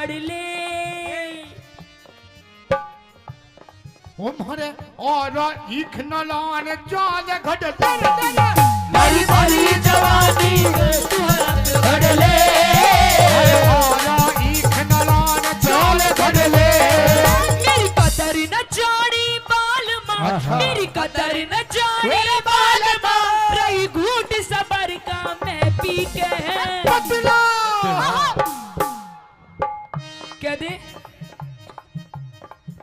झाड़ ले ओ मारे और ईख न लान जाल घट मेरी भरी जवानी घड़ ले और ईख न लान जाल घट ले मेरी कदर न जानी बाल मां मेरी कदर न जानी बाल मां रही घूट सबर का मैं पी के पतला क्या दे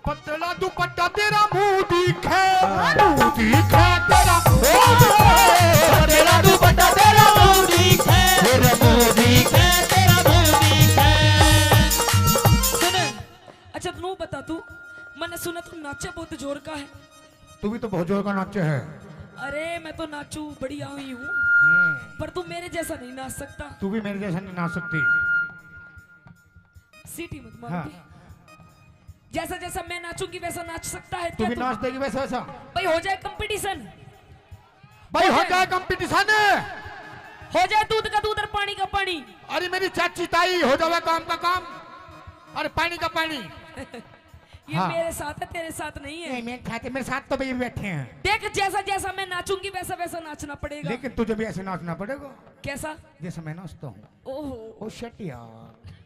पतला दुपट्टा तेरा मुंह दिखे तेरा तेरा दुपट्टा तेरा मुंह दिखे तेरा मुंह दिखे तेरा मुंह दिखे सुन अच्छा तू बता तू मैंने सुना तू नाचे बहुत जोर का है तू भी तो बहुत जोर का नाचे है अरे मैं तो नाचू बढ़िया हुई हूँ पर तू मेरे जैसा नहीं नाच सकता तू भी मेरे जैसा नहीं नाच सकती सीटी मत मार हाँ। जैसा जैसा मैं नाचूंगी वैसा नाच सकता है तू क्या भी तू? नाच देगी वैसा वैसा भाई हो जाए कंपटीशन भाई हो जाए कंपटीशन हो जाए दूध का दूध और पानी का पानी अरे मेरी चाची ताई हो जाए काम का काम अरे पानी का पानी ये हाँ। मेरे साथ है तेरे साथ नहीं है मेरे साथ तो भैया बैठे हैं देख जैसा जैसा मैं नाचूंगी वैसा वैसा नाचना पड़ेगा लेकिन तुझे भी ऐसे नाचना पड़ेगा कैसा जैसे मैं नाचता हूँ ओहो ओ शट यार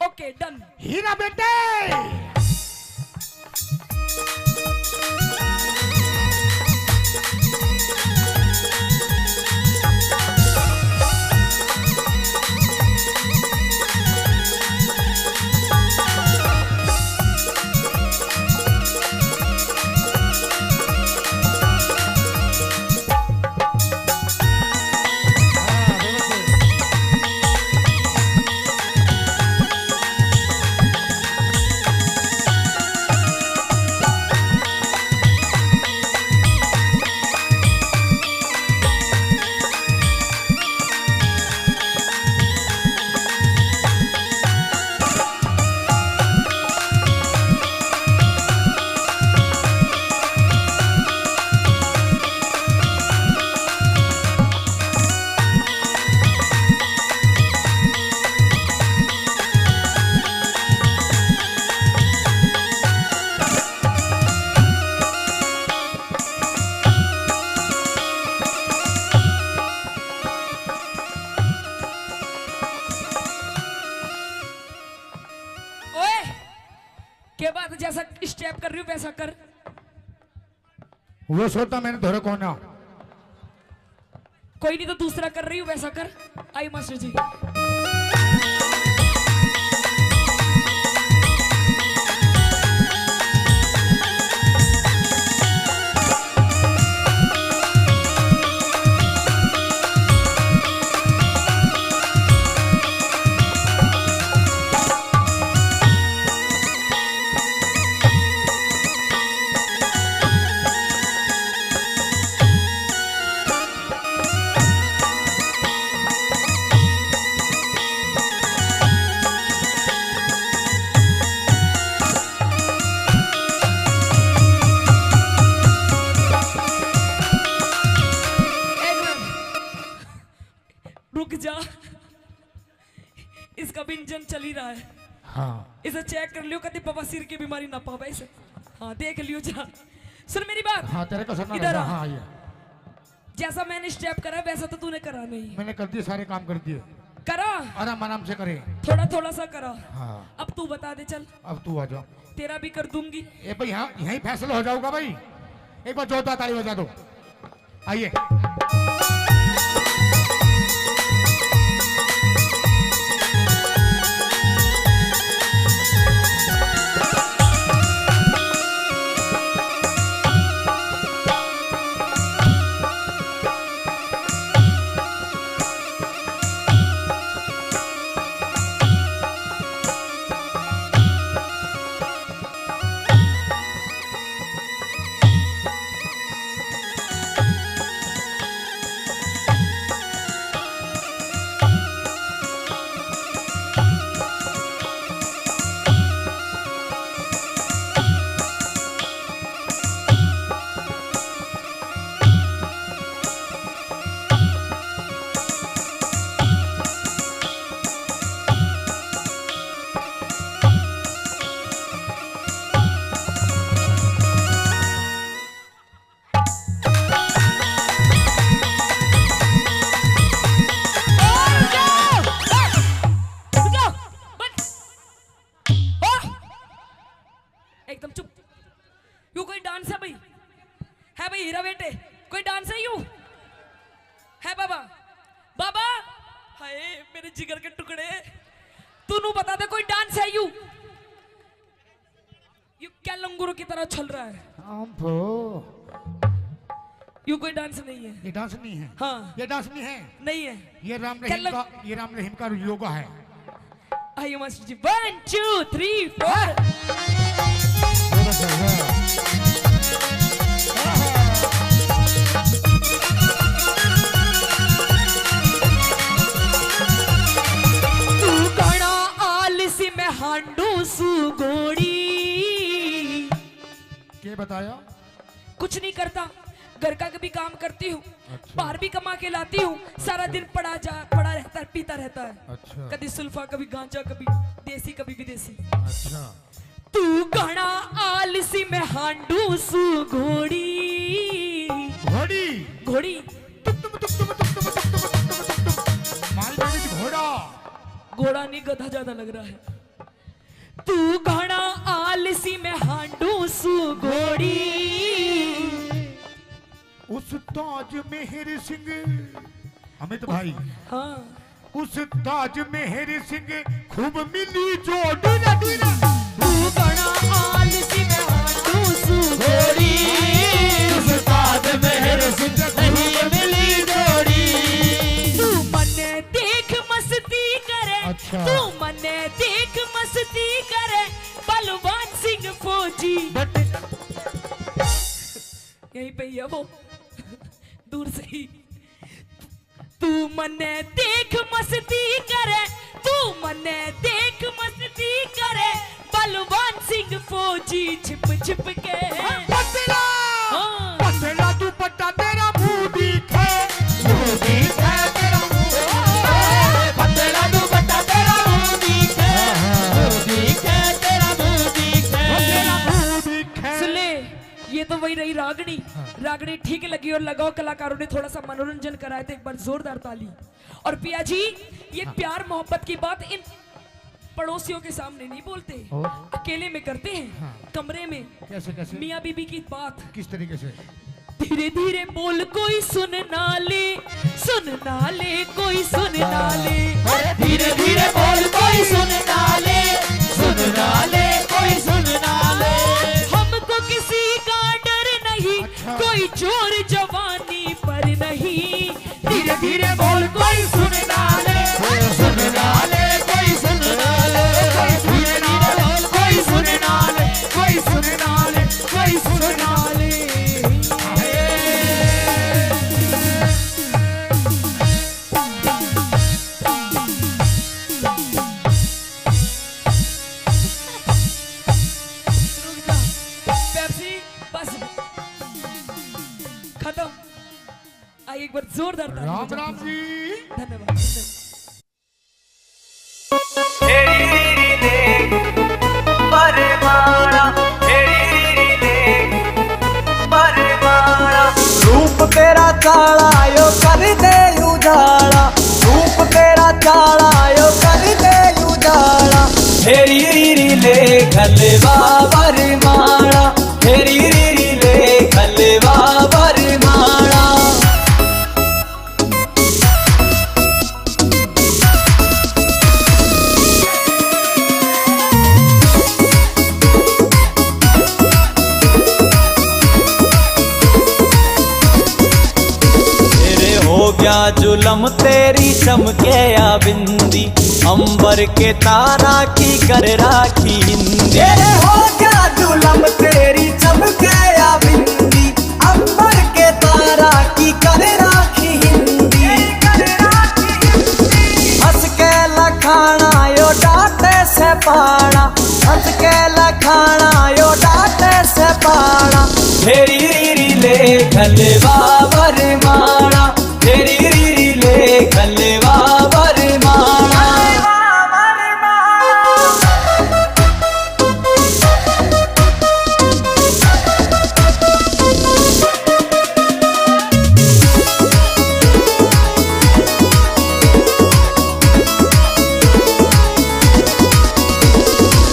ओके डन हीरा बेटे के बाद जैसा स्टेप कर रही हूँ वैसा कर वो सोता मैंने धोरे कौन है कोई नहीं तो दूसरा कर रही हूँ वैसा कर आई मास्टर जी रुक जा इसका भी इंजन चल ही रहा है हाँ इसे चेक कर लियो कभी बवासीर की बीमारी ना पावे इसे हाँ देख लियो जा सुन मेरी बात हाँ तेरे को सुनना इधर रहेगा, आ। हाँ ये जैसा मैंने स्टेप करा वैसा तो तूने करा नहीं मैंने कर दिए सारे काम कर दिए करा आराम आराम से करे थोड़ा थोड़ा सा करा हाँ अब तू बता दे चल अब तू आ जाओ तेरा भी कर दूंगी ए भाई यहाँ यहीं फैसला हो जाऊंगा भाई एक बार जोरदार ताली बजा दो आइए हीरा बेटे कोई डांस है यूं है बाबा बाबा हाय मेरे जिगर के टुकड़े तू बता दे कोई डांस है यूं क्या लंगूरों की तरह चल रहा है यू कोई डांस नहीं है ये डांस नहीं है हाँ ये डांस नहीं है नहीं है ये राम रहीम का योगा है आई मस्ट जी 1 2 3 4 तू गणा आलसी में हांडू सुगोड़ी क्या बताया कुछ नहीं करता घर का कभी काम करती हूँ अच्छा। बाहर भी कमा के लाती हूँ सारा दिन पड़ा रहता है पीता रहता है अच्छा। कभी सुल्फा कभी गांजा कभी देसी कभी विदेशी अच्छा तू गणा आलसी में हांडू सु घोड़ी घोड़ी घोड़ी घोड़ा घोड़ा नहीं गधा ज्यादा लग रहा है तू गणा आलसी में हांडू सु घोड़ी उस ताज मेहर सिंह अमित भाई हाँ उस ताज मेहर सिंह खूब मिली जो डीना डीना तू गणा आलसी में हांडू सु घोड़ी उस ताज मेहर सिंह खूब मिली जोड़ी तू मने देख मस्ती करे अच्छा। तू मने देख मस्ती करे बलवान सिंह फौजी यहीं पे ही है वो दूर से ही तू मने देख मस्ती करे तू मने देख मस्ती करे बलवान सिंह फौजी छिप छिप के पतला हाँ। पतला तू पट्टा तेरा मुंह दिखे तेरा मुंह पतला तू पट्टा तेरा मुंह दिखे तेरा मुंह दिखे सुन ले ये तो वही रही रागनी रागनी ठीक लगी और लगाओ कलाकारों ने थोड़ा सा मनोरंजन कराया था एक बार जोरदार ताली और पिया जी ये प्यार मोहब्बत की बात इन पड़ोसियों के सामने नहीं बोलते अकेले में करते हैं कमरे में कैसे कैसे मियाँ बीबी की बात किस तरीके से धीरे धीरे बोल कोई सुन ना ले कोई सुन ना ले धीरे धीरे बोल कोई सुन ना ले कोई सुन ना ले हमको किसी का डर नहीं अच्छा। कोई चोर जवानी पर नहीं धीरे धीरे बोल कोई सुन ना ले कोई सुन ना ले कोई सुन ना ले धीरे धीरे बोल कोई सुन ना ले कोई सुन ना ले कोई सुन ना ले पेप्सी बस खत्म आइए एक बार जोरदार ताली राम बजाओ। राम जी धन्यवाद रूप तेरा काला यो कर दे उजाला रूप तेरा काला यो कर दे उजाला हेरी रीरी ले खलवा बरमाणा हेरी रीरी ले खलवा बरमाणा तेरे हो गया जुलम तेरी चमके या बिंदी अंबर के तारा की कर राखी हिंदी तेरे हो गया जुलम तेरी चमके या बिंदी अंबर के तारा की कर राखी हिंदी हंस के लखाना यो डाटे से पाना हंस के लखाना यो डाटे से पाना हेरी रीरी ले खलवा बरमाणा हेरी रीरी ले खलवा बरमाणा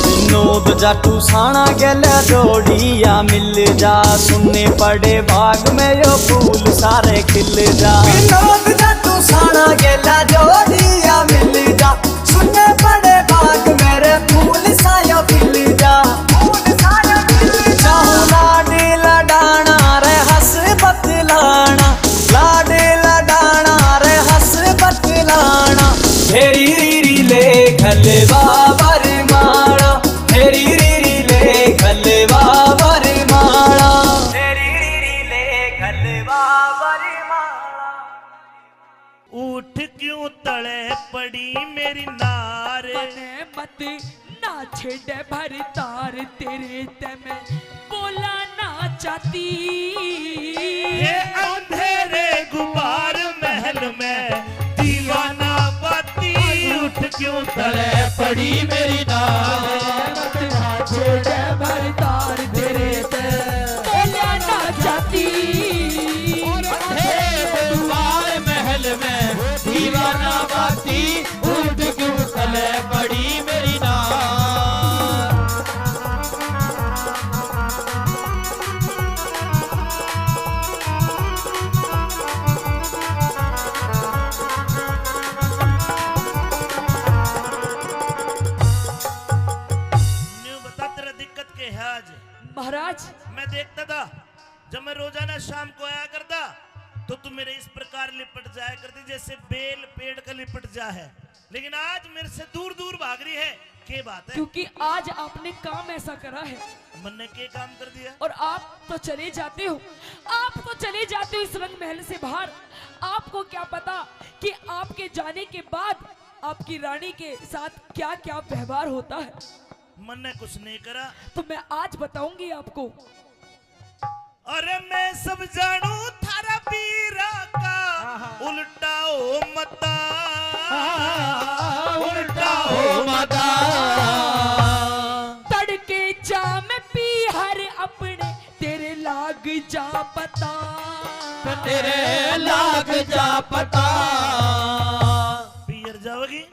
विनोद जाटू साणा गेले जोड़िया मिल जा, सुनने पड़े बाग में यो फूल सारे खिल जा। विनोद जाटू साणा गेला जोड़िया मिल जा, सुनने पड़े बाग मेरे फूल सायो खिल जा। लाडे लडाना रे हंस बतलाना, लाडे लडाना रे हंस बतलाना, तेरी रीरी ले खलवा बर माड़ा, तेरी रीरी ले खलवा बर माड़ा, तेरी रीरी ले खलवा बर माड़ा। उठ क्यों तले पड़ी मेरी नार, मने मत ना छेड़े भर तार, तेरे ते मैं बोला ना चाहती। ये अंधेरे गुबार महल में दीवाना बाती, उठ क्यों तले पड़ी मेरी नार, मत ना छेड़े भर तार, तेरे ते बोला ना चाहती। अंधेरे गुबार महल में दीवाना बाती, उठ क्यों तले पड़ी मेरी नार। महाराज मैं देखता था जब मैं रोजाना शाम को आया करता तो तुम मेरे इस प्रकार लिपट जाया करती जैसे बेल पेड़ का लिपट जा है, लेकिन आज मेरे से दूर दूर भाग रही है। क्या बात है? क्योंकि आज आपने काम ऐसा करा है। मन ने क्या काम कर दिया? और आप तो चले जाते हो, आप तो चले जाते हो इस रंग महल से बाहर। आपको क्या पता कि आपके जाने के बाद आपकी रानी के साथ क्या क्या व्यवहार होता है। मन ने कुछ नहीं करा तो मैं आज बताऊंगी आपको। अरे मैं सब जानू थारा पीरा का उल्टा हो मता, उल्टा हो मता। तड़के जा मैं पी हर अपने, तेरे लाग जा पता, तेरे लाग जा पता। पियर जाओगी?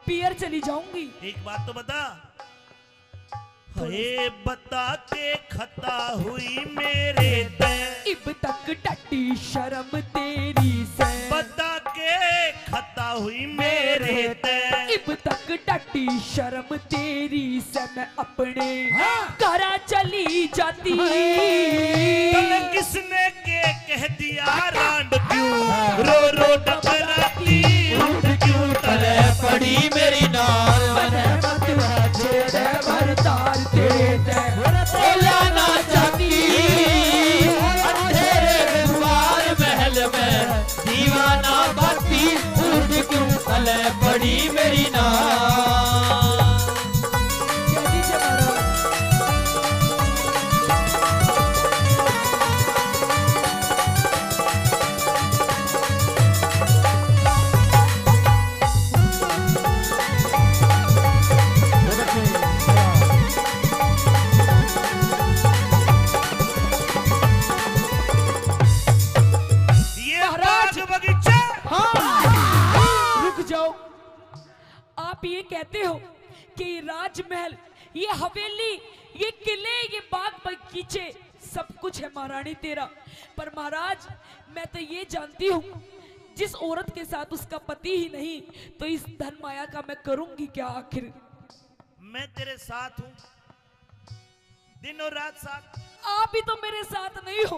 पियर चली जाऊंगी। एक बात तो बता, हे बता के खता हुई मेरे ते, इब तक टटी शर्म तेरी से, बता के खता हुई मेरे ते, इब तक टटी शर्म तेरी से मैं अपने घरा चली जाती। तने किसने के कह दिया रांड क्यों रो रो टकराती, उठ क्यों तले पड़ी मेरी नाल। भरतार तेरे ते बोला ना चाहती। अंधेरे गुबार महल में दीवाना बाती, उठ क्यों तले पड़ी मेरी नाल। आप ये कहते हो कि राजमहल, ये हवेली, ये किले, ये बाग बगीचे सब कुछ है महारानी तेरा। पर महाराज मैं तो ये जानती हूँ, जिस औरत के साथ उसका पति ही नहीं तो इस धन माया का मैं करूंगी क्या आखिर। मैं तेरे साथ हूँ, दिन और रात साथ। आप ही तो मेरे साथ नहीं हो।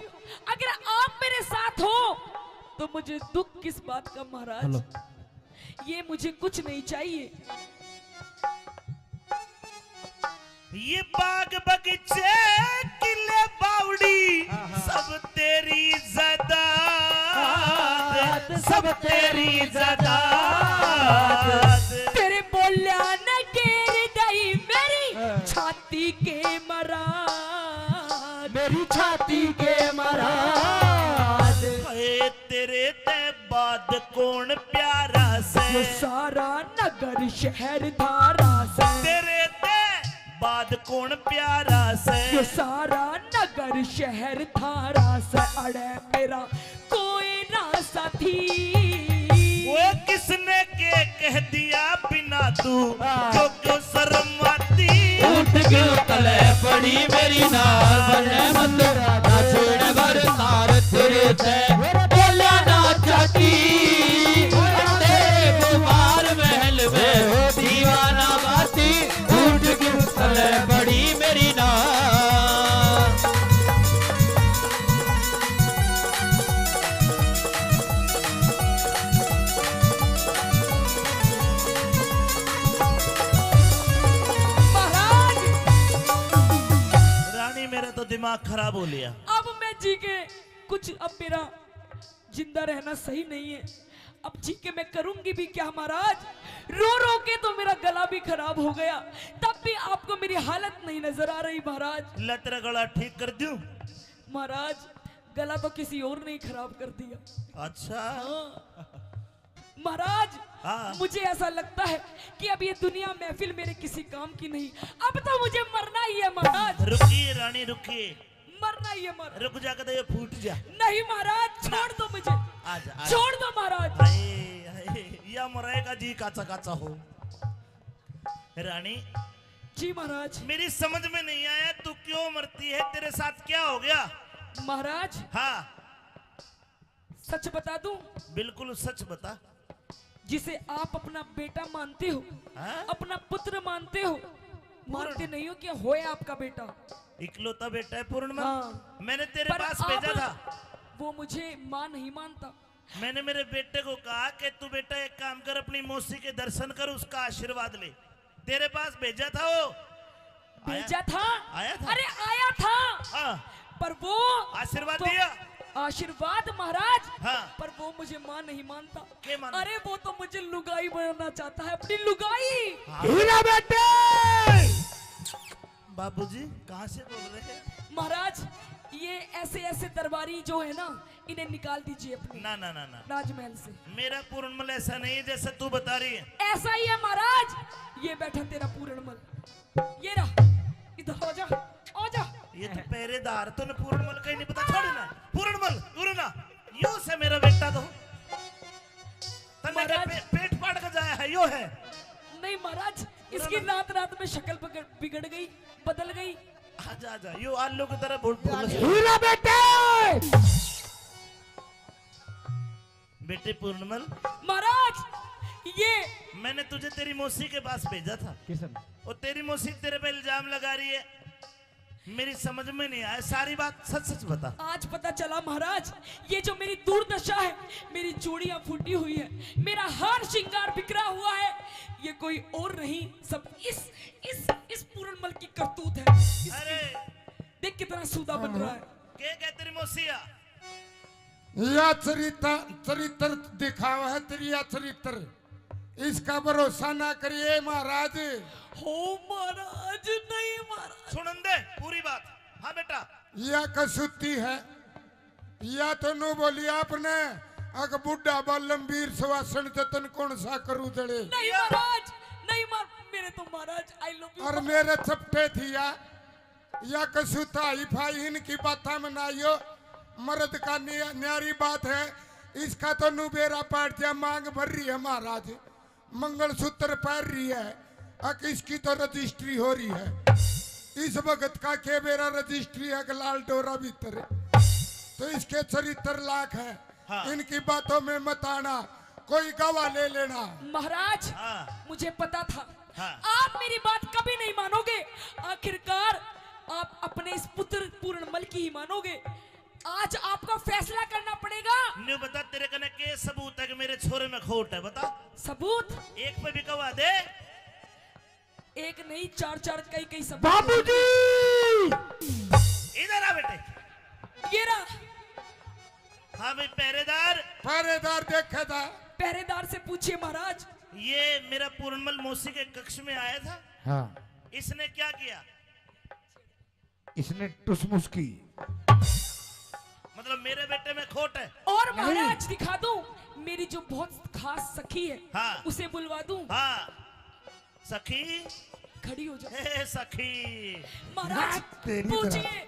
अगर आप मेरे साथ हो तो मुझे दुख किस बात का महाराज। ये मुझे कुछ नहीं चाहिए। ये बाग बगीचे किले बावड़ी सब तेरी जायदाद, सब तेरी जायदाद। तेरे बोलिया न गिर गई मेरी छाती के मराद, मेरी छाती के मराद। तेरे ते बाद कौन प्यारा से, सारा नगर शहर धारा से, तेरे ते बाद कौन प्यारा से, सारा नगर शहर धारा से। अड़े मेरा कोई ना साथी, वो किसने के कह दिया बिना तू जो क्यों शर्माती, उठ क्यों बड़ी मेरी नाल बने मत नाचने बर तार तेरे ते बोला ना चाटी तेरे कुमार महल में दीवाना बाती उठ के चले बड़ी मेरी नाल। मेरा तो दिमाग खराब हो लिया। अब मैं जी के कुछ, अब मेरा जिंदा रहना सही नहीं है। अब जी के मैं करूंगी भी क्या महाराज? रो रो के तो मेरा गला भी खराब हो गया, तब भी आपको मेरी हालत नहीं नजर आ रही महाराज। ला तेरा गला ठीक कर दूं? महाराज गला तो किसी और ने खराब कर दिया। अच्छा महाराज हाँ। मुझे ऐसा लगता है कि अब ये दुनिया महफिल मेरे किसी काम की नहीं, अब तो मुझे मरना ही है महाराज। रुकिए रानी रुकिए, मरना ही है महाराज। रुक जा के तो ये फूट जा। नहीं महाराज छोड़ दो मुझे, आजा छोड़ दो महाराज। या मरेगा जी काचा काचा हो। रानी जी महाराज। मेरी समझ में नहीं आया तू क्यों मरती है, तेरे साथ क्या हो गया? महाराज हाँ सच बता दूं? बिल्कुल सच बता। जिसे आप अपना बेटा मानते हो, हाँ? अपना पुत्र मानते हो, मानते नहीं हो कि होया आपका बेटा इकलौता बेटा है पूर्णिमा। हाँ। मैंने तेरे पर पास आप भेजा था, वो मुझे मां नहीं मानता। मैंने मेरे बेटे को कहा कि तू बेटा एक काम कर, अपनी मौसी के दर्शन कर, उसका आशीर्वाद ले। तेरे पास भेजा था वो, भेजा था? आया था? अरे आया था हाँ। पर वो आशीर्वाद तो, दिया? आशीर्वाद महाराज। हाँ। पर वो मुझे मां नहीं मानता। क्या मानता? अरे वो तो मुझे लुगाई बनाना चाहता है, अपनी लुगाई। हीरा बेटे बाबूजी कहाँ से बोल रहे हैं? महाराज ये ऐसे ऐसे दरबारी जो है ना, इन्हें निकाल दीजिए अपने ना ना ना ना, राजमहल से। मेरा पूर्णमल ऐसा नहीं है जैसा तू बता रही है। ऐसा ही है महाराज। ये बैठा तेरा पूरणमल, ये रहा, इधर आ जा, आ जा। ये तो पहरेदार, तूने पूर्णमल का ही नहीं पता। छोड़ ना पूर्णमल, गुरुना यो से मेरा बेटा तो तन्ने का पेट फाड़ कर जाया है, यो है। नहीं महाराज इसकी रात रात में शक्ल बिगड़ गई, बदल गई। आजा आजा, यो आलू की तरह बोल। हीरा बेटे बेटे पूर्णमल, महाराज ये मैंने तुझे तेरी मौसी के पास भेजा था। किशन और तेरी मौसी तेरे पे इल्जाम लगा रही है, मेरी समझ में नहीं आया। सारी बात सच सच बता। आज पता चला महाराज, ये जो मेरी दुर्दशा है, मेरी चूड़ियां फूटी हुई है, मेरा हार श्रृंगार बिखरा हुआ है, ये कोई और नहीं, सब इस पूरणमल की करतूत है। अरे देख कितना सूदा बन रहा है। क्या तेरी मौसिया? या चरित्र दिखावा है तेरी, या चरित्र, इसका भरोसा ना करिए महाराज। हो महाराज, नहीं महाराज। सुन दे पूरी बात। हाँ बेटा। या कसूती है, या तो नु बोली आपने अग बुढ़ा बलमवीर सुवासन जतन कौन सा करू जड़े। नहीं महाराज, नहीं मेरे तो महाराज आई लव यू। और मेरे चपटे थी या कसूता ही फाई इनकी बात में ना यो मर्द का न्यारी बात है। इसका तो नुबेरा पाट जा मांग भर रही है महाराज, मंगलसूत्र पहन रही है, अक इसकी तो रजिस्ट्री हो रही है। इस वक्त का के बेरा रजिस्ट्री है कि लाल डोरा भीतर, तो इसके चरित्र लाख है। हाँ। इनकी बातों में मत आना, कोई गवाह ले लेना। महाराज हाँ। मुझे पता था हाँ। आप मेरी बात कभी नहीं मानोगे, आखिरकार आप अपने इस पुत्र पूरणमल की ही मानोगे। आज आपको फैसला करना पड़ेगा। न्यू बता, तेरे कने के सबूत है कि मेरे छोरे में खोट है? बता। सबूत? एक पे भी गवाह दे। एक नहीं, चार चार कई सबूत। बाबूजी इधर आ बेटे। ये रहा। हाँ भाई पहरेदार। पहरेदार देखा था। पहरेदार से पूछिए महाराज। ये मेरा पूर्णमल मौसी के कक्ष में आया था। हाँ। इसने क्या किया? इसने टुसमुस की। मतलब मेरे बेटे में खोट है। और महाराज दिखा दूं, मेरी जो बहुत खास सखी है, हाँ। उसे बुलवा दूं। हाँ सखी, खड़ी हो जाओ। हे सखी। महाराज तेरी पूछिए,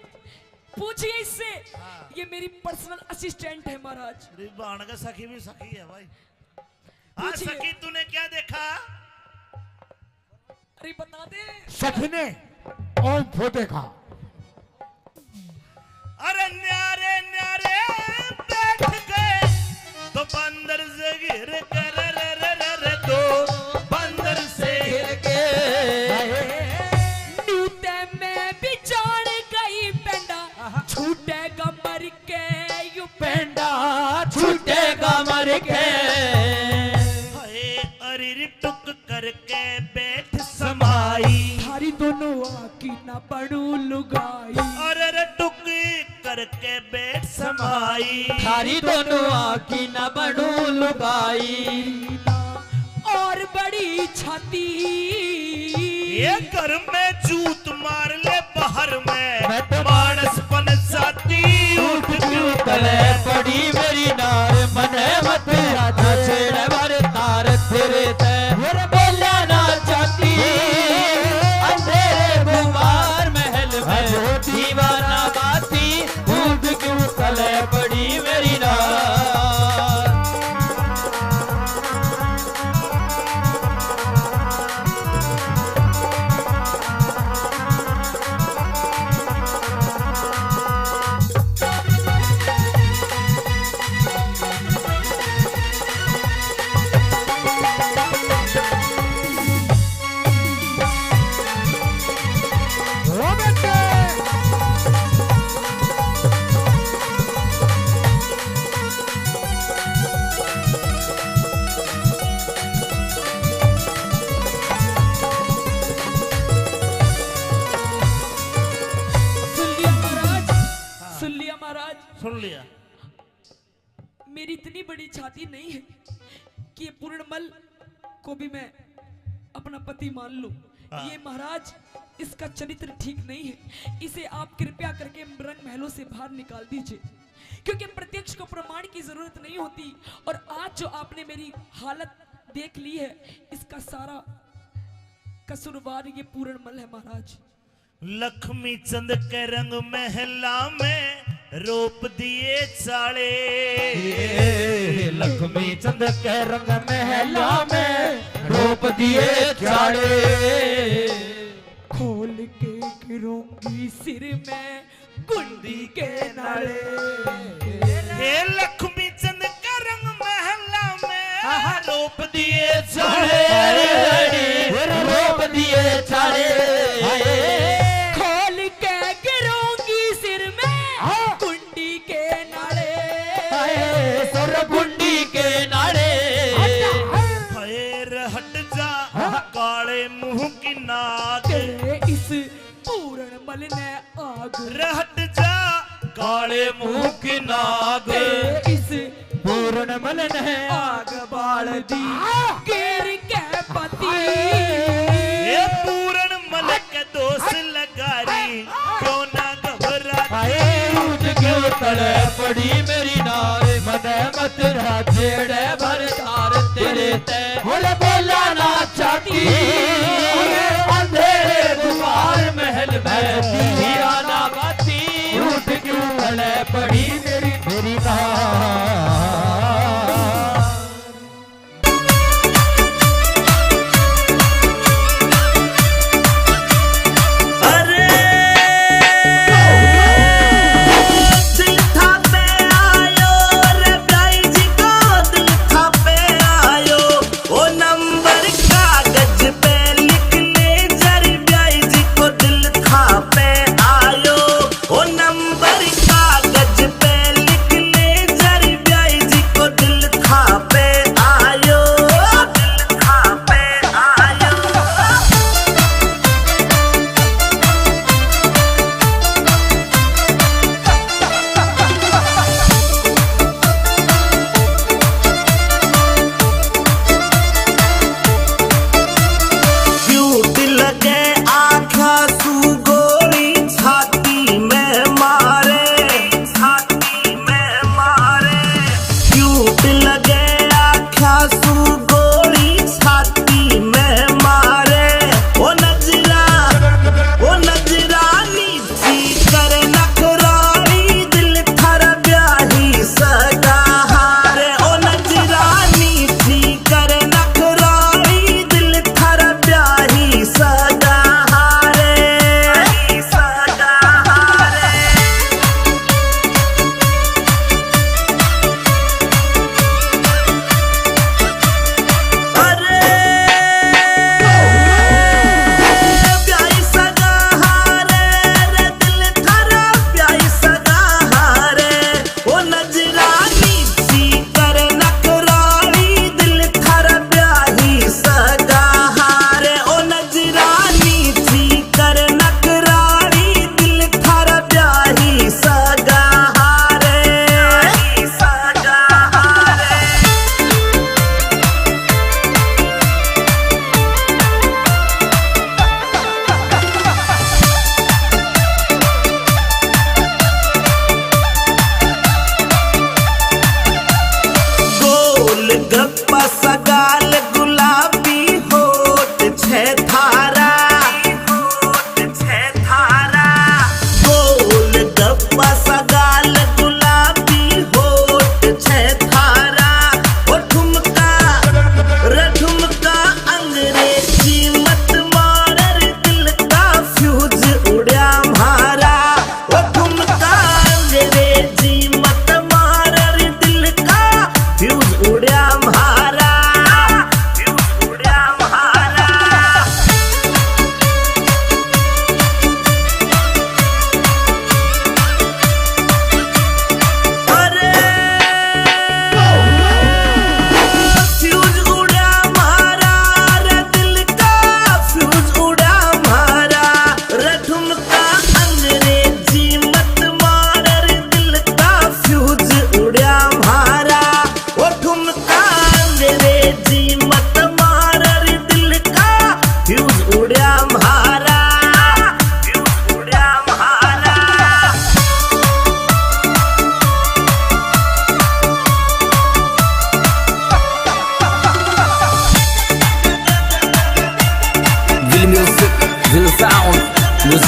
पूछिए इससे। हाँ। ये मेरी पर्सनल असिस्टेंट है महाराज। अरे बाण का सखी भी सखी है भाई। हाँ पूछिए। सखी, तूने क्या देखा? अरे बता दे। सखी ने ओम फो देखा। अरे न्यारे न्यारे बैठ गए तो बंदर से गिर कर रे तो बंदर से गिर के नीते में बिछाड़ गई पेंडा छूटेगा मर के यू पेंडा छूटेगा मर के अरे टुक करके बैठ समाई थारी दोनों आकी ना पड़ू लुगाई अरे टुक करके बैठ समाई थारी दोनों आँखी न बनू लुगाई और बड़ी छाती ये घर में जूत मार ले बाहर में मैं तो मानस बन जाती उठ क्यों तले पड़ी मेरी नार मने मत राजा छेड़ भर तार तेरे ते बोला ना चाहती अंधेरे गुमार महल में दीवाना बाती उठ क्यों तले पड़ी मेरी नार सुन लिया मेरी इतनी बड़ी छाती नहीं है कि ये पूर्णमल को भी मैं अपना पति मान लूं। ये महाराज इसका चरित्र ठीक नहीं है, इसे आप कृपया करके रंग महलों से बाहर निकाल दीजिए, क्योंकि प्रत्यक्ष को प्रमाण की जरूरत नहीं होती। और आज जो आपने मेरी हालत देख ली है, इसका सारा कसूरवार ये पूर्णमल है महाराज। लक्ष्मी चंद के रंग महला में रोप दिए चाले लक्ष्मी चंद के रंग महला में रोप दिए चाड़े खोल के गिरूंगी सिर में कुंडी के नाले। हे लक्ष्मी चंद के रंग महला में रोप दिए चाले रोप दिए चाड़े खोल के गिरूंगी सिर में कुंडी के नाले। सर गुंडी के नाड़े फैर हट जा काले मुंह की नाक तेरे इस पूर्णमल ने आग रहट जा काले मुंह की नाक तेरे इस पूर्णमल ने आग बाल दी गिर के पति। ये पूर्ण मल के दोष लगारी क्यों ना घबराती उठ क्यों तड़े पड़ी मेरी नारे मने मत राजेड़े भर तार तेरे ते बोला ना चाहती अंधेरे दुआर महल में दीवाना बाती उठ क्यों तड़े पड़ी मेरी नार नंबर कागज पे लिखने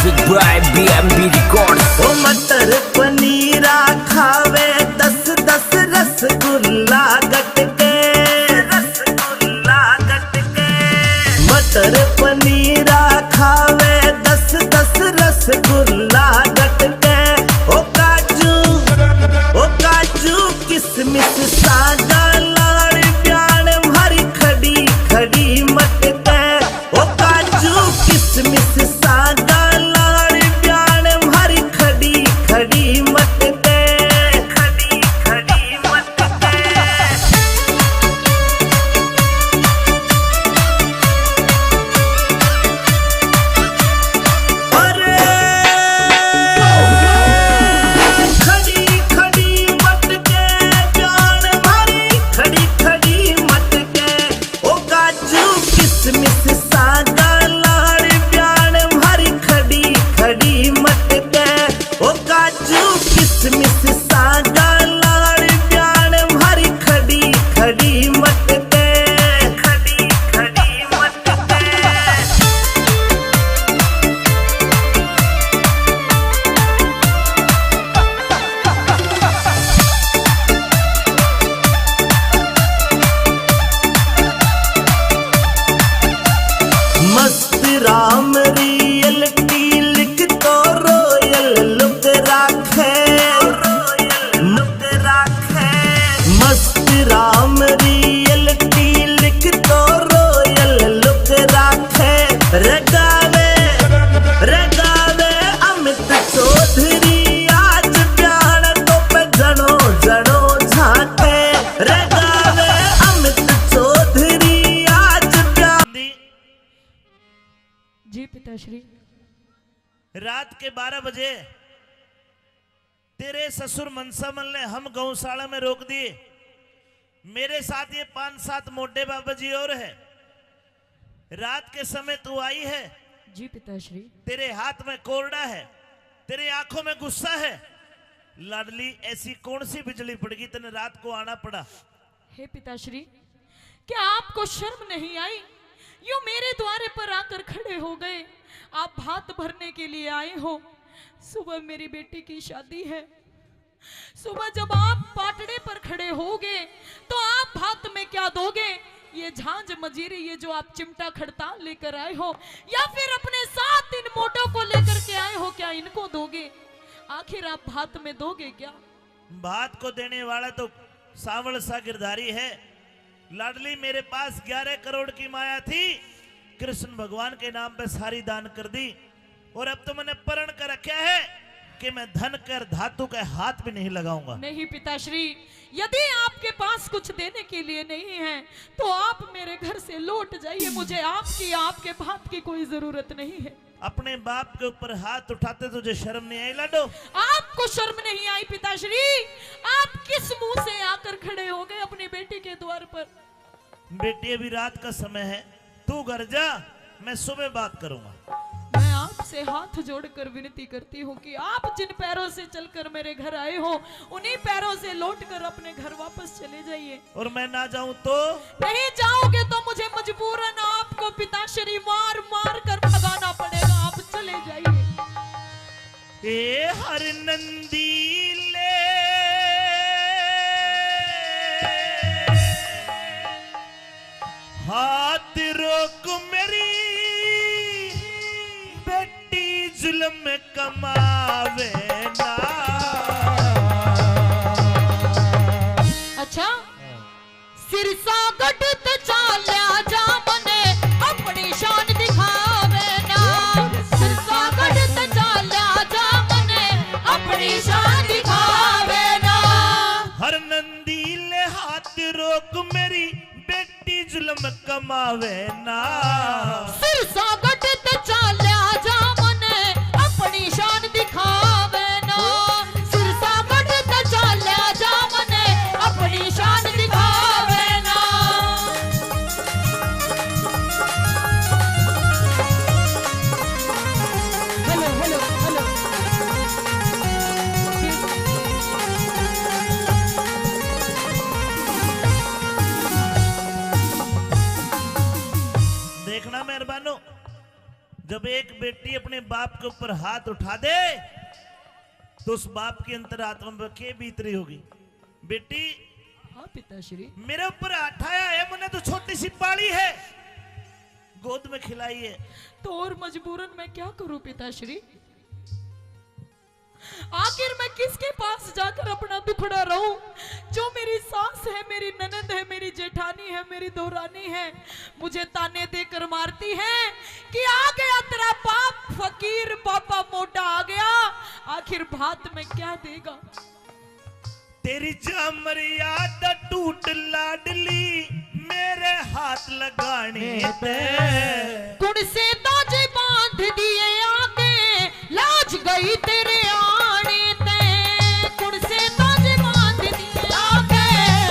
म्यूजिक बाय बीएमबी रिकॉर्ड्स। ओ मटर पनीरा खावे 10-10 रसगुल्ला गटके, रसगुल्ला गटके। मटर पनीरा खावे 10-10 रसगुल्ला गटके। ओ काजू किसमिस सागा लाड़ प्याण भरी खड़ी खड़ी मटके। ओ काजू किसमिस सागा लाड़ प्याण भरी खड़ी खड़ी मटके, खड़ी खड़ी मटके। अरे खड़ी खड़ी मटके प्याण भरी खड़ी खड़ी मटके। ओ काजू किसमिस सागा लाड़ प्याण भरी खड़ी खड़ी मटके। ओ काजू किसमिस सागा लाड़ प्याण भरी खड़ी खड़ी मटके, खड़ी खड़ी मटके। मस्त राम रियलिटी लिख तो रोयल लुक राखे, लुक राखे। मस्त राम रियलिटी लिख तो रोयल लुक राखे। रगावे रगावे अमित चौधरी आज प्यार तो पे जनो जनो झाके। रगावे अमित चौधरी आज प्यार। जी पिताश्री। रात के 12 बजे तेरे ससुर मनसामल ने हम गौशाला में रोक दिए। मेरे साथ ये 5-7 मोटे बाबा जी और है। रात के समय तू आई है। जी पिताश्री। तेरे हाथ में कोरडा है, तेरे आंखों में गुस्सा है। लाडली ऐसी कौन सी बिजली पड़गी तने रात को आना पड़ा? हे पिताश्री, क्या आपको शर्म नहीं आई? यूं मेरे द्वारे पर आकर खड़े हो गए। आप भात भरने के लिए आए हो। सुबह मेरी बेटी की शादी है। सुबह जब आप पाटड़े पर खड़े होगे तो आप भात में क्या दोगे? ये झांझ मजीरी, ये जो आप चिमटा खड़ताल लेकर आए हो, या फिर अपने साथ इन मोटों को लेकर के आए हो, क्या इनको दोगे? आखिर आप भात में दोगे क्या? भात को देने वाला तो सावल सा गिरधारी है। लाडली मेरे पास 11 करोड़ की माया थी, कृष्ण भगवान के नाम पे सारी दान कर दी। और अब तो मैंने प्रण कर रखा है कि मैं धन कर धातु के हाथ भी नहीं लगाऊंगा। नहीं पिताश्री, यदि आपके पास कुछ देने के लिए नहीं है तो आप मेरे घर से लौट जाइए। मुझे आपके भात की कोई जरूरत नहीं है। अपने बाप के ऊपर हाथ उठाते तुझे शर्म नहीं आई लाडो? आपको शर्म नहीं आई पिताश्री? आप किस मुंह से आकर खड़े हो गए अपनी बेटी के द्वार पर? बेटी अभी रात का समय है, तू घर जा, मैं सुबह बात करूंगा। मैं आपसे हाथ जोड़कर विनती करती हूँ कि आप जिन पैरों से चलकर मेरे घर आए हो, उन्हीं पैरों से लौटकर अपने घर वापस चले जाइए। और मैं ना जाऊं तो? नहीं जाओगे तो मुझे मजबूरन आपको पिताश्री मार मार कर भगाना पड़ेगा। आप चले जाइए। ए हर नंदीले हाथ रोक मेरी बेटी जुल्म कमावे ना। अच्छा, सिरसा गढ़ चाल्या जा मने अपनी शान दिखावे ना। सिरसा गढ़ चाल्या जा मने अपनी शान दिखावे ना। हर नंदीले हाथ रोक मेरी बेटी जुल्म कमावे ना। सिरसा गढ़ चाल्या जा मने अपनी शान दिखावे ना। सिरसा गढ़ चाल्या जा मने अपनी शान दिखावे ना। Hello hello hello. देखना मेहरबानो, जब एक बेटी अपने बाप के ऊपर हाथ उठा दे तो उस बाप की अंतरात्मा में क्या बीत रही होगी? बेटी हाँ पिताश्री। मेरे ऊपर हाथ आया है, मैंने तो छोटी सी पाली है, गोद में खिलाई है। तो और मजबूरन मैं क्या करूं पिताश्री? आखिर मैं किसके पास जाकर अपना दुखड़ा रहूं? जो मेरी सास है, मेरी ननद है, मेरी जेठानी है, मेरी दोरानी है, मुझे ताने देकर मारती है कि आ गया तेरा बाप फकीर, पापा मोटा आ गया, आखिर भात में क्या देगा? तेरी मर्यादा टूट लाडली मेरे हाथ लगाने पे, कुण से ताजे बांध दिए आगे, लाज गई तेरे आने ते। कुण से ताजे बांध दिए आगे,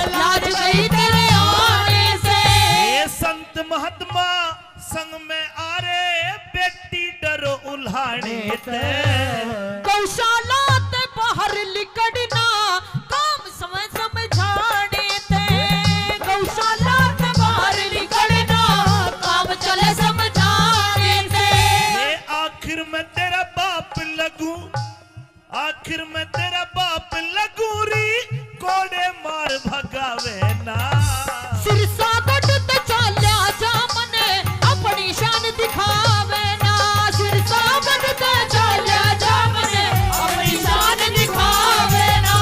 लाज गई तेरे आने से। ये संत महात्मा संग में आ रे, बेटी डरो उल्हाने ते। गौशाला ते बाहर लिकड़ना, काम समय समझाने ते। गौशाला ते बाहर लिकड़ना, काम चले समझाने ते। ये आखिर में तेरा बाप लगू, आखिर में तेरा बाप लगू री, कोड़े मार भगावे ना। सिरसा गढ़ ते चाल्या जा मने, अपनी शान दिखावे ना। सिरसा गढ़ ते चाल्या जा मने, अपनी शान दिखावे ना।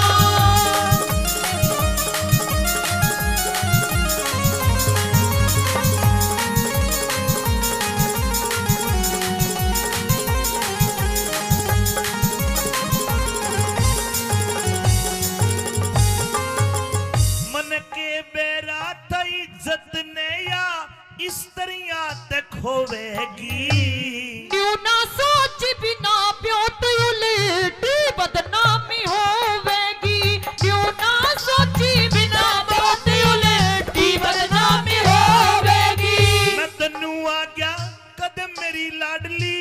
मन के बेरा था इज्जत ने या स्त्रियां ते खोवेगी। न्यू ना सोच बिना प्योत उलटी बदनामी होवेगी। न्यू ना सोची बिना प्योत उलटी बदनामी होवेगी। मैं तन्नू आ गया कदम मेरी लाडली,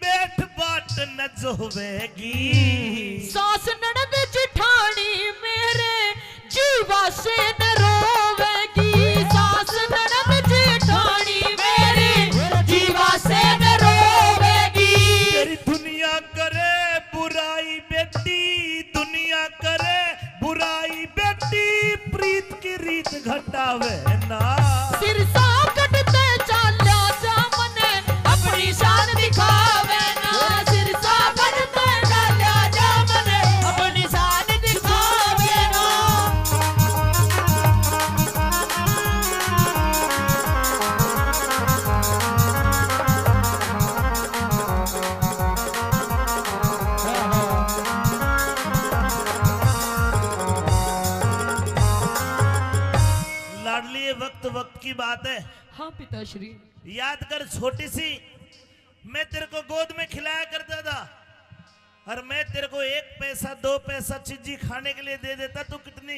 बैठ बाट न जोवेगी। सास ननद जिठानी मेरे जीवा से न रोवेगी। सास ननद जिठानी मेरे जीवा से न रोवेगी। तेरी दुनिया करे बुराई बेटी, दुनिया करे बुराई बेटी, प्रीत की रीत घटावे ना। सिरसा कटते चाल्या जा मने, अपनी शान दिखावे ना। सिरसा कटते चाल्या जा मने, अपनी शान दिखावे ना। लाडली ये वक्त वक्त की बात है। हाँ पिताश्री। याद कर छोटी सी मैं तेरे को गोद में खिलाया करता था, और मैं तेरे को 1 पैसा 2 पैसा चीजी खाने के लिए दे देता, तो कितनी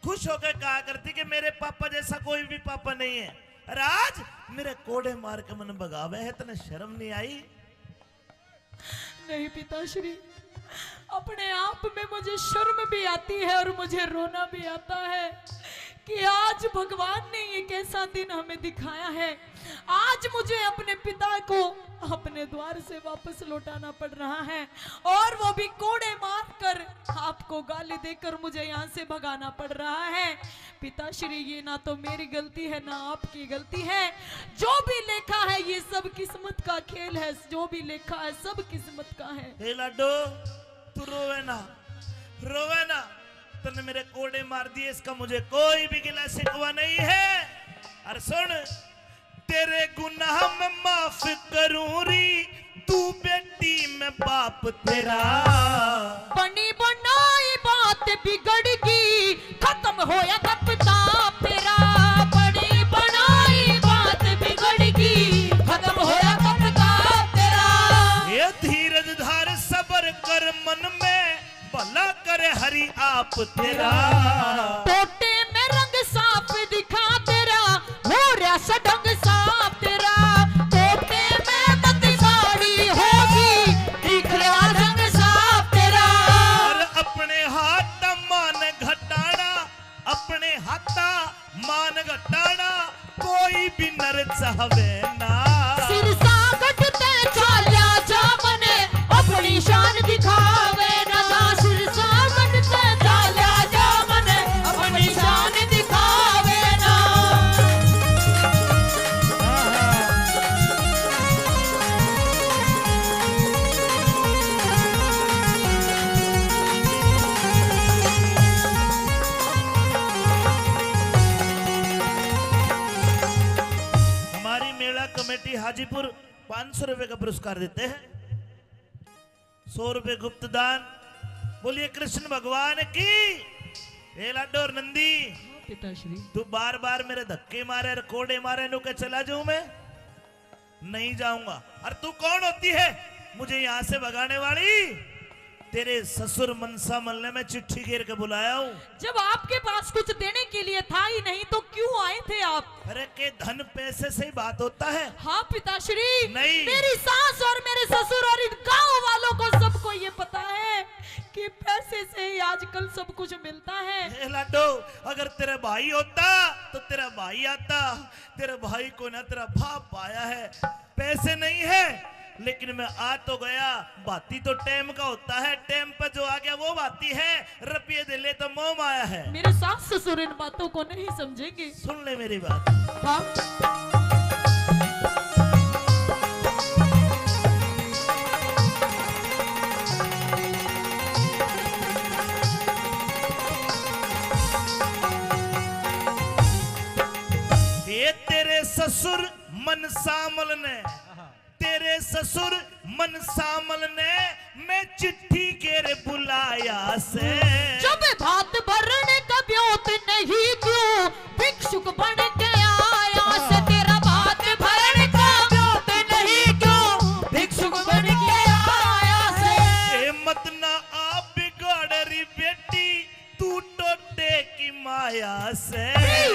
खुश होकर कहा करती कि मेरे पापा जैसा कोई भी पापा नहीं है। और आज मेरे कोड़े मार के मन भगावे है, तने शर्म नहीं आई? नहीं पिताश्री, अपने आप में मुझे शर्म भी आती है और मुझे रोना भी आता है कि आज भगवान ने ये कैसा दिन हमें दिखाया है। आज मुझे अपने पिता को अपने द्वार से वापस लौटाना पड़ रहा है, और वो भी कोड़े मारकर, आपको गाली देकर मुझे यहाँ से भगाना पड़ रहा है। पिताश्री, ये ना तो मेरी गलती है ना आपकी गलती है। जो भी लेखा है ये सब किस्मत का खेल है। जो भी लेखा है सब किस्मत का है। हे लाडो, तू रोवे ना, रोवे ना। तूने मेरे कोड़े मार दिए, इसका मुझे कोई भी गिला शिकवा नहीं है। और सुन, तेरे गुनाह में माफ करूं री, तू बेटी में बाप तेरा। बनी बनाई बात बिगड़गी, खत्म होया कब ताप तेरा। बनी बनाई बात बिगड़गी, खत्म होया कब ताप तेरा। ये धीरज धार सबर कर मन में, भला करे हरि आप तेरा। टोटे में रंग साफ दिखा तेरा, हो रहा सडंग साफ तेरा। टोटे में तती साड़ी होगी, दिख रहा रंग साफ तेरा। और अपने हाथ मान घटाना, अपने हाथा मान घटाना, कोई भी नर चाहवे ना। सिरसा गढ़ते हाजीपुर 500 रुपए का पुरस्कार देते हैं, 100 रुपए गुप्त दान। बोलिए कृष्ण भगवान की। ए लाडो और नंदी, पिताश्री तू बार बार मेरे धक्के मारे और कोड़े मारे नु के चला जाऊं मैं? नहीं जाऊंगा। और तू कौन होती है मुझे यहां से भगाने वाली? तेरे ससुर मनसा मलने में चिट्ठी घेर के बुलाया हूं। जब आपके पास कुछ देने के लिए था ही नहीं तो क्यों आए थे आप? अरे के धन पैसे से ही बात होता है? हाँ पिताश्री, नहीं। मेरी सास और मेरे ससुर और इन गांव वालों को सबको ये पता है कि पैसे से ही आजकल सब कुछ मिलता है। ए लाडो, अगर तेरा भाई होता तो तेरा भाई आता। तेरे भाई को ना तेरा बाप आया है, पैसे नहीं है, लेकिन मैं आ तो गया। बाती तो टेम का होता है, टेम पर जो आ गया वो बाती है। रुपये दे ले तो मोह आया है। मेरे सास ससुर इन बातों को नहीं समझेंगे। सुन ले मेरी बात। हाँ ये तेरे ससुर मनसामल ने, तेरे ससुर मनसामल ने मैं चिट्ठी के बुलाया से। जब भात भरने का ब्योत नहीं क्यों भिक्षुक बन के आया से। तेरा भात भरने का ब्योत नहीं क्यों भिक्षुक बन के आया से। ए मत ना आप बिगाड़ रही बेटी, तू टोटे की माया से।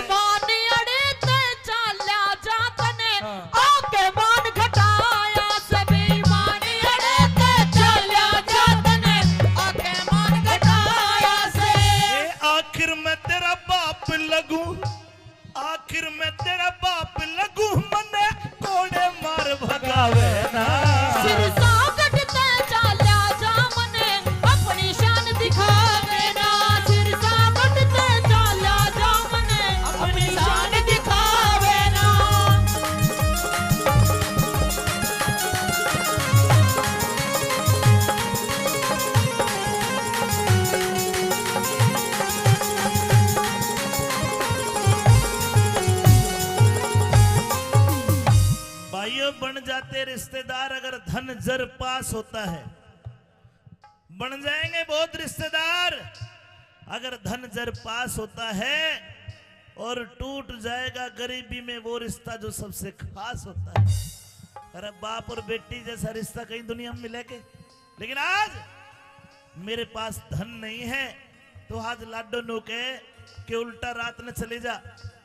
मान अड़े ते चाल्या जातने आके मान घटाया से। बेईमान अड़े ते चाल्या जातने आके मान घटाया से। ए आखिर मैं तेरा बाप लगूं, आखिर मैं तेरा बाप लगूं, मने कोड़े मार भगावे ना। सिर सागट ते चाल्या जामने अपनी शान दिखावे ना। सिर सागट ते चाल्या जामने अपनी शान दिखावे ना। भाइयों, बन जाते रिश्तेदार अगर धन जर पास होता है। बन जाएंगे बहुत रिश्तेदार अगर धन जर पास होता है, और टूट जाएगा गरीबी में वो रिश्ता जो सबसे खास होता है। अरे बाप और बेटी जैसा रिश्ता कहीं दुनिया में मिलेगा? लेकिन आज मेरे पास धन नहीं है, तो आज लाडो नो के उल्टा रात में चले जा।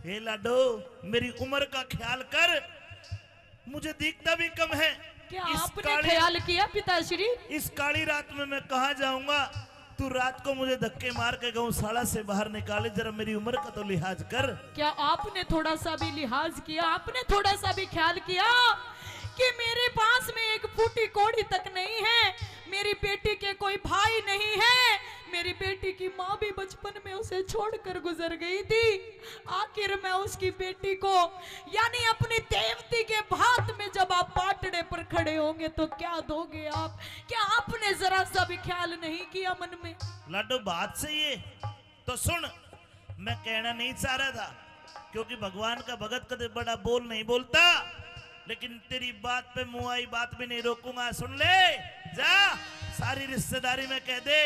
हे लाडो, मेरी उम्र का ख्याल कर, मुझे दिखता भी कम है। क्या इस आपने काली- ख्याल किया पिताश्री? इस काली रात में मैं कहा जाऊंगा? तू रात को मुझे धक्के मार के गौशाला से बाहर निकाले, जरा मेरी उम्र का तो लिहाज कर। क्या आपने थोड़ा सा भी लिहाज किया? आपने थोड़ा सा भी ख्याल किया कि मेरे पास में एक फूटी कोड़ी तक नहीं है, मेरी बेटी के कोई भाई नहीं है, मेरी बेटी की माँ भी बचपन में उसे छोड़कर गुजर गई थी। आखिर मैं उसकी बेटी को यानी अपनी देवती के भात में जब आप पाटड़े पर खड़े होंगे तो क्या दोगे आप? क्या आपने जरा सा भी ख्याल नहीं किया मन में? लाडो, बात सही है तो सुन। मैं कहना नहीं चाह रहा था, क्योंकि भगवान का भगत कदे बड़ा बोल नहीं बोलता, लेकिन तेरी बात पे मुंह आई बात भी नहीं रोकूंगा। सुन ले, जा सारी रिश्तेदारी में कह दे,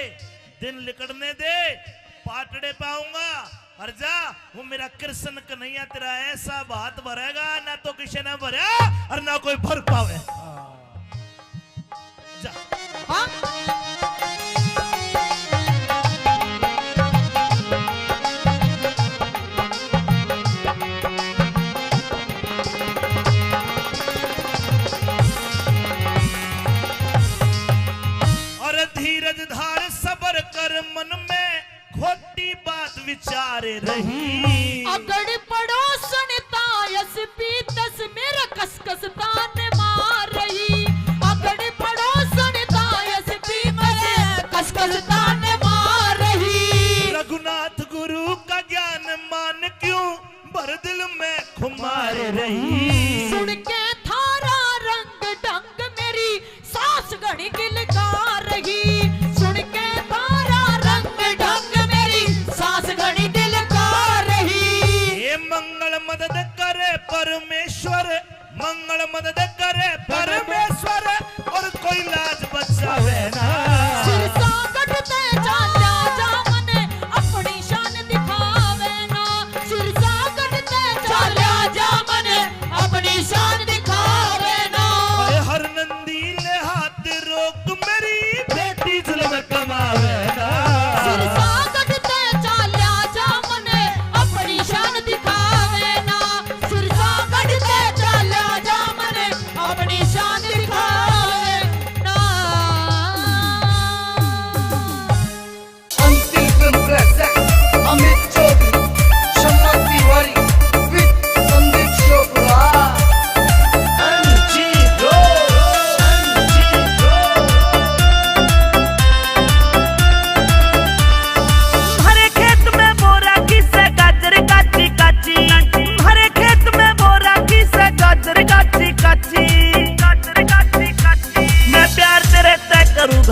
दिन लिकड़ने दे, पाटड़े पाऊंगा। और जा, वो मेरा कृष्ण कन्हैया तेरा ऐसा बात भरेगा ना तो किसी ने भरा और ना कोई भर पावे। जा। हाँ? और धीरज धार सबर कर, मन में खोटी बात विचारे रही। अगड़ पड़ोसन तायस पीतस मेरा कसकस तान मार रही। अगड़ पड़ोसन तायस पीतस कसकस तान मार रही। रघुनाथ गुरु का ज्ञान मान क्यों भर दिल में खुमार रही। सुन के थारा रंग ढंग मेरी सास घड़ी गिलकार रही। सुन के थारा रंग ढंग मेरी सास घड़ी दिलकार रही। ये मंगल मदद करे परमेश्वर, मंगल मदद करे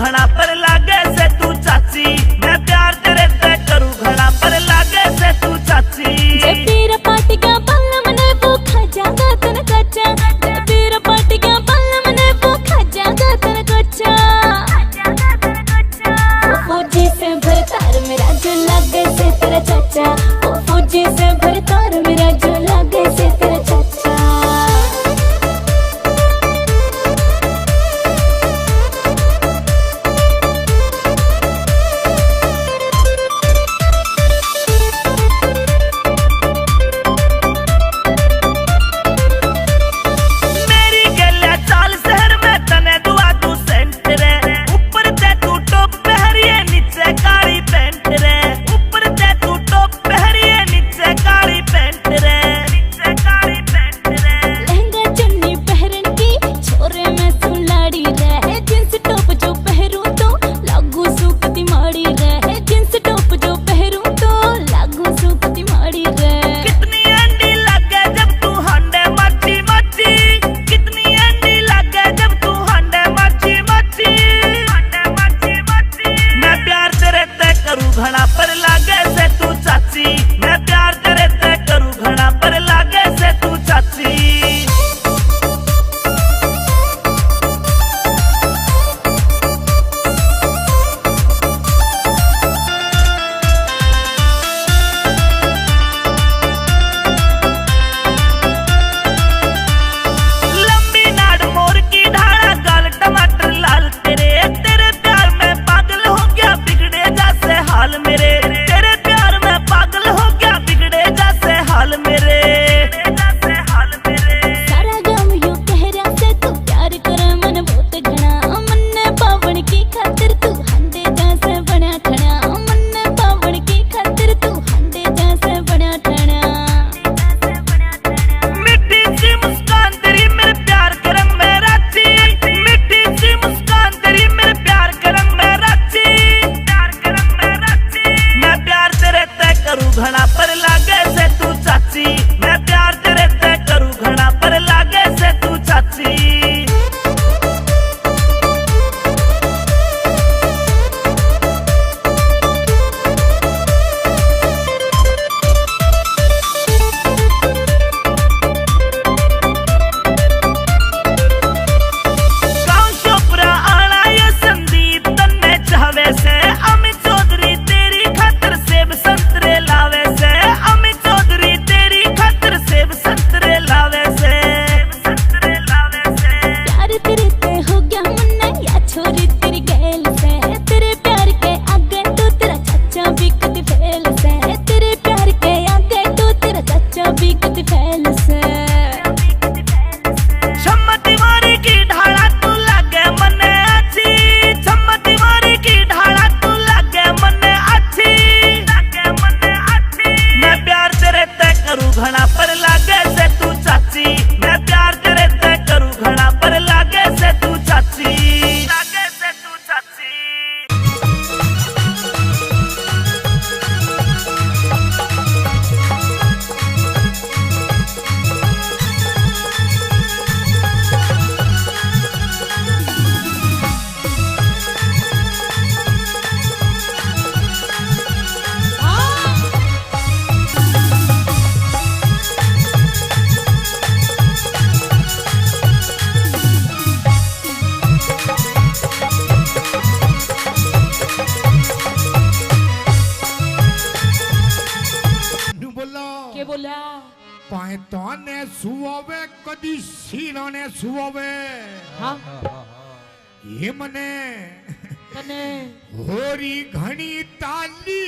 घड़ा पर लागे से तू चाची, मैं प्यार तेरे ते करूं घड़ा पर लागे से तू चाची। जब तेरा पार्टी का बल्लम ने वो खा जागा तन कच्चा, जब तेरा पार्टी का बल्लम ने वो खा जागा तन कच्चा। फौजी से भरतार मेरा जो लागे से तेरा चाचा, ओ फौजी से भरतार मेरा जो लागे से तेरा चाचा। घड़ा पर लागे से तू चाची, मैं प्यार तेरे ते करूं घड़ा पर लागे से तू चाची। लंबी नाड़ मोर की ढाला गाल टमाटर लाल तेरे, तेरे प्यार में पागल हो गया बिगड़े जैसे हाल मेरे, तेरे प्यार में पागल हो गया बिगड़े जैसे हाल मेरे। सारा गम यूं कह रहा से तू प्यार करे मन बहुत घना, मन ने पावन की खातिर तू हंडे जैसे बना खड़ा, मन ने पावन की खातिर तू हंडे जैसे बना खड़ा। मिट्टी सी मुस्कान तेरी मेरे प्यार के रंग में राची, मिट्टी सी मुस्कान तेरी मेरे प्यार के रंग में राची, प्यार के रंग में राची। मैं प्यार तेरे ते करूं घड़ा पर लागे से तू चाची, मैं प्यार तेरे ते करूं घड़ा पर लागे से तू चाची। गाँव शोपरा आना ये संदीप तन्ने चाहवे से, अमित चौधरी तेरी खातिर सेब संतरे लावे से, अमित चौधरी तेरी खातिर सेब संतरे लावे से, संतरे लावे से। प्यार तेरे ते हो गया मन या छोरी तेरी गैल से, तेरे प्यार के आगे तो तेरा चाचा भी कद फैल से, तेरे प्यार के आगे तो तेरा चाचा भी कद फैल से। सम्मति मारी की ढाला तू लागे मने अच्छी, सम्मति मारी की ढाला तू लागे मने अच्छी, लागे मने अच्छी। मैं प्यार तेरे ते करूं घड़ा पर लागे से तू चाची, मैं प्यार तेरे ते करूं घड़ा पर लागे से तू चाची, लागे से तू चाची। के बोला पायतान ने सुआवे कदी सीना ने सुआवे, हाँ ये मने तने होरी घणी ताली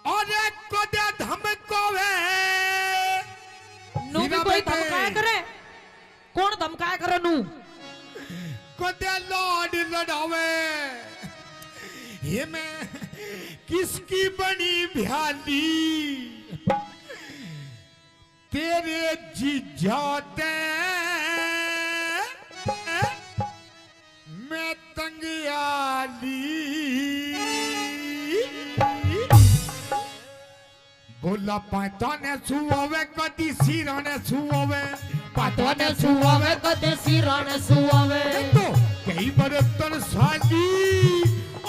और कदे धमकावे। नू भी कोई धमकाया करे, कौन धमकाया करे नू? कदे लाड लड़ावे, ये मैं किसकी बनी भ्याली, तेरे जीजाते मैं तंगियाली। बोला पाता ने सुआवे कदी सीरा ने सुआवे, पातवाने सुआवे कदे सिराने सुआवे तो कई बरतन साली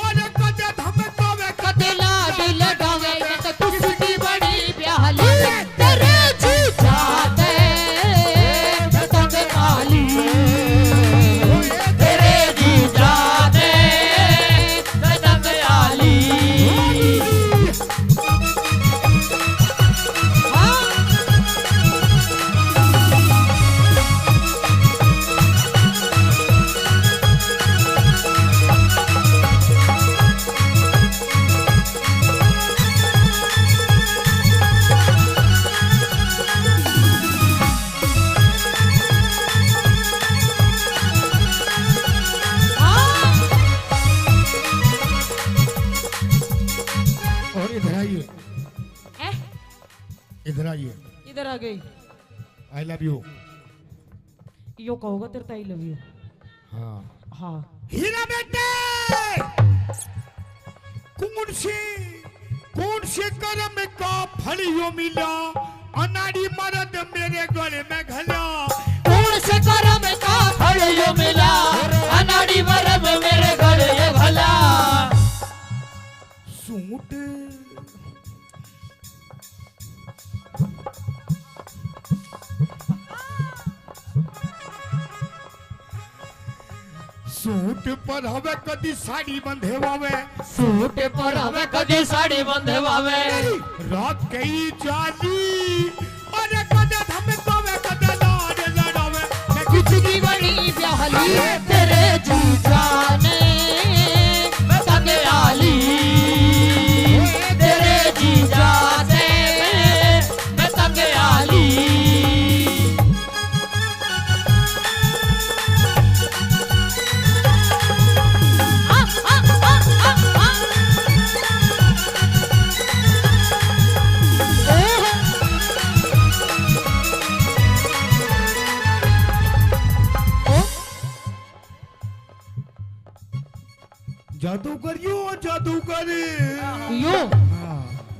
और कदे धमकावे कदे लाड लडावे तो किसकी बड़ी प्याली तेरे जी जाते पतंग काली तेरे जी जाते पतंग काली और इधर आइए, ए, इधर आइए। इधर आ गई आई लव यू। यो कहोगा तेरे आई लव यू हाँ हाँ हीरा बेटे कौन से कर्म का फल यो मिला अनाड़ी मर्द मेरे गले में घला कौन से करम का फल यो मिला अनाड़ी मरब मेरे घर ये भला सूट सूट पर हवे कदी साड़ी बंधे वावे सूट पर हमें कदी साड़ी बंधवावे रात कई जाली और कदे धमकावे कदे लाड लड़ावे मैं किसकी बड़ी प्याली तेरे जी जाने पतंग आली तेरे जी जाने पतंग आली जादूगर यो जादूगर यो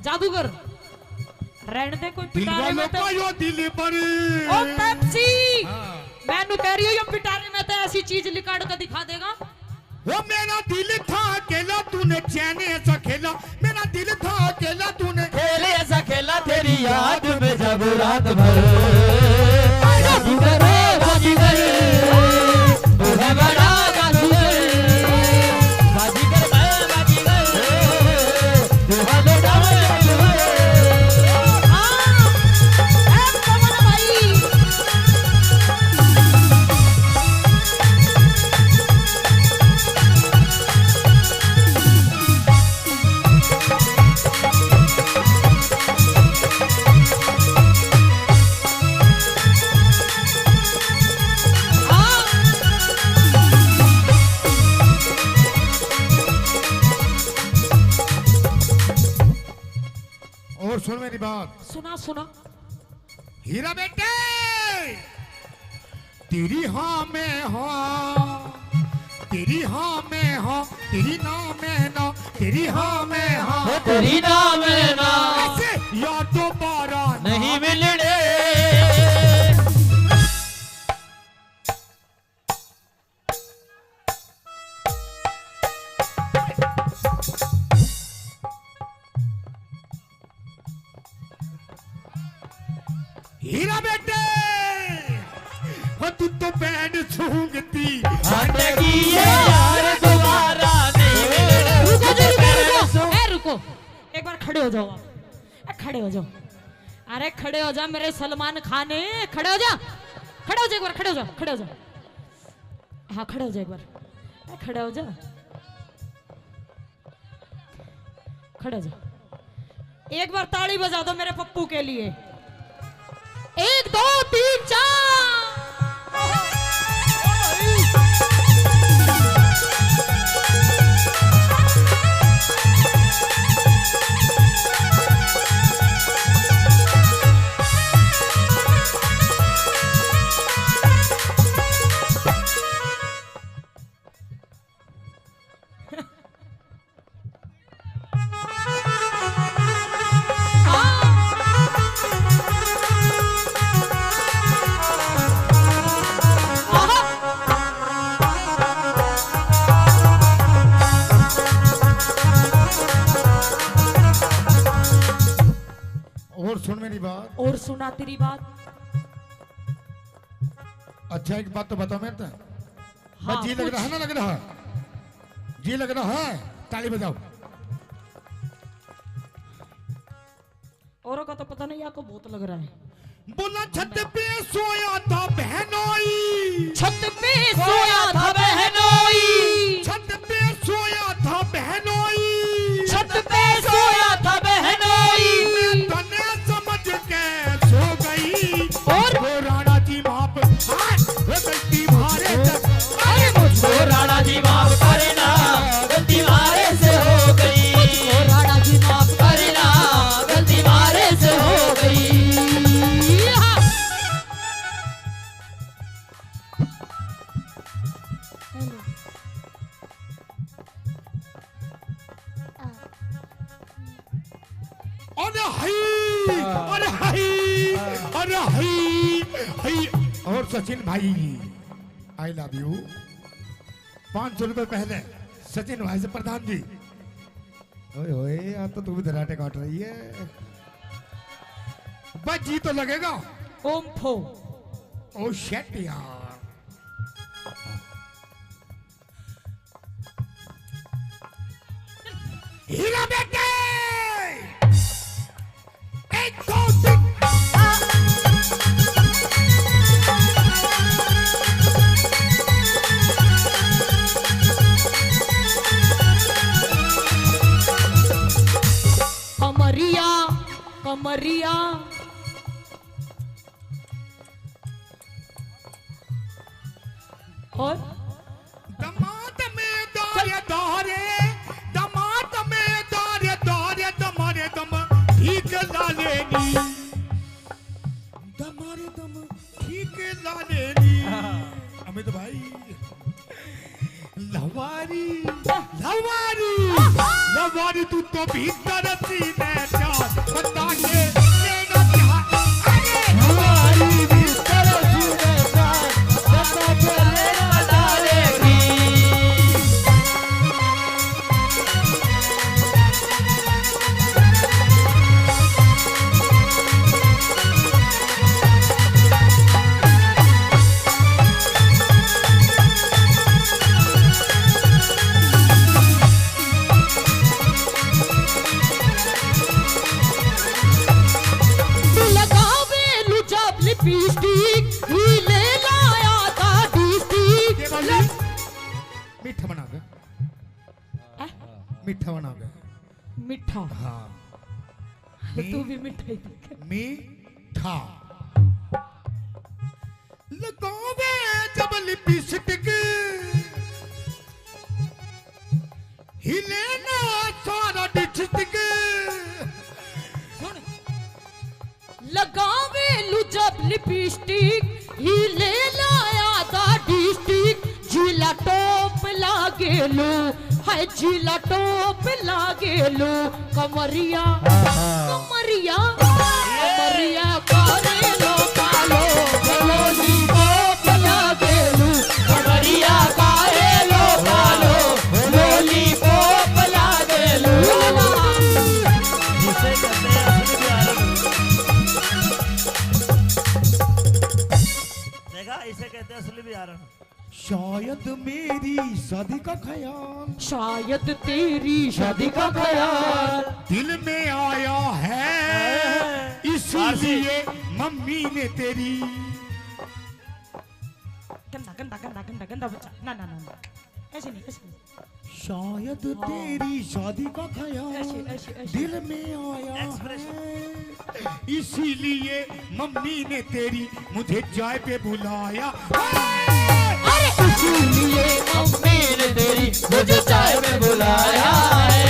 जादूगर रहने दे कोई दिल पिटारे वालों में का तो यो दिल पर ओ पेप्सी मैनू कह रही हूं ये पिटारे में तो ऐसी चीज लिकाड़ कर दिखा देगा वो मेरा दिल था अकेला तूने चैन ऐसा खेला मेरा दिल था अकेला तूने खेले ऐसा खेला तेरी याद में जब रात भर जादूगर बाजीगर तू है बड़ा जादूगर बाजीगर मैं बाजीगर तू है बड़ा जादूगर हां ए कमल भाई और सुन मेरी बात सुना सुना हीरा बेटे तेरी हाँ में हाँ तेरी हाँ में हाँ तेरी ना में ना तेरी हाँ में हाँ तेरी नाम है ना ऐसे या दोबारा नहीं मिलने हीरा बेटे हो तू तो बैंड सूंघती हटगी ये यार दोबारा नहीं मिलने रुको ए रुको एक बार खड़े हो जाओ आप खड़े हो जाओ अरे खड़े हो जा मेरे सलमान खान खड़े हो जा खड़े हो जा एक बार खड़े हो जा खड़े हो जा हाँ खड़े हो जा एक बार खड़े हो जा खड़े हो जा एक बार ताली बजा दो मेरे पप्पू के लिए 1 2 3 4 हीरा सुना तेरी बात। अच्छा एक बात तो बताओ मेरे तो हाँ, जी लग रहा है ना, लग रहा है जी लग रहा है, ताली बजाओ। औरों का तो पता नहीं, आपको बहुत लग रहा है। बोला छत पे सोया था बहनोई, छत पे सोया था बहनोई, छत पे सोया था बहनोई, छत पे सोया था बहनोई। मैं तने समझ के सो गई और वो राणा जी माप वो गलती मारे अरे मुझको राणा जी माफ करना, गलती मारे से हो गई। मुझको राणा जी माफ करना, गलती मारे से हो गई। हाँ। अरे हाय अरे हाय अरे हाय हाय। और सचिन भाई आई लव यू। 500 रुपए पहले सचिन भाई से प्रधान जी। ओए ओए आज तो तू भी धराटे काट रही है। बस जी तो लगेगा। ओम फो। ओ शेट यार। हीरा बेटे एक दो तीन कमरिया कमरिया और दमाद में दारे दारे दमाद में दारे दारे दमारे दम ठीक लालेनी दमारे दम ठीक लालेनी। अमित भाई लवारी लवारी लवारी तू तो भीतर सीने चार बता के लेना क्या अरे लवारी भीतर सीने चार बता के लेना डालेगी। लगावे लुचाब लिपस्टिक ही ले लाया था डिस्टिक। मीठा बना के मीठा बना के मीठा हाँ तू भी मिठाई देख। मीठा लगावे जब लिपस्टिक हिले ना सारा डिस्ट्रिक्ट। सुन लगावे लुचाब लिपस्टिक ही ले लाया था डिस्टिक। जिला टॉप लागे लो है जिला टॉप लागे लो। कमरिया कमरिया कमरिया करे लो कालो गलोनी टॉप लागे लो। कमरिया करे लो कालो गलोनी टॉप लागे लो। जिसे कहते हैं असली बिहारन। देखा, इसे कहते हैं असली बिहारन। शायद मेरी शादी का ख्याल शायद तेरी शादी का ख्याल दिल में आया है इसीलिए मम्मी ने तेरी। गंदा गंदा गंदा गंदा गंदा बच्चा। ना ना ना ना ऐसे नहीं ऐसे नहीं। शायद तेरी शादी का ख्याल ऐसे ऐसे ऐसे। दिल में आया Expression. है इसीलिए मम्मी ने तेरी मुझे चाय पे बुलाया। अरे इसीलिए मम्मी ने तेरी मुझे चाय में बुलाया है।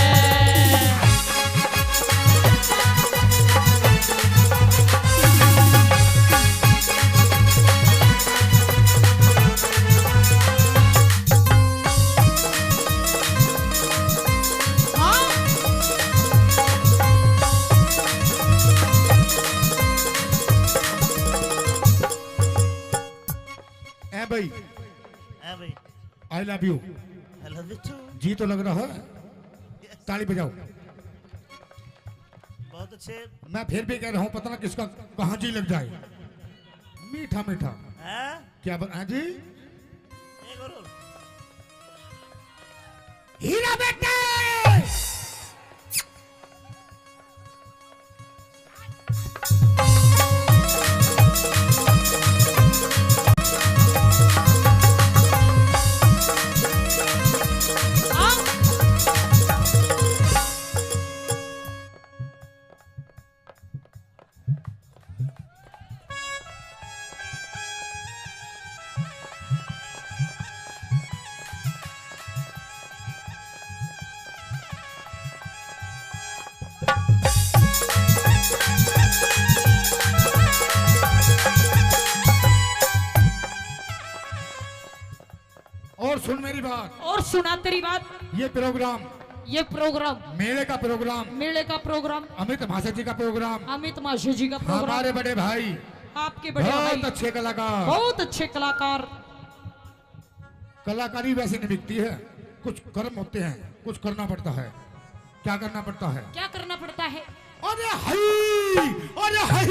ए भाई है भाई, I love you. I love you too। जी तो लग रहा है, ताली बजाओ। बहुत बहुत अच्छे मैं फिर भी कह रहा हूँ, पता ना किसका कहाँ जी लग जाए। मीठा मीठा हैं? क्या हाँ जी। एक और। हीरा बेटे और सुन मेरी बात, और सुना तेरी बात। ये प्रोग्राम, ये प्रोग्राम मेले का प्रोग्राम, मेले का प्रोग्राम, अमित भाषा जी का प्रोग्राम, अमित माशे जी का प्रोग्राम, हमारे बड़े भाई, आपके बड़े भाई बहुत अच्छे कलाकार। बहुत अच्छे कलाकार। कलाकारी वैसे नहीं बिकती है, कुछ कर्म होते हैं, कुछ करना पड़ता है। क्या करना पड़ता है? क्या करना पड़ता है? अरे हई, अरे हई,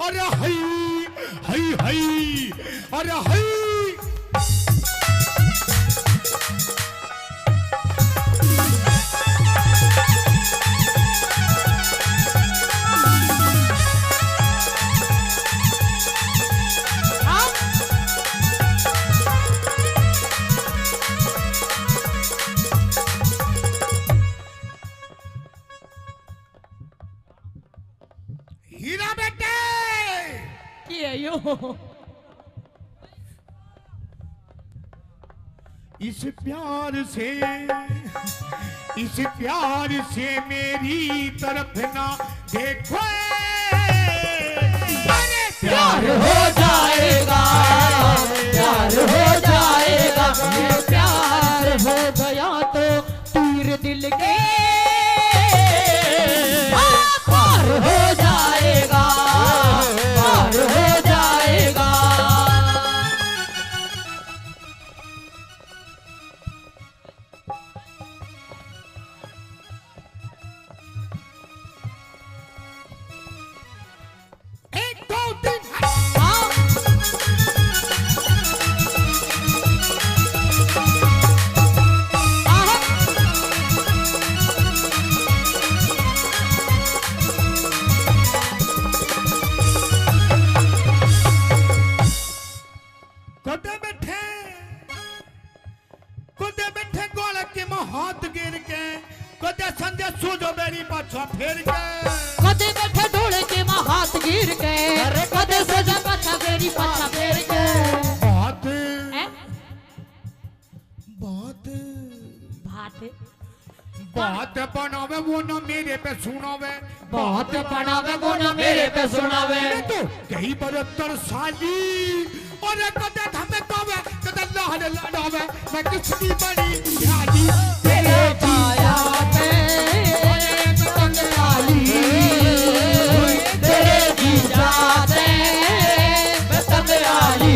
अरे हई, हई हई, अरे हई। हीरा बेटे की है यो? इस प्यार से मेरी तरफ ना देखो, अरे प्यार हो जाएगा, प्यार हो जाएगा, ये प्यार हो गया तो तीर दिल के पार हो जाएगा, पार हो जाएगा। एक दो तीन कुदे बैठे गोल के हाथ गिर के, कुदे संजय सूझो मेरी पाछा फेर के, कदे बैठे ढोले के माँ हाथ गिर के, कदे सजा पाछा मेरी पाछा फेर के। बात हैं? बात बात बात बनावे वो ना मेरे पे सुनावे, बात बनावे वो ना मेरे पे सुनावे। तो कई 72 साली और कदे धमकावे, कदे लाहड़ लड़ावे, मैं किसकी बड़ी ध्यानी तेरे पाया पे पतंग डाली, तेरे जीजा पे पतंग डाली।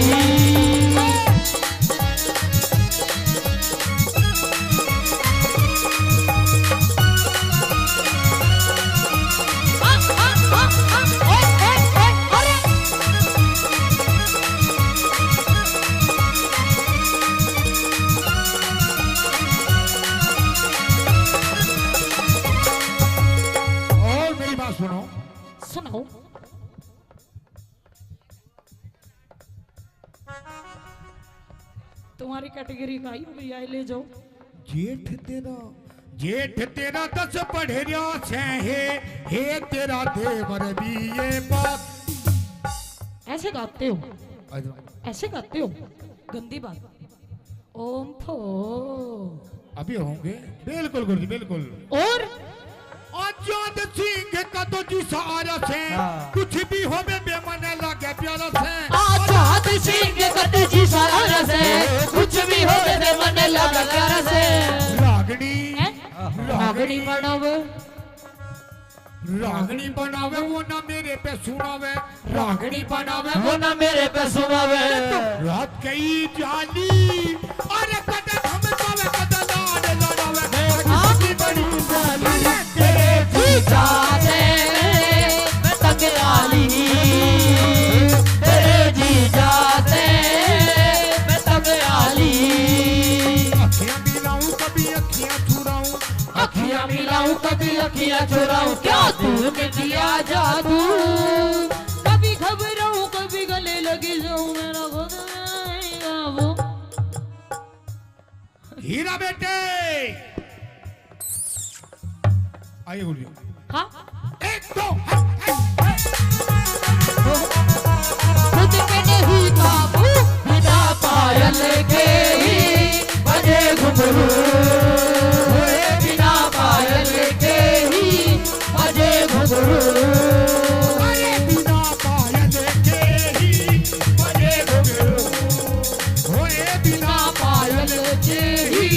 और मेरी बात सुनो, सुनो, तुम्हारी कैटेगरी का ही भैया ले जाओ। जेठ तेरा 10 पढ़ेरिया से हे तेरा देवर भी ये बात। ऐसे गाते हो, ऐसे गाते हो, गंदी बात। ओम फो अभी होंगे, बिल्कुल गुरुजी बिल्कुल। और आजाद सिंह का तो जी सहारा से, कुछ भी हो बेमन लगे प्यारा से। आजाद सिंह कटे जी सारा से, कुछ भी हो दे मन लगा प्यारा से। रागनी रागनी बनावे, रागनी बनावे वो ना मेरे पे सुनावे, रागनी बनावे वो ना मेरे पे सुनावे। रात कई जाली अरे कदे धमकावे, कदे लाड लड़ावे, मैं किसकी बड़ी जाली तेरे जीजा से मेरा चुराऊं क्या तूने किया जादू। कभी घबराऊं कभी गले लगी जाऊं मेरा खुद आएगा वो। हीरा बेटे आइए बोलिए। हाँ एक दो खुद पे नहीं काबू बिना पायल के ही बजे घुंघरू। बिना पायल के ही बजे घुंघरू। बिना पायल के ही बजे घुंघरू। बिना पायल के ही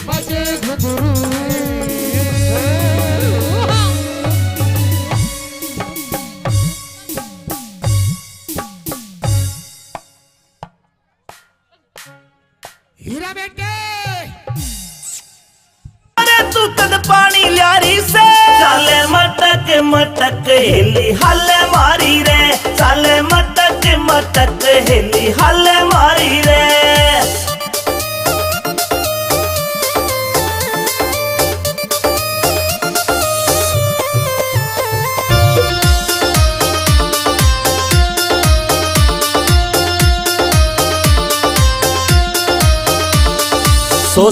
बजे घुंघरू। हीरा बेटे अरे तू तद पानी ल्यारी से चाले मटक मटक हेली हल मारी रे। चाले मटक मटक हेली हल मारी रे।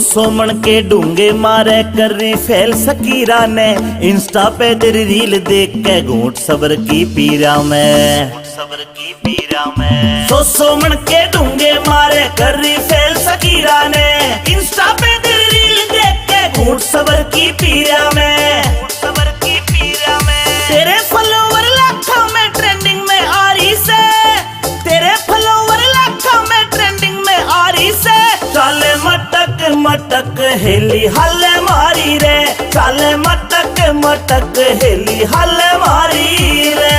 सो मन के डूंगे मारे कर रही फैल सकीरा ने। इंस्टा पे तेरी रील देख के घूट सबर की पीरा में। सबर की पीरा में सो मन के डूंगे मारे कर रही फैल सकीरा ने। इंस्टा पे तेरी रील देख के घूट सबर की पीरा में। सबर की पीरा में तेरे फॉलोवर लाखों में ट्रेंडिंग में आ रही से। तेरे फॉलोवर लाखों में ट्रेंडिंग में आ रही से। चाले मटक मटक हेली हल मारी रे। चाले मटक मटक हेली हल मारी रे।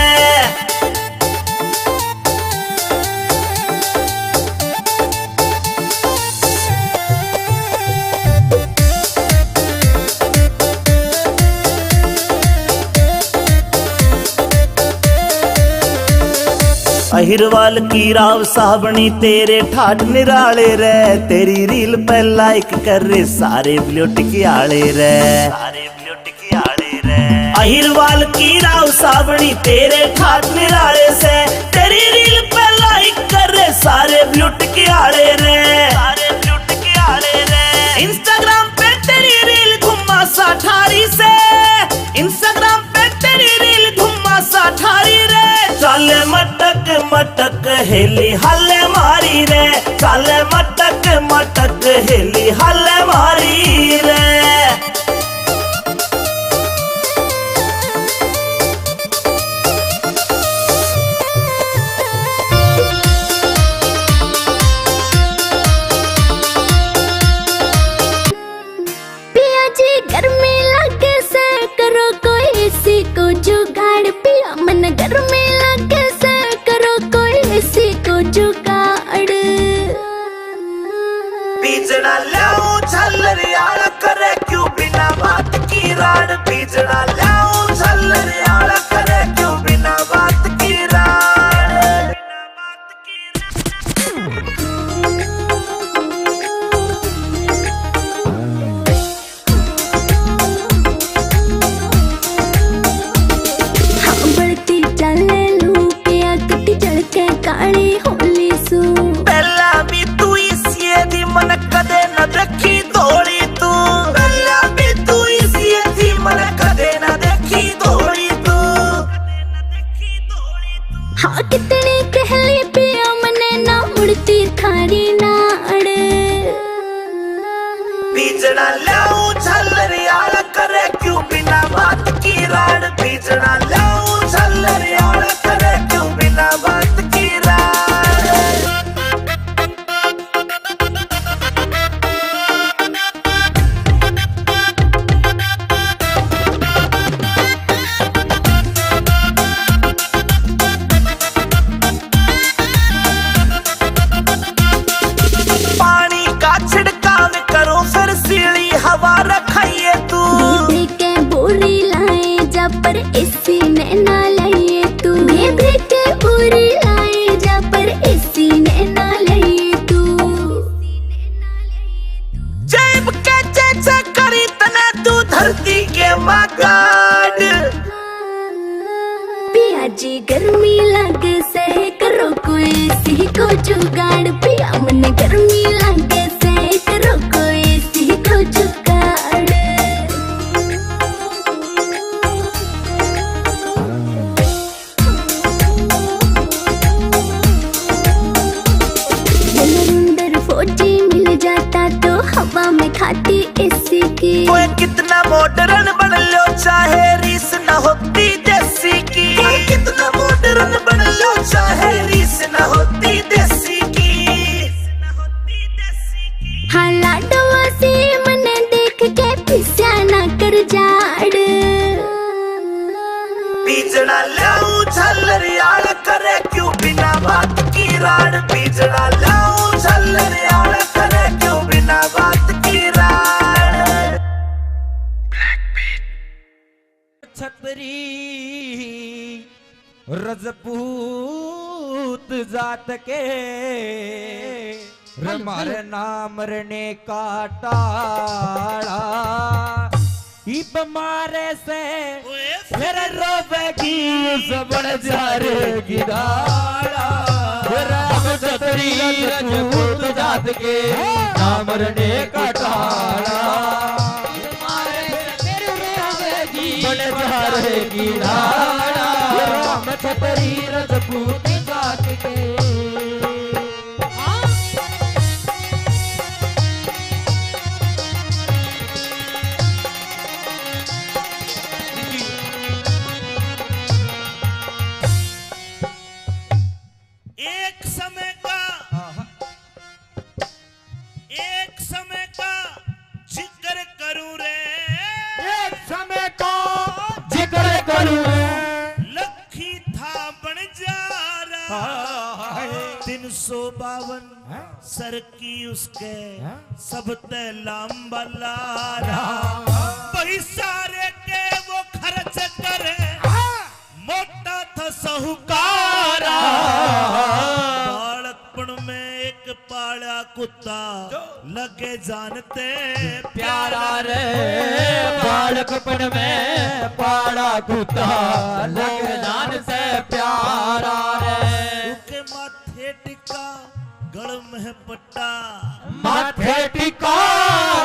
अहिरवाल की राव साबणी तेरे ठाठ निराले रे। तेरी रील पे लाइक कर रे सारे ब्लूटिक आले रे। सारे ब्लूटिक आले रे। अहिरवाल की राव साबणी तेरे ठाठ निराले से। तेरी रील पे लाइक कर रे सारे ब्लूटिक आले रे। सारे ब्लूटिक आले रे। इंस्टाग्राम पे तेरी रील घुमा सा ठारी से। इंस्टाग्राम पे तेरी रील घुमा सा ठारी रे। चाले मटक मटक हेली हल मारी रे। चाले मटक मटक हेली हल मारी रे। पिया जी गर्मी लगे से करो कोई इसी को जुगाड़। पिया मन गर्मी लगे से करो कोई इसी को जुगाड़। बीजना लाऊं झल्लरियाला करे क्यों बिना बात की राड। बीजना लाऊं झल्लरियाला करे क्यों बिना बात की राड। बिना बात की हाँ बढ़ती चले लू पिया कटी चढ़ के काली होली सू। पहला भी तू इसी दी मन कदे न देखी दौड़ी तू। पहला भी तू इसी दी मन कदे न देखी दौड़ी तू। हाँ कितनी कहली पिया मने ना मुड़ती थारी नाड़। बीजना लाऊं झल्लरियाला करे क्यों बिना बात की राड। बीजना लाऊं झल्लरियाला करे क्यों बिना बात की राड। पानी का छिड़काव करो फिर सीढ़ी हवा रखाइए तू। दीदी के बोरी लाए जा पर इसी ने ना लिए तू। दीदी के बोरी लाए जा पर इसी ने ना लिए तू। जेब के चेचे करी तना तू धरती के मगाड़। जुगाड़ पिया मन गर्मी लागे सेठ रोको एसी को जुगाड़ अंदर फौजी मिल जाता तो हवा में खाती एसी की ओए कितना मॉडर्न बन लो चाहे रीस न होती देसी की। ओए कितना मॉडर्न बन लो चाहे रीस न होती देसी की। हाँ लाडवा से मने देख के पिस्या ना कर जाड़ बीजड़ा लाऊं झल्लरियाल करे क्यों बिना बात की राड। बीजड़ा लाऊं झल्लरियाल करे क्यों बिना बात की राड। छतरी रजपूत जात के हमारे नाम रने का टाड़ा इब मारे से फिर रोवेगी सबड़ जारेगी दाड़ा। हम छतरी रजपूत जात के नाम रने का टाड़ा बड़े जारेगी धारा। हम छतरी रजपूत जात के एक समय का जिक्र करूं रे। एक समय का जिक्र करूं लखी था बन जा रहा 352 सर की उसके सब ते लांबा लारा। पैसारे के वो खर्च करे मोटा था साहूकारा। बालकपन में एक पाला कुत्ता लगे जानते प्यारा रे बालकपन में पाड़ा कुत्ता लग जान से प्यारा रे। उसके माथे टिका गल में पट्टा माथे टिका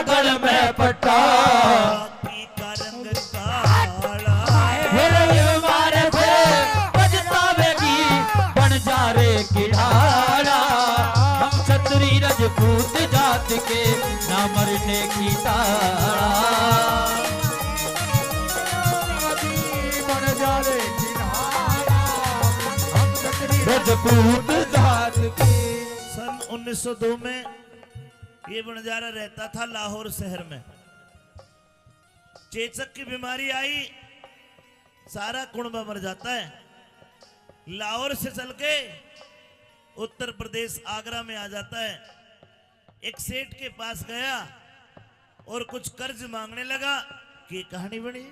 गल में पट्टा बाकी का रंग काला। फिर मारे से पछतावेगी बन जा रे की ढाला। हम छतरी रजपूत जात के ना मरने की तारा बन जा रे किनारा। हम छतरी रजपूत जात के। सन 1902 में ये बंजारा रहता था लाहौर शहर में। चेचक की बीमारी आई, सारा कुणबा मर जाता है। लाहौर से चल के उत्तर प्रदेश आगरा में आ जाता है। एक सेठ के पास गया और कुछ कर्ज मांगने लगा कि कहानी बनी।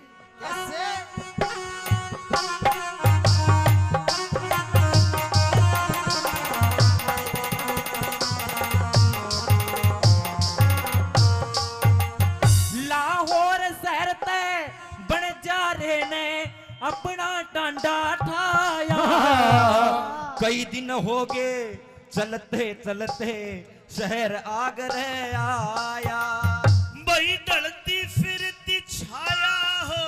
लाहौर शहर ते बन जा रे ने अपना टांडा ठाया। कई दिन हो गए चलते चलते शहर आगरे आया। बही ढलती फिरती छाया हो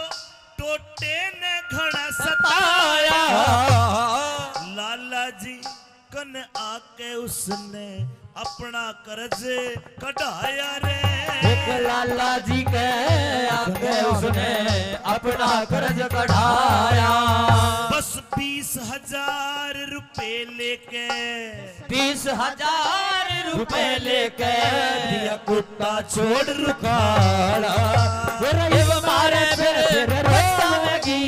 टोटे ने घड़ा सताया। लाला जी कन आके उसने अपना कर्ज कढ़ाया रे। एक लाला जी के आगे उसने अपना कर्ज कढ़ाया। बस 20,000 रुपए लेके 20,000 रुपए लेके दिया कुत्ता छोड़ रुखाड़ा। फिर ये मारे फिर पछतावेगी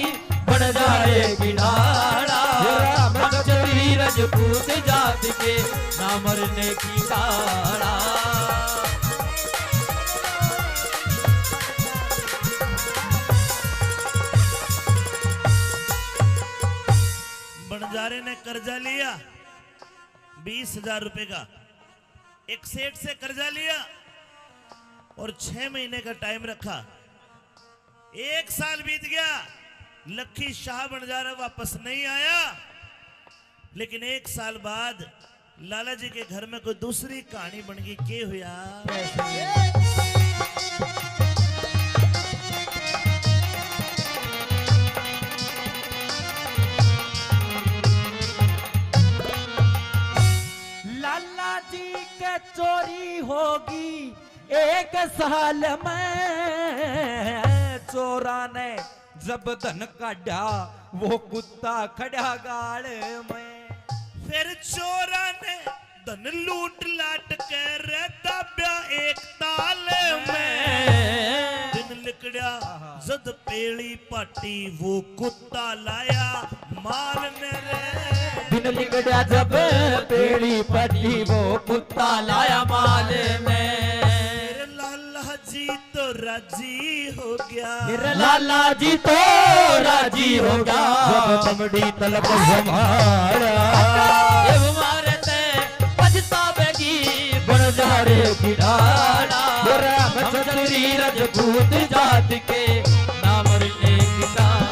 बन जाएगी नाड़ा। हम छतरी रजपूत जात के ना मरने की ताड़ा। बंजारे ने कर्जा लिया 20,000 रुपए का। एक सेठ से कर्जा लिया और 6 महीने का टाइम रखा। 1 साल बीत गया, लखी शाह बंजारा वापस नहीं आया। लेकिन 1 साल बाद लाला जी के घर में कोई दूसरी कहानी बन गई के हुआ। लाला जी के चोरी होगी एक साल में, चोरा ने जब धन काढ़ा वो कुत्ता खड़ा गाड़ में। फिर चोरा ने धन लूट लाट के रहता ब्या एक ताल में। दिन लिकड़ा जद पेड़ी पाटी वो कुत्ता लाया मारने रे। दिन लिगड़ा जब पेड़ी पटी वो कुत्ता लाया माल में। मेरे लाला जी तो राजी हो गया। मेरा लाला जी तो राजी हो गया जब चमड़ी तलक संभाला। जब मारे ते पछतावेगी बन जा रे की डाला। राम चतुरी रजपूत जात के नाम रे किसान।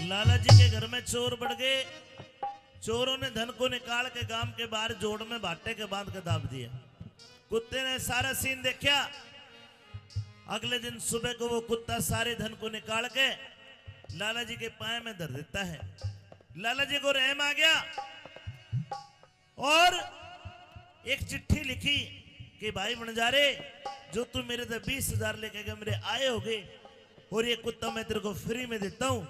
लाला जी के घर में चोर बढ़ गए। चोरों ने धन को निकाल के गांव के बाहर जोड़ में भाटे के बांध के दाब दिया। कुत्ते ने सारा सीन देखा। अगले दिन सुबह को वो कुत्ता सारे धन को निकाल के लाला जी के पाए में धर देता है। लाला जी को रहम आ गया और एक चिट्ठी लिखी कि भाई बंजारे, जो तू मेरे से 20,000 लेके गए मेरे आए होगे और ये कुत्ता मैं तेरे को फ्री में देता हूं।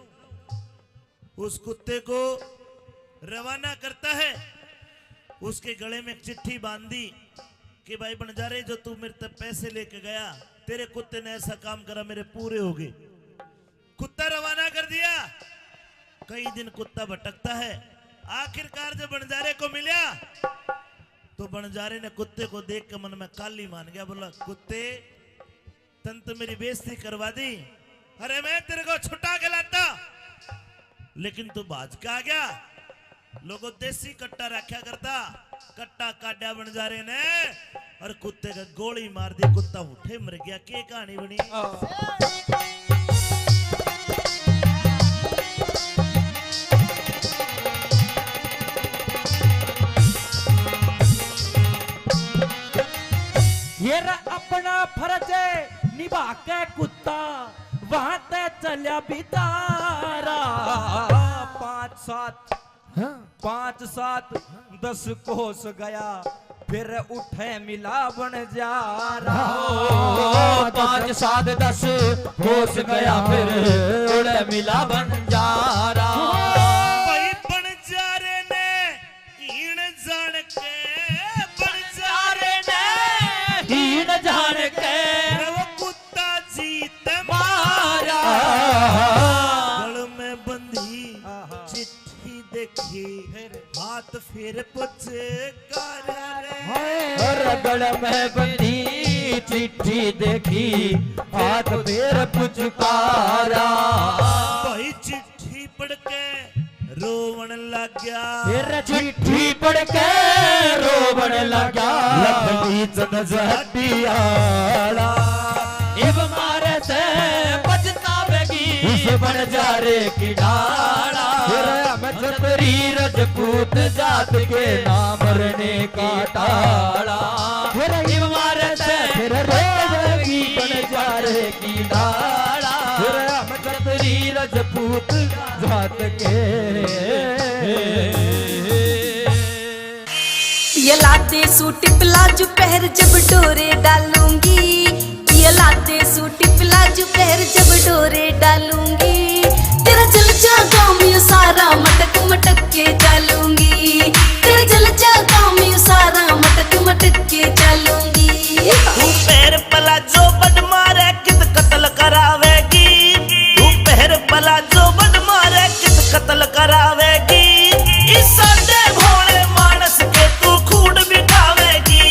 उस कुत्ते को रवाना करता है। उसके गले में एक चिट्ठी बांधी कि भाई बंजारे, जो तू मेरे तक पैसे लेके गया, तेरे कुत्ते ने ऐसा काम करा, मेरे पूरे हो गए। कुत्ता रवाना कर दिया। कई दिन कुत्ता भटकता है। आखिरकार जब बंजारे को मिला तो बंजारे ने कुत्ते को देख के मन में काली मान गया। बोला, कुत्ते तन तो मेरी बेइज्जती करवा दी। अरे मैं तेरे को छुटा के लाता, लेकिन तू भाज के आ गया। लोगों देसी कट्टा रखा करता, कट्टा काटा बंजारे ने और कुत्ते का गोली मार दी। कुत्ता उठे मर गया। के कहानी बनी। ये अपना फर्ज निभा के कुत्ता वहां ते चलिया बितारा। 5 7 10 कोस गया फिर उठे मिला बन जा रहा। 5 7 10 कोस गया फिर उठे मिला बन जा रहा। भाई बंजारे ने हीण जान के, बंजारे ने हीन जान के वो कुत्ता जीत मारा। गल में बंधी चिट्ठी देखी, हाथ फिर पुछ गल में बंधी चिट्ठी देखी, हाथ फिर पुचकारा। भाई चिट्ठी पढ़ के रोवन लग गया। फिर चिट्ठी पढ़ के रोवन लगा। लखनी चंद जटियाला इब मारे से पछतावेगी इस बंजारे की डाला। छतरी रजपूत जात के नाम रने का टाला। इब मारे से फिर रोवेगी बंजारे की डाला। छतरी रजपूत जात के। ये लाते सूट प्लाजो पहर जब डोरे डालूंगी। ये लाते सूट प्लाजो पहर जब डोरे डालूंगी। तेरा जल जागा मैं सारा मटक मटक के चलूंगी। तेरा जल जागा मैं सारा मटक मटक के चलूंगी। तू पैर पला जो बड मारे कित कत्ल करावेगी। तू पैर पला जो बड मारे कित कत्ल करावेगी। इस सादे भोले मानस के तू खूड बिठावेगी।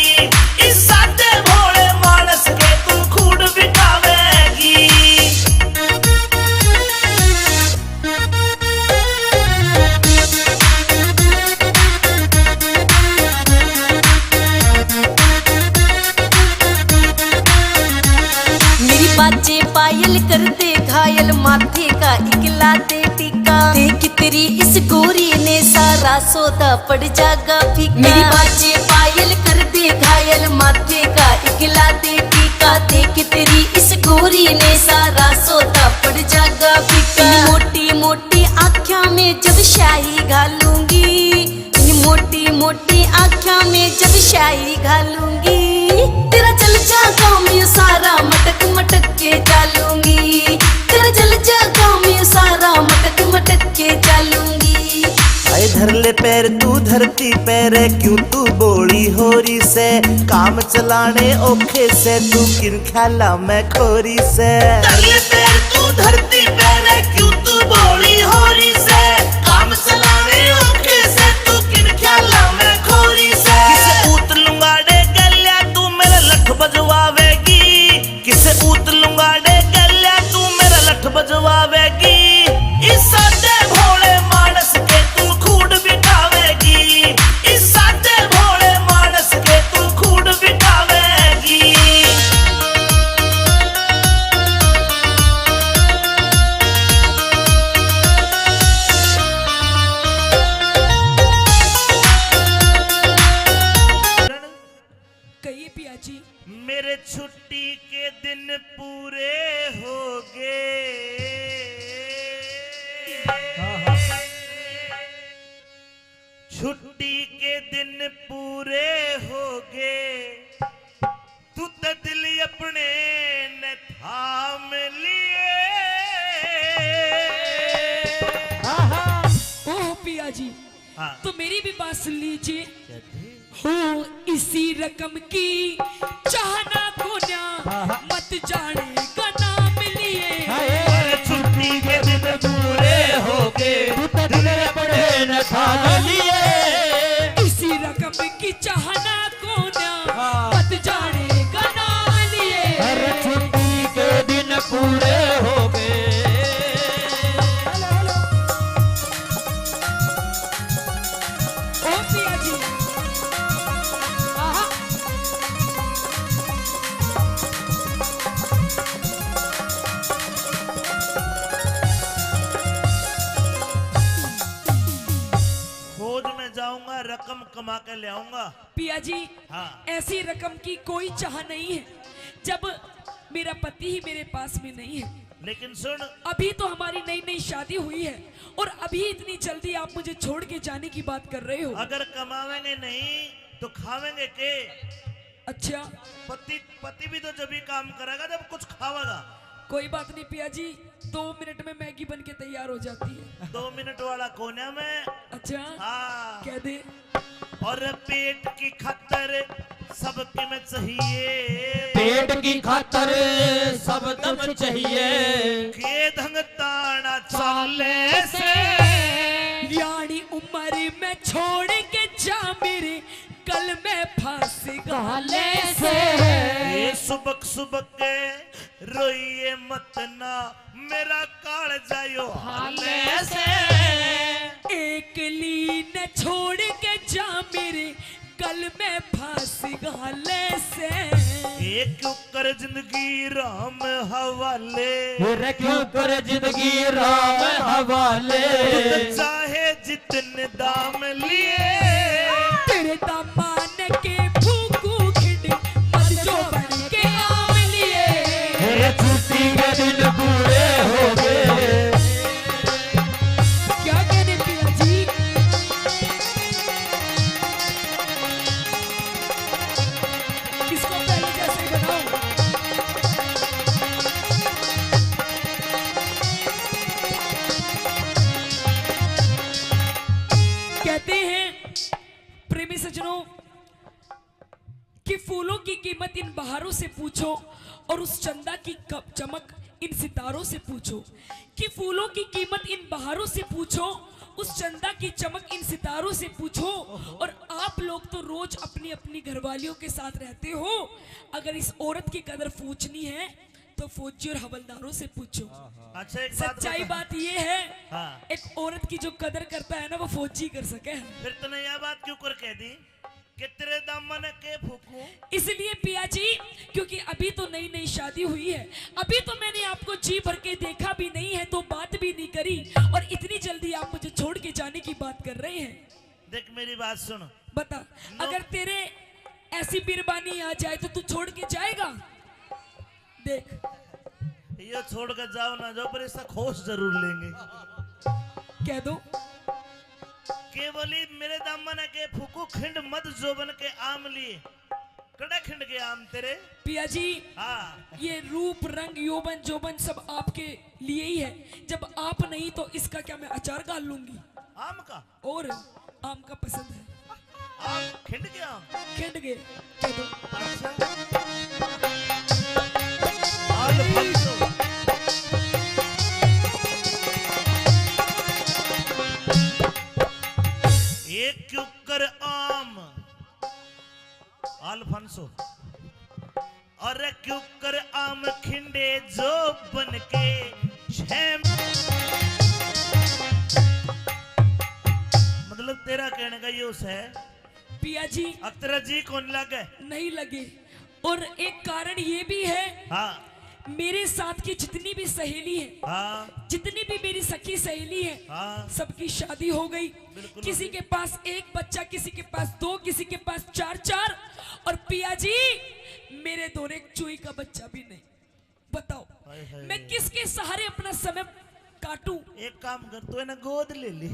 इस सादे भोले मानस के तू खूड बिठावेगी। पायल कर दे घायल माथे का इकला दे टीका देख तेरी इस गोरी ने सारा सौदा पड़ जागा फीका मेरी बाजे पायल कर दे घायल माथे का इकला दे टीका देख तेरी इस गोरी ने सारा सौदा पड़ जागा फीका मोटी मोटी आँखों में जब शाही घालूंगी मोटी मोटी आँखों में जब शाही घालूंगी तेरा चल जा गाँव में सारा मटक मटक के चालूंगी तेरा चल जा गाँव में सारा मटक मटक के चालूंगी आए धर ले पैर तू धरती पैर क्यों तू बोली होरी से काम चलाने ओखे से तू किन ख्याला मैं खोरी से धर ले पैर तू धरती पैर क्यों तू बोली होरी से काम चलाने ओखे से तू किन ख्याला मैं खोरी से किसे ऊत लूंगा डे गलिया तू मेरा लठ बजवावेगी किसे ऊत लूंगा डे गलिया तू मेरा लठ बजवावेगी इस सादे भोले मानस के तू खूड बिठावेगी इस सादे भोले मानस के तू खूड बिठावेगी कहिए पिया जी। मेरे छुट्टी के दिन पूरे हो गए छुट्टी के दिन पूरे हो गए तू तो दिल अपने न थाम लिए ओह पिया जी, हाँ। तो मेरी भी बात सुन लीजिए। हो इसी रकम की चाहना को ना मत जाने का नाम लिए छुट्टी के दिन पूरे हो गए दिल अपने न थाम लिए इसी रकम की चाहना को ना मत जाने का नाम लिए छुट्टी के दिन पूरे हो गए ओ पिया जी, आहा, खोज में जाऊंगा रकम कमा के ले आऊंगा। पिया जी, हाँ। ऐसी रकम की कोई चाह नहीं है जब मेरा पति ही मेरे पास में नहीं है। लेकिन सुन अभी तो हमारी नई नई शादी हुई है और अभी इतनी जल्दी आप मुझे छोड़ के जाने की बात कर रहे हो। अगर कमावेंगे नहीं तो खावेंगे के अच्छा, पति भी तो जब ही काम करेगा जब कुछ खावेगा। कोई बात नहीं पिया जी, 2 मिनट में मैगी बन के तैयार हो जाती है। 2 मिनट वाला कोने में अच्छा, हाँ। कह दे। और पेट की खातर सबके में चाहिए पेट की खातर सब दम चाहिए के धंग ताना चाले से यानी उम्र में छोड़ के जा मेरे कल में फांस गाले से ये सुबक सुबक के रोइए मत ना मेरा काल जायो हाले से एक लीन छोड़ के जा मेरे कल में फांस गाले से एक क्यों कर जिंदगी राम हवाले फिर क्यों कर जिंदगी राम हवाले चाहे जितने दाम लिए तेरे दामान के फूकू खिंड मत जो बन के आम लिए मेरे छुट्टी के दिन पूरे हो गए क्या कहने पिया जी, किसको पहले जैसे ही बनाऊं। कहते हैं प्रेमी सज्जनों कि फूलों की कीमत इन बहारों से पूछो और उस चंदा की चमक इन सितारों से पूछो। कि फूलों की कीमत इन बहारों से पूछो, उस चंदा की चमक इन सितारों से पूछो। और आप लोग तो रोज अपनी अपनी घरवालियों के साथ रहते हो, अगर इस औरत की कदर पूछनी है तो फौजी और हवलदारों से पूछो। अच्छा एक सच्चाई बात ये है, हाँ। एक औरत की जो कदर करता है ना वो फौजी कर सके। फिर तूने यह बात क्यों कर कह दी कि तेरे दामन के फूकूं। इसलिए पिया जी क्योंकि अभी तो नई नई शादी हुई है, अभी तो मैंने आपको जी भर के देखा भी नहीं है, तो बात भी नहीं करी, और इतनी जल्दी आप मुझे छोड़ के जाने की बात कर रहे हैं। देख मेरी बात सुन, बता, अगर तेरे ऐसी बिरबानी आ जाए तो तू छोड़ के जाएगा? देख, ये छोड़ कर जाओ ना जाओ, पर इसका खोज जरूर लेंगे। कह दो केवली मेरे दामन के फूकू खिंड मत जोबन के आम लिए, कड़ा खिंड के आम तेरे। पिया जी, हाँ ये रूप रंग यौवन जोबन सब आपके लिए ही है, जब आप नहीं तो इसका क्या मैं अचार डाल लूंगी? आम का, और आम का पसंद है, आम खिंड के आम। खिंड गए। कह दो अल्फांसो। एक क्यूकर आम अल्फांसो, और क्यूकर आम खिंडे जो बन के मतलब तेरा कहने का यूज है पिया जी, अब तेरा जी कौन लगे? नहीं लगे, और एक कारण ये भी है, हाँ मेरे साथ की जितनी भी सहेली है, हाँ जितनी भी मेरी सखी सहेली है, हाँ सबकी शादी हो गई। बिल्कुल किसी हो गई। के पास एक बच्चा, किसी के पास दो, किसी के पास चार चार, और पिया जी मेरे दोनों एक चूई का बच्चा भी नहीं। बताओ हाय हाय। मैं किसके सहारे अपना समय काटूं? एक काम कर, तू है ना गोद ले ले।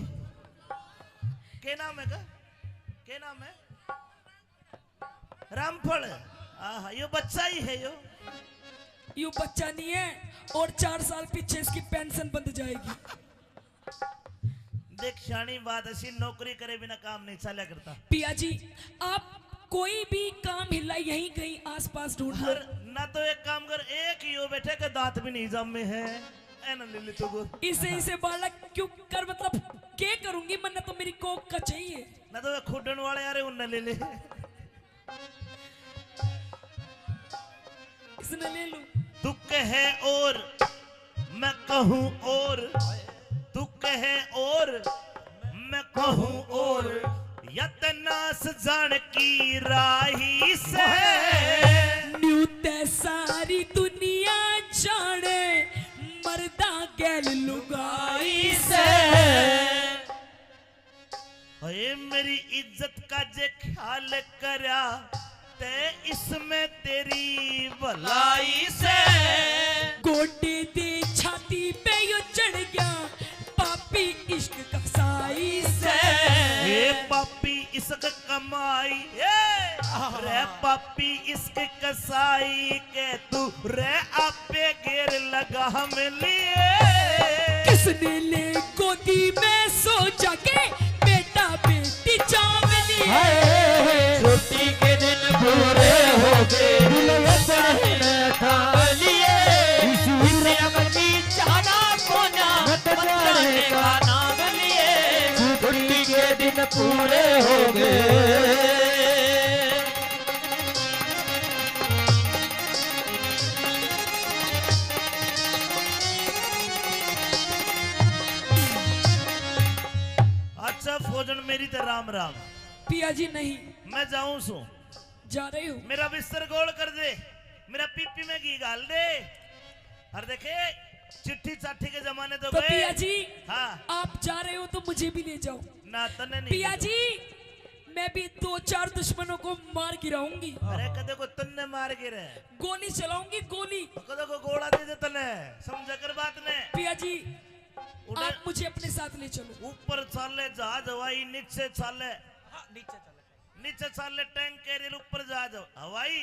के नाम है का? के नाम है? रामफल। आहा, यो बच्चा ही है यो। यू बच्चा नहीं है, और 4 साल पीछे इसकी पेंशन बंद जाएगी। देख शानी बात ऐसी, नौकरी करे बिना काम नहीं चला करता। पिया जी, आप कोई भी काम हिला यहीं कहीं आसपास ढूंढ लो। और ना तो एक काम कर, एक यो बैठे के दांत भी नहीं जम में है, ए ना ले ले तो गोद। इसे बालक क्यों कर, मतलब क्या करूंगी, मन्ना तो मेरी कोक का चाहिए। ना तो खुडन वाले यार उन्हें ले ले। इसने ले लूं। तू कहे और मैं कहूँ और, तू कहे और मैं कहूँ और, यतनास जान की राही से न्यू ते सारी दुनिया जाने, मर्दा गैल लुगाई से। अरे मेरी इज्जत का जे ख्याल करा ते इसमें तेरी भलाई से। गोटे दे छाती पे यो चढ़ गया पापी इश्क का साई से। हे पापी इश्क कमाई, रे पापी इश्क कसाई के तू रे आपे घेर लगा हम लिए। किसने ले गोदी में सो जाके बेटा बेटी चावली। छुट्टी के दिन पूरे हो गए, दुल्हन खा लिए, इसी जाना कोना बताने का नाम लिए, छुट्टी के दिन पूरे हो गए। अच्छा फौजन मेरी तो राम राम। पिया जी नहीं, मैं जाऊं सो, जा रही हूँ। मेरा बिस्तर गोल कर दे, मेरा पीपी में घी डाल दे। और देखे चिट्ठी चाठी के जमाने तो तो गए। पिया जी, हाँ आप जा रहे हो तो मुझे भी ले जाओ। ना तने नहीं पिया जी, मैं भी 2-4 दुश्मनों को मार गिराऊंगी। अरे कदे को तन्ने मार गिरे, गोली चलाऊंगी, गोली। कदे को गोला दे दे तने, समझ कर बात ने। पिया जी, उधर आप मुझे अपने साथ ले चलो। ऊपर चाले जहाज हवाई, नीचे चाले नीचे चाले टैंक कैरियर, ऊपर जहाज हवाई,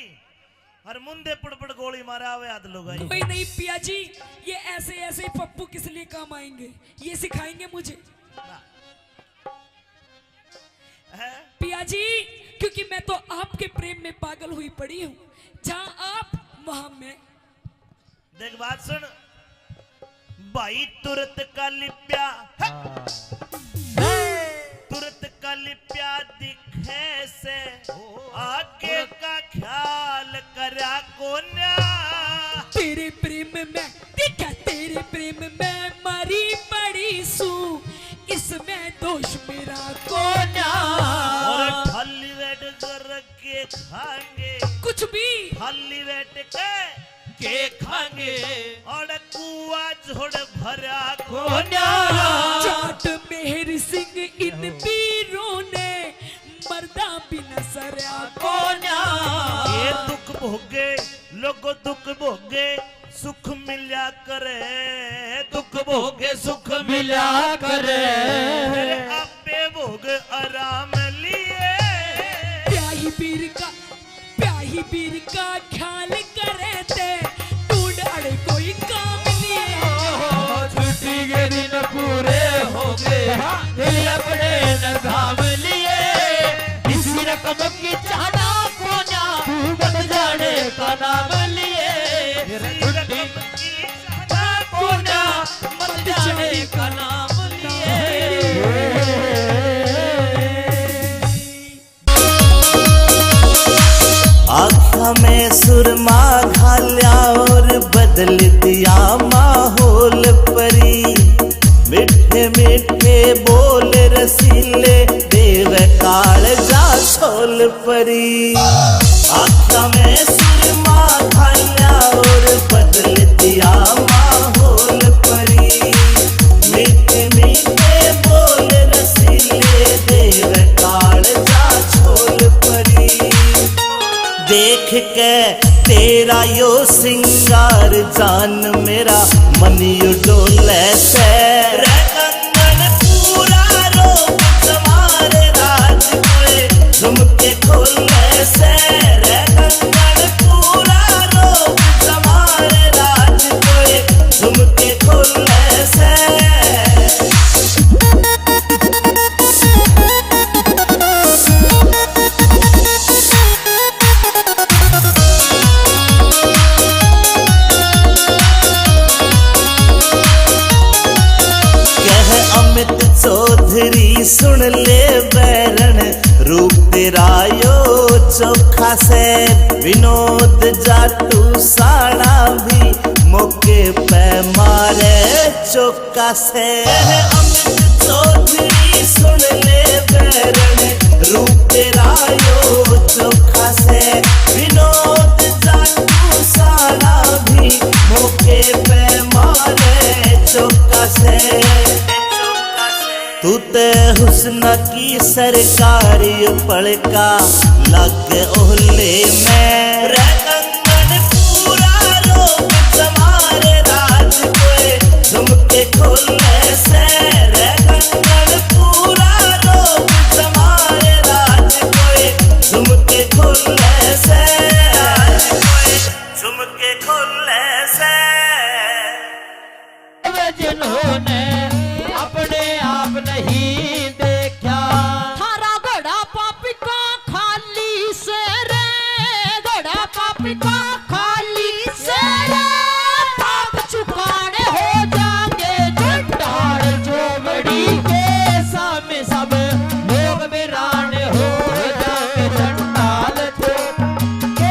और मुंदे पड़ गोली मारे आवे आध लोग आई। कोई नहीं पिया जी, ये ऐसे ऐसे पप्पू किस लिए काम आएंगे, ये सिखाएंगे मुझे। ना। है? पिया जी, क्योंकि मैं तो आपके प्रेम में पागल हुई पड़ी हूँ, जहाँ आप वहाँ मैं। देख बात सुन भाई, तुरंत का लिप्या, तुरंत का लिप्या दिखे से आगे का ख्याल करा कोन्या। तेरे प्रेम में दिखा, तेरे प्रेम में मरी पड़ी सू, इसमें दोष मेरा कोना। और खाली वेट कर खाएंगे कुछ भी थाली बैठ के खाएंगे और कुआ झोड़ भरा कोन्या जाट मेहर सिंह इन पीरों ने मर्दा बिन सरया कोन्या ये दुख भोगे लोगो दुख भोगे सुख मिला करे दुख भोगे सुख मिला करे मेरे आपे भोग आराम लिए प्याही पीर का ख्याल करे थे टूट अड़े कोई काम लिए छुट्टी के दिन पूरे हो गए दिल अपने न थाम लिए इसी रकम की चाहना कोन्या बन जाने का नाम लिए छुट्टी कोन्या बन जाने का नाम लिए आँखा में सुरमा घाल्या और बदल दिया माहौल परी मिठे मिठे बोल रसीले देव काल जा छोल परी आँखा में सुरमा घाल्या और बदल दिया माहौल परी मिठे मिठे बोल रसीले देव काल जा छोल परी देख के तेरा यो सिंगार जान मेरा मन यू डोले से रे कंगन पूरा रोक तुम्हारे राज कोए झुमके खोले से रे कंगन पूरा रोक तुम्हारे राज कोए झुमके खोले से चौधरी सुन ले बैरन रूप तेरा यो चोखा से विनोद जाटू साड़ा भी मौके पे मारे चौका से अमित चौधरी सुन ले बैरन रूप तेरा यो चोखा से विनोद जाटू साड़ा भी मौके पे मारे चौका से तू ते हुस्न की सरकारी पड़का लग ओहले में रे कंगन पूरा रोक तुम्हारे राज कोए झुमके खोले से रे कंगन पूरा रोक तुम्हारे राज कोए झुमके खोले से झुमके खोले से जिन्होंने अपने आप नहीं देखा थारा घड़ा पापी का खाली से रे घड़ा पापी का खाली से रे पाप चुकाने हो जाएंगे चट्टान चोमड़ी के सामने सब लोग वीरान हो जाएंगे चंडाल के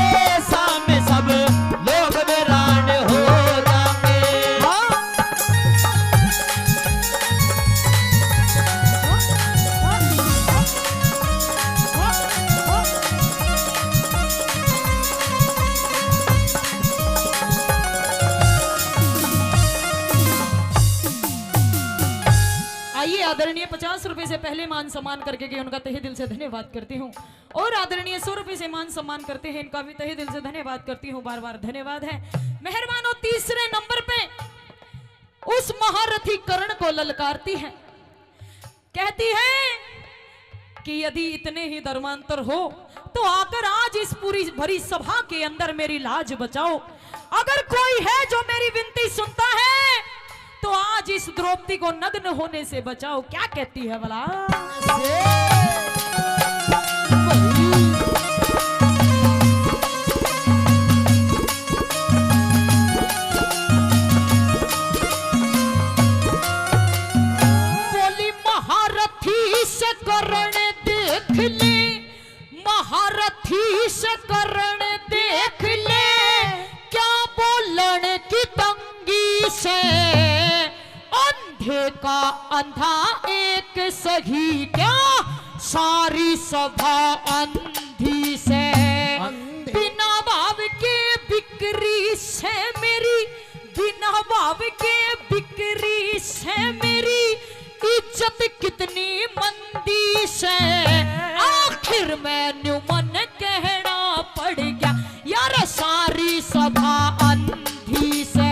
सामने सब लोग वीरान हो जाएंगे आइए आदरणीय 50 रुपए से पहले मान सम्मान करके कि उनका तहे दिल से धन्यवाद करती हूँ और आदरणीय 100 रुपए से मान सम्मान करते हैं इनका भी तहे दिल से धन्यवाद करती हूँ बार बार धन्यवाद है मेहरबान। और तीसरे नंबर पे उस महारथी कर्ण को ललकारती है कहती है कि यदि इतने ही धर्मांतर हो तो आकर आज इस पूरी भरी सभा के अंदर मेरी लाज बचाओ। अगर कोई है जो मेरी विनती सुनता है तो आज इस द्रौपदी को नग्न होने से बचाओ। क्या कहती है भला? बोली महारथी से करण देख ले, महारथी से करण देख ले, क्या बोलन की तंगी से अंधे का अंधा एक सही, क्या सारी सभा अंधी से। से मेरी बिना भाव के बिक्री से मेरी इज्जत कितनी मंदी से आखिर मैंने मन कहना पड़ गया यार सारी सभा अंधी से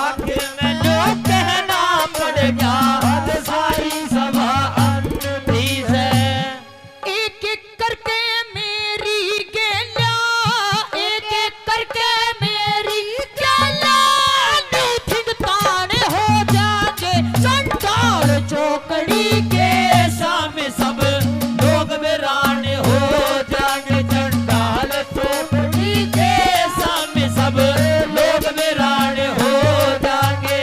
आखिर में जो कहना पड़ेगा सारी सभा अंधी से एक एक करके मेरी गेला एक एक करके मेरी गेला मीटिंग ताने हो जाके चंडाल चौकड़ी के सामने सब लोग वीरान हो जाएंगे चंडाल चौकड़ी के सामने सब लोग वीरान हो जाएंगे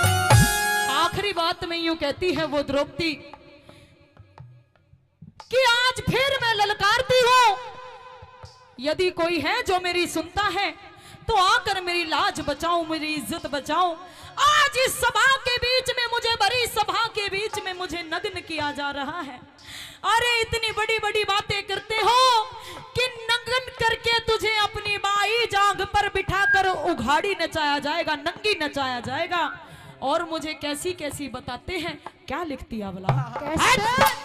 आखिरी बात में यूं कहती है वो द्रौपदी कि आज फिर मैं ललकारती हूं यदि कोई है जो मेरी सुनता है तो आकर मेरी लाज बचाओ मेरी इज्जत बचाओ आज इस सभा के बीच में मुझे बड़ी सभा के बीच में मुझे नग्न किया जा रहा है अरे इतनी बड़ी बड़ी बातें करते हो कि नग्न करके तुझे अपनी बाई जांग पर बिठाकर उघाड़ी नचाया जाएगा नंगी नचाया जाएगा और मुझे कैसी कैसी बताते हैं क्या लिखती है भला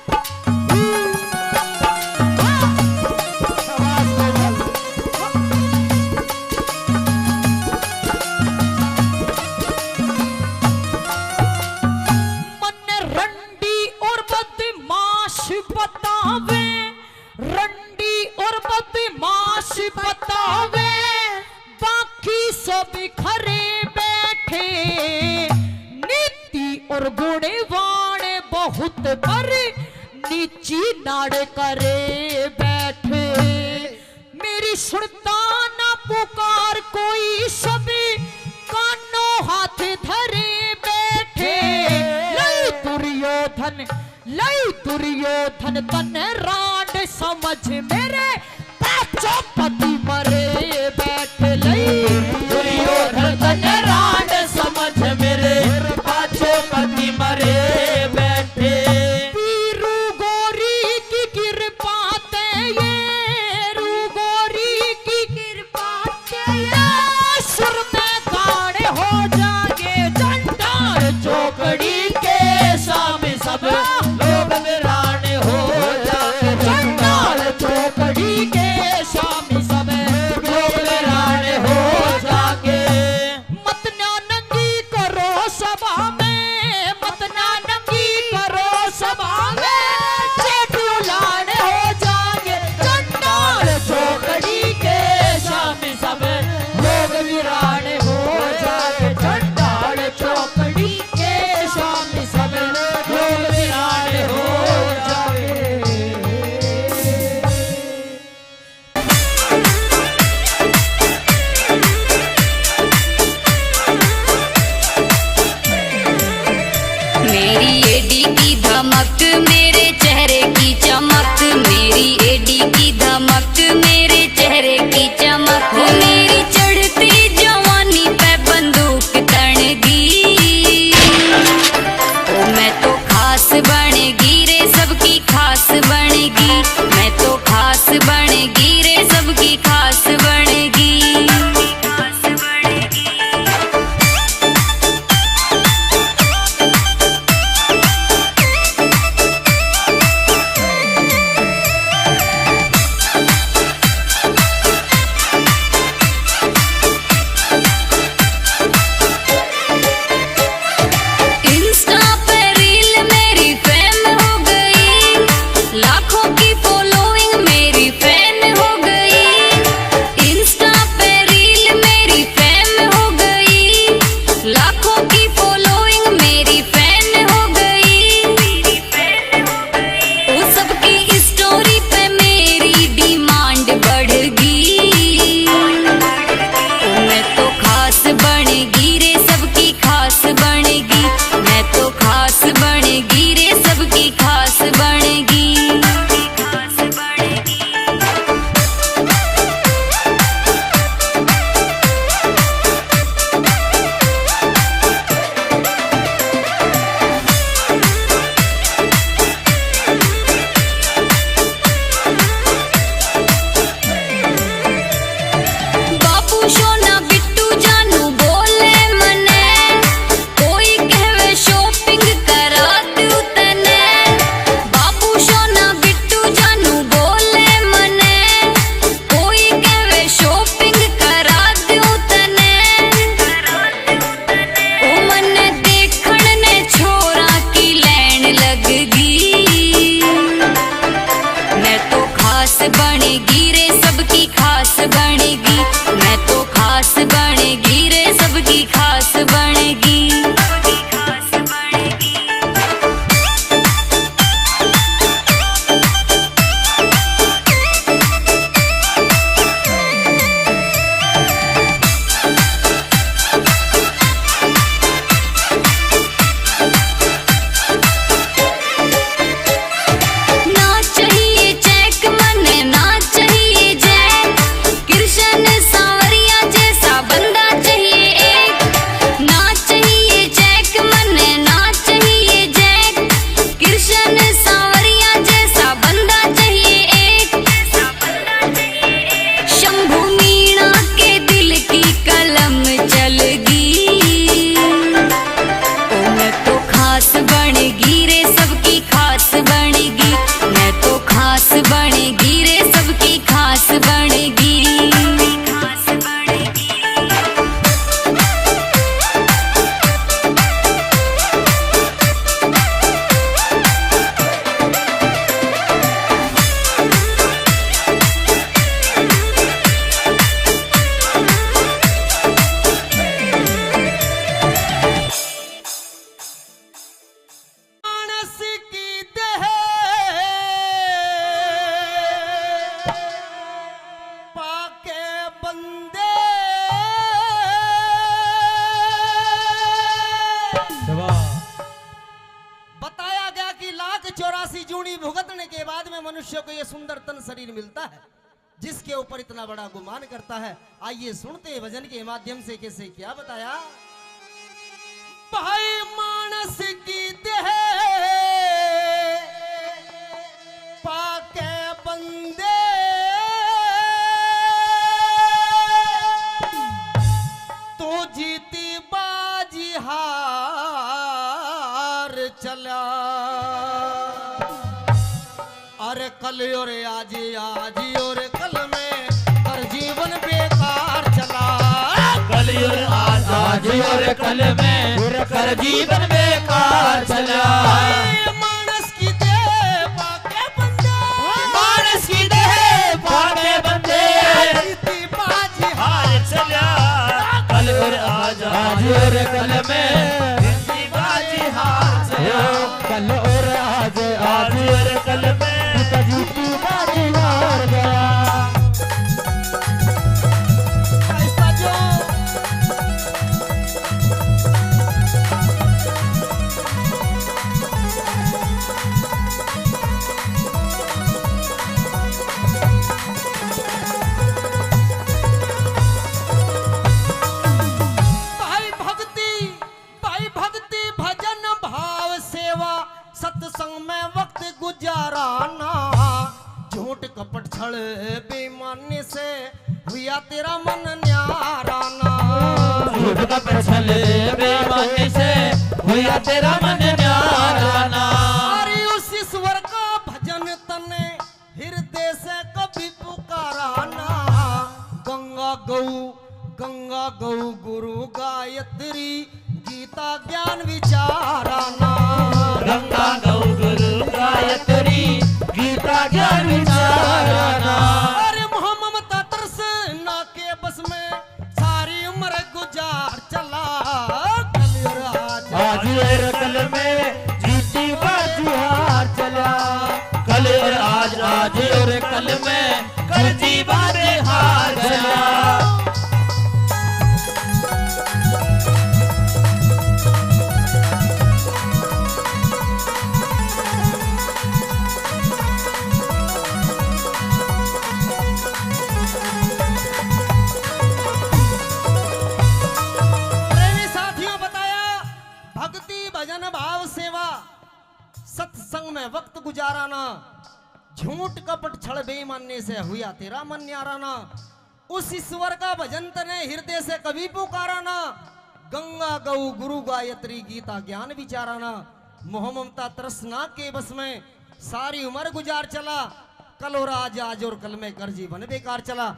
मन रंडी और बदमाश बतावे रंडी और बदमाश बतावे बाकी सब खरे बैठे नीति और गुणवान बहुत पर नीची नाड़ करे बैठे मेरी सुनता ना पुकार कोई सब कानों हाथ धरे बैठे लई दुर्योधन तन राड समझ मेरे पांचों पति मरे बैठे लई दुर्योधन तन राड समझ मेरे पांचों पति मरे बैठे वीरू गोरी की कृपा ते ये रू गोरी की कृपा ते ये सुर में गाड़े हो जागे चंडाल चौकड़ी के सामने सब लोग वीरान हो जाएंगे चंडाल चौकड़ी के सामने सब लोग वीरान हो जाएंगे मत ना नंगी करो सभा में मत ना नंगी करो सभा में चेटू लाड़ हो जाएंगे चंडाल चौकड़ी के सामने सब लोग वीरान हो जाएंगे चंडाल चौकड़ी के सामने सब लोग वीरान हो जाएंगे मेरी एडी की धमक मेरे चेहरे की चमक मेरी एडी की धमक मेरे चेहरे की चमक मेरी चढ़ती जवानी पे बंदूक तड़गी ओ मैं तो खास बनेगी रे सबकी खास बनेगी मैं तो खास बनेगी रे सबकी खास बनेगी बनेगी, सबकी खास बनेगी। ना चाहिए चेक मने ना चाहिए जैक, कृष्ण सांवरिया जैसा बंदा चाहिए एक। ना चाहिए चेक मने ना चाहिए जैक, कृष्ण सांवरिया जैसा बंदा चाहिए एक। शंभू मीणा के दिल की कलम चलगी, ओ मैं तो खास बनेगी रे सबकी खास बनेगी, मैं तो खास बनेगी रे सबकी खास बनेगी, खास बनेगी। मानस की देह पाके बंदे, बताया गया कि 1,84 जूनी भुगतने के बाद में मनुष्य को यह सुंदर तन शरीर मिलता है जिसके ऊपर इतना बड़ा गुमान करता है। आइए सुनते हैं भजन के माध्यम से कैसे क्या बताया। भाई मानस की देह पाके बंदे, तो जीती बाजी हार चला, अरे कल और आज और कल में कर जीवन बेकार चला। कल और आज और कल में कर जीवन बेकार चला। मानस की देह पाके बंदे, मानस की देह पाके बंदे, जीती बाजी हार चला। कल और आज और कल में बाजी हार चला। कल और आज और कल में जीती बाजी हार गया। ऐसा जो भाई भक्ति भजन भाव सेवा सत्संग में वक्त गुजाराना, झूठ कपट छल बेईमानी से हुआ तेरा मन न्याराना। झूठ का पछल बेईमानी से हुआ तेरा मन न्याराना। अरे उस ईश्वर का भजन तने हृदय से कभी पुकाराना। गंगा गौ गुरु गायत्री गीता ज्ञान विचाराना। गंगा गौ गुरु गायत्री गीता ज्ञान विचाराना। अरे मोह ममता तरस ना के बस में सारी उम्र गुजार चला। कल और आज और कल में जीती बाजी हार चला। कल और आज और कल में कर जीवन हार चला। प्रेमी साथियों, बताया भक्ति भजन भाव सेवा सत्संग में वक्त गुजाराना, झूठ कपट छल बेईमानी से हुआ तेरा मन न्याराना। उस ईश्वर का भजन तने हृदय से कभी पुकाराना। गंगा गौ गुरु गायत्री गीता ज्ञान विचाराना। मोह ममता तृष्णा के बस में सारी उम्र गुजार चला। कल और आज और कल में कर जीवन बेकार चला।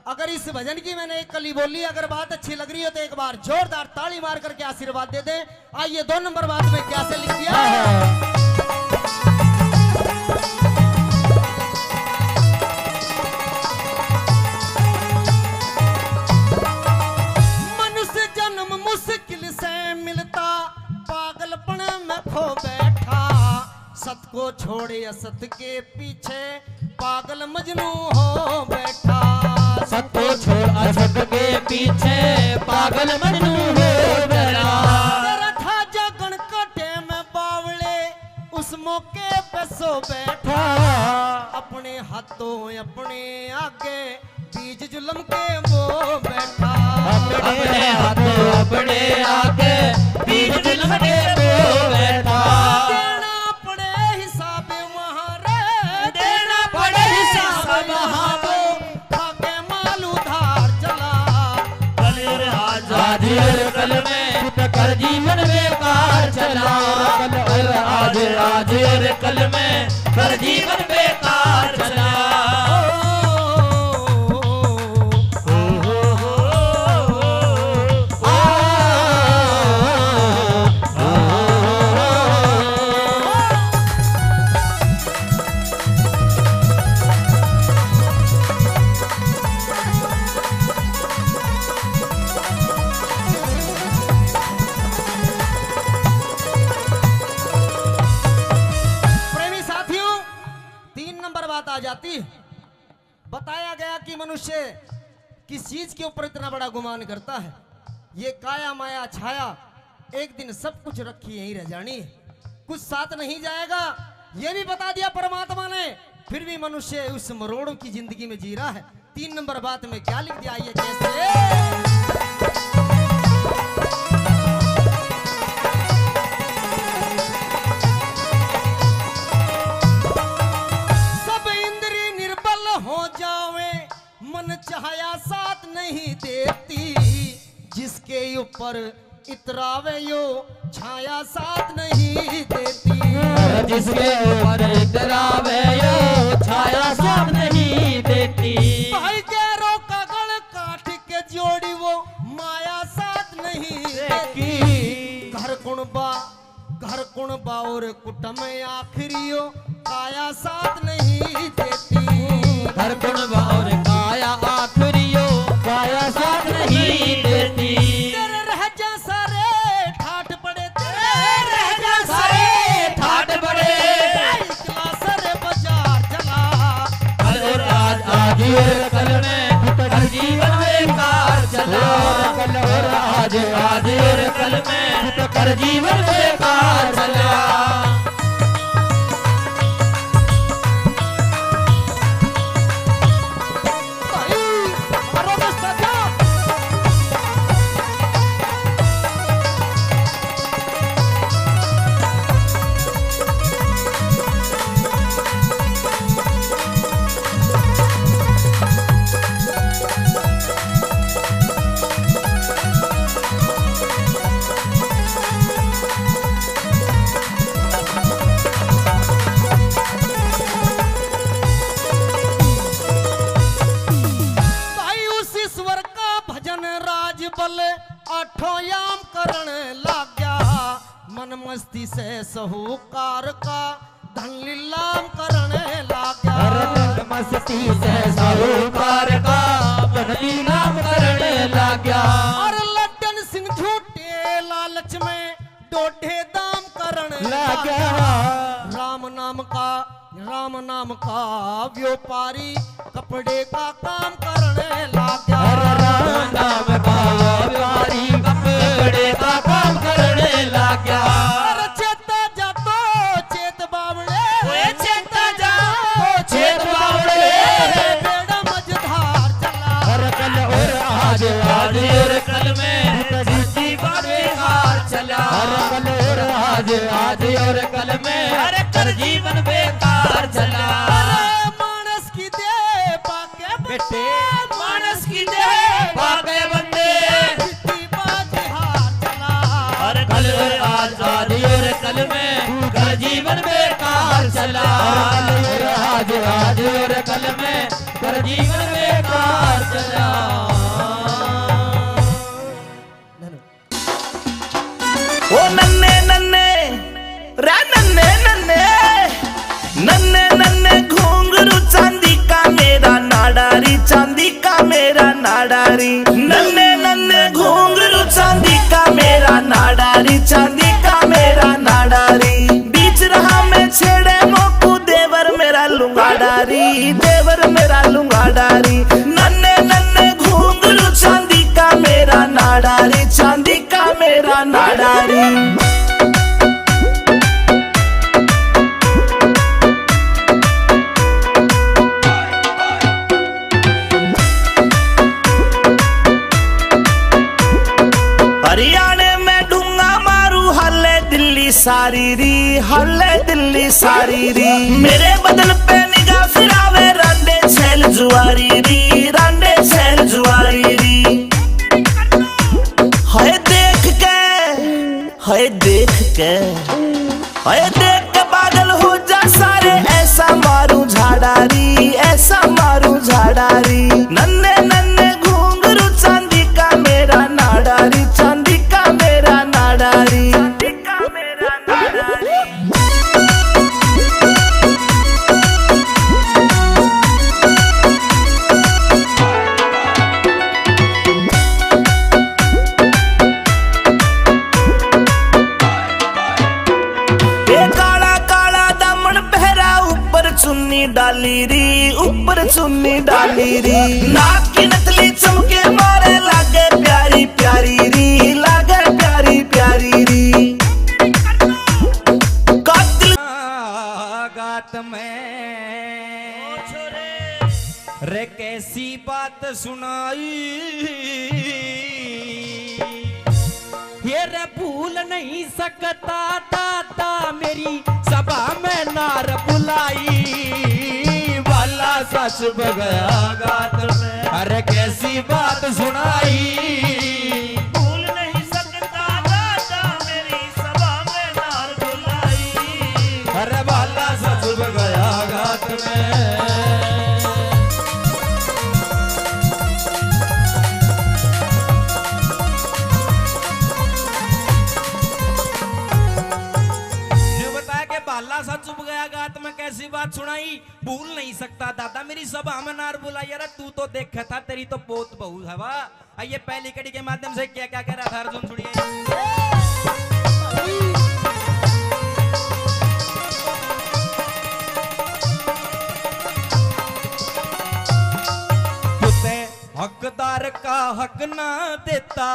अगर इस भजन की मैंने एक कली बोली, अगर बात अच्छी लग रही हो तो एक बार जोरदार ताली मार करके आशीर्वाद दे दे। आइए 2 नंबर बात में क्या से लिख दिया। तरफ हो बैठा, सत को छोड़े असत के पीछे पागल मजनू हो बैठा। सत को छोड़ असत के पीछे पागल मजनू हो बैठा। तेरा था जागण का टेम बावले उस मौके पे सो बैठा, अपने हाथों अपने आगे बीज जुल्म के वो बैठा। अपने हाथों अपने आगे बीज जुल्म के वो बैठा। देना पड़े हिसाब वहाँ रे, देना पड़े हिसाब वहाँ वो भागे माल उधार चला। कल और आज आज और कल में कर जीवन बेकार चला। कल और आज और कल में कर जीवन बेकार चला। प्रेमी साथियों, 3 नंबर बात आ जाती है। बताया गया कि मनुष्य किस चीज के ऊपर इतना बड़ा गुमान करता है। ये काया माया छाया एक दिन सब कुछ रखी यहीं रह जानी है, कुछ साथ नहीं जाएगा। ये भी बता दिया परमात्मा ने, फिर भी मनुष्य उस मरोड़ों की जिंदगी में जी रहा है। 3 नंबर बात में क्या लिख दिया, ये कैसे? मन चाहया साथ नहीं देती, जिसके ऊपर इतरावे यो छाया साथ नहीं देती। जिसके ऊपर इतरावे यो छाया साथ नहीं देती। भाई गैरों का गल काट के जोड़ी वो माया साथ नहीं देती। घर कुणबा और कुटुंब आखिरियो काया साथ नहीं देती। घर कुणबा और काया आखिरियो काया साथ नहीं देती। तेरे रह जा सारे ठाठ पड़े, तेरे रह जा सारे ठाट बड़े। इकला सरे बाजार चला। कल और आज और कल में कर जीवन बेकार चला। कल और आज और कल में कर जीवन बेकार चला। आठों याम करण लाग गया, मन मस्ती से सहूकार का धन लीलाम करण लाग गया। मस्ती से साहूकार का धन लीलाम करने लग गया। और लड्डन सिंह झूठे लालच में डोढे दाम करण लग गया। राम नाम का व्यापारी कपड़े का काम करने लग गया। राम नाम का व्यापारी कपड़े का काम करने लग गया। अरे चेता जा तो चेत बावड़े, चेता जा तो चेत बावड़े। बेड़ा मझधार चला। और कल और आज और कल में जीवन बेकार चला। और कल और आज और कल में कर जीवन बेकार चला। मानस की दे पाके बेटे मानस की दे पाके बंदे। हार चला। और कल और आज और कल में कर जीवन बेकार चला। और आज और कल में कर जीवन बेकार चला। ओ नन्ने नन्ने रे नन्ने नन्ने नन्ने नन्ने घुंघरू चांदी का मेरा नाडारी, चांदी का मेरा नाडारी। नन्ने नन्ने घुंघरू चांदी का मेरा नाडारी, चांदी का मेरा नाडारी। दिल्ली सारी री, हल्ले दिल्ली सारी री। मेरे बदन पे निगाह फिरावे रांडे छैल जुआरी री, रांडे छैल जुआरी री। हाय देख के, हाय देख के, हाय देख के पागल हो जा सारे। ऐसा मारू झाड़ारी, ऐसा मारू झाड़ारी। नन्हे नन्हे घूंघरू चांदी का मेरा नाडारी, चांदी का मेरा नाडारी, चांदी का मेरा नाडारी। चुन्नी डाली री, ऊपर चुन्नी डाली री। नाक की नथली चमके मारे लागे प्यारी प्यारी री, लागे प्यारी प्यारी री। कातिल गात में रे कैसी बात सुनाई, ये रे भूल नहीं सकता दादा मेरी सभा में नार बुलाई। वाला सच बगया गात में, अरे कैसी बात सुनाई। भूल नहीं सकता दादा मेरी सभा में नार बुलाई। अरे वाला सच बगया गात में। बाला सा चुप गया गात में कैसी बात सुनाई। भूल नहीं सकता दादा मेरी सभा में नार बुलाई। यार तू तो देखा था तेरी तो पोत बहू हवा। आइए पहली कड़ी के माध्यम से क्या क्या कह रहा था अर्जुन सुनिए। हकदार का हक ना देता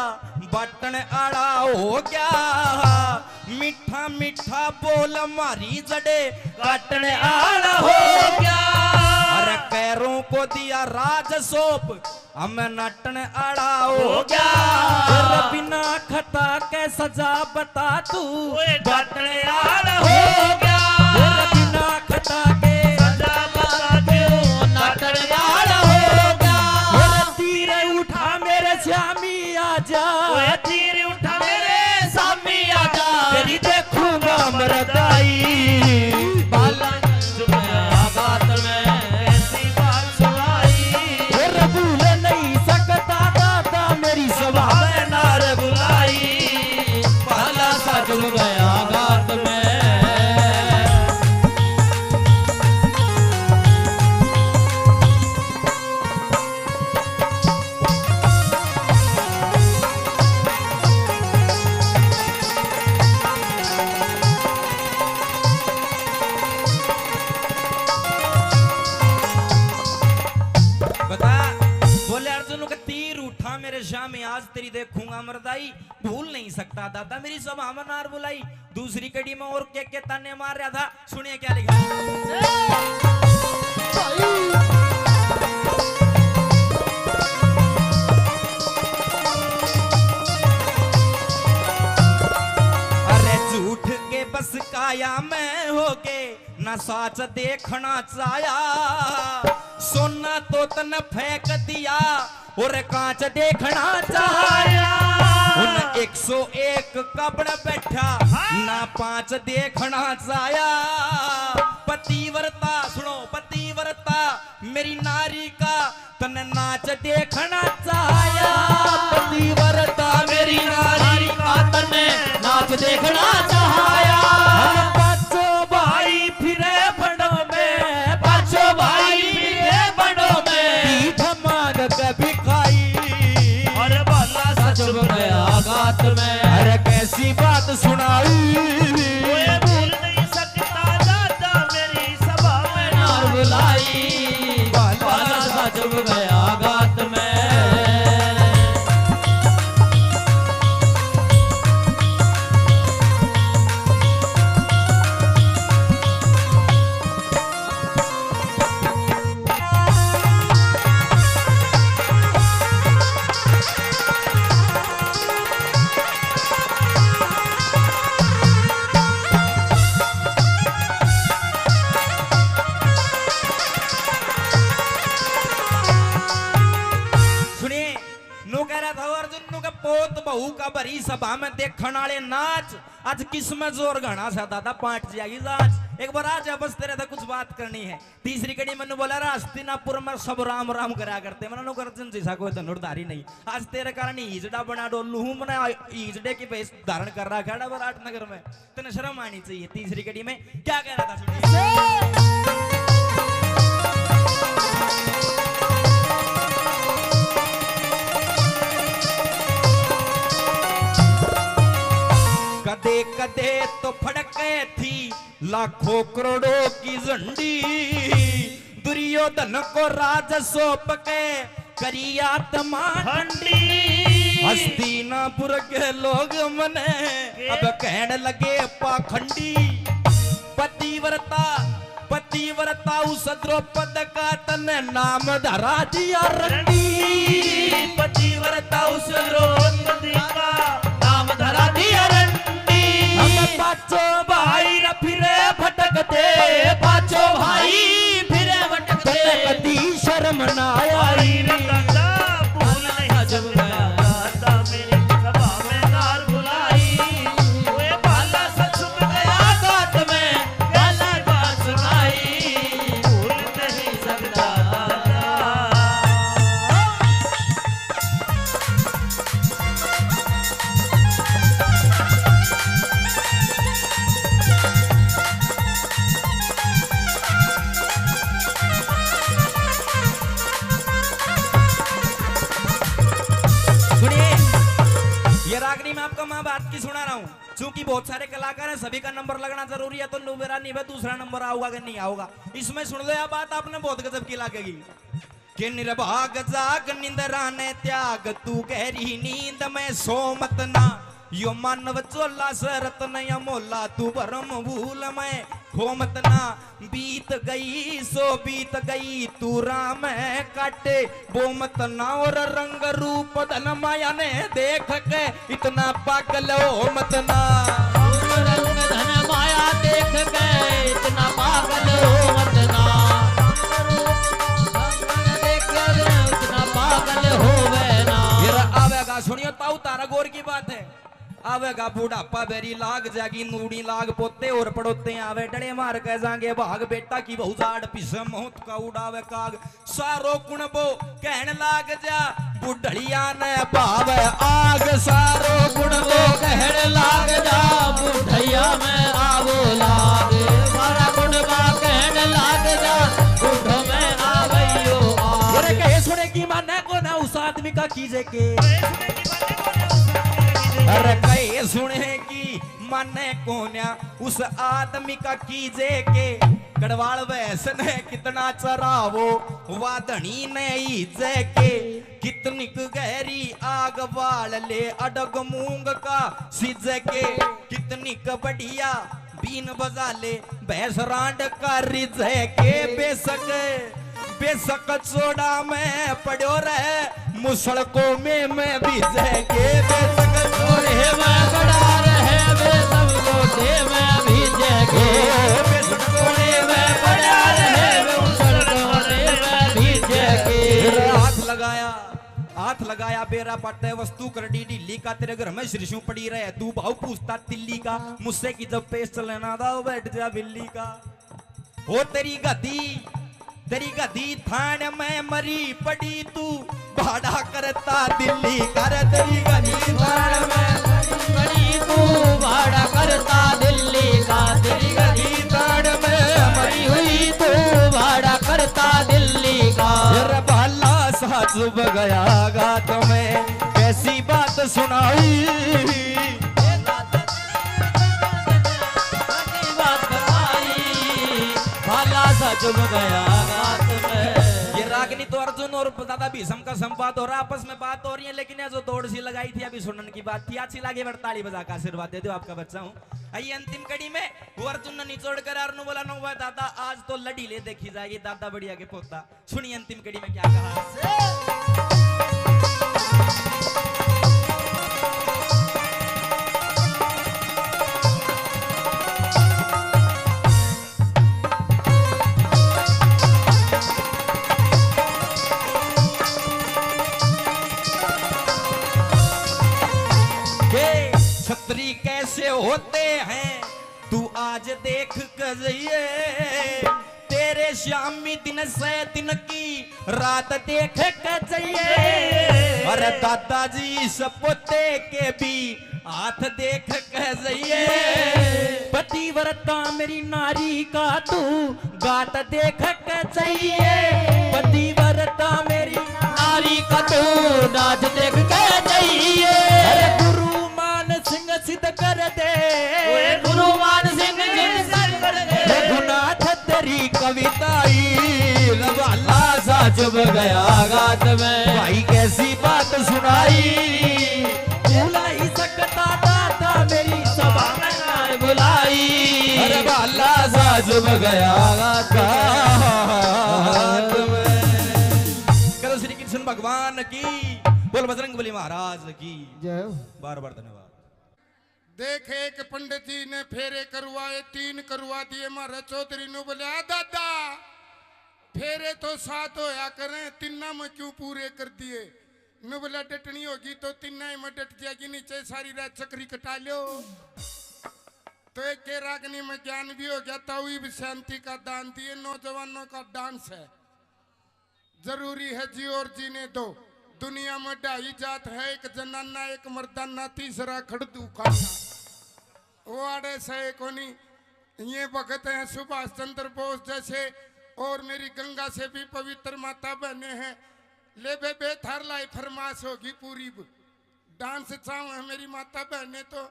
बटन आड़ा हो गया। मीठा मीठा बोल मारी जड़े काटने आड़ा हो गया। अरे पैरों को दिया राज सौंप हमें नटन आड़ा हो गया। बिना खता के सजा बता तू बटन आड़ा हो गया। बिना खता के सजा बता तू नटन आड़ा हो गया। तीर उठा मेरे श्यामी आजा, तीर उठा मेरे स्वामी आजा। तेरी देखूंगा मरदाई। बाला बात में ऐसी बात सुनाई। भूल नहीं सकता दादा मेरी सभा में नार बुलाई। बाला सा जुड़ गया गात में। मेरे शाम में आज तेरी देखूंगा मरदाई। भूल नहीं सकता दादा मेरी सभा में नार बुलाई। दूसरी कड़ी में और के ताने मार रहा था सुनिए क्या लिखा। अरे झूठ के बस काया में होके न साच देखना चाया। सोना तो तन फेंक दिया और कांच देखना चाहा। उन 101 कबड़ बैठा ना 5 देखना चाया। पतिव्रता सुनो पतिव्रता मेरी नारी का तन नाच देखना चाया। पतिव्रता मेरी नारी का तन नाच देखना चाहा। पांचों भाई फिरे बड़ों में, पांचों भाई फिरे बड़ों में। पीठ मांग कभी चुप गया गात में। अरे कैसी बात सुनाई। भूल नहीं सकता दादा मेरी सभा में नार बुलाई। बाला सा चुप गया गात में। सभा में देखने वाले नाच आज किस में जोर घना सा दादा पाट जाएगी जांच एक बार आज बस तेरे तो कुछ बात करनी है। तीसरी कड़ी मैंने बोला हस्तिनापुर में सब राम राम करा करते मैंने गर्जन जैसा कोई धनुर्धारी नहीं। आज तेरे कारण ईजड़ा बना डोलू हूं मैंने ईजड़े की भेष धारण कर रहा है विराट नगर में तेने शर्म आनी चाहिए। तीसरी कड़ी में क्या कह रहा था सुनिए। कदे कदे तो फड़के थी लाखों करोड़ों की झंडी दुर्योधन को राज सौंप के करी आत्मा ठंडी। हस्तिनापुर के लोग मने अब कहने लगे पाखंडी पतिव्रता उस द्रौपद का तने नाम धरा दिया रंडी। पतिव्रता उस द्रौपदी का नाम धरा दिया रंडी। हम पांचों भाई फिरे भटकते पांचों भाई फिरे भटकते कदी शर्म ना आई भूल नहीं जब दादा मेरी सभा में नार बुलाई वे भाला सच में गया गात में गाला बात सुनाई भूल नहीं सकता रागनी में आपको मैं बात की सुना रहा हूँ चूंकि बहुत सारे कलाकार हैं सभी का नंबर लगना जरूरी है तो मेरा नहीं है दूसरा नंबर आऊगा कि नहीं आऊगा। इसमें सुन लो यह बात आपने बहुत गजब की लगेगी कि निर्भाग जाग निंदरा ने त्याग तू गहरी नींद में सो मत ना यो मानव चोला सरत नया मोला तू भरम भूल में खो मत ना बीत गई सो बीत गई तू राम है काटे वो मत ना और रंग रूप धन माया ने देख के इतना पागल हो मत ना रंग धन माया देख के इतना पागल हो मत ना इतना पागल होवे ना। आवेगा सुनियो ताऊ तारा गौर की बात है आवेगा बुढ़ापा बेरी लाग जागी नूड़ी लाग पोते और पड़ोते आवे डले मार के जाएंगे भाग बेटा की बहु जाड़ पिसे मौत का उड़ावे काग सारो कुणबो कहने लाग जा बुढ़िया ने भाव आग सारो कुणबो कहने लाग जा बुढ़िया में आवो लाग सारा कुणबा कहने लाग जा बुढ़ो में आवैयो आग कहे सुने की माने को ना उस आदमी का कीजे के अरे कहे सुने की माने कोन्या उस आदमी का कीजे के गढ़वाल वैसन है कितना चरावो वादनी ने ईजे के कितनी गहरी आग बाल ले अडग मूंग का सिजे के कितनी बढ़िया बीन बजा ले भैंस रांड का रिजे के बेशक चोड़ा में पड़ो रहे मुसड़कों में मैं भीजे के बेशक चोड़े में पड़ा रहे बेसब लोटे में भीजे के बेशक चोड़े में पड़ा रहे मुसड़कों में भीजे के। हाथ लगाया बेरा पट्टे वस्तु कर डी ढीली का तेरे घर में श्रीशु पड़ी रहे तू भाव पूछता तिल्ली का मुझसे की जब पेश चलना था बैठ जा बिल्ली का हो तेरी गधी थान में मरी पड़ी तू भाड़ा करता दिल्ली कर तेरी गधी थान में मरी तू भाड़ा करता दिल्ली का तेरी गधी थान में मरी हुई तू भाड़ा करता दिल्ली का। भाला सा चुभ गया गात में कैसी बात सुनाई भाला सा चुभ गया ये रागनी तो अर्जुन और दादा भीष्म का संवाद हो रहा आपस में बात हो रही है लेकिन ये जो दौड़ सी लगाई थी अभी सुनने की बात थी अच्छी लगी ताली बजा का आशीर्वाद दे दो आपका बच्चा हूँ। आइए अंतिम कड़ी में वो अर्जुन ने निचोड़ कर अर्नु बोला नो दादा आज तो लड़ी ले देखी जाएगी दादा बढ़िया के पोता। सुनिए अंतिम कड़ी में क्या कहा। Hey! ऐसे होते हैं तू आज देख कजइए तेरे शामी दिन से दिन की रात देख कजइए अरे दादाजी सपोते के भी हाथ देख कजइए पतिव्रता मेरी नारी का तू गात देख कजइए पतिव्रता मेरी नारी का तू नाच देख कजइए अरे गुरु मान सिंह सिद्ध कर दे गुरु मान सिंह सिद्ध कर दे रघुनाथ तेरी कविताई रवाला सा चुभ गया गात में भाई कैसी बात सुनाई भूला ही सकता दाता मेरी सभा में नार बुलाई अरे वाला सा चुभ गया गात में करो श्री कृष्ण भगवान की बोल बजरंगबली महाराज की जय बार बार धन्यवाद। देख एक पंडित जी ने फेरे करवाए 3 करवा दिए मारे चौधरी नु बोले दादा फेरे तो 7 होया करें 3 में क्यों पूरे कर दिए नु बोला डटनी होगी तो 3 में डट जाएगी नीचे सारी रात चक्री कटा लो तो एक के रागनी में ज्ञान भी हो गया ताऊ भी शांति का दान दिए नौजवानों का डांस है जरूरी है जी और जीने दो दुनिया में 2.5 जात है एक जनाना एक मर्दाना तीसरा खड़दू खाना वो आड़े से कोनी ये भगत हैं सुभाष चंद्र बोस जैसे और मेरी गंगा से भी पवित्र माता बहने हैं ले बे थार लाई फरमाश होगी पूरी डांस चाव है मेरी माता बहने तो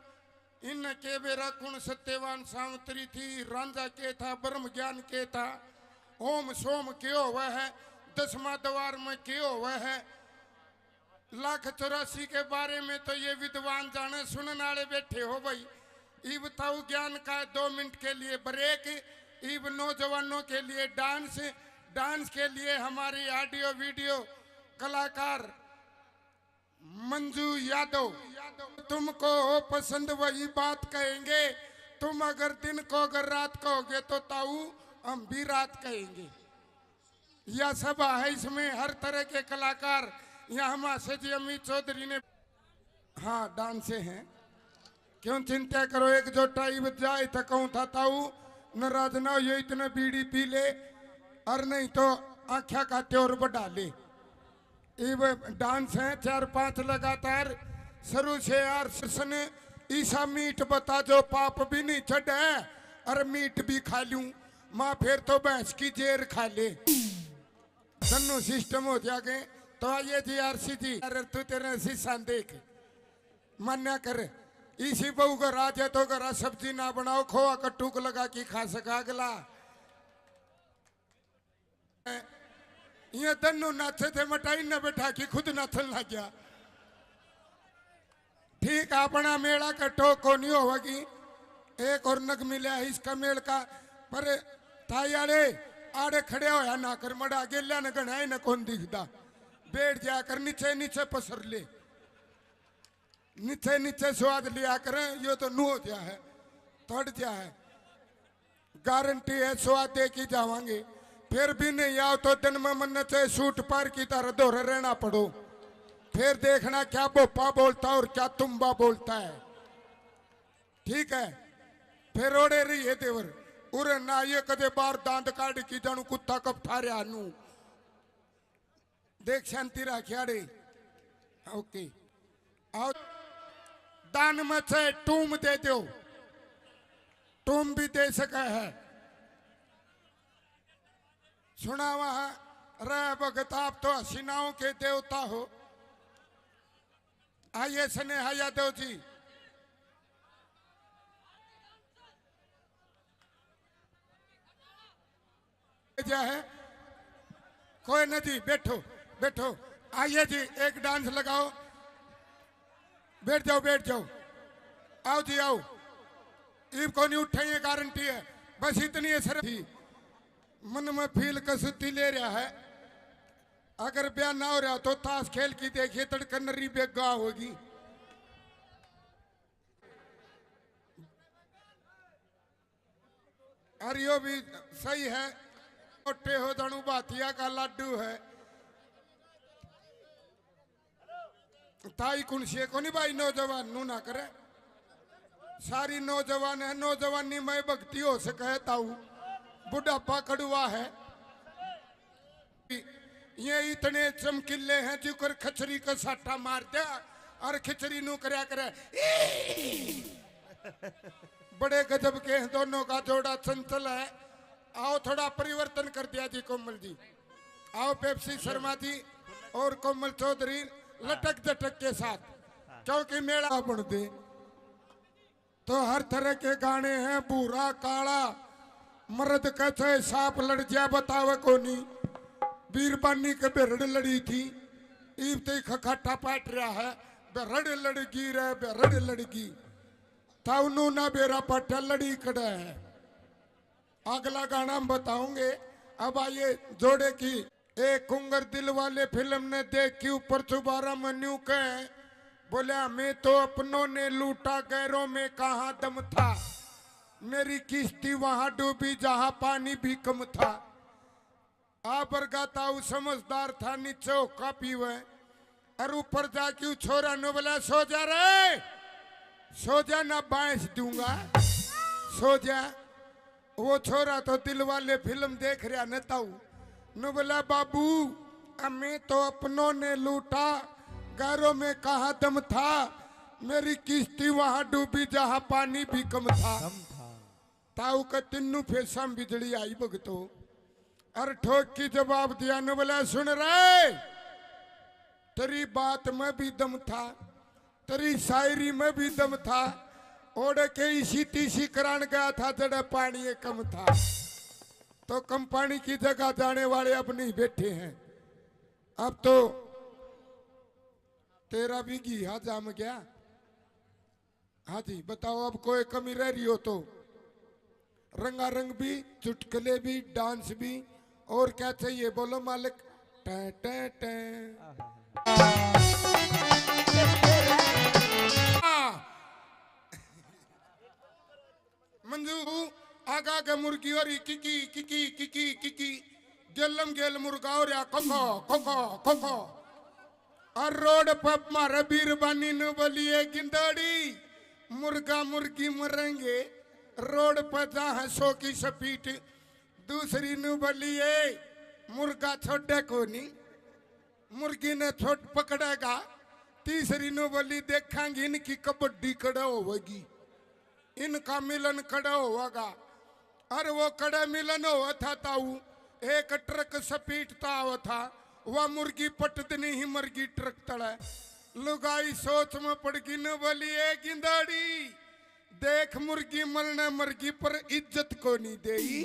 इन के बेरा कुण सत्यवान सावंतरी थी रांझा के था ब्रह्म ज्ञान के था ओम सोम क्यों हुआ है 10वां द्वार में क्यों हुआ है 1,84 के बारे में तो ये विद्वान जाने सुनने वाले बैठे हो भाई इब ताऊ ज्ञान का 2 मिनट के लिए ब्रेक इब नौजवानों के लिए डांस के लिए हमारी ऑडियो वीडियो कलाकार मंजू यादव तुमको पसंद वही बात कहेंगे तुम अगर दिन को अगर रात कहोगे तो ताऊ हम भी रात कहेंगे यह सभा है इसमें हर तरह के कलाकार यहाँ हमारे जी अमित चौधरी ने हाँ डांस हैं क्यों चिंता करो एक जो टाइम जाए तो कहूँ था ताऊ नाराज ना ये इतने बीड़ी पी ले और नहीं तो आख्या खाते और बढ़ा ले डांस है 4-5 लगातार शुरू से यार सन ईसा मीट बता जो पाप भी नहीं छड़ है और मीट भी खा लूं माँ फिर तो भैंस की जेर खा ले दोनों सिस्टम हो जाएंगे तो आइए जी आरसी जी अरे तू तेरे शीशा देख मान्या कर इसी बहू का राज है तो घर सब्जी ना बनाओ खोआ कट्टू को लगा के खा सका अगला ये दोनों नाचे थे मटाई न बैठा कि खुद नाचन लग गया ठीक अपना मेला कट्टो को नहीं होगी एक और नग मिला इसका मेल का पर थाई आड़े खड़े होया ना कर मड़ा गेल्या न गणाए न कौन दिखता बैठ जाकर नीचे नीचे पसर ले नीचे नीचे स्वाद लिया करें यो तो नू हो गया है थोड़ गया है गारंटी है स्वाद दे की जावांगे फिर भी नहीं आओ तो दिन में मन से सूट पार की तरह दोहरे रहना पड़ो फिर देखना क्या बोपा बोलता है और क्या तुम्बा बोलता है ठीक है फिर ओड़े रही है देवर उरे ना ये कदे बार दांत काट की जानू कुत्ता कब थारे आनू देख शांति राखियाड़े ओके आओ दान में से टूम दे दो टूम भी दे सका है सुना वहां रह भगत आप तो हसीनाओं के देवता हो आइए स्नेहा यादव जी है कोई नहीं जी बैठो बैठो आइए जी एक डांस लगाओ बैठ जाओ आओ जी आओ ईब को नहीं उठाइए गारंटी है बस इतनी असर थी मन में फील कसुती ले रहा है अगर ब्याह ना हो रहा तो ताश खेल की देखिए तड़कनरी बेगा होगी और यो भी सही है मोटे हो दणु बातिया का लड्डू है ताई कुणसी को नहीं भाई नौजवान नू ना करे सारी नौजवान है, नौजवानी में भक्ति हो से कहता हूँ, बुढ़ापा कड़वा है। ये इतने चमकीले हैं जिकर खचरी का साटा मार दिया और खिचड़ी नु करया करे। बड़े गजब के हैं दोनों का जोड़ा, चंचल है। आओ थोड़ा परिवर्तन कर दिया जी कोमल जी। आओ पेप्सी शर्मा जी और कोमल चौधरी लटक झटक के साथ, क्योंकि मेला बन दे तो हर तरह के गाने हैं। बूढ़ा काला मर्द कैसे सांप लड़ जाए बतावे कोनी। बीरबानी के बेरड़ लड़ी थी, ईब ते खखाटा पाट रहा है। बेरड़ लड़गी रे बेरड़ लड़गी, ताउनु ना बेरा पट्टा लड़ी कड़ा है। अगला गाना हम बताओगे। अब आइए जोड़े की एक कुंगर दिल वाले फिल्म ने देख के ऊपर चुबारा मन्यू के बोला, मैं तो अपनों ने लूटा गैरों में कहाँ दम था। मेरी किश्ती वहां डूबी जहां पानी भी कम था। आबर गाता समझदार था, नीचे होका पीवे और ऊपर जाके छोरा ने बोला, सो जा रे सो जा ना बांस दूंगा सो जा। वो छोरा तो दिल वाले फिल्म देख रहा न ताऊ न बोला, बाबू मैं तो अपनों ने लूटा गैरों में कहा दम था। मेरी किश्ती वहां डूबी जहां पानी भी कम था। ताऊ का तिन्नू फेसा बिजली आई भगतो और ठोक की जवाब दिया न बोला, सुन रहे तेरी बात में भी दम था, तेरी शायरी में भी दम था। ओढ़ के इसी तीसी करान गया था जड़ा पानी कम था। तो कम पानी की जगह जाने वाले अब नहीं बैठे हैं। अब तो तेरा भी घिया जाम गया। हाँ जी बताओ, अब कोई कमी रह रही हो तो रंगारंग भी, चुटकुले भी, डांस भी, और क्या चाहिए बोलो मालिक। टे टे टे। मंजू आगा के मुर्गी और किकी किकी किकी किकी गेलम गेल मुर्गा और कोको कोको कोको। और रोड पर मारे बीरबानी ने बोलिए गिंदड़ी मुर्गा मुर्गी मरेंगे रोड पर जहाँ 100 की स्पीड। दूसरी ने बोलिए मुर्गा छोटे को नहीं, मुर्गी ने छोट पकड़ेगा। तीसरी ने बोली देखेंगे इनकी कबड्डी कड़ा होगी, इनका मिलन कड़ा होगा। और वो कड़ा मिलन हुआ था ताऊ, एक ट्रक स्पीड हुआ था। वह मुर्गी पटदनी ही मरगी ट्रक तड़ा। लुगाई सोच में पड़ गई न बोली, ए गिंदाड़ी देख मुर्गी मरने मरगी पर इज्जत को नहीं देगी।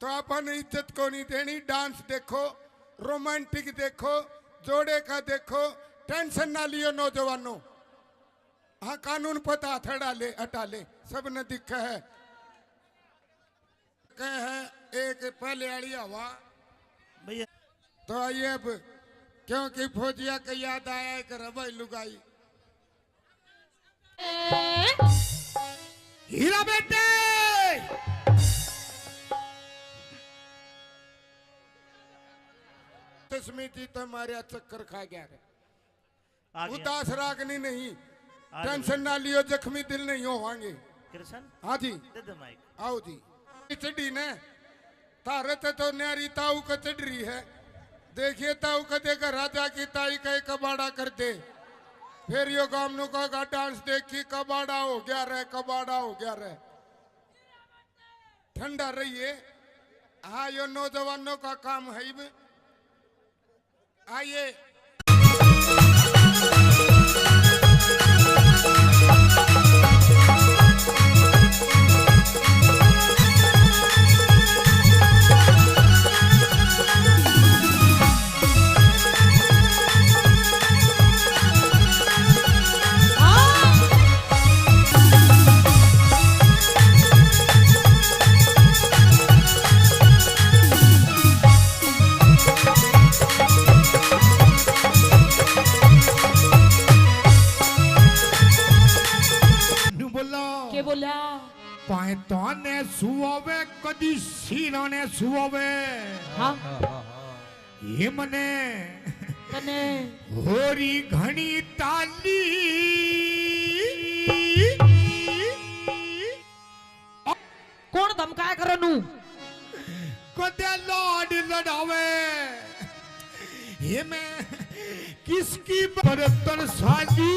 तो अपन इज्जत को नहीं देनी। डांस देखो, रोमांटिक देखो, जोड़े का देखो, टेंशन ना लियो नौजवानों। हाँ कानून पता हटा ले हटा ले, सब ने दिखा है। है एक पहले आड़ी हवा भैया। तो आइए अब, क्योंकि फौजिया का याद आया एक रबाई लुगाई। हीरा बेटे तस्मी जी तो हमारे चक्कर खा गया है। आ गया। उदास रागनी नहीं, आ टेंशन ना लियो, जख्मी दिल नहीं होवांगे। कृष्ण हाँ जी दे दे माइक। आओ जी। चढ़ी ने तारत तो न्यारी ताऊ का चढ़ रही है। देखिए ताऊ का देखा राजा की ताई का एक कबाड़ा कर दे। फिर यो गामनों का डांस देखी, कबाड़ा हो गया रे कबाड़ा हो गया रे। ठंडा रहिए। हाँ यो नौजवानों का काम है। आइए के बोला पैतों ने सुवे कदी सीरों ने सुवे। हाँ ये मने कने होरी घनी ताली आवे ये मैं किसकी बरतर साली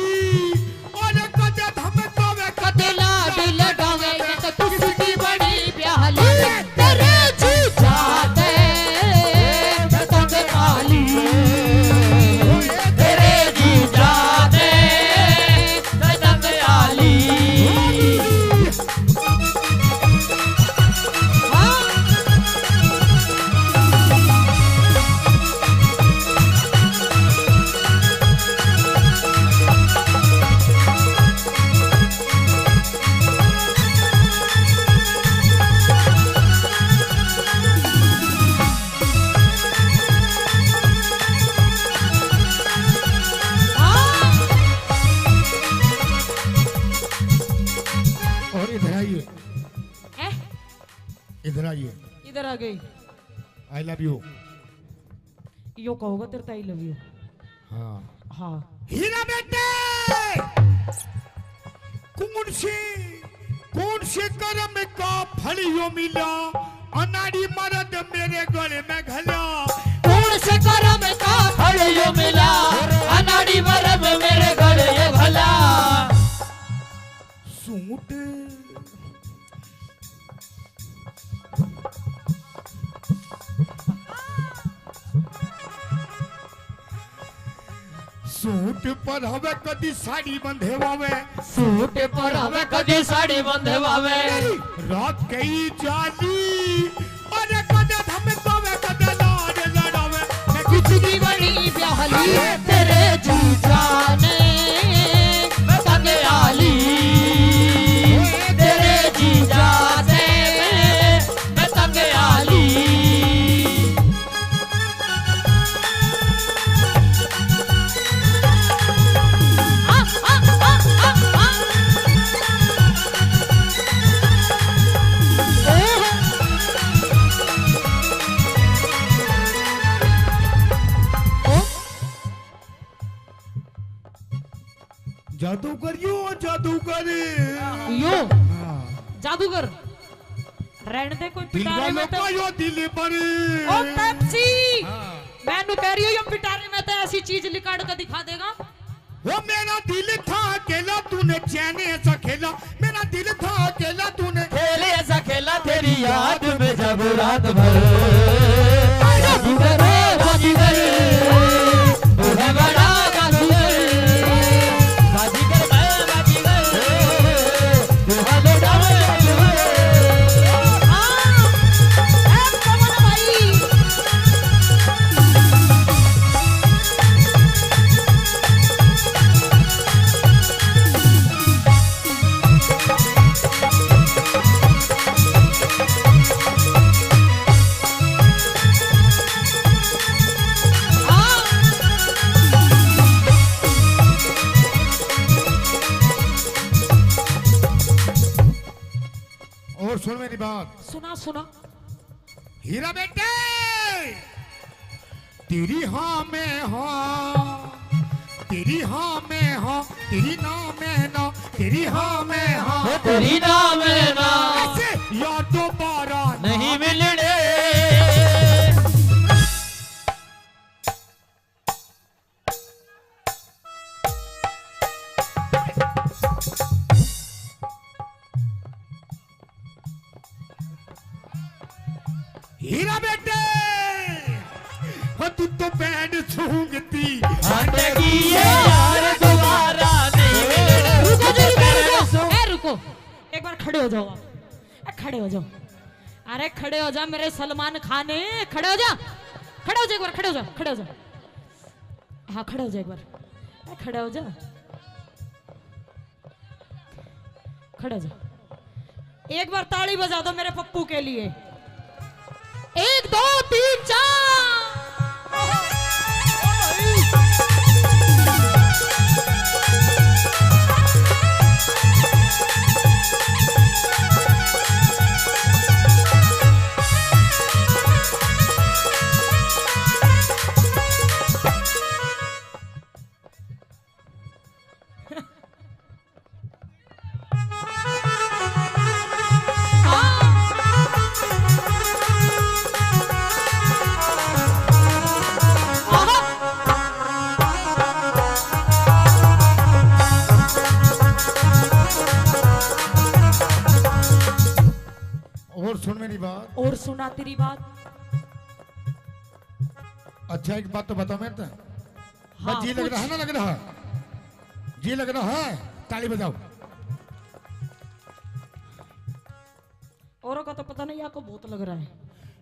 और कदे हम तो वे कदे लाड लगावे तो किसकी बड़ी प्याली तेरे जी जाते पतंग काली तेरे जी जाते पतंग काली और इधर आइए हैं? इधर आइए इधर आ गई। आई लव यू यो कहोगा तेरे आई लव यू। हाँ हाँ हीरा बेटे कौन से कर्म का फल यो मिला अनाड़ी मर्द मेरे गले में घला कौन से कर्म का फल यो मिला अनाड़ी मरब मेरे गले ये भला सूट सूट पर हवे कदी साड़ी बंधे वावे सूट पर हमें कदी साड़ी बंधवावे रात कई जाली और कदे हम तो वे कदे लाड लड़ावे मैं किसकी बड़ी प्याली तेरे जी जाने पतंग आली तेरे जी जाते पतंग आली जादूगर यो जादूगर यो जादूगर रहने दे कोई दिल पिटारे में वालों तो का यो दिल पर ओ पेप्सी मैनू कह रही हूँ ये पिटारे में तो ऐसी चीज लिकाड़ कर दिखा देगा। वो मेरा दिल था अकेला तूने चैन ऐसा खेला मेरा दिल था अकेला तूने खेले ऐसा खेला तेरी याद में जब रात भर जादूगर जादूगर बड़ा बड़ा जादूगर जादूगर जादूगर हेलो जादूगर हां कमल भाई और सुन मेरी बात सुना सुना हीरा बेटे तेरी हाँ में हाँ तेरी हाँ में हाँ तेरी ना में ना तेरी हाँ में हाँ तेरी नाम है ना ऐसे यार दोबारा नहीं मिलने हीरा बेटे हो तू तो बैंड सूंघती हटगी यार दोबारा नहीं मिलने रुको जी रुको ए रुको एक बार खड़े हो जाओ आप खड़े हो जाओ अरे खड़े हो जा मेरे सलमान खान खड़े हो जा खड़े हो जा एक बार खड़े हो जा खड़े हो जा हाँ खड़े हो जा एक बार खड़े हो जा खड़े हो जा एक बार ताली बजा दो मेरे पप्पू के लिए 1 2 3 4 आ सुन मेरी बात। और सुना तेरी बात। अच्छा एक बात तो बताओ मेरे तो। हाँ, जी लग रहा है ना, लग रहा है जी लग रहा है, ताली बजाओ। औरों का तो पता नहीं, आपको बहुत लग रहा है।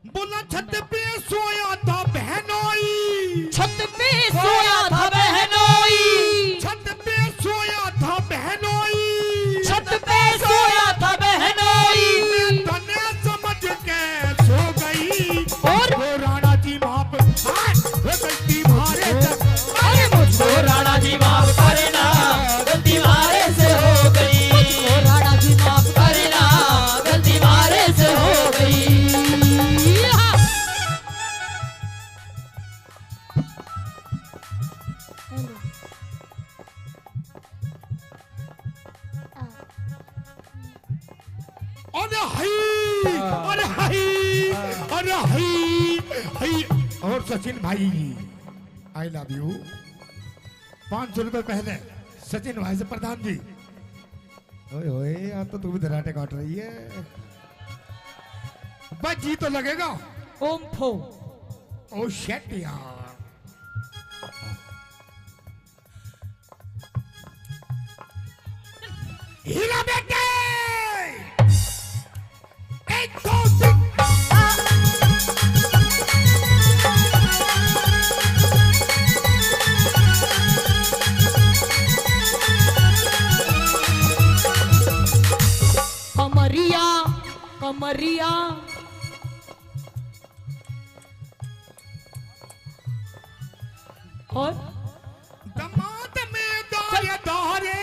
बोला छत पे सोया था बहनोई, छत पे सोया था बहनोई, छत पे सोया था बहनोई, छत पे सोया था बहनोई। मैं तने समझ के सो गई और वो राणा जी माप गलती मारे अरे मुझको राणा जी माफ करना, गलती मारे से हो गई। मुझको राणा जी माफ करना, गलती मारे से हो गई। हाँ। अरे हाय, अरे हाय, अरे हाय, हाय। और सचिन भाई आई लव यू। 500 रुपए पहले सचिन भाई से प्रधान जी। ओए ओए यार तो तू भी धराटे काट रही है। बस जी तो लगेगा। ओम फो। ओ शेट यार। हीरा बेटे, एक दो तीन। कमरिया कमरिया और दमाद में दारे दारे,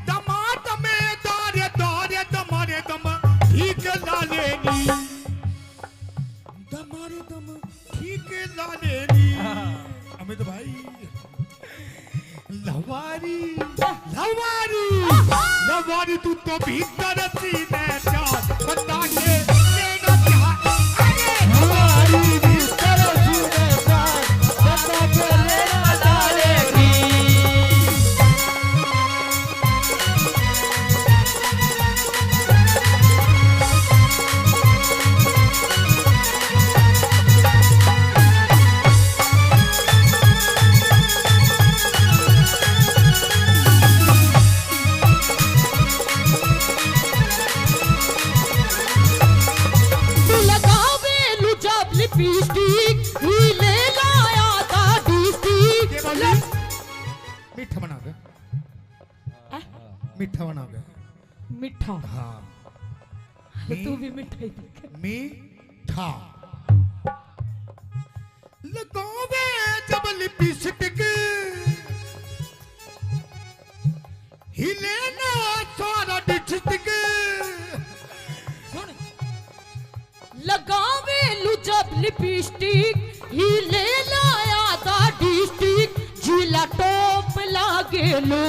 दमाद में दारे दारे, दमारे दम ठीक ला लेनी, दमारे दम ठीक ला लेनी। अमित भाई लवारी लवारी लवारी, तू तो भीतर सीने चार बता के लेना क्या। अरे हमारी भीतर सुने जान, बता के लेना डालेगी। लगावे लुजब लिपस्टिक, ही ले लाया था डिस्टिक। मीठा बना दे, मीठा बना दे। मिठा। हाँ तू भी मिठाई देख। मीठा। लगावे जब लिपस्टिक, हिले ना सारा डिस्ट्रिक्ट। सुन। लगावे लुजब लिपस्टिक, ही ले लाया था डिस्टिक। जिला टॉप लागे लो,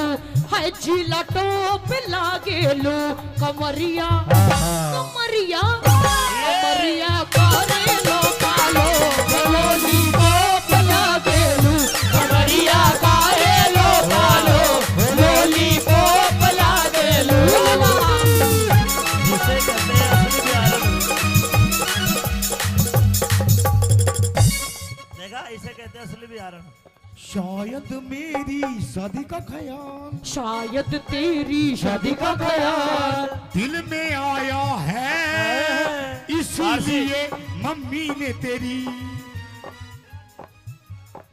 है जिला टॉप लागे लो। कमरिया कमरिया कमरिया करे लो कालो, लोली टॉप लागे लो। कमरिया करे लो कालो, लोली टॉप लागे लो। जिसे कहते हैं असली प्यार। देखा, इसे कहते हैं असली प्यार। शायद मेरी शादी का ख्याल शायद तेरी शादी का ख्याल दिल में आया है, इसलिए मम्मी ने तेरी।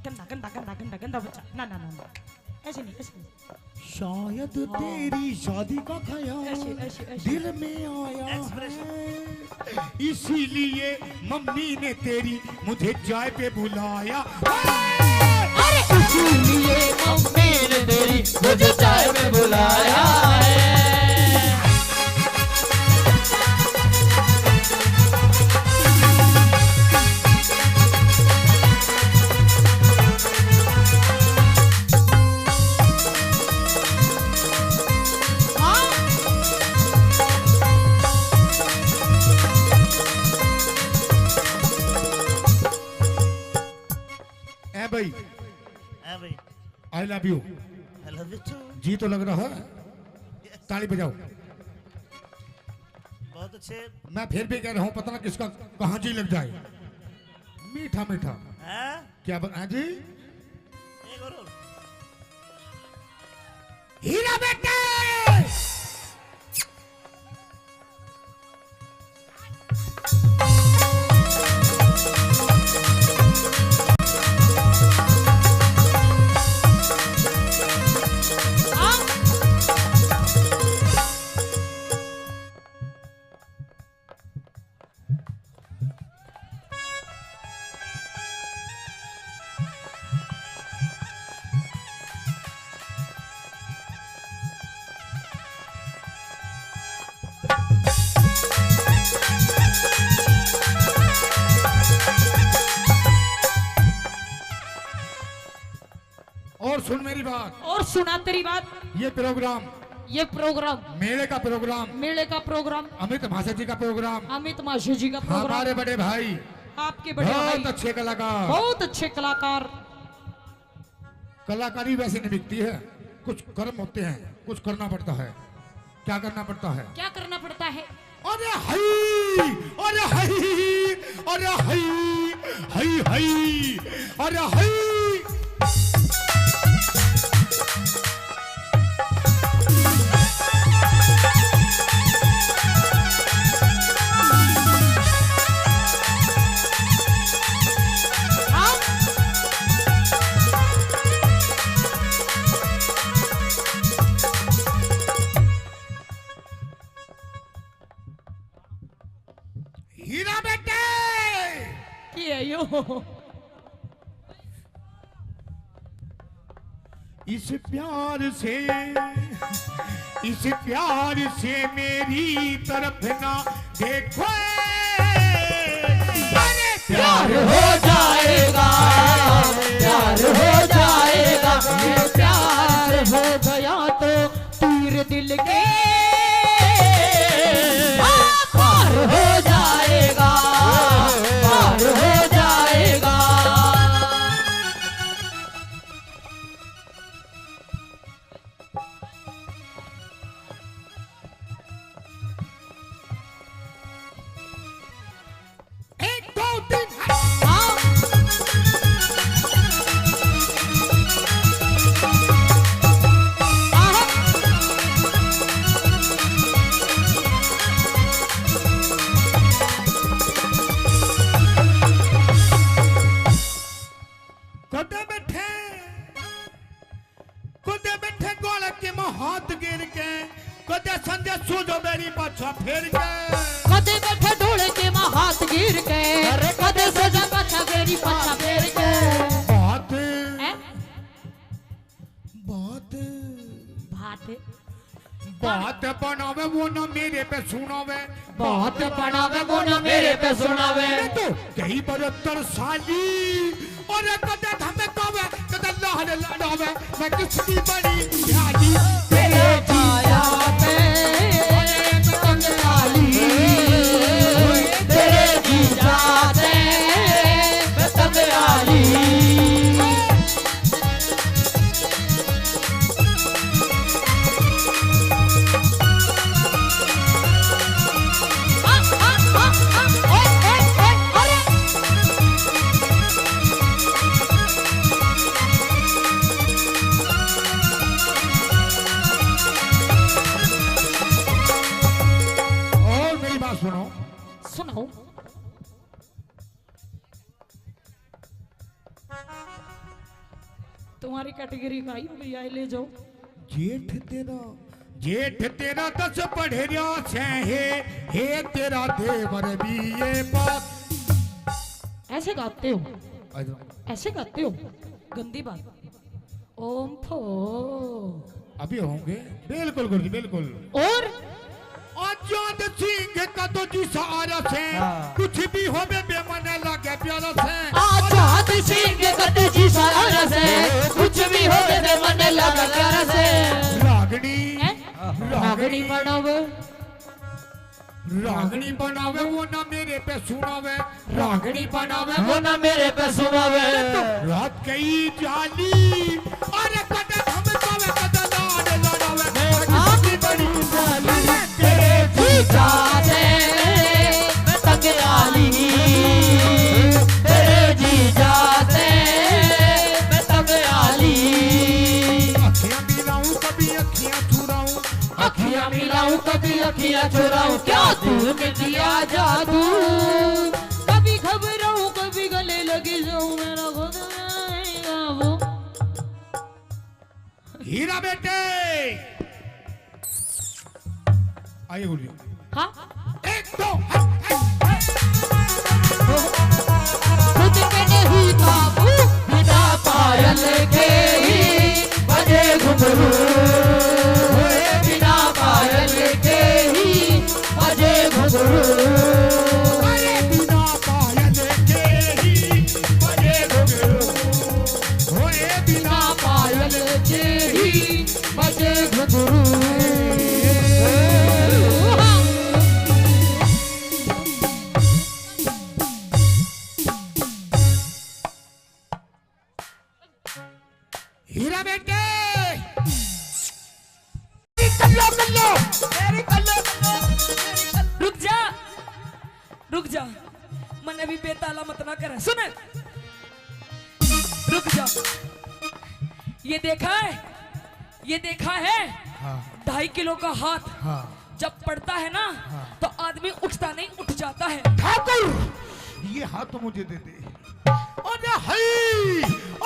गंदा गंदा गंदा गंदा गंदा बच्चा। ना ना ना ना, ऐसे नहीं ऐसे नहीं। शायद तेरी शादी का ख्याल ऐसे ऐसे ऐसे। दिल में आया Expression. है, इसीलिए मम्मी ने तेरी मुझे चाय पे बुलाया। अरे इसीलिए मम्मी ने तेरी मुझे चाय में बुलाया है। भाई है भाई, I love you. I love you too. जी तो लग रहा है, ताली बजाओ। बहुत बहुत अच्छे मैं फिर भी कह रहा हूँ पता ना किसका कहाँ जी लग जाए। मीठा मीठा हैं क्या हाँ जी। एक और हीरा बेटे और सुन मेरी बात। और सुना तेरी बात। ये प्रोग्राम मेले का प्रोग्राम अमित भाषा जी का प्रोग्राम अमित माशे जी का प्रोग्राम, हमारे बड़े भाई आपके बड़े बहुत भाई अच्छे कलाकार। बहुत अच्छे कलाकार। कलाकारी वैसे नहीं बिकती है, कुछ कर्म होते हैं, कुछ करना पड़ता है। क्या करना पड़ता है? क्या करना पड़ता है? अरे हई अरे हई अरे हई हई हई अरे हई। हीरा बेटे इस प्यार से मेरी तरफ ना देखो। प्यार हो जाएगा, प्यार हो जाएगा, ये प्यार हो गया तो तीर दिल के पार हो जाएगा, पार हो जाएगा। एक दो तीन कुदे बैठे गोल के हाथ गिर के कुदे संध्या सूझो मेरी पाछा फेर के कदे बैठे ढोले के माँ हाथ गिर के कदे सजा पाछा मेरी पाछा फेर के। बात हैं? बात भात बात बनावे वो ना मेरे पे सुनावे, बात बनावे वो ना मेरे पे सुनावे। तो कई 72 साली और कदे धमे कावे कदे लहरे लड़ावे। मैं किसकी बड़ी यादी तेरे छाया पे पतंग डाली, तेरे जीजा से पतंग डाली। और मेरी बात सुनो। सुनो। तुम्हारी कैटेगरी का ही भैया ले जाओ। जेठ तेरा 10 पढ़ेरिया से हे तेरा देवर भी ये बात। ऐसे गाते हो, ऐसे गाते हो, गंदी बात। ओम फो अभी होंगे बिल्कुल गुरुजी बिल्कुल। और आजाद सिंह का तो जी सहारा से कुछ भी हो बेमने लगे प्यारा से। आजाद सिंह कद जी सारा से कुछ भी हो दे मन लगा प्यारा से। रागनी रागनी बनावे, रागनी बनावे वो ना मेरे पे सुनावे। रागनी बनावे वो ना मेरे पे सुनावे। रात कई जाली अरे कदे हम कावे कदे लाड लड़ावे। आपकी बड़ी साली तेरे जीजा से दिया चुराऊं क्या दिल में दिया जादू कभी घबराऊं कभी गले लगी जाऊं मेरा खुद आएगा वो हीरा बेटे आइए बोलिए हाँ एक दो खुद पे नहीं काबू बिना पायल के ही बजे घुंघरू बिना पायल के ही बजे घुंघरू अरे बिना पायल के ही बजे घुंघरू होए बिना पायल के ही बजे घुंघरू हीरा बेटे रुक जा मन अभी बेताला मत ना करे सुन रुक जा ये देखा है हाँ 2.5 किलो का हाथ हाँ जब पड़ता है ना तो आदमी उठता नहीं उठ जाता है ठाकुर ये हाथ तो मुझे दे दे अरे हई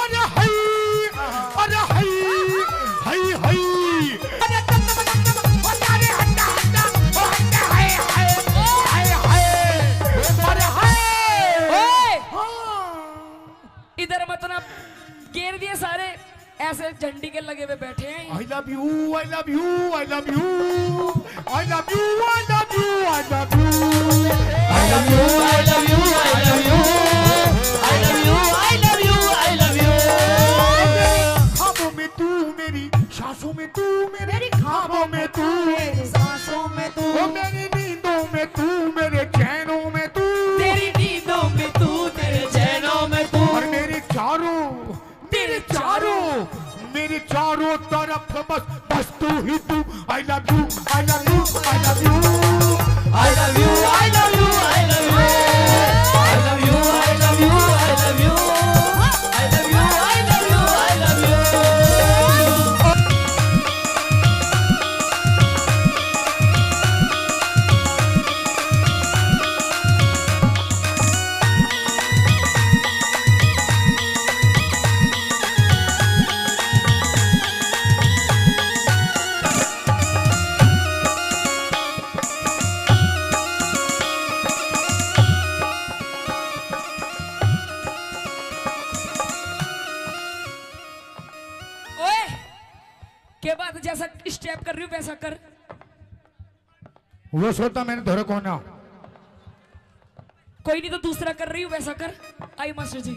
अरे हई अरे हई हई हई अरे अरे हंडा हंडा ओ हंडा हाय हाय हाय हाय अरे हाय ओए इधर मत ना घेर दिए सारे ऐसे झंडी के लगे हुए बैठे हैं I love you I love you I love you I love you I love you I love you I love you I love you I love you I love you I love you I love you ख्वाबों में तू मेरी सांसों में तू मेरी ख्वाबों में तू मेरी सांसों में तू ओ मेरी नींदों में तू मेरे चैनों में तू तेरी नींदों में तू तेरे चैनों में तू और मेरे चारों तरफ बस तू ही तू I love you I love you I love you I love you I love you I love you I love you I love you I love you I love you I love you I love you ओए के बाद जैसा step कर रही हूँ वैसा कर वो सोता मैंने धोरे को ना कोई नहीं तो दूसरा कर रही हूँ वैसा कर आई मास्टर जी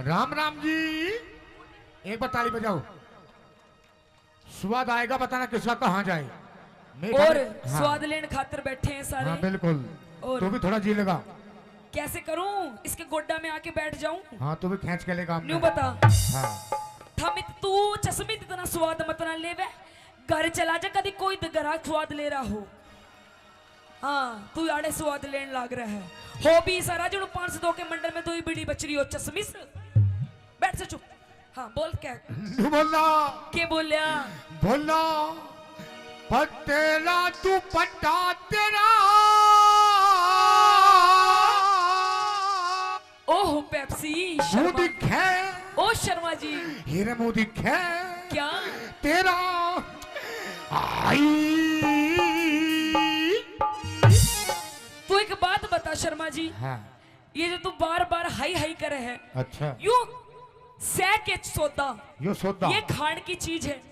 राम राम जी, एक बार ताली बजाओ। स्वाद आएगा, बताना किसका कहाँ जाए। और हाँ। स्वाद लेने खातिर बैठे हैं सारे। हाँ बिल्कुल। और तू भी थोड़ा जी लगा। कैसे करूं, इसके गोड्डा में आके बैठ जाऊं? हाँ तू भी खींच के लेगा। न्यू बता। हाँ थमित तू चश्मित इतना स्वाद मत ना लेवे, घर चला जा, कभी कोई ग्राहक स्वाद ले रहा हो। हाँ तू आड़े स्वाद लेने लाग रहा है। हो भी सारा जो 502 के मंडल में 2 ही बीड़ी बच रही हो चश्मिस। बैठ से चुप। हाँ बोल क्या बोलना, के बोलिया बोलना पतेला तू पट्टा तेरा। ओह पेप्सी मोदी शर्मा। खे ओ शर्मा जी हीरे मोदी खे क्या तेरा आई। तू एक बात बता शर्मा जी, हाँ ये जो तू बार बार हाई हाई करे है, अच्छा यू सह के सौदा, यो सौदा। ये खाने की चीज है,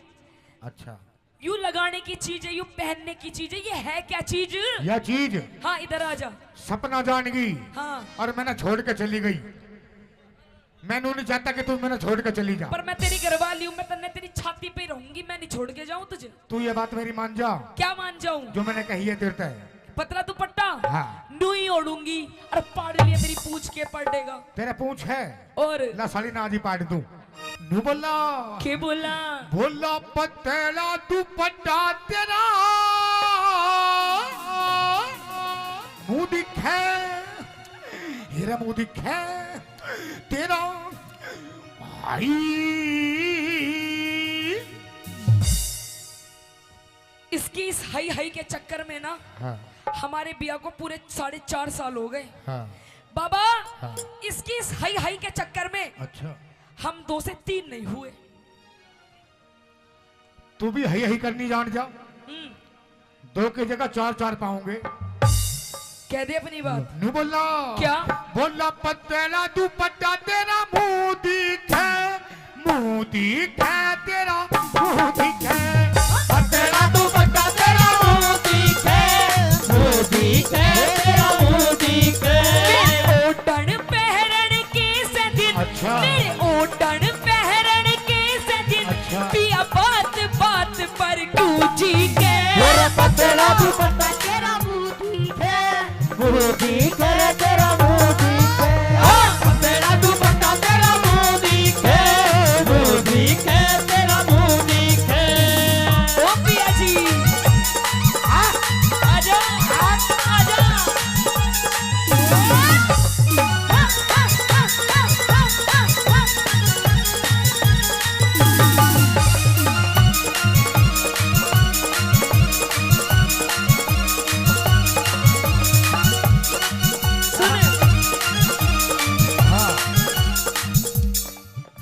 अच्छा यू लगाने की चीज है, यू पहनने की चीज है, ये है क्या चीज? यह चीज हाँ इधर आ जा। सपना जान गई हाँ और मैंने छोड़ के चली गई। मैं नहीं चाहता कि तू मैंने छोड़ के चली जा। पर मैं तेरी घरवाली हूँ, मैं तन्ने तेरी छाती पे रहूंगी, मैं नहीं छोड़ के जाऊँ तुझे। तू ये बात मेरी मान जा, क्या मान जाऊँ? जो मैंने कही है तेरे है। पतला दुपट्टा हाँ। नूई ओढ़ूंगी और पाड़ लिए मेरी पूछ के पड़ देगा। तेरे पूछ है और ला साली ना जी पाड़ दूं। नू बोला के बोला बोला पतेला दुपट्टा तेरा मुंह दिखे हीरा मुंह दिखे तेरा आई। इसकी इस हाई हाई के चक्कर में ना हाँ हमारे बिया को पूरे 4.5 साल हो गए हाँ बाबा। हाँ। इसकी इस हाई हाई के चक्कर में अच्छा हम 2 से 3 नहीं हुए। तू भी हई हई करनी जान जा। 2 की जगह 4 पाऊंगे। कह दे अपनी बात। नू बोला क्या बोला पतेला दुपट्टा तेरा मुंह दिखे तेरा मुंह दिखे। पतेला दुपट्टा तेरा मुंह दिखे तेरा मुंह दिखे। ओटन पहरन के सदिन अच्छा। मेरे ओटन पहरन के सदिन अच्छा। पिया बात बात पर गूंजी के। पतेला दुपट्टा तेरा मुंह दिखे तेरा मुंह दिखे। पतेला दुपट्टा तेरा मुंह दिखे तेरा मुंह दिखे। ओ पिया जी आजा आजा।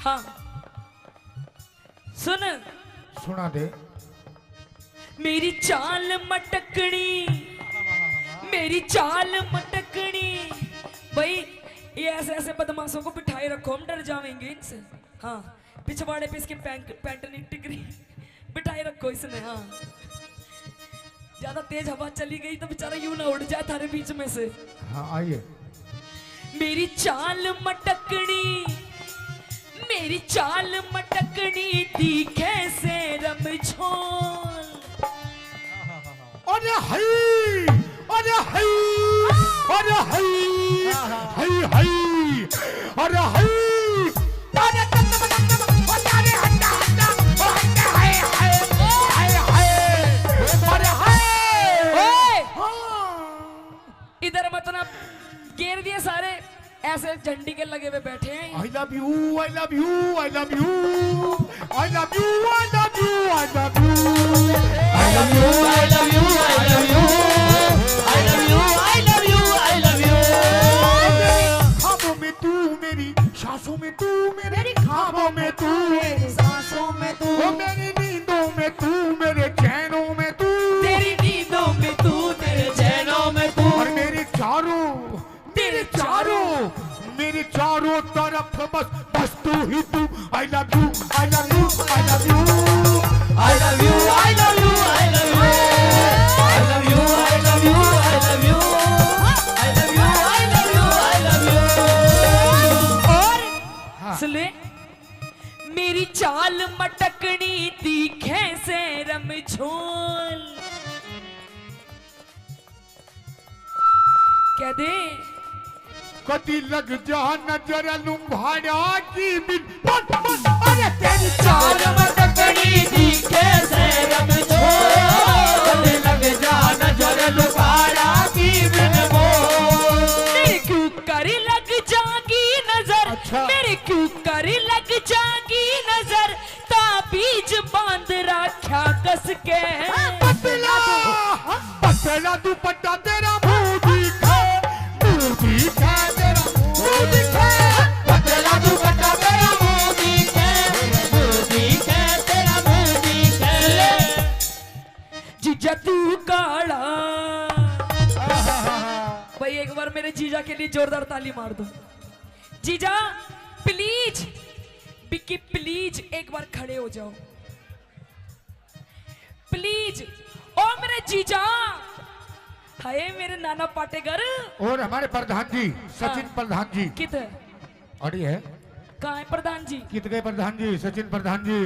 हाँ सुन सुना दे। मेरी चाल मटकनी मेरी चाल मटकनी। भाई ये ऐसे ऐसे बदमाशों को बिठाए रखो, हम डर जाएंगे इनसे। हाँ पिछवाड़े पे इसके पैंट नहीं टिकरी बिठाए रखो इसने। हाँ ज्यादा तेज हवा चली गई तो बेचारा यूं ना उड़ जाए थारे बीच में से। हाँ आइए। मेरी चाल मटकनी मेरी चाल मटकनी दिखे से रमझोल। अरे हई अरे हई अरे हई हई हई अरे हई अरे अरे हंडा हंडा ओ हंडा हाय हाय हाय हाय अरे हाय। ओए इधर मतलब घेर दिए सारे, ऐसे झंडी के लगे हुए बैठे हैं। I love you, I love you, I love you, I love you, I love you, I love you, I love you, I love you, I love you, I love you, I love you, I love you। ख्वाबों में तू मेरी सांसों में तू मेरी ख्वाबों में तू मेरी सांसों में तू मेरी नींदों में तू मेरे चैनों में तू तेरी नींदों में तू तेरे चैनों में तू और मेरे चारों मेरे चारों तरफ बस तू ही तू। I love you, I love you, I love you, I love you, I love you, I love you, I love you, I love you, I love you। कह दे कदी लग जा नजर लुंभाड़ा की बिन अरे तेरी चाल मटकड़ी दिखे से रब छो कदी लग जा नजर लुंभाड़ा की बिन वो मेरे क्यों करी लग जागी नजर अच्छा। मेरे क्यों करी लग जागी नजर ताबीज बांध रखा कस के पतला दुपट्टा तेरा मुंह दिखे तेरा मुंह दिखे पतला दुपट्टा तेरा मुंह दिखे तेरा मुंह दिखे जीजा तू काला भाई एक बार मेरे जीजा के लिए जोरदार ताली मार दो जीजा प्लीज बिक्की प्लीज एक बार खड़े हो जाओ प्लीज ओ मेरे जीजा हाय मेरे नाना पाटेगर और हमारे प्रधान जी सचिन हाँ। प्रधान जी कित अड़ी है कहाँ है प्रधान जी कित गए प्रधान जी सचिन प्रधान जी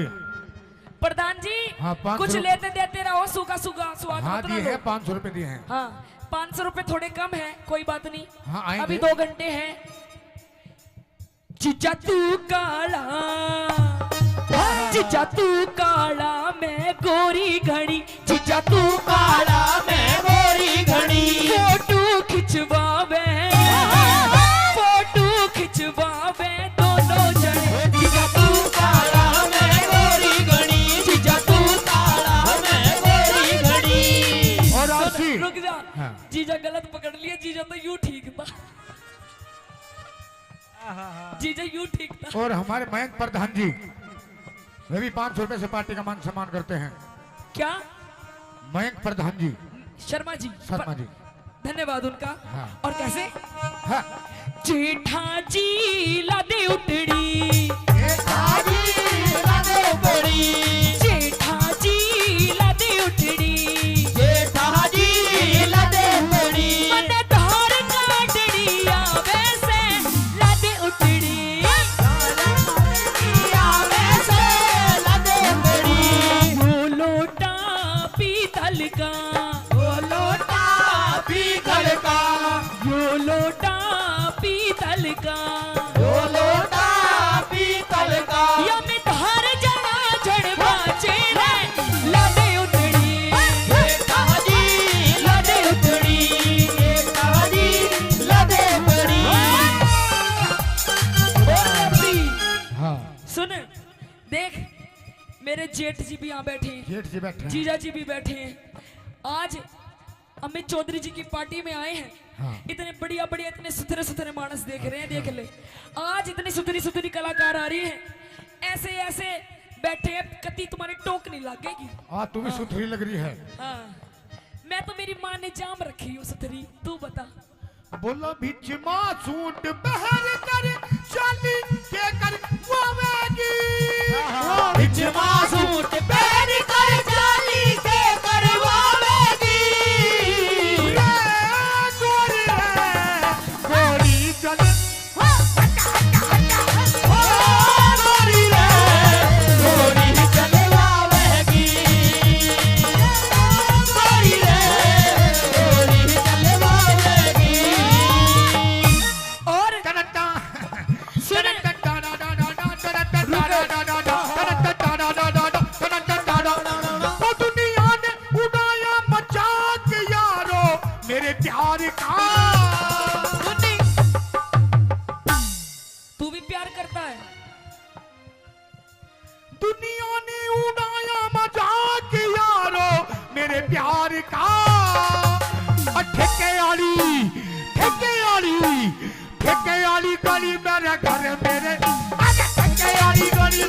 प्रधान जी हाँ, 500 कुछ लेते देते रहो सूखा सूखा स्वाद हाँ मत ना दिए लो। हैं 500 रुपए दिए हैं हाँ 500 रुपए थोड़े कम है कोई बात नहीं हाँ, आएंगे। अभी 2 घंटे हैं जीजा तू काला जीजा तू काला मैं गोरी घड़ी जीजा तू काला मैं गोरी घड़ी फोटो खिंचवावे दोनों जने जीजा तू काला मैं गोरी घड़ी जीजा तू काला मैं गोरी घड़ी और आरसी रुक जा हाँ। जीजा गलत पकड़ लिया जीजा तो यूं ठीक था जीजा यूं ठीक था और हमारे मयंक प्रधान जी वे भी 500 रुपए से पार्टी का मान सम्मान करते हैं क्या मयंक प्रधान जी शर्मा जी धन्यवाद उनका हाँ। और कैसे हाँ। जेठा जी लादे उतड़ी जेठा जी लादे उतड़ी जेठा जी लादे उतड़ी मन धार काटड़ी आवे से लादे उतड़ी वो लोटा पीतल का यो लोटा पीतल का या में धार जड़ा जड़ बाचे रे लादे उतड़ी हाँ सुन देख मेरे जेठ जी भी यहाँ बैठे हैं जेठ जी बैठे हैं जीजा जी भी बैठे हैं आज अमित चौधरी जी की पार्टी में आए हैं हाँ। इतने बढ़िया बढ़िया इतने सुथरे सुथरे मानस देख रहे हैं देख ले आज इतनी सुथरी सुथरी कलाकार आ रही है ऐसे ऐसे बैठे हैं कति तुम्हारी टोक नहीं लगेगी हाँ तू भी सुथरी लग रही है हाँ मैं तो मेरी माँ ने जाम रखी हूँ सुथरी तू बता बोला बिच मासूट बहर कर चाली के कर वावेगी बिच मासूट बहर कर चाली के कर वावेगी गोरी चल गोरी चल वावेगी गोरी चल वावेगी और सुन दुनिया ने उड़ाया मजाक यारो मेरे प्यार का तू भी प्यार करता है दुनिया ने उड़ाया मजाक यारो मेरे प्यार का ठेके वाली गली मेरे घर मेरे ठेके वाली गली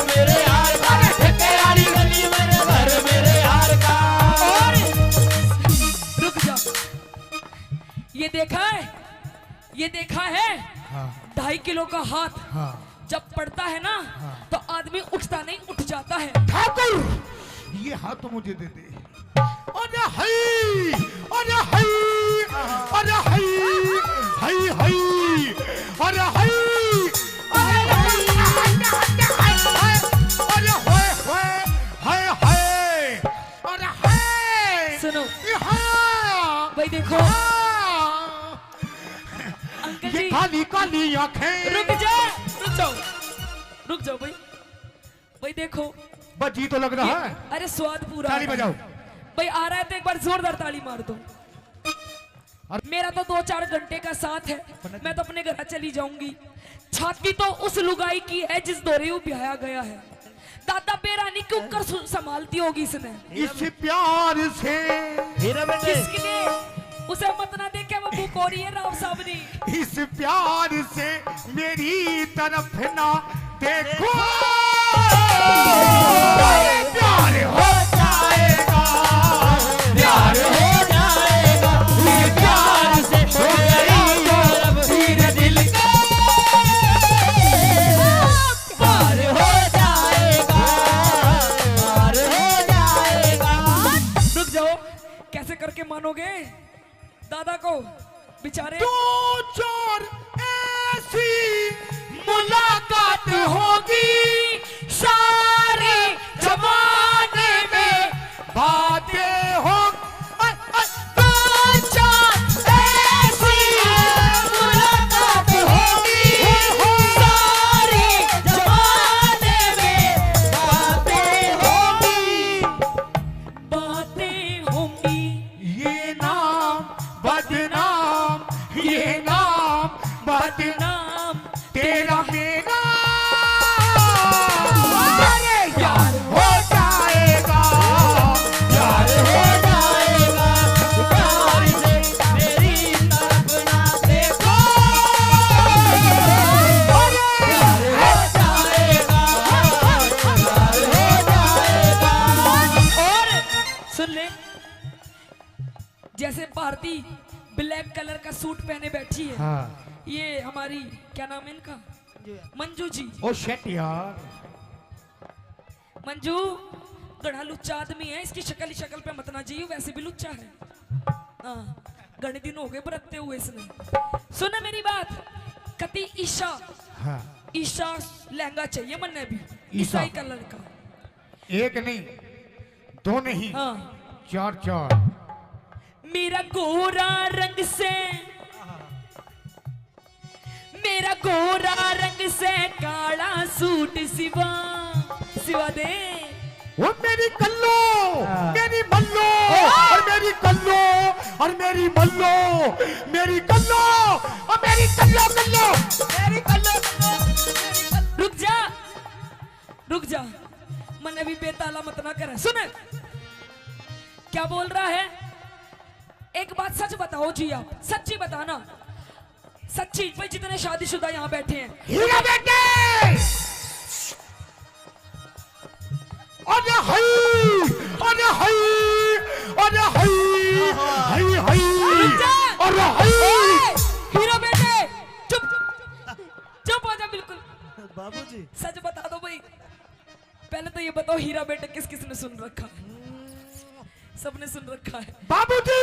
मेरे यार का ठेके वाली गली मेरे घर मेरे यार का और रुक जा ये देखा है हाँ 2.5 किलो का हाथ हाँ जब पड़ता है ना तो आदमी उठता नहीं उठ जाता है ठाकुर ये हाथ तो मुझे दे दे अरे हई अरे हई अरे हई हई हई अरे हई अरे अरे होए होए हाय हाय अरे हाय सुनो हाँ भाई देखो ये जी काली काली आंखें। रुक जाओ भाई। भाई देखो बजी तो लग रहा है। अरे स्वाद पूरा ताली आ रहा बजाओ। है। भाई आ रहा है तो एक बार जोरदार ताली मार दो। मेरा तो 2-4 घंटे का साथ है, मैं तो अपने घर चली जाऊंगी। छाती तो उस लुगाई की है जिस दौरे वो ब्याया गया है। दादा बेरानी क्यों कर संभालती होगी इसने। इस प्यार से हीरा बेटे किसके लिए उसे मत ना देखे वो बुकोरी है राव साहब ने। इस प्यार से मेरी तरफ ना देखो, प्यार हो जाएगा, प्यार हो जाएगा, ये प्यार से हो गई तरफ तेरे दिल का पार हो जाएगा, पार हो जाएगा। रुक जाओ, कैसे करके मानोगे दादा को बेचारे। 2-4 ऐसी मुलाकात होगी सारे जमाने में, बातें हो 2-4 ऐसी मुलाकात होगी सारे जमाने में, बातें होगी, बातें होंगी। ये नाम बदनाम, ये नाम बदनाम तेरा मेरा, अरे यार हो जाएगा, यार हो जाएगा, प्यार से मेरी तरफ ना देखो, अरे यार हो जाएगा, यार हो जाएगा। और सुन ले, जैसे भारती ब्लैक कलर का सूट पहने बैठी है। हाँ। ये हमारी क्या नाम है इनका, मंजू जी। ओ शेट यार, मंजू गढ़ा लुच्चा आदमी है, इसकी शक्ल पे मत ना जाइयो, वैसे भी लुच्चा है। हाँ, घने दिन हो गए बरतते हुए इसने। सुना मेरी बात, कति ईशा, हाँ। ईशा लहंगा चाहिए मन्ने भी, ईशा। ईसाई कलर का। एक नहीं, दो नहीं, हाँ, 4-4। मेरा गोरा रंग से, मेरा गोरा रंग से काला सूट सिवा दे। वो मेरी कल्लो, मेरी मल्लो, और मेरी कल्लो, और मेरी मल्लो, मेरी कल्लो, और मेरी कल्लो कल्लो, मेरी कल्लो कल्लो। रुक जा, मन अभी बेताला मत ना करे। सुन क्या बोल रहा है, एक बात सच बताओ जी, आप सच्ची बताना, सच्ची। भाई जितने शादीशुदा यहाँ बैठे हैं, हीरा बेटे, अरे हई, अरे हई, अरे हई, हई हई, रुक जा। अरे हई। ओए, हीरो बेटे चुप हो जा बिल्कुल। बाबूजी सच बता दो भाई, पहले तो ये बताओ हीरा बेटे किस किस ने सुन रखा है। सबने सुन रखा है। बाबूजी,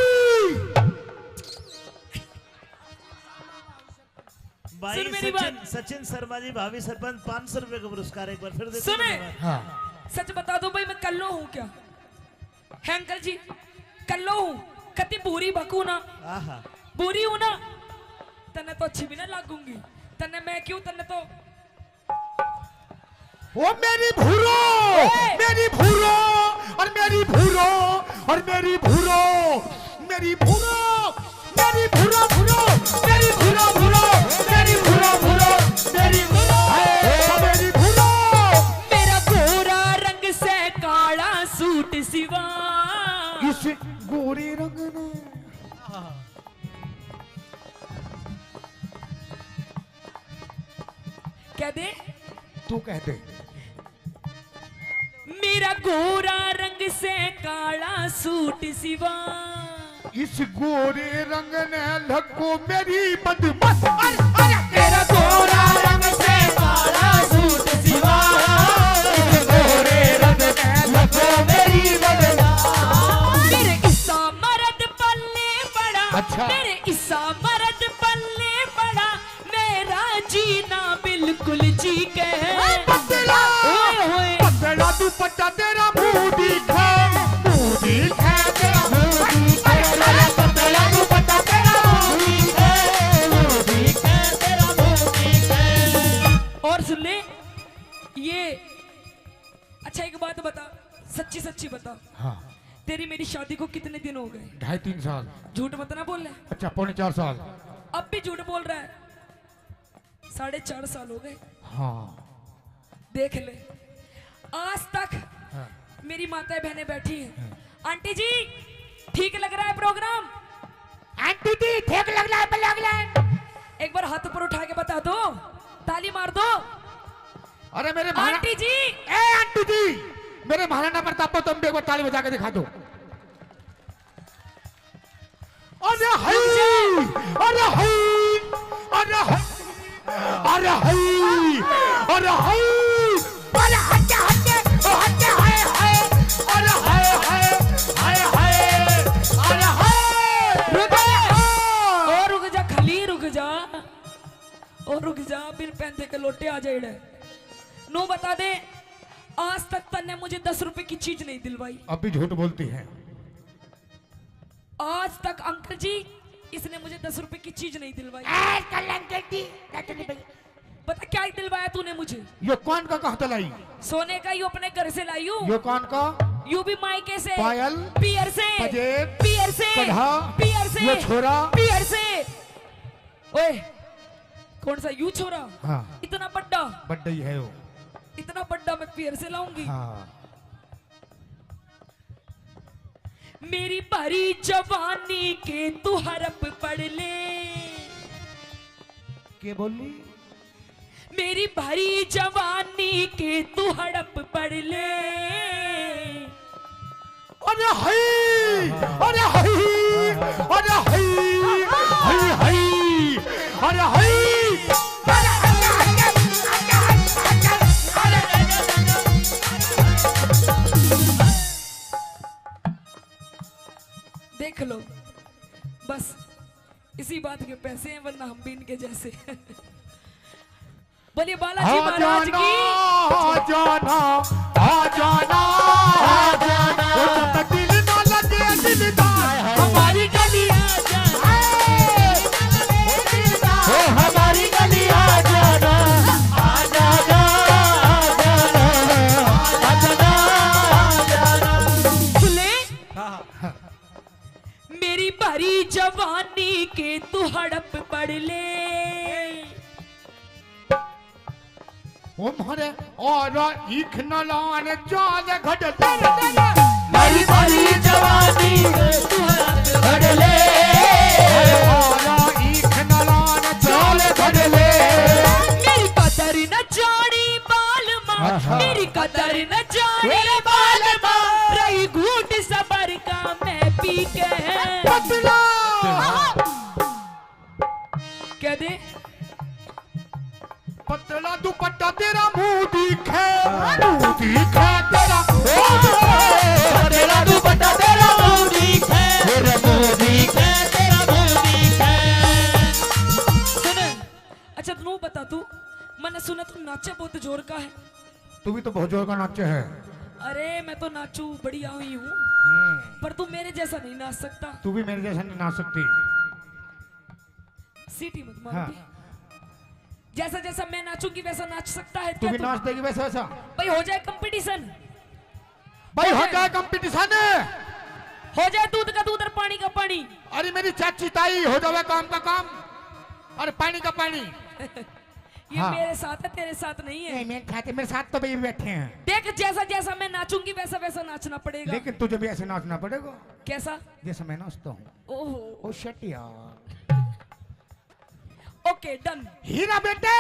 भाई सुन मेरी सचिन शर्मा जी भावी सरपंच 500 रुपए का पुरस्कार एक बार फिर देते सुने। हैं। हाँ। सच बता दो भाई, मैं कल्लो हूँ क्या है अंकल जी, कल्लो हूँ, कति बुरी बकू ना, आहा बुरी हूँ ना, तन्ने तो अच्छी भी ना लागूंगी, तन्ने मैं क्यों, तन्ने तो वो मेरी भूरो, मेरी भूरो, और मेरी भूरो, और मेरी भूरो, मेरी भूरो, मेरी भूरो भूरो, मेरी भूरो भूरो, मेरी भूरो भूरो, मेरी भूरो, मेरी भूरो। मेरा गोरा रंग से काला सूट सिवा, इस गोरे रंग ने कह दे, तू कह दे। मेरा गोरा रंग से काला सूट सिवा, इस गोरे रंग ने लगो मेरी बदमस्त, मेरा गोरा रंग से काला सूट सिवा, इस गोरे रंग ने लगो मेरी बदमस्त। मेरे इसा मर्द पल्ले पड़ा, अच्छा। मेरे इसा मर्द पल्ले पड़ा, मेरा जीना बिल्कुल जी के पतला, पतला दुपट्टा तेरा मुंह दिखे, मुंह दिखे तेरा मुंह दिखे, पतला दुपट्टा तेरा मुंह दिखे, मुंह दिखे सच्ची बता, हाँ तेरी मेरी शादी को कितने दिन हो गए? 2.5-3 साल। झूठ मत ना बोल ले। अच्छा 4.25 साल। अब भी झूठ बोल रहा है। 4.5 साल हो गए। हाँ देख ले, आज तक हाँ। मेरी माताएं बहनें बैठी हैं। आंटी जी ठीक लग रहा है प्रोग्राम? आंटी जी ठीक लग रहा है, लग रहा है। एक बार हाथ ऊपर उठा के बता दो, ताली मार दो। अरे मेरे आंटी जी, ए आंटी जी, मेरे महाराणा प्रताप को तुम भी एक बार ताली बजा के दिखा दो। अरे हाय, अरे हाय, अरे हाय, अरे हाय, अरे हाय, अरे हटे हटे हटे, हाय हाय, अरे हाय हाय, हाय हाय, अरे हाय। और रुक जा खली, रुक जा और रुक जा, बिन पैंते के लोटे आ जाए। नो बता दे, आज तक तन्ने मुझे 10 रुपए की चीज नहीं दिलवाई। अब भी झूठ बोलती है। आज तक अंकल जी इसने मुझे 10 रुपए की चीज नहीं दिलवाई। बता क्या दिलवाया तूने मुझे? ये कौन का कहता लाई? सोने का यू अपने घर से लाई हूँ। ये कौन का? यू भी मायके से, पायल, पियर से, पजेब, पियर से, कढ़ा, पियर से, ये छोरा, पियर से। ओए कौन सा यू छोरा? हाँ इतना बड्डा, बड्डा ही है वो। इतना बड्डा मैं पियर से लाऊंगी? हाँ मेरी भरी जवानी के तू हरप पढ़ ले। के बोली? मेरी भरी जवानी के तू हड़प पढ़ ले। अरे हाय, अरे हाय, अरे हाय, हाय हाय, अरे हाय। देख लो, बस इसी बात के पैसे हैं, वरना हम भी इनके जैसे। बोलिए बालाजी महाराज की। आ जाना, आ जाना, आ जाना, जब तक दिल ना लगे दिलदार, हमारी गली आ जाना, ओ हमारी गली आ जाना, आ जाना, आ जाना, आ जाना, आ जाना। सुले, मेरी भरी जवानी के तू हड़प पढ़ ले। ओ मारे और इख न लान जाल घट मेरी भरी जवानी तू घड़ ले, और इख न लान जाल घट ले। मेरी कदर न जानी बाल माँ, मेरी कदर न जानी बाल माँ, रही घूट सबर का मैं पी के पतला कह दे। पतला दुपट्टा तेरा मुंह दिखे, मुंह दिखे तेरा, तेरा दुपट्टा तेरा मुंह दिखे, तेरा मुंह दिखे, तेरा मुंह दिखे। सुन, अच्छा तू बता, तू मैंने सुना तू नाचे बहुत जोर का है। तू भी तो बहुत जोर का नाचे है। अरे मैं तो नाचू बढ़िया हुई हूँ, पर तू मेरे जैसा नहीं नाच सकता। तू भी मेरे जैसा नहीं नाच सकती। सीटी मत मार हाँ। दी। जैसा जैसा मैं नाचूंगी वैसा नाच सकता है तू क्या भी तू? नाच देगी वैसा वैसा। भाई हो जाए कंपटीशन, भाई हो जाए कंपटीशन। हो जाए दूध का दूध और पानी का पानी। अरे मेरी चाची ताई हो जाए काम का काम, अरे पानी का पानी। ये हाँ। मेरे साथ है, तेरे साथ नहीं है। मेरे साथ तो भी बैठे हैं। देख जैसा जैसा मैं नाचूंगी वैसा वैसा नाचना पड़ेगा। लेकिन तुझे भी ऐसे नाचना पड़ेगा कैसा? जैसे मैं नाचता हूँ। ओहो, ओ शिट यार। Okay done. हीरा बेटे,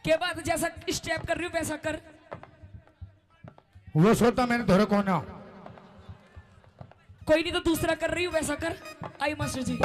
के बाद जैसा स्टेप कर रही हूँ वैसा कर। वो सोता मैंने धोरे कौन है? कोई नहीं तो दूसरा कर रही हूँ वैसा कर। आई मास्टर जी।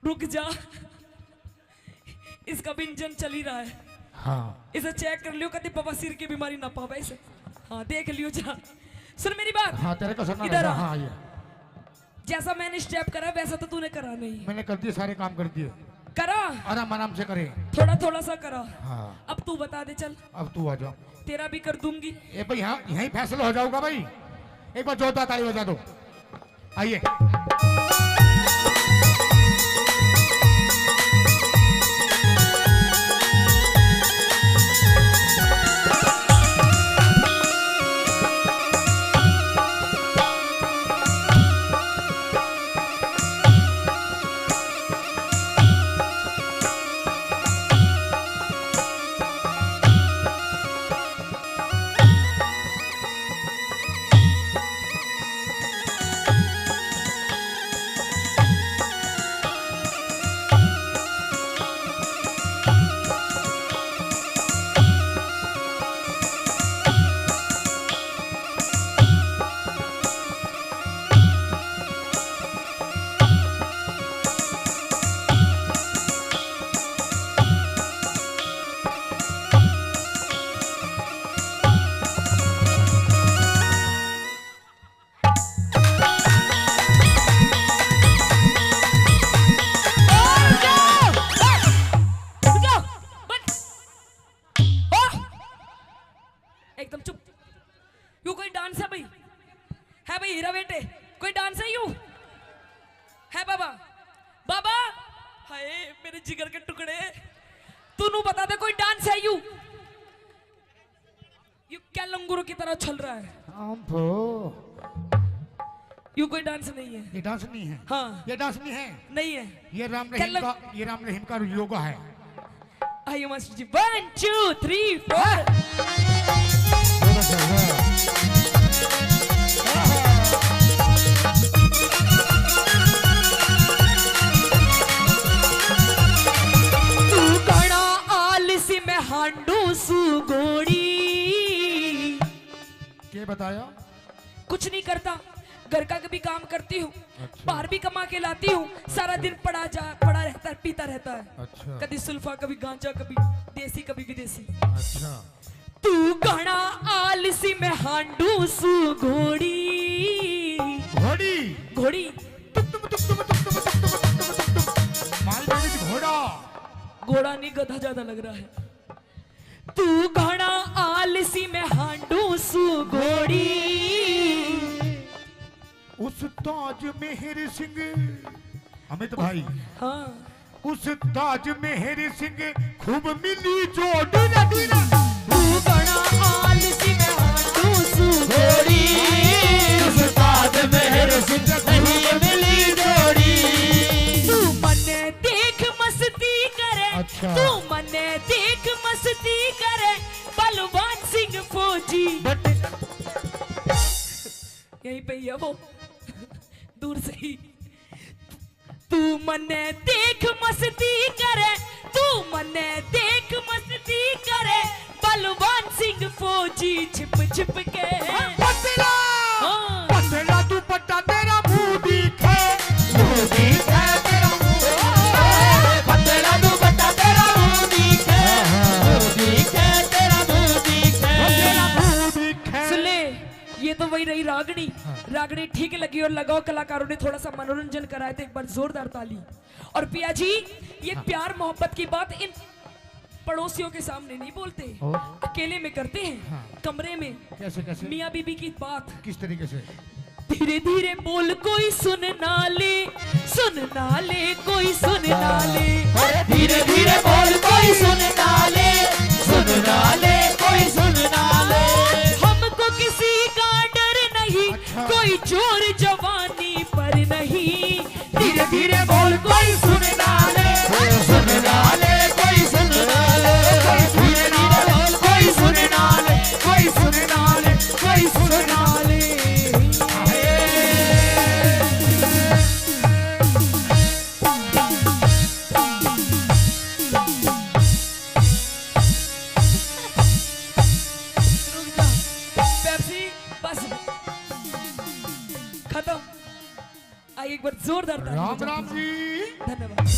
रुक जा, इसका भी इंजन चल ही रहा है। हाँ इसे चेक कर लियो कभी बवासीर की बीमारी ना पावे इसे। हाँ देख लियो जा। सुन मेरी बात। हाँ तेरे को सुनना इधर रहेगा। आ। हाँ ये जैसा मैंने स्टेप करा वैसा तो तूने करा नहीं। मैंने कर दिए, सारे काम कर दिए। करा आराम आराम से करे। थोड़ा थोड़ा सा करा। हाँ अब तू बता दे चल। अब तू आ जाओ। तेरा भी कर दूंगी। ए भाई यहाँ यहीं फैसला हो जाऊंगा भाई। एक बार जोरदार ताली बजा दो। आइए। एकदम चुप। यू कोई डांस है भाई? है भाई हीरा बेटे कोई डांस है यू? है बाबा? बाबा हाय मेरे जिगर के टुकड़े, तू नू बता दे कोई डांस है यू? यू क्या लंगूरों की तरह चल रहा है? यू कोई डांस नहीं है। ये डांस नहीं है। हाँ ये डांस नहीं है। नहीं है। ये राम क्या रहीम का योगा है। आइए मास्टर जी 1 2 3 4। तू कड़ा आलसी में हांडू सुगोड़ी। क्या बताया? कुछ नहीं करता, घर का भी काम करती हूँ। अच्छा। बाहर भी कमा के लाती हूँ। सारा दिन पड़ा रहता है, पीता रहता है। अच्छा। कभी सुल्फा, कभी गांजा, कभी देसी, कभी विदेशी। अच्छा। तू घना आलसी में हांडू सु घोड़ी। घोड़ी घोड़ी माल बेड़ी घोड़ा। घोड़ा नहीं गधा ज्यादा लग रहा है। तू घना आलसी में हांडू सु घोड़ी। उस ताज मेहर सिंह अमित भाई। हाँ उस ताज मेहर सिंह खूब मिली जोड़ी नदी ना। तू घना आलसी में हांडू सु घोड़ी। उस ताज मेहर सिंह खूब मिली जोड़ी। तू मने देख मस्ती करे। अच्छा। तू मने देख मस्ती करे बलवान सिंह फौजी। यहीं पे ही है वो दूर से ही। तू मने देख मस्ती करे। तू मने देख मस्ती करे बलवान सिंह फौजी छिप छिप के। पतला हाँ। पतला तू पट्टा तेरा मुंह दिखे। मुंह दिखे तेरा मुंह। पतला तू पट्टा तेरा मुंह दिखे। मुंह दिखे तेरा मुंह दिखे। तेरा मुंह दिखे। सुन ले, ये तो वही रही रागनी। रागनी ठीक लगी और लगाओ कलाकारों ने थोड़ा सा मनोरंजन कराया तो एक बार जोरदार ताली। और पिया जी ये प्यार मोहब्बत की बात पड़ोसियों के सामने नहीं बोलते, ओ। अकेले में करते हैं। हाँ। कमरे में कैसे कैसे मियाँ बीबी की बात। किस तरीके से? धीरे धीरे बोल कोई सुन ना ले, सुन ना ले कोई सुन ना ले। धीरे धीरे बोल कोई सुन ना ले, सुन ना ले कोई सुन ना ले। हमको किसी का डर नहीं, अच्छा। कोई जोर जवानी पर नहीं। धीरे धीरे बोल कोई सुन ना ले, सुन ना ले कोई सुन ना ले। धीरे धीरे बोल कोई सुन ना ले, कोई सुन ना ले, कोई सुन ना ले। रुक जा, पेप्सी बस खत्म। आइए एक बार जोरदार ताली राम बजाओ। राम जी। धन्यवाद।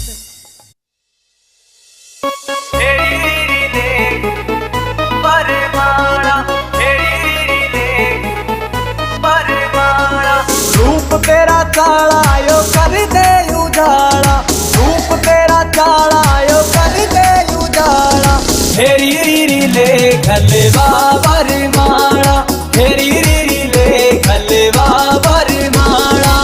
रूप तेरा काला यो कर दे उजाला, रूप तेरा काला यो कर दे उजाला। हेरी रीरी ले खलवा बरमाला, हेरी रीरी ले खलवा बरमाला।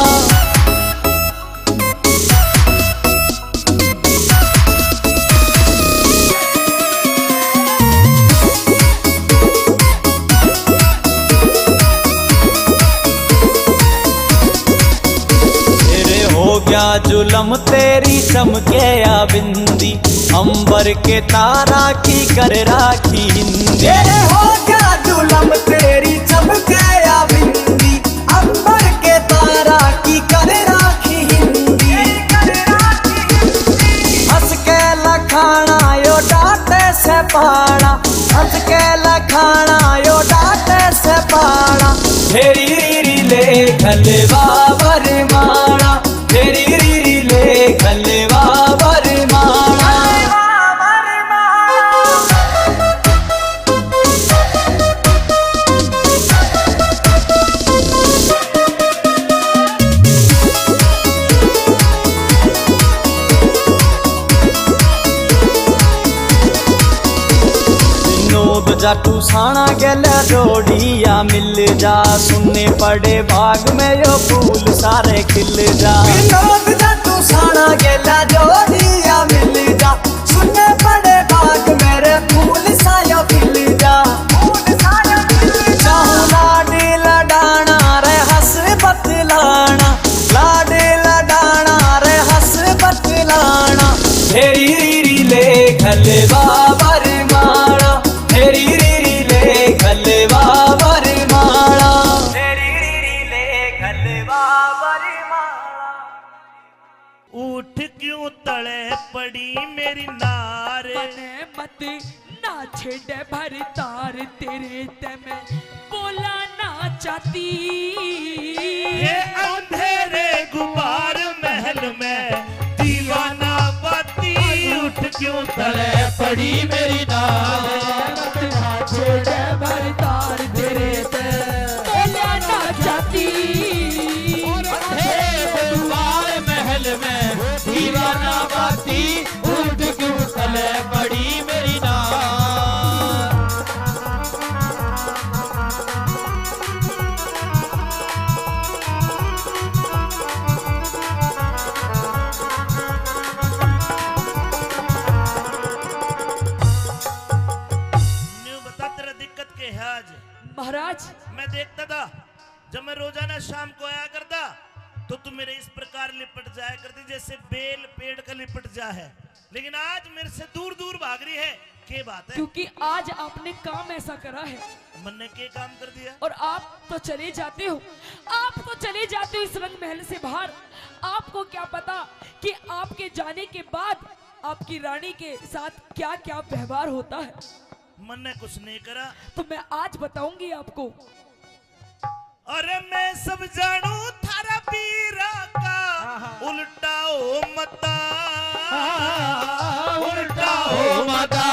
तेरे हो गया जुलम तेरी चमके या बिंदी, अंबर के तारा की कर राखी हिंदी। तेरे हो गया जुलम तेरी चमके या बिंदी, अंबर के तारा की कर राखी हिंदी। हंस के लखाना यो डांटे से पाड़ा, हंस के लखाना यो डांटे से पाड़ा। हेरी रीरी ले खलवा बरमाला, हेरी रीरी ले खलवा बरमाला। विनोद जाटू साणा गेला जोड़िया मिल जा, सुनने पड़े बाग में यो फूल सारे खिल जा। विनोद जाटू साणा गेला जोड़िया मिल जा, सुनने पड़े बाग मेरे फूल सायो खिल जा। चाहूं लाडी लडाना रे हंस बतलाना, लाडी लडाना रे हंस बतलाना। हेरी रीरी ले खलवा बरमाला, हेरी रीरी ले खलवा बरमाला, हेरी रीरी ले खलवा बरमाला। उठ क्यों तले पड़ी मेरी नार। बने मत ना छेड़े भर तार, तेरे ते मैं बोला ना चाहती। ये अंधेरे गुबार महल में दीवाना बाती। उठ क्यों तले पड़ी मेरी नार। छेड़े भर तार, तेरे ते बोला ना चाहती। द्वार महल में दीवाना बाती। उठ क्यों तले पड़ी मेरी नार। न्यू बता तेरा दिक्कत क्या है आज। महाराज मैं देखता था जब मैं रोजाना शाम को आया करता तो तुम मेरे इस प्रकार लिपट जाया करती जैसे बेल पेड़ का लिपट जा है, लेकिन आज मेरे से दूर दूर भाग रही है। क्या बात है? क्योंकि आज आपने काम ऐसा करा है मन ने क्या काम कर दिया? और आप तो चले जाते हो, आप तो चले जाते हो इस रंग महल से बाहर। आपको क्या पता कि आपके जाने के बाद आपकी रानी के साथ क्या क्या व्यवहार होता है। मन ने कुछ नहीं करा तो मैं आज बताऊंगी आपको। अरे मैं सब जानू थारा पीरा का उल्टा हो मता, उल्टा हो मता।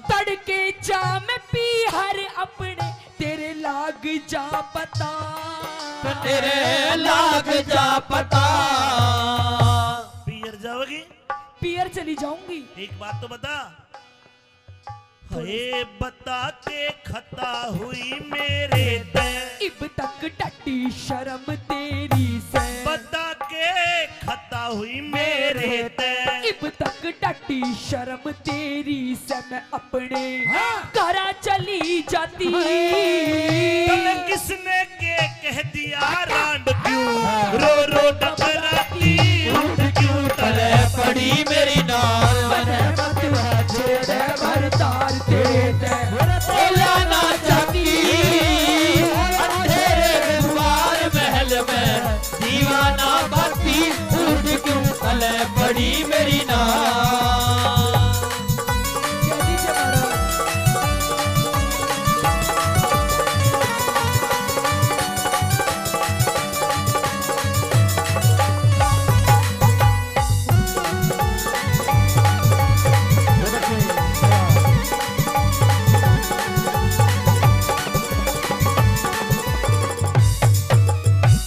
तड़के जा में पी हर अपने, तेरे लाग जा पता, तेरे लाग जा पता। पियर जाओगी पियर चली जाऊंगी। एक बात तो बता, हे बता के खता हुई मेरे ते, इब तक टटी शर्म तेरी से, बता के खता हुई मेरे ते, इब तक टटी शर्म तेरी से मैं अपने घरा चली जाती। तने किसने के कह दिया रांड क्यों रो रो टकराती, उठ क्यों तले पड़ी मेरी नाल, भरतार तेरे ते बोला ना चाहती अंधेरे द्वार महल में दीवाना बाती, उठ क्यों तले पड़ी मेरी नाल। कह दीजिए महाराज।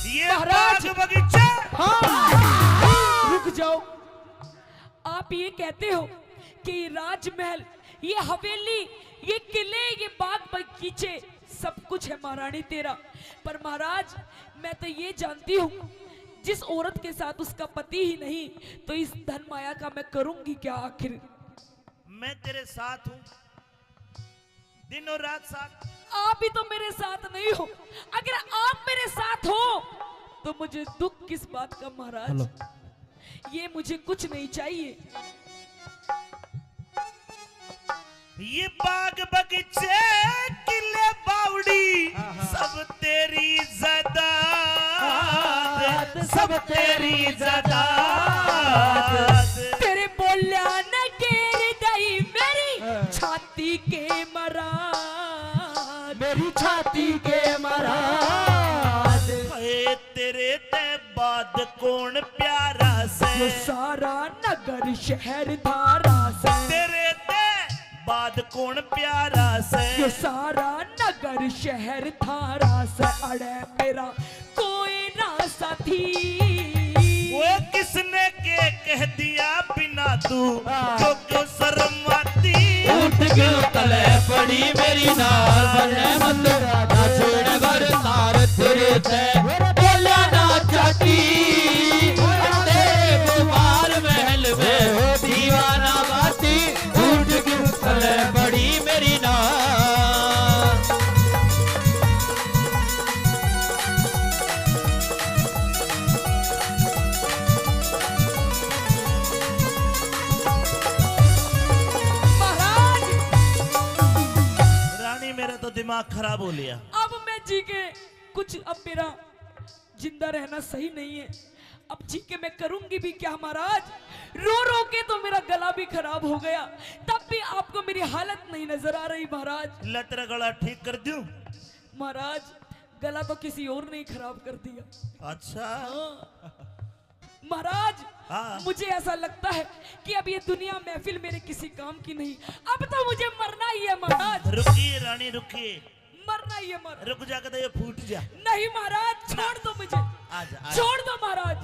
ये बाग बगीचा रुक जाओ। आप ये कहते हो कि ये राजमहल, ये हवेली, ये किले, ये बाग बगीचे सब कुछ है महारानी तेरा, पर महाराज मैं तो ये जानती हूँ जिस औरत के साथ उसका पति ही नहीं, तो इस धन माया का मैं करूंगी क्या आखिर। मैं तेरे साथ हूँ, दिन और रात साथ। आप भी तो मेरे साथ नहीं हो। अगर आप मेरे साथ हो तो मुझे दुख किस बात का महाराज। ये मुझे कुछ नहीं चाहिए। ये बाग बगीचे किले बावड़ी सब तेरी ज़ादात, सब तेरी ज़ादात। तेरे बोलिया न गिर गई मेरी छाती के मराद, मेरी छाती के मराद, हाय तेरे ते बाद कौन प्यारा से, ये सारा नगर शहर धारा से, तेरे ते बाद कौन प्यारा से, ये सारा नगर शहर धारा से, अड़े मेरा कोई ना साथी। वो किसने के कह दिया बिना तू जो क्यों शर्माती, उठ क्यों तले पड़ी मेरी नाल, बने मत ना छोड़ बरसार तेरे ते, बोला ना चाहती तेरे कुमार महल में दीवाना बाती, उठ क्यों तले पड़ी मेरी नाल। महाराज रानी मेरा तो दिमाग खराब हो लिया। अब मैं जी के कुछ, अब मेरा जिंदा रहना सही नहीं है। अब जी के मैं करूंगी भी क्या महाराज। रो रो के तो मेरा गला भी खराब हो गया, तब भी आपको मेरी हालत नहीं नजर आ रही महाराज। लतरा गला ठीक कर दूं? महाराज गला तो किसी और ने ही खराब कर दिया। अच्छा महाराज हाँ। मुझे ऐसा लगता है कि अब ये दुनिया महफिल मेरे किसी काम की नहीं, अब तो मुझे मरना ही है महाराज। रुकिए रानी रुकिए, मरना ही है महाराज। रुक जा के तो ये फूट जा। नहीं महाराज छोड़ दो मुझे, आजा आजा। छोड़ दो महाराज।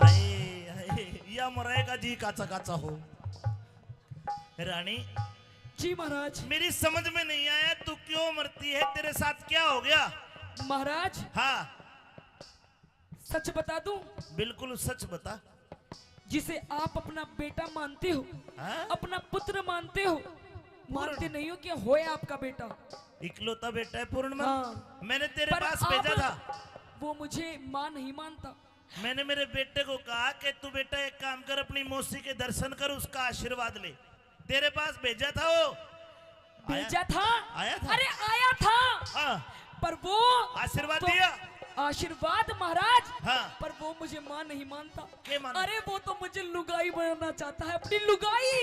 या मरेगा जी काचा काचा हो। रानी जी महाराज। मेरी समझ में नहीं आया तू क्यों मरती है, तेरे साथ क्या हो गया? महाराज हाँ सच बता दूं, बिल्कुल सच बता। जिसे आप अपना बेटा मानते हो, हाँ? अपना पुत्र मानते हो, मानते नहीं हो कि होया आपका बेटा। इकलौता बेटा है पूर्णिमा। हाँ। मैंने तेरे पर पास आप- भेजा था, वो मुझे मां नहीं मानता। मैंने मेरे बेटे को कहा कि तू बेटा एक काम कर, अपनी मौसी के दर्शन कर, उसका आशीर्वाद ले। तेरे पास भेजा था वो। भेजा था? आया था? अरे आया था, हाँ पर वो आशीर्वाद तो- दिया। आशीर्वाद महाराज, हाँ। पर वो मुझे मां नहीं मानता। क्या मानता? अरे वो तो मुझे लुगाई बनाना चाहता है, अपनी लुगाई।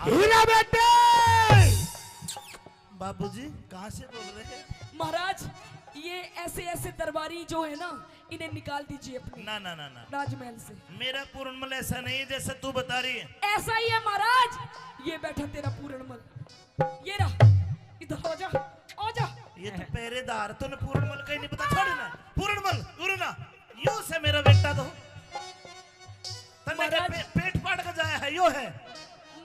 हीरा बेटे बाबूजी कहाँ से बोल रहे हैं? महाराज ये ऐसे ऐसे दरबारी जो है ना, इन्हें निकाल दीजिए अपने ना ना ना ना, राजमहल से। मेरा पूर्णमल ऐसा नहीं है जैसा तू बता रही है। ऐसा ही है महाराज। ये बैठा तेरा पूरणमल, ये रहा, इधर आ जा, आ जा। ये तो पहरेदार, तूने पूर्णमल का ही नहीं पता। छोड़ ना पूर्णमल, उड़ना यो से मेरा बेटा तो तन्ने के महाराज- पेट फाड़ कर जाया है, यो है।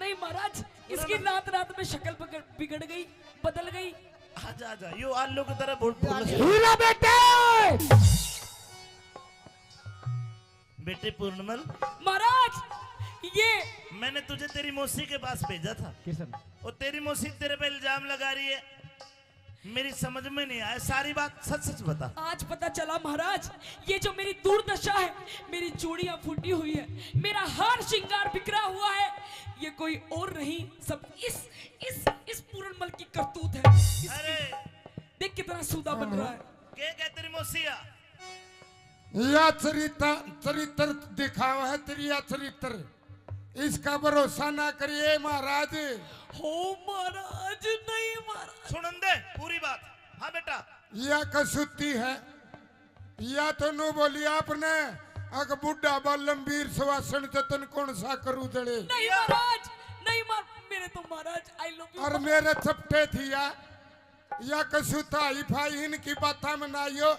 नहीं महाराज, इसकी रात रात में शक्ल बिगड़ गई, बदल गई। आजा आजा, यो आलू की तरह बहुत फूल हीरा बेटे, बेटे पूर्णमल, महाराज ये मैंने तुझे तेरी मौसी के पास भेजा था किशन और तेरी मौसी तेरे पे इल्जाम लगा रही है, मेरी समझ में नहीं आया, सारी बात सच सच बता। आज पता चला महाराज, ये जो मेरी दुर्दशा है, मेरी चूड़ियां फूटी हुई है, मेरा हार श्रृंगार बिखरा हुआ है, ये कोई और नहीं, सब इस पूरनमल की करतूत है। अरे देख कितना सूदा बन रहा है। क्या तेरी मौसिया? या चरित्र दिखावा है तेरी, या चरित्र, इसका भरोसा ना करिए महाराज। हो महाराज, नहीं महाराज। सुन दे पूरी बात। हाँ बेटा, या कसूती है, या तो नु बोली आपने अग बुढ़ा बल्लमवीर सुवासन जतन कौन सा करू जड़े। नहीं महाराज, नहीं मेरे तो महाराज आई लव यू। और मेरे चपटे थी या कसूता हिफाई इनकी बात में ना यो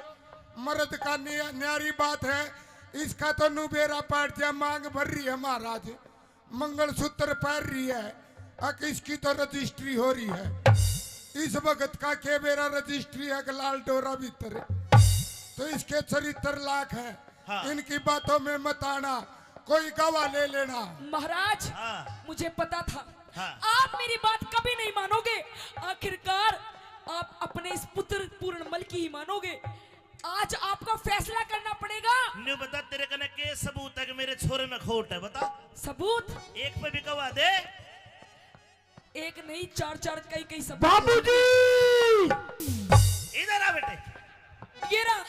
मर्द का न्यारी बात है, इसका तो नुबेरा पाट दिया, मांग भर रही है महाराज, मंगलसूत्र पहन रही है, अक इसकी तो रजिस्ट्री हो रही है, इस वक्त का के बेरा रजिस्ट्री है कि लाल डोरा भीतर, तो इसके चरित्र लाख है। हाँ। इनकी बातों में मत आना, कोई गवाह ले लेना। महाराज हाँ। मुझे पता था हाँ। आप मेरी बात कभी नहीं मानोगे, आखिरकार आप अपने इस पुत्र पूर्णमल की ही मानोगे। आज आपका फैसला करना पड़ेगा। न्यू बता, तेरे कने के सबूत है कि मेरे छोरे में खोट है? बता। सबूत एक पे भी गवाह दे। एक नहीं, चार कई सबूत। बाबूजी, इधर आ बेटे। ये रहा।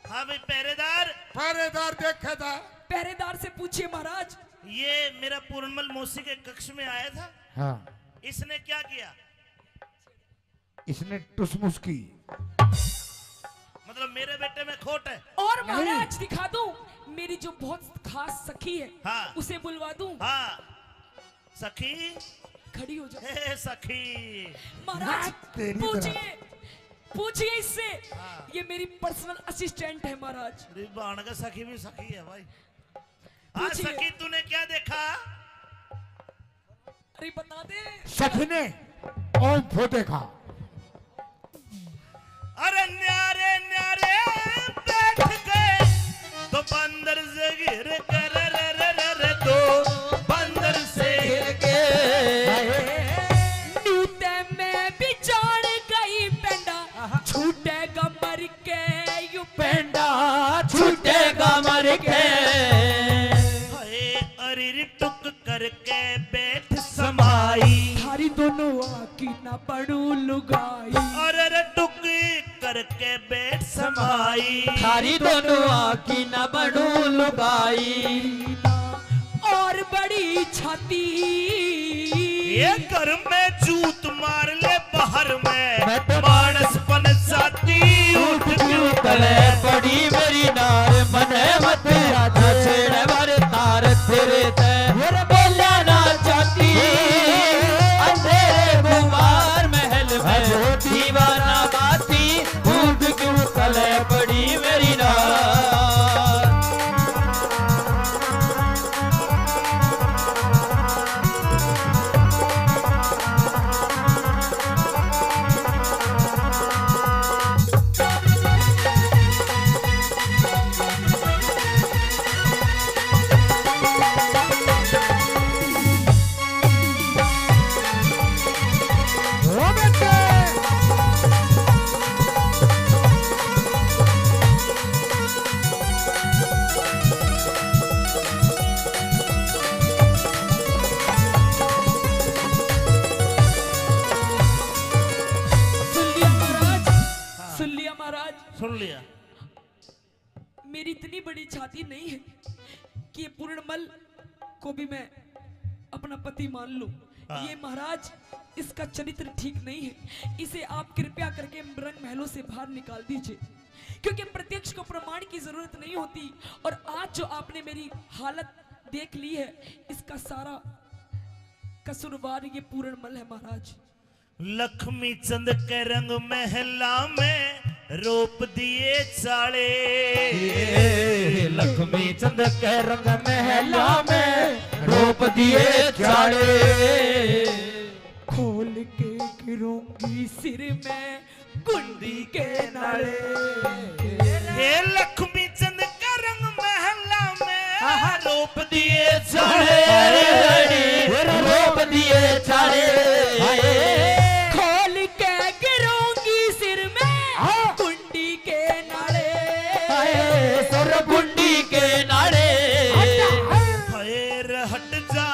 हाँ भाई, पहरेदार देखा था, पहरेदार से पूछिए महाराज। ये मेरा पूर्णमल मौसी के कक्ष में आया था। हाँ, इसने क्या किया? इसने टुसमुस की। मतलब मेरे बेटे में खोट है। और महाराज दिखा दूं, मेरी जो बहुत खास सखी है, हाँ। उसे बुलवा दूं। हाँ, सखी खड़ी हो जाए। हे सखी। महाराज तेरी पूछिए इससे, ये मेरी पर्सनल असिस्टेंट है महाराज। अरे बाण का सखी भी सखी है भाई। हाँ पूछिए। सखी, तूने क्या देखा? अरे बता दे। सखी ने ओम फो देखा। अरे न्यारे न्यारे बैठ गए तो बंदर से गिर कर रे तो बंदर से गिर के न्यूते में भी जान गई पेंडा, छूटेगा मर के यू पेंडा छूटेगा मर के। हाय अरे टुक करके बैठ समाई, थारी दोनों आकी ना पड़ू लुगाई। अरे टुक करके बैठ समाई, थारी दोनों आँखी न बनू लुगाई। और बड़ी छाती, ये घर में जूत मार ले, बाहर में मैं तो मानस बन जाती। उठ क्यों तले पड़ी मेरी नार, मने मत आजा छेड़े मारे तार तेरे ते बोला ना चाहती। अंधेरे गुमार महल में दीवाना बाती, उठ क्यों तले पड़ी मेरी नार। ओ बेटे, सुन लिया महाराज। सुन लिया। मेरी इतनी बड़ी छाती नहीं है कि ये पूर्णमल को भी मैं अपना पति मान लूं। ये महाराज, इसका चरित्र ठीक नहीं है, इसे आप कृपया करके रंग महलों से बाहर निकाल दीजिए, क्योंकि प्रत्यक्ष को प्रमाण की जरूरत नहीं होती। और आज जो आपने मेरी हालत देख ली है, इसका सारा कसूरवार ये पूर्णमल है महाराज। लक्ष्मी चंद के रंग महला में रोप दिए चाले, लक्ष्मी चंद के रंग महला में रोप दिए चाले खोल के गिरूंगी सिर में कुंडी के नाले। हे लक्ष्मी चंद का रंग महला में रोप दिए चाले रोप दिए चाले खोल के गिरूंगी सिर में कुंडी के नाले। सुर गुंडी के नाले फैर हट जा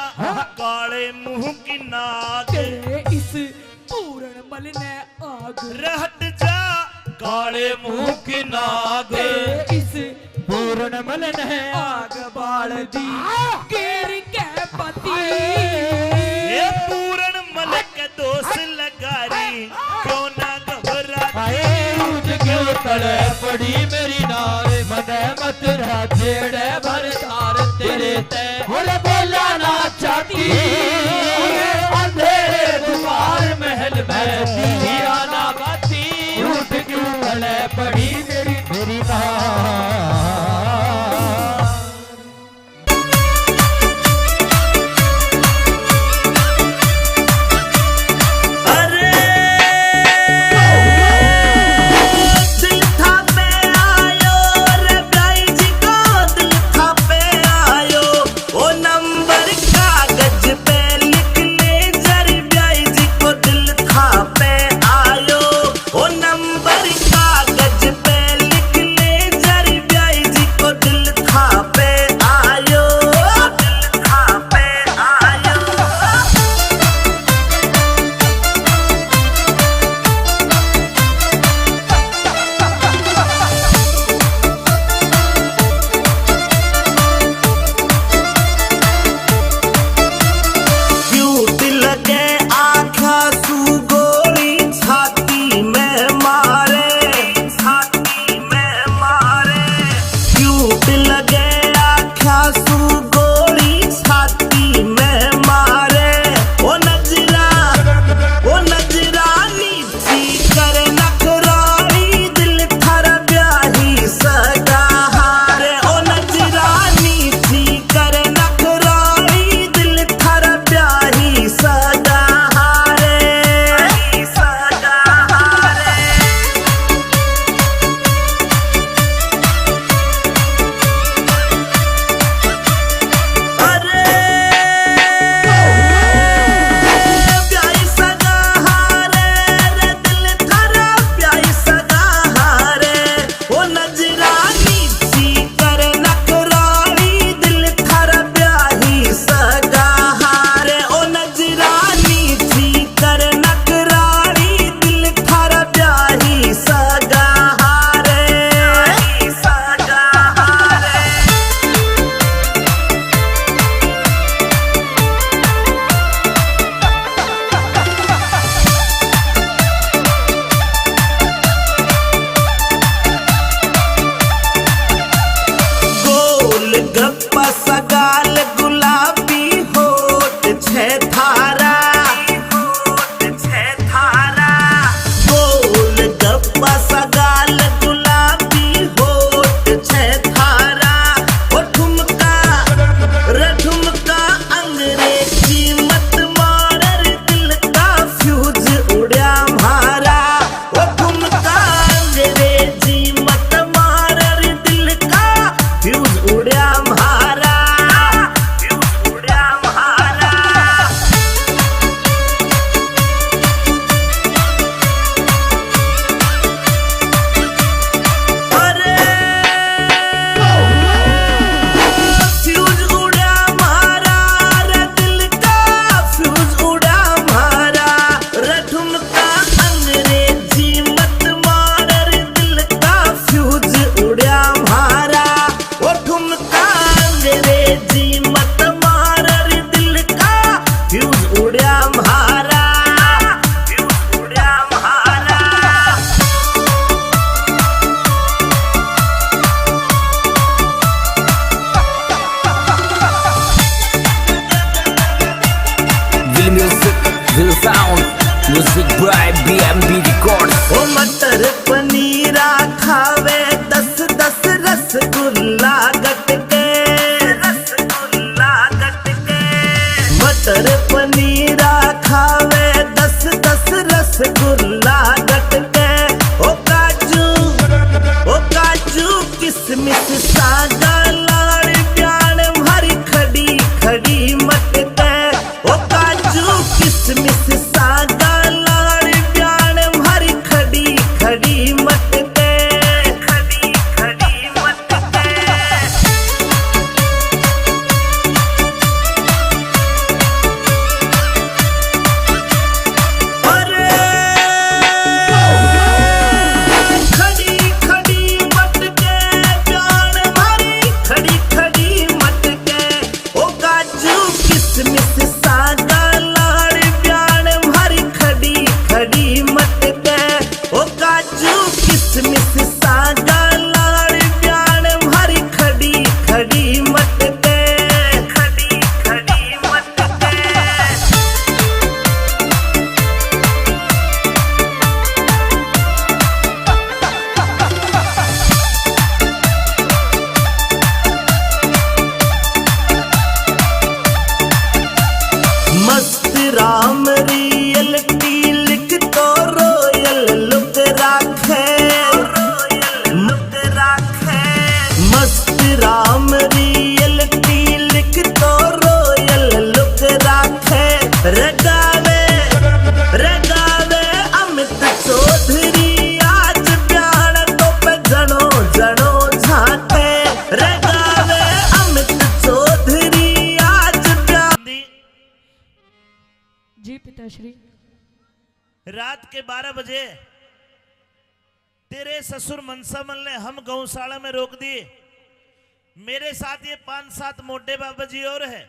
काले मुंह की नाग तेरे इस पूर्ण मल ने आग रहट जा काले मुंह की नाग तेरे इस पूर्ण मलन है आग बाल दी गिर के पति। ये पूर्ण मलक दोष लगारी क्यों ना घबराती। रूठ क्यों तड़े पड़ी मेरी नारे मने मत रहा छेड़े भर तार तेरे ते बोले बोला ना चाहती अंधेरे द्वार महल में दिया ना बाती रूठ क्यों तड़े पड़ी मेरी नार। मटर पनीरा खावे 10-10 रसगुल्ला गटके ओ काजू किसमिस सागा लाड़ प्याण भरी खड़ी खड़ी मटके ओ काजू किसमिस सागा लाड़ प्याण भरी खड़ी खड़ी मटके खड़ी खड़ी मटके खड़ी खड़ी मटके प्याण भरी खड़ी खड़ी मटके ओ काजू किसमिस सागा लाड़ प्याण भरी खड़ी खड़ी मटके ओ काजू किसमिस सागा लाड़ प्याण भरी खड़ी खड़ी मटके खड़ी खड़ी मटके मस्त राम रियलिटी लिख तो रोयल लुक राखे मस्त राम रियलिटी लिख तो रोयल लुक राखे रगावे अमित चौधरी आज प्यार तो पे जनो जनो झाके रगावे अमित चौधरी आज प्यार जी पिताश्री। रात के 12 बजे तेरे ससुर मनसामल ने हम गौशाला में रोक दिए। मेरे साथ ये 5-7 मोटे बाबा जी और है।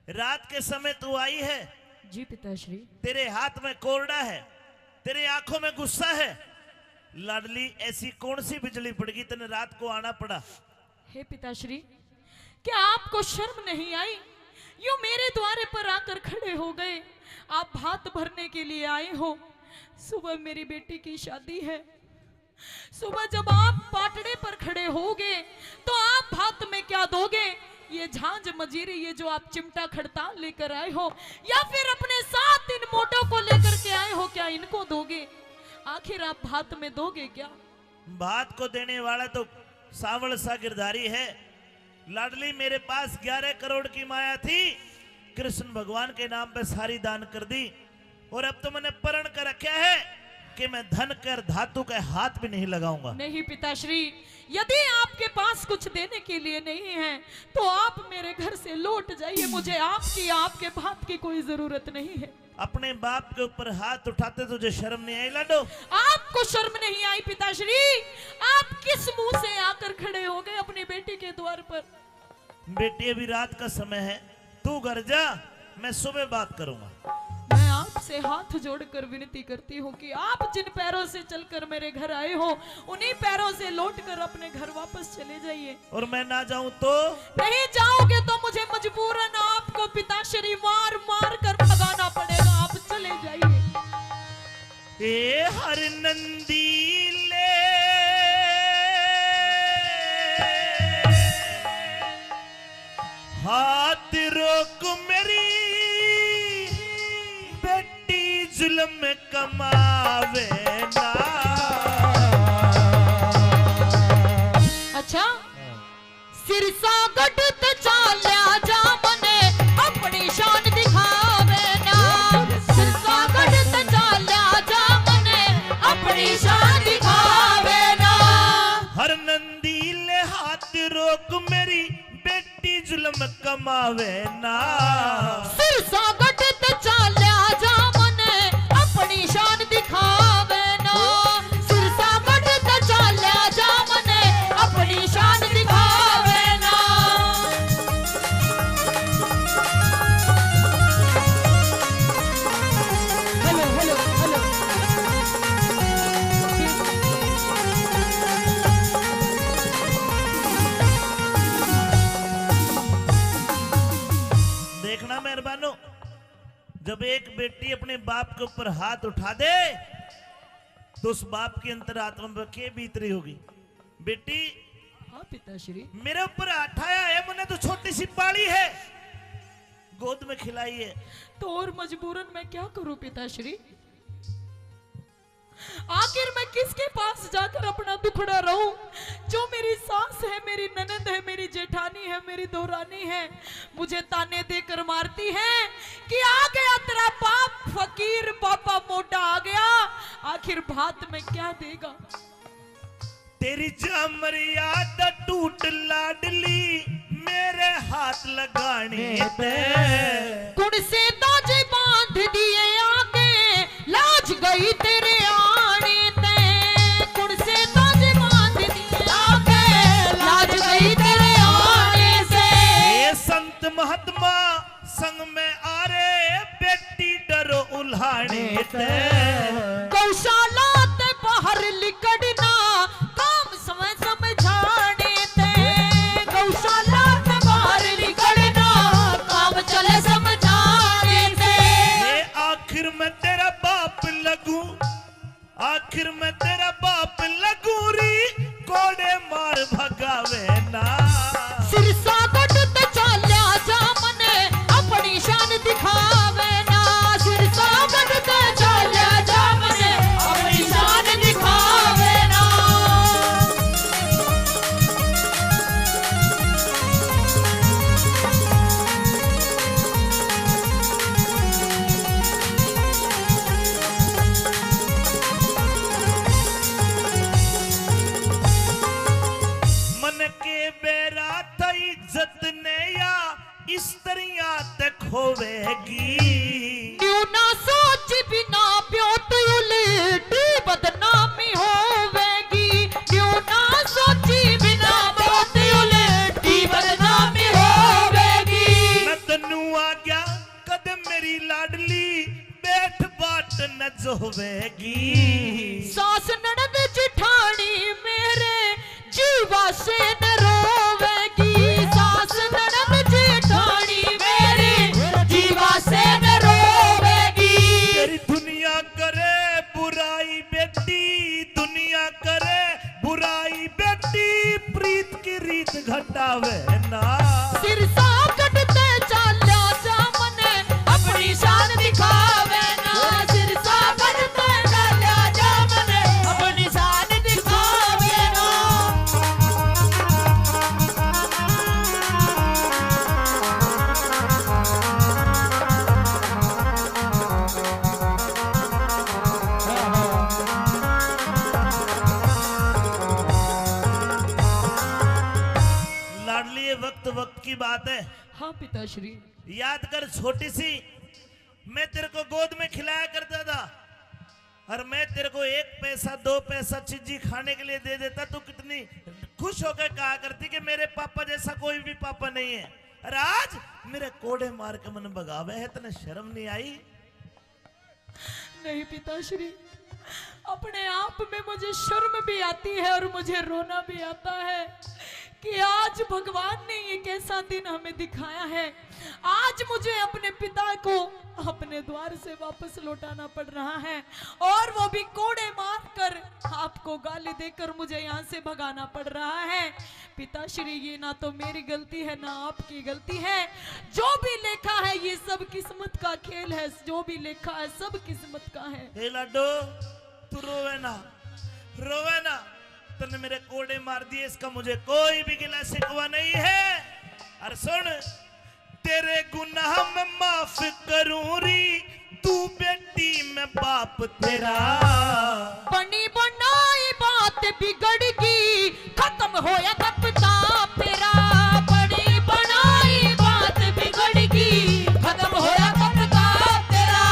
रात के समय तू आई है, जी पिताश्री। तेरे हाथ में कोरडा है, तेरे आंखों में गुस्सा है। लाडली ऐसी कौन सी बिजली पड़गी तने रात को आना पड़ा? हे पिताश्री, क्या आपको शर्म नहीं आई? यूं मेरे द्वारे पर आकर खड़े हो गए। आप भात भरने के लिए आए हो। सुबह मेरी बेटी की शादी है। सुबह जब आप पाटड़े पर खड़े होगे तो आप भात में क्या दोगे? ये झांझ मजीरी, ये जो आप चिमटा खड़ताल लेकर आए हो, या फिर अपने साथ इन मोटों को लेकर के आए हो, क्या इनको दोगे? आखिर आप भात में दोगे क्या? भात को देने वाला तो सावल सा गिरधारी है। लाडली मेरे पास 11 करोड़ की माया थी, कृष्ण भगवान के नाम पे सारी दान कर दी। और अब तो मैंने प्रण कर रखा है कि मैं धन कर धातु के हाथ भी नहीं लगाऊंगा। नहीं पिताश्री, यदि आपके पास कुछ देने के लिए नहीं है तो आप मेरे घर से लौट जाइए। मुझे आपके भात की कोई जरूरत नहीं है। अपने बाप के ऊपर हाथ उठाते तुझे शर्म नहीं आई लाडो? आपको शर्म नहीं आई पिताश्री? आप किस मुंह से आकर खड़े हो गए अपनी बेटी के द्वार पर? बेटी अभी रात का समय है, तू घर जा, मैं सुबह बात करूंगा। मैं आपसे हाथ जोड़कर विनती करती हूँ कि आप जिन पैरों से चलकर मेरे घर आए हो, उन्हीं पैरों से लौटकर अपने घर वापस चले जाइए। और मैं ना जाऊं तो? नहीं जाओगे तो मुझे मजबूरन आपको पिताश्री मार मार कर भगाना पड़ेगा। आप चले जाइए। ए हर नंदीले हाथ रोक मेरी बेटी जुल्म कमावे ना। अच्छा, सिरसा गढ़ ते चाल्या जा मने अपनी शान दिखावे ना। सिरसा गढ़ ते चाल्या जा मने अपनी शान दिखावे ना। हर नंदीले हाथ रोक मेरी बेटी जुल्म कमावे ना। सिरसा गढ़ ते चाल्या जा मने अपनी शान दिखावे ना। सिरसा गढ़ ते चाल्या जा मने अपनी शान दिखावे ना। Hello hello hello. देखना मेहरबानो, जब एक बेटी अपने बाप के ऊपर हाथ उठा दे तो उस बाप की अंतरात्मा में क्या बीत रही होगी? बेटी, हाँ पिताश्री। मेरे ऊपर हाथ आया है, मैंने तो छोटी सी पाली है। गोद में खिलाइए। तो और मजबूरन मैं क्या करूं पिताश्री? आखिर मैं किसके पास जाकर अपना दुखड़ा रहूं? जो मेरी सास है, मेरी ननद है, मेरी जेठानी है, मेरी दोरानी है, मुझे ताने देकर मारती है कि आ गया तेरा बाप फकीर, पापा मोटा आ गया, आखिर भात में क्या देगा? तेरी मर्याद टूट लाडली मेरे हाथ लगाने पे। कुण से ताजे बांध दिए आगे, लाज गई तेरे आने ते। कुण से ताजे बांध दिए आगे, लाज गई तेरे आने से। ये संत महात्मा संग में आ रे, बेटी डरो उल्हाने ते। गौशाला ते बाहर लिकड़ना, काम समय समझाने ते। गौशाला ते बाहर लिकड़ना, काम चले समझाने ते। ये आखिर में तेरा बाप लगू, आखिर में तेरा बाप लगू री, कोड़े मार भगावे ना। सिरसा गढ़ ते चाल्या जा मने, अपनी शान दिखावे ना। सिरसा गढ़ ते चाल्या जा मने, अपनी शान दिखावे ना। मन के बेरा था इज्जत ने या स्त्रियां ते खोवेगी। न्यू ना सोच बिना प्योत उलटी बदनामी होवेगी। न्यू ना सोची बिना प्योत उलटी बदनामी होवेगी। मैं तन्नू आ गया कदम मेरी लाडली, बैठ बाट न जोवेगी। सास ननद जिठानी मेरे जीवा से न रोवेगी। सास ननद जिठानी मेरे जीवा से न रोवेगी। तेरी दुनिया करे बुराई बेटी, दुनिया करे बुराई बेटी, प्रीत की रीत घटावे ना। सिरसा कटते चाल्या जा मने, अपनी शान दिखावे ना। सिरसा कटते चाल्या जा मने, अपनी शान दिखावे ना। लाडली ये वक्त वक्त की बात है। हाँ पिताश्री। याद कर छोटी सी, मैं तेरे को गोद में खिलाया करता था, और मैं तेरे को 1 पैसा 2 पैसा चीजी खाने के लिए दे देता, तो कितनी खुश होकर कहा करती कि मेरे पापा जैसा कोई भी पापा नहीं है। और आज मेरे कोड़े मार के मन भगावे है, तने शर्म नहीं आई? नहीं पिताश्री, अपने आप में मुझे शर्म भी आती है और मुझे रोना भी आता है कि आज भगवान ने ये कैसा दिन हमें दिखाया है। आज मुझे अपने पिता को अपने द्वार से वापस लौटाना पड़ रहा है, और वो भी कोड़े मारकर, आपको गाली देकर मुझे यहाँ से भगाना पड़ रहा है। पिताश्री, ये ना तो मेरी गलती है ना आपकी गलती है। जो भी लिखा है ये सब किस्मत का खेल है। जो भी लिखा है सब किस्मत का है। हे लाडो, तू रोवे ना, रोवे ना। तूने मेरे कोड़े मार दिए, इसका मुझे कोई भी गिला शिकवा नहीं है। और सुन, तेरे गुनाह में माफ करूं री, तू बेटी मैं बाप तेरा। बनी बनाई बात बिगड़गी, खत्म होया तब ताप तेरा। बनी बनाई बात बिगड़गी, खत्म होया तब ताप तेरा।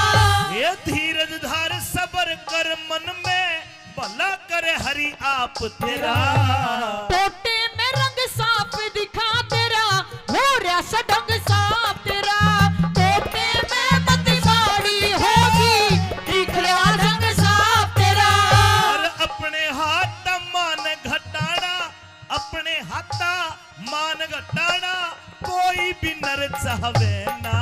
ये धीरज धार सबर कर मन में, भला करे हरि आप तेरा। टोटे में रंग साफ दिखा तेरा, हो रहा सडंग साफ तेरा। टोटे में मत साड़ी होगी, दिख रहा रंग साफ तेरा। और अपने हाथ मान घटाना, अपने हाथ मान घटाना, कोई भी नर चाहवे ना।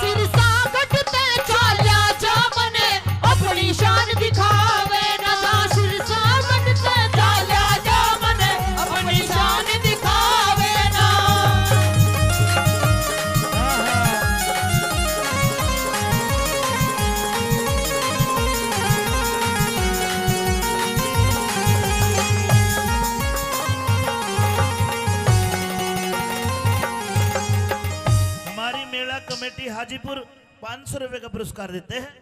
सिरसा गढ़ते चाल्या जा मने, अपनी शान दिखावे ना। सिरसा गढ़ते चाल्या जा मने, अपनी शान हाजीपुर 500 रुपए का पुरस्कार देते हैं,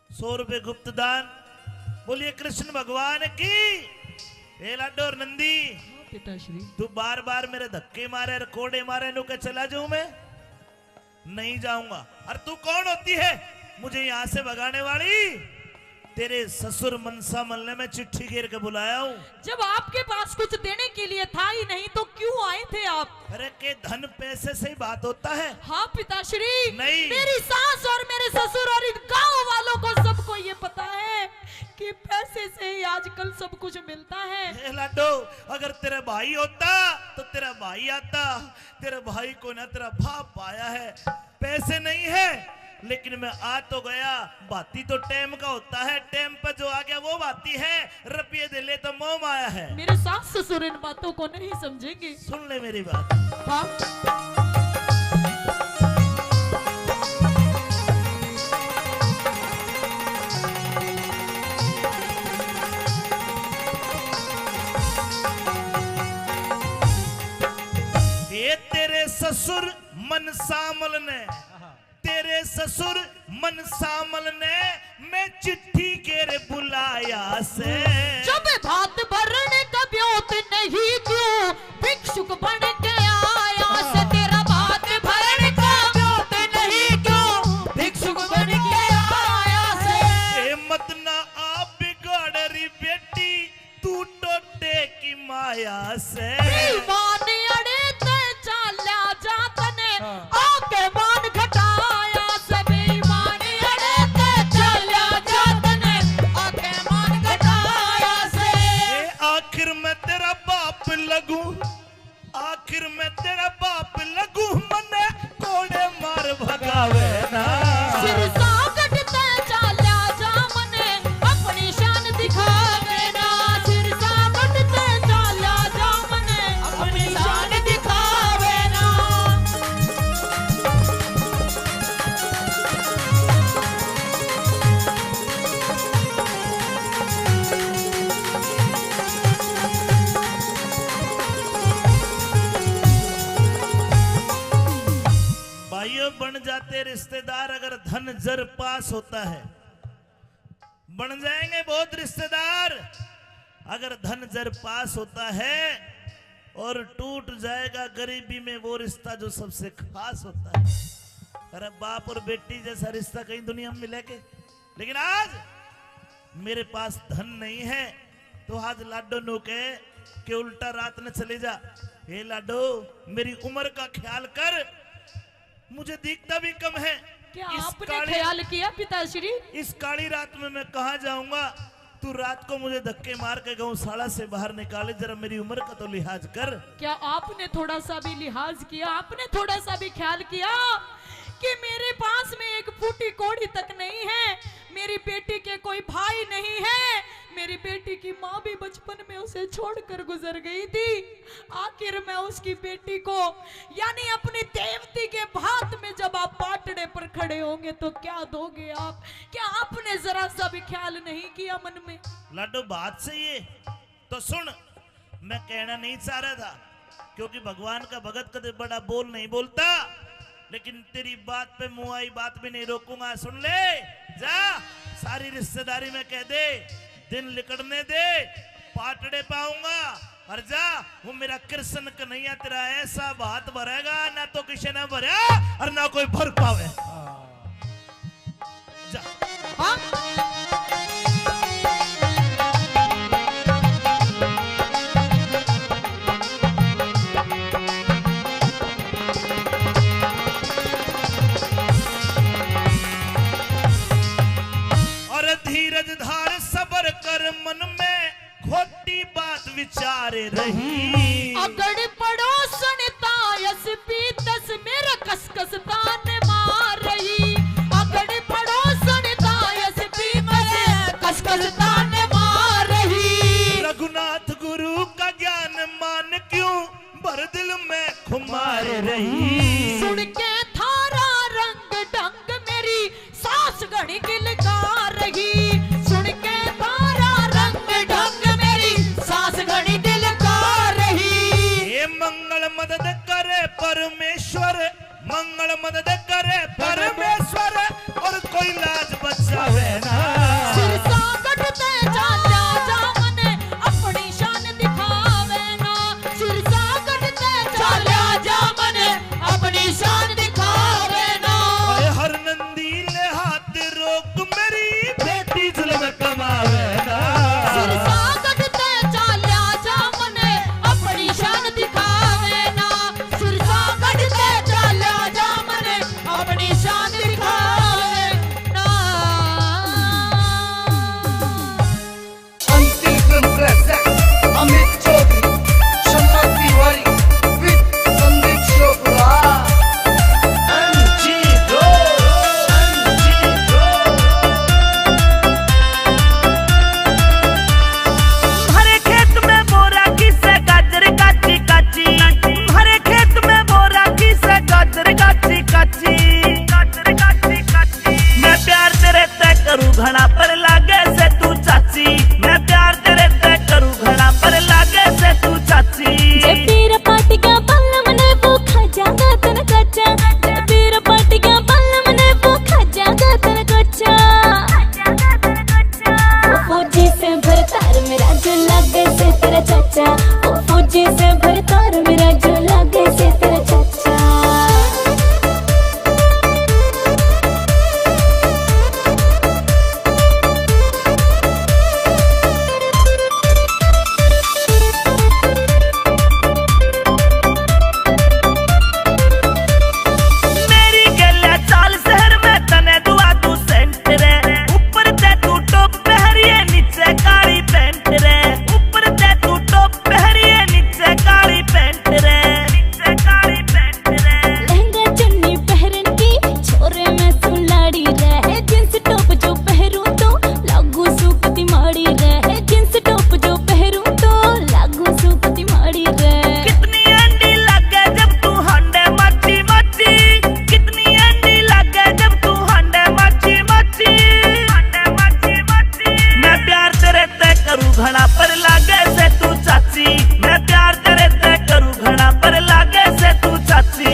100 रुपए गुप्त दान। बोलिए कृष्ण भगवान की। ए लाडो और नंदी, पिताश्री तू बार बार मेरे धक्के मारे और कोड़े मारे, नु के चला जाऊं मैं? नहीं जाऊंगा। और तू कौन होती है मुझे यहां से भगाने वाली? तेरे ससुर मनसा मल्ले में चिट्ठी घेर के बुलाया हूं। जब आपके पास कुछ देने के लिए था ही नहीं तो क्यों आए थे आप? अरे के धन पैसे से ही बात होता है? हाँ पिताश्री, नहीं। मेरी सास और मेरे ससुर और इन गांव वालों को सबको ये पता है कि पैसे से ही आजकल सब कुछ मिलता है। ए लाडो, अगर तेरा भाई होता तो तेरा भाई आता। तेरे भाई को ना तेरा बाप आया है, पैसे नहीं है, लेकिन मैं आ तो गया। बाती तो टेम का होता है, टेम पर जो आ गया वो बाती है। रुपये दे ले तो मोम आया है। मेरे सास ससुर इन बातों को नहीं समझेंगे। सुन ले मेरी बात। हाँ ये तेरे ससुर मनसामल ने, तेरे ससुर मनसामल ने मैं चिट्ठी के बुलाया से। जब भात भरने का ब्योत नहीं क्यों भिक्षुक बन के आया से। तेरा भात भरने का ब्योत नहीं क्यों भिक्षुक बन के आया से। ए मत ना आप बिगाड़ रही बेटी, तू टोटे की माया से। मान अड़े ते चाल्या जातने आके मान घटाया से। बेईमान अड़े ते चाल्या जातने आके मान घटाया से। ए आखिर मैं तेरा बाप लगूं, आखिर मैं तेरा बाप लगूं, मने कोड़े मार भगावे ना। सिर सागट ते चाल्या जामने अपनी शान दिखावे ना। सिर सागट ते चाल्या जामने अपनी शान दिखावे ना। भाइयों, बन जाते रिश्तेदार अगर धन जर पास होता है। बन जाएंगे बहुत रिश्तेदार अगर धन जर पास होता है, और टूट जाएगा गरीबी में वो रिश्ता जो सबसे खास होता है। अरे बाप और बेटी जैसा रिश्ता कहीं दुनिया में मिलेगा? लेकिन आज मेरे पास धन नहीं है, तो आज लाडो नो के उल्टा रात में चले जा। हे लाडो, मेरी उम्र का ख्याल कर, मुझे दिखता भी कम है। क्या इस आपने काली- ख्याल किया पिताश्री? इस काली रात में मैं कहाँ जाऊंगा? तू रात को मुझे धक्के मार के गौशाला से बाहर निकाले, जरा मेरी उम्र का तो लिहाज कर। क्या आपने थोड़ा सा भी लिहाज किया? आपने थोड़ा सा भी ख्याल किया कि मेरे पास में एक फूटी कोड़ी तक नहीं है, मेरी बेटी के कोई भाई नहीं है, मेरी बेटी की माँ भी बचपन में उसे छोड़कर गुजर गई थी। आखिर मैं उसकी बेटी को यानी अपनी देवती के भात में जब आप पाटड़े पर खड़े होंगे तो क्या दोगे आप? क्या आपने जरा सा भी ख्याल नहीं किया मन में? लाडो, बात सही है तो सुन। मैं कहना नहीं चाह रहा था, क्योंकि भगवान का भगत कदे बड़ा बोल नहीं बोलता, लेकिन तेरी बात पे मुंह आई बात भी नहीं रोकूंगा। सुन ले, जा सारी रिश्तेदारी में कह दे, दिन लिकड़ने दे, पाटड़े पाऊंगा। और जा, वो मेरा कृष्ण कन्हैया तेरा ऐसा बात भरेगा ना तो किसी ने भरा और ना कोई भर पावे। जा। हाँ? और धीरज धार सबर कर, मन में खोटी बात विचारे रही। अगड़ पड़ोसन तायस पीतस मेरा कसकस तान मार रही। अगड़ पड़ोसन तायस पीतस कसकस तान मार रही। रघुनाथ गुरु का ज्ञान मान क्यों भर दिल में खुमार रही। सुन के थारा रंग ढंग मेरी सास घड़ी गिलकार रही। सुन के थारा रंग ढंग मेरी सास घड़ी दिलकार रही। ये मंगल मदद करे परमेश्वर, मंगल मदद करे घड़ा पर लागे से तू चाची, मैं प्यार तेरे ते करूं घड़ा पर लागे से तू चाची। जब तेरा पाटिया बल्लम ने वो खा जागा तन कच्चा, जब तेरा पाटिया बल्लम ने वो खा जागा तन कच्चा। वो फौजी से भरतार मेरा जो लागे से तेरा चाचा, वो फौजी से भरतार मेरा जो लागे से तेरा चाचा। घड़ा पर लागे से तू चाची, मैं प्यार तेरे ते करूं घड़ा पर लागे से तू चाची।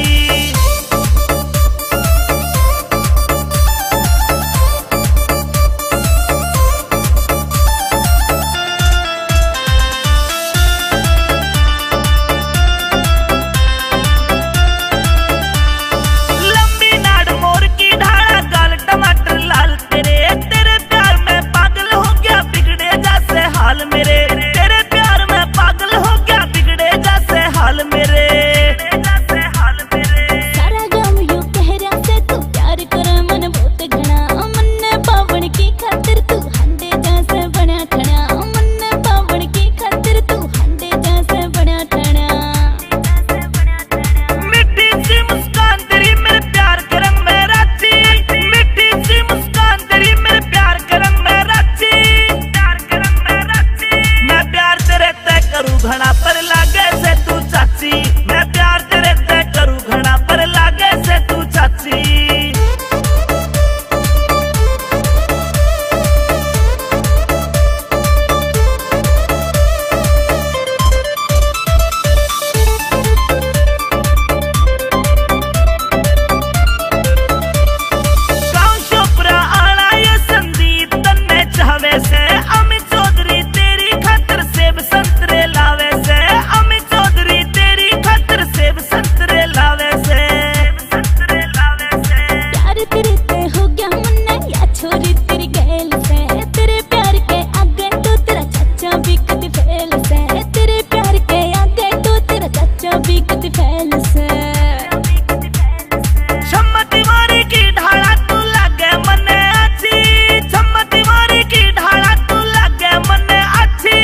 लंबी नाड़ मोर की ढाला गाल टमाटर लाल तेरे, तेरे प्यार में पागल हो गया बिगड़े जैसे हाल मेरे, तेरे प्यार में पागल हो गया बिगड़े जैसे हाल मेरे। सारा गाँव यूं कह रहा से तू प्यार करे मन बहुत घना, मन पावन की खातिर तू हंडे जैसे बना ठना, मन पावन की खातिर तू हंडे जैसे बना ठना। मिट्टी सी मुस्कान तेरी मेरे प्यार के रंग में राची, मिट्टी सी मुस्कान तेरी मेरे प्यार के रंग में राची, प्यार के रंग में राची। मैं प्यार तेरे ते करूं घड़ा पर लागे से तू चाची, मैं प्यार तेरे ते करूं घड़ा पर लागे से तू चाची। गाँव शोपरा आला ये संदीप तन में चाहवे से, अमित चौधरी तेरी खातिर सेब संतरे लावे से, अमित चौधरी तेरी खातिर सेब संतरे लावे से, संतरे लावे से। प्यार तेरे ते हो गया मुन्ना या छोरी तेरी गैल से, तेरे प्यार के आगे तो तेरा चाचा भी कद फैल से, तेरे प्यार के आगे तो तेरा चाचा भी कद फैल से। सम्मति मारी की ढाला तू लागे मने अच्छी, सम्मति मारी की ढाला तू लागे मने अच्छी,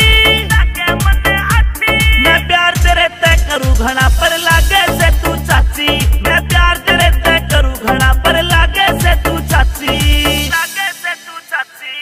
लागे मने अच्छी। मैं प्यार तेरे ते करूं घड़ा पर लागे से तू चाची, मैं प्यार तेरे ते करूं घड़ा पर लागे से तू चाची, लागे से तू चाची।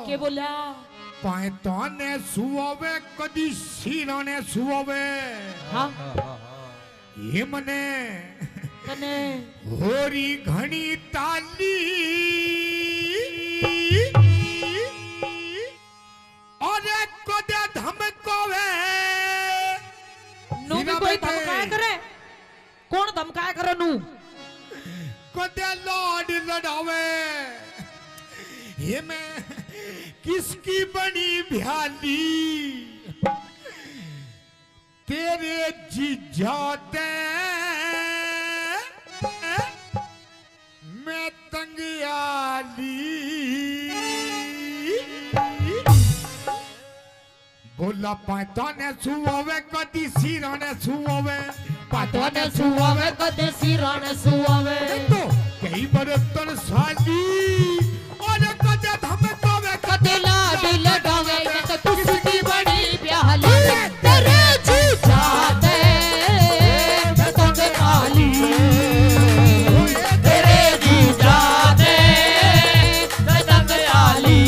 के बोला पायतान ने सुआवे कदी सीना ने सुआवे, हाँ ये मने कने होरी घणी ताली और कदे धमकावे। नू भी कोई धमकाया करे, कौन धमकाया करे नू? कदे लाड लड़ावे, ये मैं किसकी बनी भ्याली, तेरे जीजाते मैं तंगियाली। बोल बोला पाता ने सुआवे कदी सिरा ने सुआवे पातवा ने सुआवे कदे सिरा ने सुआवे तो कई बरतन साली और कदे धम तोवे कदे लाड लडावे ये तो किसकी बड़ी प्याली तेरे जी जाते पतंग काली तेरे जी जाते पतंग काली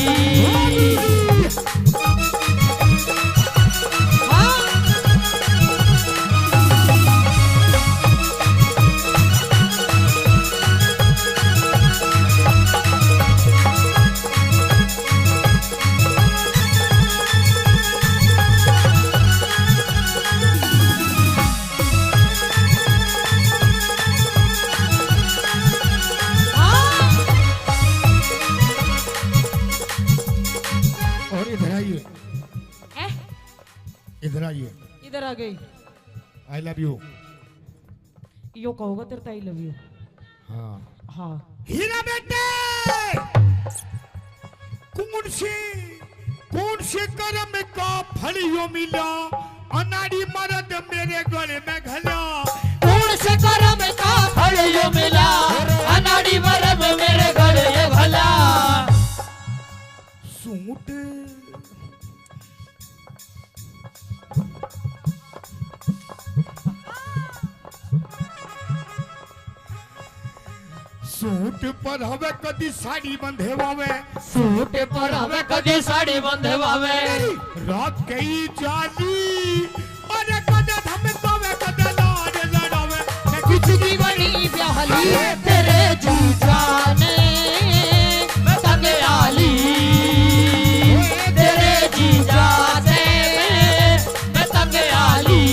और इधर आइए ए, इधर आइए इधर आ गई आई लव यू यो कहोगा तेरे आई लव यू हाँ हाँ हीरा बेटे कौन से कर्म का फल यो मिला अनाड़ी मर्द मेरे गले में घला कौन से करम का फल यो मिला अनाड़ी मरब मेरे घर ये भला सूट सूट पर हवे कदी साड़ी बंधे वावे सूट पर हमें कदी साड़ी बंधवावे रात कई जाली और कदे धम तोवे कदे लाड लड़ावे किसकी बड़ी प्याली तेरे जी जाने पतंग आली तेरे जी जाने पतंग आली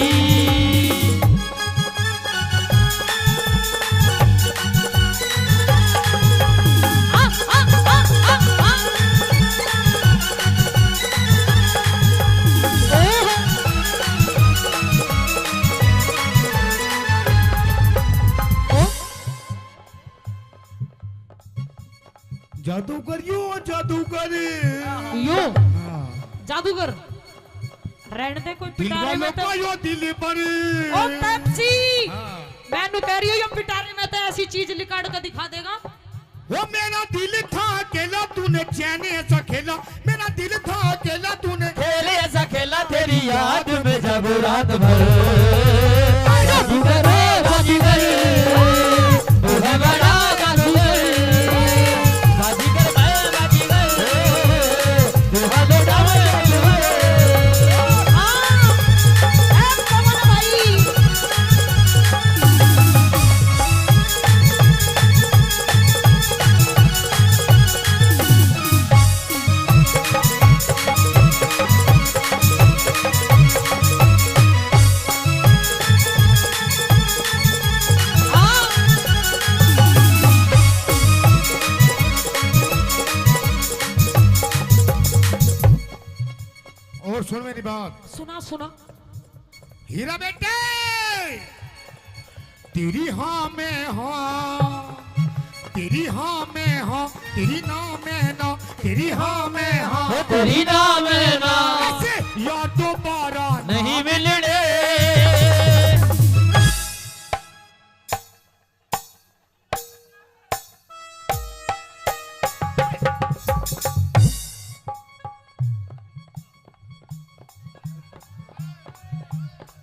जादूगर यो जादूगर यो जादूगर रहने दे कोई दिल पिटारे में वालों तो का यो दिल पर ओ पेप्सी मैनू कह रही हूं ये पिटारे में तो ऐसी चीज लिकाड़ कर दिखा देगा वो मेरा दिल था अकेला तूने चैन ऐसा खेला मेरा दिल था अकेला तूने खेले ऐसा खेला तेरी याद में जब रात भर जादूगर जादूगर तू है बड़ा जादूगर बाजीगर मैं बाजीगर तू है भाई और सुन मेरी बात सुना सुना हीरा बेटे तेरी हाँ में हाँ तेरी हाँ में हाँ तेरी ना में ना तेरी हाँ में हाँ तेरी नाम है ना ऐसे या दोबारा नहीं मिलने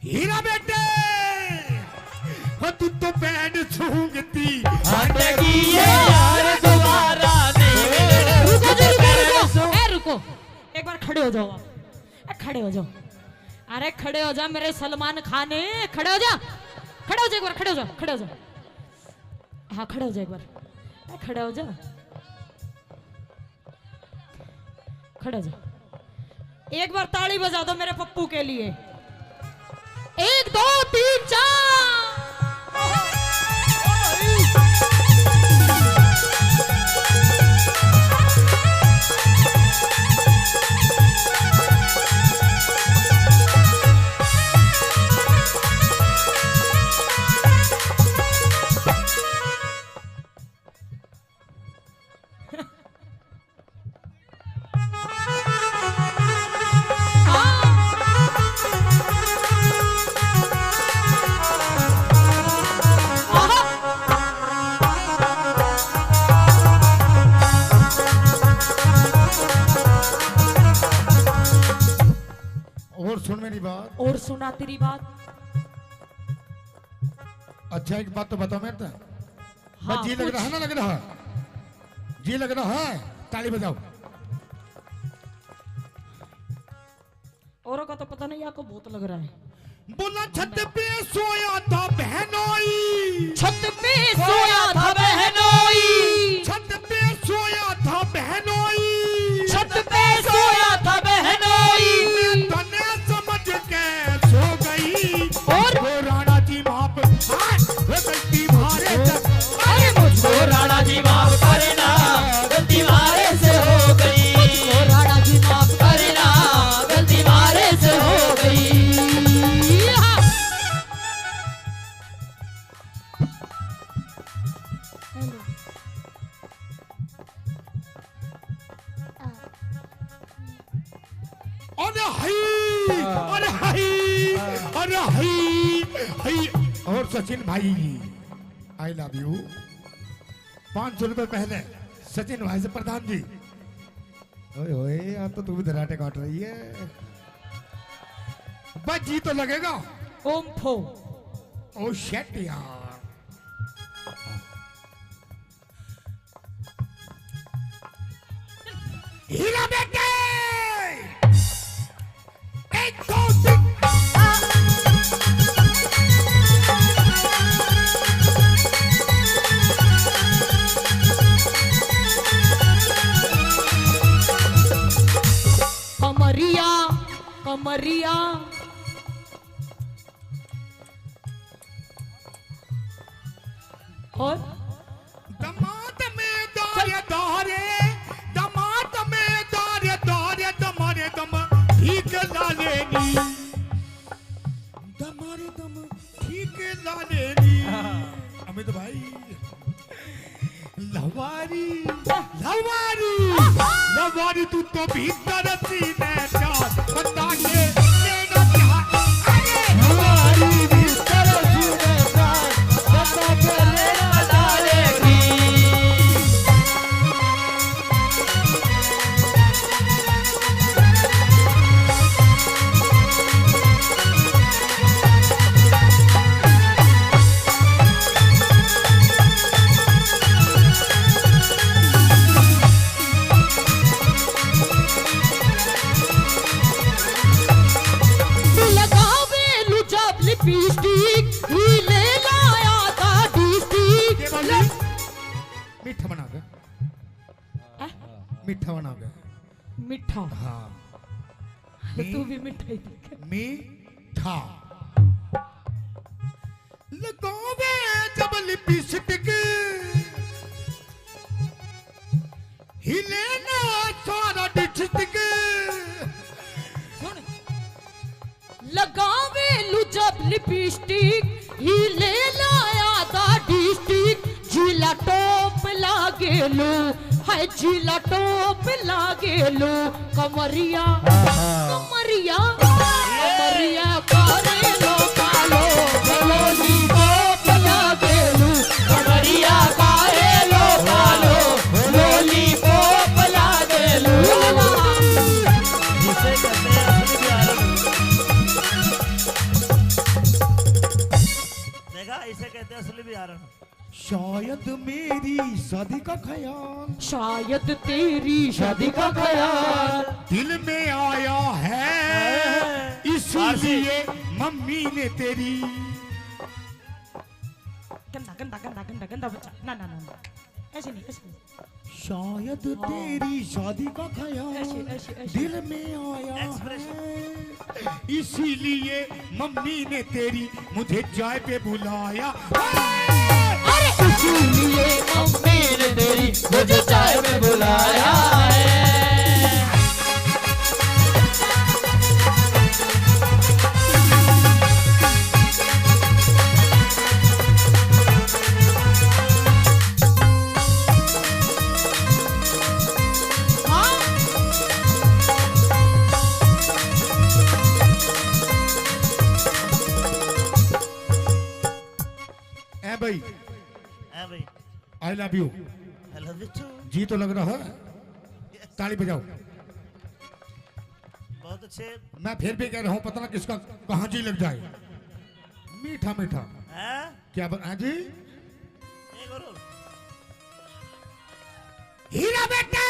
हीरा बेटे हो तू तो बैंड सूंघती हटगी ये यार दोबारा नहीं मिलने रुको एक बार खड़े हो जाओ आप खड़े हो जाओ अरे खड़े हो जा मेरे सलमान खान खड़े हो जा खड़े हो जा एक बार खड़े हो जा खड़े हो जा हाँ खड़े हो जा एक बार खड़े हो जा खड़े हो जा एक बार ताली बजा दो मेरे पप्पू के लिए 1 2 3 4 मेरी बात। और सुना तेरी बात। अच्छा एक बात तो बताओ मेरे तो। हाँ, बस जी लग रहा है ना, लग रहा है जी लग रहा है, ताली बजाओ। औरों का तो पता नहीं, आपको बहुत लग रहा है। बोला छत पे सोया था बहनोई, छत पे सोया था बहनोई, छत पे सोया था बहनोई, छत पे सोया था बहनोई। मैं तने समझ के सो गई और वो राणा जी माप वो गलती मारे अरे मुझको राणा जी माफ करना, गलती मारे से हो गई। मुझको राणा जी माफ करना, गलती मारे से हो गई। अरे हाय अरे हाय अरे हाय हाय। और सचिन भाई आई लव यू। 500 रुपए पहले सचिन भाई से प्रधान जी। ओए ओए आप तो तू भी धराटे काट रही है। बस जी तो लगेगा। ओम फो। ओ शेट यार। हीरा बेटे एक दो तीन। कमरिया कमरिया और दमाद में दारे दारे, दमाद में दारे दारे, दमारे दम ठीक लालेनी, दमारे दम ठीक लालेनी। अमित भाई लवारी लवारी लवारी तू तो भीतर सीने चार बता के लेना क्या। अरे लवारी भीतर सीने चार बता के लेना डालेगी। लगावे लुचाब लिपस्टिक ही ले लाया था डिस्टिक। मीठा बना के मीठा बना के। मीठा हाँ तू भी मिठाई देखे। मीठा लगावे जब लिपस्टिक हिले ना सारा डिस्ट्रिक्ट। सुन लगावे लुचाब लिपस्टिक ही ले लाया था डिस्टिक। जिला टॉप लागे लो है, जिला टॉप लागे लो। कमरिया कमरिया कमरिया करे लो कालो लोली टॉप लागे लो। कमरिया करे लो कालो लोली टॉप लागे लो। जिसे कहते हैं असली बिहारन। देखा, इसे कहते हैं असली बिहारन। शायद मेरी शादी का ख्याल, शायद तेरी शादी का ख्याल दिल में आया है, इसलिए मम्मी ने तेरी। गंदा गंदा गंदा गंदा गंदा बच्चा। ना ना ना ऐसे नहीं ऐसे नहीं। शायद तेरी शादी का ख्याल ऐसे ऐसे ऐसे। दिल में आया है, इसीलिए मम्मी ने तेरी मुझे चाय पे बुलाया। अरे इसीलिए मम्मी ने तेरी मुझे चाय में बुलाया है। ए भाई है भाई, I love you. I love you too। जी तो लग रहा है, ताली बजाओ। बहुत शेर मैं फिर भी कह रहा हूँ, पता ना किसका कहाँ जी लग जाए। मीठा मीठा है क्या हाँ जी। एक और हीरा बेटे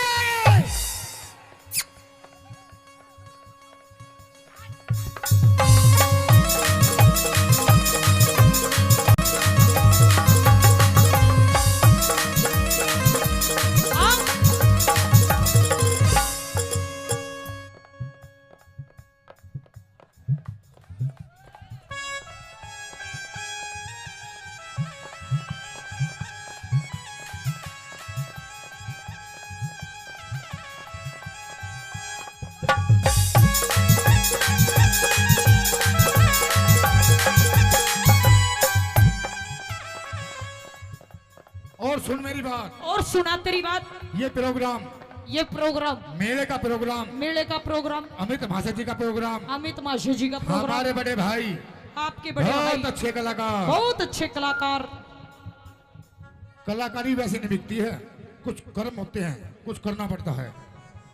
और सुन मेरी बात, और सुना तेरी बात। ये प्रोग्राम मेले का प्रोग्राम अमित मासा जी का प्रोग्राम, अमित माशे जी का प्रोग्राम, हमारे बड़े भाई आपके बड़े बहुत भाई अच्छे कलाकार। बहुत अच्छे कलाकार। कलाकारी वैसे नहीं बिकती है, कुछ कर्म होते हैं, कुछ करना पड़ता है।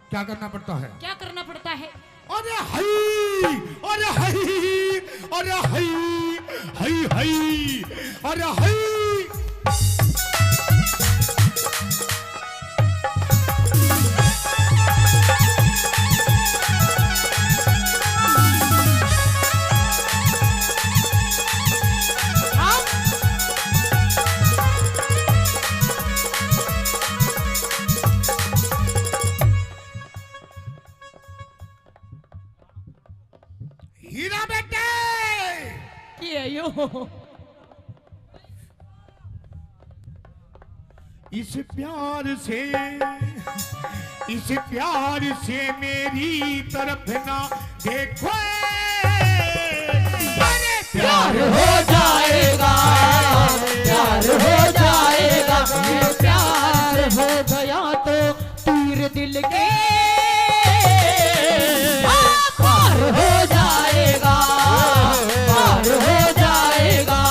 क्या करना पड़ता है? क्या करना पड़ता है? अरे हई, अरे हई, अरे हई, हई हई, अरे हई। हीरा बेटे यो इस प्यार से मेरी तरफ ना देखो, अरे प्यार हो जाएगा, प्यार हो जाएगा, ये प्यार हो गया तो तीर दिल के पार हो जाएगा, पार हो जाएगा।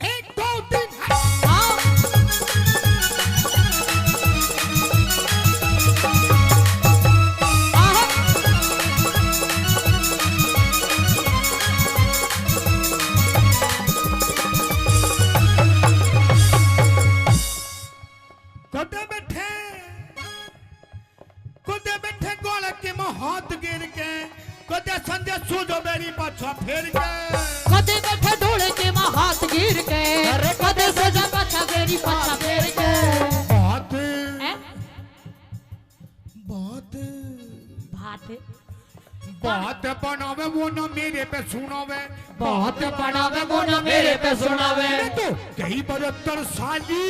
एक दो तीन कुदे बैठे गोल के हाथ गिर के, कुदे संजय सूझो मेरी पाछा फेर के, कदे बैठे ढोले के माँ हाथ गिर के, कदे सजा पाछा गेरी पाछा फेर के। बात हैं? बात बात बात बनावे वो ना मेरे पे सुनावे, बात बनावे वो ना मेरे पे सुनावे। तो कई 72 साली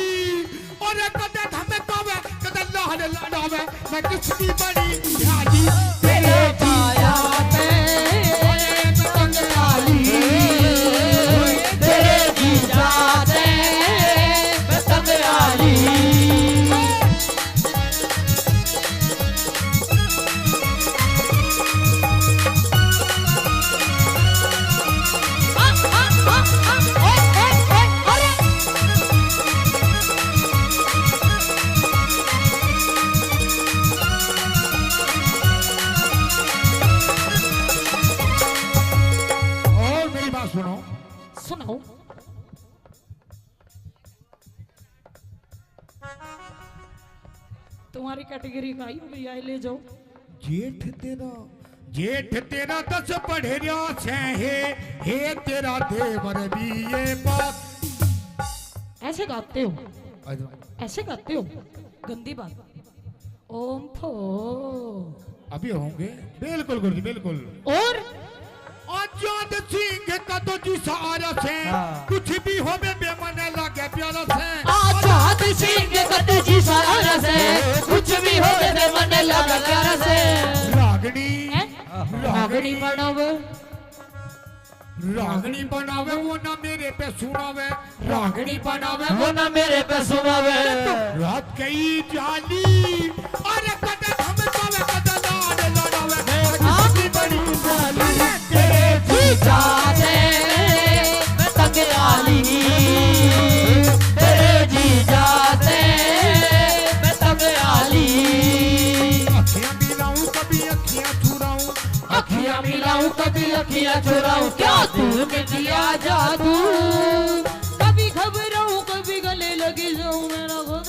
और कदे धमकावे, कदे लाहन लड़ावे, मैं किसकी बड़ी ध्यानी तेरे छाया पे पतंग डाली, तेरे जीजा पे पतंग डाली। और मेरी बात सुनो, सुनो तुम्हारी कैटेगरी का आई भैया ले जाओ। जेठ तेरा 10 पढ़े रहा से हे तेरा देवर भी ये बात। ऐसे गाते हो, ऐसे गाते हो, गंदी बात। ओम फो अभी होंगे बिल्कुल गुरुजी बिल्कुल। और आजाद सिंह का तो जी सहारा से कुछ भी हो बेमन लगे प्यारा से, आजाद सिंह कद जी सारा से कुछ भी हो दे मन लगा प्यारा से। रागनी रागनी बनावे, रागनी बनावे वो ना मेरे पे सुनावे, रागनी बनावे वो ना मेरे पे सुनावे। रात कई जाली अरे कदे धमकावे, कदे लाड लड़ावे, मैं किसकी बड़ी जाली तेरे जीजा दे किया चुराऊं क्या तूने किया जादू। कभी घबराऊं कभी गले लगी जाऊं मेरा खुद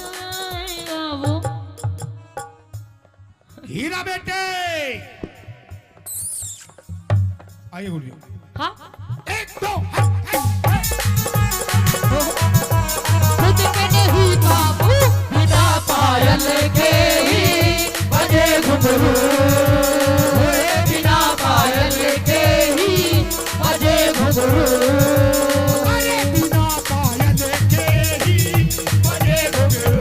आएगा वो। हीरा बेटे आइए बोलिए। हाँ एक दो खुद पे नहीं काबू बिना पायल के ही बजे घुंघरू। बिना पायल के ही बजे घुंघरू। अरे बिना पायल के ही बजे घुंघरू।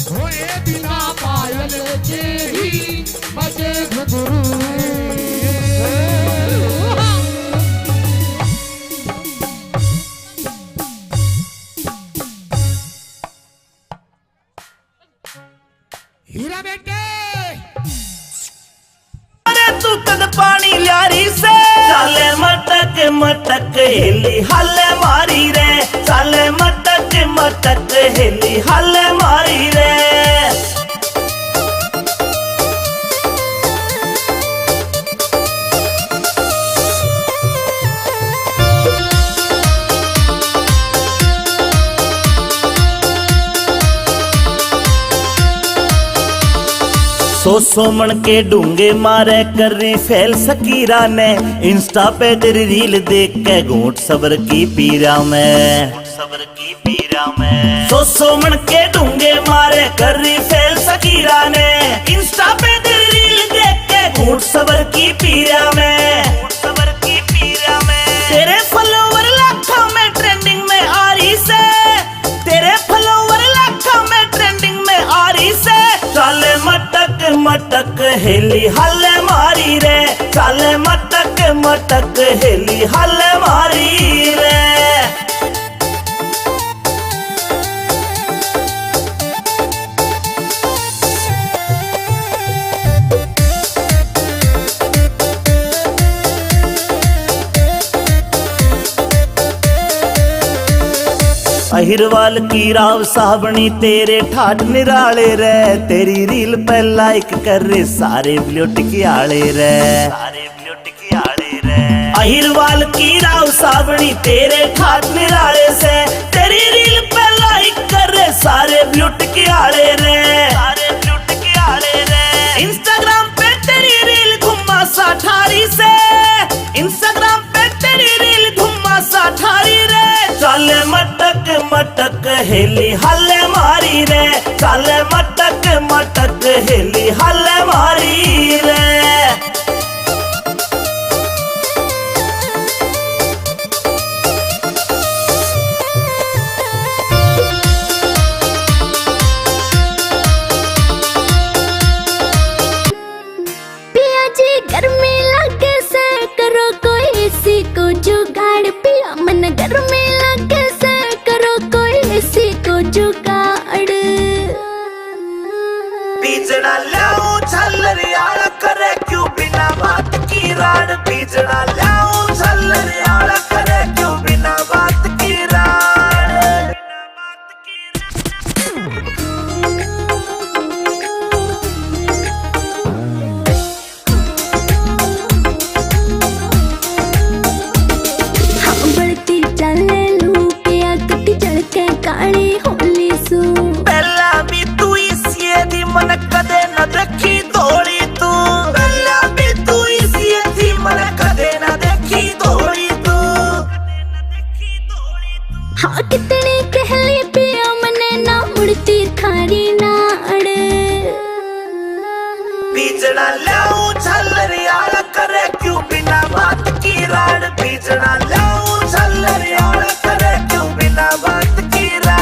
होए बिना पायल के ही बजे घुंघरू। हीरा बेटे अरे तू कद पानी ल्यारी से चाले मटक मटक हेली हल मारी रे। चाले मटक मटक हेली हल मारी रे। सो मन के डूंगे मारे कर रही फैल सकीरा ने। इंस्टा पे तेरी रील देख के घूट सबर की पीरा में। सबर की पीरा में सो मन के डूंगे मारे कर रही फैल सकीरा ने। इंस्टा पे तेरी रील देख के घूट सबर की पीरा में। सबर की पीरा में तेरे फॉलोवर लाखों में ट्रेंडिंग में आ रही से। तेरे फॉलोवर लाखों में ट्रेंडिंग में आ रही से। चाले मटक मटक हेली हल मारी रे। चाले मटक मटक हेली हल मारी रे। अहिरवाल की राव साबणी तेरे ठाठ निराले रे। तेरी रील पे लाइक कर रे सारे ब्लूट की आले रे। सारे ब्लूट की आले रे। अहिरवाल की राव साबणी तेरे ठाठ निराले से। तेरी रील पे लाइक कर रे सारे ब्लूट की आले रे। सारे ब्लूट की आले रे। इंस्टाग्राम पे तेरी रील घुमा सा ठारी से। इंस्टाग्राम पे तेरी रील घुमा सा ठारी रे। चाले मटक मटक हेली हल मारी रे। चाले मटक मटक हेली हल मारी रे। पिया जी गर्मी लगे से करो कोई इसी को जुगाड़। पिया मन गर्मी लगे से करो कोई इसी को जुगाड़। बीजना लाऊं झल्लरियाला करे क्यों बिना बात की राड। बीजना लाऊं झल्लरियाला करे क्यों बिना बात की राड। हाँ बढ़ती चले लू पिया कटी चढ़ के काली होली सू। पहला भी तू इसी दी मन कदे न देखी दौड़ी तू। पहला भी तू इसी दी मन कदे न देखी दौड़ी तू। हाँ कितनी कहली पिया मने ना मुड़ती थारी नाड़। बीजना लाऊं झल्लरियाला करे क्यों बिना बात की राड। बीजना लाऊं झल्लरियाला करे क्यों बिना बात की राड।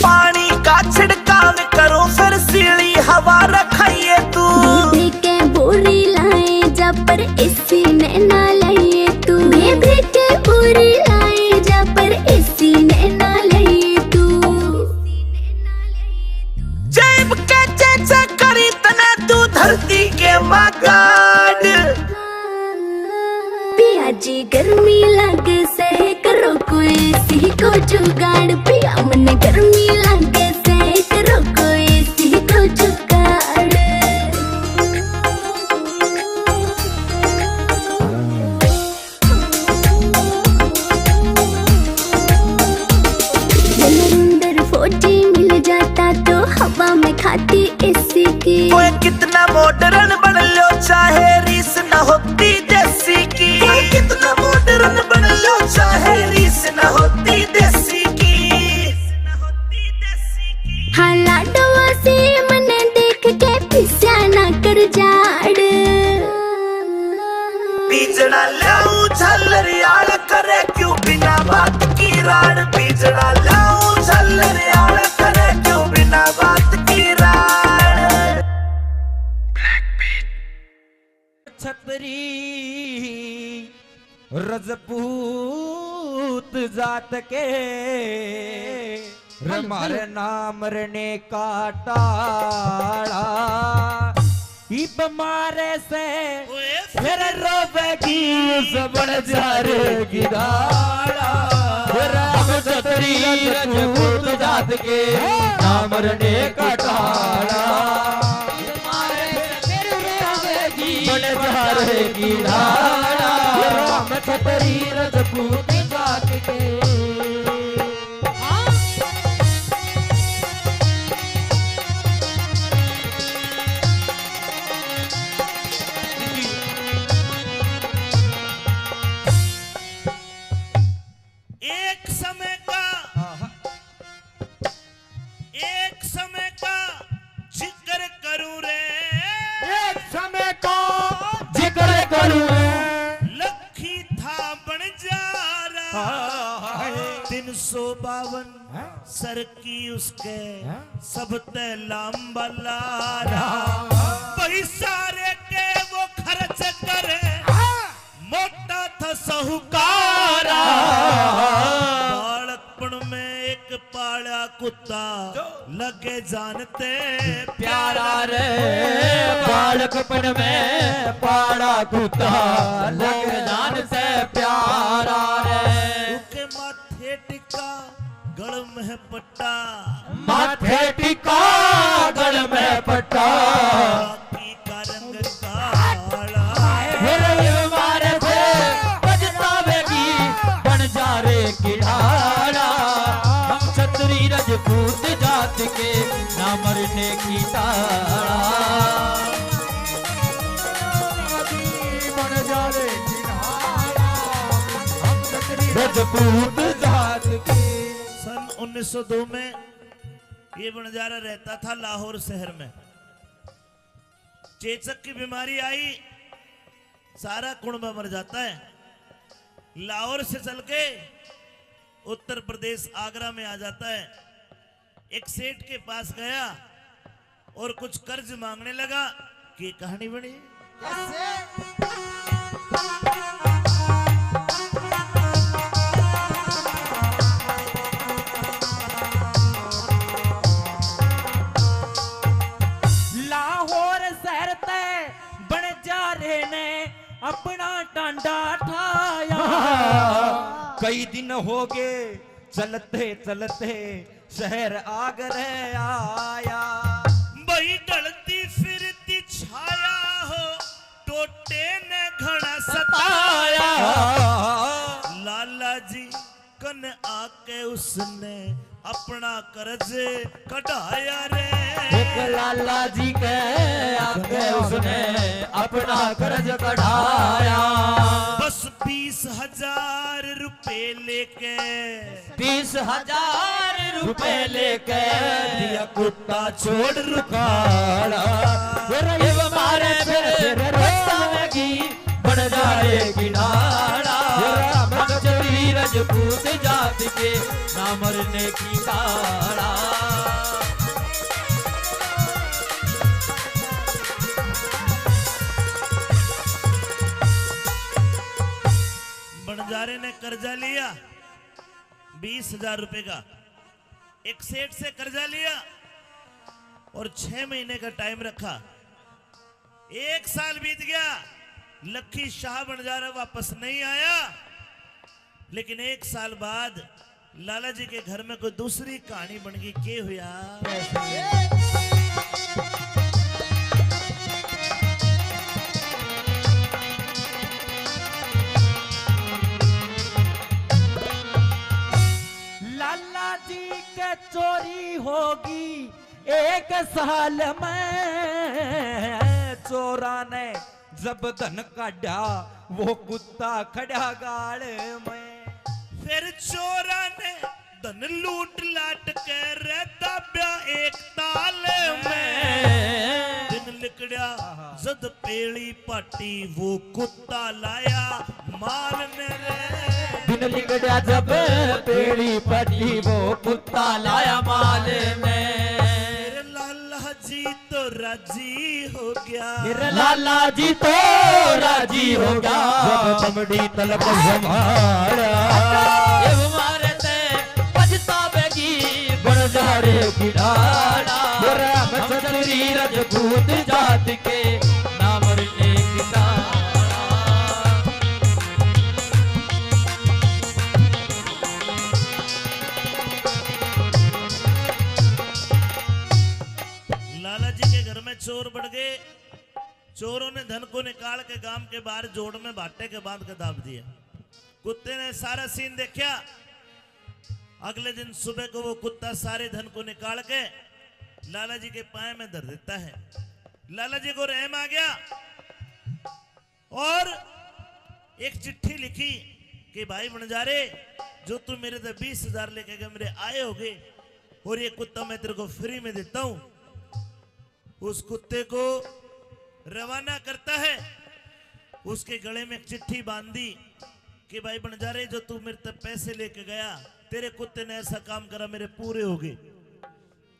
पानी का छिड़काव करो फिर सीढ़ी हवा रखाइए तू। बेबी के बोरी लाए जा पर इसी ने ना लाइए तू। बेबी के बोरी लाए जा पर इसी ने ना लाइए तू। जेब के चेचे करी तना तू धरती के मगा। एसी को जुगाड़ पिया मन गर्मी लगे से करो कोई एसी को जुगाड़ अंदर 40 मिल जाता तो हवा में खाती एसी की ओए कितना मॉडर्न बन लो चाहे रीस न होती देसी की। ओए कितना मॉडर्न बन लो चाहे रीस न होती देसी की। हाँ लाडवा से मने देख के पिस्या ना कर जाड़ बीजड़ा लाऊं झल्लरियाल करे क्यों बिना बात की राड़। बीजड़ा लाऊं झल्लरियाल करे क्यों बिना बात की राड़। छतरी रजपूत जात के हमारे नाम रने का टाड़ा इब मारे से फिर रोवेगी सबड़ जारेगी दाड़ा। राम छतरी रजपूत जात के नाम रने का टाड़ा बड़े जारेगी धारा। राम छतरी रजपूत जात के एक समय का जिक्र करूं रे। एक समय का जिक्र करूं लखी था बन जा रहा 352 सर की उसके सब ते लांबा लारा। पैसारे के वो खर्च करे मोटा था साहूकारा। बालकपन में एक पाला कुत्ता लगे जानते प्यारा रे बालकपन में पाड़ा कुत्ता लग जान से प्यारा रे। उसके माथे टिका गल में पट्टा माथे टिका गल में पट्टा बाकी का रंग काला। मारे से बजतावेगी बन जा रे किनारा। हम छतरी रजपूत जात के ना मरने की तारा बन जा रे किनारा। हम छतरी रजपूत जात के। सन 1902 में ये बंजारा रहता था लाहौर शहर में। चेचक की बीमारी आई, सारा कुणबा मर जाता है। लाहौर से चल के उत्तर प्रदेश आगरा में आ जाता है। एक सेठ के पास गया और कुछ कर्ज मांगने लगा कि कहानी बनी। लाहौर शहर ते बन जा रहे ने अपना टांडा ठाया। कई दिन हो गए चलते चलते शहर आगरे आया। वही ढलती फिरती छाया हो टोटे ने घड़ा सताया। लाला जी कन आके उसने अपना कर्ज कढ़ाया रे। एक लाला जी के आगे उसने अपना कर्ज कढ़ाया। बस 20,000 रुपए लेके 20,000 रुपए लेके दिया कुत्ता छोड़ रुखाड़ा। फिर मारे फिर बरसावेगी बन जाएगी नाड़ा। छतरी रजपूत जात के ना मरने की ताड़ा। बंजारे ने कर्जा लिया 20,000 रुपए का। एक सेठ से कर्जा लिया और 6 महीने का टाइम रखा। 1 साल बीत गया, लखी शाह बंजारा वापस नहीं आया। लेकिन 1 साल बाद लाला जी के घर में कोई दूसरी कहानी बन गई। के हुआ लाला जी के चोरी होगी 1 साल में। चोरा ने जब धन काढ़ा वो कुत्ता खड़ा गाड़ में। फिर चोरा ने धन लूट लाट के रहता ब्या एक ताल में। दिन लिकड़िया जद पेड़ी पाटी वो कुत्ता लाया माल ने रे। दिन लिगड़ा जब पेड़ी पटी वो कुत्ता लाया माल में। मेरे लाला जी तो राजी हो गया। मेरे लाला जी तो राजी हो गया जब चमड़ी तलक संभाला। हमारे ते पछतावेगी बन जा रे की डाला। राम चतुरी रजपूत जात के नाम रे किसान। लाला जी के घर में चोर बढ़ गए। चोरों ने धन को निकाल के गांव के बाहर जोड़ में भाटे के बांध के दाब दिया। कुत्ते ने सारा सीन देखा। अगले दिन सुबह को वो कुत्ता सारे धन को निकाल के लाला जी के पाए में धर देता है। लाला जी को रहम आ गया और एक चिट्ठी लिखी कि भाई बंजारे, जो तू मेरे से 20,000 लेके गए मेरे आए होगे और ये कुत्ता मैं तेरे को फ्री में देता हूं। उस कुत्ते को रवाना करता है। उसके गले में एक चिट्ठी बांधी कि भाई बंजारे, जो तू मेरे तक पैसे लेके गया तेरे कुत्ते ने ऐसा काम करा मेरे पूरे हो गए।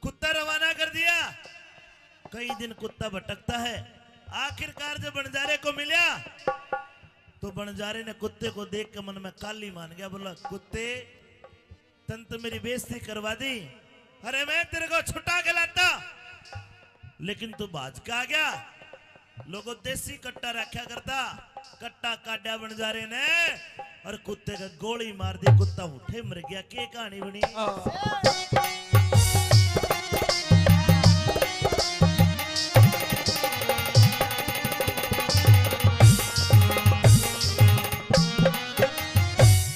कुत्ता रवाना कर दिया। कई दिन कुत्ता भटकता है। आखिरकार जब बंजारे को मिला तो बंजारे ने कुत्ते को देख के मन में काली मान गया। बोला, कुत्ते तन तो मेरी बेइज्जती करवा दी। अरे मैं तेरे को छुटा के लाता, लेकिन तू भाज के आ गया। लोगों देसी कट्टा रखा करता। कट्टा काटा बंजारे ने और कुत्ते का गोली मार दी। कुत्ता उठे मर गया। के कहानी बनी।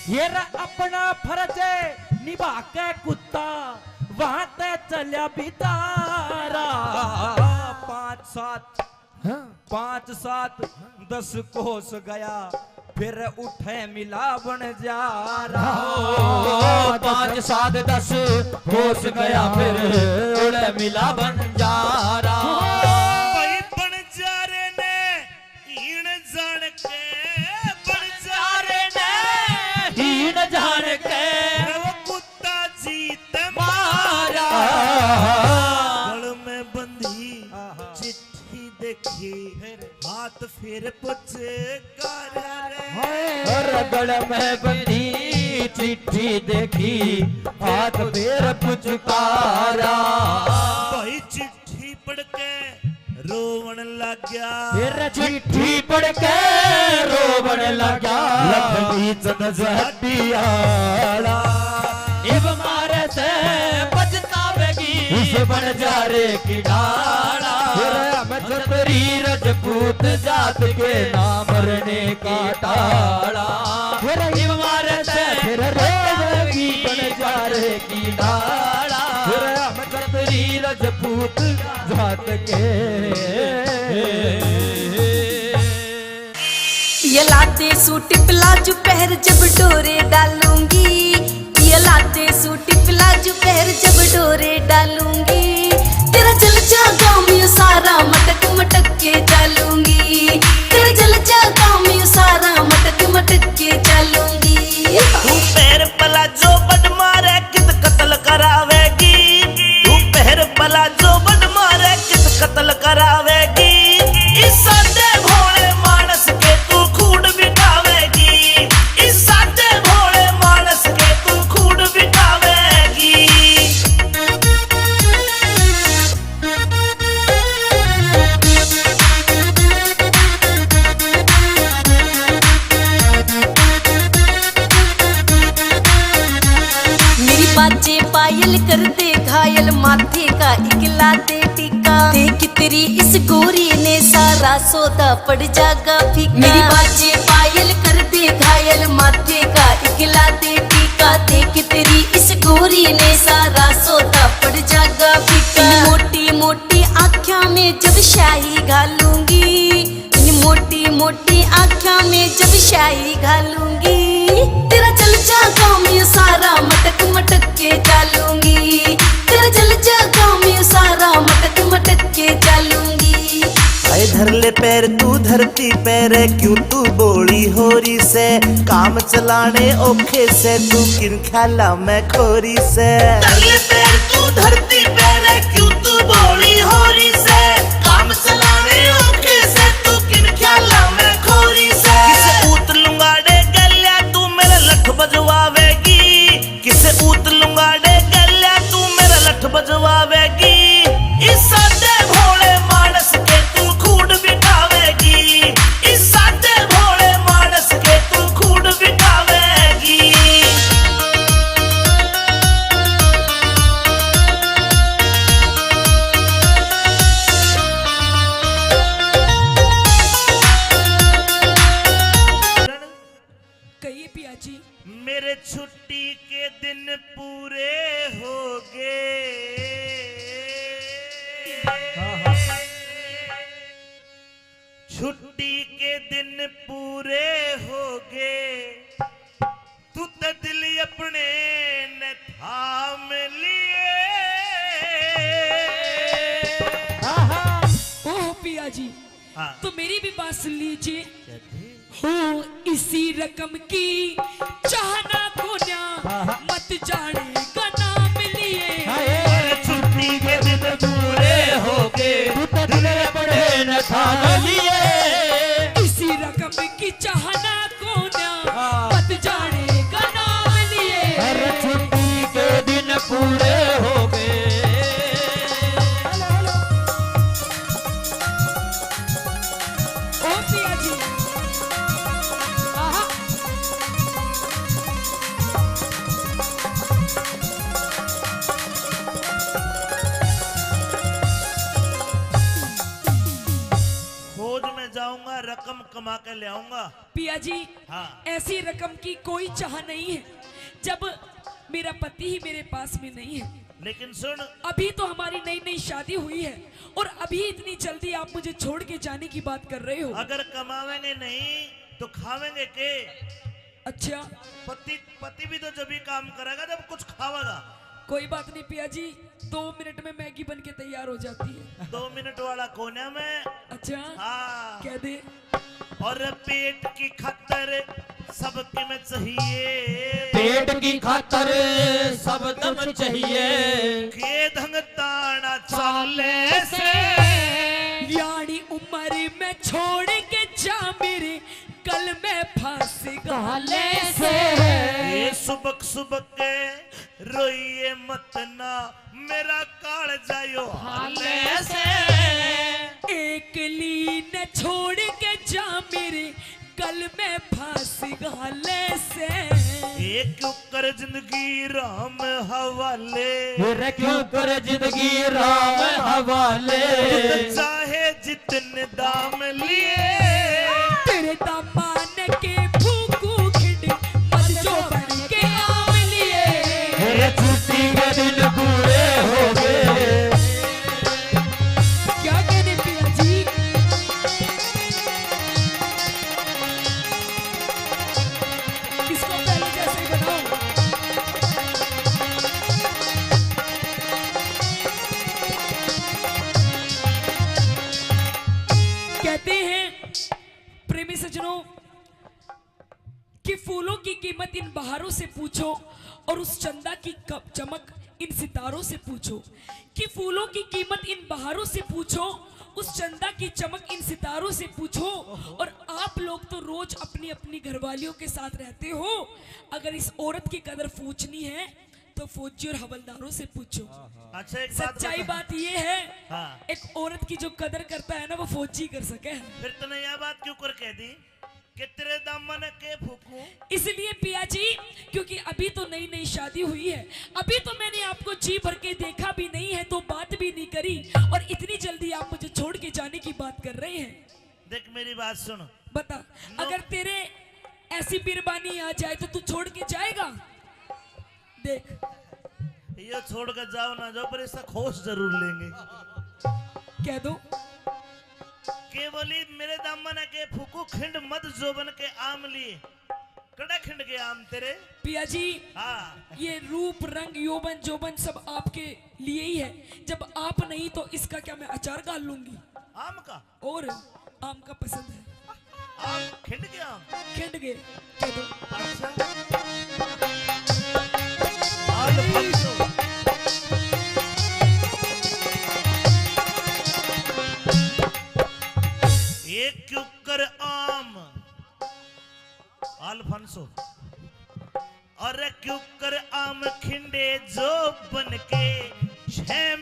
ये अपना फर्ज निभा के कुत्ता वहां ते चलिया बितारा। 5 7 10 कोस गया फिर उठे मिला बन जा रहा। 5 7 10 कोस गया फिर उठे मिला बन जा रहा। भाई बंजारे ने हीण जान के, बंजारे ने हीन जान के वो कुत्ता जीत मारा। गल में बंधी चिट्ठी देखी हाथ फिर पुछ गड़ में बंधी चिट्ठी देखी हाथ फिर पुचकारा। भाई चिट्ठी पढ़ के रोवन लग गया। फिर चिट्ठी पढ़ के रोवन लगा। लखनी चंद जहटियाला इब मारे से पछतावेगी उस बंजारे की डाला। छतरी रजपूत जात के नाम रने का टाला। इब मारे से फिर रोवेगी बंजारे की डाला। छतरी रजपूत जात के। ये लाते सूट प्लाजो पहर जब डोरे डालूंगी। ये लाते सूट प्लाजो पहर जब डोरे डालूंगी। तेरा जल जागा मैं सारा मटक मटक के चलूंगी। तेरा जल जागा मैं सारा मटक मटक के चलूंगी। तू पैर पला जो बड मारे कित कत्ल करावेगी। तू पैर पला जो बड मारे कित कत्ल करावेगी। इस सादे भोले मानस के तू खूड बिठावेगी। इस सादे भोले मानस के तू खूड बिठावेगी। बाजे पायल कर दे घायल माथे का इकला दे टीका देख तेरी इस गोरी ने सारा सौदा पड़ जागा फीका मेरी बाजे पायल कर दे घायल माथे का इकला दे टीका देख तेरी इस गोरी ने सारा सौदा पड़ जागा फीका मोटी मोटी आँखों में जब शाही घालूंगी मोटी मोटी आँखों में जब शाही घालूंगी तेरा चल जा गाँव में सारा मटक मटक के चालूंगी तेरा चल जा गाँव में सारा मटक मटक के चालूंगी आए धर ले पैर तू धरती पैर क्यों तू बोली होरी से काम चलाने ओखे से तू किन ख्याला मैं खोरी से धर ले पैर तू धरती पैर क्यों तू बोली होरी से काम चलाने ओखे से तू किन ख्याला में खोरी से किसे ऊत लुंगाड़े गल्या तू मेरा लठ बजवावेगी किसे ऊत लुंगाड़े गल्या तू मेरा लठ बजवावेगी इस सादे भोले मानस के तू खूड बिठावेगी इस सादे भोले मानस के तू खूड बिठावेगी कहिए पिया जी। मेरे छुट्टी के दिन पूरे हो गए छुट्टी के दिन पूरे हो गए तू तो दिल अपने न थाम लिए ओह पिया जी, हाँ। तो मेरी भी बात सुन लीजिए। हो इसी रकम की चाहना को ना मत जाने का नाम लिए छुट्टी के दिन पूरे हो गए दिल अपने न थाम लिए इसी रकम की चाहना को ना मत जाने का नाम लिए छुट्टी के दिन पूरे हो गए ओ पिया जी, आहा, खोज में जाऊंगा रकम कमा के ले आऊंगा। पिया जी, हाँ। ऐसी रकम की कोई चाह नहीं है जब मेरा पति ही मेरे पास में नहीं है। लेकिन सुन अभी तो हमारी नई नई शादी हुई है और अभी इतनी जल्दी आप मुझे छोड़ के जाने की बात कर रहे हो। अगर कमावेंगे नहीं तो खावेंगे के अच्छा, पति भी तो जब ही काम करेगा जब कुछ खावेगा। कोई बात नहीं पिया जी, 2 मिनट में मैगी बन के तैयार हो जाती है। 2 मिनट वाला कोने में अच्छा, हाँ कह दे। और पेट की खातर सबके में चाहिए पेट की खातर सब दम चाहिए के ढंग ताना चाले से यानी उम्र में छोड़ के जा मेरे कल में फांस गाले से ये सुबक सुबक के रोइए मत ना मेरा काल जायो हाले से एक लीन छोड़ के जा मेरे कल में फांस गाले से एक क्यों कर जिंदगी राम हवाले फिर क्यों कर जिंदगी राम हवाले चाहे जितने दाम लिए तेरे दामान के फूकू खिंड मत जो बन के आम लिए मेरे छुट्टी के दिन पूरे हो गए क्या कहने पिया जी, किसको पहले जैसे ही बनाओ। कहते हैं प्रेमी सज्जनों कि फूलों की कीमत इन बहारों से पूछो और उस चंदा की चमक इन सितारों से पूछो। कि फूलों की कीमत इन बहारों से पूछो, उस चंदा की चमक इन सितारों से पूछो। और आप लोग तो रोज अपनी अपनी घरवालियों के साथ रहते हो, अगर इस औरत की कदर पूछनी है तो फौजी और हवलदारों से पूछो। अच्छा एक सच्चाई बात ये है, हाँ। एक औरत की जो कदर करता है ना वो फौजी कर सके। फिर तूने यह बात क्यों कर कह दी कि तेरे दामन के फूकूं। इसलिए पिया जी, क्योंकि अभी तो नई नई शादी हुई है, अभी तो मैंने आपको जी भर के देखा भी नहीं है, तो बात भी नहीं करी, और इतनी जल्दी आप मुझे छोड़ के जाने की बात कर रहे हैं। देख मेरी बात सुन, बता, अगर तेरे ऐसी बिरबानी आ जाए तो तू छोड़ के जाएगा? देख, ये छोड़ कर जाओ ना जाओ, पर इसका खोज जरूर लेंगे। कह दो केवली मेरे दामन के फूकू खिंड मत जोबन के आम लिए, कड़ा खिंड के आम तेरे। पिया जी, हाँ ये रूप रंग यौवन जोबन सब आपके लिए ही है, जब आप नहीं तो इसका क्या मैं अचार डाल लूंगी? आम का, और आम का पसंद है, आम खिंड के आम। खिंड गए। कह दो अच्छा अल्फांसो, एक क्यूकर आम अल्फांसो, और क्यूकर आम खिंडे जो बन के छेम।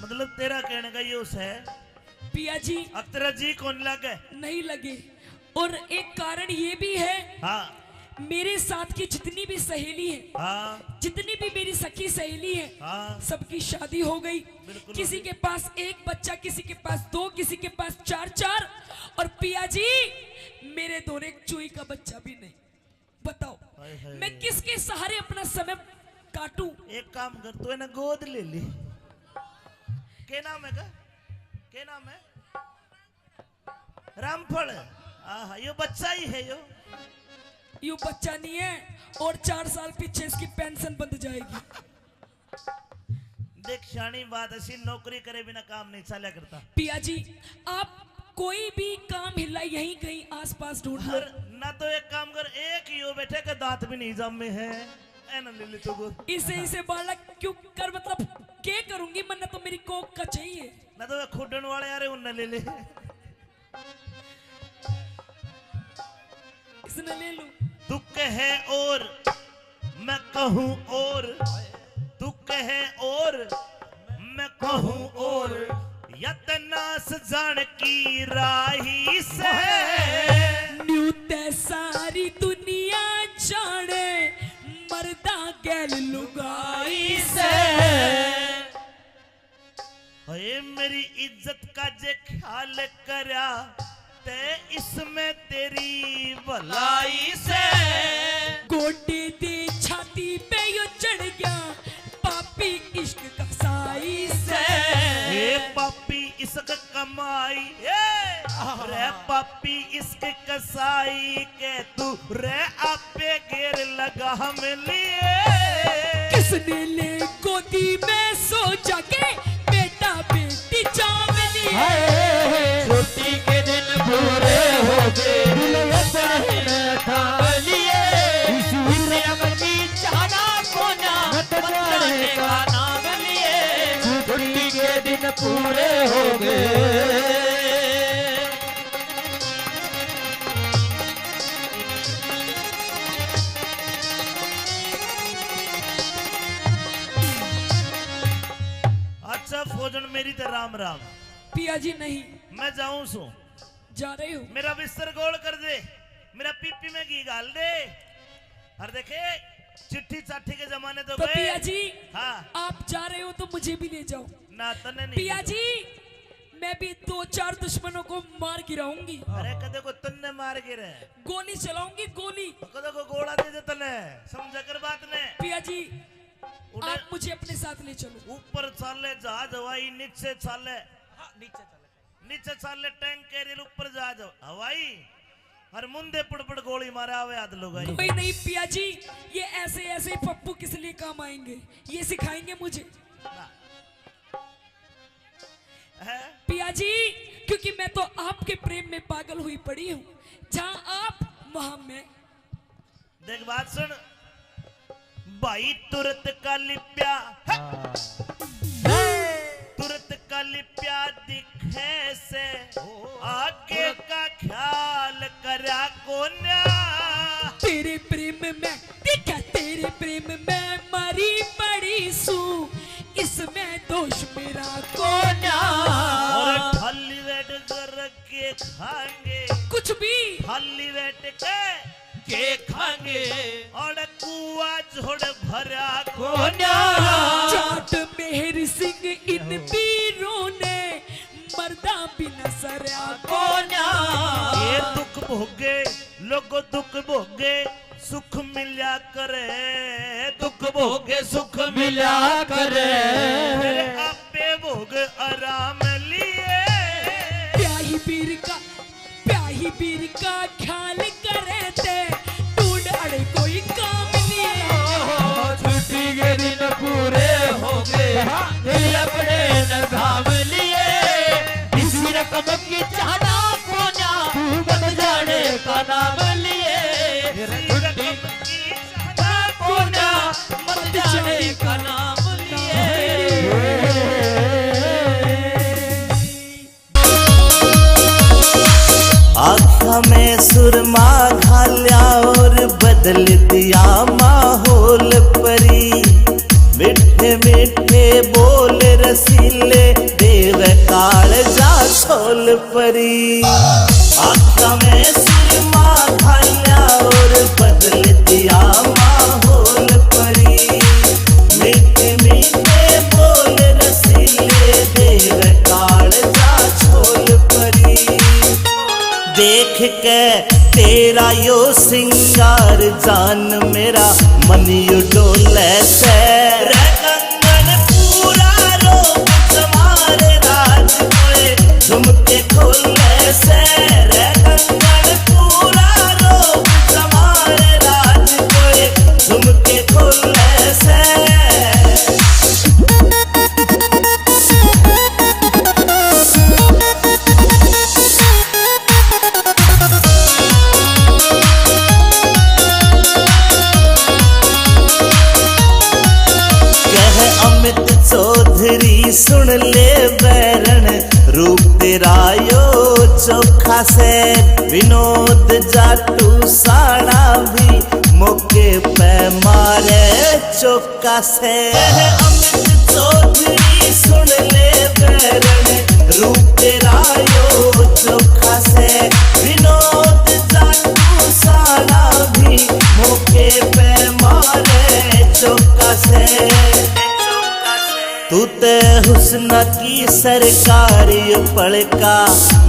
मतलब तेरा कहने का ये उस है पिया जी, अब तेरा जी कौन लगे? नहीं लगे, और एक कारण ये भी है, हाँ मेरे साथ की जितनी भी सहेली है, हाँ जितनी भी मेरी सखी सहेली है, हाँ सबकी शादी हो गई। बिल्कुल किसी के पास एक बच्चा, किसी के पास दो, किसी के पास चार चार, और पिया जी मेरे दोनों एक चूई का बच्चा भी नहीं। बताओ हाय हाय। मैं किसके सहारे अपना समय काटूं? एक काम कर, तू है ना गोद ले ली। के नाम है का? के नाम है? रामफल। आहा, यो बच्चा ही है यो। यू बच्चा नहीं है, और 4 साल पीछे इसकी पेंशन बंद जाएगी। देख शानी बात ऐसी, नौकरी करे बिना काम नहीं चला करता। पिया जी, आप कोई भी काम हिला यहीं कहीं आसपास ढूंढ लो। और ना तो एक काम कर, एक यो बैठे का दांत भी नहीं जामे है, ए ना ले ले तो गोद। इसे बालक क्यों कर, मतलब क्या करूंगी, मन्ना तो मेरी कोक का चाहिए। ना तो खुडन वाले यार उन्हें ले ले। इसने ले लूं। तू कहे और मैं कहूँ और, तू कहे और मैं कहूँ और, यतनास जान की राही से न्यू ते सारी दुनिया जाने, मर्दा गैल लुगाई से। अरे मेरी इज्जत का जे ख्याल करा ते इसमें तेरी भलाई से। गोटे दे छाती पे यो चढ़ गया पापी इश्क का साई से। ए पापी इश्क कमाई, रे पापी इश्क कसाई के तू रे आपे घेर लगा हम लिए। किसने ले गोदी में सो जाके बेटा बेटी चाव लिए। छुट्टी के दिन पूरे हो गए, दुल्हन खा लिए, इसे अपनी चाहना कोना बताने का नाम लिए। छुट्टी के दिन पूरे हो गए। अच्छा फौजन मेरी तो राम राम। पिया जी नहीं, मैं जाऊं सो, जा रही हूँ। मेरा बिस्तर गोल कर दे, मेरा पीपी में घी डाल दे। और देखे चिट्ठी चाठी के जमाने तो तो गए। पिया जी, हाँ आप जा रहे हो तो मुझे भी ले जाओ। ना तने नहीं पिया जी, मैं भी 2-4 दुश्मनों को मार गिराऊंगी। अरे कदे को तन्ने मार गिरे, गोली चलाऊंगी, गोली। कदे को गोला दे दे तने, समझा कर बात ने। पिया जी, उधर आप मुझे अपने साथ ले चलो। ऊपर चाले जहाज हवाई, नीचे चाले नीचे चाले टैंक कैरियर, ऊपर जहाज हवाई, और मुंदे पुड़पुड़ गोली मारे आवे आद लोग आई। कोई नहीं पिया जी, ये ऐसे ऐसे पप्पू किस लिए काम आएंगे, ये सिखाएंगे मुझे। है? पिया जी, क्योंकि मैं तो आपके प्रेम में पागल हुई पड़ी हूँ, जहाँ आप वहाँ मैं। देख बात सुन भाई, तुरंत का लिप्या, तुरंत का लिप्या दिखे से आगे का ख्याल करा कोन्या। तेरे प्रेम में दिखा, तेरे प्रेम में मरी पड़ी सू, इसमें दोष मेरा कोना। और खाली वेट कर खाएंगे और कुआ झोड़ भरा कोन्या जाट मेहर सिंह इन पीरों ने मर्दा बिना सरया कोन्या ये दुख भोगे लोगो दुख भोगे सुख मिल्या करे दुख भोगे सुख मिला करे फिर आपे भोग आराम लिए प्याही पीर का ख्याल करे थे ढूंढ अड़े कोई काम लिए छुट्टी के दिन पूरे हो गए दिल अपने नजाम लिए इसी रकम की चाहना कोन्या बन जाने का नाम लिए छुट्टी की चाहना कोन्या बन जाने का नाम लिए आँखा में सुरमा घाल्या और बदल दिया माहौल परी मिठे मिठे बोल रसीले देव काल जा छोल परी आँखा में सुरमा घाल्या और बदल दिया माहौल परी मिठे मिठे बोल रसीले देव काल जा छोल परी देख के तेरा यो सिंगार जान मेरा मन यू डोले से रे कंगन पूरा रोग तुम्हारे राज कोए झुमके खोले से रे कंगन पूरा रोग तुम्हारे राज कोए झुमके खोले से चौधरी सुन ले बैरन रूप तेरा यो चोखा से विनोद जाटू साड़ा भी मौके पे मारे चौका से अमित चौधरी सुन ले बैरन रूप तेरा यो चोखा से विनोद जाटू साड़ा भी मौके पे मारे चौका से तू ते हुस्न की सरकारी पड़का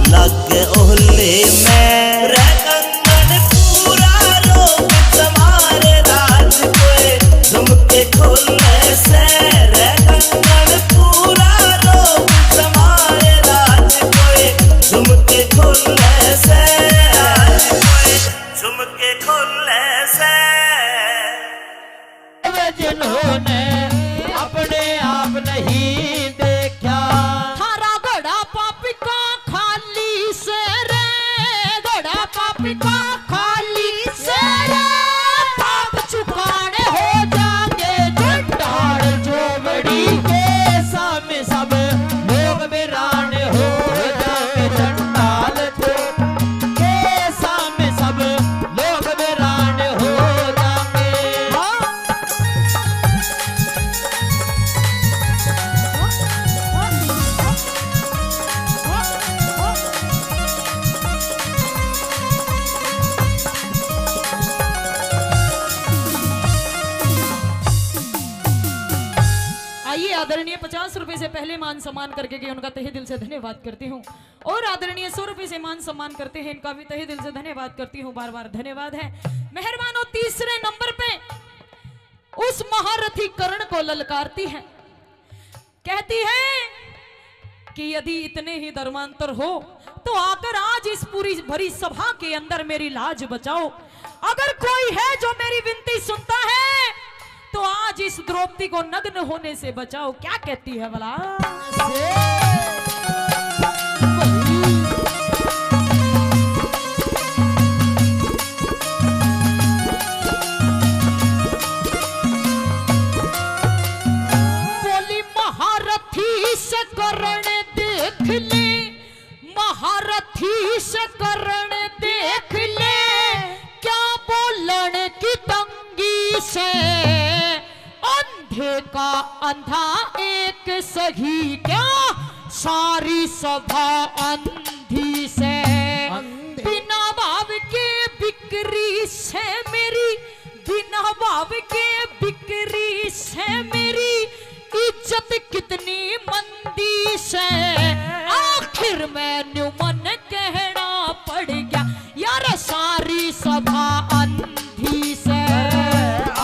लग ओहले में रे कंगन पूरा रोग तुम्हारे राज कोए झुमके खोले से रे कंगन पूरा रोग तुम्हारे राज कोए झुमके खोले से झुमके खोले से जिन्होंने अपने आप नहीं देखा थारा घोड़ा पापी का खाली से रे घोड़ा पापी का खाली से रे पाप चुकाने हो जाएंगे चट्टान चोमड़ी के सामने सब लोग वीरान हो जाएंगे चंडाल के सामने सब लोग वीरान हो जाएंगे आइए आदरणीय 50 रुपए से पहले मान सम्मान करके गए उनका तहे दिल से धन्यवाद करती हूँ और आदरणीय 100 रुपए से मान सम्मान करते हैं इनका भी तहे दिल से धन्यवाद करती हूँ बार बार धन्यवाद है मेहरबान। और तीसरे नंबर पे उस महारथी कर्ण को ललकारती है कहती है कि यदि इतने ही धर्मांतर हो तो आकर आज इस पूरी भरी सभा के अंदर मेरी लाज बचाओ। अगर कोई है जो मेरी विनती सुनता है तो आज इस द्रौपदी को नग्न होने से बचाओ। क्या कहती है भला? बोली महारथी से करण देख ले, महारथी से करण देख ले, क्या बोलन की तंगी से अंधे का अंधा एक सही, क्या सारी सभा अंधी से बिना भाव के बिक बिक्री से मेरी बिना भाव के बिक्री से मेरी इज्जत कितनी मंदी से आखिर मैंने मन कहना पड़ गया यार सारी सभा अंधी से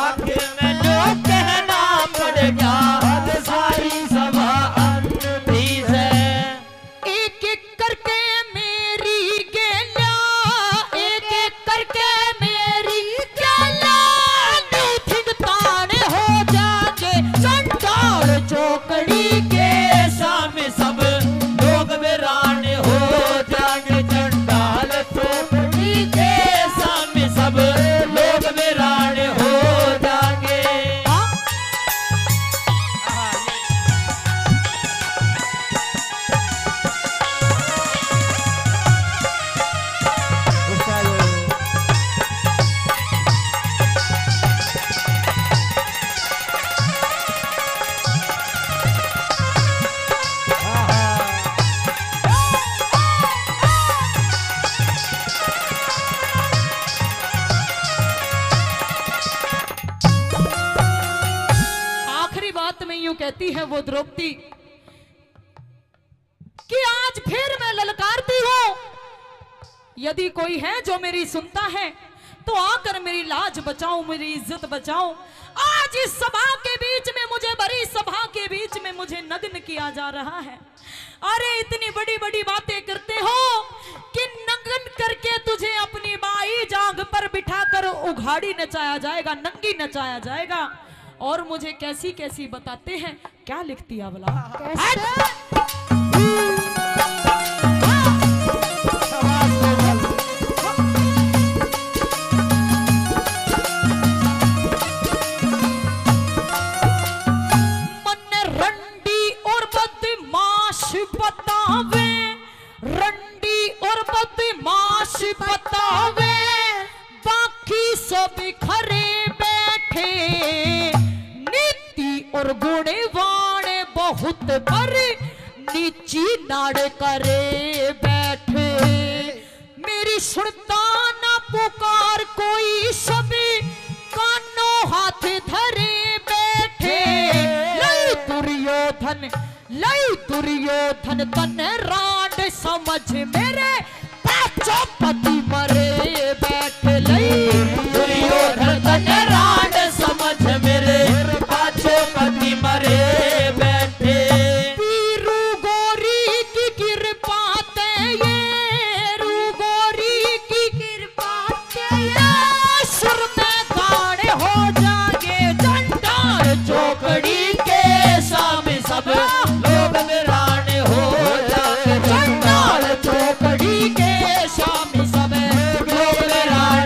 आखिर में जो कहना पड़ गया सारी सभा अंधी से एक एक करके मेरी गेला एक एक करके मेरी गेला मीटिंग ताने हो जाके चंडाल चौकड़ी के सामने सब लोग वीरान हो जाएंगे चंडाल चौकड़ी के सामने सब लोग वीरान हो जाएंगे आखिरी बात में यूं कहती है वो द्रौपदी कि आज फिर मैं ललकारती हूं यदि कोई है जो मेरी सुनता है तो आकर मेरी लाज बचाओ मेरी इज्जत बचाओ आज इस सभा के बीच में मुझे बड़ी सभा के बीच में मुझे नग्न किया जा रहा है अरे इतनी बड़ी बड़ी बातें करते हो कि नग्न करके तुझे अपनी बाई जांग पर बिठाकर उघाड़ी नचाया जाएगा नंगी नचाया जाएगा और मुझे कैसी कैसी बताते हैं क्या लिखती है भला मन रंडी और बदमाश बतावे रंडी और बदमाश बतावे बाकी सब खरे बैठे नीति और गुणवान बहुत पर नीची नाड़ करे बैठे मेरी सुनता ना पुकार कोई सब कानों हाथ धरे बैठे लई दुर्योधन तन राड समझ मेरे पांचों पति मरे बैठे लई दुर्योधन तन राड समझ मेरे पांचों पति मरे बैठे वीरू गोरी की कृपा ते ये रू गोरी की कृपा ते ये सुर में गाड़े हो जागे चंडाल चौकड़ी के सामने सब लोग वीरान हो जाएंगे चंडाल चौकड़ी के सामने सब लोग वीरान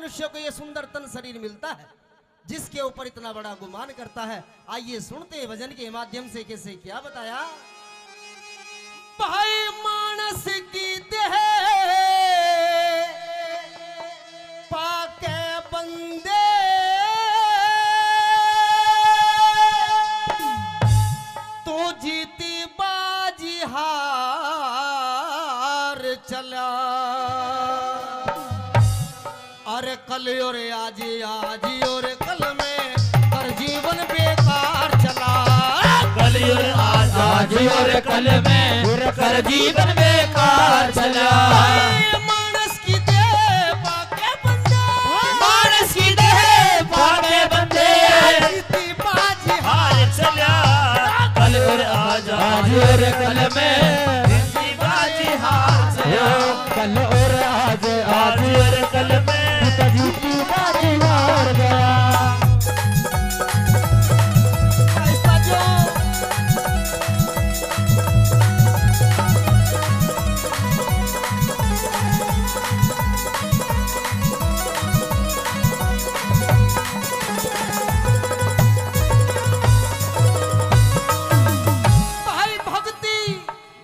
मनुष्य को ये सुंदर तन शरीर मिलता है जिसके ऊपर इतना बड़ा गुमान करता है। आइए सुनते हैं भजन के माध्यम से कैसे क्या बताया। भाई मानस की देह पाके बंदे तो जीती बाजी हार चला। अरे कल और आज और कल में कर जीवन बेकार चला। कल और आज और कल में कर जीवन बेकार चला। मानस की देह पाके बंदे, मानस की देह पाके बंदे जीती बाजी हार चला। कल और आज और कल में जिंदगी बाजी हार चला। कल और आज और कल में जीती बाजी हार गया। ऐसा जो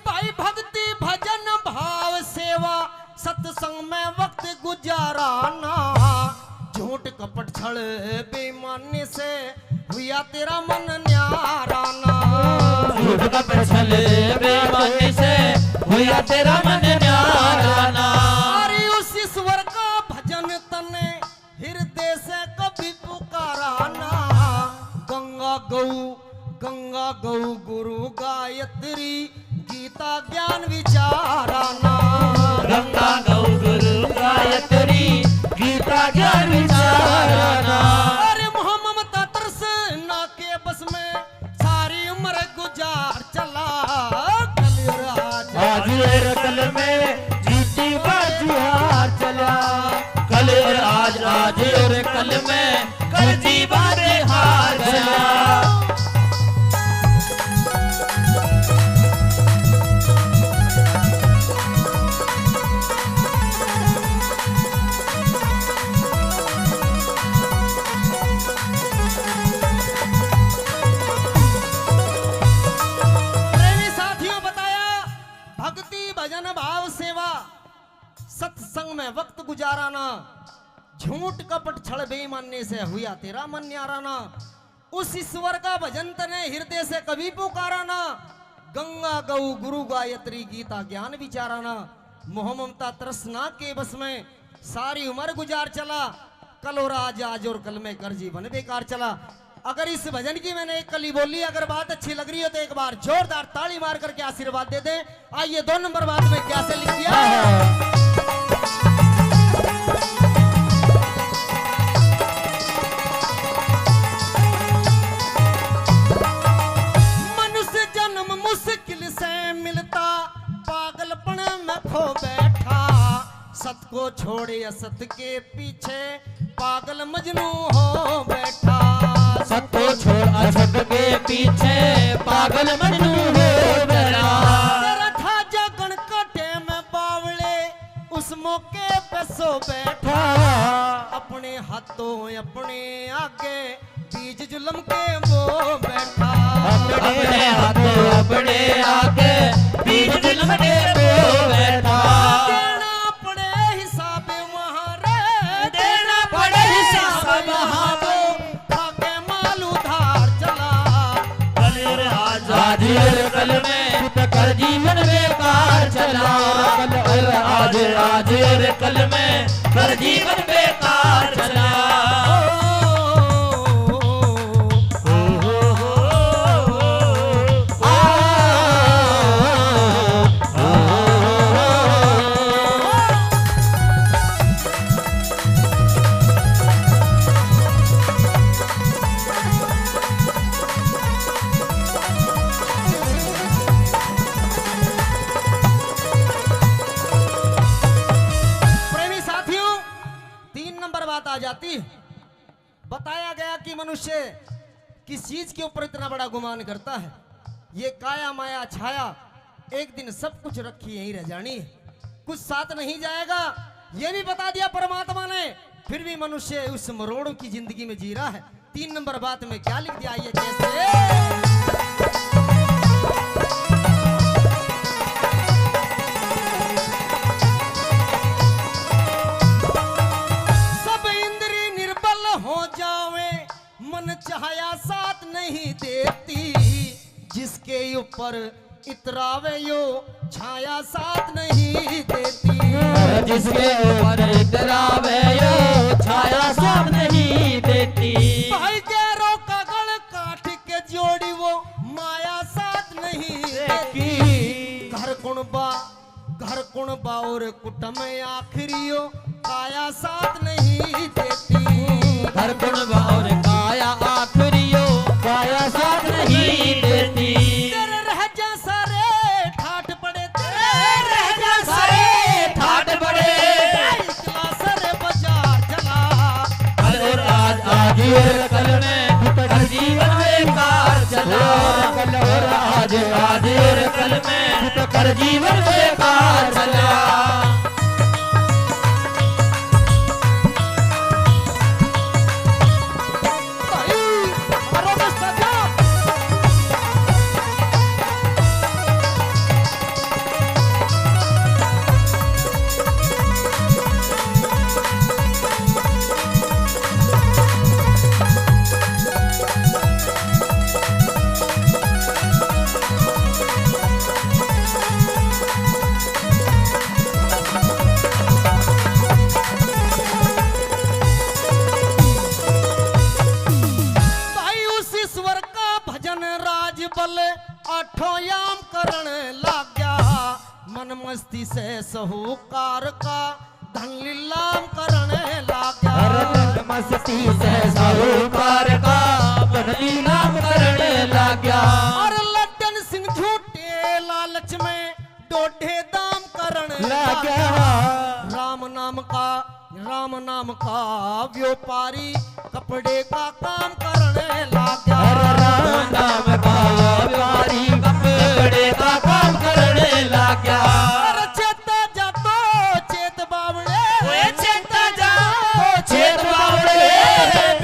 भाई भक्ति भजन भाव सेवा सत्संग में वक्त गुजाराना। झूठ कपट छल बेईमानी से हुआ तेरा मन न्याराना। झूठ कपट छल बेईमानी से हुआ तेरा मन न्याराना। अरे उस ईश्वर का भजन तने हृदय से कभी पुकाराना। गंगा गौ गुरु गायत्री गीता ज्ञान विचाराना। गंगा गौ गुरु गायत्री गीता ज्ञान विचाराना। अरे मोह ममता तरस ना के बस में सारी उम्र गुजार चला। कल और आज और कल में जीती बाजी हार चला। कल और आज और कल में कर जीवन हार चला। प्रेमी साथियों बताया भक्ति भजन भाव सेवा सत्संग में वक्त गुजाराना। झूठ कपट छल बेईमानी से हुआ तेरा मन न्याराना। उस ईश्वर का भजन तने हृदय से कभी पुकाराना। गंगा गौ गुरु गायत्री गीता ज्ञान विचाराना। मोह ममता तृष्णा के बस में सारी उम्र गुजार चला। कल और आज और कल में कर जीवन बेकार चला। अगर इस भजन की मैंने एक कली बोली, अगर बात अच्छी लग रही हो तो एक बार जोरदार ताली मार करके आशीर्वाद दे दें। आइए 2 नंबर बात में क्या से लिख दिया। मनुष्य जन्म मुश्किल से मिलता पागलपन में खो बैठा। सत को छोड़े असत के पीछे पागल मजनू हो बैठा। सत को छोड़ असत के पीछे पागल मजनू हो बैठा। तेरा था जगन कटे में बावले उस मौके पे सो बैठा। अपने हाथों अपने आगे बीज जुल्म के वो बैठा। अपने हाथों अपने आगे बीज जुल्म के वो बैठा। देना पड़े हिसाब वहाँ रे, देना पड़े हिसाब वहाँ तो आगे माल उधार चला। कल और आज आज और कल में कर जीवन बेकार चला। कल और आज और कल में कर जीवन बेकार चला। आ जाती। बताया गया कि मनुष्य किस चीज के ऊपर इतना बड़ा गुमान करता है। ये काया माया छाया एक दिन सब कुछ रखी यहीं रह जानी है, कुछ साथ नहीं जाएगा। ये भी बता दिया परमात्मा ने फिर भी मनुष्य उस मरोड़ों की जिंदगी में जी रहा है। 3 नंबर बात में क्या लिख दिया ये कैसे? छाया साथ नहीं देती, जिसके ऊपर इतरावे यो छाया साथ नहीं देती, जिसके ऊपर इतरावे यो छाया साथ नहीं देती। भाई गैरों का गल काट के जोड़ी वो माया साथ नहीं देती। घर कुणबा और कुटुंब आखिरियो काया साथ नहीं देती। घर कुणबा और काया आखिरियो काया साथ नहीं देती। तेरे रह जा सारे ठाठ पड़े, तेरे रह जा सारे ठाठ पड़े, इतना सारे बाजार चला। कल और आज और कल में हर जीवन बेकार चला। कल और आज और कल में कर जीवन बेकार चला। आठोयाम करण लाग गया, मन मस्ती से साहूकार का धन लीलाम करण लाग गया। मस्ती से साहूकार का धन लीलाम करण लाग गया। और लड्डन सिंह झूठे लालच में डोढे दाम करण लाग गया। राम नाम का व्यापारी कपड़े का काम करने लाग गया। राम नाम का व्यापारी कपड़े का काम करने लाग गया। अरे चेता जा तो चेत बावड़े, चेता जा तो चेत बावड़े,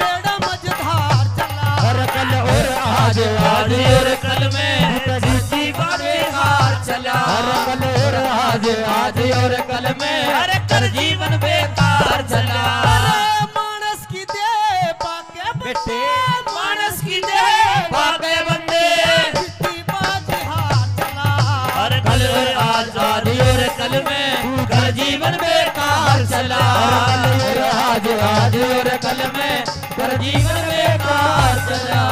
बेड़ा मझधार चला। और कल और आज और कल में जीवन बेकार चला। और कल और आज और कल में अरे कर जीवन बेकार चला। मानस की दे पाके बेटे, मानस की दे पाके बंदे, और कल और आज और कल में कर जीवन बेकार चला। और आज और कल में कर जीवन बेकार चला।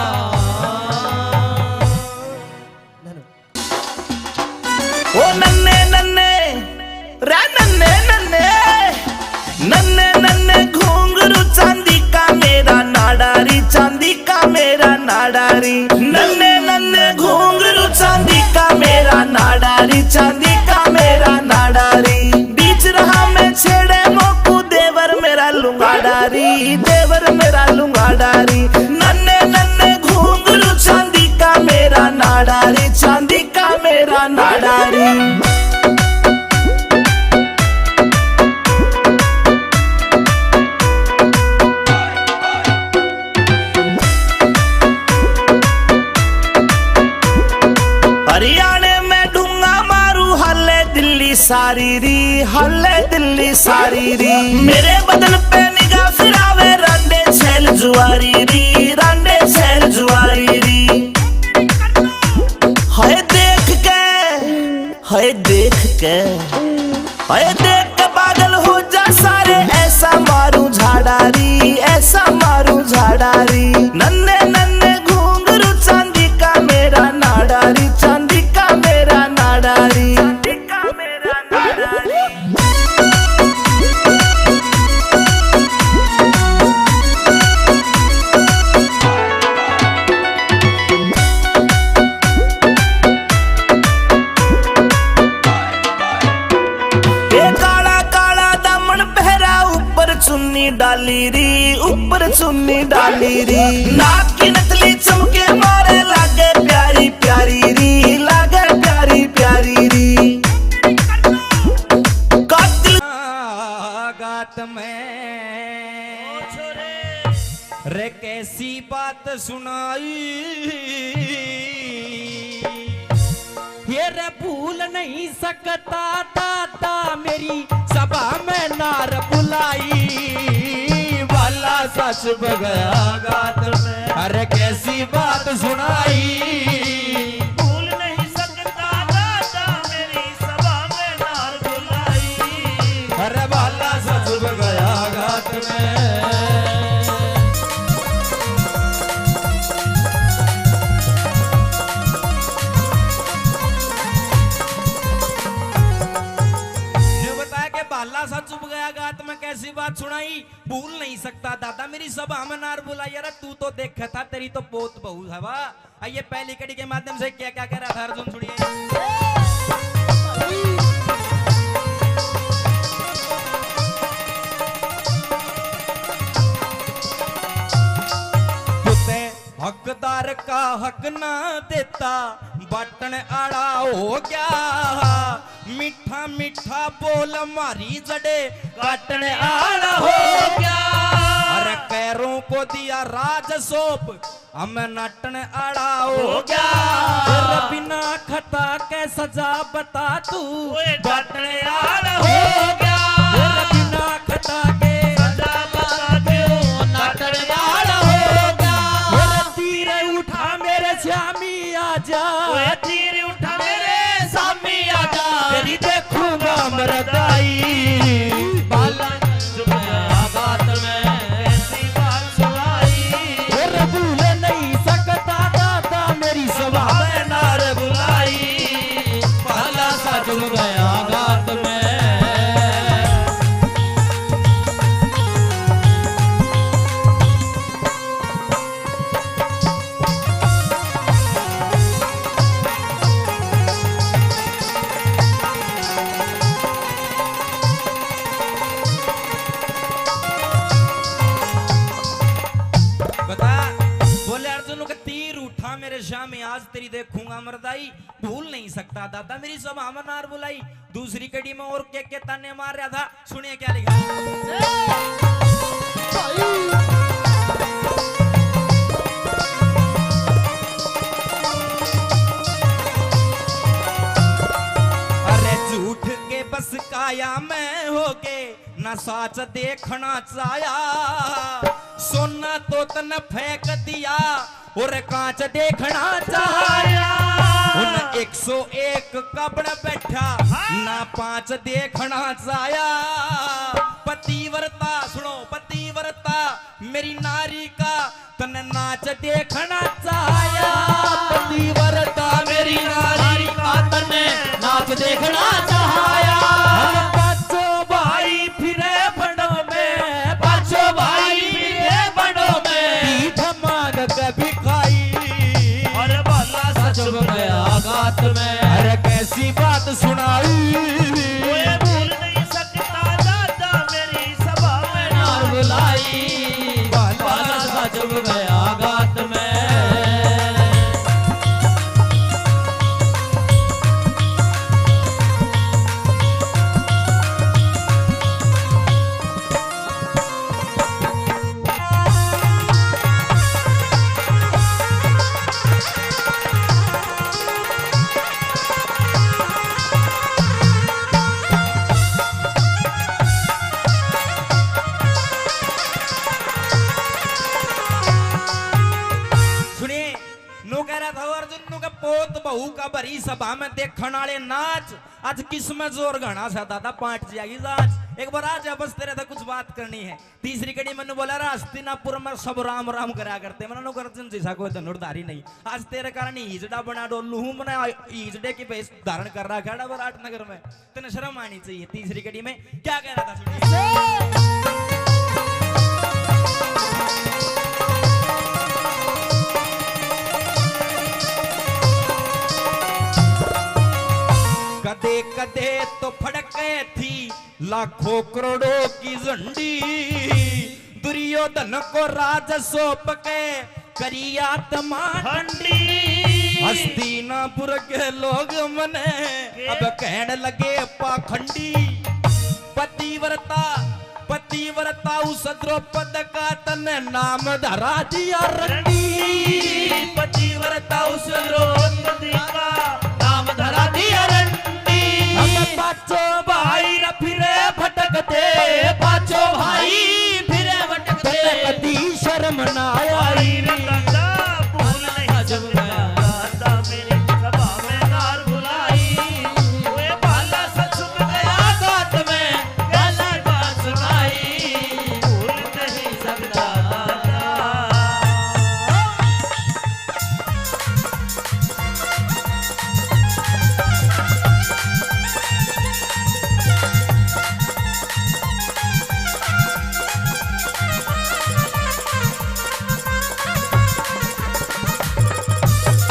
ओ नन्ने नन्ने रे नन्ने नन्ने नन्ने नन्ने घुंघरू चांदी का मेरा नाडारी, चांदी का मेरा नाडारी। नन्ने नन्ने घुंघरू चांदी का मेरा नाडारी, चांदी का मेरा नाडारी। बीच रहा मैं छेड़े मोकू देवर मेरा लुंगाडारी, देवर मेरा लुंगाडारी। नन्ने नन्ने घुंघरू चांदी का मेरा नाडारी, चांदी का मेरा नाडारी। हरियाणे में ढूंगा मारू हल्ले दिल्ली सारी री, हल्ले दिल्ली सारी री। मेरे बदन पे निगाह फिरावे रांडे छेल जुआरी री, रांडे छेल जुआरी री। हाय देख के, हाय देख के, हाय देख के पागल हो जा सारे। ऐसा मारू झाड़ारी, ऐसा मारू झाड़ारी। नन्हे नन्हे घुंघरू चांदी का मेरा नाडारी, चांदी का मेरा नाडारी, चांदी का मेरा नाडारी। चुन्नी डाली री, ऊपर चुन्नी डाली री। नाक की नथली चमके मारे लागे प्यारी प्यारी री, लागे प्यारी प्यारी री। कातिल गात में कैसी बात सुनाई ये रे भूल नहीं सकता दादा मेरी सभा में नार बुलाई वाला सच बगया गात में अरे कैसी बात सुनाई भूल नहीं सकता दादा मेरी सभा में नार बुलाई अरे वाला सच बगया गात में बाला सा चुप गया गात में कैसी बात सुनाई भूल नहीं सकता दादा मेरी सभा में नार बुलाई यार तू तो देखा था तेरी तो पोत बहू हवा आइए पहली कड़ी के माध्यम से क्या क्या कह रहा था अर्जुन सुनिए हकदार का हक ना देता बटन आड़ा हो गया मीठा मीठा बोल मारी जड़े काटन आड़ा हो गया अरे पैरों को दिया राज सोप हम नटन आड़ा हो गया बिना खता के सजा बता तू बटन आड़ा हो गया बिना खता के सजा बता दे नटन आड़ा हो गया उठा मेरे श्यामी आजा तीर उठा मेरे सामी आजा तेरी देखूंगा मरदाई बाला बात में ऐसी बात सुनाई और भूल नहीं सकता दादा मेरी सभा में नार बुलाई बाला सा जुम गया बात में मेरे शाम में आज तेरी देखूंगा मरदाई भूल नहीं सकता दादा मेरी सब नार बुलाई दूसरी कड़ी में और के ताने मार रहा था सुनिए क्या लिखा अरे झूठ के बस काया मैं होके न साच देखना चाया सोना तो तन फेंक दिया और कांच देखना चाया उन 101 कबड़ बैठा ना 5 देखना चाया पतिव्रता सुनो पतिव्रता मेरी नारी का तन नाच देखना चाया पतिव्रता मेरी नारी का तन नाच देखना चाया पांचों भाई फिरे बड़ों में पांचों भाई फिरे बड़ों में पीठ मांग कभी चुप गया गात में अरे कैसी बात सुनाई भूल नहीं सकता दादा मेरी सभा में नार बुलाई बाला सा चुप गया गात में बहू का भरी सभा में देखने वाले नाच आज किसमें जोर घना सा दादा पाट जाएगी आज एक बार आज बस तेरे तो कुछ बात करनी है तीसरी कड़ी मैंने बोला हस्तिनापुर में सब राम राम करा करते मैंने गर्जन जैसा कोई धनुर्धारी नहीं आज तेरे कारण हिजड़ा बना डोलू हूं मैंने हिजड़े की वेश धारण कर रहा है विराट नगर में तेने शर्म आनी चाहिए तीसरी कड़ी में क्या कह रहा था सुनिए कदे कदे तो फड़के थी लाखों करोड़ों की झंडी दुर्योधन को राज सौंप के करिया तमा ठंडी हस्तिनापुर के लोग मने अब कहने लगे पाखंडी पतिव्रता पतिव्रता उस द्रौपद का तन नाम धरा दिया रंडी। पतिव्रता उस द्रौपदी का नाम धरा दिया रंडी। हम पांचों भाई न फिरे भटकते, पांचों भाई फिरे भटकते, कभी शर्म न आई। भूल नहीं जब दादा मेरी सभा में नार बुलाई। वे भाला सच में गया गात में गली बात सुनाई। भूल नहीं सकता दादा।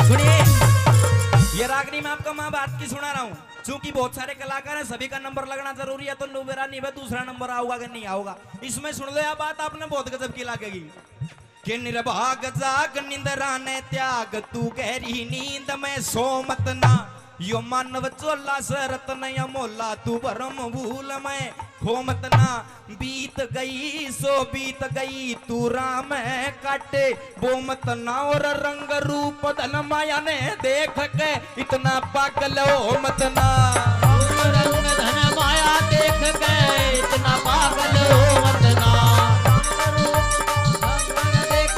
सुनिए, ये रागनी में आपको मैं बात की सुना रहा हूँ। चूंकि बहुत सारे कलाकार हैं, सभी का नंबर लगना जरूरी है, तो नुबेरा नहीं है, दूसरा नंबर आऊगा कि नहीं आऊगा। इसमें सुन लो यह बात, आपने बहुत गजब की लगेगी कि निर्भाग जाग निंदरा ने त्याग, तू गहरी नींद में सो मत ना। यो मानव चोला सरत नय मोला, तू भरम भूल में खो मत ना। बीत गई सो बीत गई, तू राम है काटे वो मत ना। और रंग रूप धन माया ने देख के इतना पागल हो मत ना। रंग धन माया देख के इतना पागल हो मत ना। देख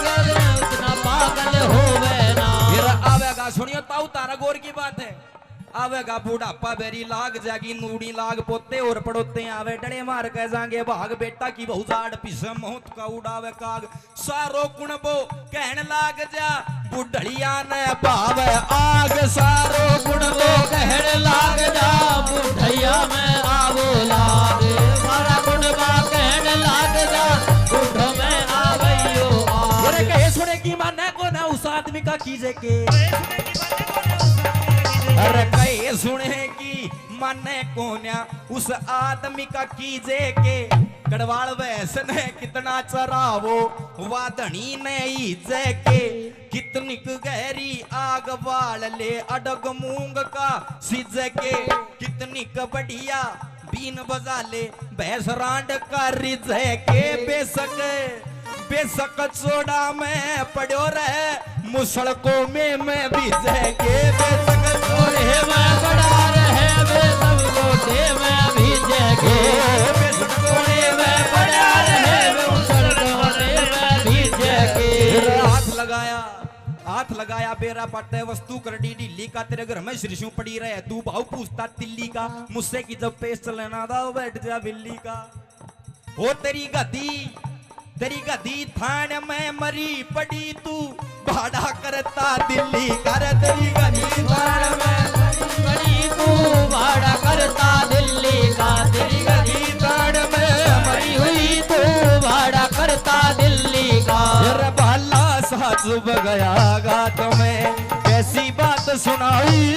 इतना पागल होवे ना। फिर आवेगा, सुनियो ताऊ तारा गौर की बात है, आवेगा बूढ़ापा बेरी लाग जागी, नूड़ी लाग पोते और पड़ोते आवे डड़े मार के जाएंगे भाग। बेटा की बहु जाड़ पिसे मौत का उड़ावे काग, सारो कुणबो कहन लाग जा, बुढ़िया ने भावे आग। सारो कुणबो कहन लाग जा, बुढ़ैया में आवो लाग। सारा कुणबा कहने लाग जा, बुढ़ो में आवैयो आग। अरे कहे सुने की माने को ना उस आदमी का कीजे के, अरे कहे सुने की माने कोन्या उस आदमी का कीजे के। कड़वाल वैसन है कितना चरावो, वादनी ने ईजे के। कितनी गहरी आग बाल ले अडग मूंग का सिजे के। कितनी बढ़िया बीन बजा ले भैंस रांड का रिजे के। बेशक बेशक चोड़ा में पड़ो रहे, मुसड़कों में मैं भीजे के। बेशक ओढ़े में पड़ा रहे वे सब लोटे में भीजे के। बेशक ओढ़े में पड़ा रहे वे मुसलमाने में भीजे के। हाथ लगाया बेरा पट्टे वस्तु कर डी ढीली का। तेरे घर में श्रीशु पड़ी रहे, तू भाव पूछता तिल्ली का। मुझसे की जब पेश चलना था बैठ जा बिल्ली का। ओ तेरी गधी थान में मरी पड़ी, तू भाड़ा करता दिल्ली कर। तेरी गधी थान में मरी तू भाड़ा करता दिल्ली का। तेरी गधी थान में मरी हुई तू भाड़ा करता दिल्ली का। भाला सा चुभ गया गात में, कैसी बात सुनाई।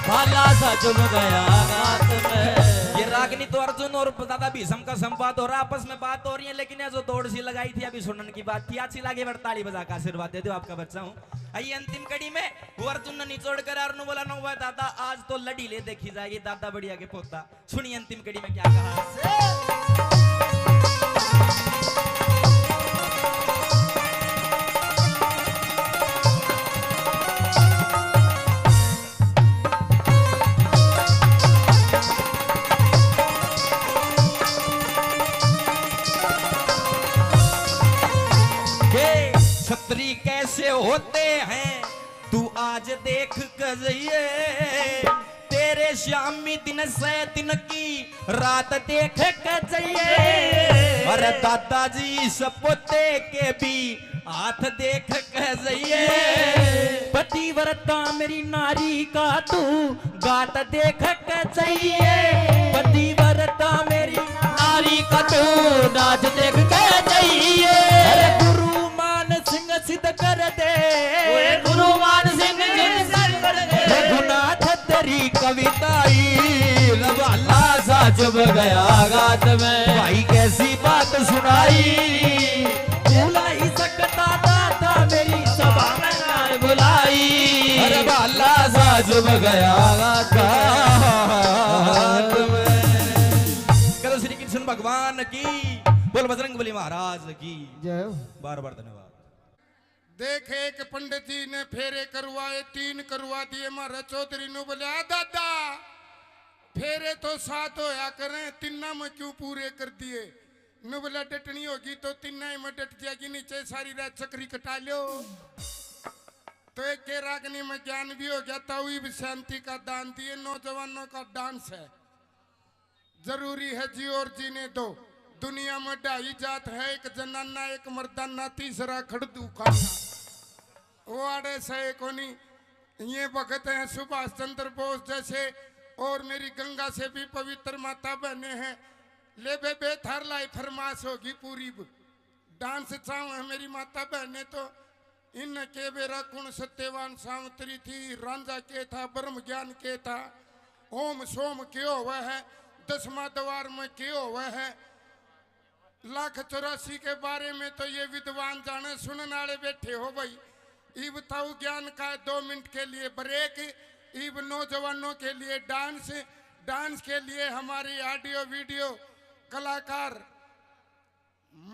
भाला सा चुभ गया गात में। ये रागनी तो अर्जुन और दादा भीष्म का संवाद हो रहा, आपस में बात हो रही है। लेकिन ये जो दौड़ सी लगाई थी अभी सुनने की बात थी, अच्छी लगी ताली बजा का आशीर्वाद दे दो, आपका बच्चा हूँ। आइए अंतिम कड़ी में वो अर्जुन ने निचोड़ कर अर्नु बोला न हुआ दादा आज तो लड़ी ले देखी जाएगी। दादा बढ़िया के पोता, सुनिए अंतिम कड़ी में क्या कहा। छतरी कैसे होते हैं तू आज देख कर जाइए। तेरे शामी दिन से दिन की रात देख कर जाइए। अरे दादाजी सपोते के भी हाथ देख कर जाइए। पतिव्रता मेरी नारी का तू गात देख कर जाइए। पतिव्रता मेरी नारी का तू नाच देख कर जाइए। अरे गुरु सिंह सिद्ध कर दे, गुरु मान सिंह कर दे। रघुनाथ तेरी कविताई रवाला सा चुभ गया गात में। भाई कैसी बात सुनाई, भूला ही सकता दादा मेरी सभा में ना बुलाई। अरे वाला सा डूब गया घाट में। करो श्री कृष्ण भगवान की, बोल बजरंगबली महाराज की जय हो। बार बार धन्यवाद। देख एक पंडित जी ने फेरे करवाए, 3 करवा दिए। मारा चौधरी नु बोले दादा फेरे तो 7 होया करें, 3 में क्यों पूरे कर दिए? नु बोला डटनी होगी तो 3 में डट जाएगी, नीचे सारी रात चक्री कटा लो। तो एक के रागनी में ज्ञान भी हो गया, ताऊ भी शांति का दान दिए। नौजवानों का डांस है, जरूरी है जी और जीने दो। दुनिया में 2 जात है, एक जनाना एक मर्दाना, तीसरा खड़दू खाना। वो आड़े से कोनी ये भगत हैं सुभाष चंद्र बोस जैसे, और मेरी गंगा से भी पवित्र माता बहने हैं। ले बे थार लाई फरमाश होगी पूरी। डांस चाहूँ है मेरी माता बहने तो इन के बेरा कुण सत्यवान सावंतरी थी, रांझा के था, ब्रह्म ज्ञान के था, ओम सोम क्यों हुआ है, 10वां द्वार में क्यों हुआ है, 1,84 के बारे में तो ये विद्वान जाने। सुनने वाले बैठे हो भाई, ये बताओ ज्ञान का 2 मिनट के लिए ब्रेक। इब नौजवानों के लिए डांस, डांस के लिए हमारी ऑडियो वीडियो कलाकार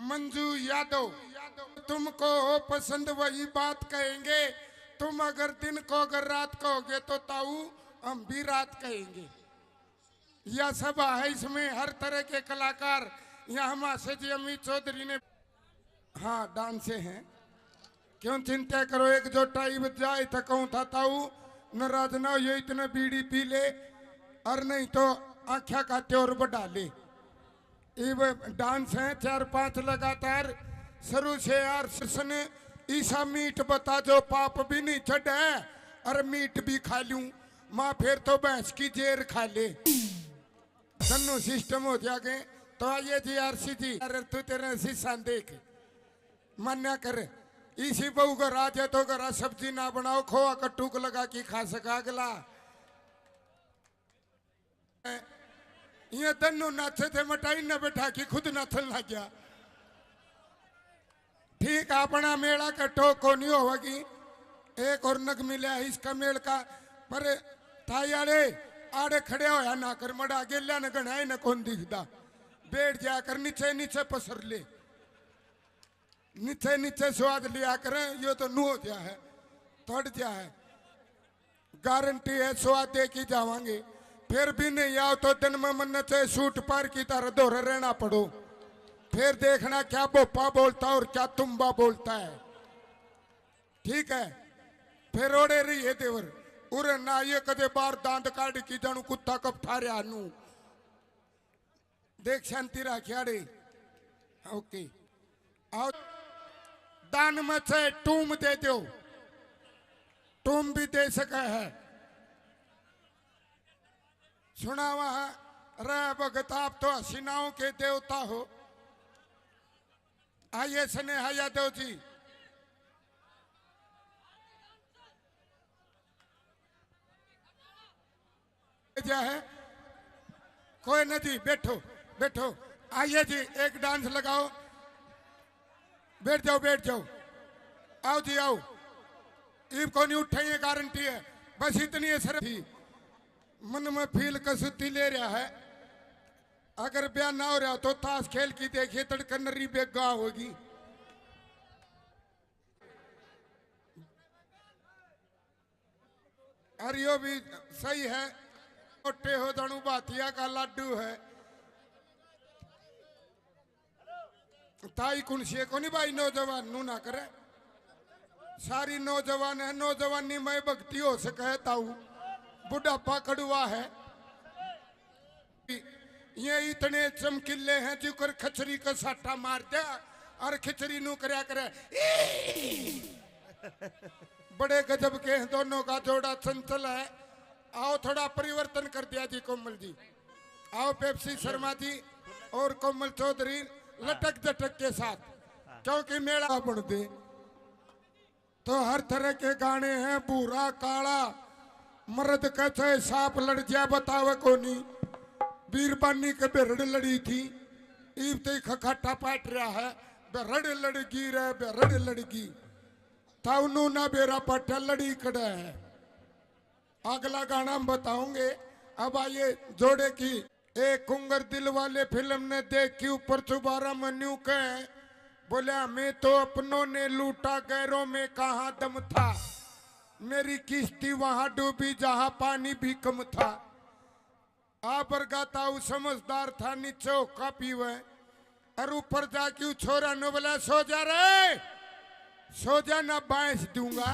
मंजू यादव। तुमको पसंद वही बात कहेंगे, तुम अगर दिन को अगर रात कहोगे तो ताऊ हम भी रात कहेंगे। यह सभा है, इसमें हर तरह के कलाकार। यहाँ हमारे जी अमित चौधरी ने हाँ डांसे हैं, क्यों चिंता करो। एक जो टाइम जाए थकाऊ था ताऊ नाराज ना हो, ये इतने बीड़ी पी ले और नहीं तो आख्या खाते और बढ़ा ले। डांस है 4-5 लगातार शुरू से यार। कृष्ण ईसा मीट बता जो पाप भी नहीं छड़ है, और मीट भी खा लूं माँ फिर तो भैंस की जेर खा ले। दोनों सिस्टम हो जाएंगे। तो आइए जी आरसी जी, अरे तू तेरे शीशा देख मान्या कर। इसी बहू का राज है तो घर सब्जी ना बनाओ, खोआ कट्टू को लगा के खा सका अगला। ये दोनों नाचे थे, मटाई न बैठा कि खुद नाचन लग गया। ठीक अपना मेला कट्टो को नहीं होगी। एक और नग मिला इसका मेल का, पर थाई आड़े खड़े होया ना कर, मड़ा गेल्या न गणाए न कौन दिखता। बैठ जाकर नीचे नीचे पसर ले, नीचे नीचे स्वाद लिया करें। यो तो नू हो गया है, थोड़ गया है, गारंटी है स्वाद दे की जावांगे। फिर भी नहीं आओ तो दिन में मन से सूट पार की तरह दोहरे रहना पड़ो। फिर देखना क्या बोपा बोलता है और क्या तुम्बा बोलता है, ठीक है। फिर ओड़े रही है देवर उरे ना ये कदे बार दांत काट की जानू कुत्ता कब थारे आनू। देख शांति राखियाड़े ओके। आओ दान में से टूम दे दो, टूम भी दे सका है। सुना वहां रे भगत आप तो हसीनाओं के देवता हो। आइए स्नेहा यादव जी, क्या है कोई न जी, बैठो बैठो। आइए जी एक डांस लगाओ, बैठ जाओ बैठ जाओ। आओ जी आओ, ईब को नहीं उठाइए गारंटी है। बस इतनी असर थी मन में फील कसुती ले रहा है। अगर ब्याह ना हो रहा तो ताश खेल की देखिए, तड़कनरी बेगा होगी। और यो भी सही है, मोटे हो दणु बातिया का लाडू है। ताई कुनसी को नहीं भाई नौजवान नू ना करे, सारी नौजवान है। नौजवानी में भक्ति हो सके ताऊ, बुढ़ापा कड़ुआ है। ये इतने चमकीले हैं जिकर खचरी का साटा मार दिया और खिचड़ी नू करया करे। बड़े गजब के हैं दोनों का जोड़ा, चंचल है। आओ थोड़ा परिवर्तन कर दिया जी कोमल जी। आओ पेप्सी शर्मा जी और कोमल चौधरी लटक झटक के साथ, क्योंकि मेला बन दे तो हर तरह के गाने हैं। बूढ़ा काला मर्द कैसे सांप लड़ जाए बतावे को नहीं। बीरबानी के बेरड़ लड़ी थी, ईब ते खखाटा पाट रहा है। बेरड़ लड़गी रे बेरड़ लड़गी, ताउनू ना बेरा पट्टा लड़ी कड़ा है। अगला गाना हम बताओगे। अब आइए जोड़े की एक कुंगर दिल वाले फिल्म ने देख के ऊपर चुबारा मन्यू कहे बोला मैं तो अपनों ने लूटा गैरों में कहाँ दम था, मेरी किश्ती वहां डूबी जहां पानी भी कम था। आप गाता समझदार था नीचे कापी हुए और ऊपर जाके उ छोरा ने बोला सो जा रे, सो जा ना बांस दूंगा,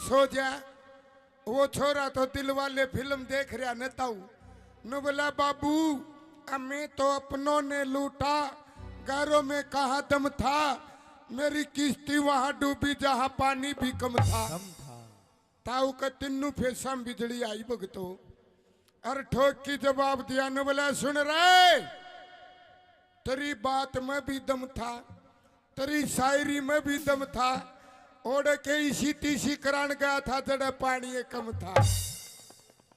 सो जा। वो छोरा तो दिल वाले फिल्म देख रहा न ताऊ न बोला बाबू मैं तो अपनों ने लूटा गैरों में कहा दम था, मेरी किश्ती वहां डूबी जहां पानी भी कम था। ताऊ का तिन्नू फेसा बिजली आई भगतो और ठोक की जवाब दिया न बोला सुन रहे, तेरी बात में भी दम था, तेरी शायरी में भी दम था, ओढ़ के इसी तीसी करान गया था जड़ा पानी कम था।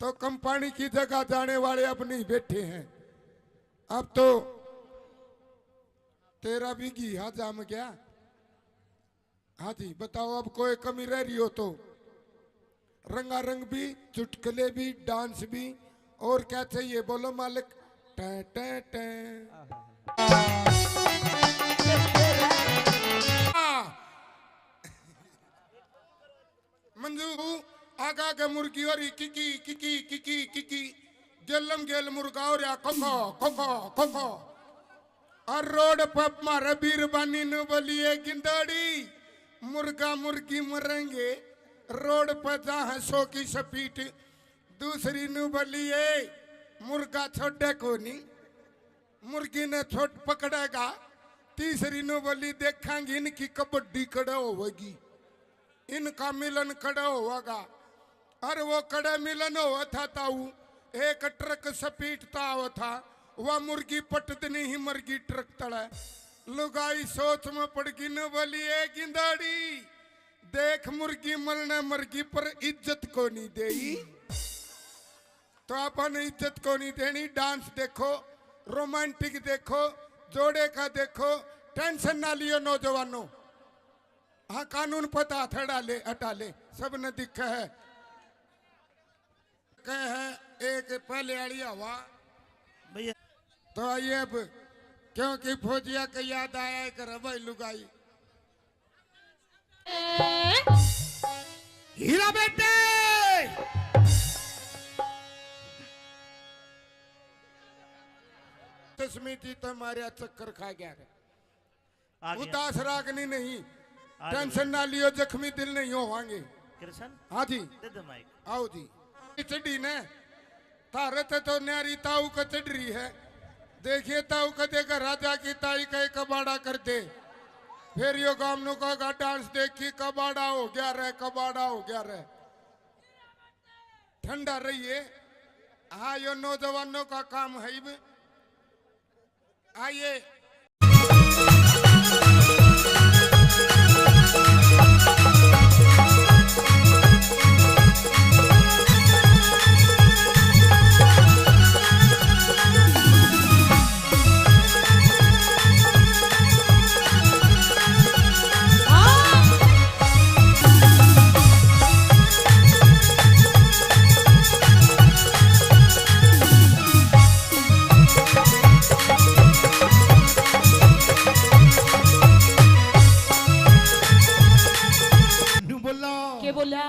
तो कम पानी की जगह जाने वाले अब नहीं बैठे हैं, अब तो तेरा भी घिया जाम गया। हाँ जी बताओ अब कोई कमी रह रही हो तो रंगारंग भी, चुटकुले भी, डांस भी, और क्या चाहिए बोलो मालिक। टे टे टे मंजू आगा के मुर्गी और किकी किकी किकी किकी गेलम गेल मुर्गा और कोको कोको कोको और रोड पर मारे बीरबानी न बोलिए गिंदड़ी मुर्गा मुर्गी मरेंगे रोड पर जहाँ 100 की स्पीड, दूसरी नु बोलिए मुर्गा छोटे को नहीं, मुर्गी ने छोट पकड़ेगा, तीसरी नु बोली देखेंगे इनकी कबड्डी कड़ा होगी, इनका मिलन कड़ा होगा। और वो कड़ा मिलन हुआ था ताऊ एक ट्रक स्पीड हुआ था, वह मुर्गी पटदनी ही मरगी ट्रक तड़ा। लुगाई सोच में पड़ गई न बोली ए गिंदाड़ी देख मुर्गी मरने मरगी पर इज्जत को नहीं देई, तो अपन इज्जत को नहीं देनी। डांस देखो, रोमांटिक देखो, जोड़े का देखो, टेंशन ना लियो नौजवानों। हाँ कानून पता हटा ले हटा ले, सब ने दिखा है। कह है एक पहले आड़ी हवा भैया तो आइए अब क्योंकि फौजिया के याद आया कर भाई लुगाई हीरा बेटे तस्मीती तो हमारे चक्कर खा गया है। आ गया। उदास रागनी नहीं, आ टेंशन ना लियो, जख्मी दिल नहीं होवांगे। कृष्ण हाँ जी दे दे माइक। आओ जी चढ़ी ने तारे तो न्यारी ताऊ का चढ़ रही है। देखिए ताऊ का देखा राजा की ताई का एक कबाड़ा कर दे, फिर यो गामनों का डांस देखी कबाड़ा हो गया रे, कबाड़ा हो गया रे। ठंडा रहिए। हाँ यो नौजवानों का काम है। आइए के बोला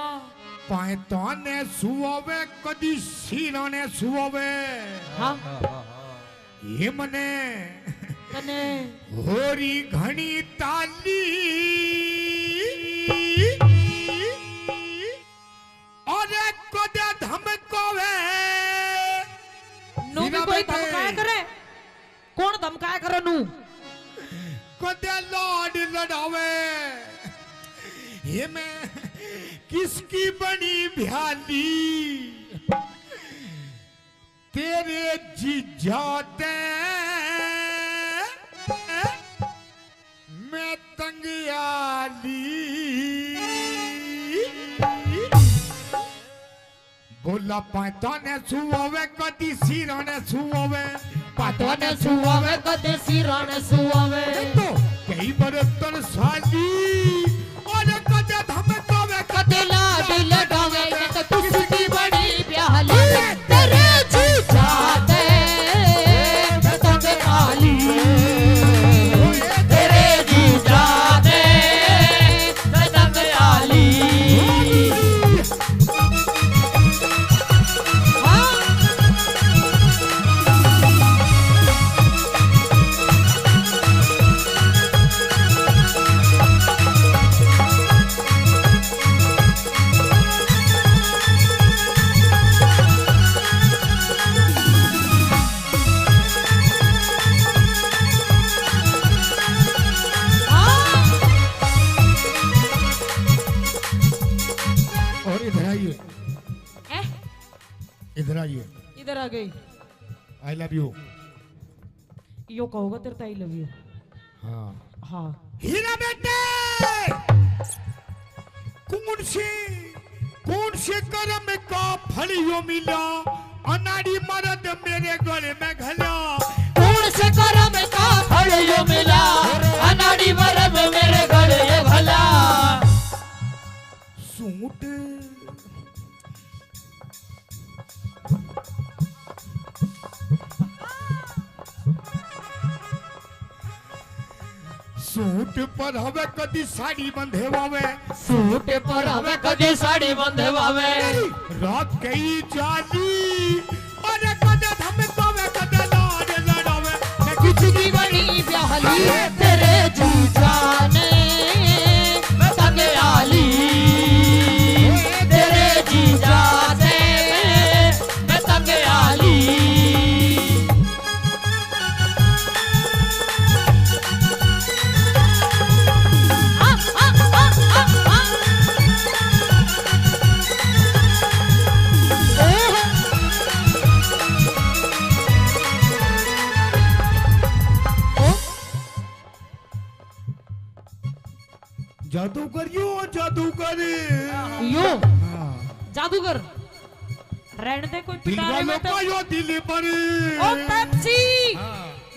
पायता ने सुवे कदी सीना ने सुवे हाँ ये मने कने होरी घणी ताली और कदे धमकावे नू भी कोई धमकाया करे, कौन धमकाया करे नू? कदे लाड लड़ावे ये मैं किसकी बनी भ्याली तेरे जीजाते मैं तंगियाली बोला पाता ने सुवे कदी सिरा ने सुवे पातो ने सुआवे कदे सिरा ने सुआवे तो कई बरतन साली और कदे धमकावे कदे लाड लगावे तो तुझकी इधर आइए। इधर आ गई। आई लव यू। यो कहोगा तेरे आई लव यू। हाँ हाँ हीरा बेटे कौन से कर्म का फल यो मिला, अनाड़ी मर्द मेरे गले में घला। कौन से कर्म का फल यो मिला, अनाड़ी मर्द मेरे गले ये भला। सूट सूट पर हवे कदी साड़ी बंधेवावे, सूट पर हवे कदी साड़ी बंधवावे। रात गई जाली अरे कदे धमकावे कदे लाड लड़ावे। मैं किसकी बनी ब्याहली तेरे जीजा ने, मैं तंगे आली तेरे जीजा से, मैं तंगे आली। जादूगर यो जादूगर यो जादूगर रहने दे कोई पिटारे दिलवालों में तो का यो दिल पर। ओ पेप्सी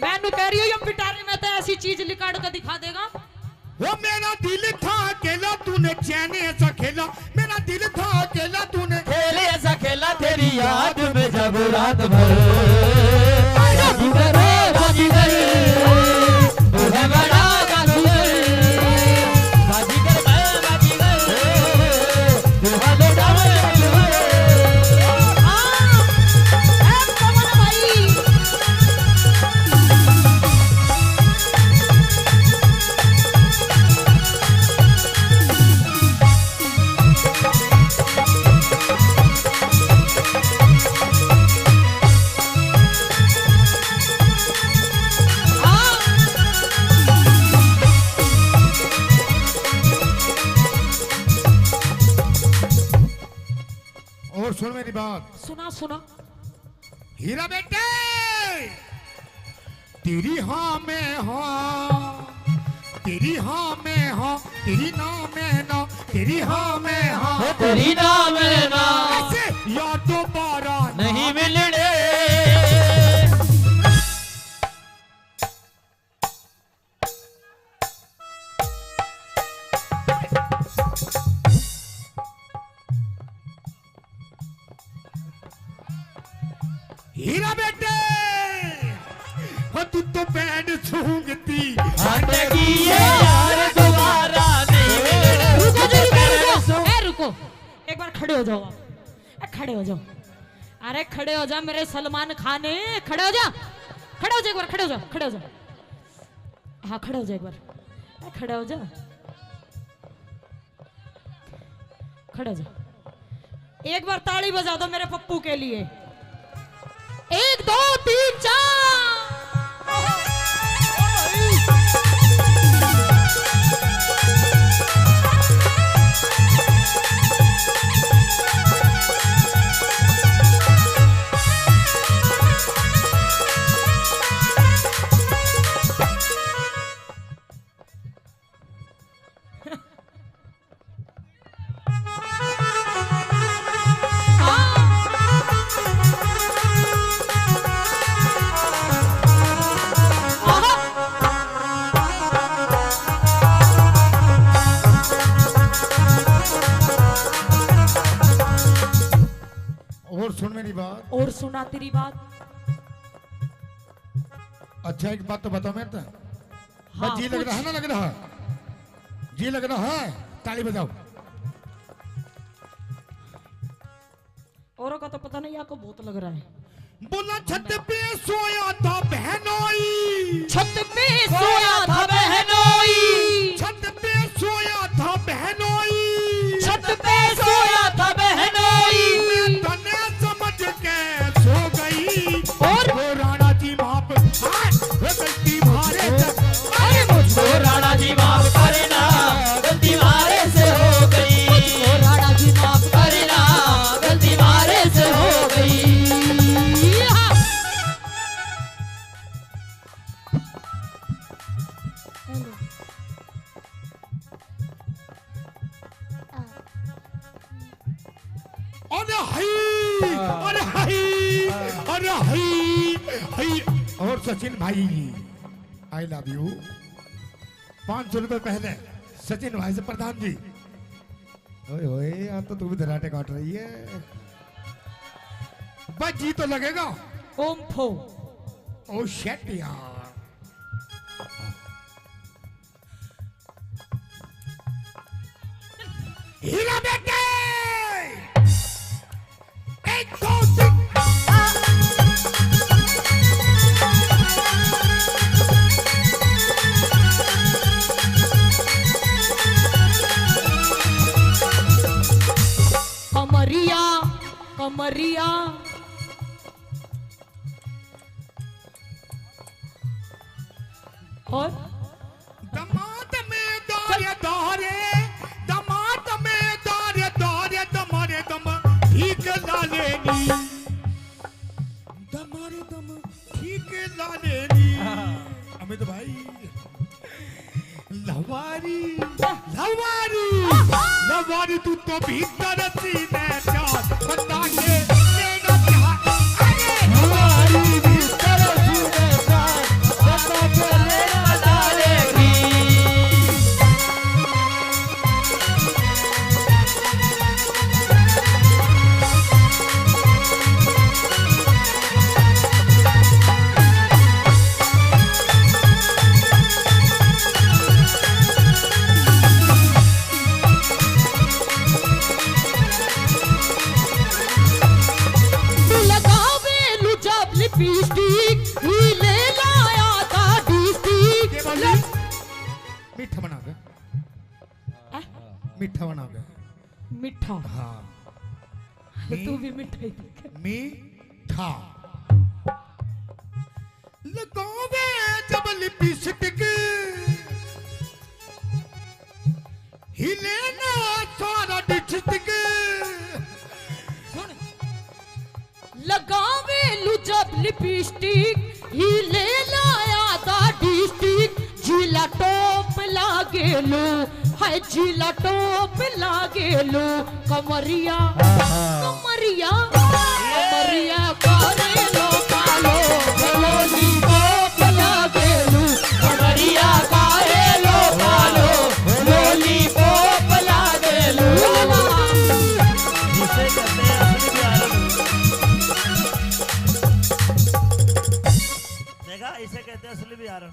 मैं नु कह रही हूँ ये पिटारे में तो ऐसी चीज लिकाड़ कर दिखा देगा। वो मेरा दिल था अकेला तूने चैन ऐसा खेला, मेरा दिल था अकेला तूने खेले ऐसा खेला तेरी याद में जब रात भर। जादूगर जादूगर तू है बड़ा जादूगर, बाजीगर मैं बाजीगर तू है बड़ा जादूगर। और सुन मेरी बात। सुना सुना हीरा बेटे तेरी हाँ में हाँ, तेरी हाँ में हाँ, तेरी ना में ना, तेरी हाँ में हाँ, तेरी नाम है ना ऐसे या दोबारा नहीं मिलने। हीरा बेटे तू तो बैंड सूंघती हटेगी ये यार दोबारा नहीं मिलने। रुको जी रुको रुको ए रुको एक बार खड़े हो जाओ आप। खड़े हो जाओ। अरे खड़े हो जा मेरे सलमान खान खड़े हो जा। खड़े हो जा एक बार खड़े हो जा खड़े हो जा। हाँ खड़े हो जा एक बार खड़े हो जा खड़े हो जा। एक बार ताली बजा दो मेरे पप्पू के लिए। 1 2 3 4। और सुन मेरी बात। और सुना तेरी बात। अच्छा एक बात तो बताओ मेरे हाँ, जी लग रहा है ना, लग रहा है जी लग रहा है, ताली बजाओ। औरों का तो पता नहीं आपको बहुत लग रहा है। बोला छत पे सोया था बहनोई, छत पे सोया था बहनोई, छत पे सोया था बहनोई, छत पे सोया था बहनोई। मैं तने समझ के सो गई और वो राणा जी माप वो गलती मारे अरे मुझको राणा जी माफ करना, गलती मारे से हो गई। मुझको राणा जी माफ करना, गलती मारे से हो गई। अरे हाय अरे हाय अरे हाय हाय। और सचिन भाई आई लव यू। 500 रुपए पहले सचिन भाई से प्रधान जी। ओए ओए यहाँ तो तू भी धराटे काट रही है। बस जी तो लगेगा। ओम फो। ओ शेट यार। हीरा बेटे 1 2 3। कमरिया कमरिया और दमाद में दौरे दौरे दमाद में दौरे दौरे दमारे दम ठीक लालेनी दमारे दम ठीक लालेनी। अमित भाई लवारी लवारी लवारी तू तो भीतर सीने चार बता के लेना चाह। अरे लवारी भीतर सीने चार बता के लेना चाहेगी। मीठा बना दे। मीठा बना दे। मिठा। हाँ तू भी मिठाई मीठा लगावे जब लिपस्टिक हिले ना सारा डिस्ट्रिक्ट। लगावे लू जब लिपस्टिक ही ले लाया था डिस्ट्रिक्ट। जिला टॉप लागे लो है जिला टॉप लागे लो। कमरिया कमरिया कमरिया करे लो कालो लोली टॉप लागे लो। कमरिया करे लो कालो लोली टॉप लागे लो। जिसे कहते हैं असली प्यार। देखा इसे कहते हैं असली प्यार।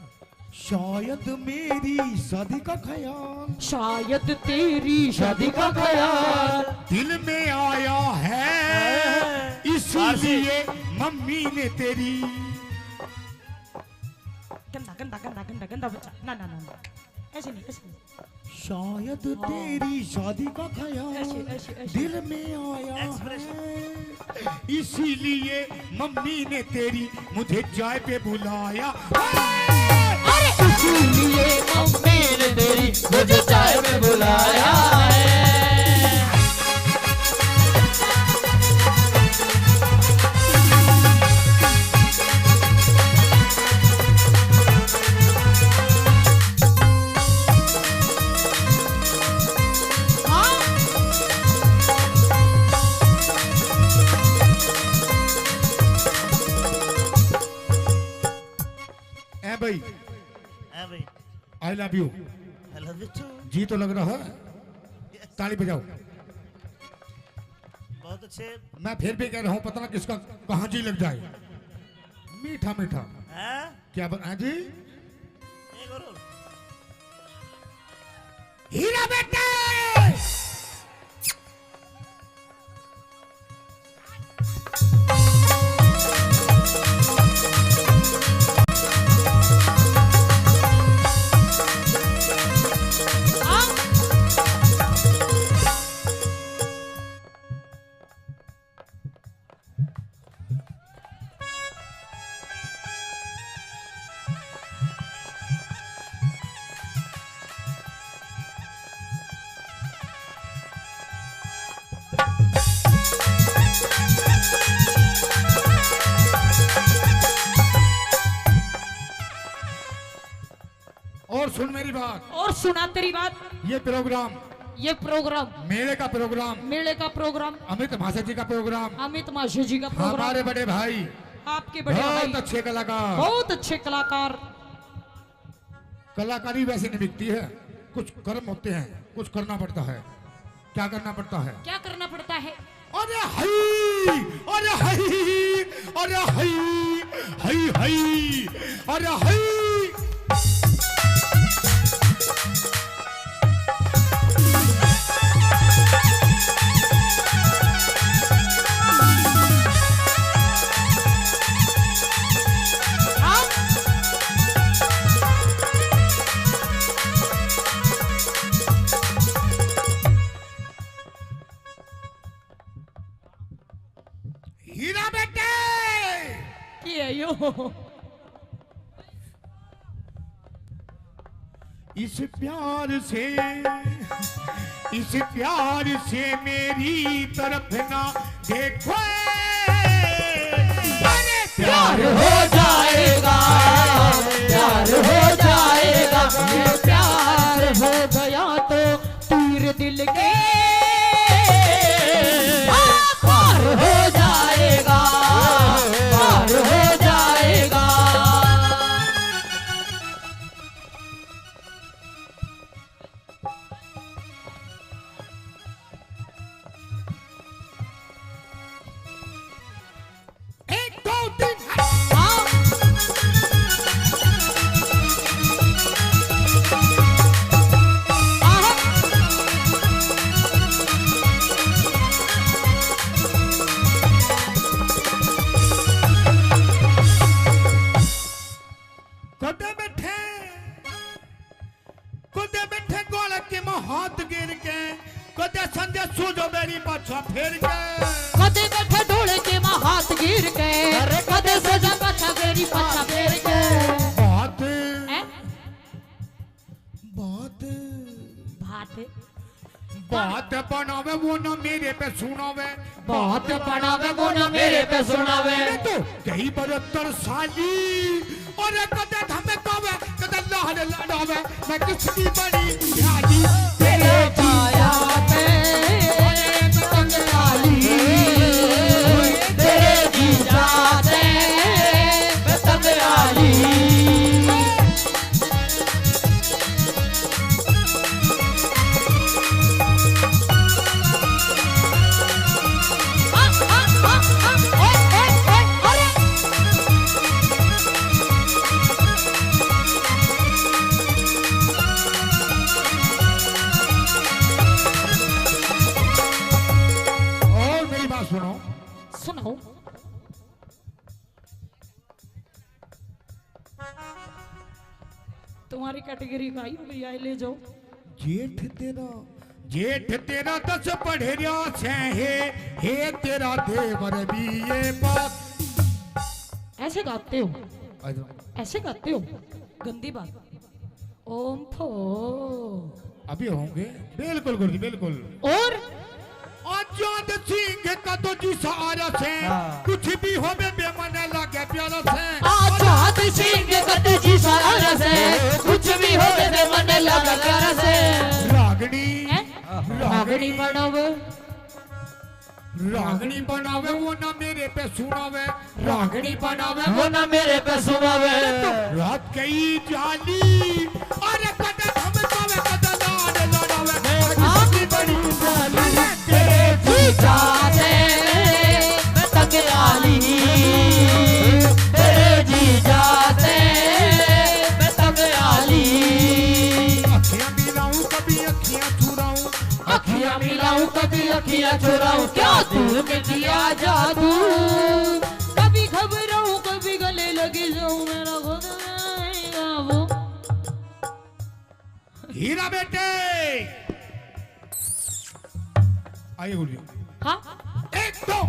शायद मेरी शादी का ख्याल शायद तेरी शादी का ख्याल दिल में आया है इसीलिए मम्मी ने तेरी। गंदा गंदा गंदा गंदा गंदा बच्चा ना ना ना ना ऐसे नहीं ऐसे नहीं। शायद तेरी शादी का ख्याल ऐसे ऐसे ऐसे दिल में आया Expression. है इसीलिए मम्मी ने तेरी मुझे चाय पे बुलाया। अरे इसीलिए मम्मी ने तेरी मुझे चाय में बुलाया है। भाई भाई I love you. I love you too. जी तो लग रहा है। ताली बजाओ। बहुत अच्छे। मैं फिर भी कह रहा हूँ पता ना किसका कहाँ जी लग जाए। मीठा मीठा हैं? क्या बता जी। एक और। हीरा बेटे और सुना तेरी बात। ये प्रोग्राम ये प्रोग्राम मेले का प्रोग्राम, मेले का प्रोग्राम, अमित भाषा जी का प्रोग्राम, अमित माशु जी का प्रोग्राम, हमारे बड़े भाई आपके बड़े भाई बहुत अच्छे कलाकार। बहुत अच्छे कलाकार। कलाकारी वैसे नहीं बिकती है, कुछ कर्म होते हैं, कुछ करना पड़ता है। क्या करना पड़ता है? क्या करना पड़ता है? अरे हई, अरे हई, अरे हई, हई हई, अरे हई। हीरा बेटे की है यो? इस प्यार से मेरी तरफ ना देखो, अरे प्यार हो जाएगा, प्यार हो जाएगा, ये प्यार हो गया तो तीर दिल के पार हो जाएगा, पार हो जाएगा। एक दो तीन कुदे बैठे गोल के हाथ गिर के, कुदे संजय सूझो मेरी पाछा फेर के, कदे बैठे ढोले के माँ हाथ गिर के, कदे सजा पाछा मेरी पाछा फेर के। बात हैं? बात भात बात बनावे वो ना मेरे पे सुनावे, बात बनावे वो ना मेरे पे सुनावे। तो कई 72 साली और कदे धमकावे, कदे लाहने लड़ावे, मैं किसकी बड़ी ध्यानी तेरे पाया पे पतंग डाली, तेरे जी जाते पतंग डाली। और मेरी बात सुनो, सुनो, तुम्हारी कैटेगरी का ही भैया ले जाओ। जेठ तेरा 10 पढ़े से हे तेरा देवर भी ये बात। ऐसे गाते हो, ऐसे गाते हो, गंदी बात। ओम फो अभी होंगे, बिल्कुल गुरुजी बिल्कुल। और आजाद सिंह का तो जी सहारा से कुछ भी हो बेमन लगे प्यारा से, आजाद सिंह गद जी सारा से कुछ भी हो दे मन लगा कर से। रागनी रागनी बनावे, रागनी बनावे वो ना मेरे पे सुनावे, रागनी बनावे वो ना मेरे पे सुनावे। रात कई जाली अरे कदे धमकावे, कदे लाड लड़ावे, आपकी बड़ी जाली तेरे जी जाते पतंग डाली, तेरे जी जाते पतंग डाली। अखियां मिलाऊं कभी अखियां चुराऊं, अखियां मिलाऊं कभी अखियां चुराऊं, क्या दूर में किया जादू। कभी घबराऊं कभी गले लगे जाऊं, मेरा खुद आएगा वो। हीरा बेटे आइए गुरुजी। हाँ, एक दो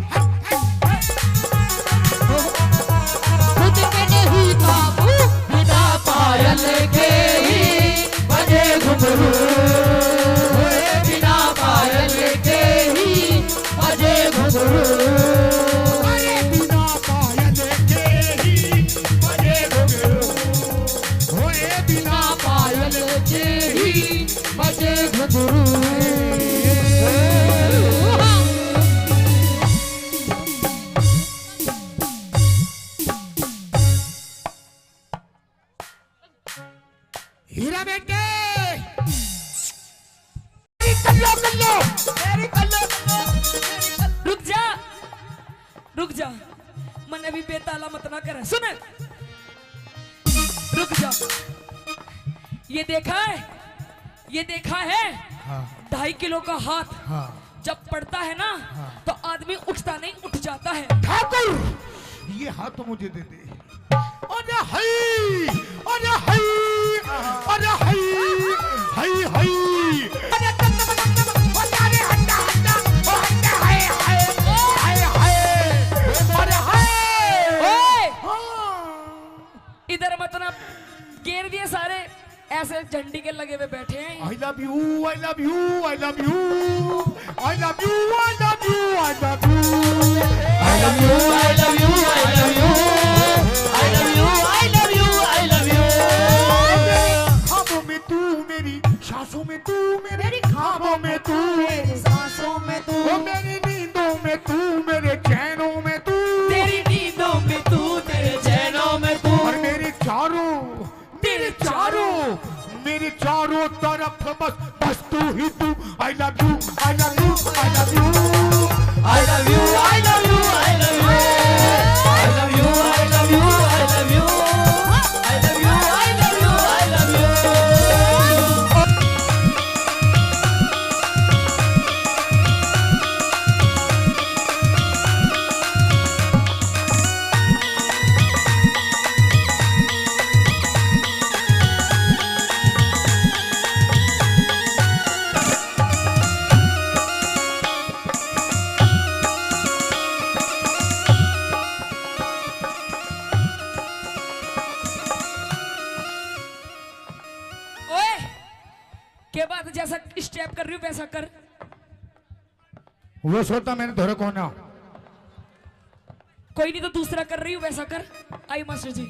खुद पे नहीं काबू, बिना पायल के ही बजे घुंघरू, बिना पायल के ही बजे घुंघरू। अरे बिना पायल के ही बजे घुंघरू, होए बिना पायल के ही बजे घुंघरू। है। सुन, रुक जा। ये देखा है हाँ 2.5 किलो का हाथ हाँ जब पड़ता है ना तो आदमी उठता नहीं, उठ जाता है। ठाकुर ये हाथ तो मुझे दे दे। अरे हई, अरे हई, अरे हई, हई हई, अरे अरे हंडा हंडा, ओ हंडा हाय हाय हाय हाय, अरे हाय। ओए इधर मतलब घेर दिए सारे, ऐसे झंडी के लगे हुए बैठे हैं। I love you, I love you, I love you, I love you, I love you, I love you, I love you, I love you, I love you, I love you, I love you, I love you। ख्वाबों में तू मेरी, सांसों में तू मेरी, ख्वाबों में तू मेरी, सांसों में तू, ओ मेरी नींदों में तू, मेरे चैनों में तू, तेरी नींदों में तू, तेरे चैनों में तू, और मेरे चारों तरफ बस तू ही तू। I love you, I love you, I love you, I love you, I love you, I love you, I love you, I love you, I love you, I love you, I love you, I love you। ओए के बाद जैसा step कर रही हूँ वैसा कर। वो सोता मैंने धोरे कोना। कोई नहीं तो दूसरा कर रही हूँ वैसा कर। आई मास्टर जी।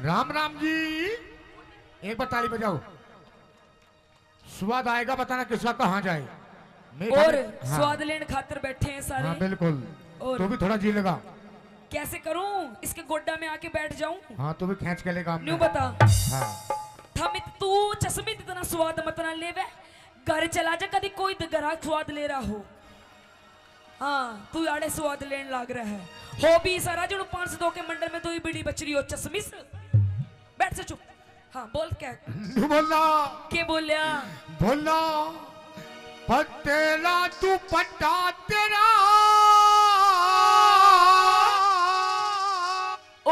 राम राम जी, एक बार ताली बजाओ। स्वाद आएगा, बताना किसका कहाँ जाए। और स्वाद लेने खातिर बैठे हैं सारे। हाँ बिल्कुल। और तो भी थोड़ा जी लगा। कैसे करूं, इसके गोड्डा में आके बैठ जाऊं? हाँ तू भी खींच के लेगा। न्यू बता। हाँ थमित तू चश्मित इतना स्वाद मत ना लेवे, घर चला जा, कभी कोई ग्राहक स्वाद ले रहा हो। हाँ तू आड़े स्वाद लेने लाग रहा है हो भी सारा जो 502 के मंडल में तो ही बीड़ी बच रही हो चश्मिस। बैठ से चुप। हाँ बोल क्या बोलना, के बोलिया बोलना पटेला तू पट्टा तेरा।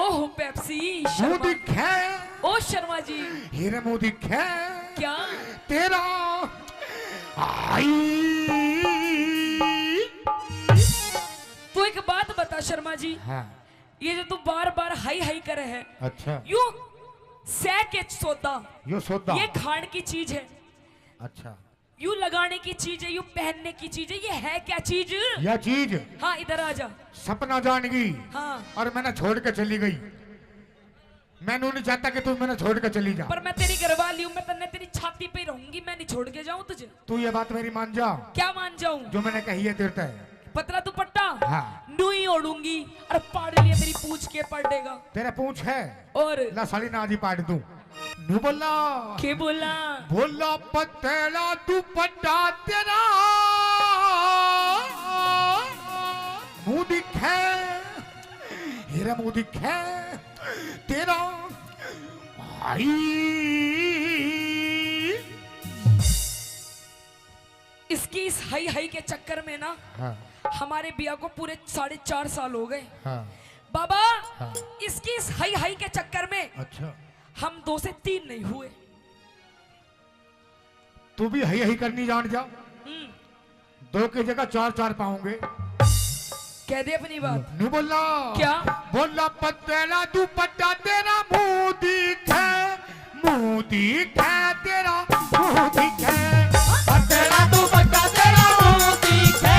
ओह पेप्सी मोदी खे, ओ शर्मा जी। हीरे मोदी खे क्या तेरा आई। तू एक बात बता शर्मा जी। हाँ ये जो तू बार बार हाई हाई करे है, अच्छा यू सह के सौदा, यो सौदा, ये खाने की चीज है, अच्छा यू लगाने की चीज है, यू पहनने की चीज है, ये है क्या चीज? यह चीज हाँ इधर आ जा। सपना जान गई हाँ और मैंने छोड़ के चली गई। मैं नहीं चाहता कि तू मैंने छोड़ के चली जा। पर मैं तेरी घरवाली हूँ, मैं तन्ने तेरी छाती पे ही रहूंगी, मैं नहीं छोड़ के जाऊँ तुझे। तू ये बात मेरी मान जा, क्या मान जाऊँ? जो मैंने कही है तेरे तय। पतला दुपट्टा हाँ। नूई ओढ़ूंगी और पाड़ लिए मेरी पूछ के पड़ देगा। तेरा पूछ है और ला साली ना आजी पाड़ दूं। नू बोला के बोला बोला पतेला दुपट्टा तेरा मुंह दिखे, हेरा मुंह दिखे तेरा आई। इसकी इस हाई हाई के चक्कर में ना हाँ हमारे बिया को पूरे 4.5 साल हो गए हाँ बाबा। हाँ। इसकी इस हाई हाई के चक्कर में अच्छा हम 2 से 3 नहीं हुए। तू भी हई हई करनी जान जा, 2 की जगह 4 पाऊंगे। कह दे अपनी बात। नू बोला क्या? बोला पतेला दुपट्टा तेरा मुंह दिखे, मुंह दिखे तेरा मुंह दिखे, पतेला दुपट्टा तेरा मुंह दिखे,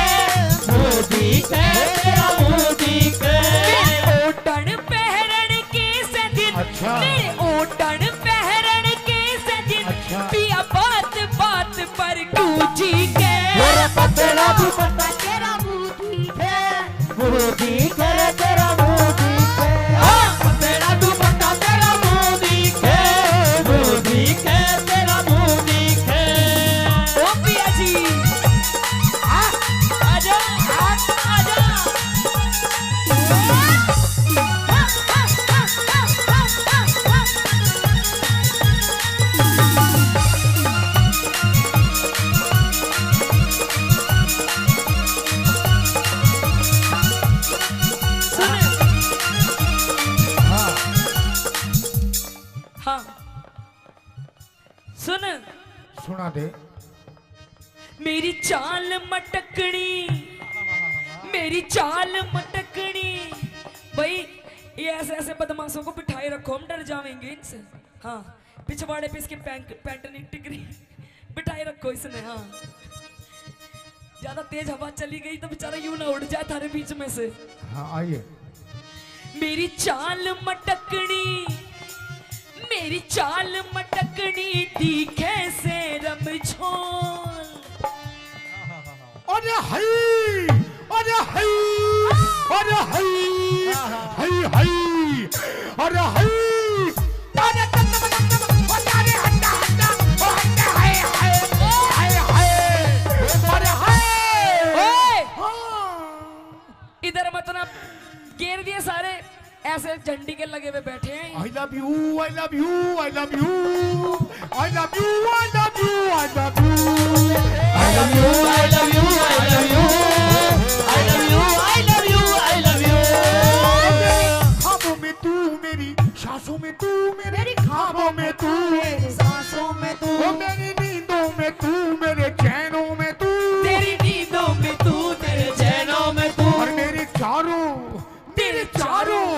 मुंह दिखे तेरा मुंह दिखे। मेरे ओटन पहरन के सदिन, अच्छा। मेरे ओटन पहरन के सदिन, अच्छा। पिया बात बात पर गूंजी के। तेरा पतेला दुपट्टा तेरा मुंह दिखे, मुंह दिखे तेरा मुंह दिखे, पतेला दुपट्टा तेरा मुंह दिखे, मुंह दिखे तेरा मुंह दिखे। ओ पिया जी आजा आजा। हाँ सुन, सुना दे। मेरी चाल मटकनी, मेरी चाल मटकनी। भाई ये ऐसे ऐसे बदमाशों को बिठाए रखो, हम डर जाएंगे इनसे। हाँ पिछवाड़े पे इसके पैंट नहीं टिकरी, बिठाए रखो इसने। हाँ ज्यादा तेज हवा चली गई तो बेचारा यूं ना उड़ जाए थारे बीच में से। हाँ आइए। मेरी चाल मटकनी, मेरी चाल मटकनी दिखे से रमझोल। अरे हई, अरे हई, अरे हई, हई हई, अरे हई, अरे अरे हंडा हंडा, ओ हंडा हाय हाय हाय हाय, अरे हाय। ओए इधर मत ना, घेर दिए सारे ऐसे झंडी के लगे हुए बैठे हैं। I love you, I love you, I love you, I love you, I love you, I love you, I love you, I love you, I love you, I love you, I love you, I love you। ख्वाबों में तू मेरी, सांसों में तू मेरी, ख्वाबों में तू मेरी, सांसों में तू, ओ मेरी नींदों में तू, मेरे चैनों में तू, तेरी नींदों में तू, तेरे चैनों में तू, और मेरे चारों, मेरे चारों,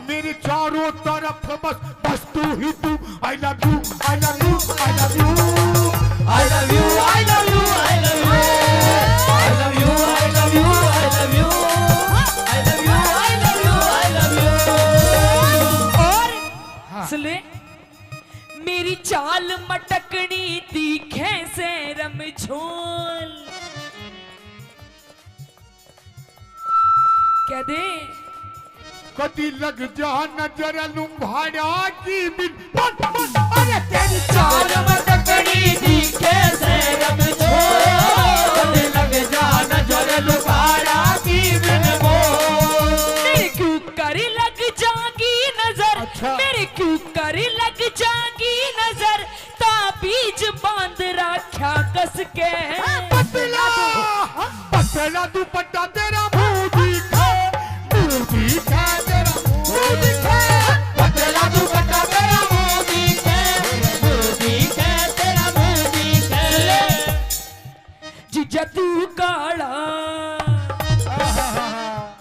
मेरे चारों तरफ बस बस तू ही तू। I love you, I love you, I love you, I love you, I love you, I love you, I love you, I love you, I love you, I love you, I love you, I love you। और सुने, मेरी चाल मटकनी दिखे से रमझोल। कह दे कदी लग जा नजर लुम्भाड़ा की बिन, अरे तेरी चाल मटकनी दिखे से रमझोल, कदी लग जा नजर लुम्भाड़ा की बिन बोल। मेरे क्यों कर लग जागी नजर, अच्छा। मेरे क्यों कर लग जागी नजर, ताबीज बांध रखा कस के। पतला पतला दुपट्टा तेरा मुंह दिखे, मुंह दिखे तेरा मुंह दिखे, पतला दुपट्टा तेरा मुंह दिखे, मुंह दिखे तेरा मुंह दिखे। जीजा तू काला,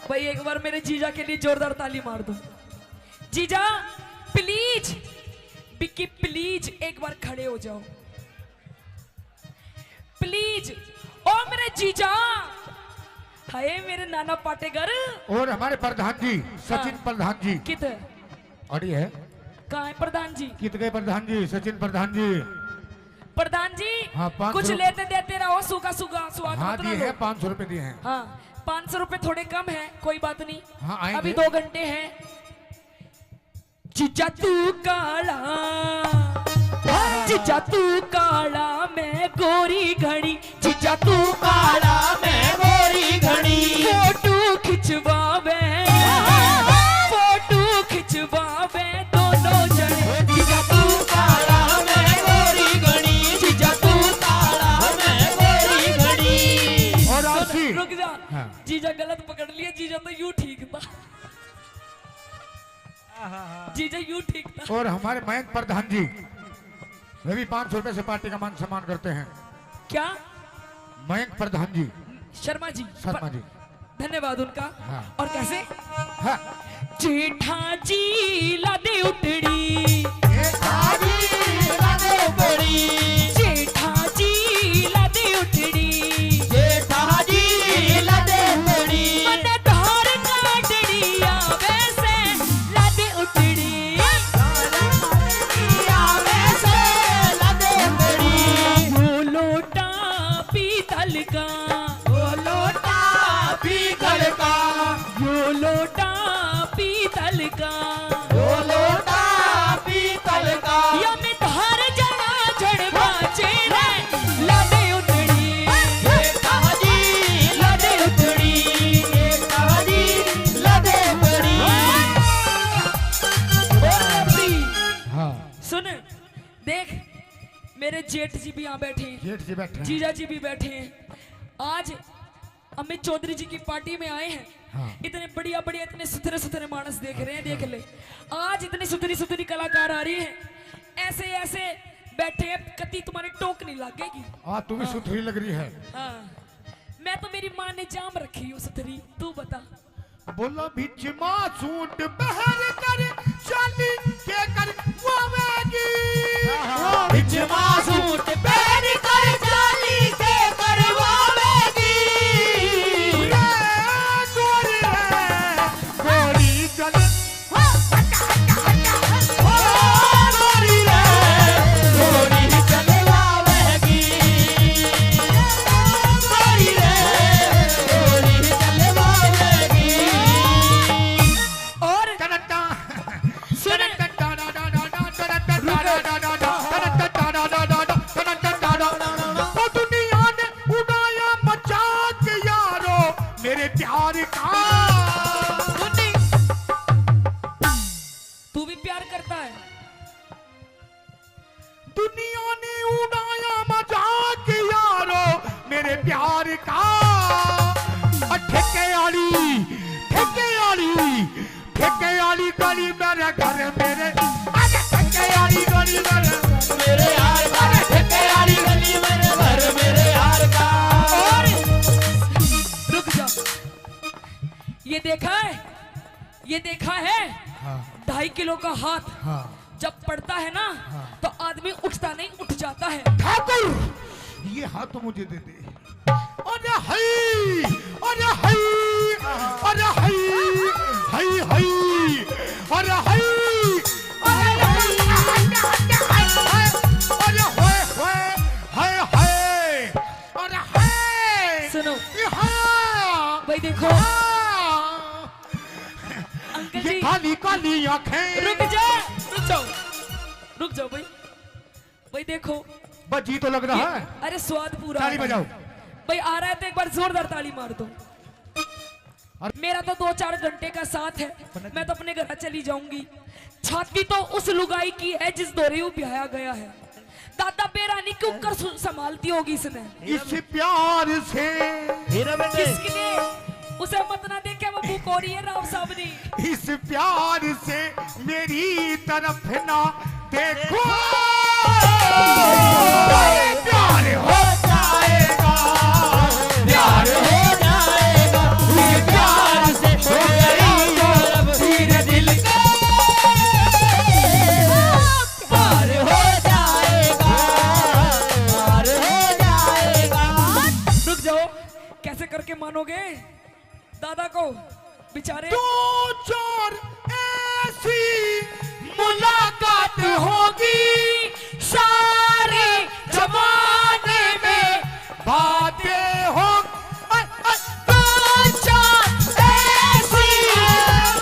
भाई एक बार मेरे जीजा के लिए जोरदार ताली मार दो। जीजा प्लीज, बिक्की प्लीज एक बार खड़े हो जाओ प्लीज। ओ मेरे जीजा, हाय मेरे नाना पाटेगर। और हमारे प्रधान जी सचिन हाँ। प्रधान जी किधर अड़ी है, कहाँ है प्रधान जी? कित गए प्रधान जी, सचिन प्रधान जी। प्रधान जी हाँ, 500 कुछ लेते देते रहो, सूखा सूखा स्वाद हाँ मत ना दिए लो। हैं, 500 रुपए दिए हैं। हाँ 500 रुपए थोड़े कम है, कोई बात नहीं। हाँ, आएंगे। अभी 2 घंटे हैं। जीजा तू काला, जीजा तू काला मैं गोरी घड़ी, जीजा तू काला मैं गोरी घड़ी। फोटो खिंचवावे, फोटो खिंचवावे दोनों जने। जीजा तू काला मैं गोरी घड़ी, जीजा तू काला मैं गोरी घड़ी। और आपसी रुक जा। हाँ। जीजा गलत पकड़ लिया, जीजा तो यूं ठीक था, जीजा यूं ठीक था। और हमारे मयंक प्रधान जी वे भी 500 रुपए से पार्टी का मान सम्मान करते हैं। क्या? मयंक प्रधान जी, शर्मा जी, शर्मा जी। धन्यवाद उनका। हाँ। और कैसे? हाँ। जेठा जी लादे उठड़ी, जेठा जी लादे उठड़ी, जेठा जी लादे उठड़ी, जेठा जी लादे उठड़ी। मन धार काटड़ी आवे से लादे उठड़ी, आवे से लादे उठड़ी। वो लोटा पीतल का, वो लोटा पीतल का, वो लोटा पीतल का, वो लोटा पीतल का। या में धार जड़ा झड़ बाचे रे लादे उठड़ी, जेठा जी लादे उठड़ी, जेठा जी लादे उठड़ी। हाँ, सुन देख, मेरे जेठ जी भी यहाँ बैठे हैं, जेठ जी बैठे हैं। जीजा जी भी बैठे हैं। आज अमित चौधरी जी की पार्टी में आए हैं। हाँ। इतने बढ़िया बढ़िया, इतने सुथरे सुथरे मानस देख रहे हैं, देख ले। आज इतनी सुथरी सुथरी कलाकार आ रही है, ऐसे ऐसे बैठे हैं, कति तुम्हारी टोक नहीं लगेगी। हाँ, तू भी सुथरी लग रही है। हाँ, मैं तो मेरी माँ ने जाम रखी हूँ सुथरी, तू बता। बोला बिच सूट बहर कर चाली के कर वावेगी, बिच सूट बहर कर चाली के कर वावेगी। गोरी है गोरी चल, गोरी है गोरी चल वावेगी, गोरी है गोरी चल वावेगी। और सुन, दुनिया ने उड़ाया मजाक यारो मेरे प्यार का। तू भी प्यार करता है? दुनिया ने उड़ाया मजाक यारो मेरे प्यार का। ठेके आली गली मेरे घर मेरे, ठेके आली गली मेरे यार का, ठेके आली गली मेरे घर मेरे यार का। और रुक जा, ये देखा है, ये देखा है? हाँ, 2.5 किलो का हाथ हाँ। जब पड़ता है ना, तो आदमी उठता नहीं, उठ जाता है। ठाकुर ये हाथ तो मुझे दे दे। अरे हई, अरे हई, अरे हई, हई हई, अरे हई, अरे हई, अरे होए होए, हाय हाय, अरे हाय। सुनो हाँ, भाई, देखो हाँ। अंकल ये जी, काली काली आंखें। रुक जा, रुक जाओ, रुक जाओ भाई। भाई देखो, बस जी तो लग रहा है। अरे स्वाद पूरा ताली आ रहा है। बजाओ। भाई आ रहा है तो एक बार जोरदार ताली मार दो। मेरा तो 2-4 घंटे का साथ है, मैं तो अपने घर चली जाऊंगी। छाती तो उस लुगाई की है जिस दौरे ब्याया गया है। दादा बेरानी क्यों कर संभालती होगी इसने? इस प्यार से हीरा बेटे, किसके लिए? उसे मत ना देखे, वो बुकोरी है राव साहब ने। इस प्यार से मेरी तरफ ना देखो, प्यार हो जाएगा, प्यार हो जाएगा, इस प्यार से कैसे करके मानोगे दादा को बेचारे? दो चार ऐसी मुलाकात होगी सारे जमाने में बातें हो। दो चार ऐसी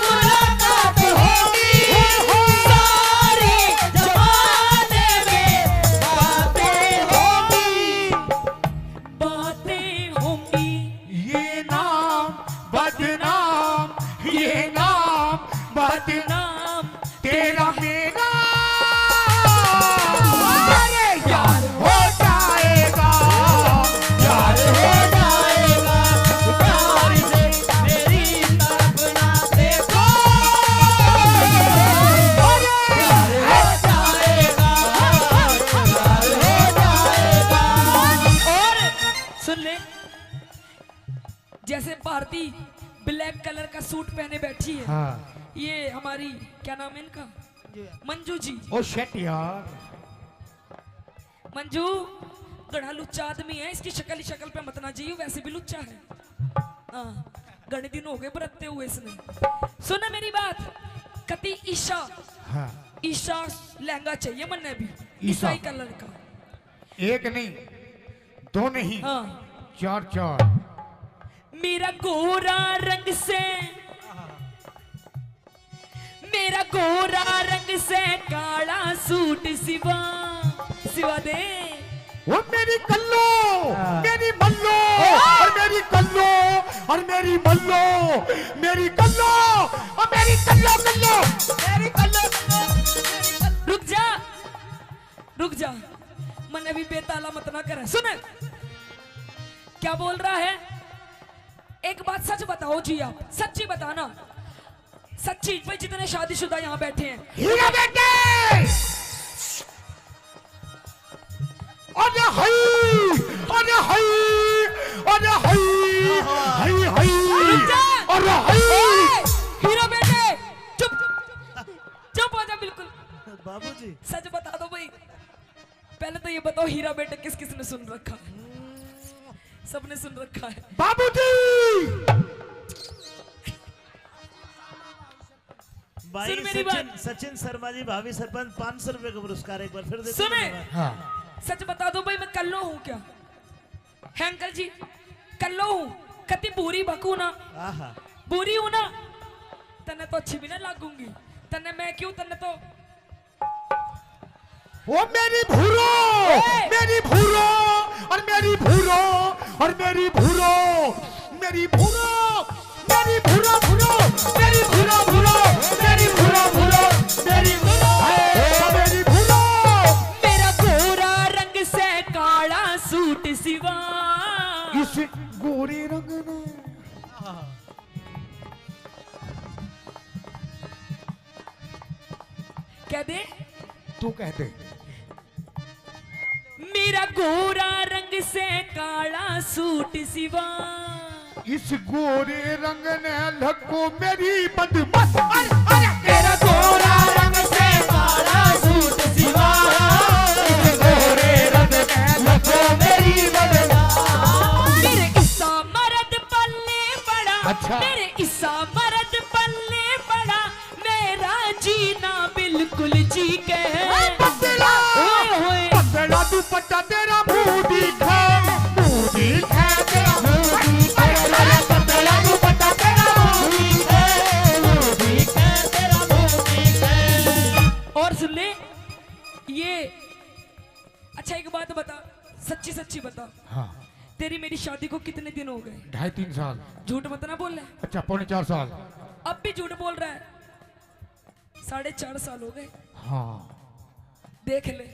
मुलाकात होगी सारे जमाने में बातें होगी। बातें होंगी। ये नाम बदनाम, ये नाम बदनाम तेरा मेरा अरे यार हो जाएगा, यार हो जाएगा, प्यार से मेरी तरफ ना देखो। अरे यार हो जाएगा, यार हो जाएगा। और सुन ले, जैसे भारती ब्लैक कलर का सूट पहने बैठी है, हाँ। ये हमारी क्या नाम है इनका, मंजू जी। ओ शेट यार, मंजू गड़ा लुच्चा आदमी है, इसकी शक्ल पे मत ना जाइयो, वैसे भी लुच्चा है। हाँ, गणे दिन हो गए बरतते हुए इसने। सुना मेरी बात, कति ईशा, हाँ। ईशा लहंगा चाहिए मन्ने भी, ईशा। ईसाई कलर का। एक नहीं, दो नहीं, हाँ, चार चार। मेरा गोरा रंग से, मेरा गोरा रंग से काला सूट सिवा सिवा दे। वो मेरी कल्लो, मेरी मल्लो, और मेरी कल्लो, और मेरी मल्लो, मेरी कल्लो, और मेरी कल्लो कल्लो, मेरी कल्लो कल्लो। रुक जा, रुक जा, मन अभी बेताला मत ना करे। सुन क्या बोल रहा है, एक बात सच बताओ जी, आप सच्ची बताना, सच्ची। भाई जितने शादीशुदा यहाँ बैठे हैं, हीरा बेटे, अरे हाय, अरे हाय, अरे हाय, हाय हाय, रुक जा। अरे हाय। ओए, हीरो बेटे, चुप चुप हो जा बिल्कुल। बाबूजी सच बता दो भाई, पहले तो ये बताओ हीरा बेटे किस किस ने सुन रखा है? सबने सुन रखा है। बाबूजी, भाई सुन मेरी सचिन शर्मा जी, भावी सरपंच 500 रुपए का पुरस्कार एक बार फिर देते सुने, हैं। हाँ। सच बता दो भाई, मैं कल्लो हूँ क्या? है अंकल जी, कल्लो हूँ, कति बुरी बकू ना, आहा, बुरी हूँ ना, तन्ने तो अच्छी भी ना लागूंगी, तन्ने मैं क्यों, तन्ने तो वो मेरी भूरो, मेरी भूरो, और मेरी भूरो, और मेरी भूरो, मेरी भूरो, मेरी भूरो भूरो, मेरी भूरो भूरो, मेरी भूरो भूरो, मेरी भूरो, मेरी भूरो। मेरा गोरा रंग से काला सूट सिवा, इस गोरे रंग ने कह दे, तू कह दे। मेरा गोरा रंग से काला सूट सिवा, इस गोरे रंग ने लगो मेरी बदमस्त। मेरा गोरा रंग से काला सूट सिवा, इस गोरे रंग ने लगो मेरी बदमस्त। मेरे इसा मर्द पल्ले पड़ा, अच्छा। मेरे इसा मर्द पल्ले पड़ा, मेरा जीना बिल्कुल जी के पतला, पतला दुपट्टा तेरा मुंह दिखा, मुंह दिखा तेरा मुंह दिखा, पतला दुपट्टा तेरा मुंह दिखा, मुंह दिखा तेरा मुंह दिखा। और सुन ले ये, अच्छा एक बात बता, सच्ची सच्ची बता, हाँ। तेरी मेरी शादी को कितने दिन हो गए? 2.5-3 साल। झूठ मत ना बोल ले, अच्छा 4.5 साल। अब भी झूठ बोल रहा है। 4.5 साल हो गए, हाँ। देख ले,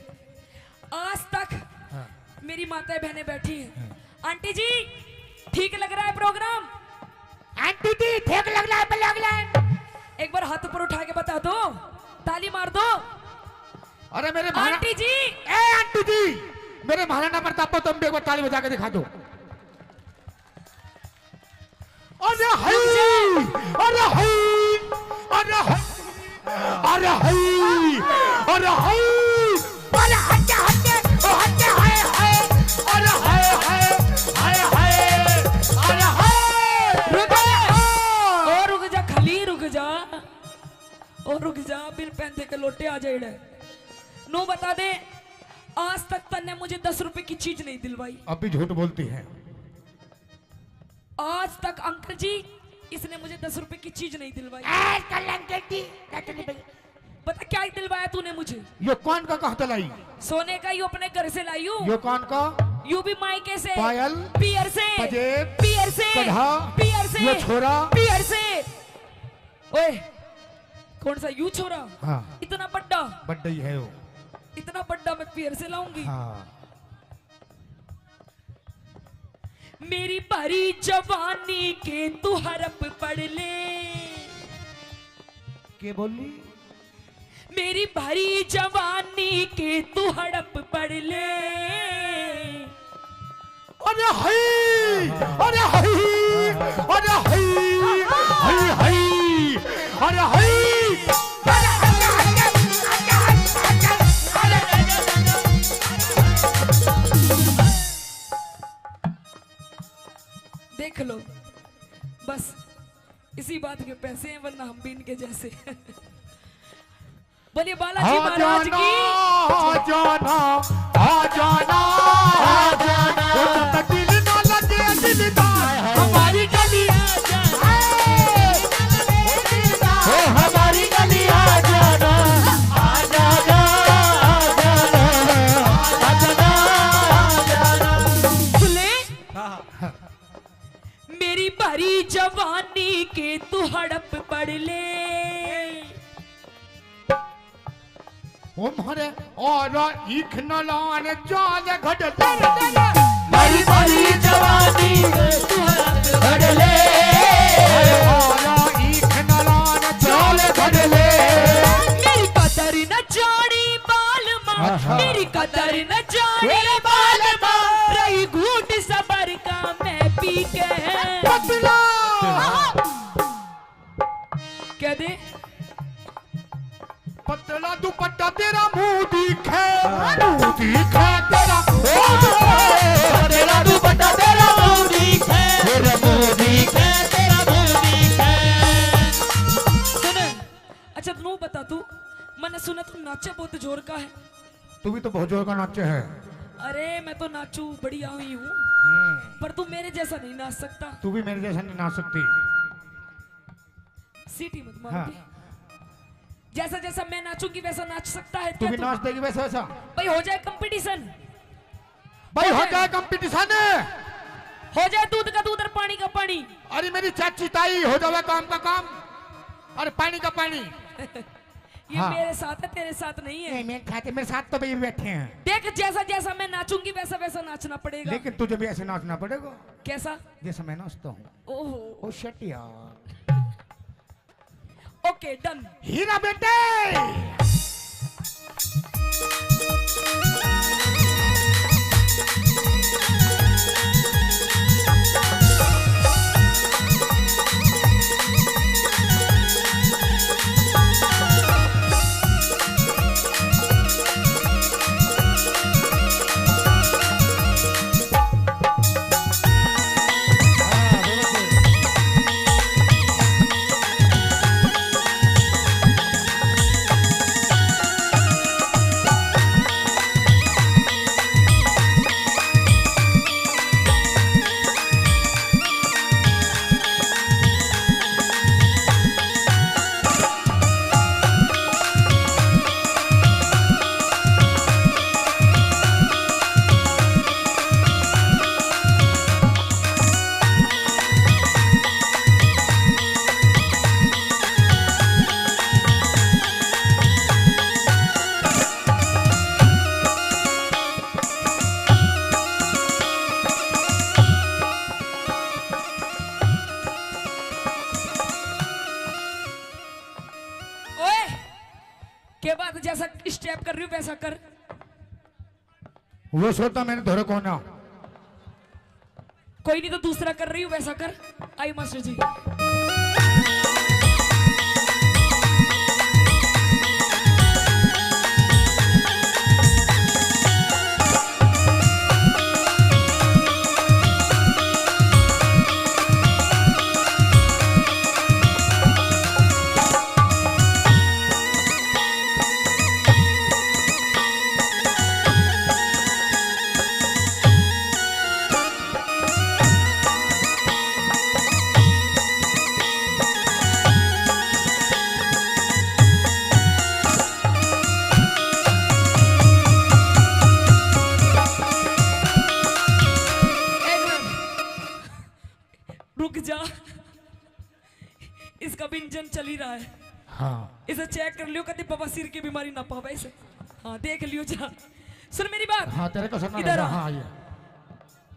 आज तक हाँ। मेरी माताएं बहनें बैठी हैं, आंटी जी ठीक लग रहा है प्रोग्राम? आंटी जी ठीक लग रहा है, लग रहा है। एक बार हाथ ऊपर उठा के बता दो, ताली मार दो। अरे मेरे आंटी जी, ए आंटी जी, मेरे महाराणा प्रताप को तुम भी एक बार ताली बजा के दिखा दो। अरे हाय, अरे हाय, अरे हाय, अरे हाय, अरे हाय, अरे हटे हटे, हटे हाय हाय, अरे हाय हाय, हाय हाय, और रुक जा, बिन पैंते के लोटे आ जाए। नो बता दे, आज तक तन्ने मुझे 10 रुपए की चीज नहीं दिलवाई। अब भी झूठ बोलती है। आज तक अंकल जी इसने मुझे 10 रुपए की चीज नहीं दिलवाई। बता क्या दिलवाया तूने मुझे? ये कौन का कहता लाई? सोने का यू अपने घर से लाई हूँ। ये कौन का? यू भी मायके से, पायल, पियर से, पजेब, पियर से, कढ़ा, पियर से, ये छोरा, पियर से। ओए कौन सा यू छोरा? हाँ इतना बड्डा, बड्डा ही है वो। इतना बड्डा मैं पियर से लाऊंगी? हाँ मेरी भरी जवानी के तू हरप पढ़ ले। के बोली? मेरी भरी जवानी के तू हड़प पढ़ ले। अरे हाय, अरे हाय, अरे हाय, हाय हाय, अरे हाय। देख लो, बस इसी बात के पैसे हैं, वरना हम भी इनके जैसे। बोलिए बालाजी महाराज की। आ जाना, आ जाना, आ जाना, ओ दिल ना लगे दिलदार, हमारी गली आ जाना, ओ हमारी गली आ जाना, आ जाना, आ जाना, आ जाना, आ जाना। सुले मेरी भरी जवानी के तू हड़प पढ़ ले। ओ मारे और इख न लान जाल घट मेरी भरी जवानी तू घड़ ले, और इख न लान जाल घट ले। मेरी कदर न जानी बाल माँ, मेरी कदर न जानी बाल माँ, रही घूट सबर का मैं पी के। पतला कह दे पतला दुपट्टा तेरा मुंह दिखे, मुंह दिखे तेरा, तेरा दुपट्टा तेरा मुंह दिखे, तेरा मुंह दिखे, तेरा मुंह दिखे। सुन, अच्छा तू बता, तू मैंने सुना तू नाचे बहुत जोर का है। तू भी तो बहुत जोर का नाचे है। अरे मैं तो नाचू बढ़िया हुई हूँ, पर तू मेरे जैसा नहीं नाच सकता। तू भी मेरे जैसा नहीं नाच सकती। सीटी मत मार हाँ। के। जैसा जैसा मैं नाचूंगी वैसा नाच सकता है तू क्या भी तू? नाच देगी वैसा वैसा। भाई हो जाए कंपटीशन, भाई हो जाए कंपटीशन। हो जाए दूध का दूध और पानी का पानी। अरे मेरी चाची ताई हो जाए काम का काम, अरे पानी का पानी। ये हाँ। मेरे साथ है, तेरे साथ नहीं है। मेरे खाते मेरे साथ तो भी बैठे हैं। देख जैसा जैसा मैं नाचूंगी वैसा वैसा नाचना पड़ेगा। लेकिन तुझे भी ऐसे नाचना पड़ेगा कैसा? जैसा मैं नाचता हूँ। ओहो ओ शिट यार। Okay done. हीरा बेटे के बाद जैसा स्टेप कर रही हूँ वैसा कर। वो सोता मैंने धोरे कौन है? कोई नहीं तो दूसरा कर रही हूँ वैसा कर। आई मास्टर जी। रुक जा, इसका भी इंजन चल ही रहा है। हाँ इसे चेक कर लियो, कभी बवासीर की बीमारी ना पावे इसे। हाँ देख लियो जा। सुन मेरी बात, हाँ तेरे को सुनना इधर रहेगा। आ। हाँ ये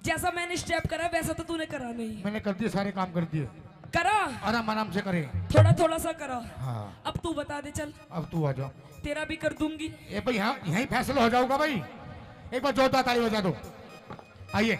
जैसा मैंने स्टेप करा वैसा तो तूने करा नहीं। मैंने कर दिए, सारे काम कर दिए, करा, आराम आराम से करे। थोड़ा थोड़ा सा करा। हाँ अब तू बता दे, चल अब तू आ जाओ। तेरा भी कर दूंगी। ए भाई यहाँ यहीं फैसला हो जाऊंगा भाई। एक बार जोरदार ताली बजा दो। आइए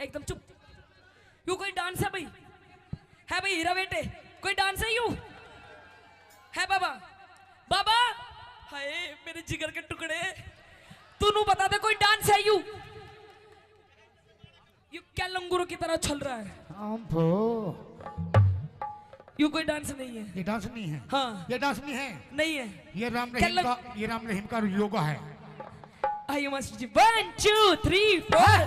एकदम चुप। यू कोई डांस है भाई? है भाई हीरा बेटे, कोई डांस है यू? है बाबा? बाबा हाय मेरे जिगर के टुकड़े, तू नू बता दे कोई डांस है यू? यू क्या लंगूरों की तरह चल रहा है? यू कोई डांस नहीं है। ये डांस नहीं है। हाँ ये डांस नहीं है। नहीं है। ये राम क्या रहीम का योगा है। आइए मास्टर जी, 1 2 3 4।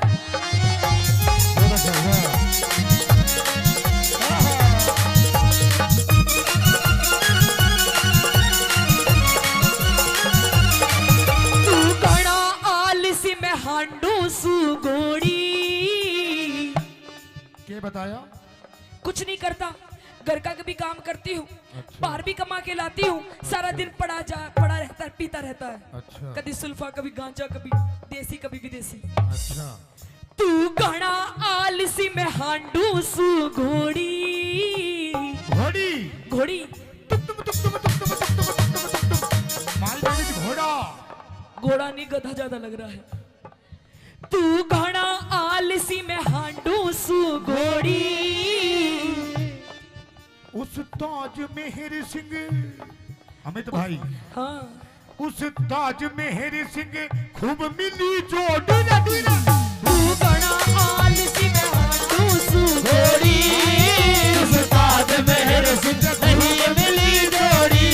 तू कड़ा आलसी में हांडू सुगोड़ी। क्या बताया? कुछ नहीं करता, घर का भी काम करती हूँ, बाहर भी कमा के लाती हूँ, सारा दिन पड़ा रहता है, पीता रहता है। अच्छा कभी सुल्फा, कभी गांजा, कभी देसी, कभी विदेशी। अच्छा तू घड़ा आलसी में हांडू सु घोड़ी। घोड़ी घोड़ी मालगाड़ी की घोड़ा। घोड़ा नहीं, गधा ज्यादा लग रहा है। तू घड़ा आलसी में हांडू सु घोड़ी। उस ताज मेहर सिंह, अमित भाई, हाँ उस ताज मेहर सिंह खूब मिली जोड़ी ना दीना। तू घड़ा आलसी में हांडू सु घोड़ी। उस ताज मेहर सिंह खूब मिली जोड़ी।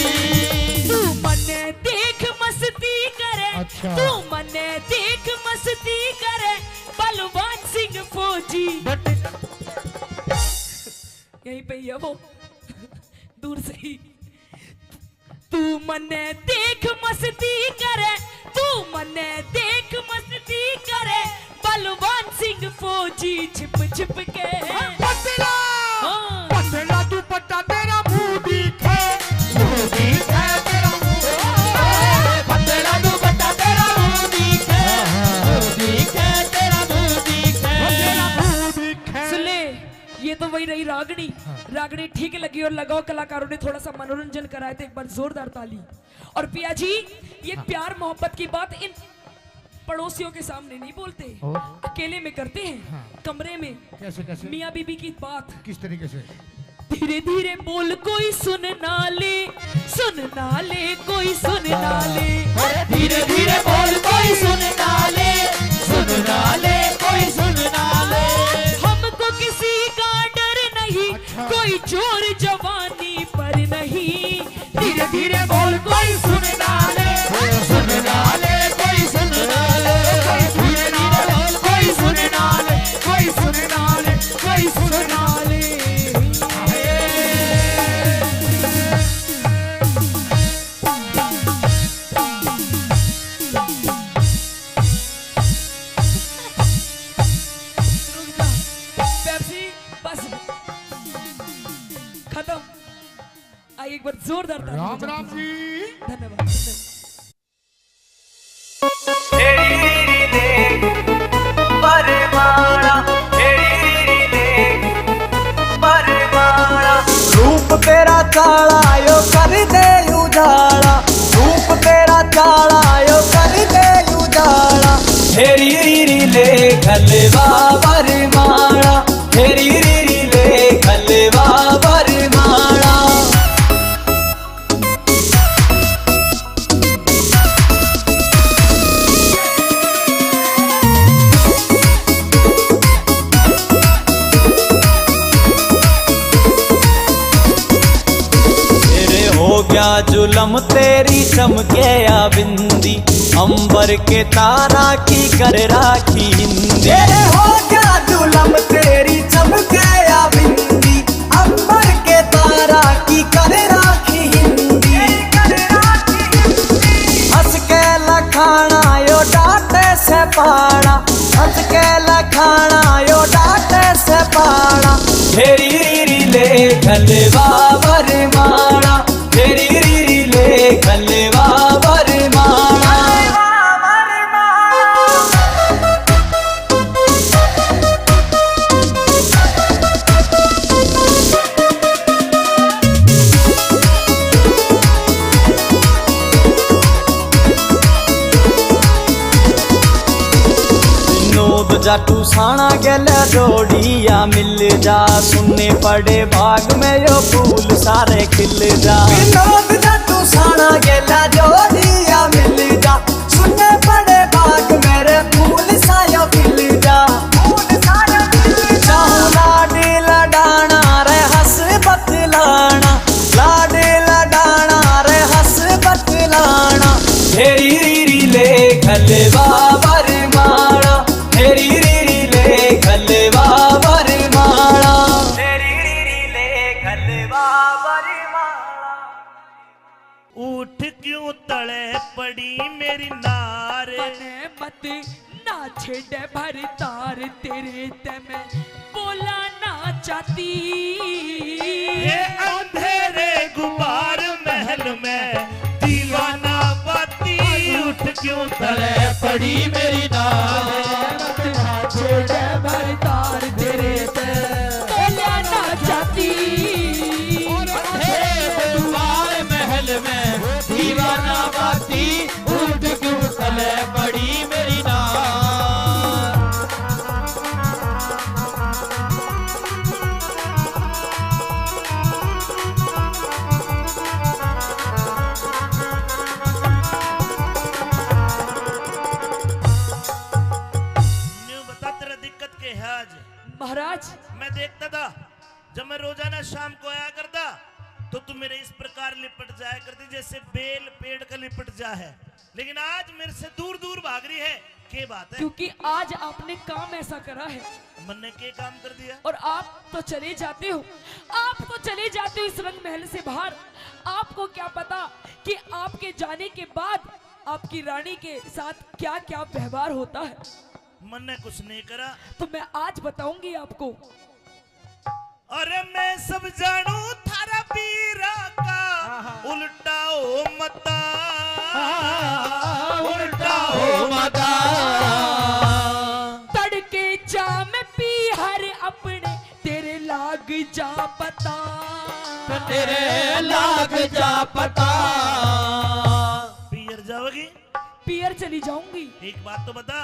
तू मने देख मस्ती करे। अच्छा। तू मने देख मस्ती करे, बलवान सिंह फौजी। यहीं पे ही है वो, दूर से ही। तू मने देख मस्ती करे, तू मने देख मस्ती करे, बलवान सिंह फौजी छिप छिप के। पतला हाँ। पतला तू पता तेरा मुंह दिखे, मुंह दिखे तेरा मुंह। पतला तू पता तेरा मुंह दिखे, मुंह दिखे तेरा मुंह दिखे। तेरा मुंह दिखे। सुन ले, ये तो वही रही रागनी। रागनी ठीक लगी और लगाओ कलाकारों ने थोड़ा सा मनोरंजन कराया, तो एक बार जोरदार ताली। और पिया जी, ये प्यार मोहब्बत की बात इन पड़ोसियों के सामने नहीं बोलते, अकेले में करते हैं, कमरे में। कैसे कैसे? मियाँ बीबी की बात किस तरीके से? धीरे धीरे बोल, कोई सुन ना ले, सुन ना ले, कोई सुन ना ले। धीरे धीरे बोल, कोई सुन ना ले, सुन ना ले, कोई सुन ना ले। हमको किसी का डर नहीं, अच्छा। कोई जोर जवानी पर नहीं। धीरे धीरे बोल, कोई सुन ना ले, सुन ना ले, कोई सुन ना ले। धीरे धीरे बोल, कोई सुन ना ले, कोई सुन ना ले, कोई सुन ना ले। पेप्सी बस खत्म। आइए एक बार जोरदार ताली राम बजाओ। राम जी। धन्यवाद। उजाला यो कर दे उजाला हेरी रीरी ले खलवा वरमाला हेरी रीरी ले खलवा वरमाला हो गया जुलम तेरी चमके या बिंदी अंबर के तारा की कर राखी हिंदी हो गया जुलम तेरी चमके या बिंदी अंबर के तारा की कर राखी हिंदी हंस के लखाना यो डांटे से पाड़ा हंस के लखाना यो डांटे से पाड़ा हेरी रीरी ले खलवा वरमाला हेरी रीरी ले खलवा वरमाला नोद जाटू साणा गेले जोड़िया मिल जा सुनने पड़े भाग में यो फूल सारे खिल जा नोद जाटू साणा गेले जोड़िया मिल जा सुनने पड़े भाग मेरे फूल सायो खिल जा लाडी लडाना रे हंस बतलाना लाडी लडाना रे हंस बतलाना हेरी रीरी ले खलवा वरमाला हेरी रीरी ले खलवा वरमाला हेरी रीरी ले खलवा वरमाला उठ क्यों तले पड़ी मेरी नार मने मत ना छेड़े भर तार तेरे ते मैं बोला ना चाहती ये अंधेरे गुबार महल में दीवाना बाती उठ क्यों तले पड़ी मेरी नार छेड़े भर तार तेरे ते बोला ना चाहती दुआर महल में दीवाना बाती उठ क्यों तले पड़ी मेरी नार न्यू बता तेरा दिक्कत के है आज महाराज मैं देखता था जब मैं रोजाना शाम को आया करता तो तुम मेरे इस प्रकार लिपट जाया करती जैसे बेल पेड़ का लिपट जा है लेकिन आज मेरे से दूर दूर भाग रही है क्या बात है क्योंकि आज आपने काम ऐसा करा है मन ने क्या काम कर दिया और आप तो चले जाते हो आप तो चले जाते हो इस रंग महल से बाहर आपको क्या पता कि आपके जाने के बाद आपकी रानी के साथ क्या क्या व्यवहार होता है मन ने कुछ नहीं करा तो मैं आज बताऊंगी आपको अरे मैं सब जानू थारा पीरा का उल्टा हो मता उल्टा हो मता तड़के जा में पी हर अपने तेरे लाग जा पता तेरे लाग जा पता पियर जाओगी पियर चली जाऊंगी एक बात तो बता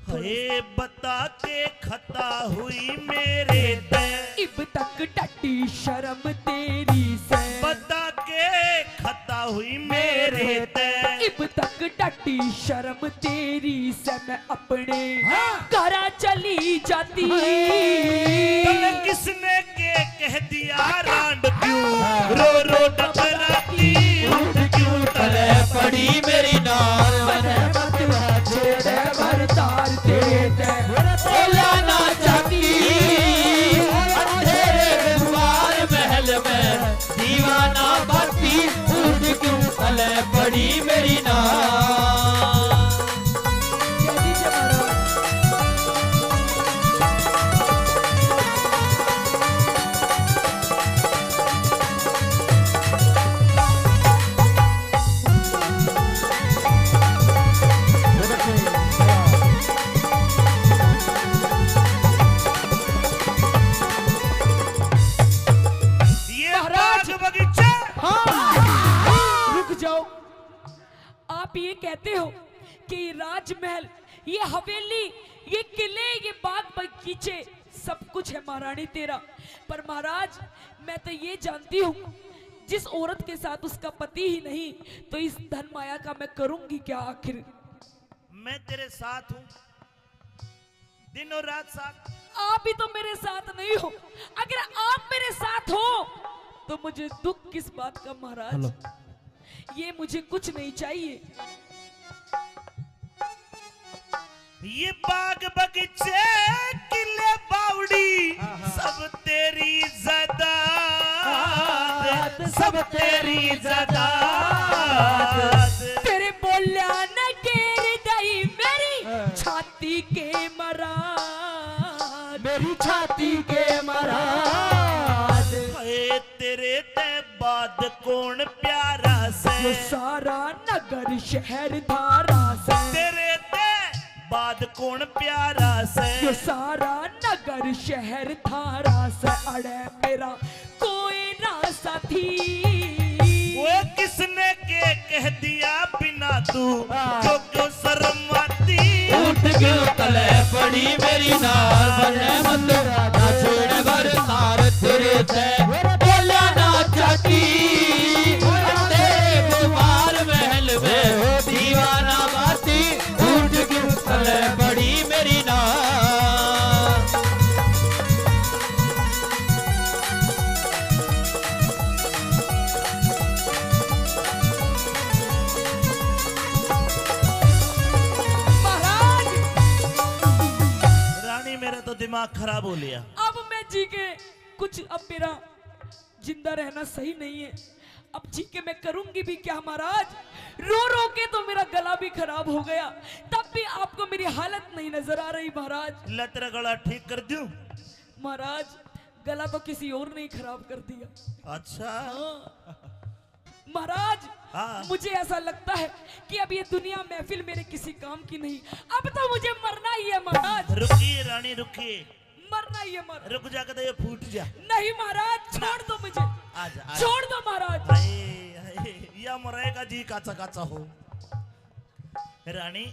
हे बता के खता हुई मेरे ते इब तक टटी शर्म तेरी से बता के खता हुई मेरे ते इब तक टटी शर्म तेरी से मैं अपने घरा चली जाती तने किसने के कह दिया रांड क्यों रो रो टकराती उठ क्यों तले पड़ी मेरी नार छेड़े भर तार तेरे ते बोला ना चाहती अंधेरे दुआर महल में दीवाना बाती उठ क्यों तले पड़ी मेरी नार आप ये कहते हो कि ये राजमहल, ये हवेली, ये किले, ये बाग बगीचे सब कुछ है महारानी तेरा। पर महाराज मैं तो ये जानती हूँ, जिस औरत के साथ उसका पति ही नहीं, तो इस धन माया का मैं करूंगी क्या आखिर? मैं तेरे साथ हूँ, दिन और रात साथ। आप भी तो मेरे साथ नहीं हो। अगर आप मेरे साथ हो तो मुझे दुख किस बात का महाराज? ये मुझे कुछ नहीं चाहिए। ये बाग बगीचे किले बावड़ी सब तेरी ज़ात, सब तेरी ज़ात। तेरे बोलिया न गिर गई मेरी छाती के मराद, मेरी छाती के मराद। हाय तेरे ते बाद कौन प्यारा से, ये सारा नगर शहर धारा से, तेरे ते बाद कौन प्यारा से, ये सारा नगर शहर धारा से। अड़े मेरा कोई ना साथी, वो किसने के कह दिया बिना तू जो क्यों शर्माती। उठ क्यों तले पड़ी मेरी नार, बने मत ना छोड़ बर तार तेरे ते बोला ना चाटी। तेरे कुमार महल में हो दीवाना बाती, उठ क्यों तले पड़ी मेरी नार। महाराज रानी मेरा तो दिमाग खराब हो लिया। अब मैं जी के कुछ, अब मेरा जिंदा रहना सही नहीं है। अब जी के मैं करूंगी भी क्या महाराज? रो रो के तो मेरा गला भी खराब हो गया, तब भी आपको मेरी हालत नहीं नजर आ रही महाराज। ला तेरा गला ठीक कर दूं? महाराज गला तो किसी और ने खराब कर दिया। अच्छा महाराज हाँ। मुझे ऐसा लगता है कि अब ये दुनिया महफिल मेरे किसी काम की नहीं, अब तो मुझे मरना ही है महाराज। रुकिए रानी रुकिए, मरना ही है महाराज। रुक जा के तो ये फूट जा। नहीं महाराज छोड़ दो मुझे, आजा, आजा। छोड़ दो महाराज। या मरेगा जी काचा काचा हो। रानी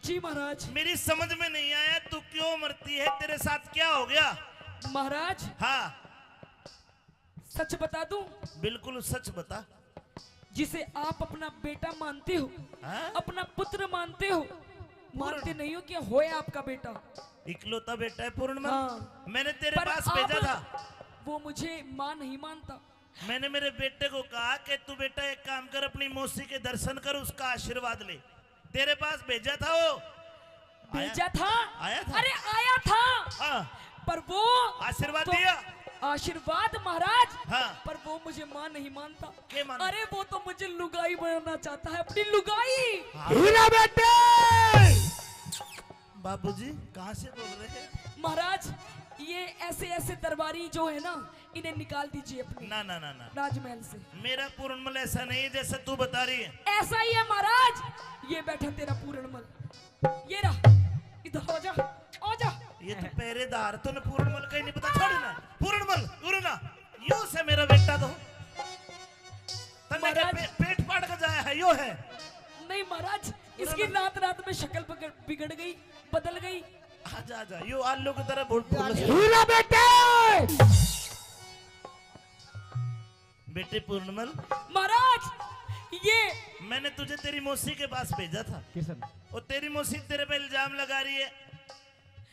जी महाराज। मेरी समझ में नहीं आया तू क्यों मरती है, तेरे साथ क्या हो गया? महाराज हाँ सच बता दूं, बिल्कुल सच बता। जिसे आप अपना बेटा मानते हो, हाँ? अपना पुत्र मानते हो, मानते नहीं हो कि होया आपका बेटा। इकलौता बेटा है पूर्णमल। हाँ। मैंने तेरे पर पास आप- भेजा था, वो मुझे मां नहीं मानता। मैंने मेरे बेटे को कहा कि तू बेटा एक काम कर, अपनी मौसी के दर्शन कर, उसका आशीर्वाद ले। तेरे पास भेजा था वो, भेजा था, आया था? अरे आया था, हाँ पर वो आशीर्वाद तो- दिया। आशीर्वाद महाराज, हाँ। पर वो मुझे मां नहीं मानता। क्या मानता? अरे वो तो मुझे लुगाई बनाना चाहता है, अपनी लुगाई। हीरा बेटे बाबूजी कहाँ से बोल रहे हैं? महाराज ये ऐसे ऐसे दरबारी जो है ना, इन्हें निकाल दीजिए अपने ना ना ना ना, राजमहल से। मेरा पूर्णमल ऐसा नहीं है जैसा तू बता रही है। ऐसा ही है महाराज, ये बैठा तेरा पूरणमल, ये रहा, इधर आ जा, आ जा। ये तो पहरेदार, तूने पूर्णमल का ही नहीं पता। छोड़ ना पूर्णमल, उड़ना यो से मेरा बेटा तो तन्ने का महाराज- पेट फाड़ कर जाया है, यो है। नहीं महाराज, इसकी रात रात में शक्ल बिगड़ गई, बदल गई। आजा आजा, यो आलू की तरह भूल हीरा बेटे बेटे पूर्णमल, महाराज ये मैंने तुझे तेरी मौसी के पास भेजा था। किशन और तेरी मौसी तेरे पे इल्जाम लगा रही है,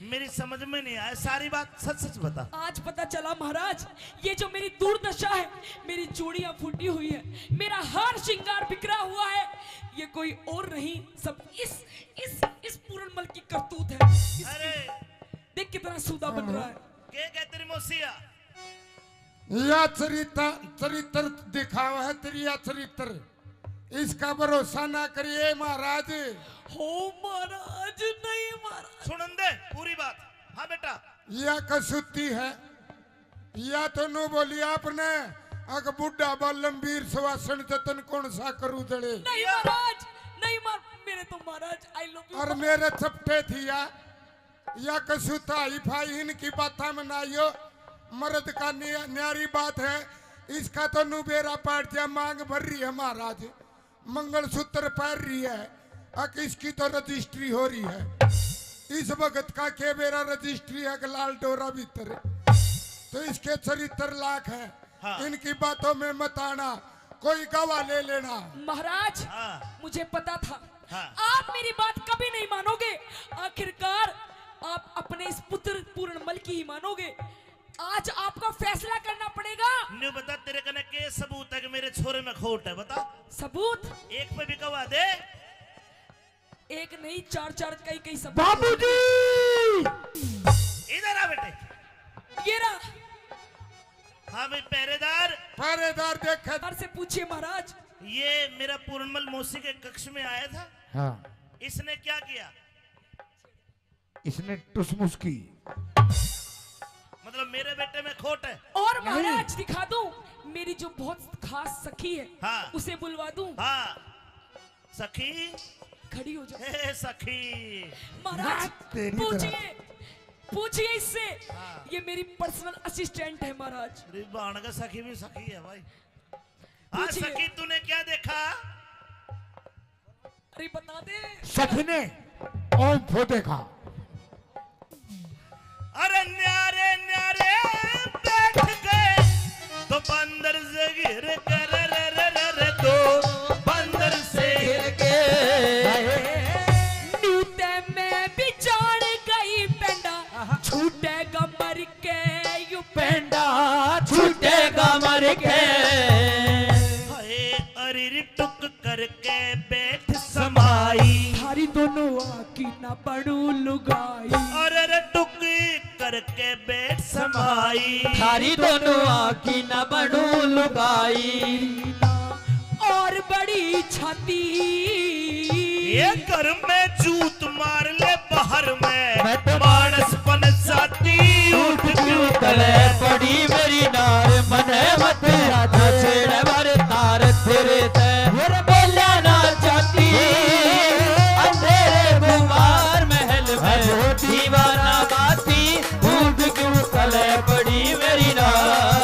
मेरी समझ में नहीं आया। सारी बात सच सच बता। आज पता चला महाराज, ये जो मेरी दुर्दशा है, मेरी चूड़ियां फूटी हुई है, मेरा हार श्रृंगार बिखरा हुआ है, ये कोई और नहीं, सब इस पूरणमल की करतूत है। अरे देख कितना सूदा बन रहा है। क्या तेरी मौसिया? या चरित्र दिखावा है तेरी, या चरित्र, इसका भरोसा ना करिए महाराज। हो महाराज, नहीं महाराज। सुन दे पूरी बात। हाँ बेटा, या कसूती है, या तो नु बोली आपने अग बुढ़ा बल्लमवीर सुवासन जतन कौन सा करू जड़े। नहीं महाराज, नहीं मेरे तो महाराज आई लव यू। और मेरे चपटे थी या कसूता हिफाई इनकी बात में ना यो मर्द का न्यारी बात है, इसका तो नु बेरा पाट जा मांग भर रही है महाराज। मंगलसूत्र पहन रही है और इसकी तो रजिस्ट्री हो रही है। इस वक्त का के मेरा रजिस्ट्री है कि लाल डोरा भीतर है। तो इसके चरित्र लाख है। हाँ। इनकी बातों में मत आना, कोई गवाह ले लेना। महाराज हाँ। मुझे पता था हाँ। आप मेरी बात कभी नहीं मानोगे। आखिरकार आप अपने इस पुत्र पूर्णमल की ही मानोगे। आज आपका फैसला करना पड़ेगा। न्यू बता तेरे कने के सबूत है कि मेरे छोरे में खोट है, बता। सबूत एक पे भी गवाह दे। एक नहीं, चार चार कई कई सबूत। बाबूजी इधर आ बेटे। ये रहा। हाँ भाई पहरेदार, पहरेदार देख घर से पूछिए महाराज। ये मेरा पूर्णमल मौसी के कक्ष में आया था। हाँ इसने क्या किया? इसने टुसमुस की। मतलब मेरे बेटे में खोट है। और महाराज दिखा दूं, मेरी जो बहुत खास सखी है हाँ। उसे बुलवा दूं। हाँ सखी, खड़ी हो जाओ। हे सखी। महाराज तेरी पूछिए, पूछिए इससे। हाँ। ये मेरी पर्सनल असिस्टेंट है महाराज। अरे बाण का सखी भी सखी है भाई। हाँ पूछिए। सखी तूने क्या देखा? अरे बता दे। सखी ने ओम फो देखा। अरे न्यारे न्यारे बैठ गए तो बंदर से गिर कर रे तो बंदर से गिर के। नीते में भी जान गई पेंडा, छूटेगा मर के यू पेंडा, छूटेगा मर के। हाय अरिर टुक करके बैठ समाई। थारी दोनों आकी ना पड़ू लुगाई। अरे टुक करके बैठ समाई। थारी दोनों आँखी न बनू लुगाई। और बड़ी छाती ये घर में जूत मार ले बाहर में मैं तो मानस बन जाती। उठ क्यों तले पड़ी मेरी नार मने मत राधा छेड़ भर तार तेरे ते बोला ना चाहती। अंधेरे गुमार महल में दीवाना बाती। उठ क्यों तले पड़ी मेरी नार।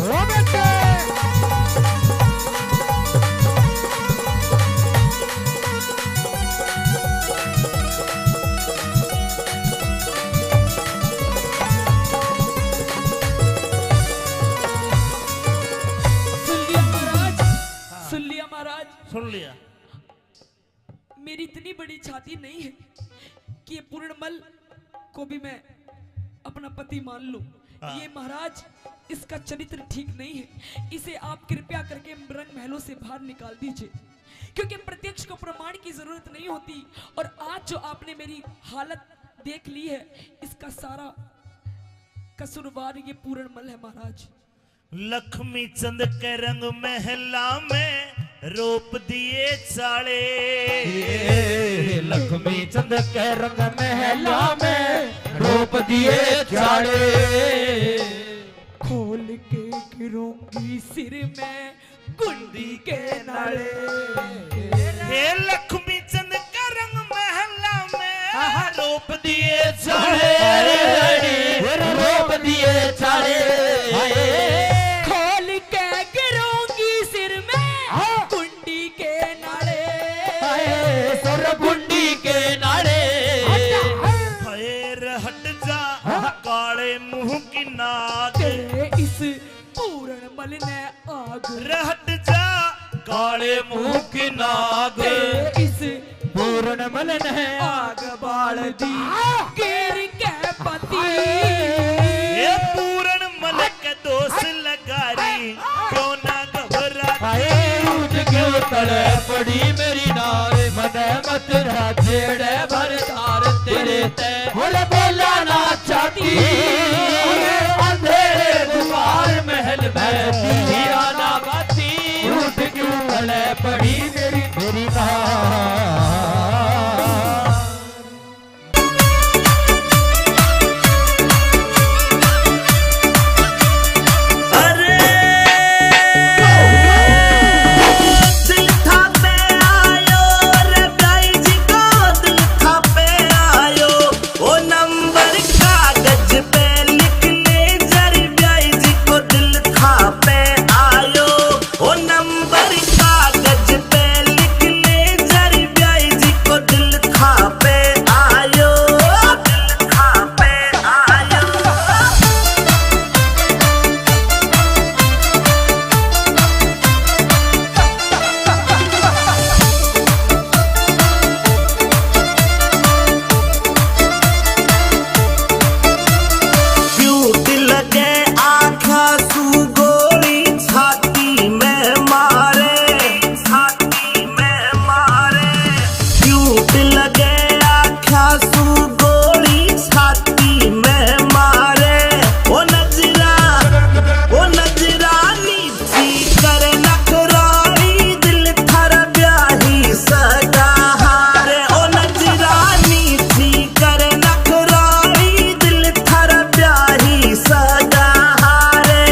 ओ बेटे सुन लिया महाराज, सुन लिया महाराज। सुन लिया। मेरी इतनी बड़ी छाती नहीं है कि ये पूर्णमल को भी मैं अपना पति मान लूं। हाँ। ये महाराज इसका चरित्र ठीक नहीं है। इसे आप कृपया करके रंग महलों से बाहर निकाल दीजिए, क्योंकि प्रत्यक्ष को प्रमाण की जरूरत नहीं होती। और आज जो आपने मेरी हालत देख ली है, इसका सारा कसूरवार ये पूर्णमल है महाराज। लक्ष्मी चंद के रंग महला में रोप दिए चाले। लक्ष्मी चंद के रंग महला में रोप दिए चाड़े। खोल के गिरूंगी सिर में गुंडी के नाले। हे लक्ष्मी चंद के रंग महला में रोप दिए चाले। रोप दिए चाड़े। खोल के गिरूंगी सिर में गुंडी के नाले। सर गुंडी के नाड़े। फैर हट जा काले मुंह की नाग। तेरे इस पूर्णमल ने आग। रहट जा काले मुंह की नाग। तेरे इस पूर्णमल ने आग बाल दी। गिर के पति। ये पूर्ण मल के दोष लगारी क्यों ना घबरा। उठ क्यों तड़े पड़ी मेरी नार मने मत राजेड़े भर तार तेरे ते बोला ना चाहती। अंधेरे गुमार महल में दीवाना बाती। उठ क्यों तड़े पड़ी मेरी नार। नंबर कागज पे लिखने जरी ब्याई जी को दिल था पे आयो। ओ नंबर कागज पे लिखने जरी ब्याई जी को दिल था पे आयो। दिल था पे आयो। क्यूट लगे आँखा सू गोली छाती में मारे। छाती में मारे। क्यूट लगे आँखा सू गोली छाती में मारे। ओ नजरा नीची कर नखराई दिल थर ब्याही सदा हारे। ओ नजरा नीची कर नखराई दिल थर ब्याही सदा हारे।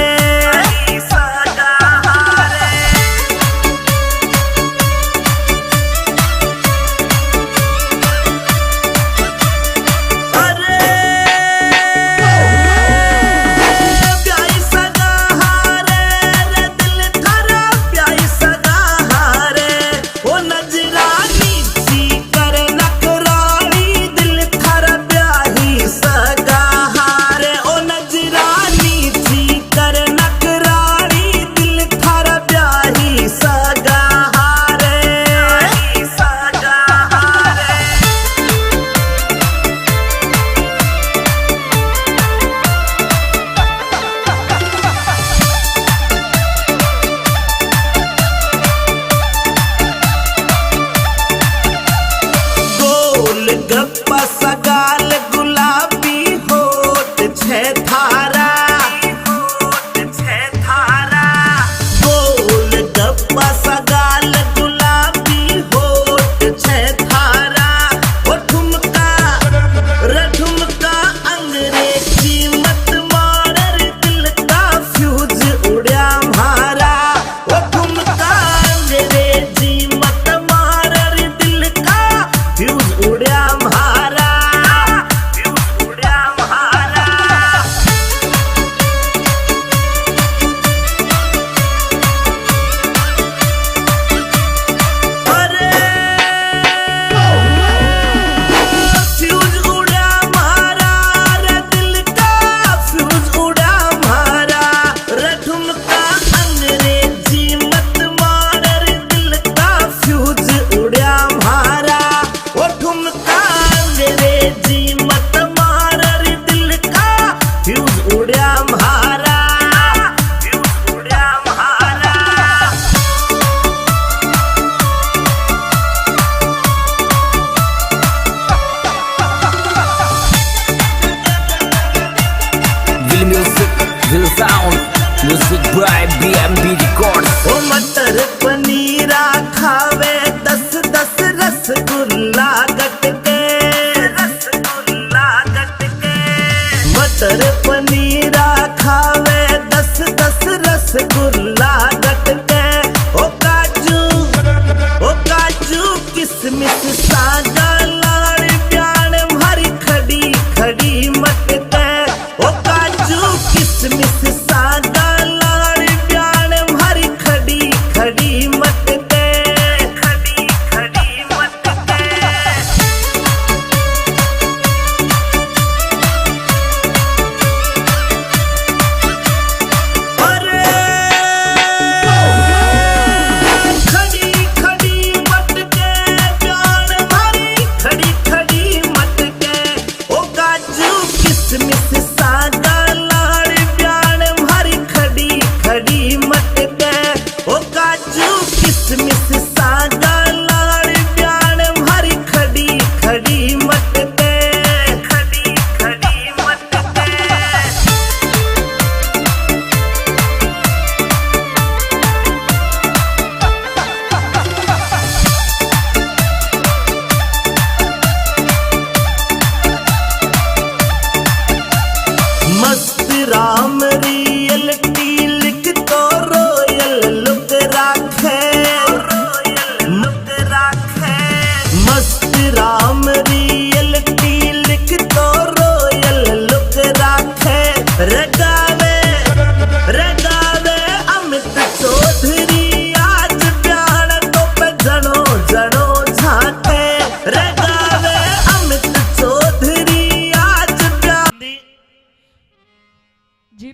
सदा हारे। अरे ब्याही सदा हारे रे दिल थरा ब्याही सदा हारे। ओ नजरा नीची कर नखराई दिल थरा ब्याही सदा हारे। ओ नजरा नीची कर नखराई दिल थरा ब्याही सदा हारे। सदा हारे। गोल गप्पा सगाल गुलाबी होठ छे थारा। गोल गप्पा सगाल गुलाबी होठ छे थारा। ओ ठुमका अंग्रेजी मत मार दिल का फ्यूज उड़या म्हारा। ओ ठुमका अंग्रेजी मत मार दिल का फ्यूज उड़या म्हारा। फ्यूज उड़या म्हारा। अरे फ्यूज उड़ा मारा रे दिल का फ्यूज उड़ा मारा। रे ठुमका अंग्रेजी मत मार रे दिल का फ्यूज उड़ा मारा। ओ ठुमका अंग्रेजी मत मार रे दिल का फ्यूज उड़ा मारा। फ्यूज उड़ा मारा। Will music, will sound, music by BMB Records. ओ मटर पनीरा खावे 10 रसगुल्ला गट के। रसगुल्ला गट के। मटर पनीरा खावे 10 रसगुल्ला गट के। ओ काजू किसमिस सागा लाड़ प्याण भरी खड़ी खड़ी मत के। ओ काजू किसमिस सागा लाड़ प्याण भरी खड़ी खड़ी मत के। खड़ी खड़ी मत के। अरे खड़ी खड़ी मत के प्याण भरी खड़ी खड़ी मत के। ओ काजू किसमिस सागा लाड़ प्याण भरी खड़ी खड़ी मत के। ओ काजू किसमिस सागा लाड़ प्याण भरी खड़ी खड़ी मत के। खड़ी खड़ी मत के।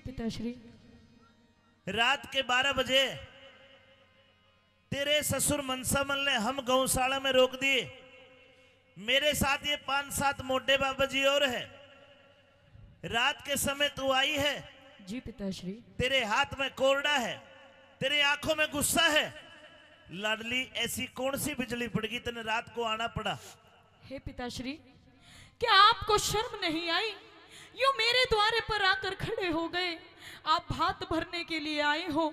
पिताश्री। रात के 12 बजे तेरे ससुर मनसामल ने हम गौशाला में रोक दिए। मेरे साथ ये 5-7 मोटे बाबा जी और है। रात के समय तू आई है। जी पिताश्री। तेरे हाथ में कोरडा है, तेरे आंखों में गुस्सा है। लाडली, ऐसी कौन सी बिजली पड़ गई तेने रात को आना पड़ा? हे पिताश्री, क्या आपको शर्म नहीं आई? यूं मेरे द्वारे पर आकर खड़े हो गए। आप भात भरने के लिए आए हो।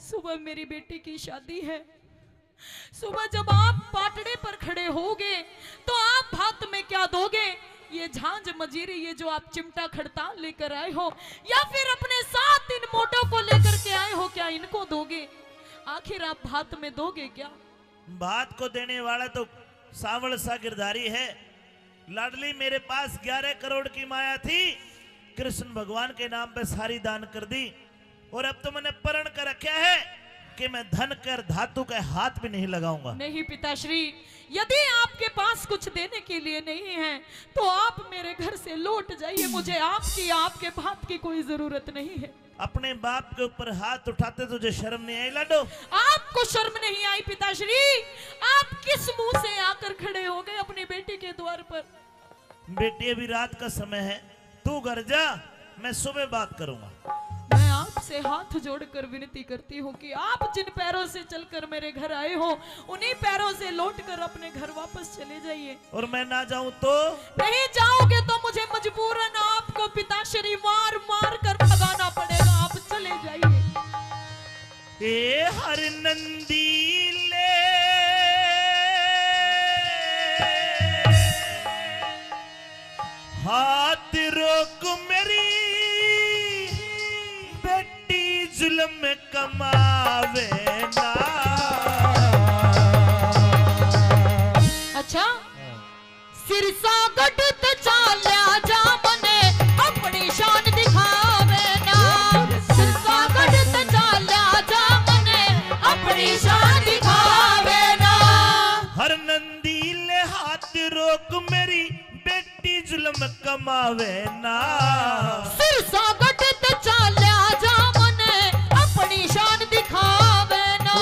सुबह मेरी बेटी की शादी है। सुबह जब आप पाटड़े पर खड़े होगे तो आप भात में क्या दोगे? ये झांझ मजीरी, ये जो आप चिमटा खड़ताल लेकर आए हो, या फिर अपने साथ इन मोटों को लेकर के आए हो, क्या इनको दोगे? आखिर आप भात में दोगे क्या? भात को देने वाला तो सावल सा गिरधारी है। लाडली, मेरे पास 11 करोड़ की माया थी। कृष्ण भगवान के नाम पे सारी दान कर दी। और अब तो मैंने प्रण कर रखा है कि मैं धन कर धातु के हाथ भी नहीं लगाऊंगा। नहीं पिताश्री, यदि आपके पास कुछ देने के लिए नहीं है तो आप मेरे घर से लौट जाइए। मुझे आपके बाप की कोई जरूरत नहीं है। अपने बाप के ऊपर हाथ उठाते तुझे शर्म नहीं आई लाडो? आपको शर्म नहीं आई पिताश्री? आप किस मुंह से आकर खड़े हो गए अपनी बेटी के द्वार पर? बेटी, अभी रात का समय है, तू घर जा, मैं सुबह बात करूंगा। मैं आपसे हाथ जोड़कर विनती करती हूँ कि आप जिन पैरों से चलकर मेरे घर आए हो, उन्हीं पैरों से लौटकर अपने घर वापस चले जाइए। और मैं ना जाऊं तो? नहीं जाओगे तो मुझे मजबूरन आपको पिताश्री मार मार कर भगाना पड़ेगा। आप चले जाइए। ए हर नंदीले हाथ रोक मेरी बेटी जुल्म कमावे ना। अच्छा, सिरसा गढ़ ते चाल्या जा मने अपनी शान दिखावे ना। सिरसा गढ़ ते चाल्या जा मने अपनी शान दिखावे ना। हर नंदीले हाथ रोक मेरी बेटी जुल्म कमावे ना। सिरसा गढ़ ते चाल्या जा मने अपनी शान दिखावे ना।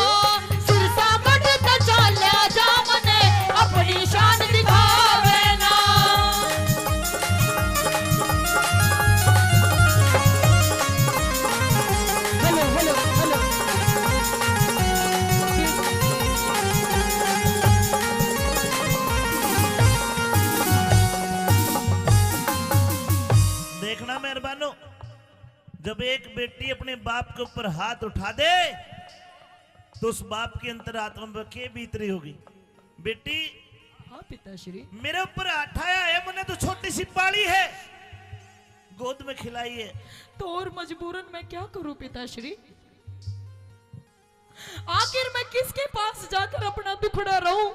सिरसा गढ़ ते चाल्या जा मने अपनी शान दिखावे ना। Hello hello hello. देखना मेहरबानो, जब एक बेटी अपने बाप के ऊपर हाथ उठा दे तो उस बाप की अंतरात्मा में क्या बीत रही होगी? बेटी, हाँ पिताश्री। मेरे ऊपर उठाया है, मैंने तो छोटी सी पाली है, गोद में खिलाई है। तो और मजबूरन मैं क्या करूं पिताश्री? आखिर मैं किसके पास जाकर अपना दुखड़ा रहूं?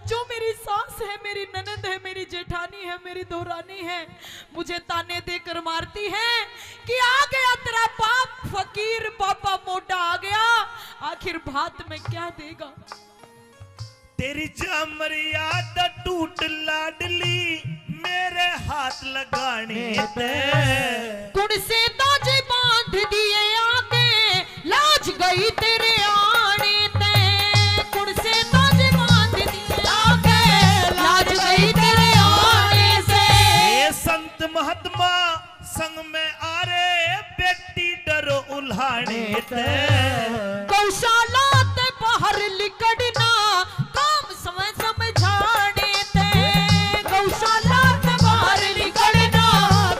जो मेरी सास है, मेरी ननद है, मेरी जेठानी है, मेरी दोरानी है, मुझे ताने देकर मारती है कि आ गया तेरा बाप फकीर, पापा मोटा आ गया। आखिर भात में क्या देगा? तेरी मर्यादा टूट लाडली, मेरे हाथ लगाने दे। कुण से ताजे बांध दिए आगे, लाज गई तेरे आने ते। कुण से ताजे बांध दिए आगे, लाज गई तेरे आने से। ये संत महात्मा संग में आ रे, बेटी डरो उल्हाने ते। गौशाला ते बाहर लिकड़ना, काम समय समझाने ते। गौशाला ते बाहर लिकड़ना,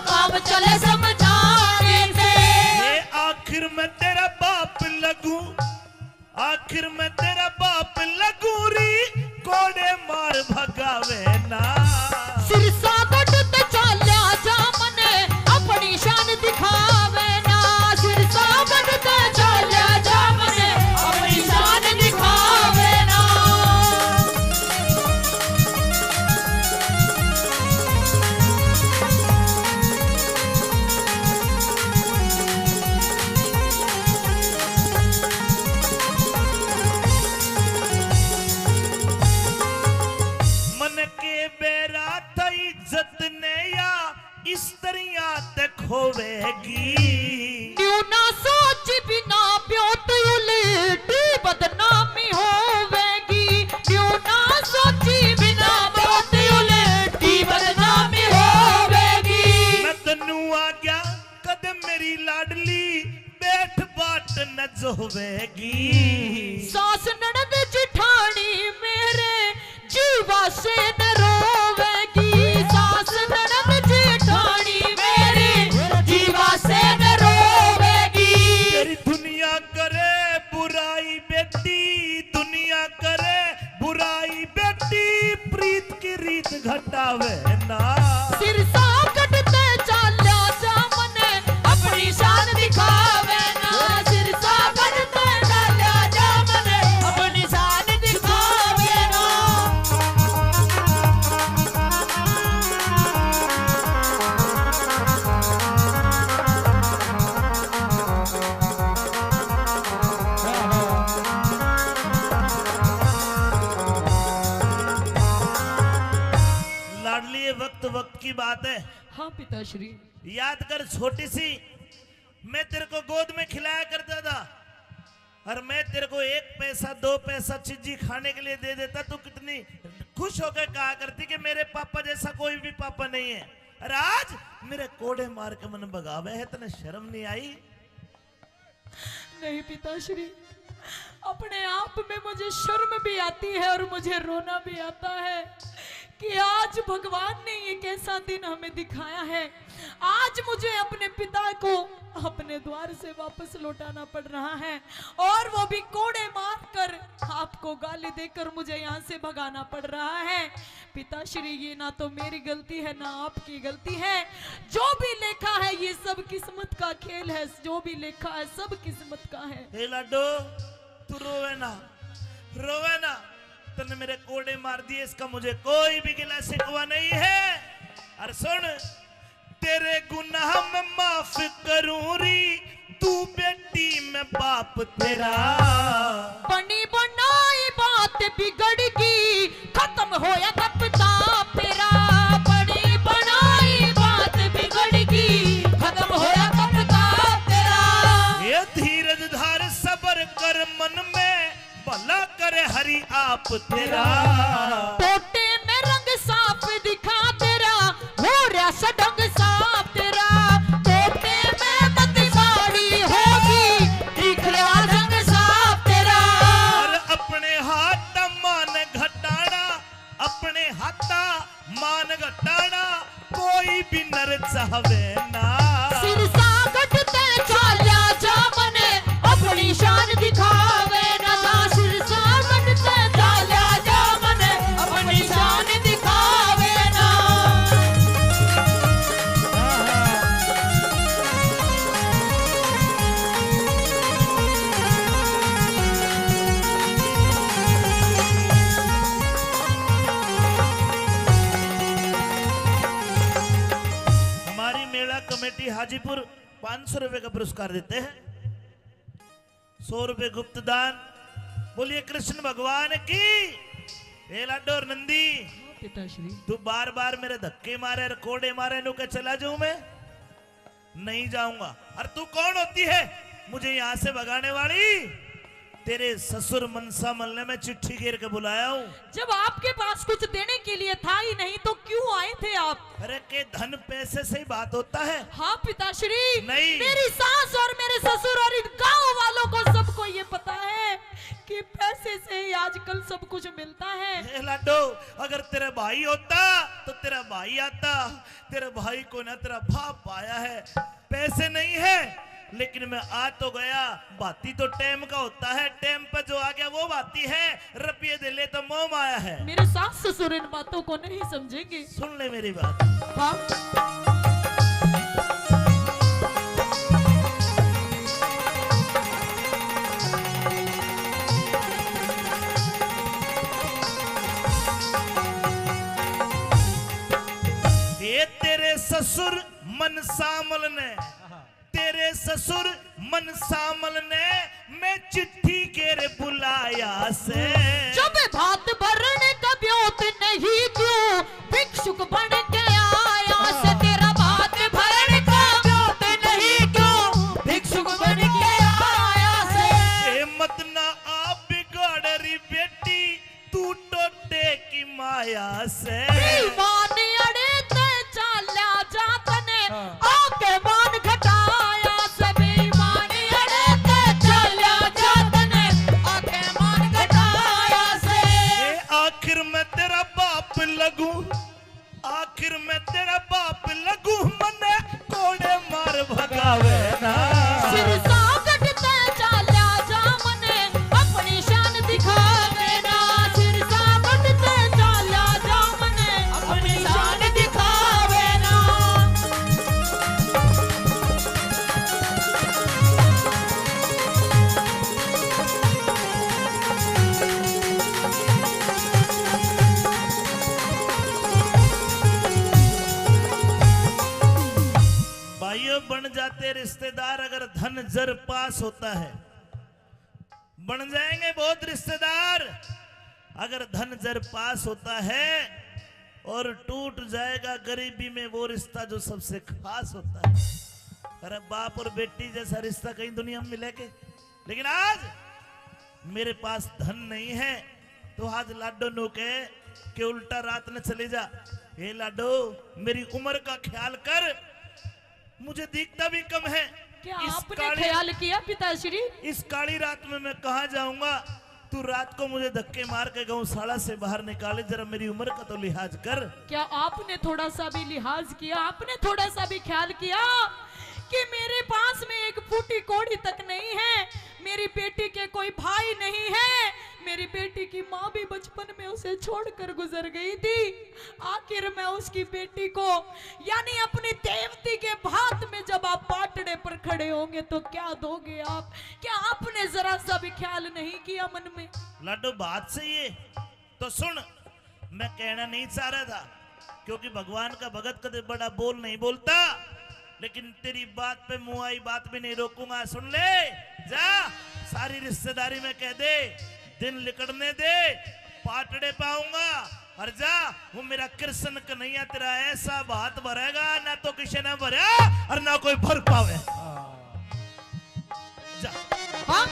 काम चले समझाने ते। ये आखिर में तेरा बाप लगूं, आखिर में तेरा बाप लगूं री, कोड़े मार भगावे ना। सिरसा गढ़ ते चाल्या जा मने अपनी शान दिखावे ना। सिरसा गढ़ ते चाल्या जा मने अपनी शान दिखावे ना। मन के बैर दुनिया ते खोवेगी। न्यू ना सोच बिना ब्योत उलटी बदनामी होवेगी। न्यू ना सोची बिना ब्योत उलटी बदनामी होवेगी। मैं तन्नू आ गया कदम मेरी लाडली बैठ बाट न जोवेगी। सास ननद जिठानी मेरे जीवा से न रोवेगी। सास ननद जिठानी मेरे जीवा से न रोवेगी। तेरी दुनिया करे बुराई बेटी, दुनिया करे बुराई बेटी, प्रीत की रीत घटावे ना। सिरसा कटते चाल्या जामने अपनी शान दिखावे ना। सिरसा कटते चाल्या जामने अपनी शान दिखावे ना। लाडली ये वक्त वक्त की बात है। हाँ पिताश्री। याद कर छोटी सी मैं तेरे को गोद में खिलाया करता था और मैं तेरे को 1 पैसा 2 पैसा चीजी खाने के लिए दे देता, तू कितनी खुश होकर कहा करती कि मेरे पापा जैसा कोई भी पापा नहीं है। और आज मेरे कोड़े मार के मन भगावे है, तने शर्म नहीं आई? नहीं पिताश्री, अपने आप में मुझे शर्म भी आती है और मुझे रोना भी आता है कि आज भगवान ने ये कैसा दिन हमें दिखाया है। आज मुझे अपने पिता को अपने द्वार से वापस लौटाना पड़ रहा है और वो भी कोड़े मार कर, आपको गाली देकर मुझे यहाँ से भगाना पड़ रहा है। पिताश्री ये ना तो मेरी गलती है ना आपकी गलती है। जो भी लिखा है ये सब किस्मत का खेल है। जो भी लिखा है सब किस्मत का है। हे लाडो तू रोवे ना, रोवे ना। तूने मेरे कोड़े मार दिए, इसका मुझे कोई भी गिला शिकवा नहीं है। और सुन, तेरे गुनाह में माफ करूं री, तू बेटी में बाप तेरा। बनी बनाई बात बिगड़ गई, खत्म होया तब ताप तेरा। बनी बनाई बात बिगड़ गई, खत्म होया तब ताप तेरा। ये धीरज धार सबर कर मन में, भला करे हरि आप तेरा। टोटे में रंग साफ दिखा तेरा, हो रहा सडंग साफ तेरा। टोटे में बत्ती साड़ी होगी, दिख रहा रंग साफ तेरा। और अपने हाथ मान घटाना, अपने हाथा मान घटाना, कोई भी नर चाहवे ना। सिरसा कटते चाल्या जामने अपनी शान दिखावे ना। सिरसा कटते चाल्या जामने अपनी शान दिखावे ना। हमारी मेला कमेटी हाजीपुर 500 रुपए का पुरस्कार देते हैं। 100 रुपए गुप्त दान। बोलिए कृष्ण भगवान की। हे लाडो और नंदी, पिताश्री तू बार बार मेरे धक्के मारे और कोड़े मारे, नु के चला जाऊं मैं? नहीं जाऊंगा। और तू कौन होती है मुझे यहां से भगाने वाली? तेरे ससुर मनसा मल ने मैं चिट्ठी घेर के बुलाया हूं। जब आपके पास कुछ देने के लिए था ही नहीं तो क्यों आए थे आप? अरे के धन पैसे से ही बात होता है? हाँ पिताश्री, नहीं। मेरी सास और मेरे ससुर और इन गांव वालों को सबको ये पता है कि पैसे से ही आजकल सब कुछ मिलता है। हे लाडो, अगर तेरा भाई होता तो तेरा भाई आता। तेरे भाई को ना तेरा बाप आया है। पैसे नहीं है लेकिन मैं आ तो गया। बाती तो टेम का होता है, टेम पर जो आ गया वो बाती है। रुपये दे ले तो मोह आया है। मेरे सास ससुर इन बातों को नहीं समझेंगे। सुन ले मेरी बात। हाँ ये तेरे ससुर मन सामल ने, तेरे ससुर मन सामल ने मैं चिट्ठी केरे बुलाया से। जब भात भरने का ब्योत नहीं क्यों भिक्षुक बन के आया से। तेरा भात भरने दिखावे ना। सिर सागट ते चाल्या जा मने अपनी शान दिखावे ना। सिर सागट ते चाल्या जा मने अपनी शान दिखावे ना। भाइयों, बन जाते रिश्तेदार अगर धन जर पास होता है। बन जाएंगे बहुत रिश्तेदार अगर धन जर पास होता है, और टूट जाएगा गरीबी में वो रिश्ता जो सबसे खास होता है। अरे बाप और बेटी जैसा रिश्ता कहीं दुनिया में मिलेगा? लेकिन आज मेरे पास धन नहीं है, तो आज लाडो नो कहे कि उल्टा रात न चले जा। हे लाडो, मेरी उम्र का ख्याल कर, मुझे दिखता भी कम है। क्या आपने ख्याल किया पिताश्री? इस काली रात में मैं कहाँ जाऊंगा? तू रात को मुझे धक्के मार के गौशाला से बाहर निकाले, जरा मेरी उम्र का तो लिहाज कर। क्या आपने थोड़ा सा भी लिहाज किया? आपने थोड़ा सा भी ख्याल किया कि मेरे पास में एक फूटी कौड़ी तक नहीं है, मेरी बेटी के कोई भाई नहीं है, मेरी बेटी की माँ भी बचपन में उसे छोड़कर गुजर गई थी। आखिर मैं उसकी बेटी को यानी अपनी देवती के भात में जब आप पाटड़े पर खड़े होंगे तो क्या दोगे आप? क्या आपने जरा सा भी ख्याल नहीं किया मन में? लाडो, बात सही है, तो सुन। मैं कहना नहीं चाह रहा था, क्योंकि भगवान का भगत कदे बड़ा बोल नहीं बोलता, लेकिन तेरी बात पे मुंह आई बात भी नहीं रोकूंगा। सुन ले, जा सारी रिश्तेदारी में कह दे, दिन लिकड़ने दे, पाटड़े पाऊंगा, और जा वो मेरा कृष्ण कन्हैया तेरा ऐसा भात भरेगा ना तो किसी ने भरा और ना कोई भर पावे। जा। हाँ?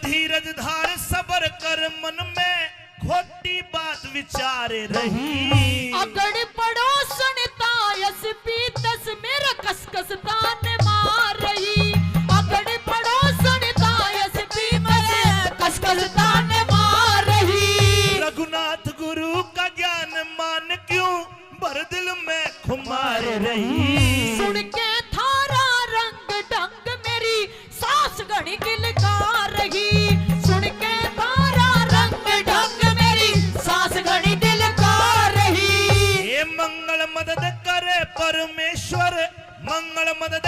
धीरज धार सबर कर, मन में खोटी बात विचारे रही। अगड़ पड़ोसन तायस पीतस मेरा कसकस तान मार रही। अगड़ पड़ोसन तायस पीतस कसकस तान मार रही। रघुनाथ गुरु का ज्ञान मान क्यों भर दिल में खुमार रही। सुन के थारा रंग ढंग मेरी सास घड़ी किलकार रही। सुन के थारा रंग ढंग मेरी सास घड़ी दिलकार रही। ये मंगल मदद करे परमेश्वर, मंगल मदद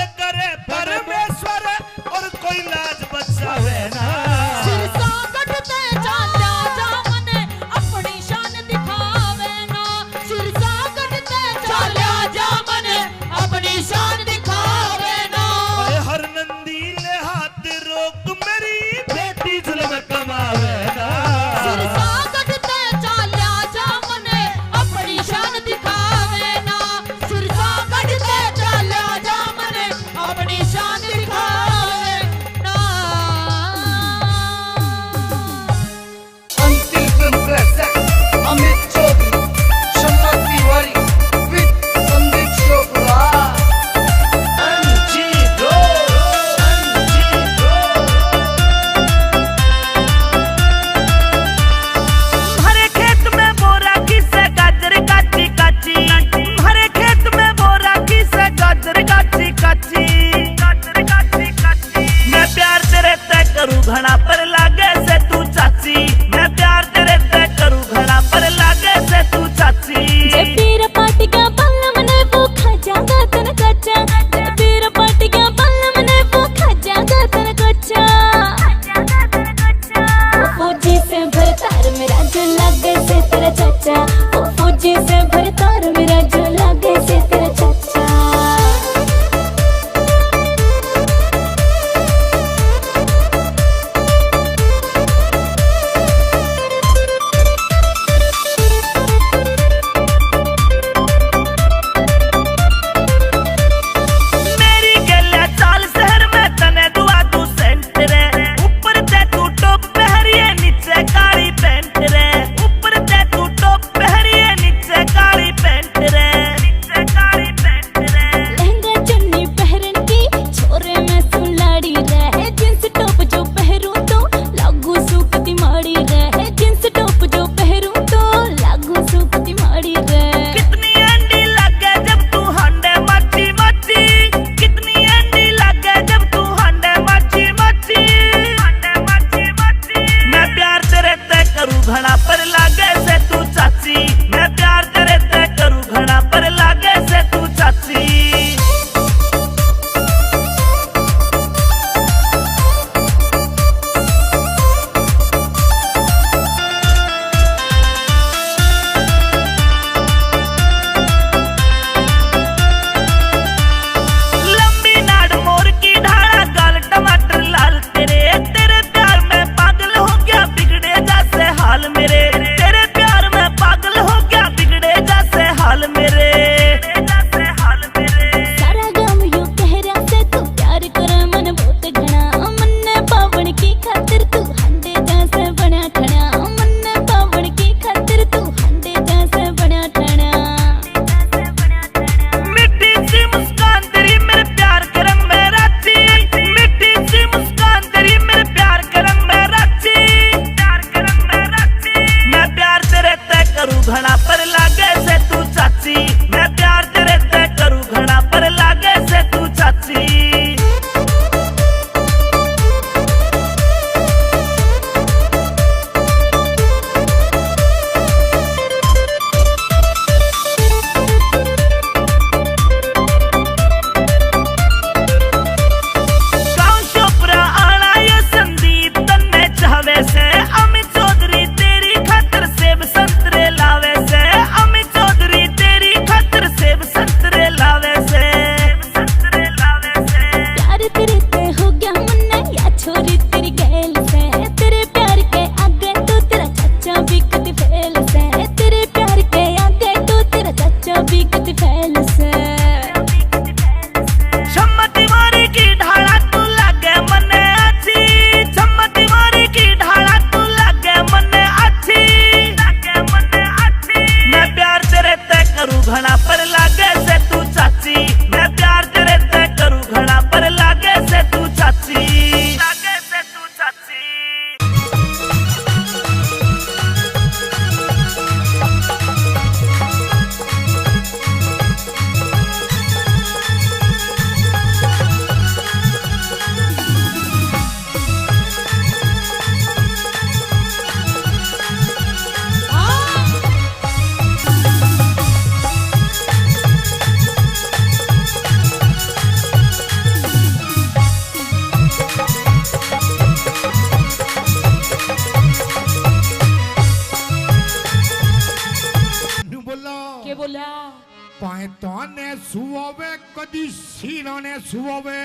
तो ने सुवे कदी सीनो ने सुवे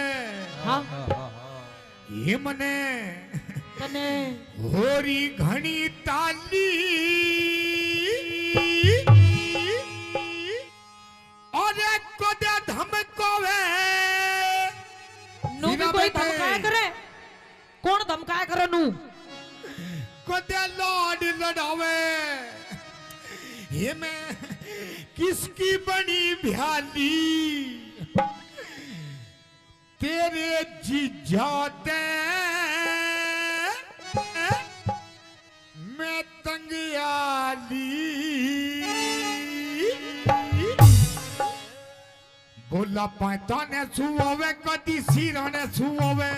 हाँ ये मने तने होरी घणी ताली और कदे धमकोवे नू भी कोई धमकाया करे कौन धमकाया करे नू कदे लाड लड़ावे ये मैं किसकी बनी भ्याली तेरे जीजाते मैं तंगियाली बोला पाता ने सुवे कदी सीरा ने सुवे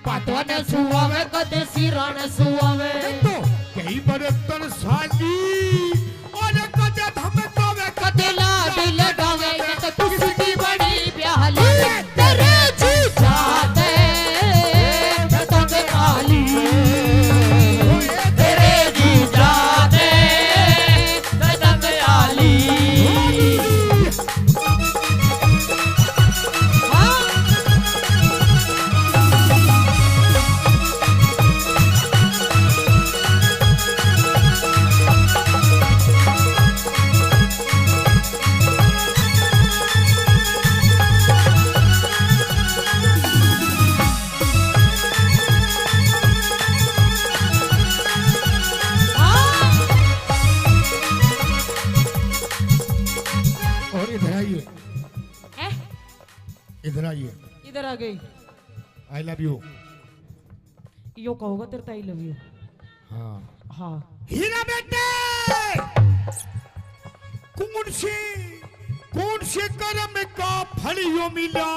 पाता ने सुवे कदे सिरा ने सुआवे तो कई बरतन साली और कदे धमकावे कदे लाड लगावे ये तो किसकी बड़ी प्याली तेरे जी जाते तंग आली तेरे जी जाते तंग आली और इधर आइए हैं? इधर आइए इधर आ गई आई लव यू यो कहोगा तेरे ताई लव यू हाँ हाँ हीरा बेटे कौन से कर्म का फल यो मिला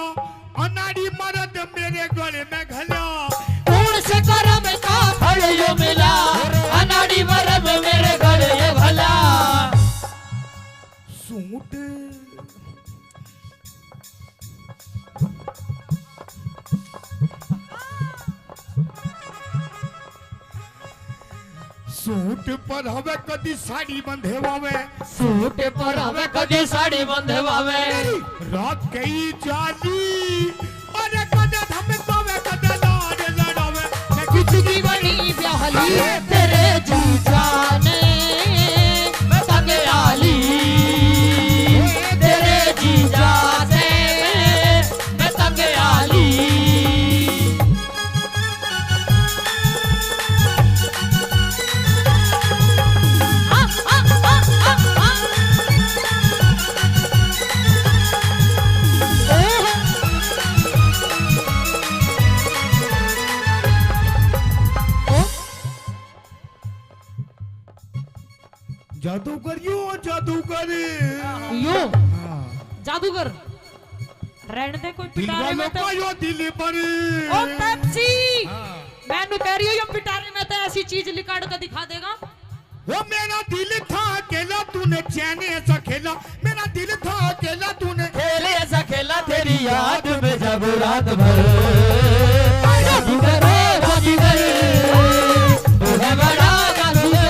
अनाड़ी मर्द मेरे गले में घला कौन से कर्म का फल यो मिला अनाड़ी मरब मेरे गले ये भला सूट सूट पर हवे कदी साड़ी बंधेवावे सूट पर हवे कदी साड़ी बंधवावे रात कई जाली और कदे धमकावे कदे लाड लड़ावे मैं किसकी बड़ी प्याली तेरे जी जाने मैं तंग आली तेरे जी जाने मैं तंग आली जादूगर यो जादूगर यो जादूगर रहने दे कोई दिल पिटारे वालों में तो का यो दिल पर ओ पेप्सी मैं नु कह रही हूं ये पिटारे में तो ऐसी चीज लिकाड़ कर दिखा देगा वो मेरा दिल था अकेला तूने चैन ऐसा खेला मेरा दिल था अकेला तूने खेले ऐसा खेला तेरी याद में जब रात भर जादूगर जादूगर तू है बड़ा जादूगर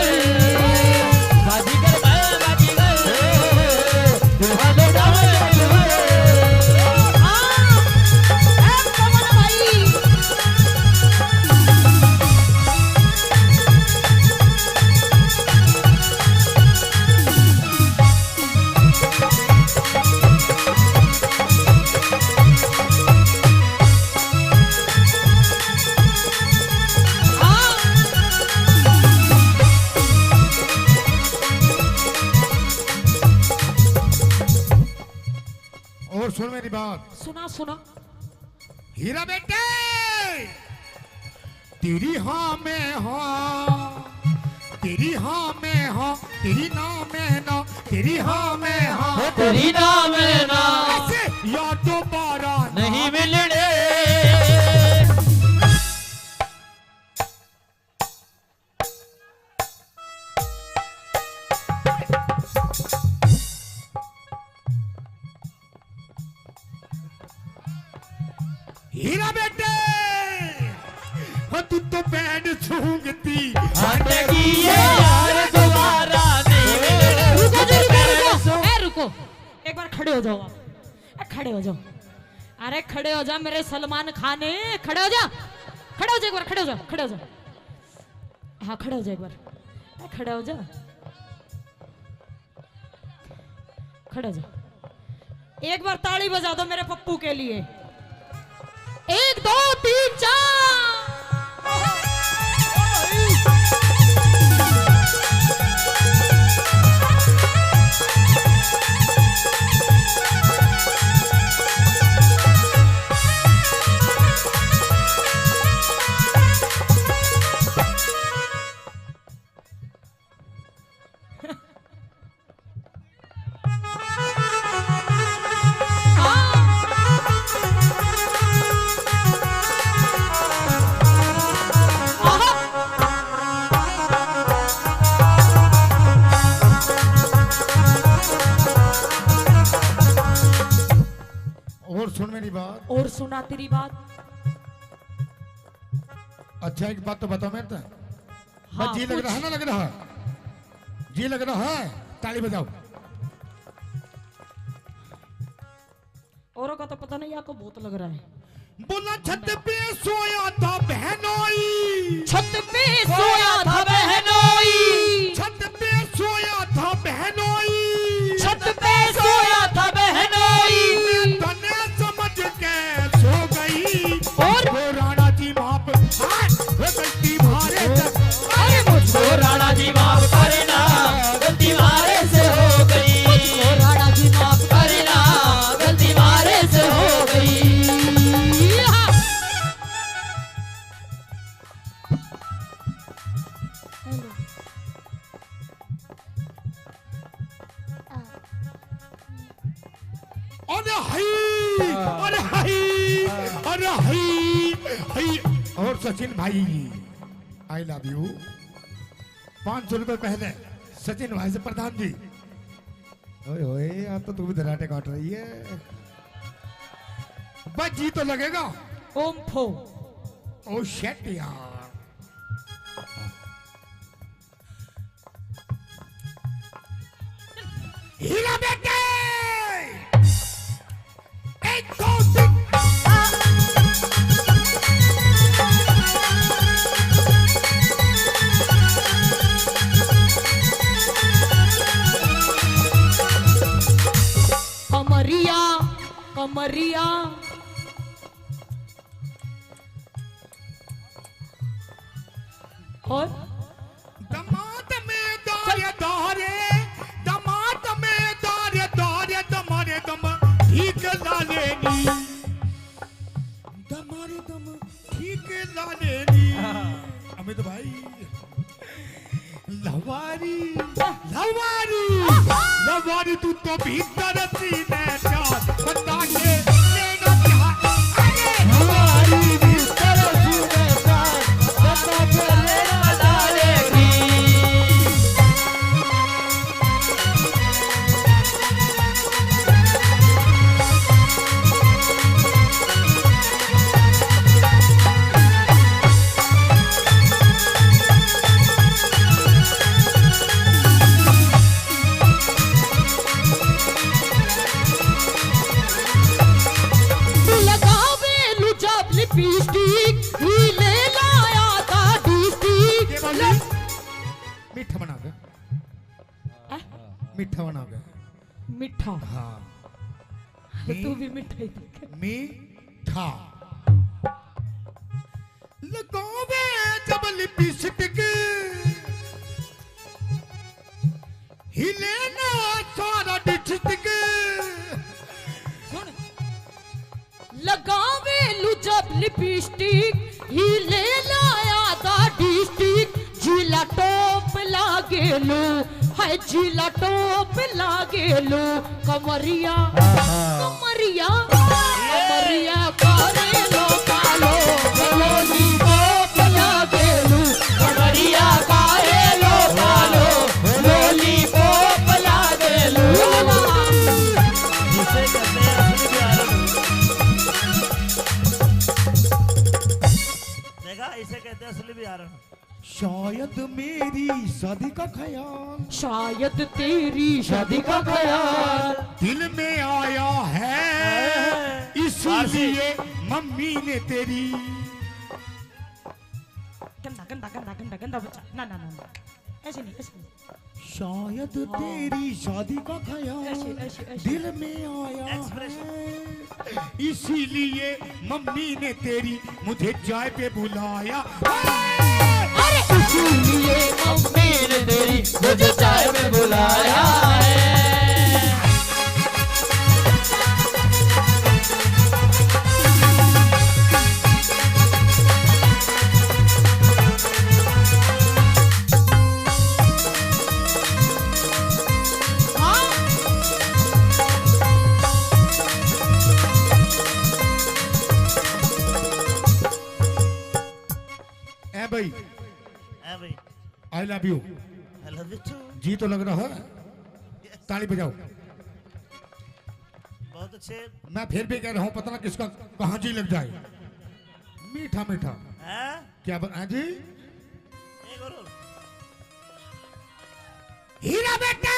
बाजीगर बाजीगर तू है बड़ा जादूगर ए कमल भाई और सुन मेरी बात सुना सुना हीरा बेटे तेरी हाँ में हाँ तेरी हाँ में हाँ तेरी ना में ना तेरी हाँ में हाँ तेरी नाम है ना ऐसे या दोबारा नहीं मिलने हीरा बेटे हाँ तू तो बैंड सूंघती हटेगी ये यार दोबारा नहीं मिलने रुको जी रुको रुको ए रुको एक बार खड़े हो जाओ आप खड़े हो जाओ, अरे खड़े हो जा मेरे सलमान खान, खड़े हो जा, खड़े हो जा एक बार, खड़े हो जा, खड़े हो जा, हाँ खड़े हो जा एक बार, खड़े हो जा, खड़े हो जा, एक बार ताली बजा दो मेरे पप्पू के लिए। 1 2 3 4। और सुन मेरी बात, और सुना तेरी बात। अच्छा एक बात तो बताओ मेरे तो, हाँ, जी लग रहा है ना, लग रहा है, जी लग रहा है, ताली बजाओ। औरों का तो पता नहीं, आपको बहुत लग रहा है। बोला छत पे सोया था बहनोई, छत पे सोया था बहनोई, छत पे सोया था बहनोई, छत पे सोया था बहनोई, मैं तने समझ के सो गई, और वो राणा जी माप गलती मारे, अरे मुझको राणा जी माफ करना, गलती मारे से हो गई, मुझको राणा जी माफ करना, गलती मारे से हो गई। अरे हाय, अरे हाय, अरे हाय, हाय। और सचिन भाई, आई लव यू। 500 रुपए पहले सचिन भाई से प्रधान जी। ओए ओए, आप तो तू भी धराटे काट रही है, बस जी तो लगेगा। ओम फो। ओ शेट यार, हीरा बेटे, 1 2 3। कमरिया कमरिया, और दमाद में दारे दारे, दमाद में दारे दारे, दमारे दम ठीक लालेनी, दमारे दम ठीक लालेनी। अमित भाई, लवारी लवारी लवारी, तू तो भीतर सीने चार बता के लेना चाह, अरे लवारी भीतर सीने चार बता के लेना डालेगी। मीठा बना के, मीठा बना के, मिठा, हाँ तू भी मिठाई देख। मीठा लगावे जब लिपस्टिक, हिले ना सारा डिस्ट्रिक्ट। लगावे लू जब लिपस्टिक, हिले लाया था डिस्ट्रिक्ट, जिला टॉप लागेलू, है जिला टॉप लागेलू, कमरिया कमरिया कमरिया करे लो कालो, लोली टॉप लागेलू, कमरिया करे लो कालो, लोली टॉप लागेलू। जिसे कहते हैं असली प्यार। देखा, इसे कहते हैं असली बिहार। शायद मेरी शादी का ख्याल, शायद तेरी शादी का ख्याल दिल में आया है, इसीलिए मम्मी ने तेरी। गंदा गंदा गंदा गंदा गंदा बच्चा, ना ना ना ना, ऐसे नहीं ऐसे नहीं, शायद तेरी शादी का ख्याल ऐसे ऐसे ऐसे। दिल में आया है, इसीलिए मम्मी ने तेरी मुझे चाय पे बुलाया। इसीलिए मम्मी ने तेरी मुझे चाय में बुलाया है। भाई भाई I love you. I love you too. जी तो लग रहा है, ताली बजाओ। बहुत अच्छे। मैं फिर भी कह रहा हूँ, पता ना किसका कहाँ जी लग जाए। मीठा मीठा हैं? क्या बता जी? एक और। हीरा बेटे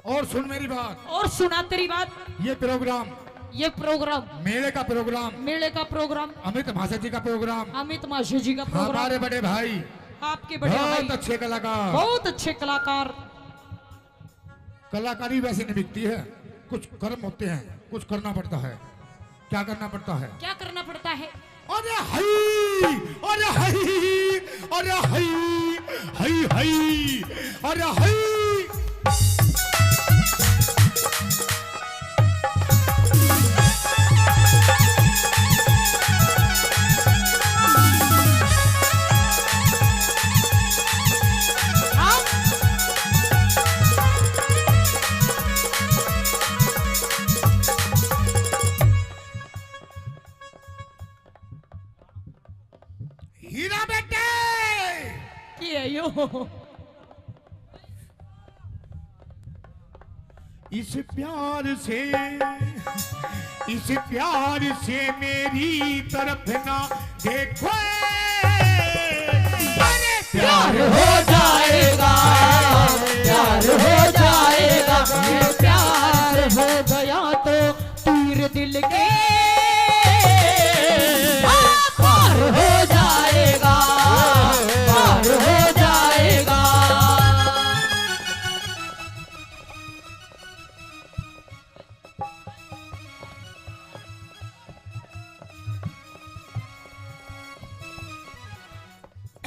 और सुन मेरी बात, और सुना तेरी बात। ये प्रोग्राम मेले का प्रोग्राम अमित भाषा जी का प्रोग्राम, अमित माशु जी का प्रोग्राम, हमारे बड़े भाई, आपके बड़े भाई बहुत अच्छे कलाकार। बहुत अच्छे कलाकार। कलाकारी वैसे नहीं बिकती है, कुछ कर्म होते हैं, कुछ करना पड़ता है। क्या करना पड़ता है? क्या करना पड़ता है? अरे हई, अरे हई, अरे हई, हई हई, अरे हई। हीरा बेटे यो इस प्यार से मेरी तरफ ना देखो, अरे प्यार हो जाएगा, प्यार हो जाएगा, ये प्यार हो गया तो तीर दिल के पार हो जाएगा, पार हो जाएगा।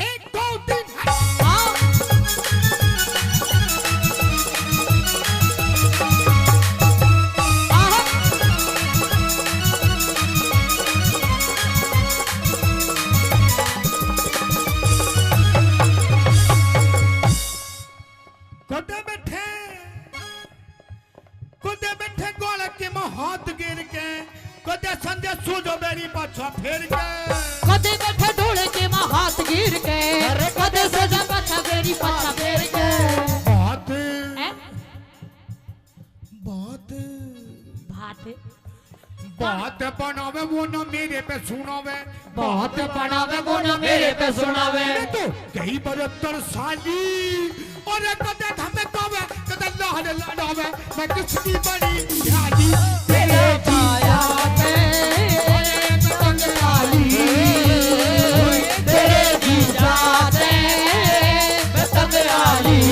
एक दो तीन कुदे बैठे गोल के हाथ गिर के, कुदे संजय सूझो मेरी पाछा फिर के, कदे बैठे ढोले के माँ हाथ गिर के, कदे सजा पाछा मेरी पाछा फेर के। बात हैं? बात भात बात बनावे वो ना मेरे पे सुनावे, बात बनावे वो ना मेरे पे सुनावे। तो कई 72 साली और कदे धमकावे, कदे लाल लाडावे, मैं किसकी बड़ी ध्यानी तेरे छाया पे पतंग लाली, तेरे जी जाते पतंग लाली।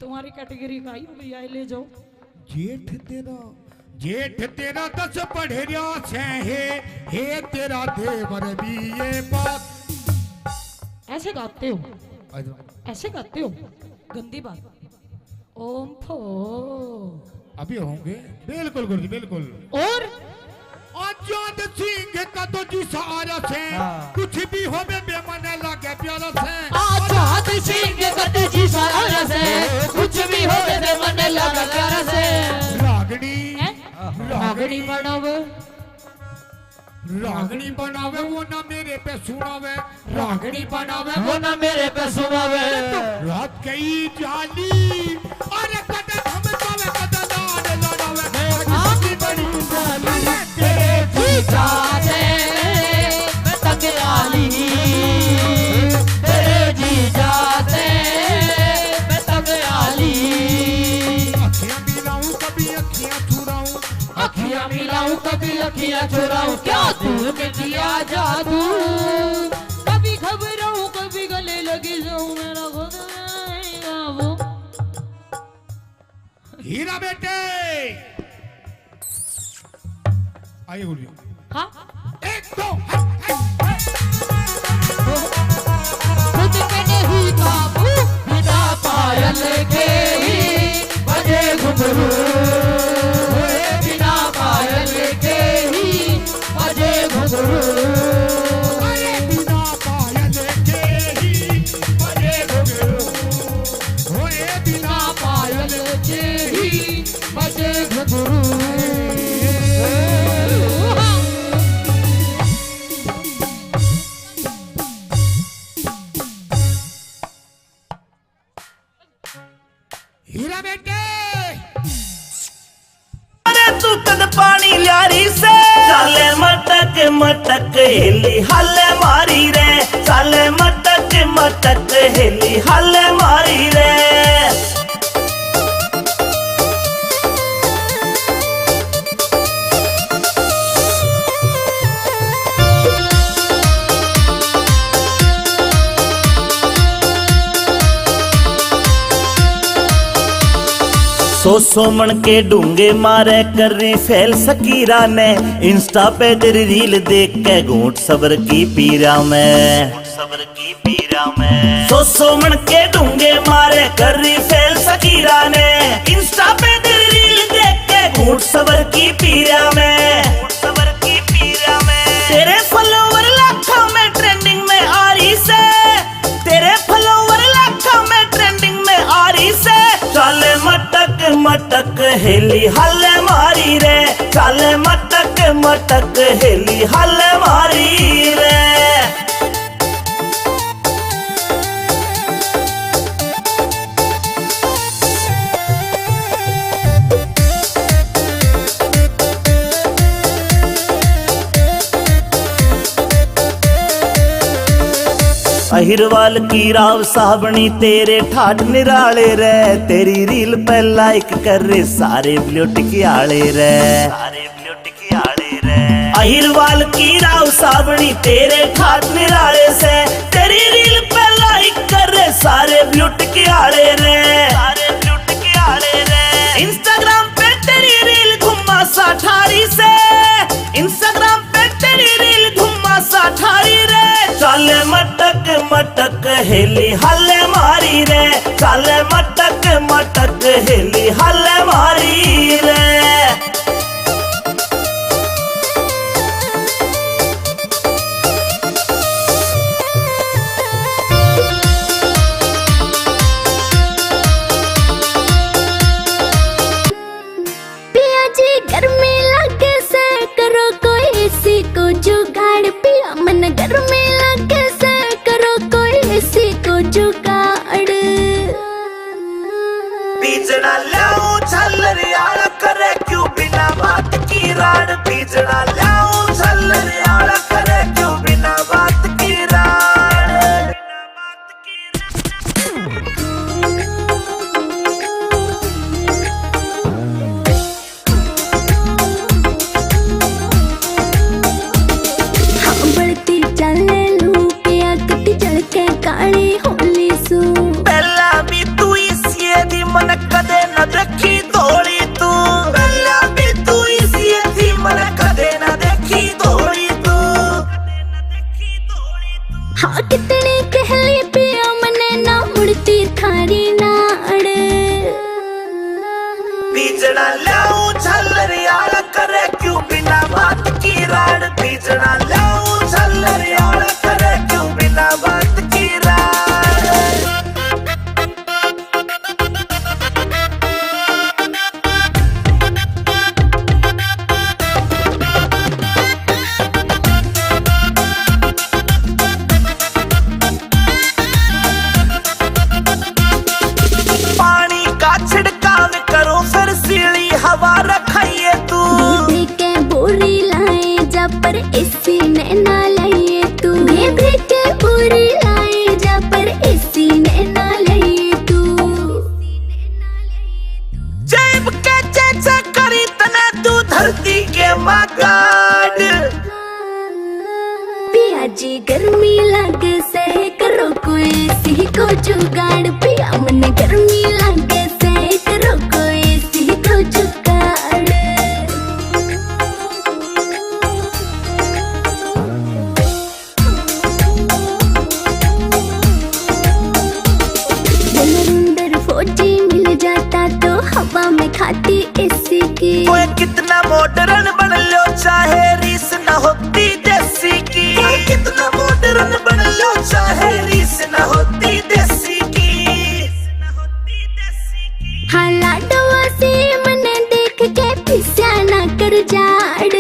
तुम्हारी कैटेगरी का ही भैया ले जाओ। जेठ तेरा 10 पढ़ेरिया से हे तेरा देवर भी ये बात। ऐसे गाते हो, ऐसे गाते हो, गंदी बात। ओम फो अभी होंगे बिल्कुल गुरुजी बिल्कुल। और आजाद सिंह का तो जी सहारा से कुछ भी हो बेमने लगे प्यारा से। आजाद सिंह का जी सहारा से कुछ भी हो बेमने लगे प्यारा से। रागनी रागनी बनावे, रागनी बनावे वो ना मेरे पे सुनावे। रागनी बनावे वो ना मेरे पे सुनावे। रात गई जाली अरे कदे हम पावे कदे लाड लड़ावे। आँखी बड़ी जाली तेरे जी जाने मैं तक आली। तेरे जी जाते मैं तक आली। अखियां मिलाऊं कभी अखियां चुराऊं। अखियां मिलाऊं कभी अखियां चुराऊं। क्या तूने किया जादू। कभी घबराऊं कभी गले लगी जाऊं मेरा खुद आएगा वो। हीरा बेटे आइए गुरुजी। हाँ एक दो खुद पे नहीं काबू बिना पायल के ही बजे घुंघरू। बिना पायल के ही बजे घुंघरू। अरे बिना पायल के ही बजे घुंघरू। होए बिना पायल के ही बजे घुंघरू। हीरा बेटे अरे तू तद पानी ल्यारी से चाले मटक मटक हेली हले मारी रे। चाले मटक मटक हेली हले मारी रे। सो मन के डूंगे मारे कर रही फैल सकीरा ने। इंस्टा पे तेरी रील देख के घूंट सबर की पीरा में। सबर की पीरा में सो मन के डूंगे मारे कर रही फैल सकीरा ने। इंस्टा पे तेरी रील देख के घूंट सबर की पीरा में। सबर की पीरा में तेरे फॉलोवर लाखों में ट्रेंडिंग में आ रही से। तेरे फॉलोवर लाखों में ट्रेंडिंग में आ रही से। चाले मटक मटक हेली हले मारी रे। चाले मटक मटक हेली हले मारी रे। अहिरवाल की राव साहबनी तेरे ठाठ निराले रे। तेरी रील पे लाइक कर रे सारे ब्लूट की आले रे। सारे ब्लूट की आले रे। अहिरवाल की राव साहबनी तेरे ठाठ निराले से। तेरी रील पे लाइक कर रे सारे ब्लूट की आले रे। सारे ब्लूट की आले रे। इंस्टाग्राम पे तेरी रील घुमा सा ठारी से। इंस्टाग्राम पे तेरी रील घुमा सा ठारी रे। चाले मटक मटक हेली हले मारी रे। चाले मटक मटक हेली हले मारी रे। पिया जी घर में लाके से करो कोई इसी को जुगाड़। पिया मन घर में लाके से करो कोई इसी को जुगाड़। बीजड़ा लाऊं छल्लरियाड़ा करे क्यों बिना बात की राड। बीजड़ा लाऊं छल्लरियाड़ा करे क्यों बिना बात की राड। बिना बात की हाँ बढ़ती चले लू पिया कटी चढ़ के काली होली सू। पहले बीजना लाऊं झल्लरियाल करे क्यों बिना बात की राड बीजना लाऊं झल्लरियाल करे क्यों बिना बात की राड पानी का छिड़काव करो फिर सीढ़ी हवा रखाइए तू भेभे के बोरी लाए जा पर इसी ने ना लाइए तू भेभे के बोरी लाए जा पर इसी ने ना लाइए तू जेब के चेचा करी तने तू धरती के मगाड पिया जी गर्मी लगे सह करो कोई सी को जुगाड़ पिया मन गर्मी लगे सह करो कोई सी को जुगाड़ जनरंदर फौजी मिल जाता तो हवा में खाती इसी की ओए कितना मॉडर्न बन लो चाहे रीस न होती देसी की ओए कितना मॉडर्न बन लो चाहे रीस न होती देसी की हाँ लाडवा से मने देख के पिस्या ना कर जाड़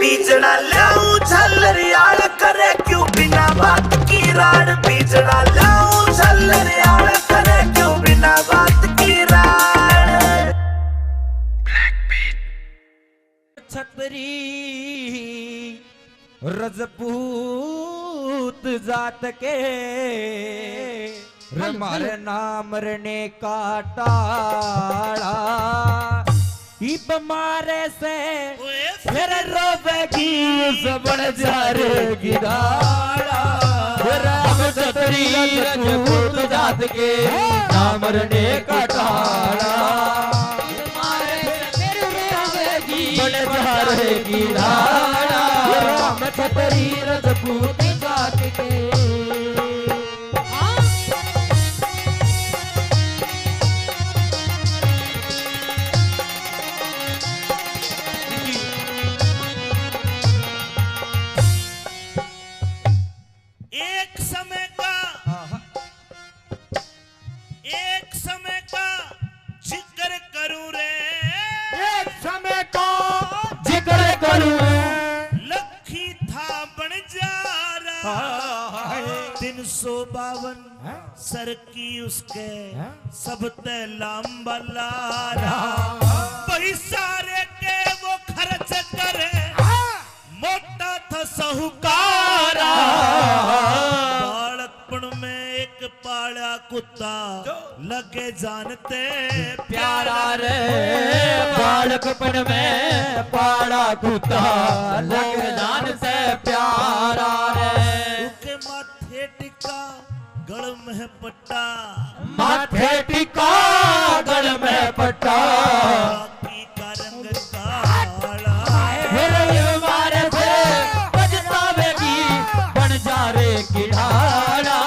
बीजना लाऊं झल्लरियाल करे क्यों बिना बात की राड बीजना लाऊं झल्लरियाल करे क्यों बिना बात की राड छतरी रजपूत जात के हमारे नाम रने का टाड़ा इब मारे से फिर रोवेगी सबड़ जारेगी दाड़ा राम छतरी रजपूत जात के नाम रने का टाड़ा बड़े जारेगी दाड़ा राम छतरी रजपूत जात के एक समय का जिक्र करूं रे एक समय का जिक्र करूं लखी था बन जा रहा 352 सर की उसके सब ते लांबा लारा वही सारे के वो खर्च करे मोटा था साहूकारा बालकपन में एक पाला कुत्ता लगे जानते प्यारा रे बालकपन में पाड़ा कुत्ता लग जान से प्यारा रे उसके माथे टिका गल में पट्टा माथे टिका गल में पट्टा बाकी का रंग काला मेरे मारे से बजतावेगी बन जा रे किढ़ाड़ा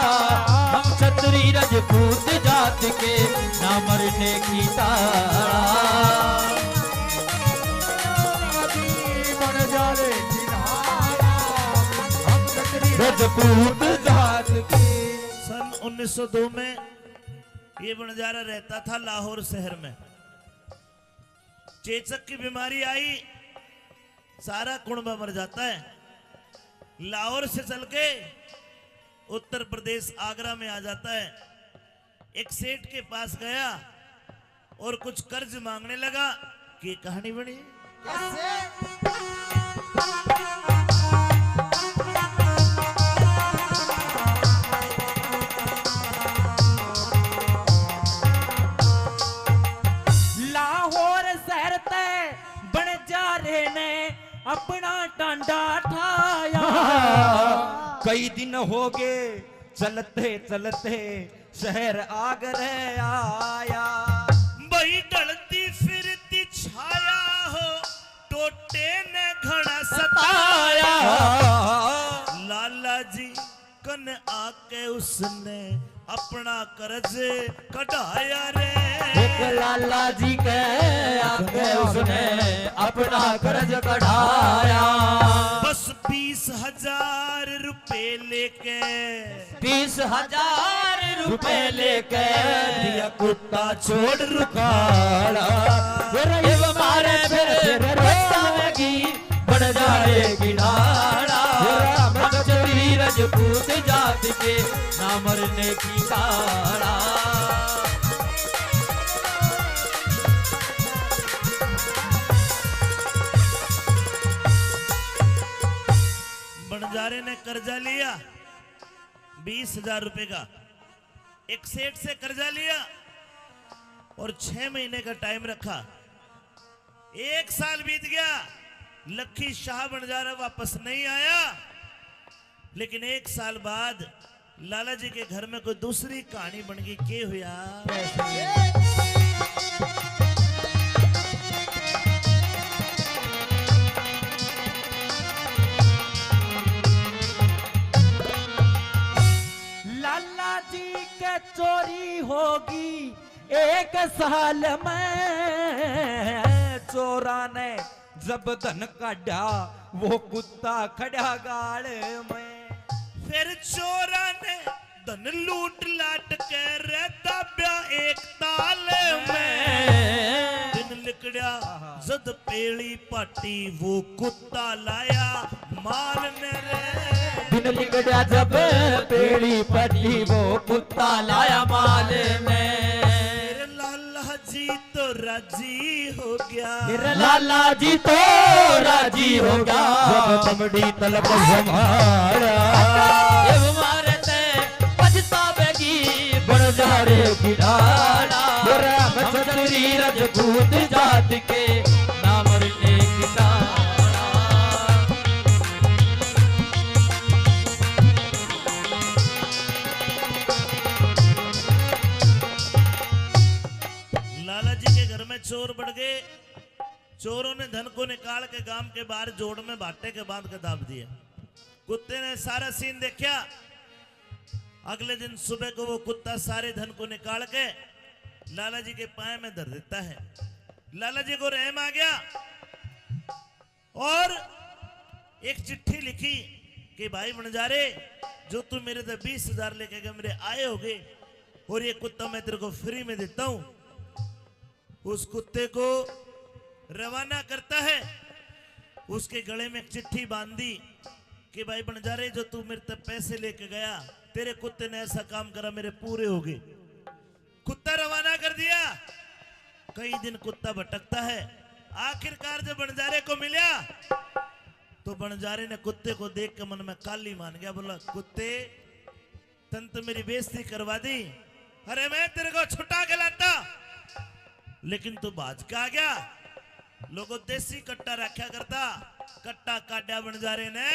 हम छतरी रजपूत जात के ना मरने की ताड़ा बन जा रे किनारा हम छतरी रजपूत जात के सन 1902 में ये बंजारा रहता था लाहौर शहर में चेचक की बीमारी आई सारा कुणबा मर जाता है लाहौर से चल के उत्तर प्रदेश आगरा में आ जाता है एक सेठ के पास गया और कुछ कर्ज मांगने लगा कि कहानी बनी लाहौर शहर ते बन जा रे ने अपना टांडा ठाया कई दिन हो गए चलते चलते शहर आगरे आया वही ढलती फिरती छाया हो टोटे ने घड़ा सताया लाला जी कन आके उसने अपना कर्ज कढ़ाया रे। एक लाला जी के आगे उसने अपना कर्ज कढ़ाया। बस 20,000 रुपए लेके 20,000 रुपए लेके दिया कुत्ता छोड़ रुखाड़ा। फिर मारे फिर रोएगी बन जाएगी नाड़ा। चोरी रजपूत जात के ना मरने की काड़ा। बंजारे ने कर्जा लिया 20,000 रुपए का, एक सेठ से कर्जा लिया और 6 महीने का टाइम रखा। 1 साल बीत गया, लखी शाह बंजारा वापस नहीं आया। लेकिन 1 साल बाद लाला जी के घर में कोई दूसरी कहानी बन गई। के हुआ लाला जी के चोरी होगी 1 साल में। चोरा ने जब धन काढ़ा वो कुत्ता खड़ा गाड़ में। फिर चोरा ने धन लूट लाट के रहता ब्या एक ताल में। दिन लिकड़ा जद पेड़ी पाटी वो कुत्ता लाया माल ने रे। दिन लिकड़ा जब पेड़ी पटी वो कुत्ता लाया माल में। मेरे लाला जी तो राजी हो गया। फिर लाला जी तो राजी हो गया। जब बमड़ी तलब हमारा मारे ते पछतावेगी बन जारे की डाला। चतुरी रजपूत जात के ना मरने की डाला। लाला जी के घर में चोर बढ़ गए। चोरों ने धन को निकाल के गांव के बाहर जोड़ में भाटे के बांध के दाब दिया। कुत्ते ने सारा सीन देखा। अगले दिन सुबह को वो कुत्ता सारे धन को निकाल के लाला जी के पाए में धर देता है। लाला जी को रहम आ गया और एक चिट्ठी लिखी कि भाई बंजारे, जो तू मेरे से 20,000 लेके गए मेरे आए होगे और ये कुत्ता मैं तेरे को फ्री में देता हूं। उस कुत्ते को रवाना करता है। उसके गले में एक चिट्ठी बांधी कि भाई बंजारे, जो तू मेरे तक पैसे लेके गया, तेरे कुत्ते ने ऐसा काम करा, मेरे पूरे हो गए। कुत्ता रवाना कर दिया। कई दिन कुत्ता भटकता है। आखिरकार जब बंजारे को मिला तो बंजारे ने कुत्ते को देख के मन में काली मान गया। बोला, कुत्ते तन तो मेरी बेइज्जती करवा दी। अरे मैं तेरे को छुटा के लाता, लेकिन तू बाज का आ गया। लोगों देसी कट्टा रखा करता, कट्टा काटा बंजारे ने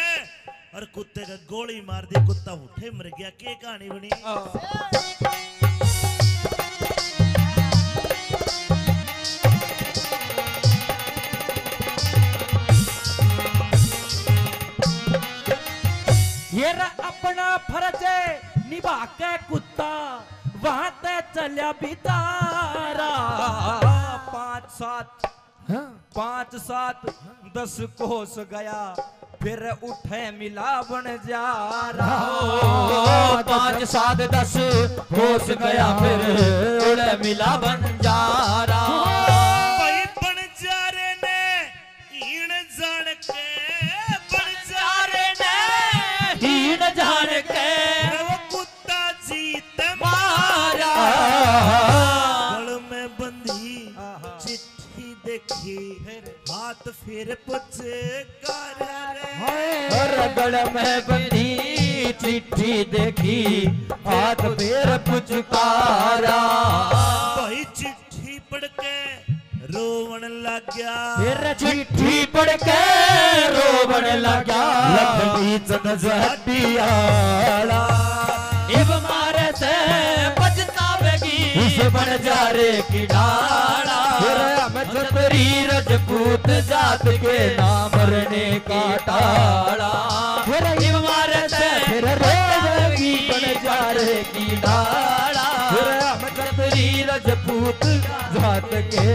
और कुत्ते का गोली मार दी। कुत्ता उठे मर गया। के कहानी बनी। ये अपना फर्ज निभा के कुत्ता वहां ते चलिया बितारा। 5 7 10 कोस गया, फिर उठे मिला बंजारा। 5 7 10 कोस गया, फिर उड़े मिला बंजारा। भाई बंजारे ने हीण जान के, बंजारे ने हीन जान के वो कुत्ता जीत मारा। गल में बंधी चिट्ठी देखी, हाथ फिर और गल में बंधी चिट्ठी देखी, हाथ फिर पुचकारा। भाई चिट्ठी पढ़ के रोवन लग गया। फिर चिट्ठी पढ़ के रोवन लगा। लखनी चंद हड्डियाला इब मारे से पछतावेगी उस बंजारे की डाला। छतरी रजपूत जात के ना मरने का टाला। इब मारे से फिर रोवेगी बंजारे की डाला हम खतरी रजपूत जात के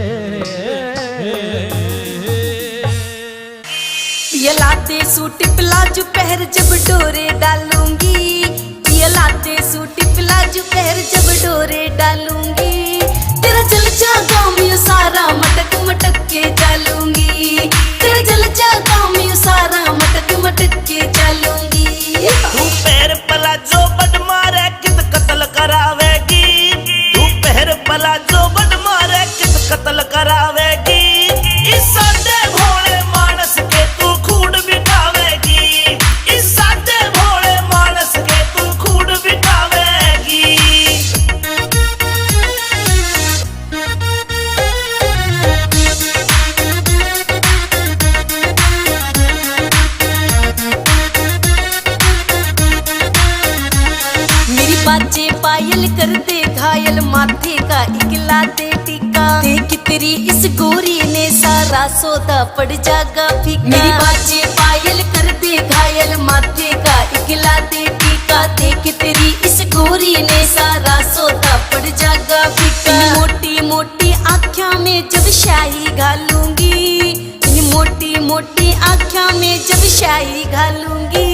ये लाते सूट प्लाजो पहर जब डोरे डालूंगी, ये लाते सूट प्लाजो पहर जब डोरे डालूंगी, तेरा जल जागा मैं सारा मटक मटक के डालूंगी, तेरा जल जागा मैं सारा मटक मटक के डालूंगी। तू पैर प्लाजो बड मारे कित कत्ल करावेगी, तू पैर प्लाजो बड मारे कित कत्ल करावेगी, इस सादे भोले मानस के तू खूड बिठावेगी, इस सादे भोले मानस के तू खूड बिठावेगी। मेरी बाजे पायल कर दे घायल माथे का इकला दे टीका, देख तेरी इस गोरी ने सारा सौदा पड़ जागा फीका। मेरी बाजे पायल कर दे घायल माथे का इकला दे टीका, देख तेरी इस गोरी ने सारा सौदा पड़ जागा फीका। इन मोटी मोटी आँखों में जब शाही घालूंगी, इन मोटी मोटी आँखों में जब शाही घालूंगी,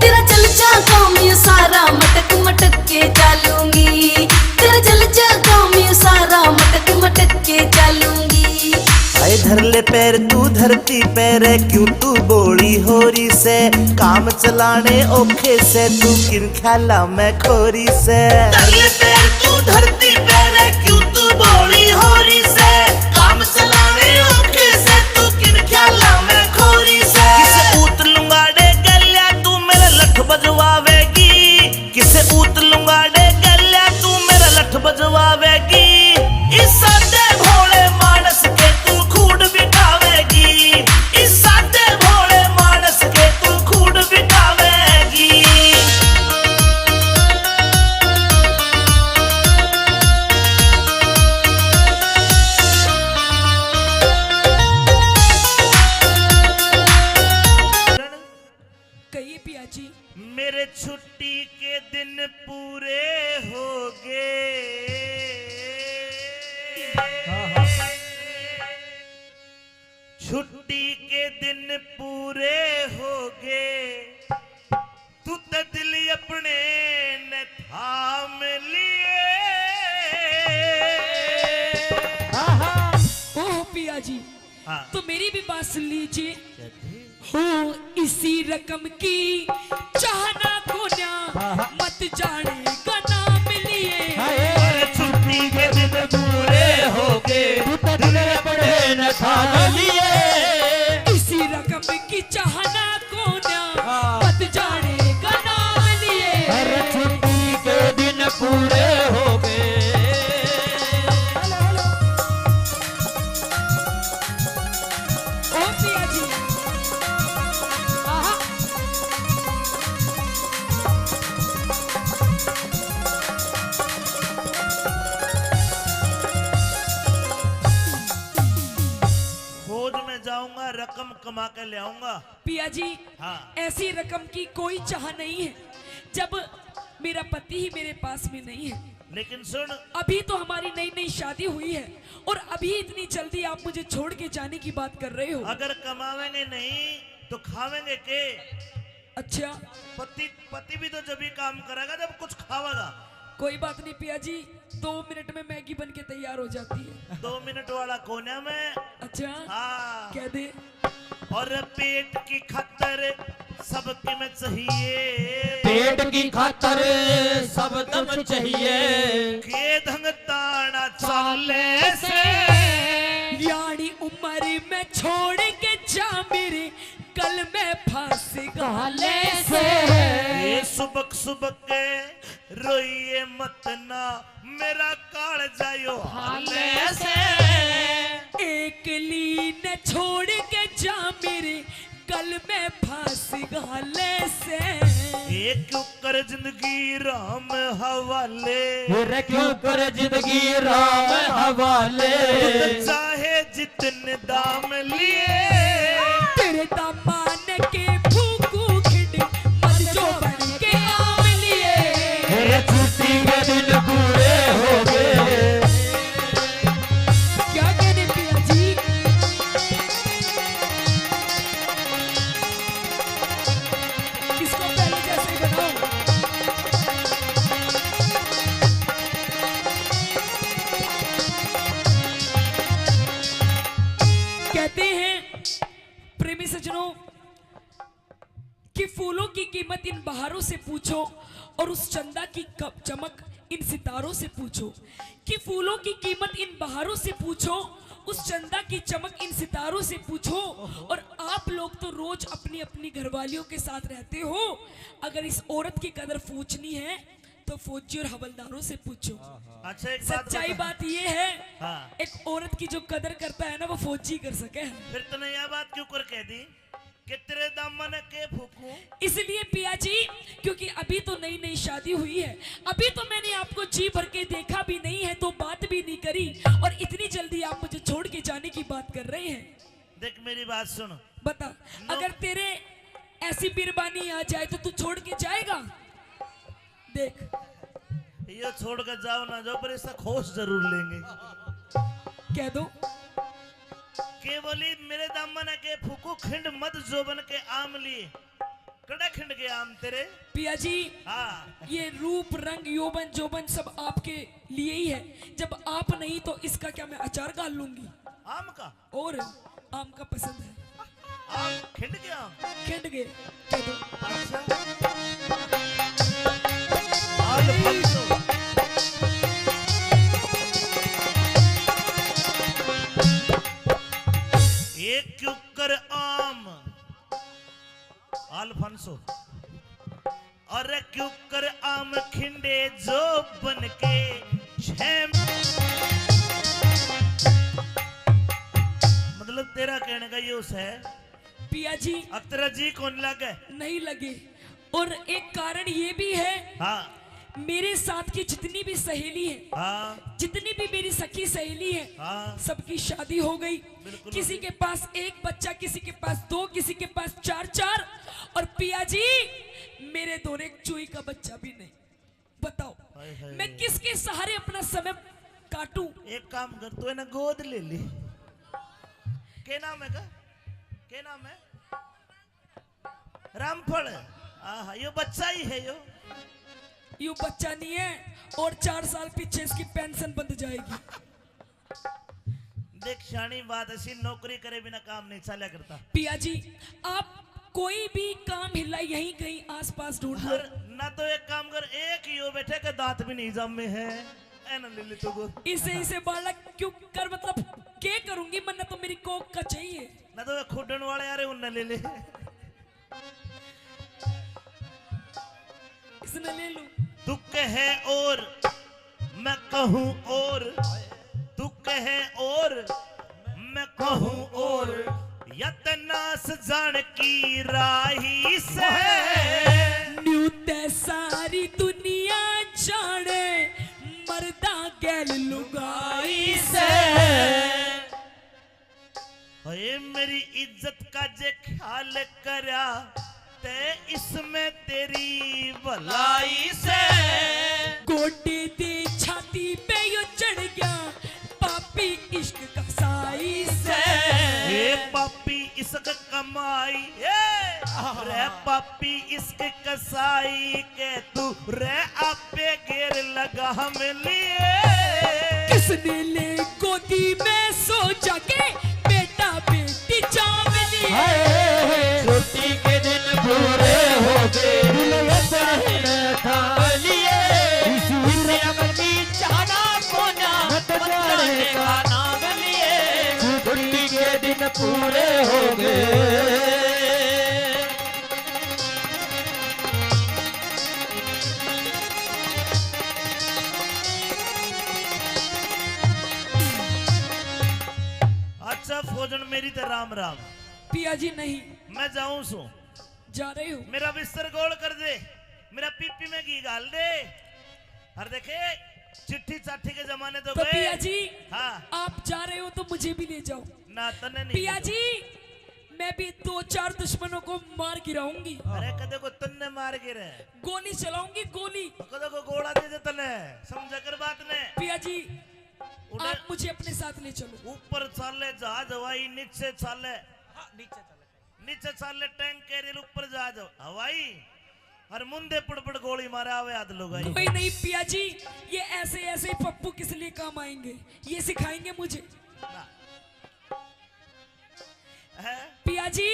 तेरा जल जागा मैं सारा मटक मटक के डालूंगी, तेरा जल जागा मैं सारा मटक मटक के डालूंगी। आए धर ले पैर तू धरती पैर क्यों तू बोली होरी से, काम चलाने ओखे से तू किन ख्याला मैं खोरी से। धर ले पैर तू धरती पैर क्यों तू बोली होरी से, काम चलाने ओखे से तू किन ख्याला मैं खोरी से। किसे ऊत लुंगाड़े गल्या तू मेरा लठ बजवावेगी, किसे ऊत लुंगाड़े गल्या तू मेरा लठ बजवावेगी, इस सादे भोले मानस के तू खूड बिठावेगी, इस सादे भोले मानस के तू खूड बिठावेगी। कहिए पिया जी। मेरे छुट्टी के दिन पूरे हो गए, छुट्टी के दिन पूरे हो गए, तू तो दिल अपने न थाम लिए। ओह पिया जी, हाँ। तो मेरी भी बात सुन लीजिए। हो इसी रकम की चाहना को ना मत जाने का नाम लिए, अरे छुट्टी के दिन पूरे हो गए, दिल अपने न थाम लिए। इसी रकम की चाहना को ना मत जाने का नाम लिए, हर छुट्टी के दिन पूरे हो गए। ओ पिया जी। आहा। खोज में जाऊंगा, रकम कमा के ले आऊंगा। पिया जी, हाँ। ऐसी रकम की कोई चाह नहीं है जब मेरा पति ही मेरे पास में नहीं है। लेकिन सुन, अभी तो हमारी नई नई शादी हुई है और अभी इतनी जल्दी आप मुझे छोड़ के जाने की बात कर रहे हो। अगर कमावेंगे नहीं तो खावेंगे के? अच्छा, पति भी तो जब ही काम करेगा जब कुछ खावेगा। कोई बात नहीं पिया जी, 2 मिनट में मैगी बन के तैयार हो जाती है। 2 मिनट वाला कोने में। अच्छा, हाँ। कह दे। और पेट की खातर सबके में चाहिए, पेट की खातर सब दम चाहिए, के धंग ताना चाले से, यानी उम्र में छोड़ के जा मेरे कल में फांस गाले से। ये सुबक सुबक के रोइए मत ना मेरा काल जायो हाले से। एक लीन छोड़ के जा मेरे कल में फांस गाले से। एक क्यों कर जिंदगी राम हवाले, फिर क्यों कर जिंदगी राम हवाले, चाहे जितने दाम लिए, तेरे दामान के फूकू खिंड मत जो बन के आम लिए। छुट्टी दिन पूरे हो गए। क्या कहने पिया जी? इसको पहले जैसे ही बनाओ। कहते हैं प्रेमी सज्जनों कि फूलों की कीमत इन बहारों से पूछो और उस चंदा की चमक इन सितारों से पूछो। कि फूलों की कीमत इन बहारों से पूछो, उस चंदा की चमक इन सितारों से पूछो। और आप लोग तो रोज अपनी अपनी घरवालियों के साथ रहते हो, अगर इस औरत की कदर पूछनी है तो फौजी और हवलदारों से पूछो। अच्छा एक सच्चाई बात ये है, हाँ। एक औरत की जो कदर करता है ना वो फौजी कर सके। फिर तूने यह बात क्यों कर कह दी कि तेरे दामन के फूकूं? इसलिए पिया जी क्योंकि अभी तो नई नई शादी हुई है, अभी तो मैंने आपको जी भर के देखा भी नहीं है, तो बात भी नहीं करी, और इतनी जल्दी आप मुझे छोड़ के जाने की बात कर रहे हैं। देख मेरी बात सुन, बता, अगर तेरे ऐसी बिरबानी आ जाए तो तू छोड़ के जाएगा? देख ये छोड़ कर जाओ ना जाओ, पर इसका खोज जरूर लेंगे। कह दो के बोली मेरे दामन के फूकू खिंड मत जोबन के आम लिए, कड़ा खिंड के आम तेरे। पिया जी हाँ ये रूप रंग यौवन जोबन सब आपके लिए ही है, जब आप नहीं तो इसका क्या मैं अचार डाल लूंगी? आम का, और आम का पसंद है, आम खिंड के आम। खिंड गए। कह दो अच्छा आल फंसो। एक क्यूकर आम अल्फांसो, अरे क्यूकर आम खिंडे जो बन के छह। मतलब तेरा कहने का ये उस है पिया जी अब तेरा जी कौन लगे? नहीं लगे, और एक कारण ये भी है, हाँ मेरे साथ की जितनी भी सहेली है, हाँ जितनी भी मेरी सखी सहेली है, हाँ सबकी शादी हो गई। बिल्कुल। किसी के पास एक बच्चा, किसी के पास दो, किसी के पास चार चार, और पिया जी मेरे दोनों एक चुई का बच्चा भी नहीं। बताओ हाय हाय। मैं किसके सहारे अपना समय काटूं? एक काम कर, तू है ना गोद ले ली। क्या नाम है का? क्या नाम है? रामफल। आहा यो बच्चा ही है यो। यू बच्चा नहीं है, और 4 साल पीछे इसकी पेंशन बंद जाएगी। देख शानी बात ऐसी, नौकरी करे बिना काम नहीं चला करता। पिया जी आप कोई भी काम हिला यहीं कहीं आसपास ढूंढ लो। और ना तो एक काम कर, एक ही हो बैठे के दांत भी नहीं जमे है, ऐना ले ले तो इसे बालक क्यों कर, मतलब क्या करूंगी, मन तो मेरी कोक का चाहिए। ना तो खुडन वाले यार उन्हें ले ले। इसने ले लूं। तू कहे और मैं कहूं और, तू कहे और मैं कहूं और, यतनास जान की राही से न्यू ते सारी दुनिया जाने, मर्दा गैल लुगाई से। हे मेरी इज्जत का जे ख्याल करा ते इसमें तेरी भलाई से। गोटे दे छाती पे यो चढ़ गया पापी इश्क का साई से। हे पापी इश्क कमाई, रे पापी इश्क कसाई के तू रे आपे घेर लगा हम लिए। किसने ले गोदी में सो जाके बेटा बेटी चावली। छुट्टी के दिन पूरे हो गए, छुट्टी के दिन पूरे हो गए। अच्छा फौजन मेरी तो राम राम। पिया जी नहीं मैं जाऊं सो, जा रही हूँ। मेरा बिस्तर गोल कर दे, मेरा पीपी में घी डाल दे। और देखे चिट्ठी चाठी के जमाने तो तो गए। पिया जी हाँ आप जा रहे हो तो मुझे भी ले जाओ। ना तने नहीं पिया जी मैं भी 2-4 दुश्मनों को मार गिराऊंगी। अरे कदे को तन्ने मार गिरे, गोली चलाऊंगी गोली। कदे को गोला दे दे तने, समझ कर बात ने। पिया जी आप मुझे अपने साथ ले चलो। ऊपर चाले जहाज हवाई, नीचे चाले नीचे चाले टैंक कैरियर, ऊपर जहाज हवाई और मुंदे पड़ गोली मारे आवे आध लोग। कोई नहीं पिया जी, ये ऐसे ऐसे पप्पू किस लिए काम आएंगे, ये सिखाएंगे मुझे पिया जी,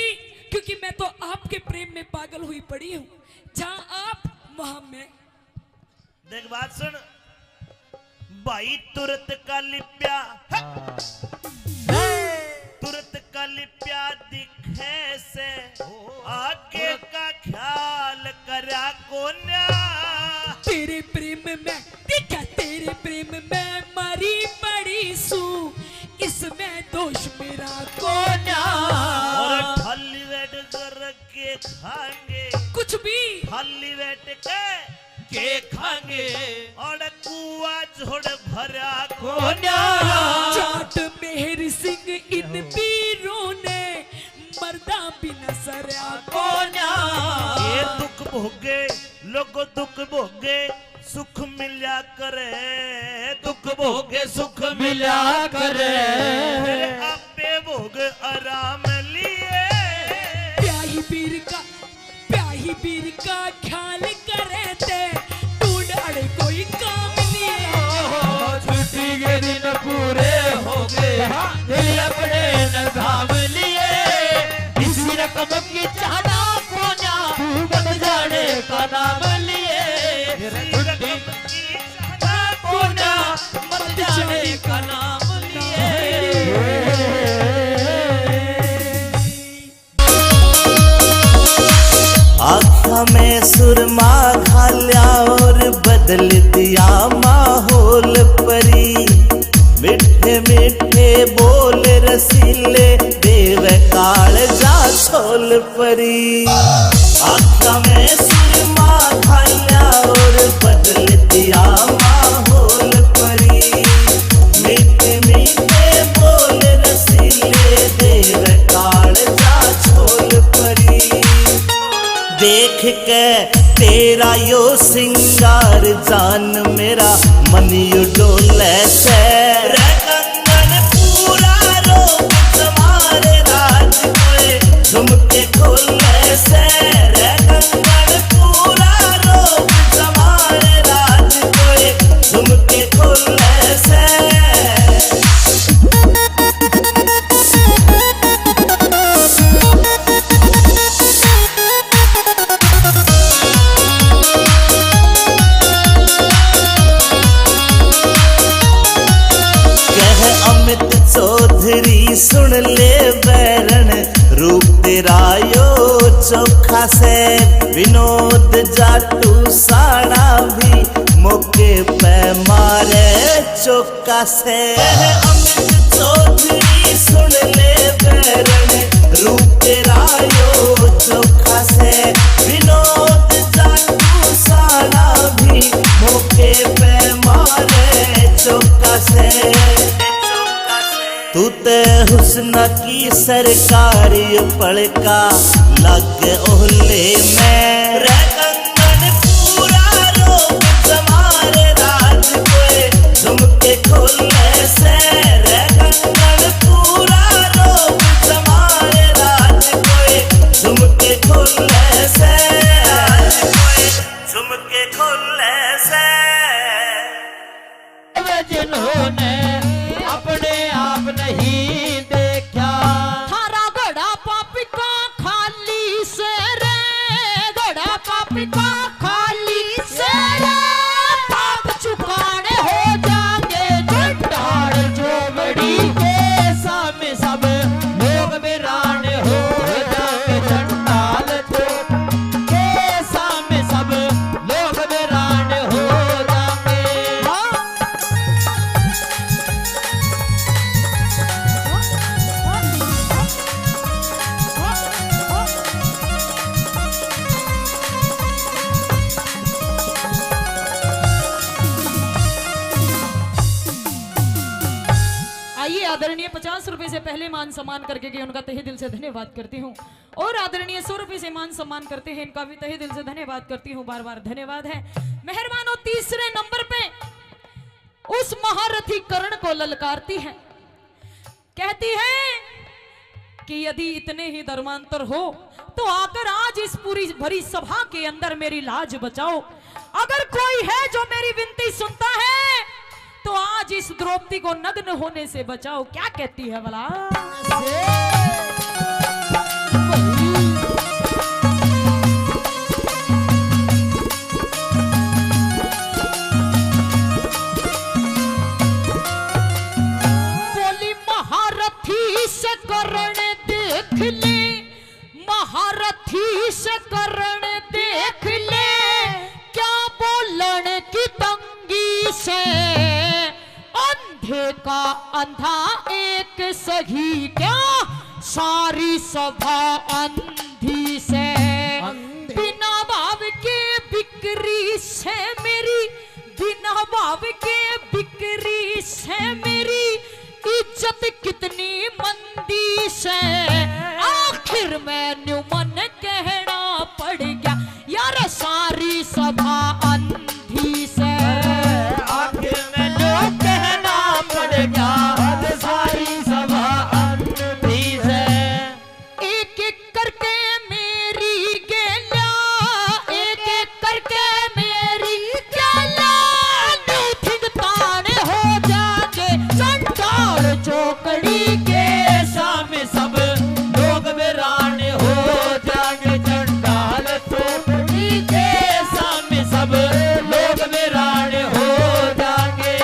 क्योंकि मैं तो आपके प्रेम में पागल हुई पड़ी हूँ। जहाँ आप वहाँ मैं। देख बात सुन भाई, तुरंत का लिप्या तुरंत का लिप्या दिखे से आगे का ख्याल करा कोन्या। तेरे प्रेम में देखा, तेरे प्रेम में मरी पड़ी सू, इसमें दोष मेरा कोन्या। और थाली बैठ कर के खाएंगे कुछ भी, थाली बैठ के खाएंगे और कुआ झोड़ भरा कोन्या। जाट मेहर सिंह इन वीरों ने मर्दा बिना सरया कोन्या। ये दुख भोगे लोगो दुख भोगे सुख मिल्या करे, दुख भोगे सुख मिल्या करे, आपे भोग आराम लिए। प्याही पीर का ख्याल करे थे, ढूंढ अड़े कोई काम लिए। छुट्टी के दिन पूरे हो गए, दिल अपने न थाम लिए। इसी रकम की चाहना कोन्या, बन जाने का नाम लिए। छुट्टी की चाहना कोन्या, बन जाने का नाम लिए। आँखा में सुरमा घाल्या और बदल दिया माहौल परी। मिठे मिठे बोल रसीले देव काल जा छोल परी। आँखा में सुरमा घाल्या और बदल दिया माहौल परी। मिठे मिठे बोल रसीले देव काल जा छोल परी। देख के तेरा यो सिंगार जान मेरा मन यू डोले से। कंगन पूरा रोक तुम्हारे राज कोए झुमके खोले से। कंगन पूरा रोक तुम्हारे राज कोए झुमके खोले से। चौधरी सुन ले बैरन रूप तेरा यो चोखा से। विनोद जाटू साड़ा भी मौके पे मारे चौका से। अमित चौधरी सुन ले बैरन रूप तेरा यो चोखा से। विनोद जाटू साड़ा भी मौके पे मारे चौका से। तू ते हुस्न की सरकारी पड़का लग ओले में। कंगन पूरा रोक तुम्हारे राज कोए झुमके खोले से। कंगन पूरा रोक तुम्हारे राज कोए झुमके खोले से। झुमके खोले से। जिन्होंने अपने आप नहीं देखा, थारा घड़ा पापी का खाली से रे। घड़ा पापी का खाली से रे। पाप चुकाने हो जाएंगे ढाड़ चोबड़ी के सामने सब लोग वीरान हो जाएंगे। चंडाल के सामने सब लोग वीरान हो जाएंगे। 50 रुपए से पहले मान सम्मान करके गए उनका तहे दिल से धन्यवाद करती हूँ। और आदरणीय 100 रुपए से मान सम्मान करते हैं, इनका भी तहे दिल से धन्यवाद करती हूँ, बार बार धन्यवाद है। मेहरबानों, तीसरे नंबर पे उस महारथी कर्ण को ललकारती है, कहती है कि यदि इतने ही धर्मांतर हो तो आकर आज इस पूरी भरी सभा के अंदर मेरी लाज बचाओ। अगर कोई है जो मेरी विनती सुनता है तो आज इस द्रौपदी को नग्न होने से बचाओ। क्या कहती है भला? बोली महारथी से कर्ण देख ले, महारथी से कर्ण देख ले, क्या बोलन की तंगी से अंधे का अंधा एक सही, क्या सारी सभा अंधी से। बिना भाव के बिक्री से मेरी, बिना भाव के बिक्री से मेरी इज्जत कितनी मंदी से। आखिर मैंने मन कहना पड़ गया यार सारी सभा अंधी से। आखिर मैंने कहना पड़ गया सारी सभा अंधी से। एक एक करके मेरी गेला, एक एक करके मेरी गेला, नूथिंग ताने हो जाके चंडाल चौकड़ी के सामने सब लोग वीरान हो जाएंगे, चंडाल चौकड़ी के सामने सब लोग वीरान हो जाएंगे।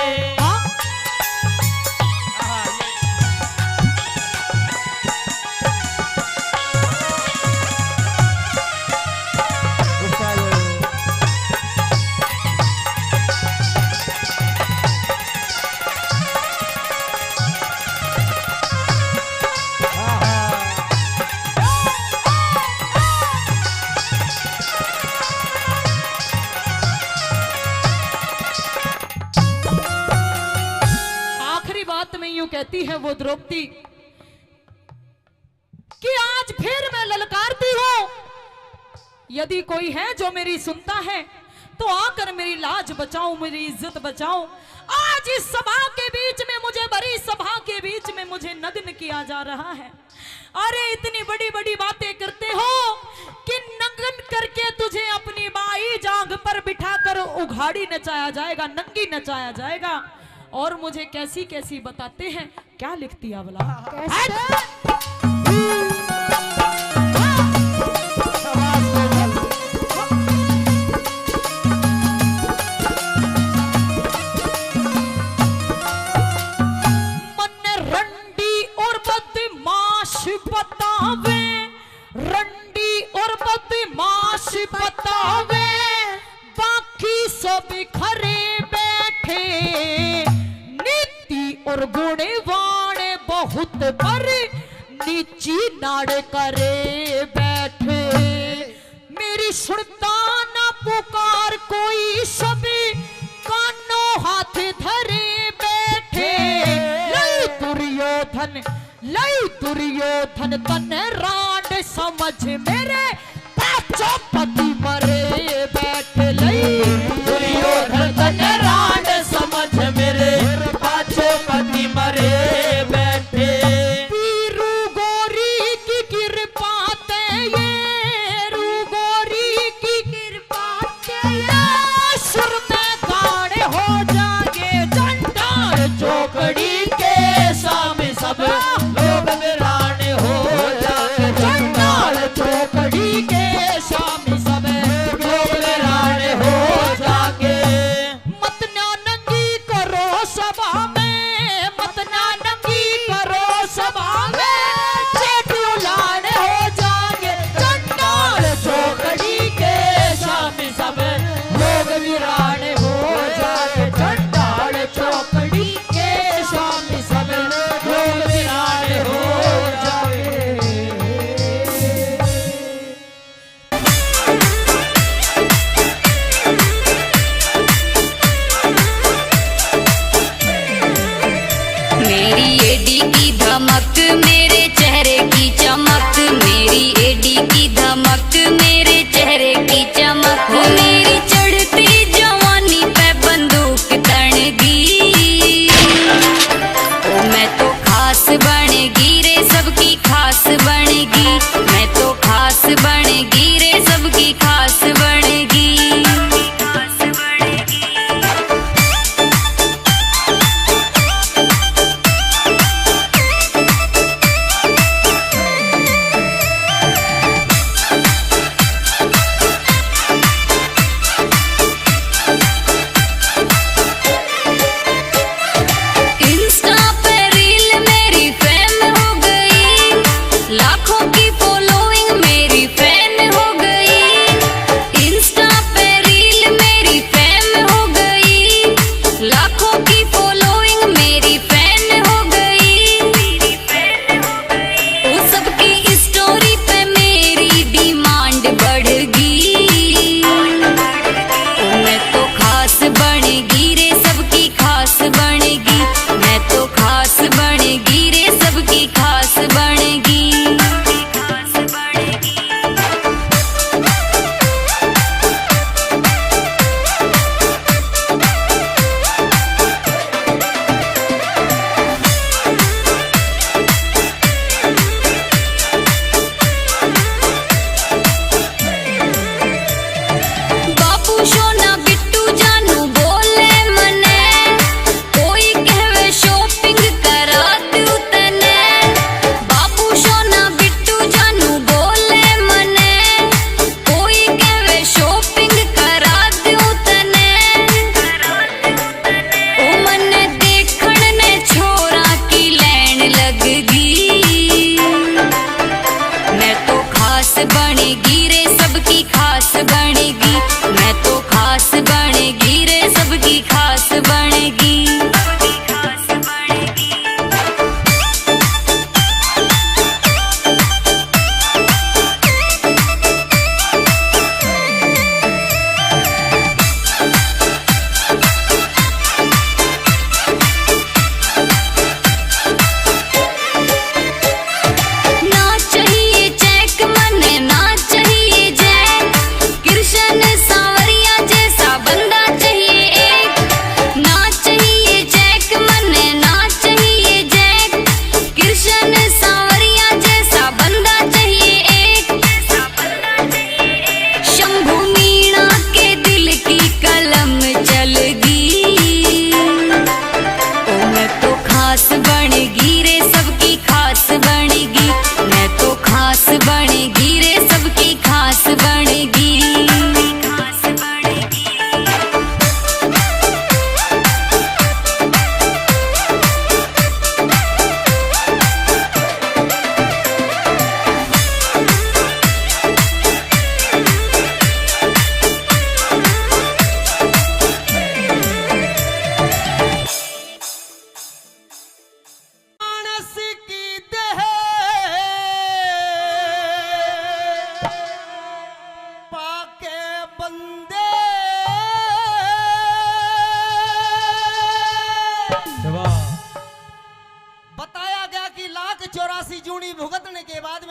आखिरी बात में यूं कहती है वो द्रौपदी कि आज फिर मैं ललकारती हूं, यदि कोई है जो मेरी सुनता है तो आकर मेरी लाज बचाओ, मेरी इज्जत बचाओ। आज इस सभा के बीच में, मुझे बड़ी सभा के बीच में मुझे नग्न किया जा रहा है। अरे इतनी बड़ी बड़ी बातें करते हो कि नग्न करके तुझे अपनी बाई जांघ पर बिठाकर उघाड़ी नचाया जाएगा, नंगी नचाया जाएगा। और मुझे कैसी कैसी बताते हैं, क्या लिखती है भला? मन रंडी और बदमाश बतावे, रंडी और बदमाश बतावे, बाकी सब खरे बैठे, नीति और गुणवान बहुत पर नीची नाड़ करे बैठे। मेरी सुनता ना पुकार कोई, सभी कानों हाथ धरे बैठे। लई दुर्योधन, लई दुर्योधन तन राड समझ मेरे पांचों पति मरे बैठे। लई दुर्योधन तन राड समझ मेरे पांचों पति मरे बैठे। वीरू गौरी की कृपा ते ये, रू गौरी की कृपा ते ये, सुर में गाड़े हो जागे चंडाल चौकड़ी के सामने सब लोग वीरान हो जाएंगे, चंडाल चौकड़ी के सामने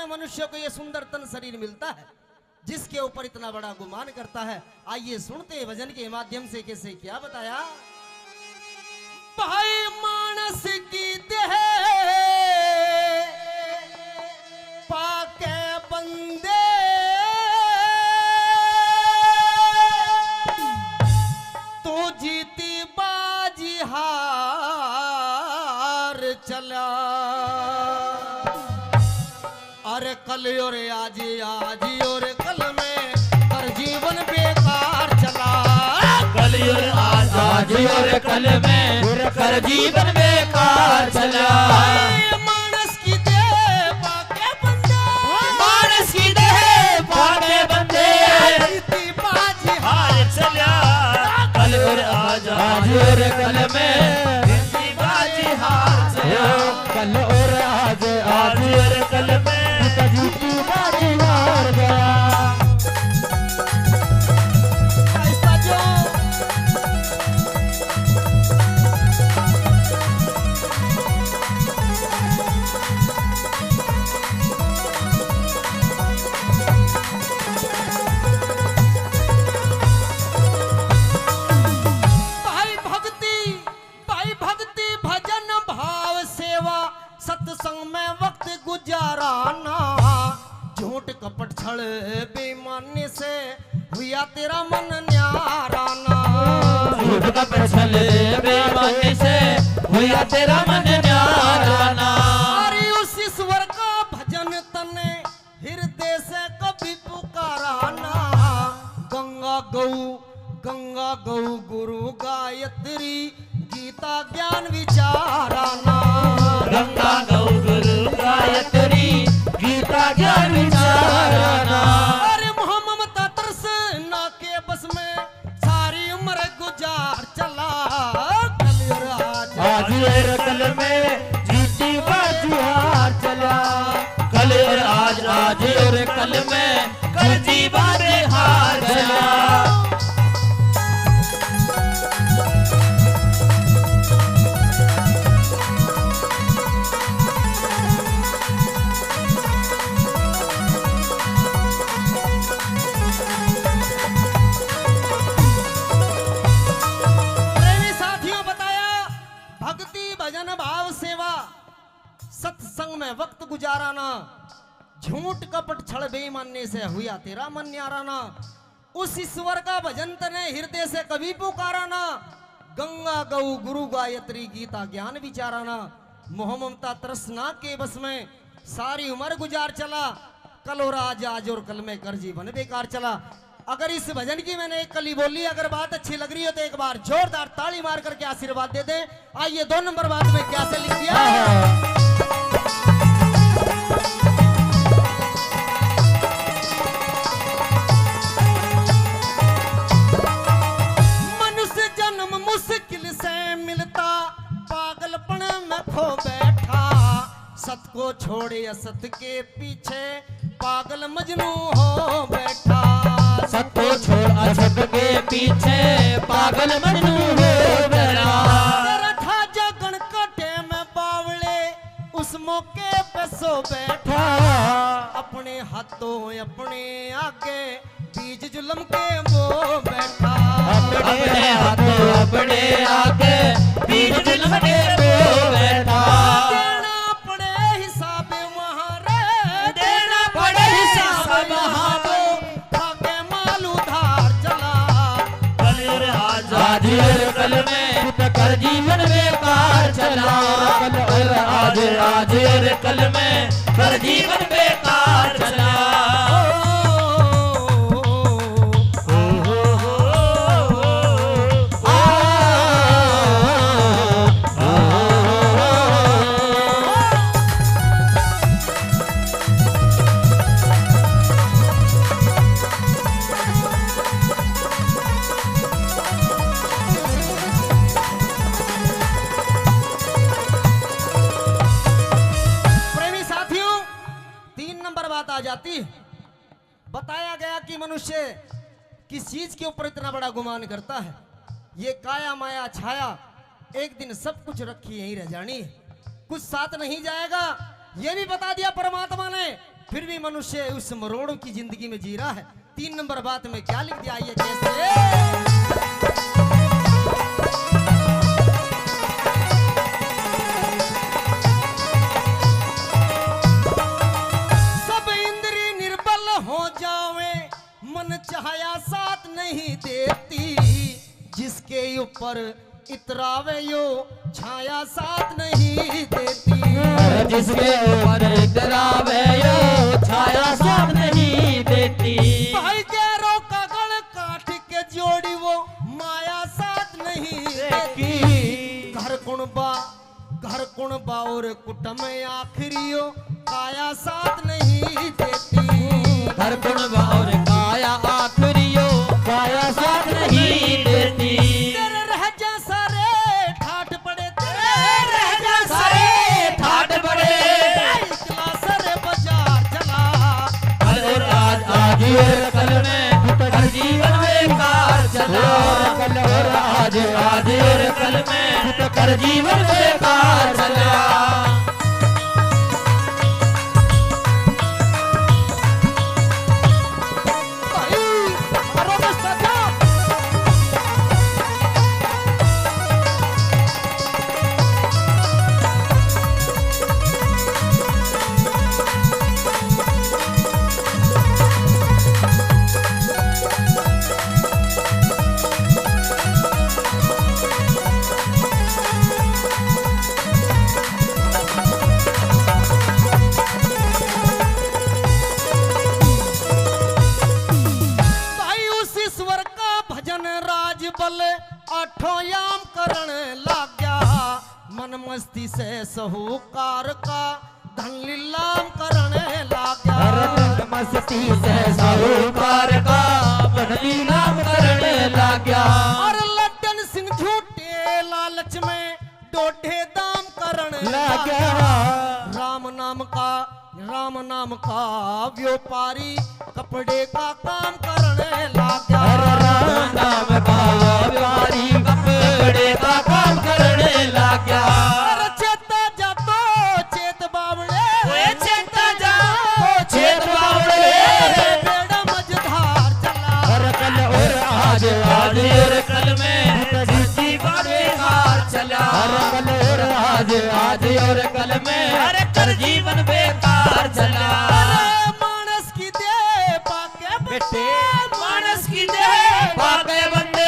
मनुष्य को ये सुंदर तन शरीर मिलता है जिसके ऊपर इतना बड़ा गुमान करता है। आइए सुनते हैं भजन के माध्यम से कैसे क्या बताया। भाई मानस की देह पाके बंदे तो जीती बाजी हार चला। अरे कल और आज और कल में कर जीवन बेकार चला। कल और आज और कल में कर जीवन बेकार चला। मानस की देह पाके बंदे, मानस की देह पाके बंदे जीती बाजी हार चला। कल और आज और कल में जिंदगी बाजी हार चला। कल और आज और कल में जीती बाजी हार गया। ऐसा जो भाई भक्ति भजन भाव सेवा सत्संग में वक्त गुजाराना। झूठ कपट छल बेईमानी से हुआ तेरा मन न्याराना। झूठ कपट छल बेईमानी से हुआ तेरा मन न्याराना। अरे उस ईश्वर का भजन तने हृदय से कभी पुकाराना। गंगा गौ गुरु गायत्री गीता ज्ञान विचाराना। गंगा गौ गुरु गायत्री गीता ज्ञान विचाराना। अरे ममता तरस ना के बस में सारी उम्र गुजार चला। कल और आज और कल में जीती बाजी हार चला। कल और आज और कल में कर जीवन हार चला। प्रेमी साथियों बताया भक्ति भजन भाव सेवा सत्संग में वक्त गुजाराना। झूठ कपट छल बेईमानी से हुआ तेरा मन न्याराना। उस ईश्वर का भजन तने हृदय से कभी पुकाराना। गंगा गौ गुरु गायत्री गीता ज्ञान विचाराना। मोह ममता तृष्णा के बस में सारी उम्र गुजार चला। कल और आज और कल में कर जीवन बेकार चला। अगर इस भजन की मैंने एक कली बोली, अगर बात अच्छी लग रही हो तो एक बार जोरदार ताली मार करके आशीर्वाद दे दे। आइए 2 नंबर बात में क्या से लिख दिया। मनुष्य जन्म मुश्किल से मिलता पागलपन में खो बैठा। सत को छोड़े असत के पीछे पागल मजनू हो बैठा। सत को छोड़ असत के पीछे पागल मजनू हो बैठा। तेरा था जगन कटे में बावले उस मौके पे सो बैठा। अपने हाथों अपने आगे बीज जुल्म के वो बैठा। अपने हाथों अपने आगे बीज जुल्म के वो बैठा। देना पड़े हिसाब वहाँ रे, देना पड़े हिसाब वहाँ वो खाके माल उधार चला। कल और आज और कल में कर जीवन बेकार चला। कल और आज और कल में कर जीवन बेकार चला। प्रेमी साथियों 3 नंबर बात आ जाती है। बताया गया कि मनुष्य किस चीज के ऊपर इतना बड़ा गुमान करता है। ये काया माया छाया एक दिन सब कुछ रखी यहीं रह जानी है, कुछ साथ नहीं जाएगा। ये भी बता दिया परमात्मा ने फिर भी मनुष्य उस मरोड़ों की जिंदगी में जी रहा है। 3 नंबर बात में क्या लिख दिया ये जैसे सब इंद्री निर्बल हो जावे, मन चाहया साथ नहीं देती, जिसके ऊपर इतरावे यो छाया साथ नहीं देती, जिसके ऊपर इतरावे यो छाया साथ नहीं देती। भाई गैरों का गल काट के जोड़ी वो माया साथ नहीं देती। घर कुणबा और कुटुंब आखिरियो काया साथ नहीं देती। घर कुणबा और काया आखिरियो काया साथ नहीं देती। तेरे रह जा सारे ठाठ पड़े, तेरे रह जा सारे ठाठ पड़े, इकला सारे बाजार चला। और आज और कल में हर जीवन बेकार चला। और आज और कल में हर जीवन बेकार चला। आठों याम करण लाग गया, मन मस्ती से सहूकार का धन लीलाम करण लाग गया। मस्ती से साहूकार का धन लीलाम करने लग गया। और लड्डन सिंह झूठे लालच में डोढे दाम करण लाग गया। राम नाम का व्यापारी कपड़े का काम करने लाग गया। राम नाम का व्यापारी कपड़े का काम करने लग गया। और चेता जा तो चेत बावड़े, चेता जा तो चेत बावड़े, बेड़ा मझधार चला। और कल और आज और कल में जीवन बेकार चला। और कल और आज और कल में अरे कर जीवन बेकार चला। मानस की दे पाके बेटे मानस की दे पाके बंदे,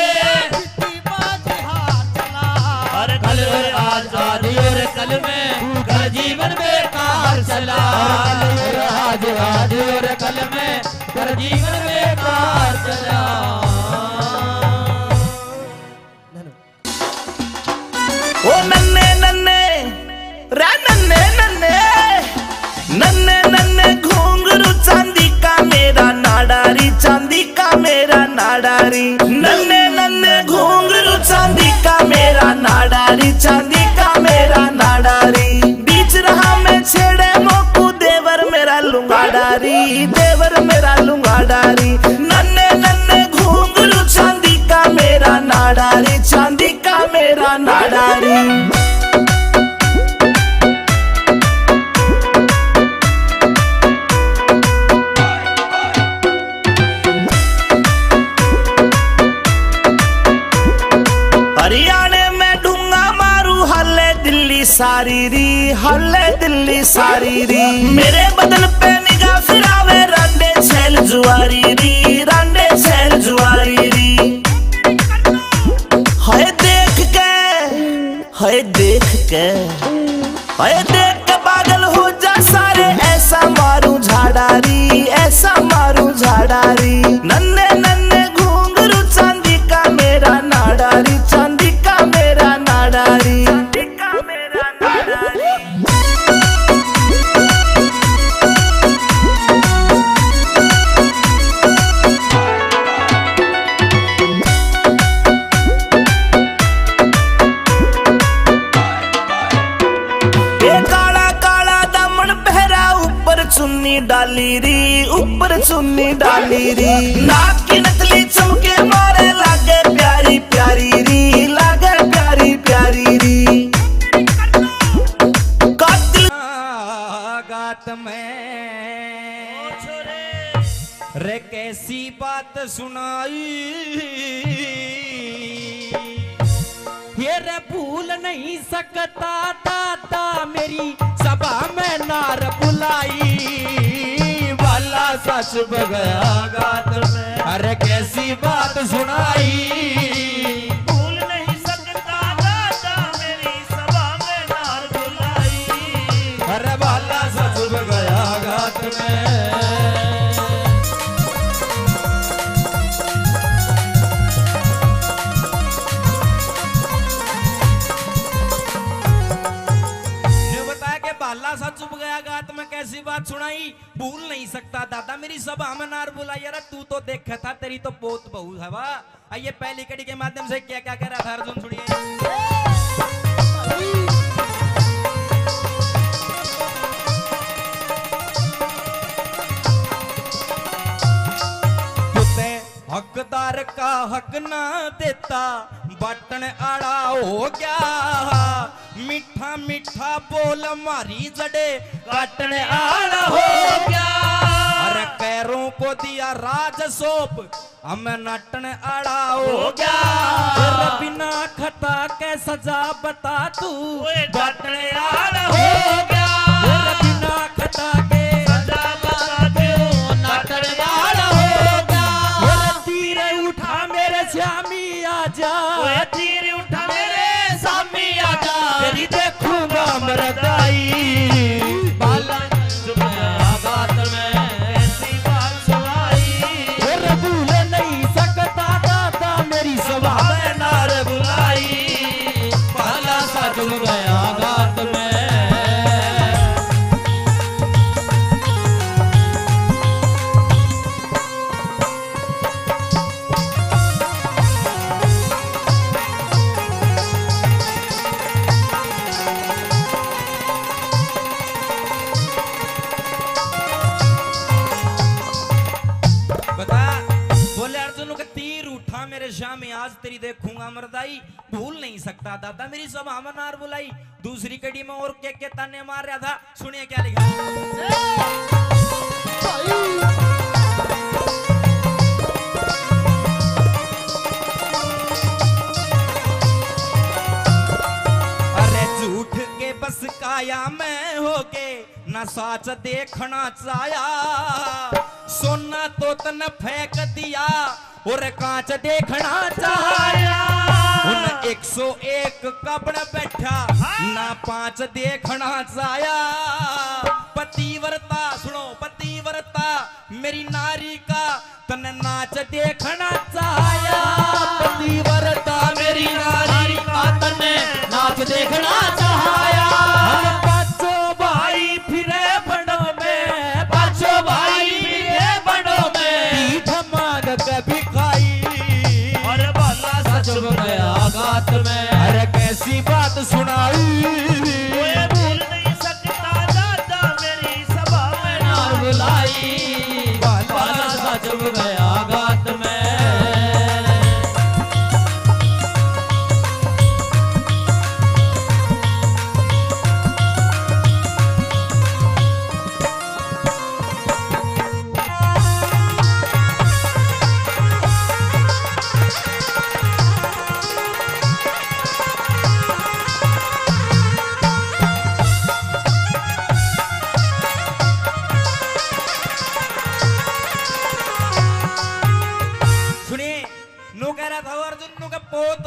और कल और आज और कल में कर जीवन बेकार चला। और आज और कल में कर जीवन बेकार चला। ओ नन्ने नन्ने रे नन्ने नन्ने नन्ने नन्ने घुंघरू चांदी का मेरा नाडारी, चांदी का मेरा नाडारी। नन्ने नन्ने घुंघरू चांदी का मेरा नाडारी, चांदी का मेरा नाडारी। बीच रहा मैं छेड़े मोकू देवर मेरा लुंगाडारी, देवर मेरा लुंगाडारी। नन्ने नन्ने घुंघरू चांदी का मेरा नाडारी, चांदी का मेरा नाडारी। हरियाणे में ढूंगा मारू हल्ले दिल्ली सारी री, हल्ले दिल्ली सारी री। मेरे बदन पे निगाह फिरावे रांडे छेल जुआरी री, रांडे छेल जुआरी री। हाय देख के हाय देख के हाय देख के पागल हो जा सारे, ऐसा मारू झाड़ारी, ऐसा मारू झाड़ारी। नन्ने नन्ने घुंघरू चांदी का मेरा नाडारी, चांदी का मेरा नाडारी, चांदी का मेरा नाडारी। चुन्नी डाली री, ऊपर चुन्नी डाली री। नाक की नकली चमके मारे लागे प्यारी प्यारी री, लागे प्यारी प्यारी री। कातिल गात में बात सुनाई, ये रे भूल नहीं सकता दादा मेरी सभा में नार बुलाई, वाला सच बगया गात में, अरे कैसी बात सुनाई, भूल नहीं सकता दादा मेरी सभा में नार बुलाई, अरे वाला सच बगया गात में। बाला सा चुप गया गात में कैसी बात सुनाई, भूल नहीं सकता दादा मेरी सभा में नार बुलाई, अरे तू तो देखा था तेरी तो बहुत बहू है वाह। आइए पहली कड़ी के माध्यम से क्या क्या कह रहा था अर्जुन सुनिए। हकदार का हक ना देता बटन आड़ा हो गया, मीठा मीठा बोल मारी जड़े काटन आड़ा हो गया, अरे पैरों को दिया राज सौंप हमें नटन आड़ा हो गया, बिना खता के सजा बता तू बटन आड़ा हो गया, बिना खता के सजा बता तू नटन आड़ा हो गया, उठा मेरे स्वामी आजा, तीर उठा मेरे स्वामी आजा, तेरी देखूंगा मरदाई, बाला बात में ऐसी बात सुनाई, और भूल नहीं सकता दादा मेरी सभा में नार बुलाई, बाला सा डूब गया गात में। मेरे शाम में आज तेरी देखूंगा मरदाई, भूल नहीं सकता दादा मेरी सभा में नार बुलाई। दूसरी कड़ी में और के ताने मार रहा था, सुनिए क्या लिखा। अरे झूठ के बस काया में होके न साच देखना चाया, सोना तो तन फेंक दिया और कांच देखना चाहा, उन 101 कपड़ बैठा ना 5 देखना चाया, पतिव्रता सुनो पतिव्रता मेरी नारी का तन नाच देखना चाया, पतिव्रता मेरी नारी का तन नाच देखना चाया, पांचों भाई फिरे बड़ों में, पांचों भाई फिरे बड़ों में, पीठ मांग कभी चुप गया गात में, अरे कैसी बात सुनाई, भूल नहीं सकता दादा मेरी सभा में नार बुलाई, बाला सा चुप गया गात में।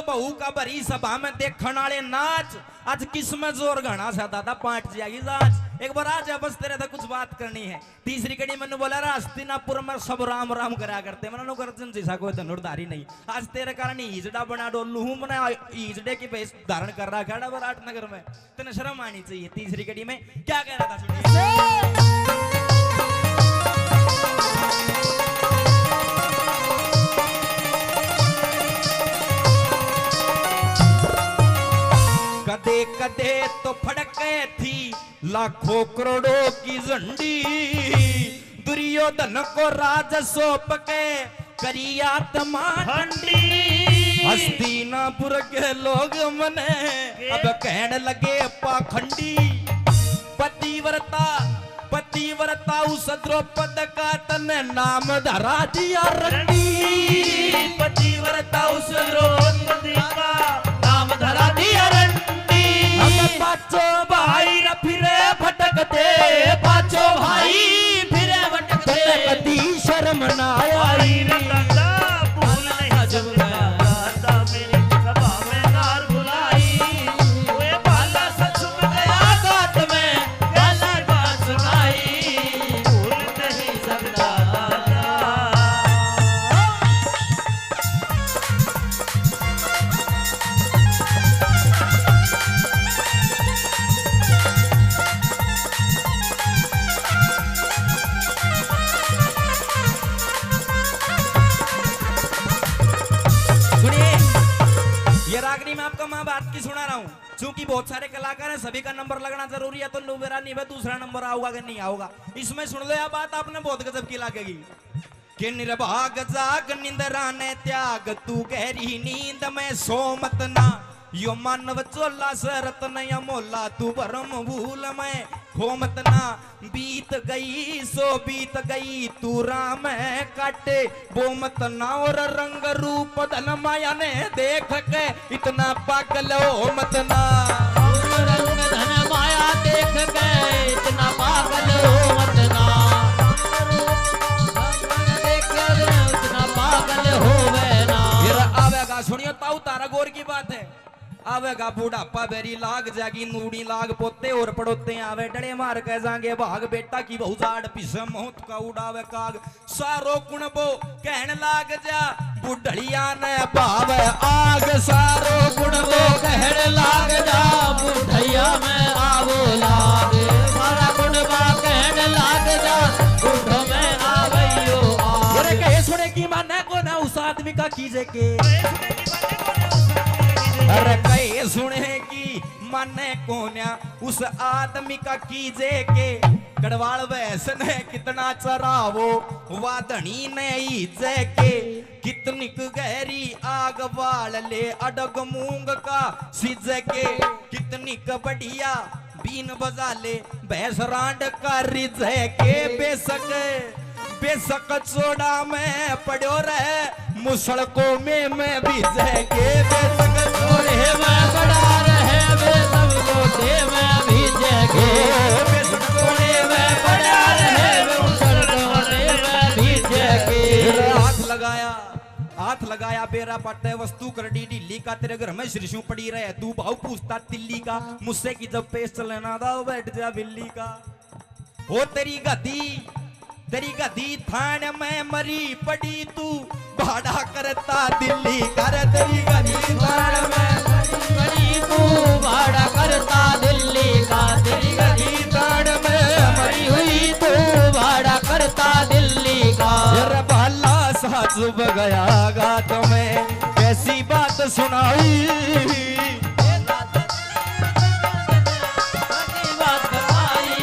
बहू का भरी सभा में देखने वाले नाच, आज किस में जोर घना सा दादा पाट जाएगी आज, एक बार आज बस तेरे था कुछ बात करनी है। तीसरी कड़ी मैंने बोला हस्तिनापुर में सब राम राम करा करते, मैंने गर्जन जैसा कोई धनुर्धारी नहीं, आज तेरे कारण ईजड़ा बना डो लूहू बना ईजड़े की भेष धारण कर रहा खड़ा बराट नगर में, तेने शर्म आनी चाहिए। तीसरी कड़ी में क्या कह रहा था कदे कदे तो फड़के थी लाखों करोड़ों की झंडी, दुर्योधन को राज सौंप के करिया तमांडी, हस्तिनापुर के लोग मने अब कहने लगे पाखंडी, पतिव्रता पतिव्रता उस द्रौपद का तन नाम धरा दिया रंडी, पतिव्रता उस द्रौपदी का नाम धरा दिया रंडी। हम पांचों भाई न फिरे भटकते, पांचों भाई फिरे भटकते, कदी शर्म न आई। दादा भूल नहीं जब गया दादा मेरी सभा में नार बुलाई, वे बाला सच में गया गात में कैसी बात सुनाई, भूल नहीं सकता दादा। सुनिए, ये रागनी मैं आपको महाभारत की सुना रहा हूँ। चूंकि बहुत सारे कलाकार हैं, सभी का नंबर लगना जरूरी है, तो मेरा नहीं है, दूसरा नंबर आऊगा कि नहीं आऊगा। इसमें सुन लो यह बात, आपने बहुत गजब की लगेगी कि निर्भाग जाग निंद्रा ने त्याग, तू गहरी नींद में सो मत ना, यो मानव चोला सरत नया मोला, तू भरम भूल में खो मत ना। बीत गई सो बीत गई, तू राम है काटे वो मत ना, और रंग रूप धन माया ने देख के इतना पागल हो मत ना। रंग धन माया देख के इतना पागल हो मत ना, देख के इतना पागल होवे ना। फिर आवेगा, सुनियो ताऊ तारा गौर की बात है, आवेगा बुढ़ापा बेरी लाग जागी, नूड़ी लाग पोते और पड़ोते आवे, डड़े मार के जाएंगे भाग, बेटा की बहु जाड़ पिसे मौत का उड़ावे काग, सारो गुण बो कहन लाग जा, बुढ़िया ने भावे आग, सारो गुण बो कहण लाग जा, बुढ़ैया में आवो लाग, सारा गुण बा कहण लाग जा, बुढ़ में आवैयो आग। अरे कहे सुने की माने को ना उस आदमी का कीजे के, अरे कहे सुने की माने कोन्या उस आदमी का कीजे के, कड़वाड़ वैसन है कितना चरावो, वादनी ने ईजे के, कितनी गहरी आग बाल ले अडग मूंग का सिजे के, कितनी बढ़िया बीन बजा ले भैंस रांड का रिजे के, बेशक बेशक चोड़ा में पड़ो रहे मुसड़कों में भीजे के, बेशक चोड़े में पड़ा रहे वे सब गोटे में भीजेगे, बेशक चोड़े में पड़ा रहे वे मुसलमाने में भीजेगे। हाथ लगाया बेरा पट्टे वस्तु कर डी ढीली का, तेरे घर में शिरशु पड़ी रहे तू भाव पूछता तिल्ली का, मुझसे की जब पेश चलना था बैठ जा बिल्ली का। हो तेरी गदी थान में मरी पड़ी, तू भाड़ा करता दिल्ली कर, तेरी गदी थान में मरी तू भाड़ा करता दिल्ली का, तेरी गदी ताड़ में मरी हुई तू भाड़ा करता दिल्ली का। तेरा भाला सा चुभ गया गात में कैसी बात सुनाई, बात बताई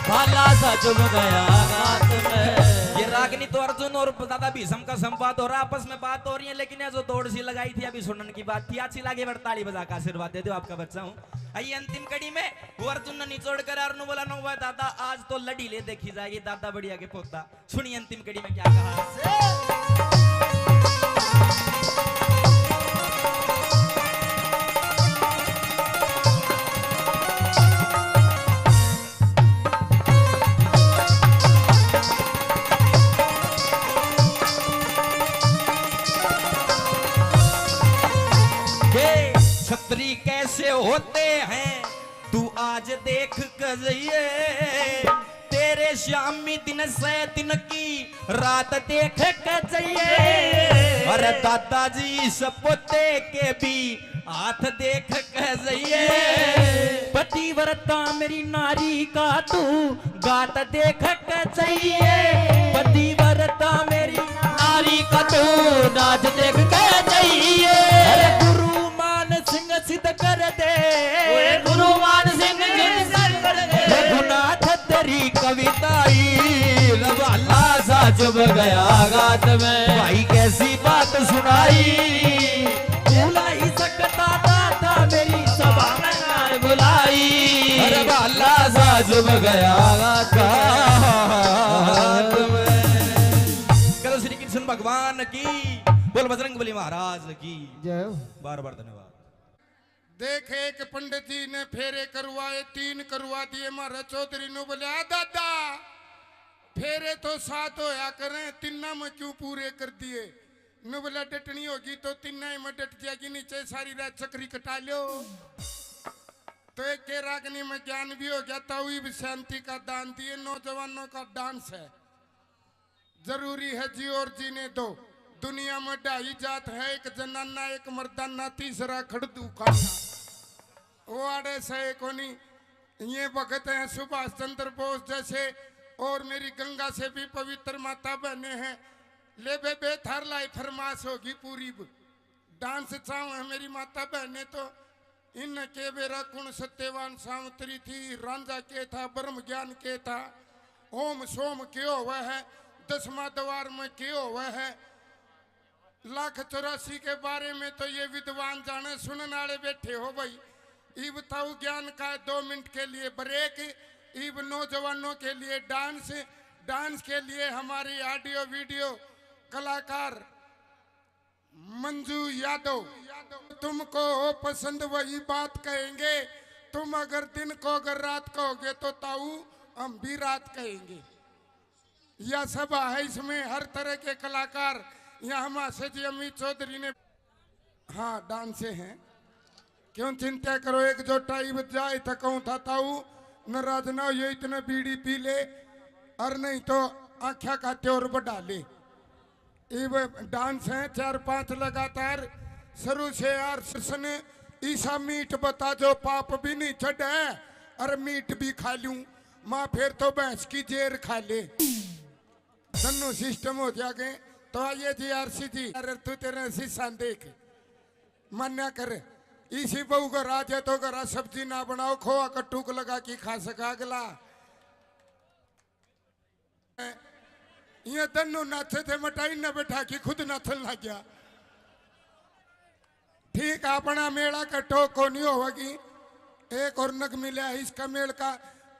भाला सा चुभ गया गात में। ये रागिनी तो अर्जुन और दादा भीष्म का संवाद हो रहा, आपस में बात हो रही है, लेकिन ये जो दौड़ सी लगाई थी अभी सुनने की बात थी, अच्छी लगी ताली बजा का आशीर्वाद दे दो, आपका बच्चा हूँ। आइए अंतिम कड़ी में वो अर्जुन ने निचोड़ कर अर्जुन बोला नो हुआ दादा आज तो लड़ी ले देखी जाएगी, दादा बढ़िया के पोता। सुनिए अंतिम कड़ी में क्या कहा, क्षत्रिय कैसे होते हैं तू आज देख कजिए, तेरे शामी दिन से दिन की रात देख कजिए, अरे दादाजी सपोते के भी हाथ देख कजिए, पतिव्रता मेरी नारी का तू गात देख कजिए, पतिव्रता मेरी नारी का तू नाच देख के जाइए, गुरु मान सिंह सिद्ध कर दे, गुरु मान सिंह सिद्ध कर दे, रघुनाथ तेरी कविताई रवाला सा चुभ गया गात में, भाई कैसी बात सुनाई, भूला ही सकता दादा मेरी सभा में नार बुलाई, अरे बाला सा चुभ गया गात में। करो श्री कृष्ण भगवान बजरंगबली महाराज की जय हो। बार बार धन्यवाद। देख एक पंडित जी ने फेरे करवाए 3 करवा दिए। मारा चौधरी ने बोले दादा फेरे तो 7 होया करें 3 में क्यों पूरे कर दिए। न बोला डटनी होगी तो 3 में डट जाएगी, नीचे सारी रात चक्री कटा लो। तो एक के रागनी में ज्ञान भी हो गया। ताऊ भी शांति का दान दिए। नौजवानों का डांस है, जरूरी है जी और जीने दो। दुनिया में 2.5 जात है, एक जनाना एक मर्दाना तीसरा खड़दू खाना। वो आड़े से कोनी ये भगत हैं सुभाष चंद्र बोस जैसे, और मेरी गंगा से भी पवित्र माता बहने हैं। ले बे थार लाई फरमाश होगी पूरी डांस चाहूँ है मेरी माता बहने। तो इन के बेरा कुण सत्यवान सावंतरी थी, रांझा के था ब्रह्म ज्ञान के था, ओम सोम क्यों हुआ है, 10वां द्वार में क्यों हुआ है। 1,84 के बारे में तो ये विद्वान जाने, सुनने वाले बैठे हो भाई। ये बताओ ज्ञान का 2 मिनट के लिए ब्रेक। इब नौजवानों के लिए डांस, डांस के लिए हमारी ऑडियो वीडियो कलाकार मंजू यादव। तुमको पसंद वही बात कहेंगे, तुम अगर दिन को अगर रात कहोगे तो ताऊ हम भी रात कहेंगे। यह सभा है, इसमें हर तरह के कलाकार। यहाँ हमारे जी अमित चौधरी ने हाँ डांसे हैं, क्यों चिंता करो। एक जो टाइम जाए थकाऊ था ताऊ नाराज ना हो, ये इतने बीड़ी पी ले और नहीं तो आख्या खाते और बढ़ा ले। ये डांस है 4-5 लगातार शुरू से यार सन ईसा मीट बता जो पाप भी नहीं चढ़ है और मीट भी खा लूं माँ, फिर तो भैंस की जेर खा ले। दोनों सिस्टम हो जाएंगे। तो आइए जी आरसी जी, अरे तू तेरे शीशा देख मान्या कर। इसी बहू का राज है तो घर सब्जी ना बनाओ, खोआ कट्टूक लगा के खा सका अगला। ये दोनों नाचे थे, मटाई न बैठा कि खुद नाचन लग गया। ठीक अपना मेला कट्टो को नहीं होगी। एक और नग मिला इसका मेल का,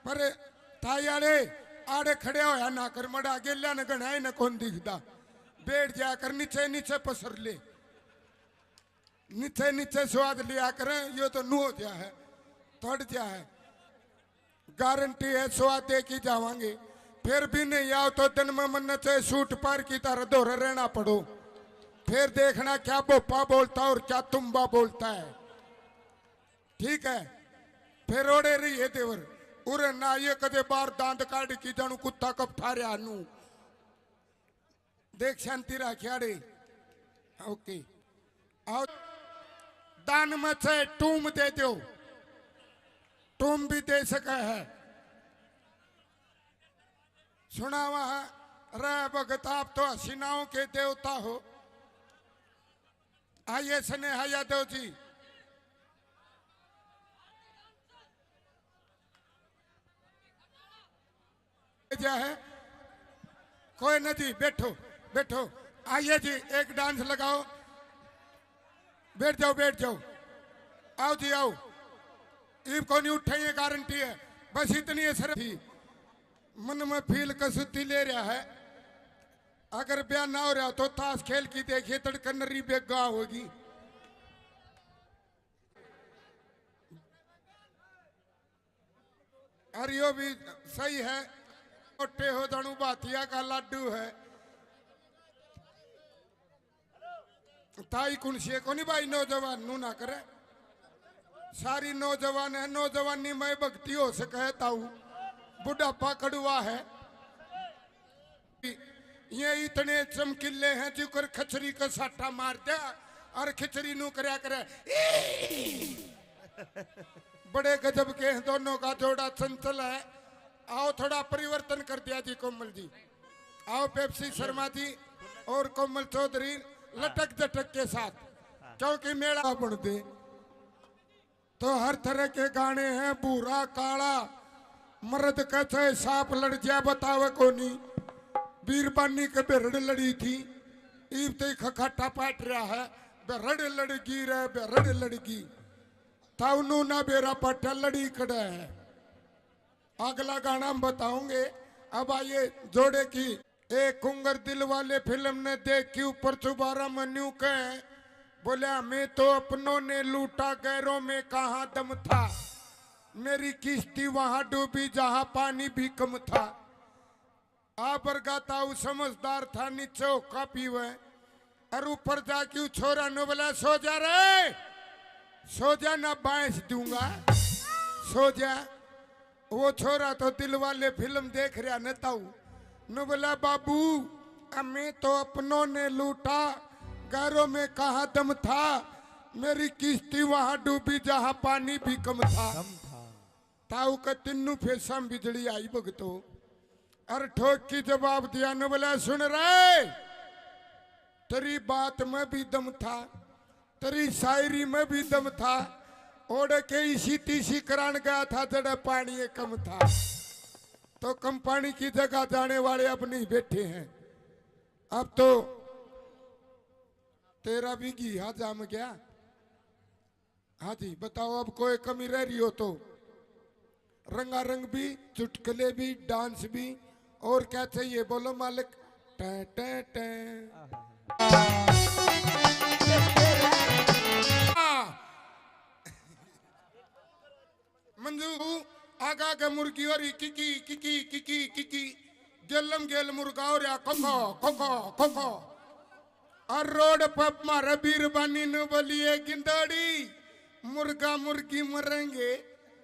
पर थाई आड़े आड़े खड़े होया ना कर मड़ा गेल्या न गणाए न कौन दिखता। बैठ जाकर नीचे नीचे पसर ले, नीचे नीचे स्वाद लिया करें। यो तो नू हो गया है, थोड़ गया है, गारंटी है स्वाद दे की जावांगे। फिर भी नहीं आओ तो दिन में मन चाहे सूट पार की तरह दोहरे रहना पड़ो। फिर देखना क्या बोपा बोलता और क्या तुम्बा बोलता है। ठीक है, फिर ओड़े रही है देवर उरे ना ये कदे बार दांत काट की जानू कुत्ता कब ठारे आनू। देख शांति राखियाड़े। ओके आओ दान में से टूम दे दो, टूम भी दे सका है। सुना वहां रे भगत आप तो हसीनाओं के देवता हो। आइए स्नेहा यादव जी। क्या है कोई न जी, बैठो बैठो। आइए जी एक डांस लगाओ, बैठ जाओ बैठ जाओ। आओ जी आओ, ईब को नहीं उठे ये गारंटी है। बस इतनी असर थी मन में फील कसुती ले रहा है। अगर ब्याह ना हो रहा तो ताश खेल की देखिए तड़कनरी बेगा होगी। और यो भी सही है, मोटे हो दानू बातिया का लाडू है। ताई कुनसे को नहीं भाई नौजवान नू ना करे। सारी नौजवान है, नौजवानी में भक्ति हो सके। ताऊ बुढ़ापा कड़ुआ है। ये इतने चमकीले हैं जिकर खचरी का साटा मार दिया और खिचड़ी नू करया करे। बड़े गजब के हैं दोनों का जोड़ा, चंचल है। आओ थोड़ा परिवर्तन कर दिया जी कोमल जी। आओ पेप्सी शर्मा जी और कोमल चौधरी लटक झटक के साथ, क्योंकि मेला बन दे तो हर तरह के गाने हैं। बूढ़ा काला मर्द कहते सांप लड़ जाए बतावे को नहीं। बीरबानी के बेरड़ लड़ी थी, ईब ते खखाटा पाट रहा है। बेरड़ लड़गी रे बेरड़ लड़गी ताउनू ना बेरा पट्टा लड़ी खड़ा है। अगला गाना हम बताओगे। अब आइए जोड़े की एक कुंगर दिल वाले फिल्म ने देख के ऊपर चुबारा मन्यू कहे बोले हमें तो अपनों ने लूटा गैरों में कहाँ दम था, मेरी किश्ती वहां डूबी जहां पानी भी कम था। आप बरगाता समझदार था नीचे होका पीवे और ऊपर जाके छोरा ने बोला सो जा रे, सो जा ना बांस दूंगा, सो जा। वो छोरा तो दिल वाले फिल्म देख रहा न ताऊ न बोला बाबू हमें तो अपनों ने लूटा गैरों में कहा दम था, मेरी किश्ती वहां डूबी जहां पानी भी कम था। ताऊ का तिन्नू फेसा बिजली आई भगतो और ठोक की जवाब दिया न बोला सुन रहे, तेरी बात में भी दम था, तेरी शायरी में भी दम था, ओढ़ के इसी तीसी करान गया था जड़ा पानी कम था। तो कम पानी की जगह जाने वाले अब नहीं बैठे हैं, अब तो तेरा भी घिया जाम गया। हाँ जी बताओ अब कोई कमी रह रही हो तो रंगारंग भी, चुटकुले भी, डांस भी, और क्या चाहिए बोलो मालिक। टे टे टे मंजू आगा के मुर्गी और किकी किकी किकी किकी गेलम गेल मुर्गा और या कोको कोको कोको और रोड पर मारे बीरबानी न बोलिए गिंदड़ी मुर्गा मुर्गी मरेंगे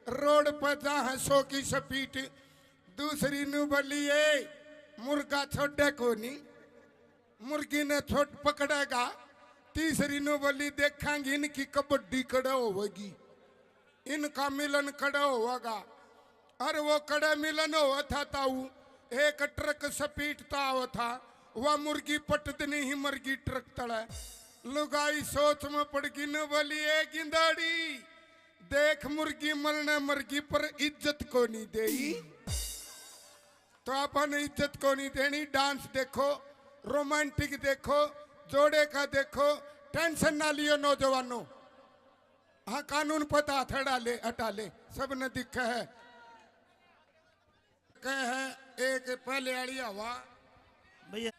रोड पर जहाँ 100 की स्पीड, दूसरी न बोलिए मुर्गा छोड़े को नहीं मुर्गी ने छोट पकड़ेगा, तीसरी न बोली देखेंगे इनकी कबड्डी कड़ा होगी, इनका मिलन कड़ा होगा। और वो कड़ा मिलन हुआ था ताऊ एक ट्रक सपीटता हुआ था, वह मुर्गी पटद नहीं मरगी ट्रक तड़ा। लुगाई सोच में पड़ गई न बोली ए गिंदाड़ी देख मुर्गी मरने मरगी पर इज्जत को नहीं देई, तो अपन इज्जत को नहीं देनी। डांस देखो, रोमांटिक देखो, जोड़े का देखो, टेंशन ना लियो नौजवानों। हाँ कानून पता हटा ले हटा ले, सब ने दिखा है। कह है एक पहले आड़ी हवा भैया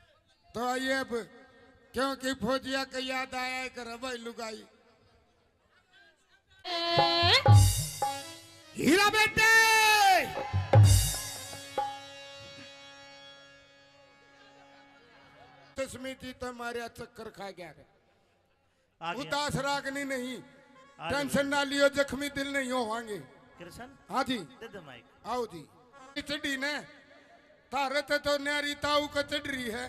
तो आइए अब क्योंकि फौजिया का याद आया कर भाई लुगाई हीरा बेटे स्मृति तो हमारे चक्कर खा गया है। आ गया उदास रागनी नहीं, आ गया। टेंशन ना लियो, जख्मी दिल नहीं होवांगे। कृष्ण हाँ जी दे दे माइक। आओ जी चढ़ी ने तारे तो न्यारी ताऊ का चढ़ रही है।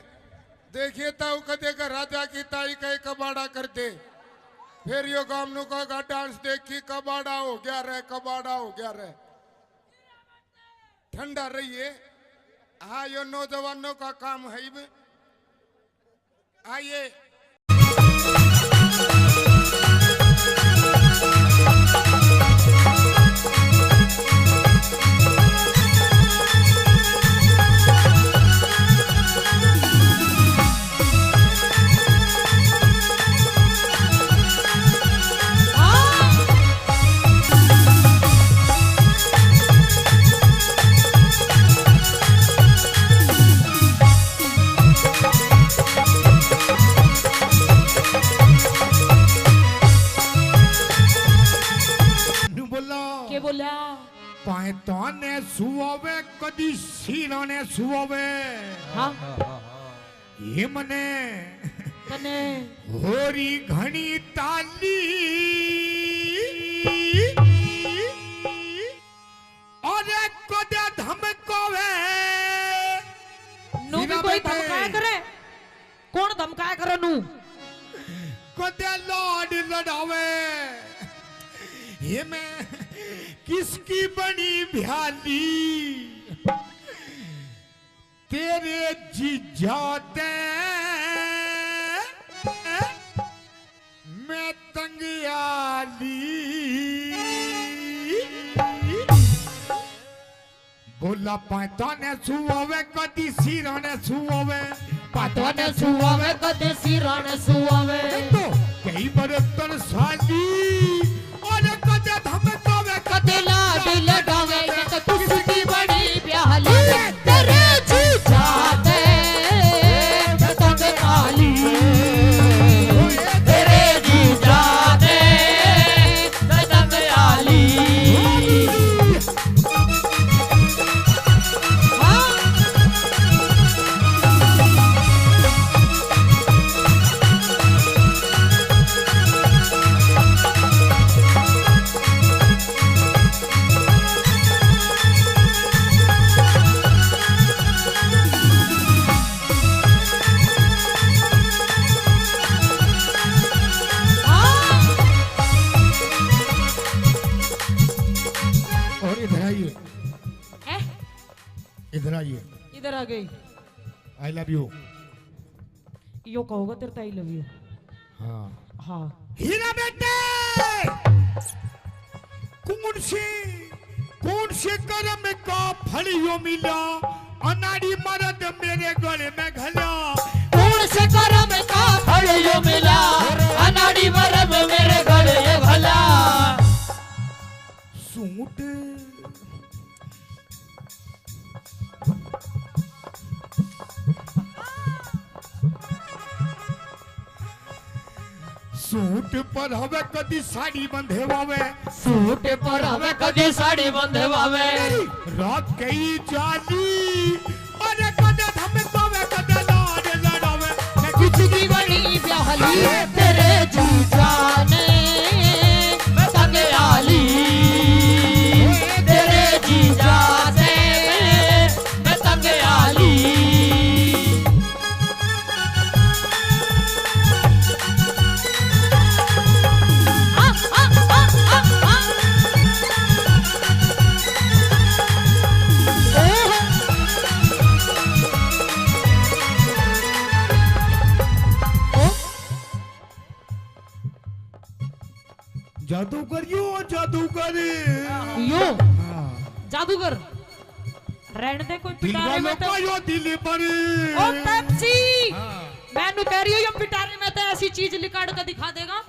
देखिए ताऊ का देखा राजा की ताई का कबाड़ा कर दे, फिर यो गामनू का डांस देखी कबाड़ा हो गया रे, कबाड़ा हो गया रे। ठंडा रहिए। हाँ यो नौजवानों का काम है। आइए के बोला पैतों ने सुवे कदी सीरों ने सुवे हाँ हिमने कने होरी घनी ताली और कदे धमकोवे नू भी कोई धमकाया करे, कौन धमकाया करे नू? कदे लौट लड़ावे ये मैं किसकी बनी भ्याली तेरे जीजाते मैं तंगियाली बोला पैता ने सुवे कदी सिरा ने सुवे पाटवा ने सुआवे कदे सिरा ने सुआवे तो कई बरतन साली और कदे धमकावे कदे लाड लगावे ये तो किसकी बड़ी प्याली तेरे जी जाते इधर आइए। इधर आ गई। आई लव यू। यो कहोगे तेरे आई लव यू। हाँ हाँ। हीरा बेटे कौन से कर्म का फल यो मिला, अनाड़ी मर्द मेरे गले में घला। कौन से कर्म का फल यो मिला, अनाड़ी मर्द मेरे गले में भला। सूट सूट पर हवे कदी साड़ी बंधेवावे, सूट पर हमें कदी साड़ी बंधवावे। रात कई जाली अरे कदे धम पावे कदे लाड लड़ावे। मैं कुछ की बनी ब्याहली तेरे जीजा ने मैं तंग आली, तेरे जीजा से मैं तंग आली। जादूगर यो जादूगर यो जादूगर रहने दे, कोई दिल पिटारे में वालों तो का यो दिल पर। ओ पेप्सी मैं कह रही हूँ ये पिटारे में तो ऐसी चीज लिकाड़ कर दिखा देगा।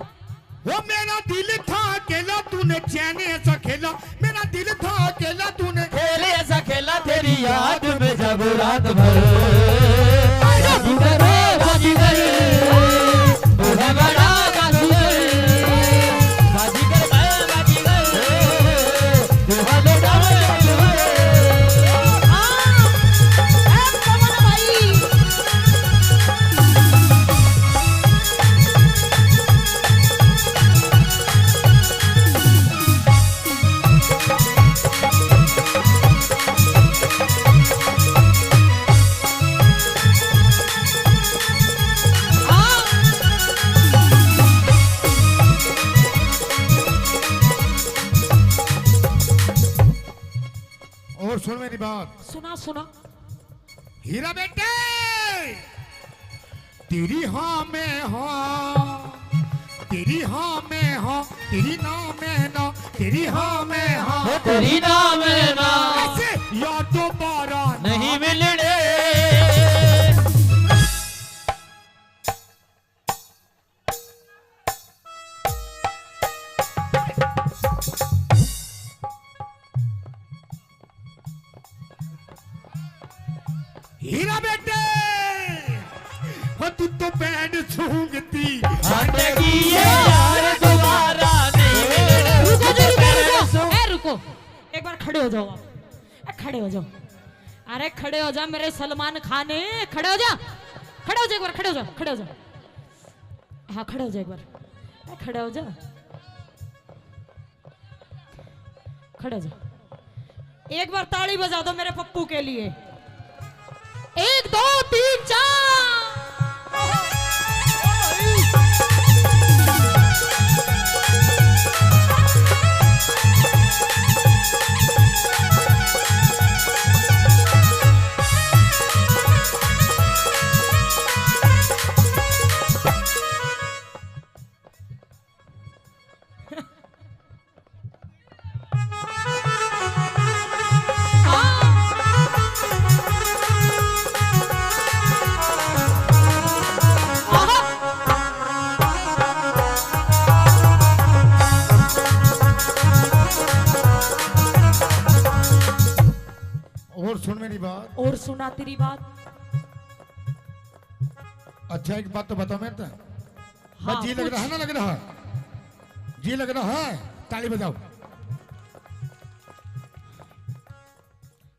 वो मेरा दिल था अकेला तूने चैन ऐसा खेला, मेरा दिल था अकेला तूने खेले ऐसा खेला तेरी याद में जब रात भर। जादूगर बाजीगर बड़ा बड़ा जादूगर, बाजीगर बाजीगर दुहाले डाले। और सुन मेरी बात। सुना सुना। हीरा बेटे तेरी हाँ में हाँ, तेरी हाँ में हाँ, तेरी ना में ना, तेरी हाँ में हाँ, तेरी नाम है ना ऐसे यार दोबारा नहीं मिलने। हीरा बेटे हाँ तू तो बैंड सूंघती हटेगी ये यार दोबारा नहीं मिलने। रुको रुको एक बार खड़े हो जाओ आप। खड़े हो जाओ। अरे खड़े हो जा मेरे सलमान खान, खड़े हो जा, खड़े हो जा एक बार, खड़े हो जा, खड़े हो जा। हाँ खड़े हो जा एक बार, खड़े हो जा, खड़े हो जा। एक बार ताली बजा दो मेरे पप्पू के लिए। 1 2 3 4। और सुन मेरी बात। और सुना तेरी बात। अच्छा एक बात तो बताओ मेरे तो हाँ, जी लग रहा है ना, लग रहा है जी लग रहा है, ताली बजाओ।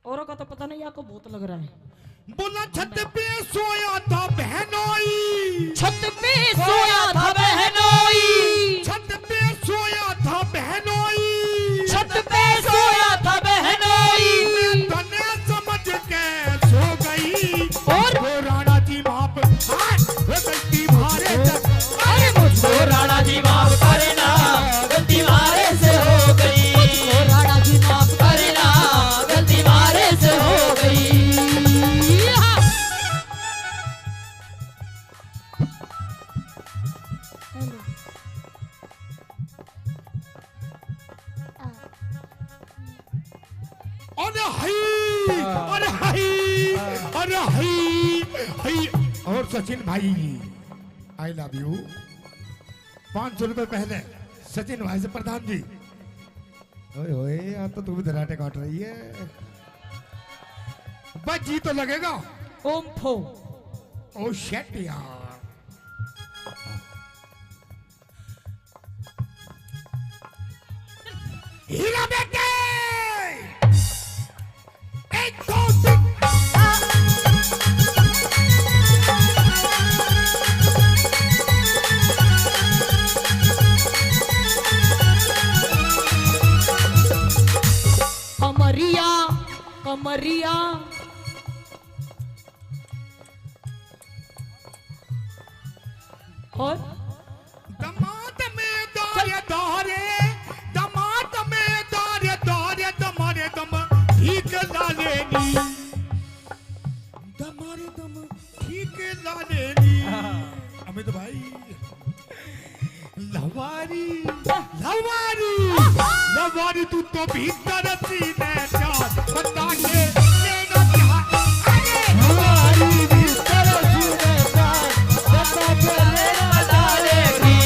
औरों का तो पता नहीं, आपको बहुत लग रहा है। बोला छत पे सोया था बहनोई, छत पे सोया था बहनोई, छत पे सोया था बहनोई, छत पे सोया था बहनोई। तने समझ के सो गई और वो राणा जी माप गलती मारे अरे मुझको राणा जी माफ करना, गलती मारे से हो गई। मुझको राणा जी माफ करना, गलती मारे से हो गई। अरे हाय अरे हाय अरे हाय हाय। और सचिन भाई आई लव यू। 500 रुपए पहले सचिन भाई से प्रधान जी। ओए ओए यार तो तू भी धराटे काट रही है। बस जी तो लगेगा। ओम फो। ओ शेट यार। हीरा बेटे 1 2 3। कमरिया कमरिया और दमाद में दौरे दौरे दमाद में दौरे दौरे दमारे दम ठीक लालेनी दमारे दम ठीक लालेनी। अमित भाई लवारी लवारी लवारी तू तो भीतर सीने चार बता के लेना क्या। अरे लवारी भीतर सीने चार बता के लेना डालेगी।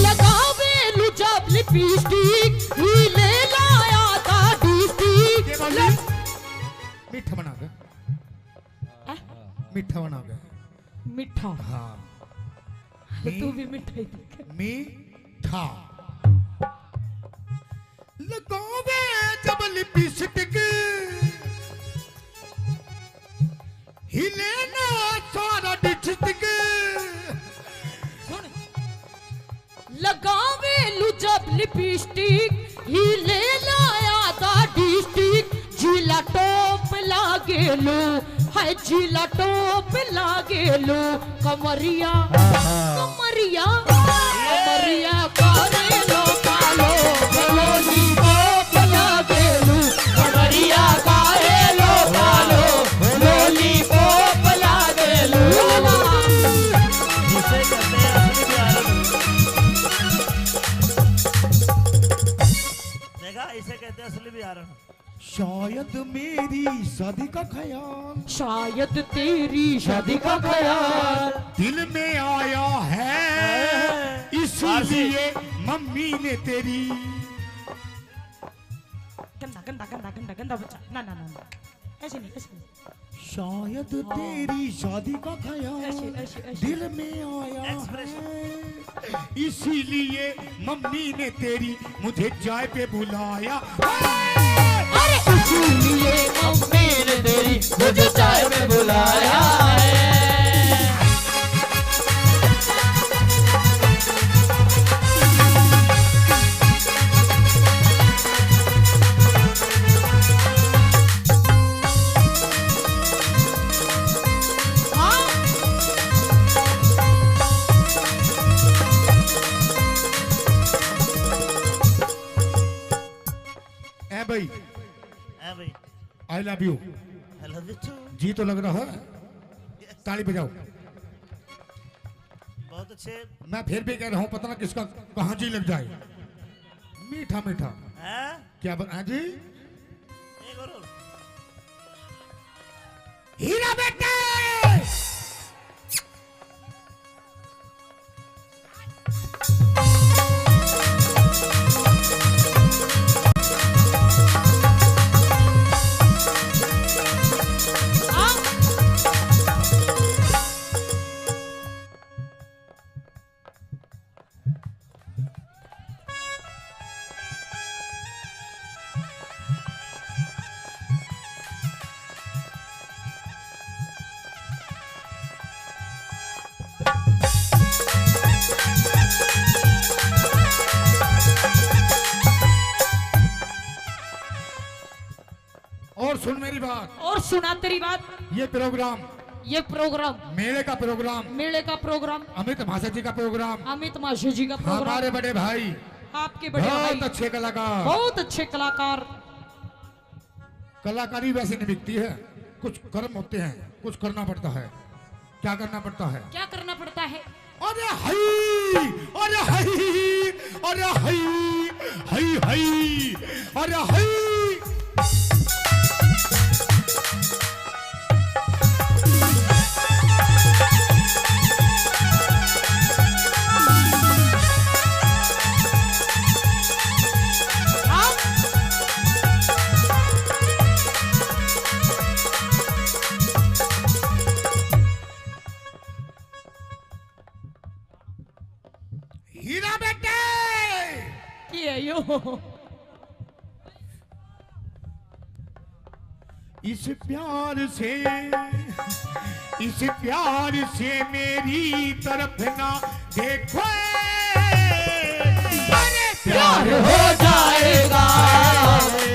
लगावे लुजब लिपस्टिक ही ले लाया था डिस्टिक। मीठा बना के मीठा बना के। मीठा हाँ तू भी मिठाई दिखा। मीठा लगावे जब लिपस्टिक हिले ना सारा डिस्ट्रिक्ट। लगावे लुजब लिपस्टिक ही ले लाया था डिस्टिक। जिला टॉप लागे लो है जिला टॉप लागे लो। कमरिया कमरिया कमरिया करे लो कालो लोली टॉप लागे लो। कमरिया करे लो कालो लोली टॉप लागे लो। जिसे कहते हैं असली प्यार। देखा इसे कहते हैं असली प्यार। शायद मेरी शादी का ख्याल शायद तेरी शादी का ख्याल दिल में आया है इसलिए मम्मी ने तेरी। गंदा गंदा गंदा गंदा गंदा बच्चा ना ना ना ना ऐसे नहीं ऐसे नहीं। शायद तेरी शादी का ख्याल ऐसे। दिल में आया है इसीलिए मम्मी ने तेरी मुझे चाय पे बुलाया। अरे इसीलिए मम्मी ने तेरी मुझे चाय में बुलाया है। भाई है भाई। I love you. I love you too। जी तो लग रहा है। ताली बजाओ। बहुत अच्छे। मैं फिर भी कह रहा हूँ पता ना किसका कहाँ जी लग जाए। मीठा मीठा हैं? क्या बता जी। एक और। हीरा बेटे और सुन मेरी बात, और सुना तेरी बात। ये प्रोग्राम ये प्रोग्राम मेले का प्रोग्राम, मेले का प्रोग्राम, अमित भाषा जी का प्रोग्राम, अमित माशे जी का प्रोग्राम, हमारे बड़े भाई आपके बड़े भाई बहुत अच्छे कलाकार। बहुत अच्छे कलाकार। कलाकारी वैसे नहीं बिकती है, कुछ कर्म होते हैं, कुछ करना पड़ता है। क्या करना पड़ता है? क्या करना पड़ता है? अरे हई, अरे हई, अरे हई, हई हई, अरे हई। हीरा बेटे की है यो? इस प्यार से मेरी तरफ ना देखो, प्यार हो जाएगा,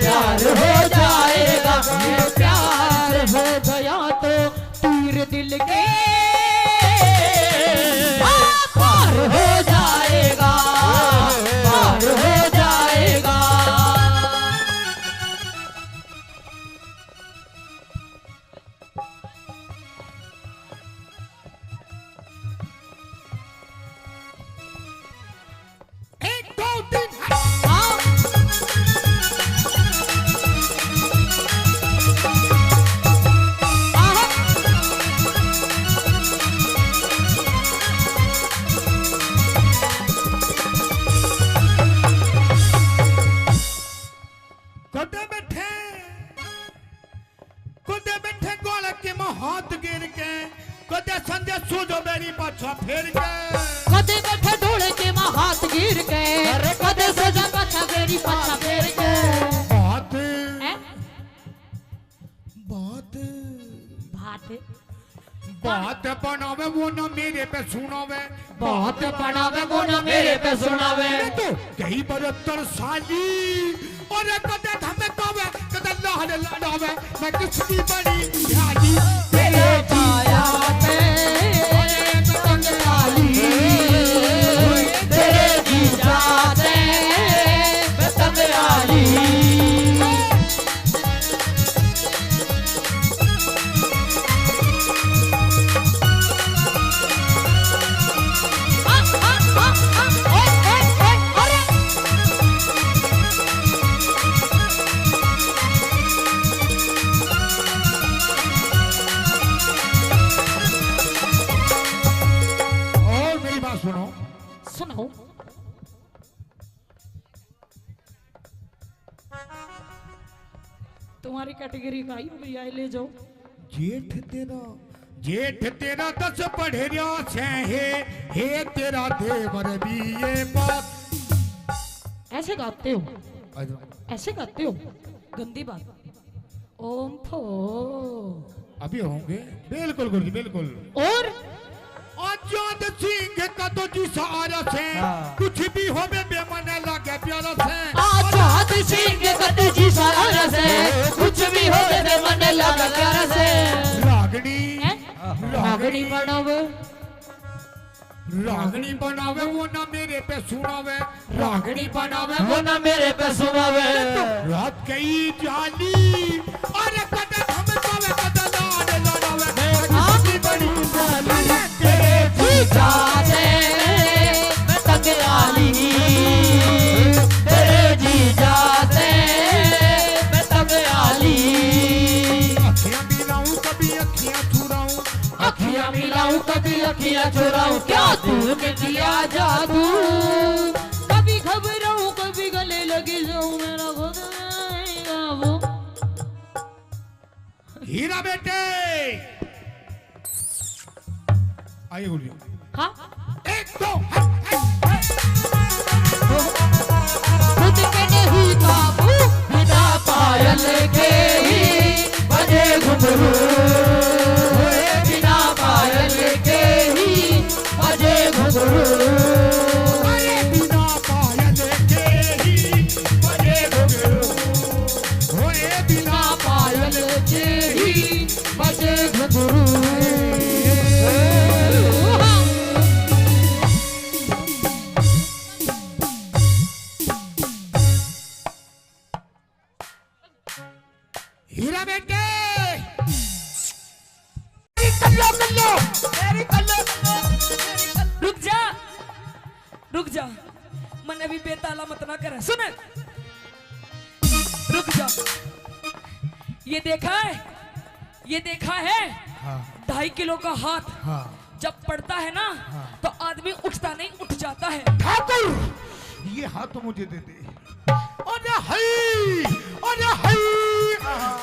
प्यार हो जाएगा, ये प्यार हो गया तो तीर दिल के पार हो जाएगा, पार हो जाएगा। एक दो तीन कुदे बैठे गोल के हाथ गिर के, कुदे संजय सूझो मेरी पाछा फेर के, कदे बैठे ढोले के मां हाथ गिर के, कदे सजा पाछा मेरी पाछा फेर के। बात हैं? बात बात बात बनावे वो ना मेरे पे सुनावे, बात बनावे वो ना मेरे पे सुनावे। तो कई बरतर साली और कदे धमे तोवे, कदे लाहले लड़ावे, मैं किसकी बड़ी ध्यानी तेरे पाया पे पतंग डाली, तेरे जीजा से पतंग डाली। और मेरी बात सुनो, सुनो, तुम्हारी कैटेगरी का ही भैया ले जाओ। जेठ तेरा 10 पढ़ेरिया से हे तेरा देवर भी ये बात। ऐसे गाते हो, ऐसे गाते हो, गंदी बात। ओम फो अभी होंगे, बिल्कुल गुरुजी बिल्कुल। और आजाद सिंह का तो जी सहारा से, कुछ भी हो बेमने लगे प्यारा से। आजाद सिंह कद जी सारा से, कुछ भी हो दे मन लगा प्यारा से। रागनी रागनी बनावे, रागनी बनावे वो ना मेरे पे सुनावे, रागनी बनावे वो ना मेरे पे सुनावे। रात गई जाली अरे कदे हम तोवे कदे लाड लड़ावे, मैं किसकी बड़ी साली तेरे जीजा से पतंग डाली, तेरे जीजा से पतंग डाली। अखियां मिलाऊं कभी अखियां चुराऊं, अखियां मिलाऊं कभी अखियां चुराऊं, क्या तूने किया जादू। कभी घबराऊं कभी गले लगी जाऊं, मेरा खुद आएगा वो। हीरा बेटे आइए गुरुजी। हाँ, एक दो खुद पे नहीं काबू, बिना पायल के ही बजे घुंघरू, बिना पायल के ही बजे घुंघरू। अरे बिना पायल के ही बजे घुंघरू, होए बिना बिना पायल के ही बजे घुंघरू। कल्लो कल्लो मेरी कल्लो रुक जा मन अभी बेताला मत ना करे सुन रुक जा ये देखा है हाँ 2.5 किलो का हाथ हाँ जब पड़ता है ना तो आदमी उठता नहीं उठ जाता है ठाकुर ये हाथ तो मुझे दे दे अरे हई अरे हई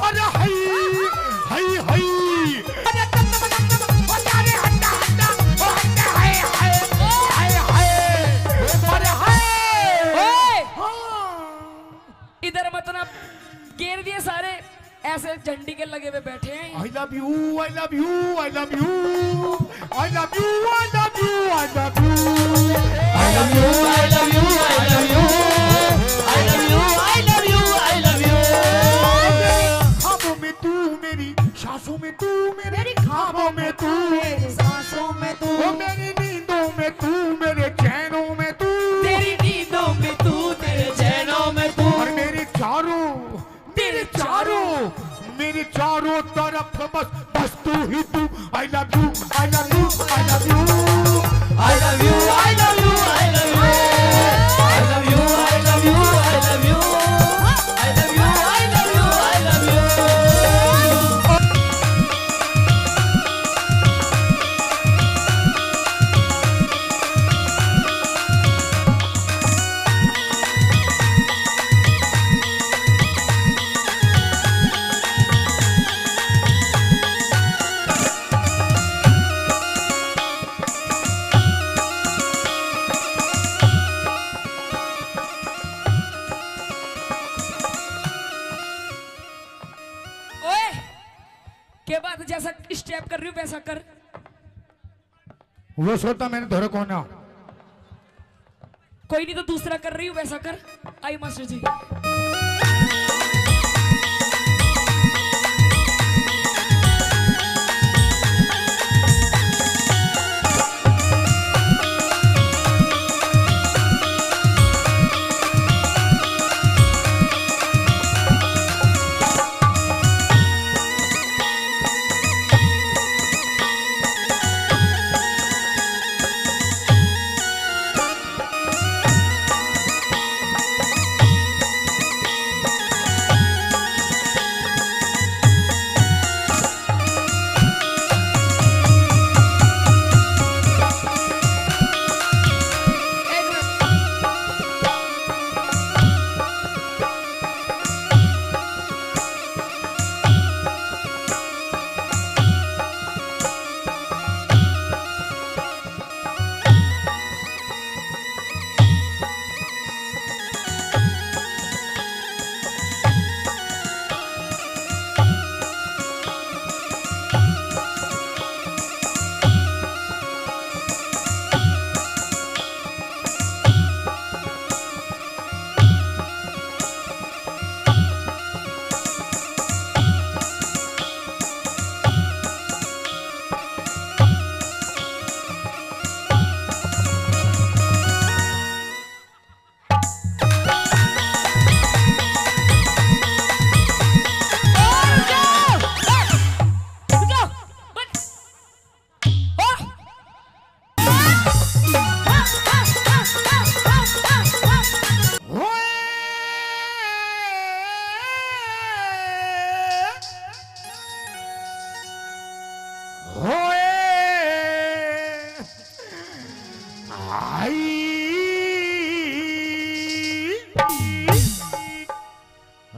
अरे हई हई हई अरे तम तम तम तम अरे हंडा हंडा ओ हंडा हाय हाय हाय हाय अरे हाय ओए हाँ इधर मत ना घेर दिए सारे ऐसे झंडी के लगे हुए बैठे हैं I love you, I love you, I love you, I love you, I love you, I love you, I love you, I love you, I love you, I love you, I love you, I love you. ख्वाबों में तू मेरी सांसों में तू मेरी ख्वाबों में तू मेरी सांसों में तू मेरी नींदों में तू मेरे चैनों में तू तेरी नींदों में तू तेरे चैनों में तू और मेरे चारों तरफ बस तू ही तू I love you, I love you, I love you, I love you, I love you, I love you, I love you, I love you, I love you, I love you, I love you, I love you. ओए के बाद जैसा step कर रही हूँ वैसा कर वो सोता मैंने धोरे कोना कोई नहीं तो दूसरा कर रही हूँ वैसा कर आई मास्टर जी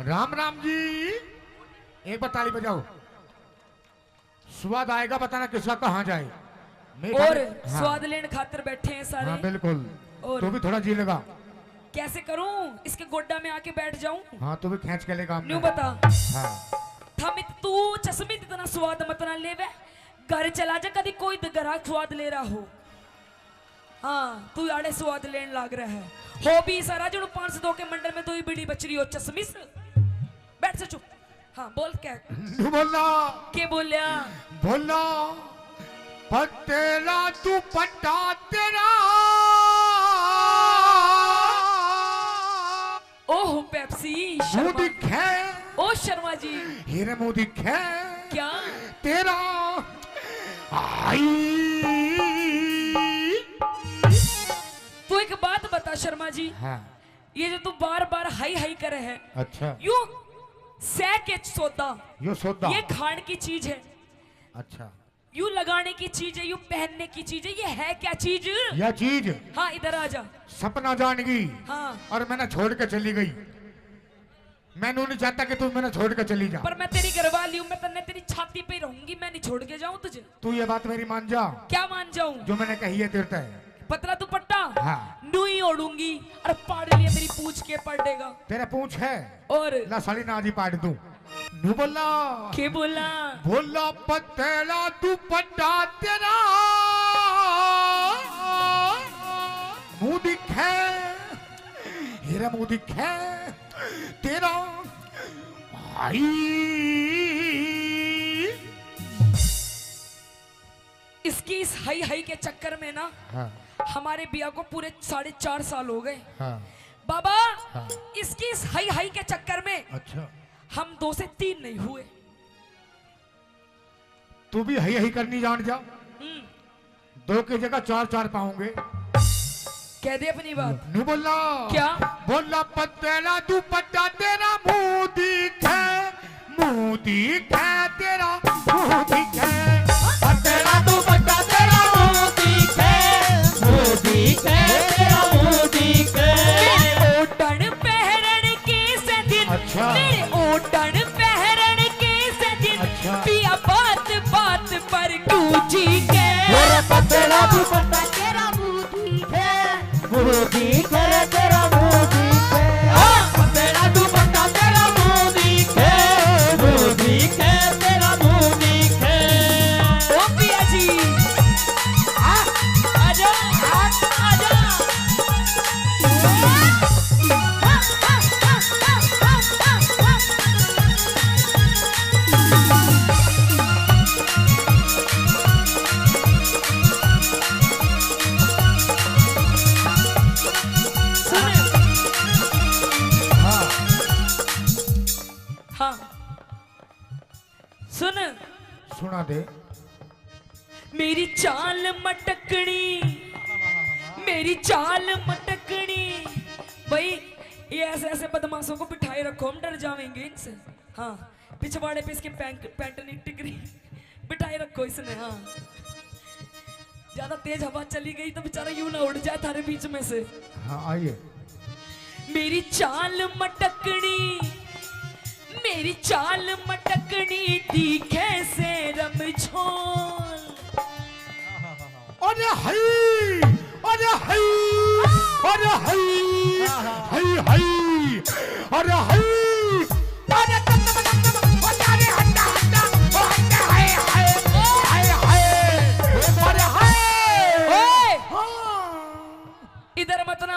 राम राम जी एक बार ताली बजाओ स्वाद आएगा बताना किसका कहाँ जाए और हाँ, स्वाद लेने खातिर बैठे हैं सारे हाँ बिल्कुल और तू भी थोड़ा जी लेगा कैसे करूं इसके गोड्डा में आके बैठ जाऊं हाँ तू भी खींच के लेगा न्यू हमने। बता हाँ थमित तू चश्मित इतना स्वाद मत ना लेवे घर चला जा कभी कोई ग्राहक स्वाद ले रहा हो हाँ तू आड़े स्वाद लेने लाग रहा है हो भी सारा जो 502 के मंडल में 2 ही बीड़ी बच रही हो चश्मिस बैठ से चुप हाँ बोल क्या बोलना के बोलिया बोलना तेरा तू पट्टा तेरा ओह पेप्सी मोदी शर्मा खे ओ शर्मा जी हीरे मोदी खे क्या तेरा तू एक बात बता शर्मा जी, हाँ ये जो तू बार बार हाई हाई करे है, अच्छा यू सह के सौदा, यो सौदा ये खाने की चीज है, अच्छा यू लगाने की चीज है, यू पहनने की चीज है, ये है क्या चीज? यह चीज हाँ इधर आ जा। सपना जान गई हाँ और मैंने छोड़ के चली गई। मैं नहीं चाहता कि तू मैंने छोड़ के चली जा। पर मैं तेरी घरवाली हूँ, मैं तन्ने तेरी छाती पे रहूंगी, मैं नहीं छोड़ के जाऊं तुझे। तू ये बात मेरी मान जा, क्या मान जाऊं? जो मैंने कही है तेरता है। पतला दुपट्टा हाँ। नुई ओढ़ूंगी और पाड़ लिए मेरी पूछ के पड़ देगा। तेरा पूछ है और ला साली ना जी पाड़ दूं। नू बोला के बोला बोला पतला दुपट्टा तेरा मुंह दिखे, हेरा मुंह दिखे तेरा भाई। इसकी इस हाई हाई के चक्कर में ना हाँ हमारे बिया को पूरे 4.5 साल हो गए हाँ बाबा। हाँ। इसकी इस हाई हाई के चक्कर में अच्छा हम 2 से 3 नहीं हुए। तू भी हई हई करनी जान जा, 2 की जगह 4 पाऊंगे। कह दे अपनी बात। नू बोला क्या बोला पतला दुपट्टा तेरा मुंह दिखे, मुंह दिखे तेरा मुंह दिखे, पतला दुपट्टा तेरा मुंह दिखे, मुंह दिखे तेरा मुंह दिखे। ओटन पहरन के सदिन, अच्छा। मेरे ओटन पहरन के सदिन, अच्छा। पिया बात बात पर गूंजी के। तेरा पतला दुपट्टा तेरा मुंह दिखे, मुंह दिखे तेरा मुंह दिखे, पतला दुपट्टा तेरा मुंह दिखे, मुंह दिखे तेरा मुंह दिखे। ओ पिया जी आजा आजा। हाँ सुन, सुना दे। मेरी चाल मटकनी, मेरी चाल मटकनी। भाई ये ऐसे ऐसे बदमाशों को बिठाए रखो, हम डर जाएंगे इनसे। हाँ पिछवाड़े पे इसके पैंट नहीं टिकरी, बिठाए रखो इसने। हाँ ज्यादा तेज हवा चली गई तो बेचारा यूं ना उड़ जाए थारे बीच में से। हाँ आइए। मेरी चाल मटकनी, मेरी चाल मटकनी, दिखे से रमझोल। अरे हई, अरे हई, अरे हई, हई हई, अरे हई, अरे अरे हंडा हंडा, ओ हंडा हाय हाय, हाय हाय, अरे हाय। ओए इधर मत ना,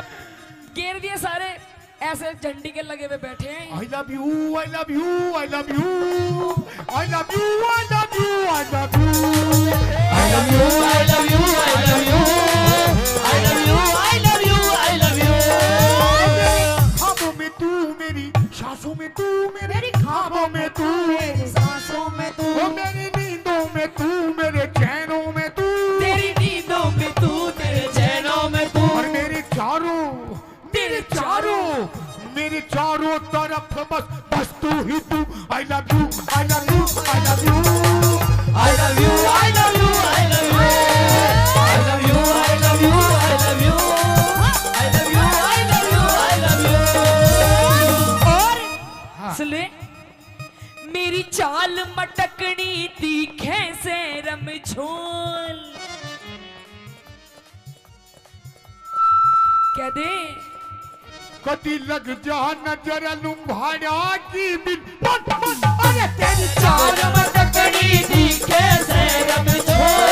घेर दिए सारे, ऐसे झंडी के लगे हुए बैठे हैं। I love you, I love you, I love you, I love you, I love you, I love you, I love you, I love you, I love you, I love you, I love you, I love you। ख्वाबों में तू मेरी, सांसों में तू मेरी, ख्वाबों में तू मेरी, सांसों में तू, ओ मेरी नींदों में तू, मेरे चैनों में तू, तेरी नींदों में तू, तेरे चैनों में तू, और मेरे चारों, मेरे चारों, मेरे चारों तरफ बस बस तू ही तू। I love you, I love you, I love you, I love you, I love you, I love you, I love you, I love you, I love you, I love you, I love you, I love you। और सुन ले, मेरी चाल मटकनी, दिखे से रमझोल। क्या दे कदी लग जा नजर लुम्भाड़ा की बिन, अरे तेरी चाल मटकनी दिखे से रमझोल,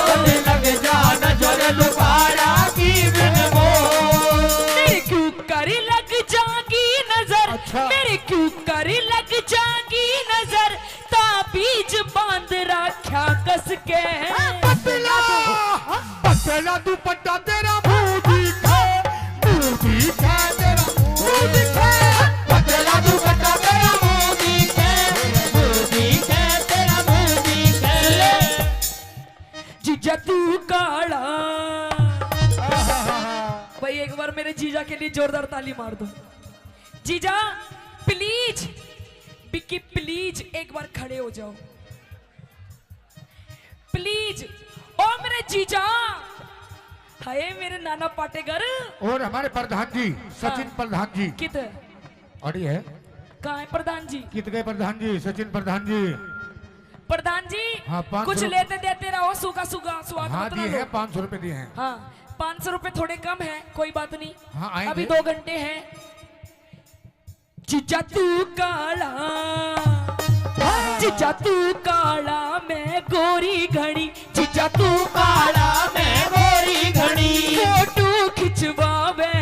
कदी लग जा नजर लुम्भाड़ा की बिन बोल। मेरे क्यों कर लग जागी नजर, अच्छा। मेरे क्यों कर लग जागी नजर, ताबीज बांध रखा कस के। पतला पतला दुपट्टा तेरा मुंह दिखे, मुंह दिखे तेरा मुंह दिखे, पतला दुपट्टा तेरा मुंह दिखे, मुंह दिखे तेरा मुंह दिखे। जीजा तू काला। भाई एक बार मेरे जीजा के लिए जोरदार ताली मार दो। जीजा प्लीज, बिक्की प्लीज एक बार खड़े हो जाओ प्लीज। ओ मेरे जीजा, हाय मेरे नाना पाटेगर। और हमारे प्रधान जी सचिन प्रधान जी कित अड़ी है। कहाँ है प्रधान जी? कित गए प्रधान जी? सचिन प्रधान जी। प्रधान जी हाँ, 500 कुछ लेते देते रहो, सूखा सूखा स्वाद हाँ मत ना दिए लो। हैं, 500 रुपए दिए हैं। हाँ 500 रुपए थोड़े कम है, कोई बात नहीं। हाँ, आएंगे। अभी 2 घंटे हैं। जीजा तू काला, जीजा तू काला मैं गोरी घड़ी, जीजा तू काला मैं गोरी घड़ी। फोटो खिंचवावे,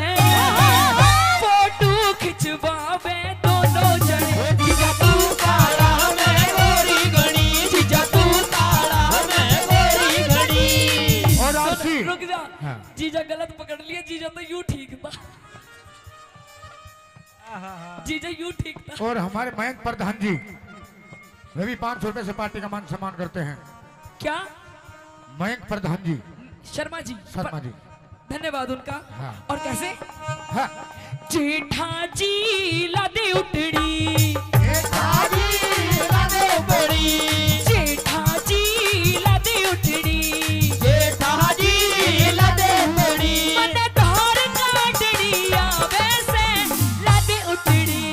फोटो खिंचवावे दोनों जने, जीजा तू काला मैं गोरी घड़ी, जीजा तू काला मैं गोरी घड़ी। और आरसी रुक जा। हाँ। जीजा गलत पकड़ लिया, जीजा तो यूं ठीक था, जीजा यूं ठीक था। और हमारे मयंक प्रधान जी वे भी 500 रुपए से पार्टी का मान सम्मान करते हैं। क्या? मयंक प्रधान जी शर्मा जी, शर्मा जी। धन्यवाद उनका। हाँ। और कैसे? हाँ। जेठा जी लादे उठड़ी, जेठा जी लादे उठड़ी, जेठा जी लादे उठड़ी, जेठा जी लादे उठड़ी। मन धार काटड़ी आवे से लादे उठड़ी,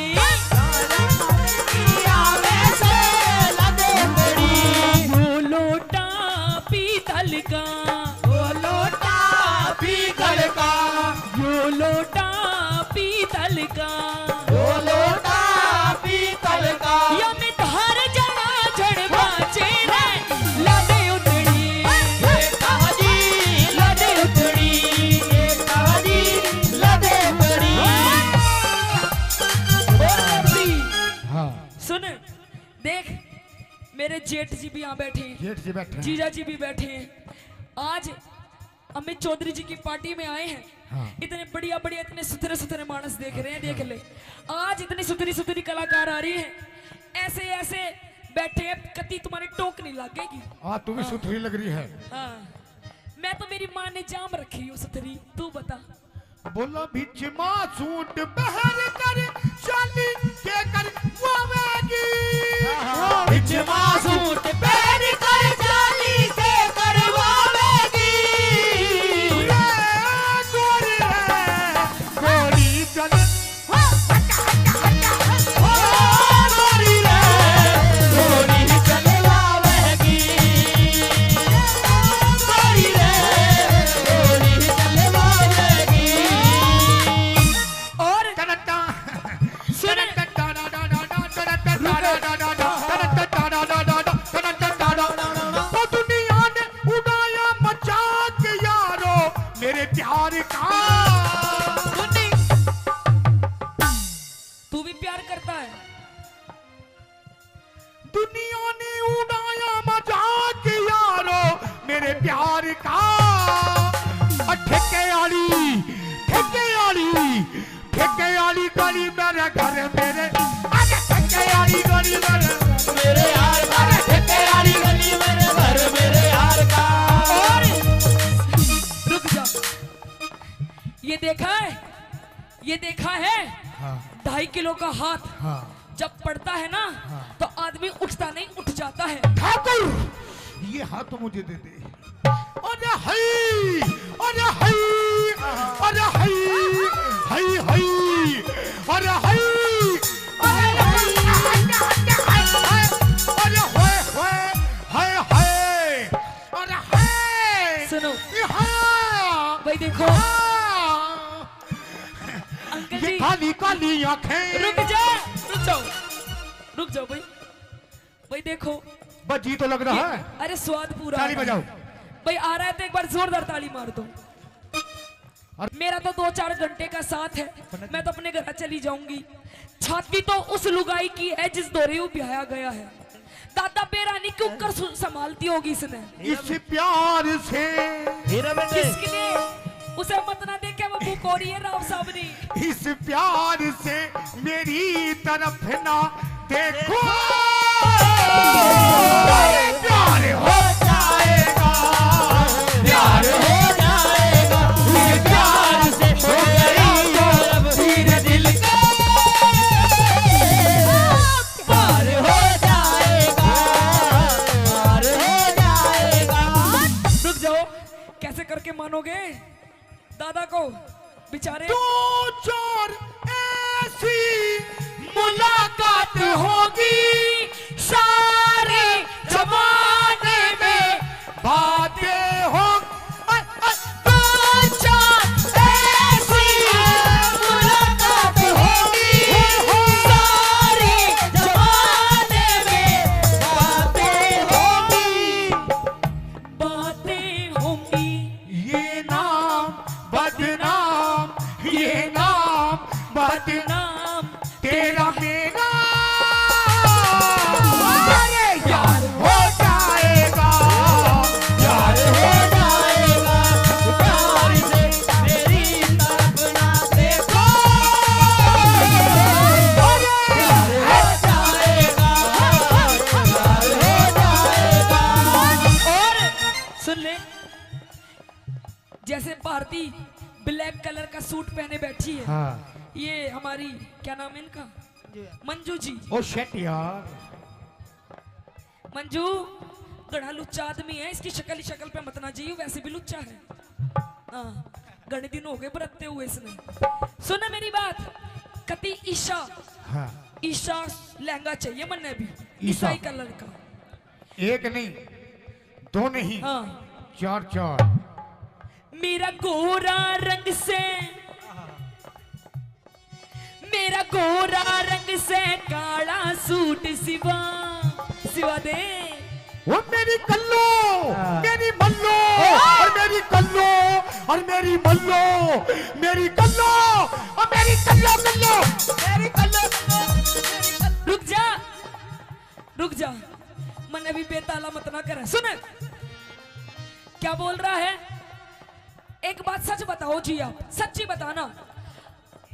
आवे से लादे उठड़ी। वो लोटा पीतल का, वो लोटा पीतल का, वो लोटा पीतल का, वो लोटा पीतल का। या में धार जला झड़ बाचे रे लादे उठड़ी, जेठा जी लादे उठड़ी, जेठा जी लादे उठड़ी। हाँ सुन देख, मेरे जेठ जी भी यहाँ बैठे हैं, जेठ जी बैठे हैं। जीजा जी भी बैठे हैं। आज अमित चौधरी जी की पार्टी में आए हैं। हाँ। इतने बढ़िया बढ़िया, इतने सुथरे सुथरे मानस देख रहे हैं, देख ले। आज इतनी सुथरी सुथरी कलाकार आ रही है, ऐसे ऐसे बैठे हैं, कति तुम्हारी टोक नहीं लगेगी। हाँ तू भी सुथरी लग रही है। हाँ मैं तो, मेरी माँ ने जाम रखी हूँ सुथरी, तू बता। बोला बिच मासूट बहर कर शाली के कर वावेगी। बिच मासूट बहर कर शाली के कर वावेगी। गोरी है गोरी चल, गोरी है गोरी चल वावेगी। गोरी है गोरी चल वावेगी। और सुन, दुनिया ने उड़ाया मजाक यारो मेरे प्यार का। तू भी प्यार करता है? दुनिया ने उड़ाया मजाक यारो मेरे प्यार का। ठेके वाली गली मेरे घर मेरे, ठेके वाली गली मेरे यार का, ठेके वाली गली मेरे घर मेरे यार का। और रुक जा, ये देखा है, ये देखा है? हाँ 2.5 किलो का हाथ हाँ। जब पड़ता है ना, तो आदमी उठता नहीं, उठ जाता है। ठाकुर ये हाथ तो मुझे दे दे। अरे हई, अरे हई, अरे हई, हई हई, अरे हई, अरे होए होए, हाय हाय, अरे हाय। सुनो हाँ भाई, देखो अंकल ये जी, काली काली आंखें। रुक जा, रुक जाओ, रुक जाओ भाई। भाई देखो, बजी तो लग रहा है। अरे स्वाद पूरा ताली आ रहा है। बजाओ। भाई आ रहा है तो एक बार जोरदार ताली मार दो। मेरा तो 2-4 घंटे का साथ है, मैं तो अपने घर चली जाऊंगी। छाती तो उस लुगाई की है जिस दौरे ब्याया गया है। दादा बेरानी क्यों कर संभालती होगी इसने। इस प्यार से किसके लिए? उसे मत ना देखे, वो बुकोरी है राव साबरी। इस प्यार से मेरी तरफ ना देखो, प्यार हो जाएगा। कैसे करके मानोगे दादा को बेचारे? दो चार ऐसी मुलाकात होगी सारे जमाने में बातें हो। दो चार ऐसी मुलाकात होगी सारे जमाने में बातें होगी। बातें होंगी ये नाम बदनाम, ये नाम बदनाम तेरा मेरा अरे यार हो जाएगा, यार हो जाएगा, प्यार से मेरी तरफ ना देखो। अरे यार हो जाएगा, यार हो जाएगा। और सुन ले, जैसे भारती ब्लैक कलर का सूट पहने बैठी है, हाँ। ये हमारी क्या नाम है इनका, मंजू जी। ओ शेट यार, मंजू गड़ा लुच्चा आदमी है, इसकी शक्ल पे मत ना जाइयो, वैसे भी लुच्चा है। हाँ, गणे दिन हो गए बरतते हुए इसने। सुना मेरी बात, कति ईशा, हाँ। ईशा लहंगा चाहिए मन्ने भी, ईशा। ईसाई कलर का। एक नहीं, दो नहीं, हाँ, चार चार। मेरा गोरा रंग से, मेरा गोरा रंग से काला सूट सिवा सिवा दे। वो मेरी कल्लो, मेरी मल्लो, और मेरी कल्लो, और मेरी मल्लो, मेरी कल्लो, और मेरी कल्लो कल्लो, मेरी कल्लो कल्लो। रुक जा, रुक जा, मन अभी बेताला मत ना कर। सुन क्या बोल रहा है, एक बात सच बताओ जी, आप सच्ची बताना,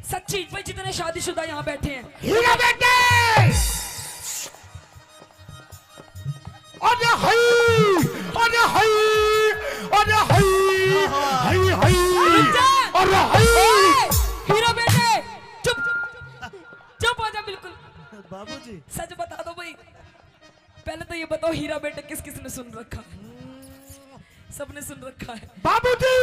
सच्ची। भाई जितने शादीशुदा यहाँ बैठे हैं, हीरा बेटे, अरे हाय, अरे हाय, अरे हाय, हाय हाय, रुक जा। अरे हाय। ओए, हीरो बेटे, चुप चुप हो जा बिल्कुल। बाबूजी सच बता दो भाई, पहले तो ये बताओ हीरा बेटे किस किस ने सुन रखा है? सबने सुन रखा है। बाबूजी,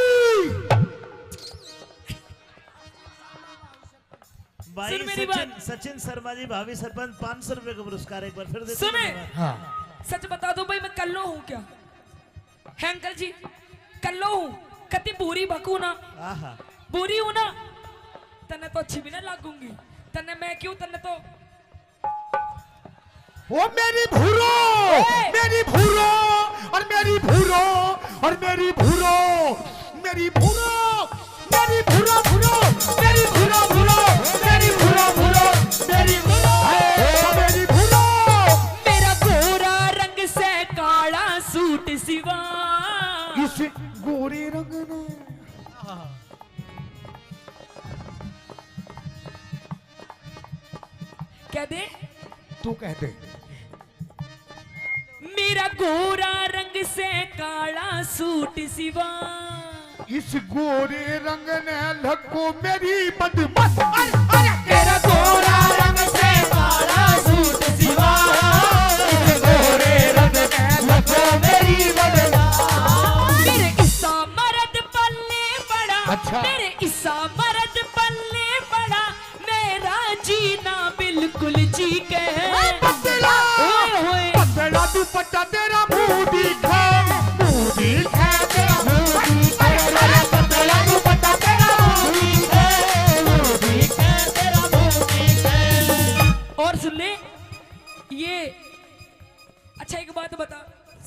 भाई सुन मेरी सचिन, सचिन शर्मा जी भावी सरपंच 500 रुपए का पुरस्कार एक बार फिर देते सुने, हैं। हाँ। सच बता दो भाई, मैं कल्लो हूँ क्या? है अंकल जी, कल्लो हूँ, कति बुरी बकू ना, आहा, बुरी हूँ ना, तन्ने तो अच्छी भी ना लागूंगी, तन्ने मैं क्यों, तन्ने तो वो मेरी भूरो, मेरी भूरो, और मेरी भूरो, और मेरी भूरो, मेरी भूरो, मेरी भूरो भूरो, मेरी भूरो भूरो, मेरी भूरो भूरो, मेरी भूरो, मेरी भूरो। मेरा गोरा रंग से काला सूट सिवा, इस गोरे रंग ने कह दे, तू कह दे। मेरा गोरा रंग से काला सूट सिवा, इस गोरे रंग ने लगो मेरी बदमस्त। तेरा गोरा रंग से काला सूट सिवा, इस गोरे रंग ने लगो मेरी बदमस्त। मेरे इसा मर्द पल्ले बड़ा, अच्छा। मेरे इसा मर्द पल्ले बड़ा, मेरा जीना बिल्कुल जी के। पतला, ओए होए, पतला दुपट्टा तेरा मुंह दिखे, मुंह दिखे तेरा मुंह दिखे, पतला दुपट्टा तेरा मुंह दिखे, मुंह दिखे तेरा मुंह दिखे। और सुन ले ये, अच्छा एक बात बता,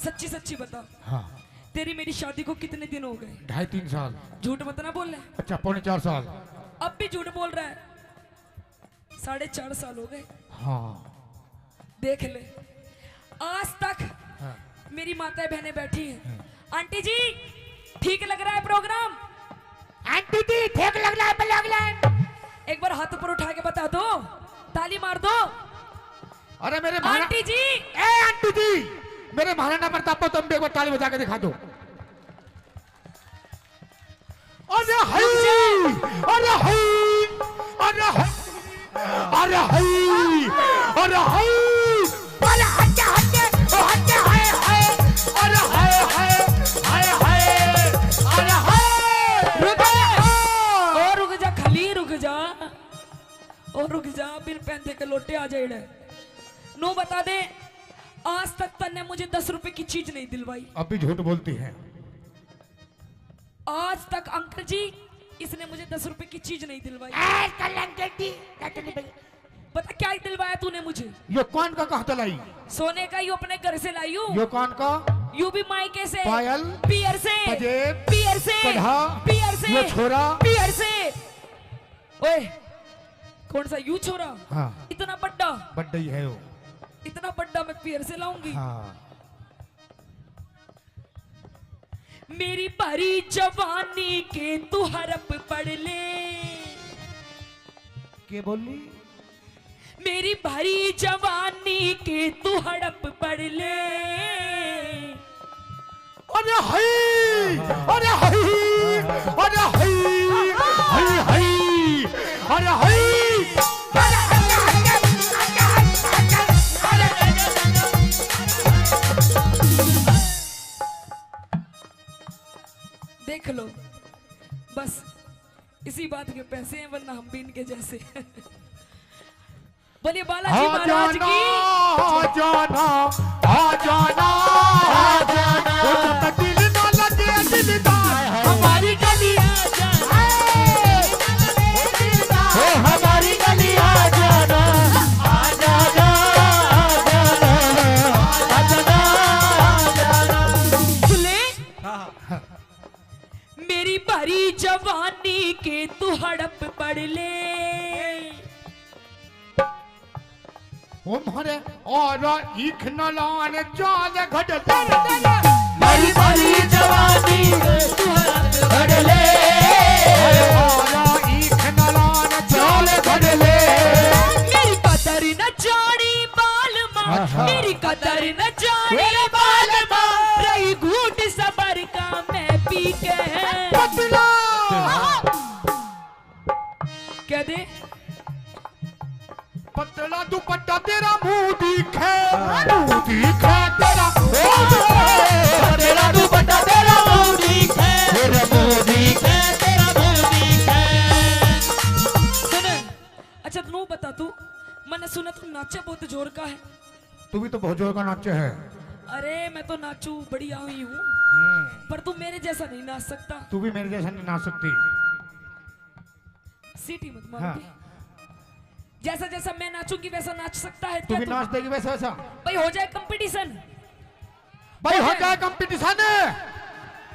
सच्ची सच्ची बता, हाँ। तेरी मेरी शादी को कितने दिन हो गए? 2.5-3 साल। झूठ मत ना बोल ले, अच्छा 4.5 साल। अब भी झूठ बोल रहा है। 4.5 साल हो गए, हाँ। देख ले, आज तक हाँ। मेरी माताएं बहनें बैठी हैं। आंटी जी ठीक लग रहा है प्रोग्राम? आंटी जी ठीक लग रहा है, लग रहा है। एक बार हाथ ऊपर उठा के बता दो, ताली मार दो। अरे मेरे आंटी जी, ए आंटी जी, मेरे महाराणा प्रताप को तुम भी एक बार ताली बजा के दिखा दो। अरे हाय, अरे हाय, अरे हाय, अरे हाय, अरे हाय, अरे हटे हटे हटे, हाय हाय, अरे हाय हाय, हाय हाय, और रुक जा, बिन पैंते के लोटे आ जाए। नो बता दे, आज तक तन्ने मुझे 10 रुपए की चीज नहीं दिलवाई। अब भी झूठ बोलती है। आज तक अंकल जी इसने मुझे 10 रुपए की चीज नहीं दिलवाई। पता क्या दिलवाया तूने मुझे? ये कौन का कहता लाई? सोने का, यू अपने घर से लाई हूँ। ये कौन का? यू भी मायके से, पायल, पियर से, पजेब, पियर से, कढ़ा, पियर से, ये छोरा, पियर से। ओए कौन सा यू छोरा? हाँ इतना बड्डा, बड्डा ही है वो। इतना बड्डा मैं पियर से लाऊंगी? हाँ मेरी भरी जवानी के तू हरप पढ़ ले। के बोली? मेरी भरी जवानी के तू हड़प पढ़ ले। अरे हाय, अरे हाय, अरे हाय, हाय हाय, अरे हाय। देख लो, बस इसी बात के पैसे हैं, वरना हम भी इनके जैसे। बोलिए बालाजी महाराज की। आ जाना, आ जाना, आ जाना, जब दिल न लगे दिलदार, हमारी गली आ जाना, ओ हमारी गली आ जाना, आ जाना, आ जाना, आ जाना। सुने, मेरी भरी जवानी के तू हड़प पढ़ ले। ओ मारे और ईख न लाने जाने घट मेरी भरी जवानी तू हड़प ले, और ईख न लाने जाने घट ले। मेरी कदर न जानी बाल माँ, मेरी कदर न जानी बाल माँ, रही घूट सबर का मैं पी के। पतला क्या दे? पतला दुपट्टा तेरा मुंह दिखे, मुंह दिखे तेरा, तेरा दुपट्टा तेरा मुंह दिखे, तेरा मुंह दिखे, तेरा मुंह दिखे। सुन, अच्छा तू बता, तू मैंने सुना तू नाचा बहुत जोर का है। तू भी तो बहुत जोर का नाचे है। अरे मैं तो नाचू बढ़िया हुई हूँ, पर तू मेरे जैसा नहीं नाच सकता। तू भी मेरे जैसा नहीं नाच सकती। सीटी मत मार हाँ। दे। जैसा जैसा मैं नाचूंगी वैसा नाच सकता है तू क्या भी तू? नाच देगी वैसा वैसा। भाई हो जाए कंपटीशन, भाई हो जाए कंपटीशन।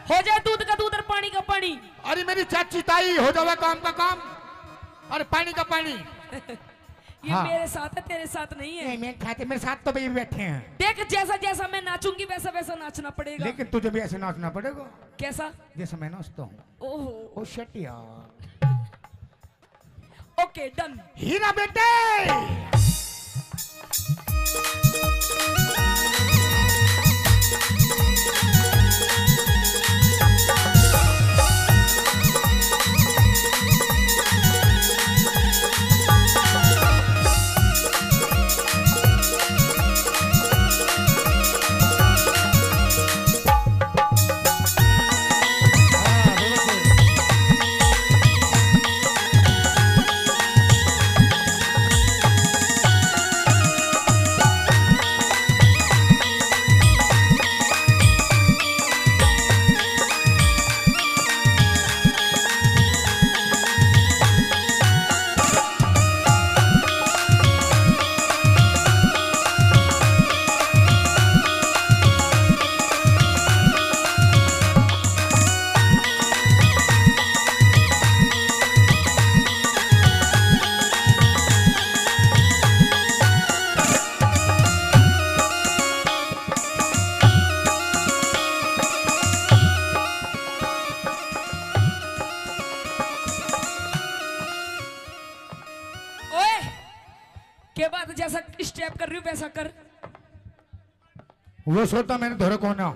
हो जाए दूध का दूध और पानी का पानी। अरे मेरी चाची ताई हो जाए काम का काम, अरे पानी का पानी। ये हाँ। मेरे साथ है, तेरे साथ नहीं है। मेरे खाते मेरे साथ तो भी बैठे हैं, देख जैसा जैसा मैं नाचूंगी वैसा वैसा नाचना पड़ेगा। लेकिन तुझे भी ऐसे नाचना पड़ेगा कैसा? जैसे मैं नाचता हूँ। ओहो, ओ शट यार। Okay done. हीरा बेटे, के बाद जैसा स्टेप कर रही हूँ वैसा कर। वो सोता मैंने धोरे कौन है?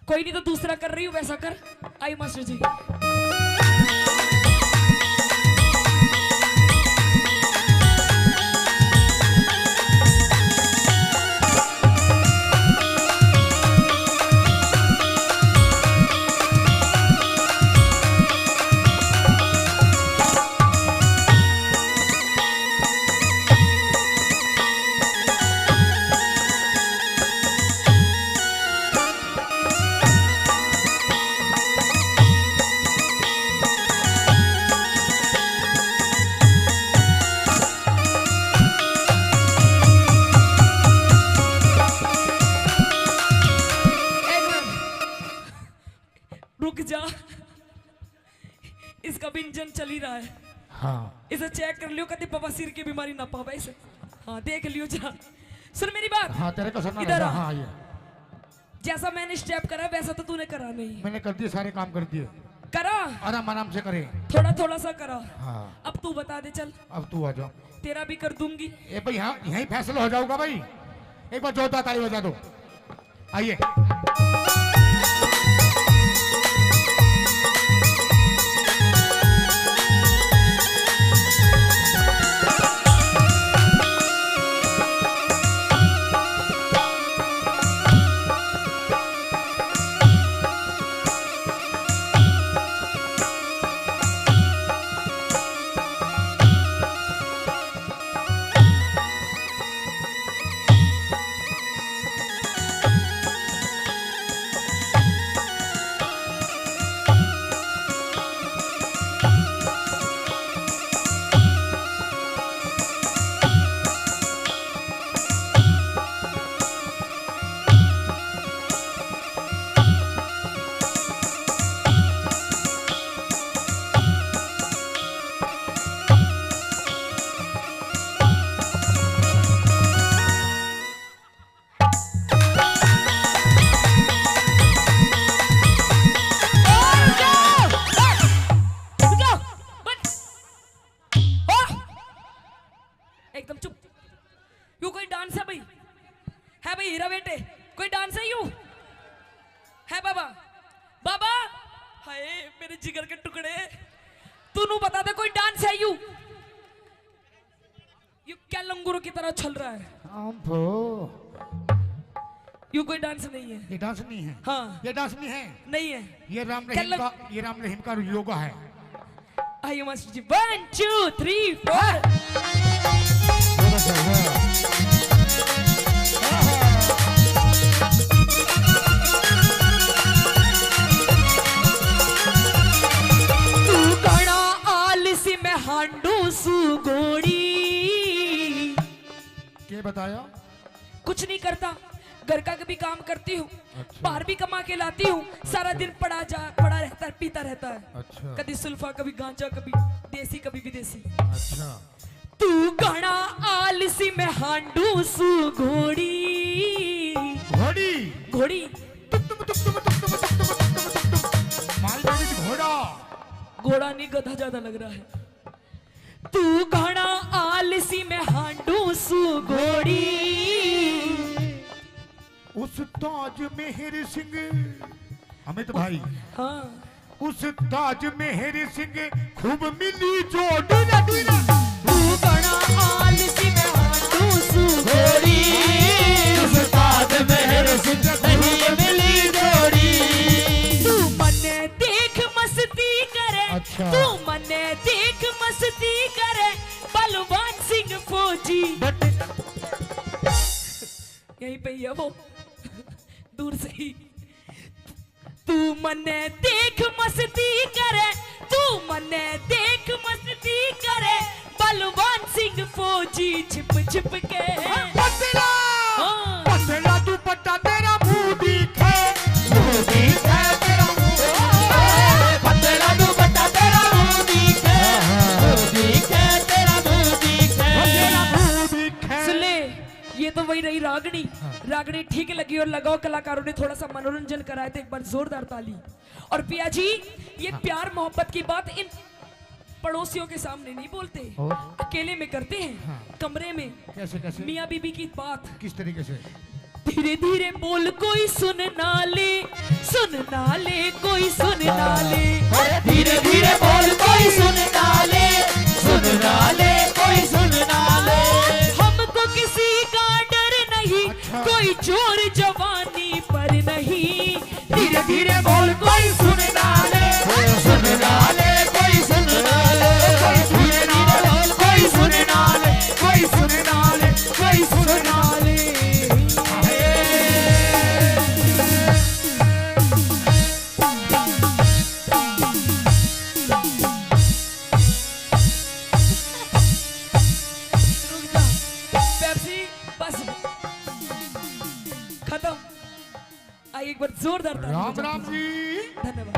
कोई नहीं तो दूसरा कर रही हूँ वैसा कर। आई मास्टर जी। रुक जा, इसका भी इंजन चल ही रहा है। हाँ इसे चेक कर लियो, कभी बवासीर की बीमारी ना पावे इसे। हाँ देख लियो जा। सुन मेरी बात, हाँ तेरे को सुनना इधर रहेगा। आ। हाँ ये जैसा मैंने स्टेप करा वैसा तो तूने करा नहीं। मैंने कर दिए, सारे काम कर दिए, करा, आराम आराम से करे। थोड़ा थोड़ा सा करा। हाँ अब तू बता दे, चल अब तू आ जाओ। तेरा भी कर दूंगी। ए भाई यहाँ यहीं फैसला हो जाऊंगा भाई। एक बार जोरदार ताली बजा दो। आइए एकदम चुप। यू कोई डांस है भाई? है भाई हीरा बेटे, कोई डांस है यू? है बाबा? बाबा हाय मेरे जिगर के टुकड़े, तू नू बता दे कोई डांस है यू? यू क्या लंगूरों की तरह चल रहा है? यू कोई डांस नहीं है। ये डांस नहीं है। हाँ ये डांस नहीं है। नहीं है। ये राम क्या रहीम का, ये राम रहीम का योगा है। आइए मास्टर जी, 1 2 3 4। तू गणा आलसी में हांडू सुगोड़ी। क्या बताया? कुछ नहीं करता, घर का भी काम करती हूँ, बाहर भी कमा के लाती हूँ, सारा दिन पड़ा रहता है, पीता रहता है। अच्छा कभी सुल्फा, कभी गांजा, कभी देसी, कभी विदेशी। अच्छा तू गणा आलसी में हांडू सुगोड़ी। घोड़ी घोड़ी माल गाड़ी घोड़ा। घोड़ा नहीं, गधा ज्यादा लग रहा है। तू गणा आलसी में हांडू सुगोड़ी। उस ताज मेहर सिंह, अमित भाई, हाँ उस ताज मेहर सिंह खूब मिली जोड़ी। तू गणा आलसी में हांडू सुगोड़ी। उस ताज मेहर सिंह नहीं मिली जोड़ी। तू मने देख मस्ती करे, अच्छा। तू मने देख मस्ती करे, बलवान सिंह फौजी। यहीं पे ही है वो, दूर से ही। तू मने देख मस्ती करे, तू मने देख मस्ती करे, बलवान सिंह फौजी छिप छिप के। पतला हाँ। पतला तू पट्टा तेरा मुंह दिखे, मुंह दिखे तेरा मुंह। पतला दुपट्टा तेरा मुंह दिखे, मुंह दिखे तेरा मुंह दिखे। तेरा मुंह दिखे। सुन ले, ये तो वही रही रागनी। रागनी ठीक लगी और लगाओ कलाकारों ने थोड़ा सा मनोरंजन कराया तो एक बार जोरदार ताली। और पिया जी, ये प्यार मोहब्बत की बात इन पड़ोसियों के सामने नहीं बोलते, और? अकेले में करते हैं, कमरे में। कैसे कैसे? मियाँ बीबी की बात। किस तरीके से? धीरे धीरे बोल, कोई सुन ना ले, सुन ना ले, कोई सुन ना ले। धीरे धीरे बोल, कोई सुन ना ले, सुन ना ले, कोई सुन ना ले। हमको किसी का डर नहीं, अच्छा। कोई जोर जवानी पर नहीं। धीरे धीरे बोल, कोई सुन ना ले, सुन ना ले, कोई सुन ना ले। धीरे धीरे बोल, कोई सुन ना ले, कोई सुन ना ले, कोई सुन ना ले। रुक जा, पेप्सी बस खत्म। आइए एक बार जोरदार ताली राम बजा राम दीजिए। जी। धन्यवाद।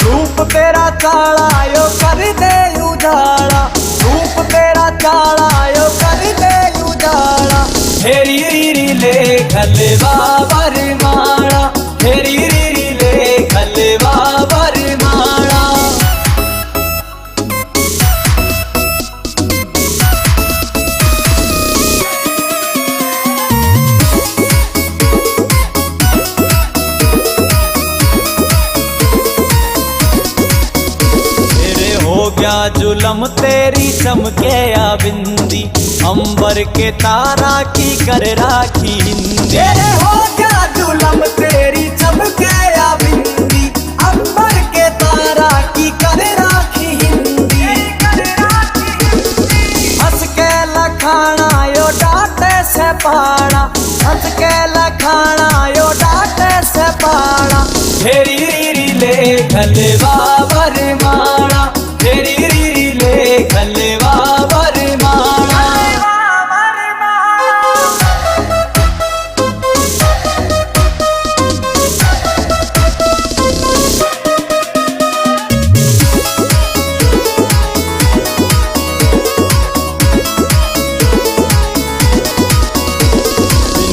रूप तेरा काला यो कर दे उजाला, रूप तेरा काला यो कर दे उजाला। हेरी रीरी ले खलवा बरमाला, हेरी रीरी ले खलवा बरमाला। क्या जुलम तेरी चमके या बिंदी, अंबर के तारा की कर राखी हिंदी। तेरे हो क्या जुलम तेरी चमके या बिंदी, अंबर के तारा की कर राखी हिंदी। हंस के लखाना यो डांटे से पाड़ा, हंस के लखाना यो डांटे से पाड़ा। हेरी रीरी ले खलवा बरमाला, हेरी रीरी ले खलवा बरमाला।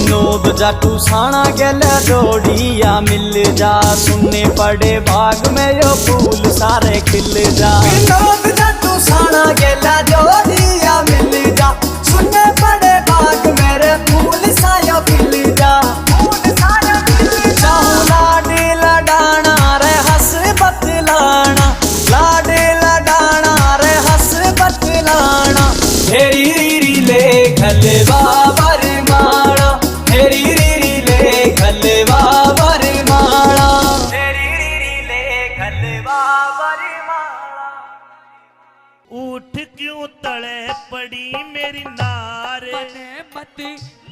नोब जाटू साणा गेले जोड़िया मिल जा, सुनने पड़े बाग में यो फूल सारे खिल जा। नोब जाटू साणा गेले जोड़िया मिल जा, सुनने पड़े बाग मेरे फूल सायो खिल जा। चाहूं लाडी लडाना रे हंस बतलाना, लाडी लडाना रे हंस बतलाना। हेरी रीरी ले खलवा बरमाला, हेरी रीरी ले खलवा बरमाला, हेरी रीरी ले खलवा बरमाला। उठ क्यों तले पड़ी मेरी नार, मने मत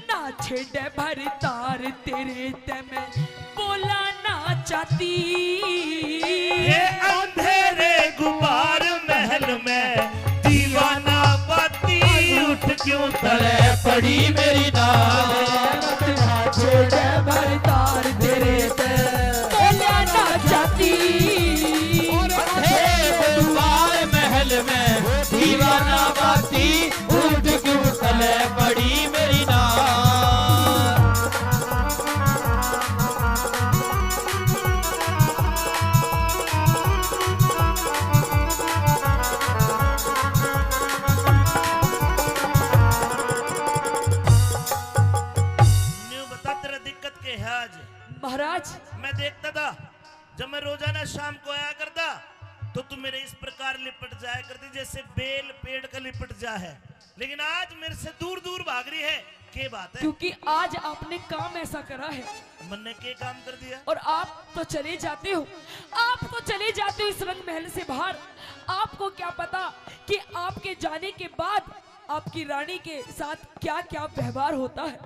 ना छेड़े भर तार, तेरे ते मैं बोला ना चाहती। ये अंधेरे गुबार महल में दीवाना बाती। उठ क्यों तले पड़ी मेरी नार, ना छेड़े भर तार, तेरे ते बोला ना चाहती। दुआर महल में दीवाना बाती, उठ क्यों तले पड़ी मेरी नार। न्यू बता तेरा दिक्कत क्या है आज? महाराज मैं देखता था जब मैं रोजाना शाम को आया करता तो तू मेरे इस प्रकार लिपट जाया करती जैसे बेल पेड़ का लिपट जा है, लेकिन आज मेरे से दूर दूर भाग रही है। क्या बात है? क्योंकि आज आपने काम ऐसा करा है मन ने क्या काम कर दिया? और आप तो चले जाते हो, आप तो चले जाते हो इस रंग महल से बाहर। आपको क्या पता कि आपके जाने के बाद आपकी रानी के साथ क्या क्या व्यवहार होता है।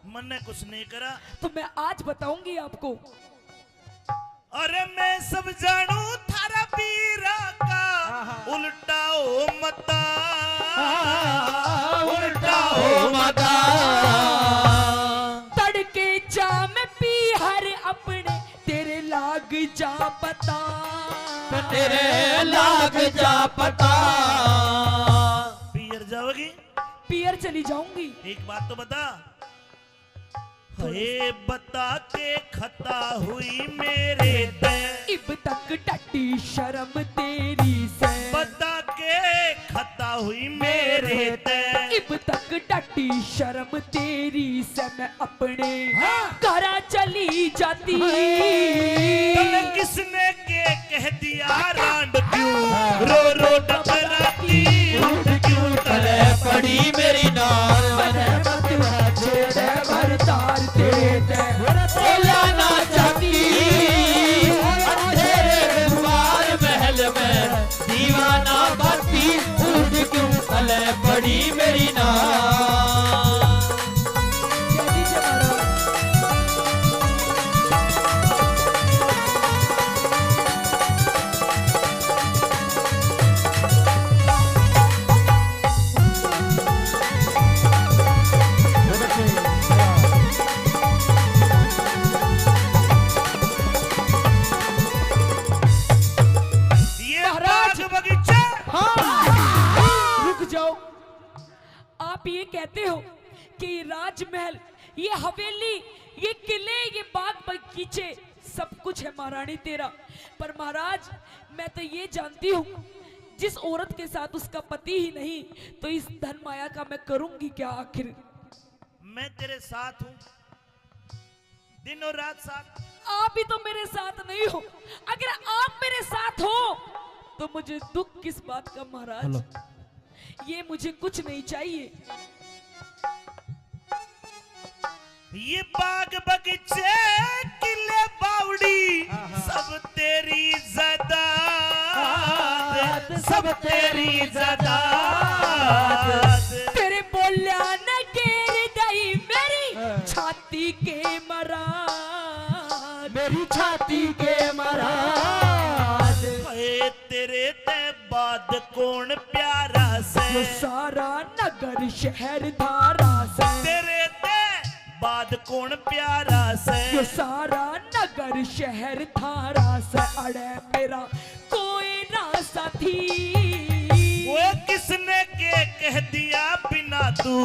मन ने कुछ नहीं करा तो मैं आज बताऊंगी आपको। अरे मैं सब जानू थारा पीरा का, उल्टा हो मता, उल्टा हो मता। तड़के जा में पी हर अपने, तेरे लाग जा पता, तेरे लाग जा पता। पियर जाओगी? पियर चली जाऊंगी। एक बात तो बता, हे बता के खता हुई मेरे ते, इब तक टटी शर्म तेरी से, बता के खता हुई मेरे ते। इब तक टटी शर्म तेरी से, मैं अपने घरा चली जाती। तने किसने के कह दिया रांड क्यों रो रो डबराती। उठ क्यों तले पड़ी मेरी नार, छेड़े भर तार, तेरे ते बोला ना चाहती। अंधेरे दुआर महल में दीवाना बाती, उठ क्यों तले पड़ी मेरी नार। आप ये कहते हो कि ये राजमहल, ये हवेली, ये किले, ये बाग बगीचे सब कुछ है महारानी तेरा। पर महाराज मैं तो ये जानती हूँ, जिस औरत के साथ उसका पति ही नहीं, तो इस धन माया का मैं करूंगी क्या आखिर? मैं तेरे साथ हूँ, दिन और रात साथ। आप भी तो मेरे साथ नहीं हो। अगर आप मेरे साथ हो तो मुझे दुख किस बात का महाराज? ये मुझे कुछ नहीं चाहिए। ये बाग बगीचे किले बावड़ी सब तेरी ज़ात, सब तेरी ज़ात। तेरे बोलिया न गिर गई मेरी छाती के मराद, मेरी छाती के महाराज। ए तेरे ते बाद कौन प्यारा से, जो सारा नगर शहर धारा से, तेरे ते बाद कौन प्यारा से, जो सारा नगर शहर धारा से। अड़े मेरा कोई ना साथी, वो किसने के कह दिया बिना तू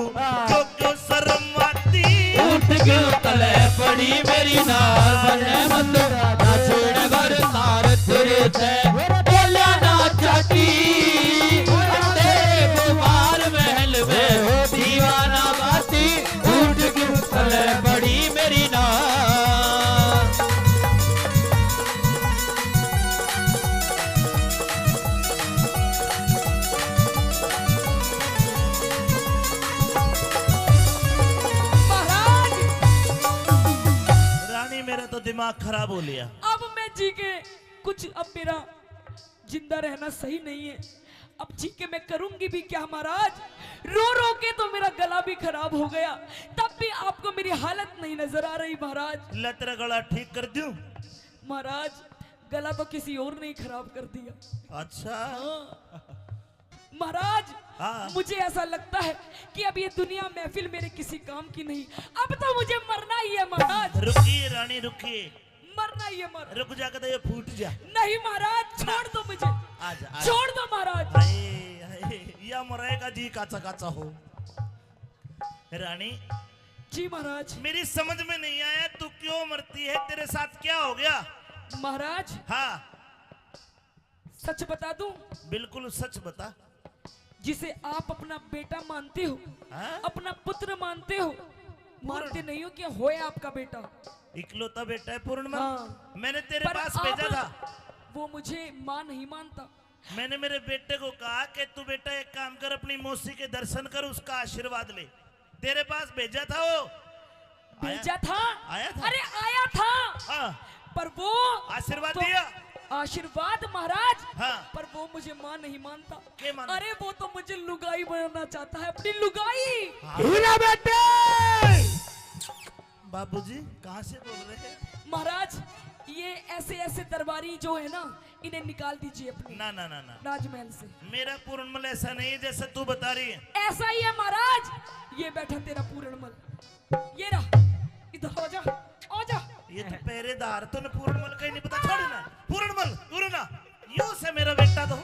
जो क्यों शर्माती। उठ क्यों तले पड़ी मेरी नार, बने मत ना छोड़ घर तार तेरे से बोला ना चाहती। तेरे कुमार महल में दीवाना बाती, उठ क्यों तले पड़ी मेरी नार। महाराज रानी मेरा तो दिमाग खराब हो लिया। अब मैं जी के कुछ, अब मेरा जिंदा रहना सही नहीं है। अब जी के मैं करूंगी भी क्या महाराज? रो रो के तो मेरा गला भी खराब हो गया, तब भी आपको मेरी हालत नहीं नजर आ रही महाराज। ले तेरा गला ठीक कर दूं? महाराज गला तो किसी और ने ही खराब कर दिया। अच्छा महाराज हाँ। मुझे ऐसा लगता है कि अब ये दुनिया महफिल मेरे किसी काम की नहीं। अब तो मुझे मरना ही है महाराज, रुकिए रानी रुकिए, मरना ही है। मर रुक जा के तो ये फूट जा। नहीं महाराज, छोड़ दो मुझे, आजा आजा। छोड़ दो महाराज। हाय हाय, या मरेगा जी काचा काचा हो। रानी जी महाराज। मेरी समझ में नहीं आया तू क्यों मरती है, तेरे साथ क्या हो गया? महाराज हाँ सच बता दूं, बिल्कुल सच बता। जिसे आप अपना बेटा मानते हो, हाँ? अपना पुत्र मानते हो, मानते नहीं हो कि होया आपका बेटा। इकलौता बेटा है पूर्णिमा। हाँ। मैंने तेरे पर पास आप- भेजा था, वो मुझे मां नहीं मानता। मैंने मेरे बेटे को कहा कि तू बेटा एक काम कर, अपनी मौसी के दर्शन कर, उसका आशीर्वाद ले। तेरे पास भेजा था वो, भेजा था? आया था? अरे आया था, हाँ पर वो आशीर्वाद तो- दिया। आशीर्वाद महाराज, हाँ। पर वो मुझे मां नहीं मानता। क्या मानता? अरे वो तो मुझे लुगाई बनाना चाहता है, अपनी लुगाई। हीरा बेटे बाबूजी कहाँ से बोल रहे हैं? महाराज ये ऐसे ऐसे दरबारी जो है ना, इन्हें निकाल दीजिए अपने ना ना ना ना, राजमहल से। मेरा पूर्णमल ऐसा नहीं है जैसा तू बता रही है। ऐसा ही है महाराज, ये बैठा तेरा पूरणमल, ये रहा, इधर आ जा, आ जा। ये तो पहरेदार, तो पूर्णमल का ही नहीं पता। छोड़ ना पूर्णमल, पूर्णा यो से मेरा बेटा तो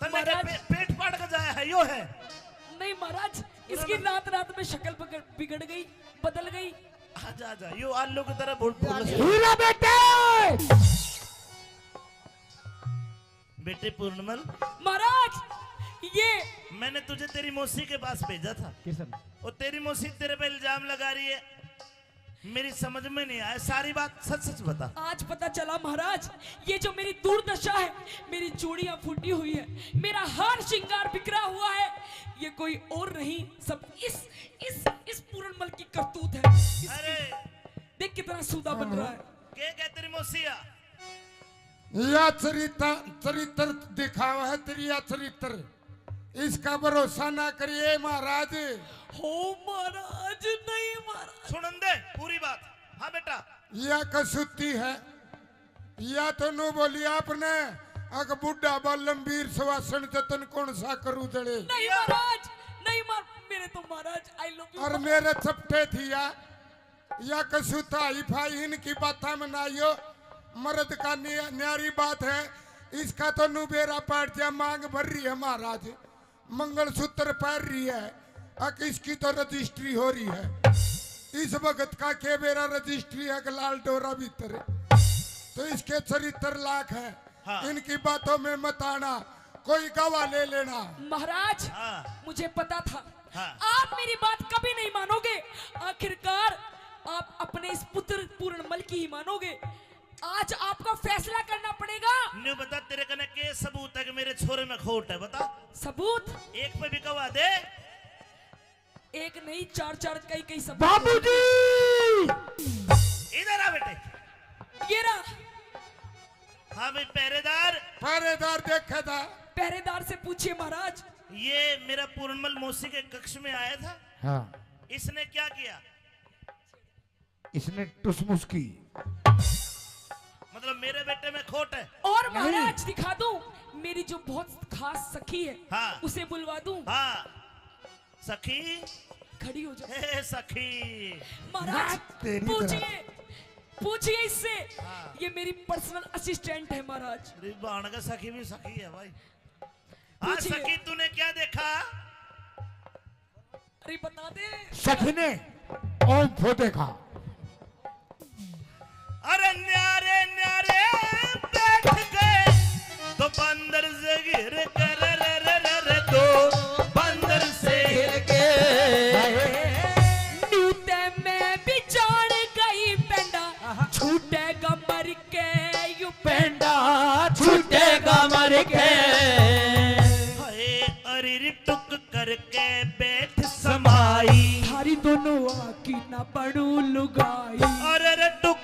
तन्ने के महाराज- पेट फाड़ कर जाया है, यो है। नहीं महाराज, इसकी रात रात में शक्ल बिगड़ गई, बदल गई। आजा आजा, यो आलू की तरह बोल बोल। हीरा बेटे बेटे पूर्णमल, महाराज ये मैंने तुझे तेरी मौसी के पास भेजा था, और तेरी मौसी तेरे पे इल्जाम लगा रही है। मेरी समझ में नहीं आया, सारी बात सच सच बता। आज पता चला महाराज, ये जो मेरी दुर्दशा है, मेरी चूड़ियां फूटी हुई है, मेरा हार श्रृंगार बिखरा हुआ है, ये कोई और नहीं, सब इस पूरणमल की करतूत है। अरे देख कितना सूदा बन रहा है। क्या तेरी मौसिया? या चरित्र दिखावा है तेरी, या चरित्र, इसका भरोसा ना करिए महाराज। हो महाराज, नहीं महाराज। सुनन दे पूरी बात। हाँ बेटा, या कसूती है, या तो नु बोली आपने अग बुढ़ा बालमवीर सुवासन जतन कौन सा करू जड़े। नहीं महाराज, नहीं मेरे तो महाराज आई लव यू। और मेरे चपटे थी या कसूता ही फाई इनकी बात में ना यो मर्द का न्यारी बात है, इसका तो नु बेरा पाट जा मांग भर रही है महाराज। मंगलसूत्र पहन रही है, अब इसकी तो रजिस्ट्री हो रही है। इस वक्त का के मेरा रजिस्ट्री है कि लाल डोरा भीतर है। तो इसके चरित्र लाख है। हाँ। इनकी बातों में मत आना, कोई गवाह ले लेना। महाराज हाँ। मुझे पता था हाँ। आप मेरी बात कभी नहीं मानोगे। आखिरकार आप अपने इस पुत्र पूर्णमल की ही मानोगे। आज आपको फैसला करना पड़ेगा। न्यू बता, तेरे कने के सबूत है कि मेरे छोरे में खोट है? बता। सबूत एक पे भी गवाह दे। एक नहीं, चार चार कई कई सबूत। बाबूजी इधर आ बेटे। ये रहा। हाँ भाई, पहरेदार। पहरेदार देखे था। पहरेदार से पूछिए महाराज। ये मेरा पूर्णमल मौसी के कक्ष में आया था। हाँ, इसने क्या किया? इसने टुसमुस की। मतलब मेरे बेटे में खोट है? और महाराज दिखा दूं, मेरी जो बहुत खास सखी है, हाँ। उसे बुलवा दूं। हाँ, सखी। खड़ी हो जाओ। हे सखी। महाराज तेरी पूछिए, पूछिए इससे। हाँ। ये मेरी पर्सनल असिस्टेंट है महाराज। अरे बाण का सखी भी सखी है भाई। हाँ पूछिए। सखी, तूने क्या देखा? अरे बता दे। सखी ने ओम फो देखा। अरे न्यारे न्यारे बैठ गए तो बंदर से गिर कर रे दो बंदर से गिर के। न्यूते में भी जान गई पेंडा, छूटेगा मर के यू पेंडा छूटेगा मर के। हाय अरे टुक करके बैठ समाई। थारी दोनों आकी ना पड़ू लुगाई। अरे टुक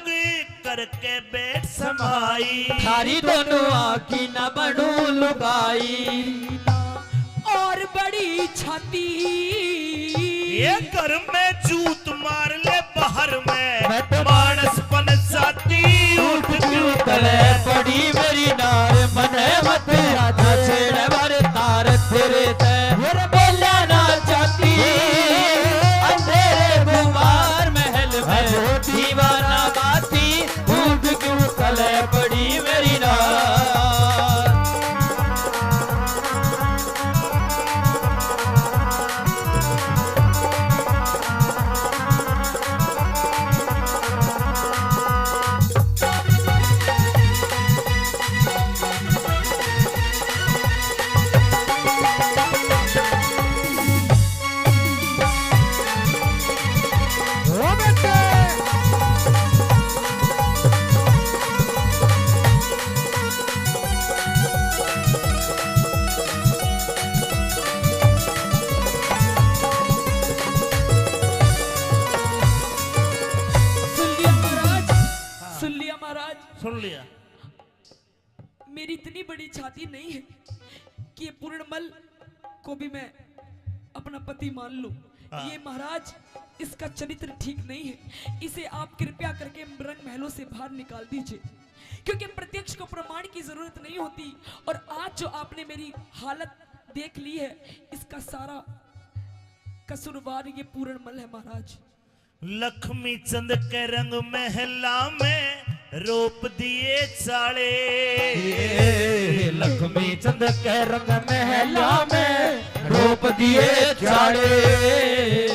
करके बैठ समाई। थारी दोनों आँखी न बनू लुगाई। और बड़ी छाती। ये घर में जूत मार ले, बाहर में मैं तो मानस बन जाती। उठ क्यों तले पड़ी मेरी नार, मने मत राजा छेड़ भर तार तेरे ते। मेरे बोला ना चाहती अंधेरे गुमार महल में दीवाना बाती। उठ क्यों तले पड़ी मेरी नार। ओ बेटे सुन लिया महाराज, सुन लिया महाराज। सुन लिया। मेरी इतनी बड़ी छाती नहीं है कि ये पूर्णमल को भी मैं अपना पति मान लूं। हाँ। ये महाराज, इसका चरित्र ठीक नहीं है। इसे आप कृपया करके रंग महलों से बाहर निकाल दीजिए, क्योंकि प्रत्यक्ष को प्रमाण की जरूरत नहीं होती। और आज जो आपने मेरी हालत देख ली है, इसका सारा कसूरवार ये पूर्णमल है महाराज। लक्ष्मी चंद के रंग महला में रोप दिए चाले। लक्ष्मी चंद के रंग महला में रोप दिए चाड़े।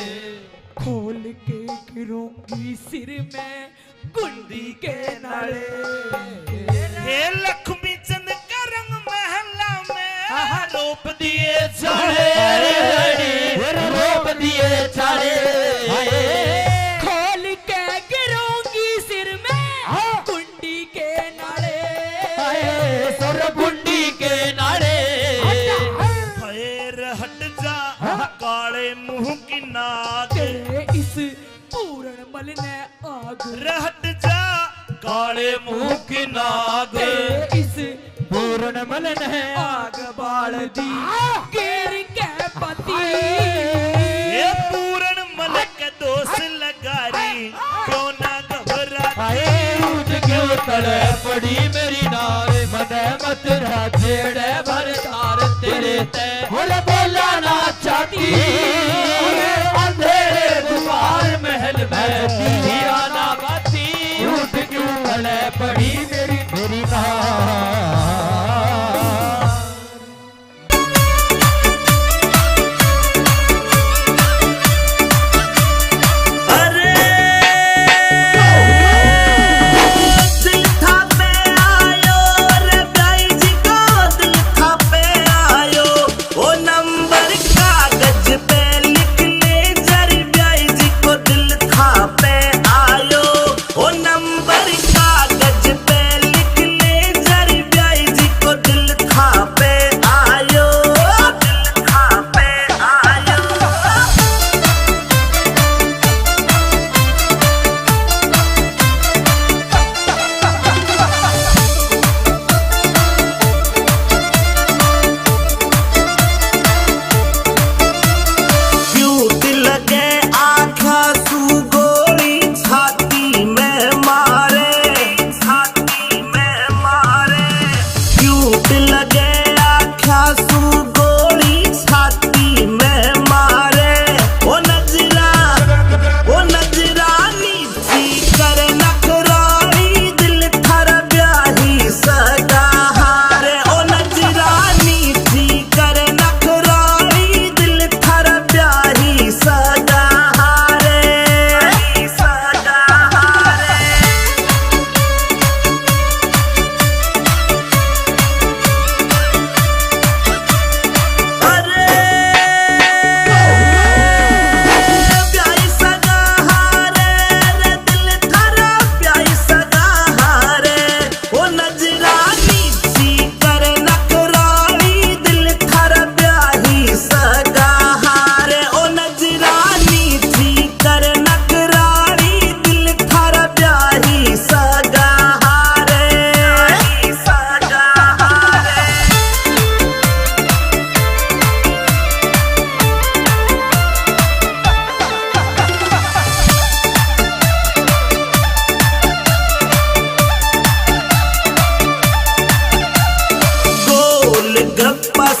खोल के गिरूंगी सिर में कुंडी के नाले। हे लक्ष्मी चंद के रंग महला में रोप दिए चाड़े। रोप दिए चाड़े। खोल के गिरूंगी सिर में कुंडी के नाले। सुर बुंडी के नाड़े। फैर हट जा काले मुंह की नाग। तेरे इस पूर्णमल ने आग। रहट जा काले मुंह की नाग। तेरे इस पूर्णमल ने आग बाल दी गिर के पति। ये पूर्ण मलक दोष लगारी क्यों ना घबरा। उठ क्यों तले पड़ी मेरी नार, मने मत छेड़े भर तार तेरे ते। बोला ना चाहती अंधेरे गुमार महल में दीवाना बाती। उठ क्यों तले पड़ी मेरी नार।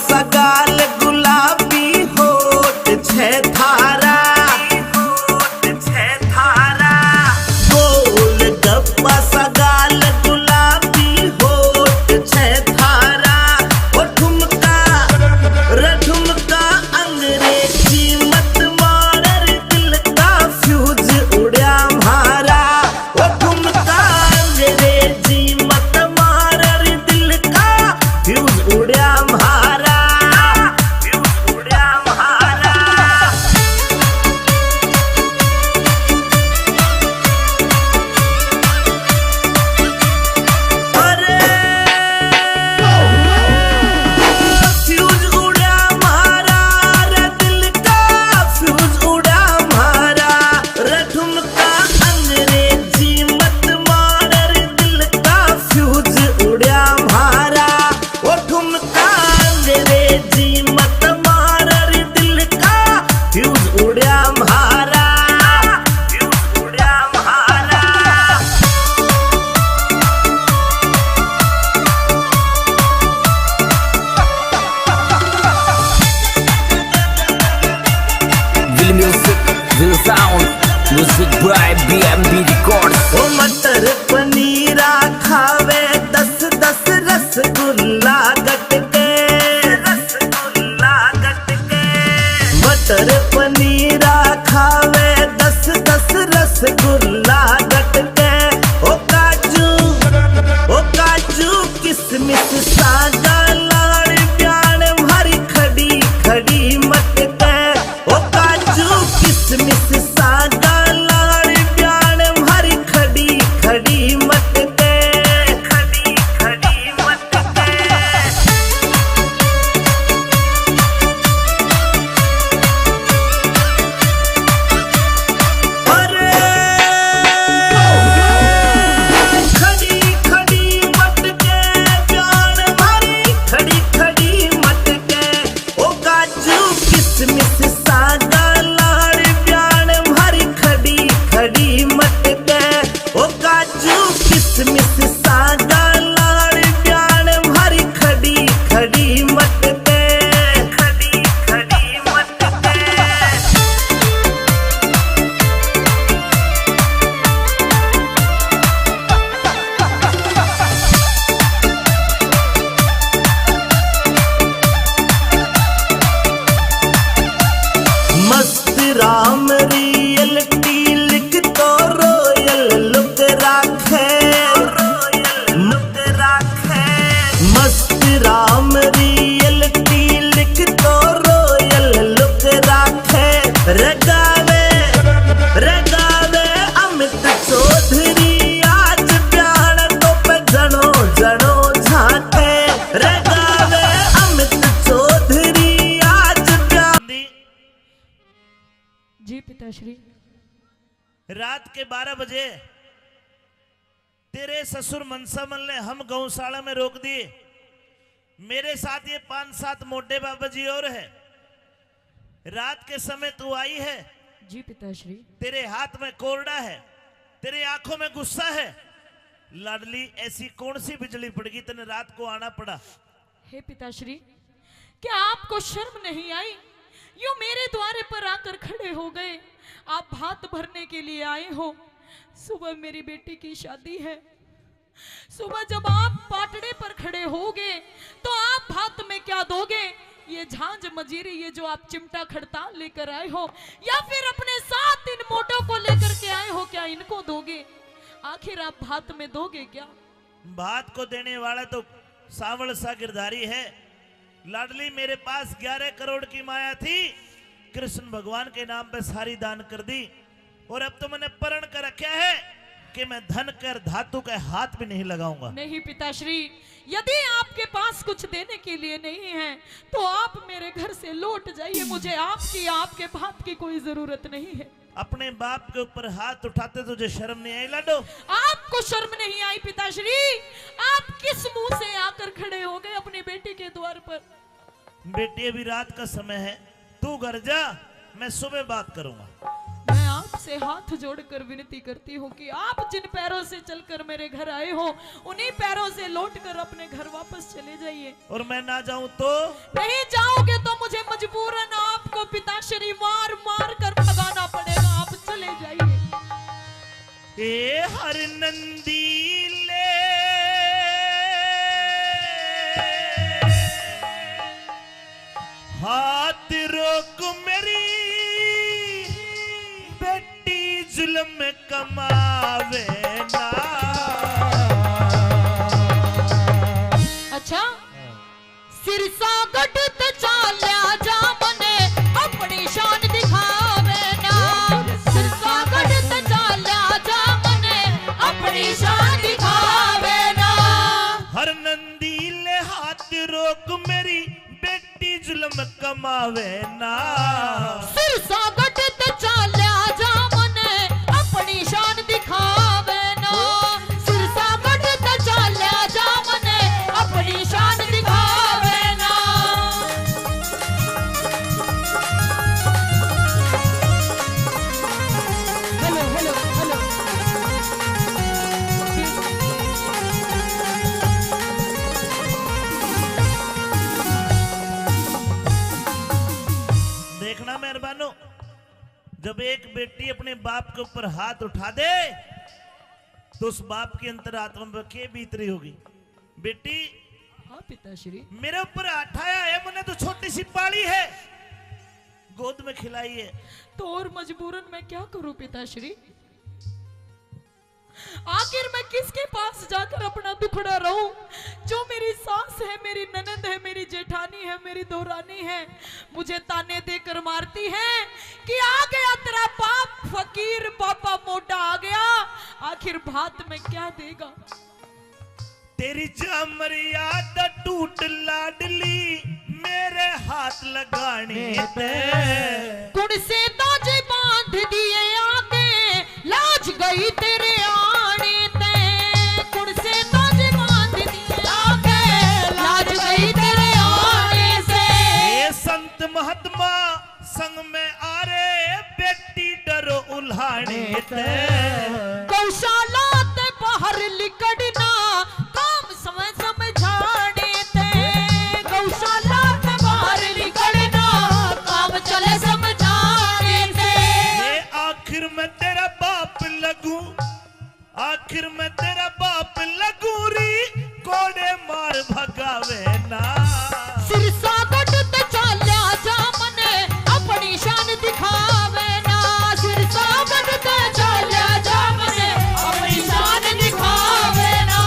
सा गाल गुलाबी होठ छे थारा गोल गप्पा सा गाल गुलाबी होठ छे थारा ओ ठुमका अंग्रेजी मत मार दिल का फ्यूज उड़ा मारा ओ ठुमका अंग्रेजी मत मार दिल का फ्यूज उड़ा मारा अरे फ्यूज उड़ा मारा रे दिल का फ्यूज उड़ा मारा रे ठुमका अंग्रेजी मत मार दिल का फ्यूज उड़ा मारा ओ ठुमका अंग्रेजी मत मार दिल का फ्यूज उड़ा मारा Will music, will sound, music by BMB Records. ओ मटर पनीरा खावे 10-10 रसगुल्ला गटके मटर पनीरा खावे 10-10 रसगुल्ला गटके ओ काजू किसमिस सागा लाड़ प्याण भरी खड़ी खड़ी मटके ओ काजू किसमिस सागा लाड़ प्याण भरी खड़ी खड़ी मटके अरे खड़ी खड़ी मटके प्याण भरी खड़ी खड़ी मटके ओ काजू किसमिस सागा लाड़ प्याण भरी खड़ी खड़ी मटके ओ काजू किसमिस सागा लाड़ प्याण भरी खड़ी खड़ी मटके मस्त राम रियलिटी लिख तो रोयल लुक राखे मस्त राम रियलिटी लिख तो रोयल लुक राखे रगावे अमित चौधरी आज प्यार तो पे जनो जनो झाके रगावे अमित चौधरी आज प्यार जी पिताश्री। रात के 12 बजे तेरे ससुर मनसामल ने हम गौशाला में रोक दिए। मेरे साथ ये 5-7 मोटे बाबा जी और है। रात के समय तू आई है। जी पिताश्री। तेरे हाथ में कोरडा है, तेरे आंखों में गुस्सा है। लाडली ऐसी कौन सी बिजली पड़ गई तने रात को आना पड़ा? हे पिताश्री, क्या आपको शर्म नहीं आई? यूं मेरे द्वारे पर आकर खड़े हो गए। आप भात भरने के लिए आए हो। सुबह मेरी बेटी की शादी है। सुबह जब आप पाटड़े पर खड़े होगे तो आप भात में क्या दोगे? ये झांझ मजीरी, ये जो आप चिमटा खड़ताल लेकर आए हो, या फिर अपने साथ इन मोटों को लेकर के आए हो, क्या इनको दोगे? आखिर आप भात में दोगे क्या? भात को देने वाला तो सावल सा गिरधारी है। लाडली मेरे पास 11 करोड़ की माया थी, कृष्ण भगवान के नाम पे सारी दान कर दी। और अब तो मैंने प्रण कर रखा है कि मैं धन कर धातु के हाथ भी नहीं लगाऊंगा। नहीं पिताश्री, यदि आपके पास कुछ देने के लिए नहीं है तो आप मेरे घर से लौट जाइए। मुझे आपके भात की कोई जरूरत नहीं है। अपने बाप के ऊपर हाथ उठाते तुझे शर्म नहीं आई लाडो? आपको शर्म नहीं आई पिताश्री? आप किस मुंह से आकर खड़े हो गए अपनी बेटी के द्वार पर? बेटी अभी रात का समय है, तू घर जा, मैं सुबह बात करूंगा। मैं आ आपसे हाथ जोड़कर विनती करती हूँ कि आप जिन पैरों से चलकर मेरे घर आए हो उन्हीं पैरों से लौटकर अपने घर वापस चले जाइए। और मैं ना जाऊं तो? नहीं जाओगे तो मुझे मजबूरन आपको पिताश्री मार मार कर भगाना पड़ेगा। आप चले जाइए। ए हर नंदी ले हाथ रोक मेरी बेटी जुल्म कमावे ना। अच्छा सिरसा गढ़ ते चाल्या जा मने अपनी शान दिखावे ना। सिरसा गढ़ ते चाल्या जा मने अपनी शान दिखावे ना। हर नंदी ले हाथ रोक मेरी बेटी जुल्म कमावे ना। सिरसा गढ़ ते चाल्या जा मने अपनी शान दिखावे ना। सिरसा गढ़ ते चाल्या जा मने अपनी शान दिखावे ना। हेलो हेलो हेलो देखना मेहरबानो, जब एक बेटी अपने बाप के ऊपर हाथ उठा दे तो उस बाप की अंतरात्मा में क्या बीत रही होगी। बेटी हाँ पिताश्री। मेरे ऊपर हाथ आया है, मैंने तो छोटी सी पाली है, गोद में खिलाई है। तो और मजबूरन मैं क्या करूं पिताश्री? आखिर मैं किसके पास जाकर अपना दुखड़ा रहूं? जो मेरी सास है, मेरी ननद है, मेरी जेठानी है, मेरी दोरानी है, मुझे ताने देकर मारती है कि आ गया तेरा बाप फकीर, पापा मोटा आ गया। आखिर भात में क्या देगा? तेरी मर्यादा टूट लाडली मेरे हाथ लगाने पे। कुण से दाजे बांध दिए आगे लाज गई तेरे आने ते। कुण से दाजे बांध दिए आगे लाज गई तेरे आने से। ये संत महात्मा संग में आ रे बेटी डरो उल्हाने ते। गौशाला ते बाहर लिकड़ना काम समय समझाने ते। गौशाला ते बाहर लिकड़ना काम चले समझाने ते। ये आखिर में तेरा बाप लगूं, आखिर में तेरा बाप लगूं री कोड़े मार भगावे ना। सिरसा गढ़ ते चाल्या जा मने अपनी शान दिखावे ना। सिरसा गढ़ ते चाल्या जा मने अपनी शान दिखावे ना।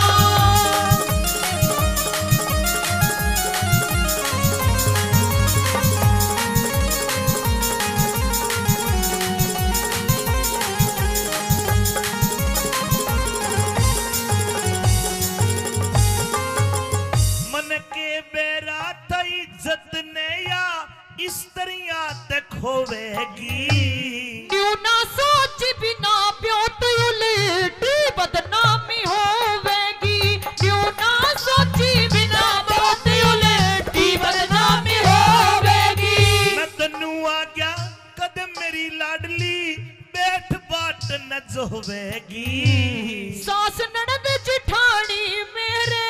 मन के बेरा थई इज्जत ने या स्त्रियां ते खोवेगी। न्यू ना सोच बिना प्योत उलटी बदनामी होवेगी। न्यू ना सोची बिना प्योत उलटी बदनामी होवेगी। मैं तन्नू आ गया कद मेरी लाडली बैठ बाट न जोवेगी। सास ननद जिठानी मेरे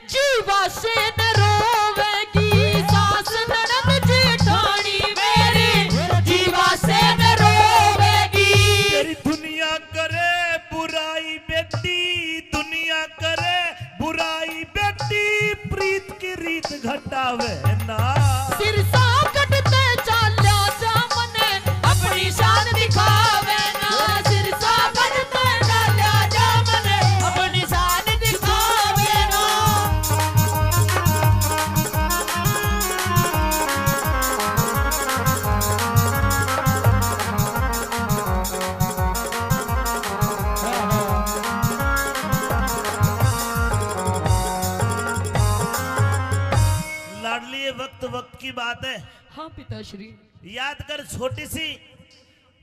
जीवा से न रोवेगी। सास ननद जिठानी मेरे जीवा से न रोवेगी। तेरी दुनिया करे बुराई बेटी, दुनिया करे बुराई बेटी, प्रीत की रीत घटावे ना। सिरसा गढ़ ते चाल्या जा मने अपनी शान दिखावे ना। सिरसा गढ़ ते चाल्या जा मने अपनी शान दिखावे ना। लाडली ये वक्त वक्त की बात है। हाँ पिताश्री। याद कर छोटी सी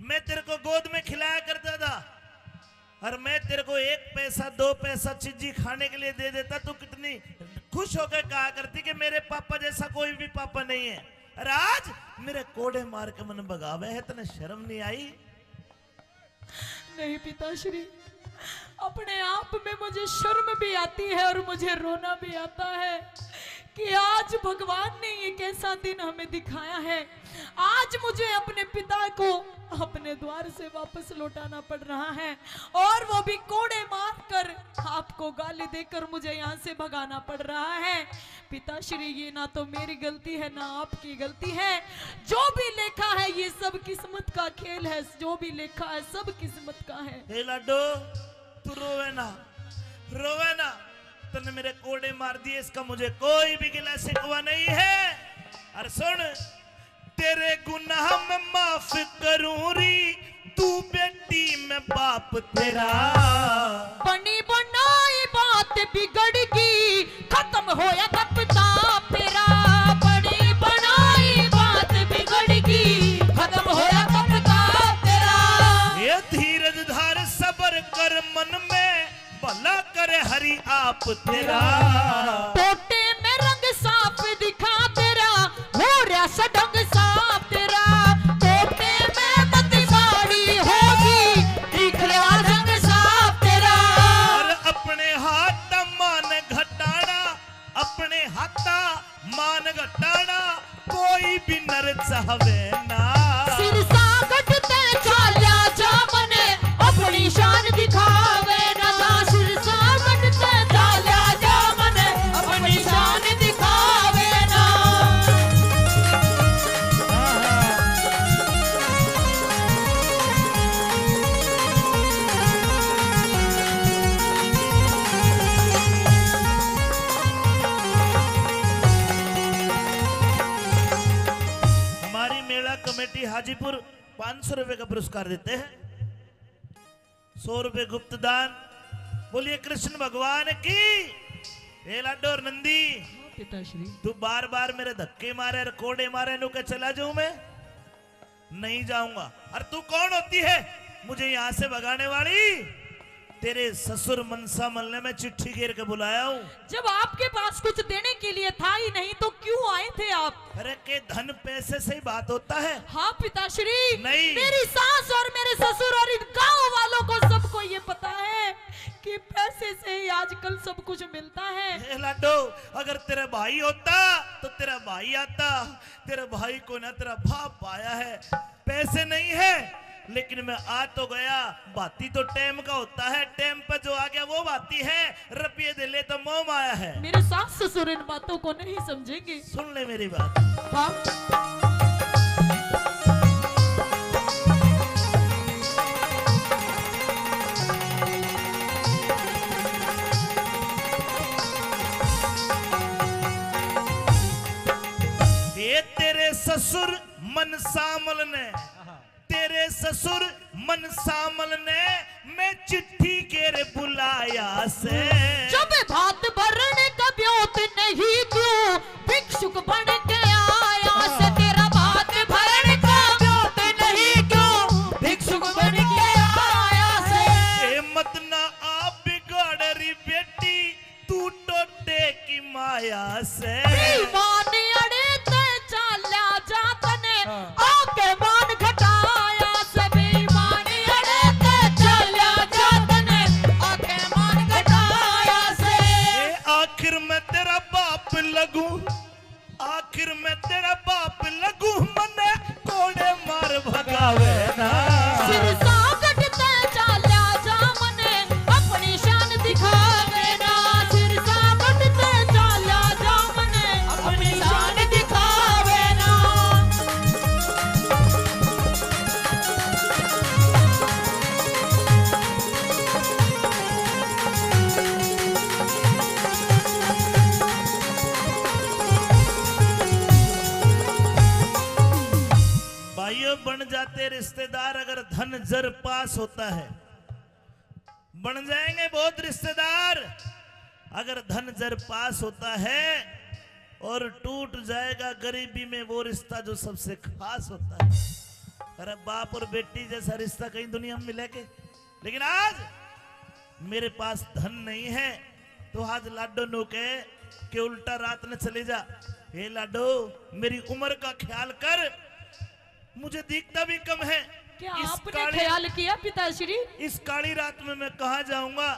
मैं तेरे को गोद में खिलाया करता था और मैं तेरे को 1 पैसा 2 पैसा चीजी खाने के लिए दे देता तो कितनी खुश होकर कहा करती कि मेरे पापा जैसा कोई भी पापा नहीं है। और आज मेरे कोड़े मार के मन भगावे है, तने शर्म नहीं आई? नहीं पिताश्री, अपने आप में मुझे शर्म भी आती है और मुझे रोना भी आता है कि आज भगवान ने ये कैसा दिन हमें दिखाया है। आज मुझे अपने पिता को अपने द्वार से वापस लौटाना पड़ रहा है और वो भी कोड़े मारकर, आपको गाली देकर मुझे यहाँ से भगाना पड़ रहा है। पिताश्री, ये ना तो मेरी गलती है ना आपकी गलती है। जो भी लेखा है ये सब किस्मत का खेल है, जो भी लेखा है सब किस्मत का है। हे लाडो, तू रोवे ना, रोवे ना। तूने मेरे कोड़े मार दिए, इसका मुझे कोई भी गिला शिकवा नहीं है। और सुन, तेरे गुनाह में माफ करूं री, तू बेटी में बाप तेरा। बनी बनाई बात बिगड़ गई, खत्म होया कब ताप तेरा। बनी बनाई बात बिगड़ गई, खत्म होया कब ताप तेरा। ये धीरज धार सबर कर, मन में भला करे हरि आप तेरा। टोटे में रंग साफ दिखा तेरा, हो रहा सडंग साफ तेरा। टोटे में मत साड़ी होगी, दिख रहा रंग साफ तेरा। और अपने हाथ मान घटाना, अपने हाथा मान घटाना, कोई भी नर चाहवे ना। सिर सागट ते चाल्या जा मने, अपनी शान दिखावे ना। सिर सागट ते चाल्या जा मने, अपनी शान दिखावे ना। हमारी मेला कमेटी हाजीपुर 500 रुपए का पुरस्कार देते हैं। 100 रुपए गुप्त दान। बोलिए कृष्ण भगवान की। हे लाडो और नंदी, पिताश्री, तू बार बार मेरे धक्के मारे और कोड़े मारे, नु के चला जाऊं मैं? नहीं जाऊंगा। और तू कौन होती है मुझे यहां से भगाने वाली? तेरे ससुर मनसा मल ने मैं चिट्ठी घेर के बुलाया हूं। जब आपके पास कुछ देने के लिए था ही नहीं तो क्यों आए थे आप? अरे के धन पैसे से ही बात होता है? हाँ पिताश्री, नहीं। मेरी सास और मेरे ससुर और इन गांव वालों को सबको ये पता है कि पैसे से ही आजकल सब कुछ मिलता है। हे लाडो, अगर तेरा भाई होता तो तेरा भाई आता। तेरे भाई को ना तेरा बाप आया है, पैसे नहीं है, लेकिन मैं आ तो गया। बाती तो टेम का होता है, टेम पे जो आ गया वो बाती है। रुपये दे ले तो मोम आया है। मेरे सास ससुर इन बातों को नहीं समझेंगे। सुन ले मेरी बात। हाँ? ये तेरे ससुर मन सामल ने, तेरे ससुर मन सामल ने मैं चिट्ठी के बुलाया से। जब भात भरने का ब्योत नहीं क्यों भिक्षुक बन के आया से। तेरा भात भरने का ब्योत नहीं क्यों भिक्षुक बन के आया से। ए मत ना आप बिगाड़ री बेटी, तू टोटे की माया से। मान अड़े ते चाल्या जातने, आके मान घटाया से। बेईमान अड़े ते चाल्या जातने, आके मान घटाया से। ए आखिर मैं तेरा बाप लगूं, आखिर मैं तेरा बाप लगूं, मने कोड़े मार भगावे ना। सिर सागट ते चाल्या जा मने, अपनी शान दिखावे ना। सिर सागट ते चाल्या जा मने, अपनी शान दिखावे ना। भाइयों, बन जाते रिश्तेदार अगर धन जर पास होता है। बन जाएंगे बहुत रिश्तेदार अगर धन जर पास होता है, और टूट जाएगा गरीबी में वो रिश्ता जो सबसे खास होता है। अरे बाप और बेटी जैसा रिश्ता कहीं दुनिया में मिलेगा? लेकिन आज मेरे पास धन नहीं है, तो आज लाडो नो के उल्टा रात में चले जा। हे लाडो, मेरी उम्र का ख्याल कर, मुझे दिखता भी कम है, क्या इस आपने काली- ख्याल किया पिताश्री? इस काली रात में मैं कहाँ जाऊंगा?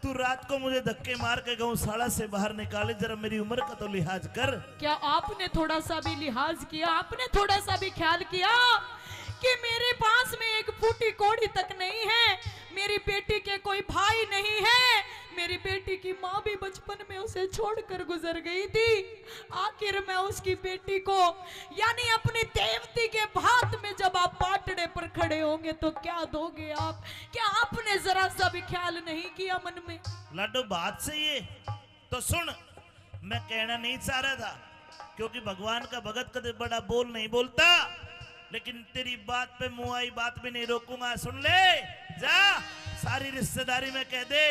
तू रात को मुझे धक्के मार के गौशाला से बाहर निकाले, जरा मेरी उम्र का तो लिहाज कर। क्या आपने थोड़ा सा भी लिहाज किया? आपने थोड़ा सा भी ख्याल किया कि मेरे पास में एक फूटी कोड़ी तक नहीं है, मेरी बेटी के कोई भाई नहीं है, मेरी बेटी की माँ भी बचपन में उसे छोड़कर गुजर गई थी। आखिर मैं उसकी बेटी को यानी अपनी देवती के भात में जब आप पाटड़े पर खड़े होंगे तो क्या दोगे आप? क्या आपने जरा सा भी ख्याल नहीं किया मन में? लाडो बात सही है, तो सुन, मैं कहना नहीं चाह रहा था क्योंकि भगवान का भगत कदे बड़ा बोल नहीं बोलता, लेकिन तेरी बात पे मुंह आई बात भी नहीं रोकूंगा। सुन ले, जा सारी रिश्तेदारी में कह दे,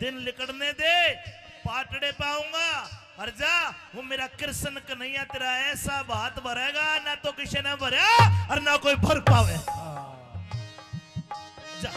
दिन लिकड़ने दे, पाटड़े पाऊंगा, और जा वो मेरा कृष्ण कन्हैया तेरा ऐसा बात भरेगा ना तो किसी ने भरा और ना कोई भर पावे। जा।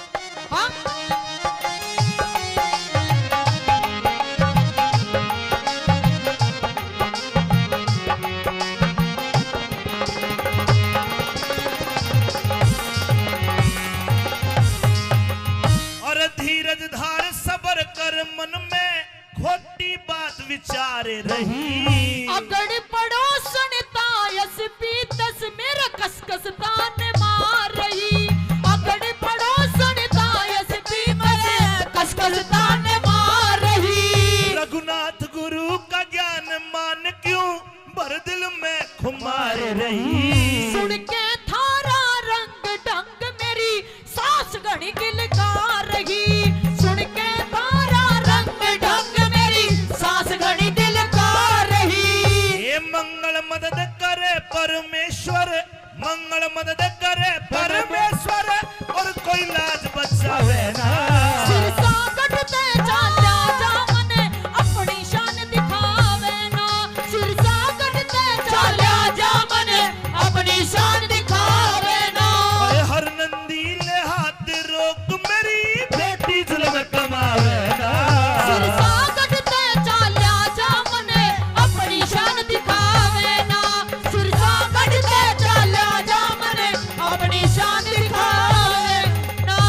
और धीरज धार सबर कर, मन में खोटी बात विचारे रही। अगड़ पड़ो सुनता यस पीतस मेरा कसकस तान मार रही। अगड़ पड़ो सुनता यस पीतस कसकस तान मार रही। रघुनाथ गुरु का ज्ञान मान क्यों भर दिल में खुमार रही। सुन के थारा रंग ढंग मेरी सास घड़ी गिलकार रही। सुन के थारा रंग ढंग मेरी सास घड़ी दिलकार रही। ये मंगल मदद करे परमेश्वर, मंगल मदद करे परमेश्वर, और कोई लाज बचावे ना। सिर सागट ते चाल्या जामने अपनी शान दिखावे ना। सिर सागट ते चाल्या जामने अपनी शान दिखावे ना। अरे हर नंदी ले हाथ रोक मेरी बेटी जुल्म कमावे ना। सिर सागट ते चाल्या जामने अपनी शान दिखावे ना। सिर सागट ते चाल्या जामने अपनी शान दिखावे ना।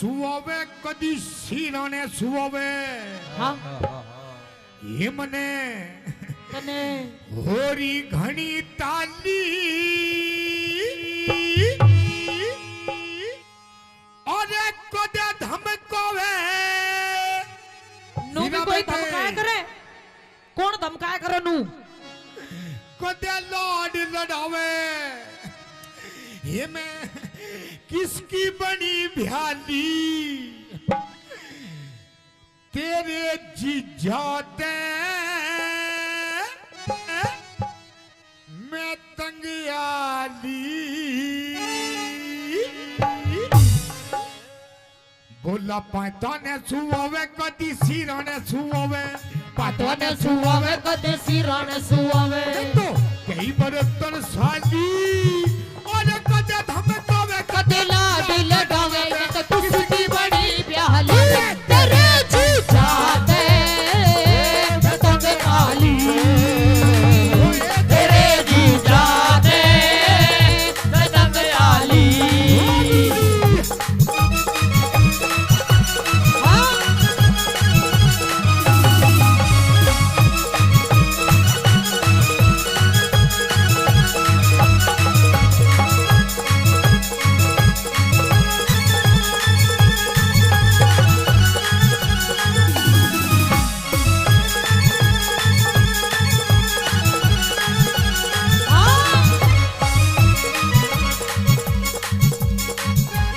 સુવાવે કદી શીરાને સુવાવે हाँ એમને तने હોરી ઘણી તાલી અરે કદે ધમકાવે नू भी कोई धमकाया करे कौन धमकाया करे नू कदे लाड लड़ावे ये मैं किसकी बनी भ्याली तेरे जीजाते मैं तंगियाली बोला पाता ने सुवावे कदी सीरा ने सुवावे पाता ने सुवावे कदे सिराने सुआवे तो कई बरतन साली और कदे धमकावे कदे लाड लगावे तो किसकी बड़ी प्याली तेरे जी जाते तंग काली तेरे जी जाते तंग काली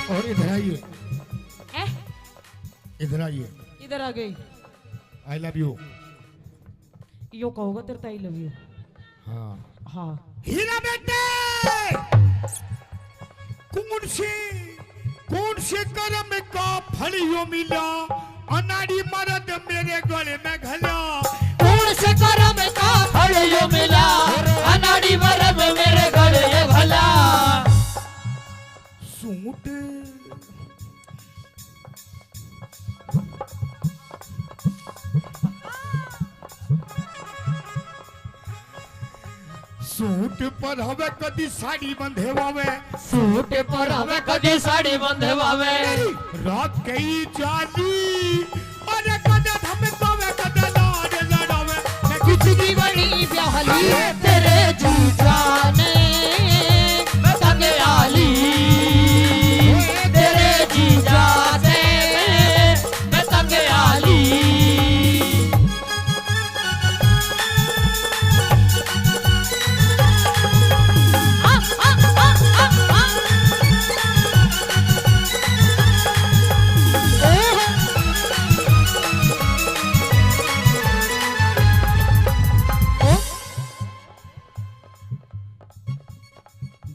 और इधर आइए ए इधर आइए इधर आ गई आई लव यू यो कहोगा तेरे आई लव यू हाँ हाँ हीरा बेटे कौन से कर्म का फल यो मिला अनाड़ी मर्द मेरे गले में घला कौन से करम का फल यो मिला अनाड़ी मरब मेरे गले भला सूट सूट पर हवे कदी साड़ी बंधे वावे सूट पर हमें कदी साड़ी बंधवावे रात कई जाली और कदे धमकावे कदे लाड लड़ावे मैं किसकी बड़ी प्याली तेरे जी जाने तंग आली तेरे जी जाने मैं तंग आली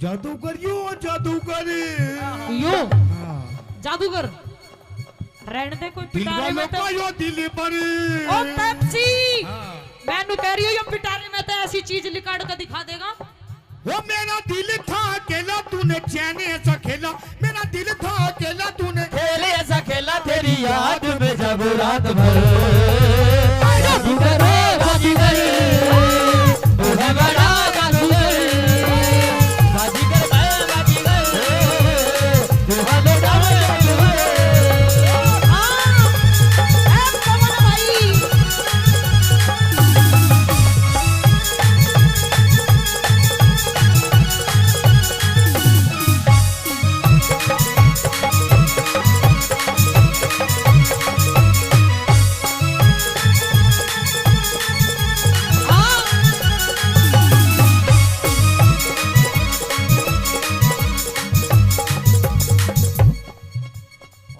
जादूगर जादूगर यो जादूगर रहने दे कोई दिल पिटारे में वालों तो का यो दिल पर ओ पेप्सी मैनू कह रही हूँ ये पिटारे में तो ऐसी चीज निकाल कर दिखा देगा वो मेरा दिल था अकेला तूने चैन ऐसा खेला मेरा दिल था अकेला तूने खेले ऐसा खेला तेरी याद में जब रात भर जादूगर जादूगर तू है बड़ा जादूगर बाजीगर मैं बाजीगर तू हलो जादूगर हाँ ए कमल भाई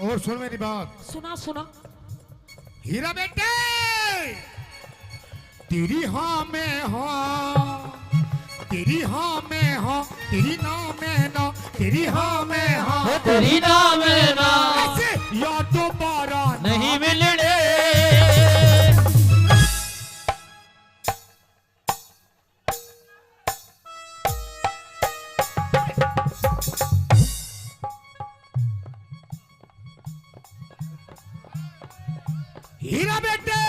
और सुन मेरी बात सुना सुना हीरा बेटे तेरी हाँ में हाँ तेरी हाँ में हाँ तेरी ना में ना तेरी हाँ में हाँ तेरी नाम है ना ऐसे या दोबारा नहीं मिलने हीरा बेटे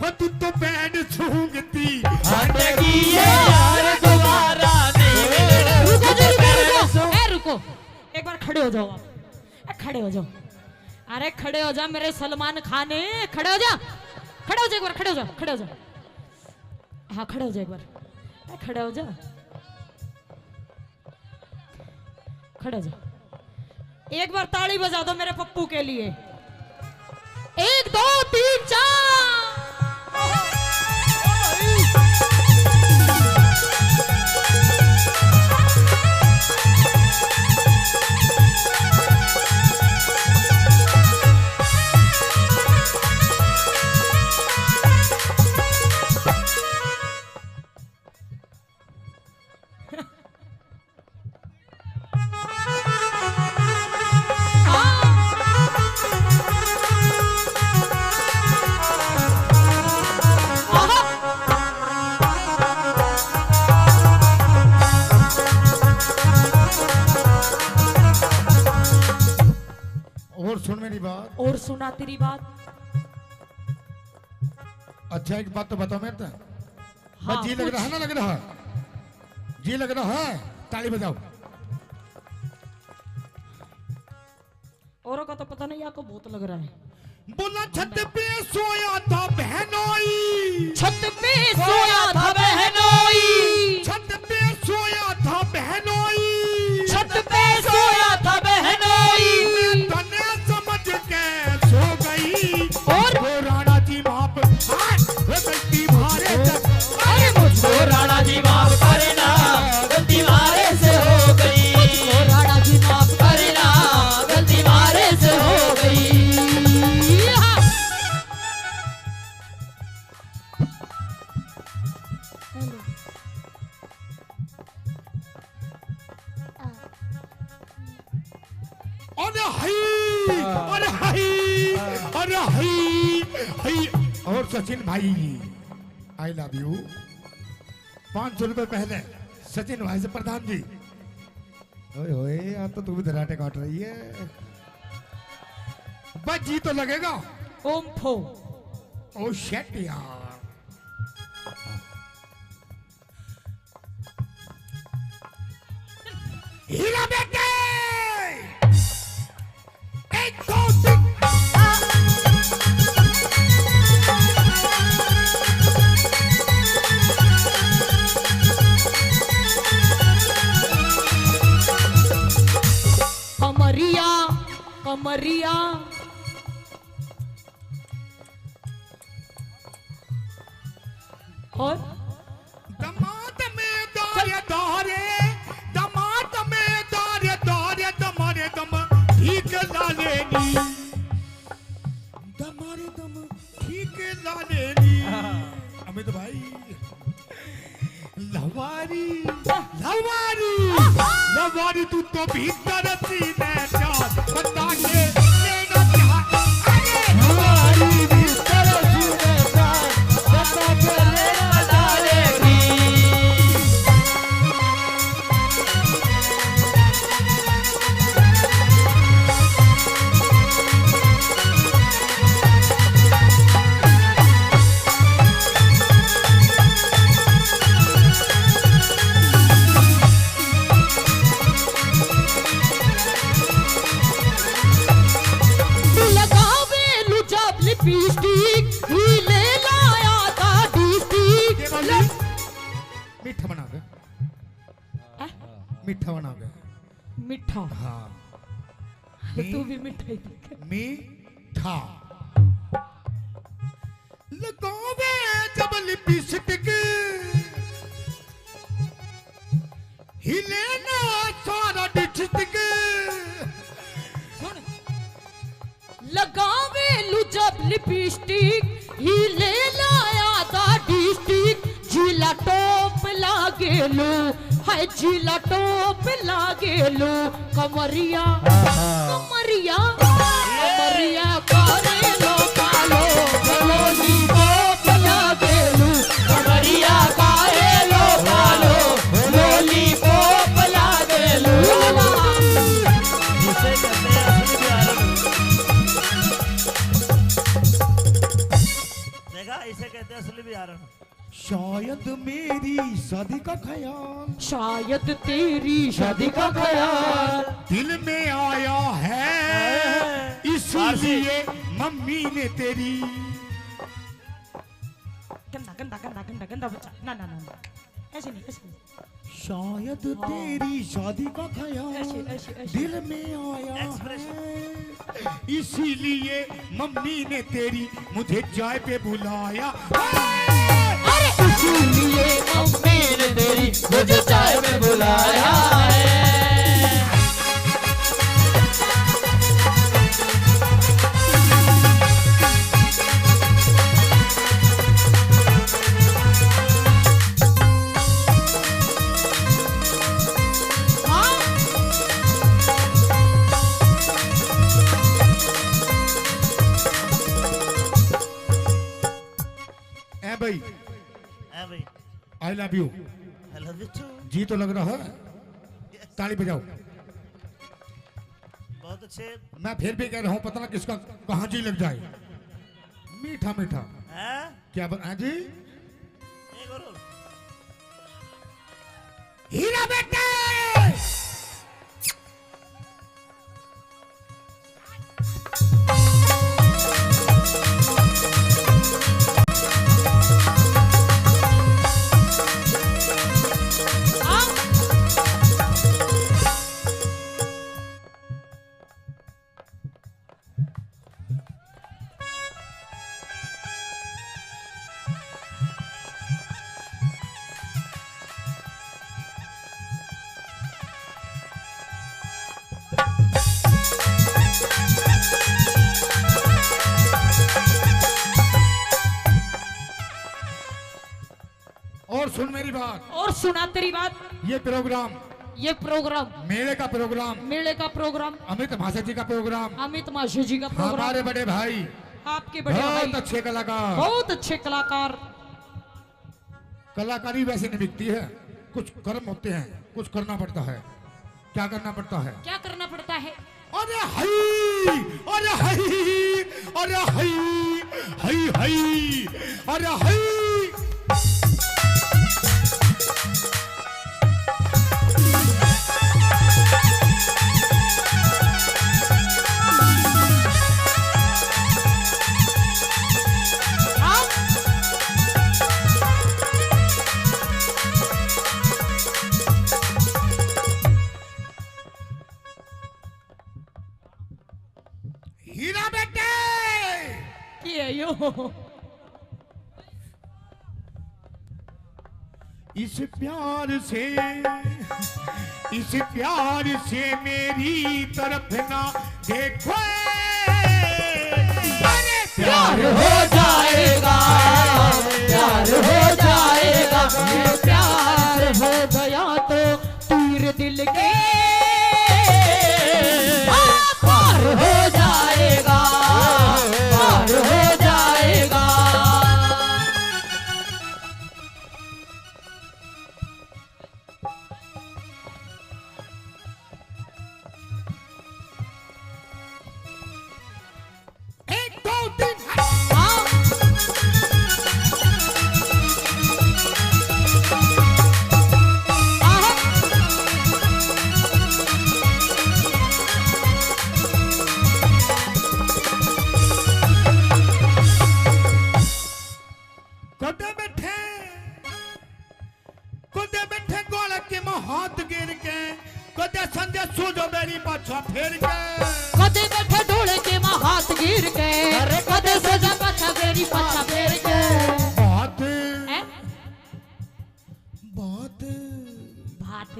हो तू तो बैंड सूंघती हटगी ये यार दोबारा नहीं मिलने रुको जी रुको रुको ए रुको एक बार खड़े हो जाओ आप ए, खड़े हो जाओ, अरे खड़े हो जा मेरे सलमान खान, खड़े हो जा, खड़े हो जा एक बार, खड़े हो जा, खड़े हो जा, हाँ खड़े हो जा एक बार, खड़े हो जा, खड़े हो जा। एक बार ताली बजा दो मेरे पप्पू के लिए। 1 2 3 4। और सुन मेरी बात। और सुना तेरी बात। अच्छा एक बात तो बताओ मेरे तो, हाँ, जी लग रहा है ना, लग रहा है, जी लग रहा है, ताली बजाओ। औरों का तो पता नहीं, आपको बहुत लग रहा है। बोला छत पे सोया था बहनोई, छत पे सोया था बहनोई, छत पे सोया था बहनोई, छत पे सोया था बहनोई, मैं तने समझ के सो गई और वो राणा जी माप गलती मारे अरे मुझको राणा जी माफ करना, गलती मारे से हो गई, मुझको राणा जी माफ करना, गलती मारे से हो गई। अरे हाय, अरे हाय, अरे हाय, हाय। और सचिन भाई आई लव यू। 500 रुपए पहले सचिन भाई से प्रधान जी। ओए होए यार, तो तू भी धराटे काट रही है। बस जी तो लगेगा। ओम फो। ओ शेट यार। हीरा बेटे, 1 2 3। कमरिया कमरिया और दमाद में दारे दारे, दमाद में दारे दारे, दमारे दम ठीक लालेनी, दमारे दम ठीक लालेनी। अमित भाई लवारी लवारी लवारी, तू तो भीतर सीने चार बता के लेगा क्या? अरे लवारी भीतर सीने चार बता के लेगा डालेगी। लगावे लुजब लिपस्टिक, ही ले लाया था डिस्टिक। मीठा बना के, मीठा बना के। मीठा, हाँ तू भी मिठाई दिखा। मीठा लगावे जब लिपस्टिक, हिले ना सारा डिस्ट्रिक्ट। लगावे लुजब लिपस्टिक, ही ले लाया था डिस्टिक। जिला टॉप लागेलो, हाय जिला टॉप लागेलो। कमरिया कमरिया कमरिया करेलो कालो, लोली टॉप लागेलो। कमरिया करेलो कालो, लोली टॉप लागेलो। जिसे कहते हैं असली बिहारन। देखा, इसे कहते हैं असली बिहारन। शायद मेरी शादी का ख्याल, शायद तेरी शादी का ख्याल दिल में आया है, इसलिए मम्मी ने तेरी। गंदा गंदा गंदा गंदा गंदा बच्चा, ना ना ना ऐसे नहीं, ऐसे नहीं। शायद तेरी शादी का ख्याल ऐसे। दिल में आया है, इसीलिए मम्मी ने तेरी मुझे चाय पे बुलाया। अरे इसीलिए मम्मी ने तेरी मुझे चाय में बुलाया है। भाई भाई I love you. I love you too. जी तो लग रहा है, ताली बजाओ। बहुत अच्छे। मैं फिर भी कह रहा हूँ, पता ना किसका कहाँ जी लग जाए। मीठा मीठा हैं? क्या जी? एक और। हीरा बेटे और सुन मेरी बात, और सुना तेरी बात। ये प्रोग्राम मेले का प्रोग्राम, अमित भाषा जी का प्रोग्राम, अमित माशे जी का प्रोग्राम, हमारे बड़े भाई, आपके बड़े बहुत भाई, अच्छे कलाकार। बहुत अच्छे कलाकार। कलाकारी वैसे नहीं बिकती है, कुछ कर्म होते हैं, कुछ करना पड़ता है। क्या करना पड़ता है? क्या करना पड़ता है? अरे हई, अरे हई, अरे हई, हई हई, अरे हई। हीरा बेटे इस प्यार से मेरी तरफ ना देखो। प्यार हो जाएगा, प्यार हो जाएगा, प्यार हो गया तो तीर दिल के पार हो जाएगा, पार हो जाएगा। एक दो तीन कुदे बैठे गोल के हाथ गिर के, कुदे संजय सूझो मेरी पाछा फेर के, कदे बैठे ढोले के माँ हाथ गिर के, कदे सजा पाछा मेरी पाछा फेर के। बात हैं? बात बात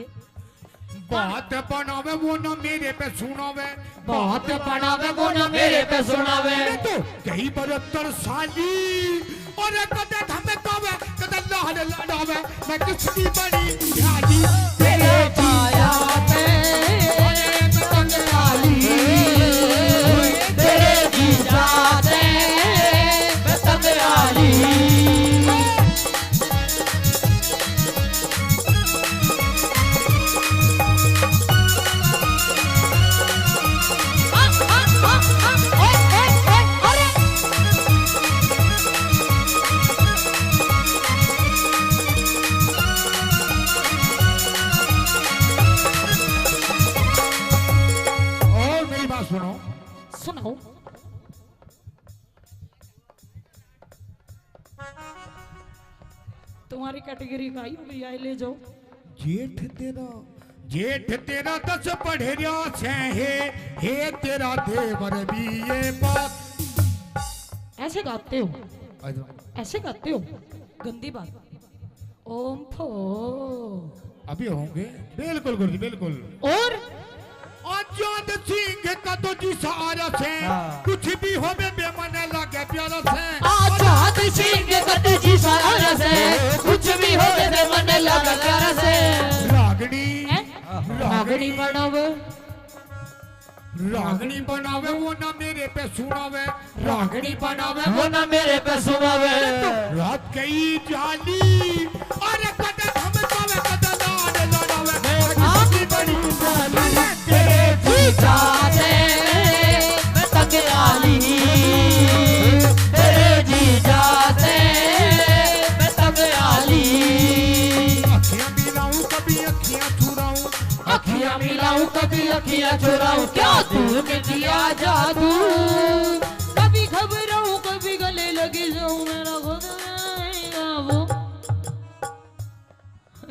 बात बनावे वो न मेरे पे सुनावे, बात बनावे वो न मेरे पे सुनावे। तो कई 72 साली और कदे धमकावे, कदे लाल लड़ावे। मैं किसकी बड़ी ध्यानी तेरे छाया पे पतंग वाली, तेरे जीजा पे पतंग वाली। सिखाओ। तुम्हारी कैटेगरी का ही भैया ले जाओ। जेठ तेरा 10 पढ़ेरा से हे तेरा देवर भी ये बात। ऐसे गाते हो, ऐसे गाते हो, गंदी बात। ओम फो अभी होंगे बिल्कुल गुरुजी बिल्कुल। और आजाद सिंह का तो जी सहारा से कुछ भी हो बेमन लगे प्यारा से। आजाद सिंह कद जी सारा से कुछ भी हो दे मन लगा प्यारा से। रागनी रागनी बनावे रागनी बनावे वो ना मेरे पे सुनावे। रागनी बनावे वो ना मेरे पे सुनावे। रात गई जाली अरे कदे हम जावे कदे लाड लड़ावे। आपकी बड़ी साली तेरे जीजा से मैं तक आली। तेरे जीजा से मैं तक आली। अखियां मिलाऊं कभी अखियां चुराऊं। अखियां मिलाऊं कभी अखियां चुराऊं। क्या तू में दिया जादू। कभी घबराऊं कभी गले लगी जाऊं। मेरा खुद आएगा वो।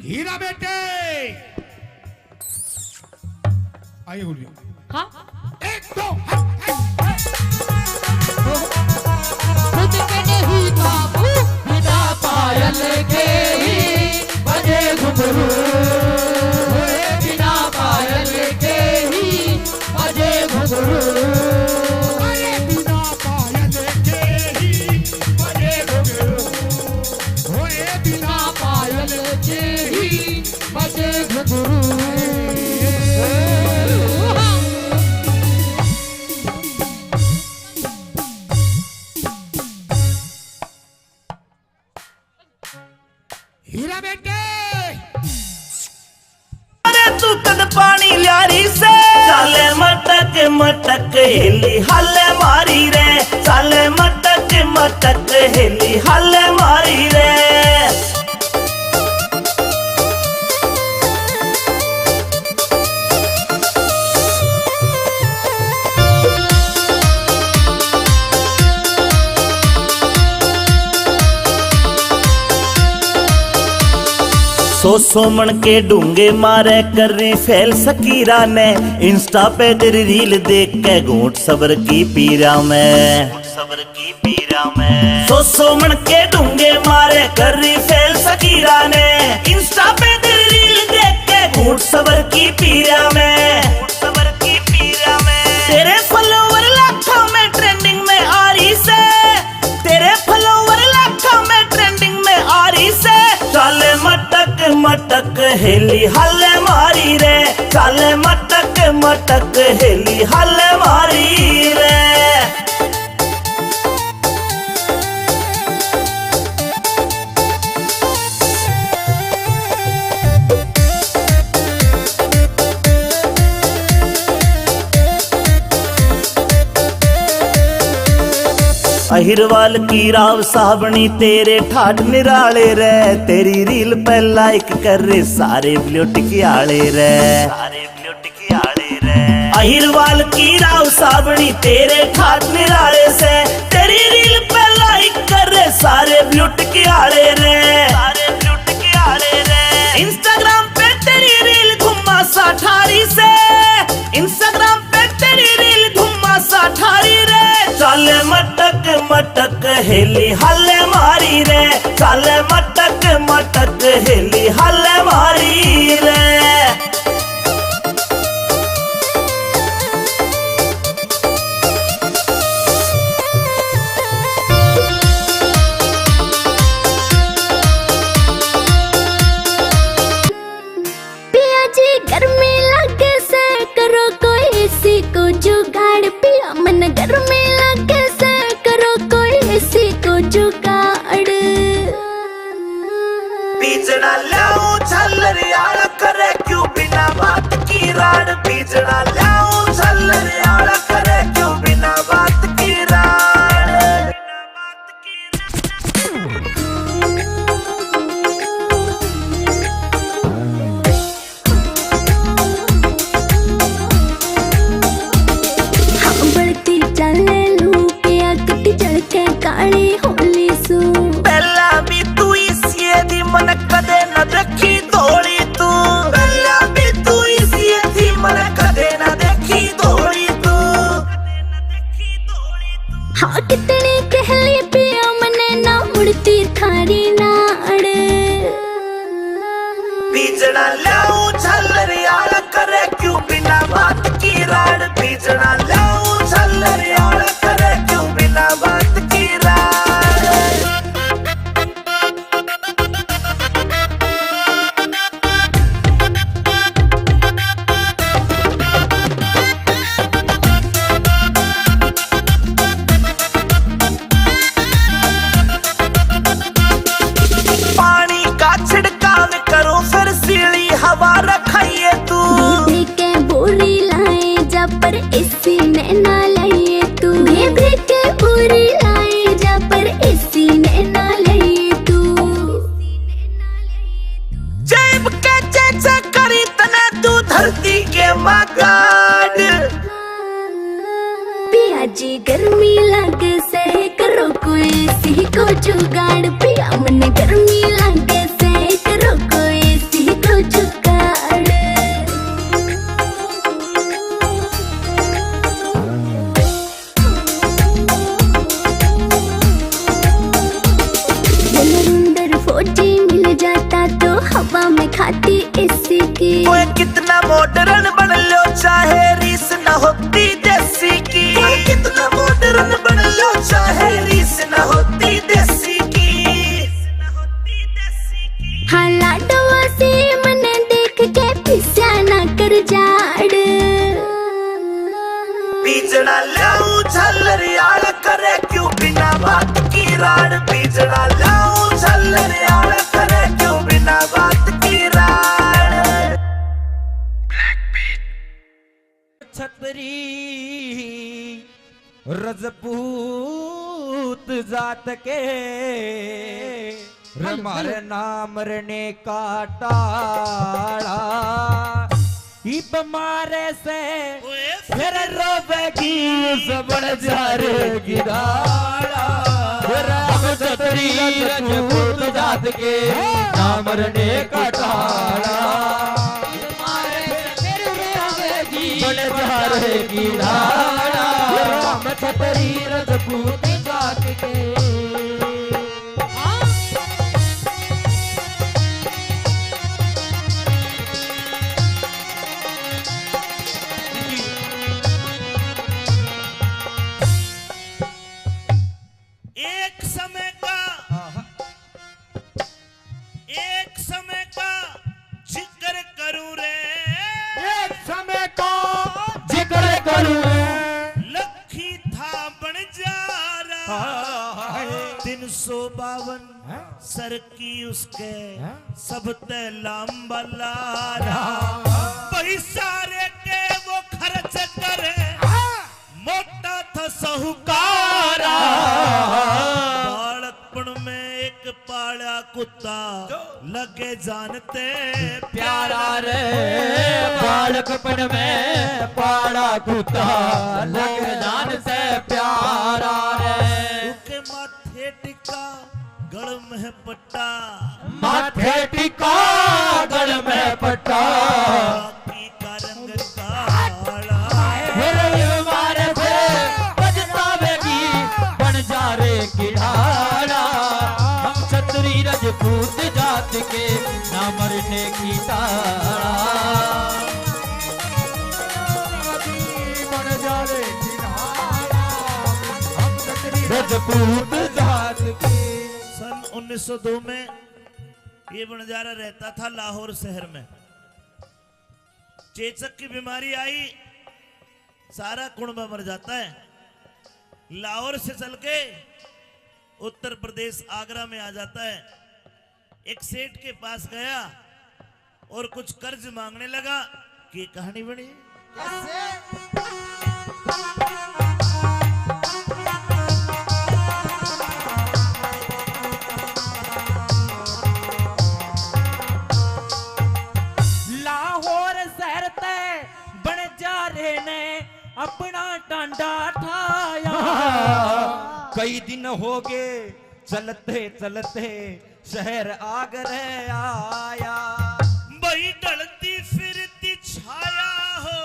हीरा बेटे आइए गुरुजी। हाँ एक दो खुद पे नहीं काबू बिना पायल के ही बजे घुंघरू। बिना पायल के ही बजे घुंघरू। अरे बिना पायल के ही बजे घुंघरू। होए बिना पायल के ही बजे घुंघरू। हीरा बेटे अरे तू तद पानी ल्यारी से चाले मटक मटक हिली हल्ले मारी रे। चाले मटक मटक हिली हल्ले मारी रे। सो मन के डूंगे मारे कर रही फैल सकीरा ने। इंस्टा पे तेरी रील देख के घूंट सबर की पीरा में। सबर की पीरा में सो मन के डूंगे मारे कर रही फैल सकीरा ने। इंस्टा पे तेरी रील देख के घूंट सबर की पीरा में। सबर की पीरा में तेरे फॉलोवर लाखों में ट्रेंडिंग में आ रही से। तेरे फॉलोवर लाखों में ट्रेंडिंग में आ रही से। चाले मटक मटक हेली हल्ले मारी रे। चाले मटक मटक हेली हल्ले मारी रे। अहिरवाल की राव साबनी तेरे ठाठ निराले रे। तेरी रील पे लाइक कर रे सारे ब्लूटिक आले रे। सारे ब्लूटिक आले रे। अहिरवाल की राव साबनी तेरे ठाठ निराले से। तेरी रील पे लाइक कर रे सारे ब्लूटिक आले रे। सारे ब्लूटिक आले रे। इंस्टाग्राम पे तेरी रील घुमा सा ठारी से। इंस्टाग्राम पे तेरी रील घुमा सा ठारी रे। चाले मटक मटक हेली हल्ले मारी रे। चाले मटक मटक हेली हल्ले मारी रे। पिया जी गर्मी लगे से करो कोई इसी को जुगाड़। पिया मन गर्मी लगे से करो कोई इसी को जुगाड़। बीजना लाऊं झल्लरियाड़ा करे क्यों बिना बात की राड। बीजना लाऊं झल्लरियाड़ा करे क्यों बिना बात की राड। बढ़ती हाँ कितने कहले पिया मने ना मुड़ती थारी नाड़ बीजना लाऊं झल्लरियाल करे क्यों बिना बात की राड़ बीजना लाऊं झल्लरियाल करे क्यों बिना बात की राड़ पानी का छिड़काव करो फिर सीढ़ी हवा रखाइए तू दीदी के बोरी लाए जा पर इसी ने ना लाइए तू दीदी के बोरी लाए जा पर इसी ने ना लाइए तू जेब के चेचा करी तना तू धरती के मगाड़ पिया जी गर्मी लगे से करो कोई सी को जुगाड़ पिया मन गर्मी लगे से करो कोई सी को जुगाड़ अंदर फौजी मिल जाता तो हवा में खाती इसी की कोई कितना मॉडर्न बन लो चाहे रीस न होती देसी की कोई कितना मॉडर्न बन लो चाहे रीस न होती देसी की हाँ लाडवा से मने देख के पिस्या ना कर जाड़ बीजना लाऊं झल्लरियाल करे क्यों बिना बात की राड़ बीजना लाऊं झल्लरियाल करे क्यों बिना बात की राड़ छतरी रजपूत जात के हमारे नाम रने का टाड़ा इब मारे से फिर रोवेगी सबड़ जारेगी दाड़ा राम छतरी रजपूत जात के नाम रने का टाड़ा बड़े जारेगी धारा राम छतरी रजपूत जात के एक समय का जिक्र करूं रे एक समय का जिक्र करूं लखी था बन जा रहा 352 सर की उसके सब ते लांबा लारा पैसारे के वो खर्च करे मोटा था साहूकारा बालकपन में एक पाला कुत्ता लगे जानते प्यारा रे बालकपन में पाड़ा कुत्ता लग जान से प्यारा रे उसके माथे टिका गल में पट्टा माथे टिका गल में पट्टा बाकी का रंग काला मारे से बजतावेगी बन जा रे किनारा हम छतरी रजपूत जात के ना मरने की तारा बन जा रे किनारा हम छतरी रजपूत जात के सन 1902 में ये बंजारा रहता था लाहौर शहर में। चेचक की बीमारी आई, सारा कुणबा मर जाता है। लाहौर से चल के उत्तर प्रदेश आगरा में आ जाता है। एक सेठ के पास गया और कुछ कर्ज मांगने लगा कि कहानी बनी। लाहौर शहर ते बन जा रहे ने अपना टांडा ठाया। कई दिन हो गए चलते चलते शहर आगरे आया। बही ढलती फिरती छाया हो,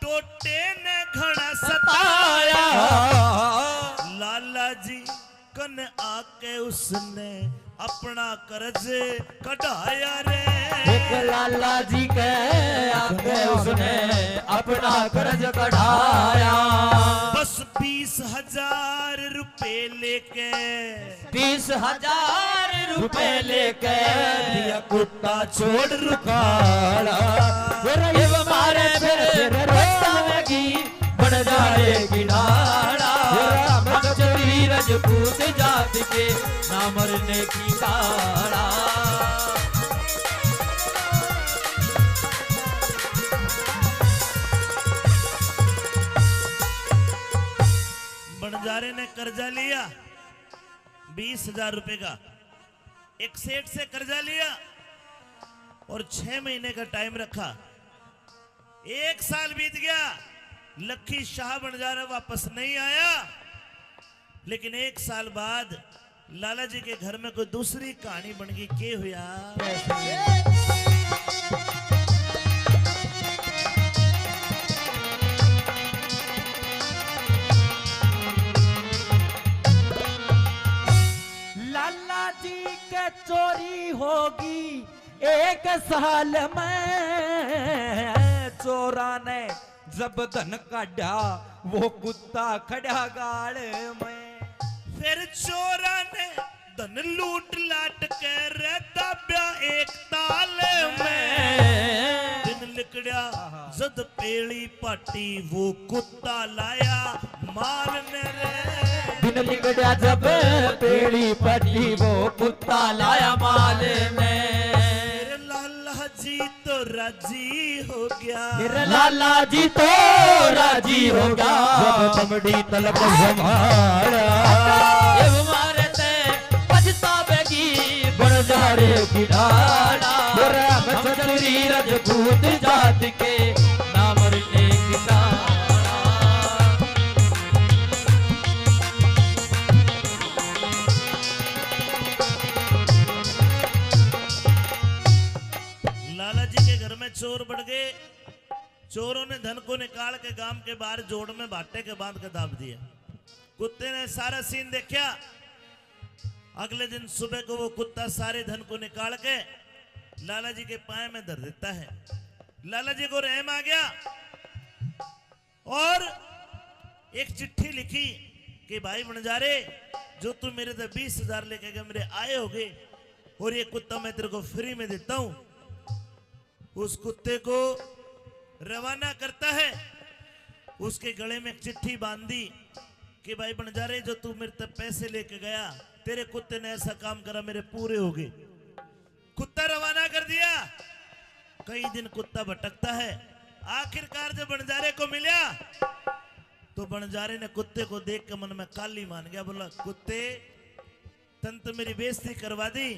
टोटे ने घड़ा सताया। लाल मन आके उसने अपना कर्ज कढ़ाया रे। एक लाला जी के आगे उसने अपना कर्ज कढ़ाया। बस 20,000 रुपए लेके 20,000 रुपए लेके दिया कुत्ता छोड़ रुकाड़ा। फिर मारे फिर रोएगी बन जाएगी नाड़ा। चली रजपूत जात के ना मरने की ताड़ा। बंजारे ने कर्जा लिया 20,000 रुपए का, एक सेठ से कर्जा लिया और 6 महीने का टाइम रखा। 1 साल बीत गया, लखी शाह बंजारा वापस नहीं आया। लेकिन 1 साल बाद लाला जी के घर में कोई दूसरी कहानी बन गई। के हुआ लाला जी के चोरी होगी 1 साल में। चोरा ने जब धन काढ़ा वो कुत्ता खड़ा गाड़ में। फिर चोरा ने धन लूट लाट कर दाब्या एक ताल में। दिन लिकड़िया जद पेड़ी पाटी वो कुत्ता लाया माल ने रे। दिन लिगड़ा जब पेड़ी पटी वो कुत्ता लाया माल में। मेरे लाला जी तो राजी हो गया। मेरे लाला जी तो राजी हो गया। जब चमड़ी तलक संभाला मारे ते पछतावेगी बन जारे की डाला। छतरी रजपूत जात के ना मरने की ताड़ा। लाला जी के घर में चोर बढ़ गए। चोरों ने धन को निकाल के गांव के बाहर जोड़ में भाटे के बांध के दाब दिया। कुत्ते ने सारा सीन देखा। अगले दिन सुबह को वो कुत्ता सारे धन को निकाल के लाला जी के पाए में धर देता है। लाला जी को रहम आ गया और एक चिट्ठी लिखी कि भाई बंजारे, जो तू मेरे से 20,000 लेके गए मेरे आए होगे और ये कुत्ता मैं तेरे को फ्री में देता हूं। उस कुत्ते को रवाना करता है। उसके गले में एक चिट्ठी बांध दी कि भाई बंजारे, जो तू मेरे तक पैसे लेके गया, तेरे कुत्ते ने ऐसा काम करा, मेरे पूरे हो गए। कुत्ता रवाना कर दिया। कई दिन कुत्ता भटकता है। आखिरकार जब बंजारे को मिला तो बंजारे ने कुत्ते को देख के मन में काली मान गया। बोला, कुत्ते तन तो मेरी बेइज्जती करवा दी।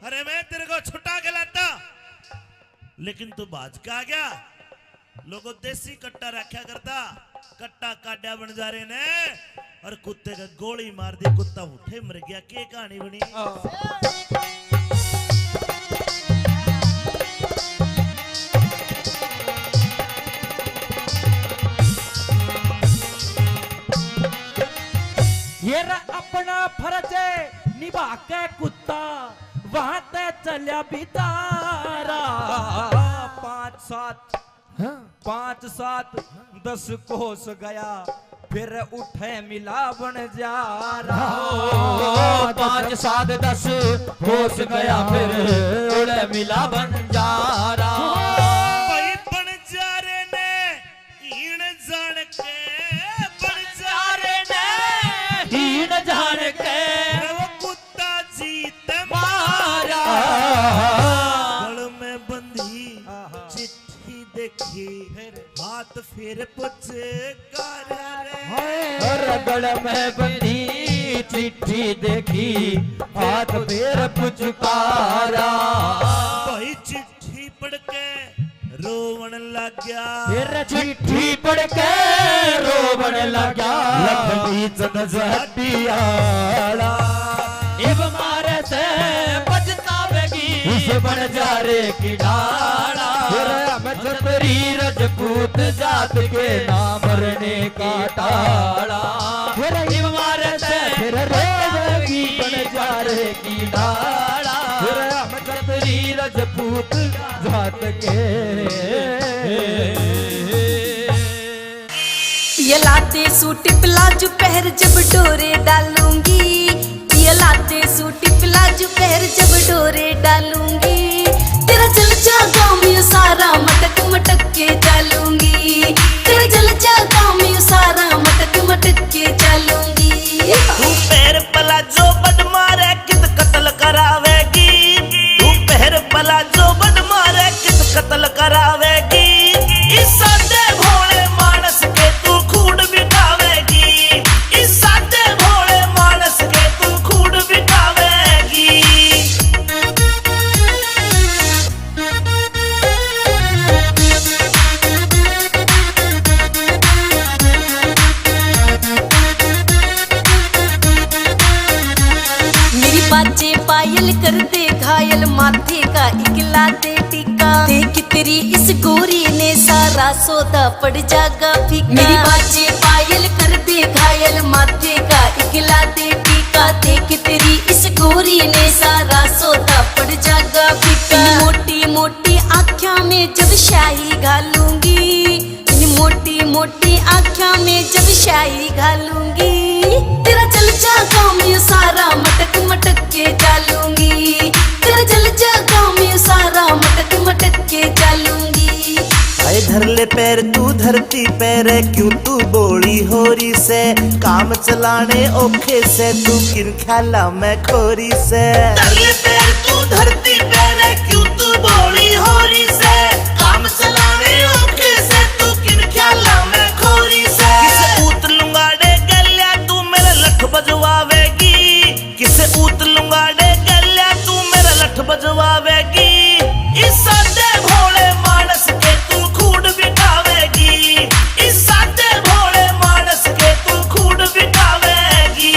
अरे मैं तेरे को छुटा के लाता, लेकिन तू भाज के आ गया। लोगों देसी कट्टा रखा करता। कट्टा काटा बंजारे ने और कुत्ते का गोली मार दी। कुत्ता उठे मर गया। के कहानी बनी। ये अपना फर्ज निभा के कुत्ता वहां ते चलिया बितारा। 5 7 10 कोस गया, फिर उठे मिला बन जा रहा। 5 7 10 कोस गया, फिर उड़े मिला बन जा रहा। भाई बंजारे ने हीण जान के, बंजारे ने हीन जान के वो कुत्ता जीत मारा। गल में बंधी चिट्ठी देखी, हाथ फिर पुछ और गल में बंधी चिट्ठी देखी, हाथ फिर पुचकारा। भाई चिट्ठी पढ़ के रोवन लग गया। फिर चिट्ठी पढ़ के रोवन लगा। लखनी चंद जटियाला इब मारे से पछतावेगी उस बंजारे की डाला। छतरी रजपूत जात के ना मरने का टाला। इब मारे से फिर रोवेगी की डाला हम छतरी रजपूत जात के ये लाते सूट प्लाजो पहर जब डोरे डालूंगी, ये लाते सूट प्लाजो पहर जब डोरे डालूंगी, तेरा चल जा गाँव में सारा मटक मटक के डालूंगी, तेरा चल जा गाँव में सारा मटक मटक के डालूंगी। तू पैर प्लाजो बड मारे कित कत्ल करावेगी, तू पैर प्लाजो बड मारे कित कत्ल करावेगी, इस सादे भोले मानस के तू खून बिकावेगी, इस सादे भोले मानस के तू खून बिकावेगी। मेरी बाजे पायल कर दे घायल माथे का इकला दे टीका, देख तेरी इस गोरी ने सारा सौदा पड़ जागा फीका। मेरी बाजे पायल कर दे घायल माथे का इकला दे टीका, देख तेरी इस गोरी ने सारा सौदा पड़ जागा फीका। मोटी मोटी आँखों में जब शाही घालूंगी, मोटी मोटी आँखों में जब शाही घालूंगी, तेरा चल जा गाँव में सारा मटक मटक के डालूंगी, तेरा चल जा गाँव में सारा मटक मटक के डालूंगी। आए धर ले पैर तू धरती पैर क्यों तू बोली होरी से, काम चलाने ओखे से तू किन ख्याला मैं खोरी से। धर ले पैर तू धरती पैर क्यों तू बोली होरी से, काम चलाने ओखे से तू किन ख्याला मैं खोरी से। किसे ऊत लुंगाड़े गल्या तू मेरा लठ बजवावेगी, किसे ऊत लुंगाड़े गल्या तू मेरा लठ बजवावेगी, इस सादे भोले मानस के तू खून बिकावेगी, इस सादे भोले मानस के तू खून बिकावेगी।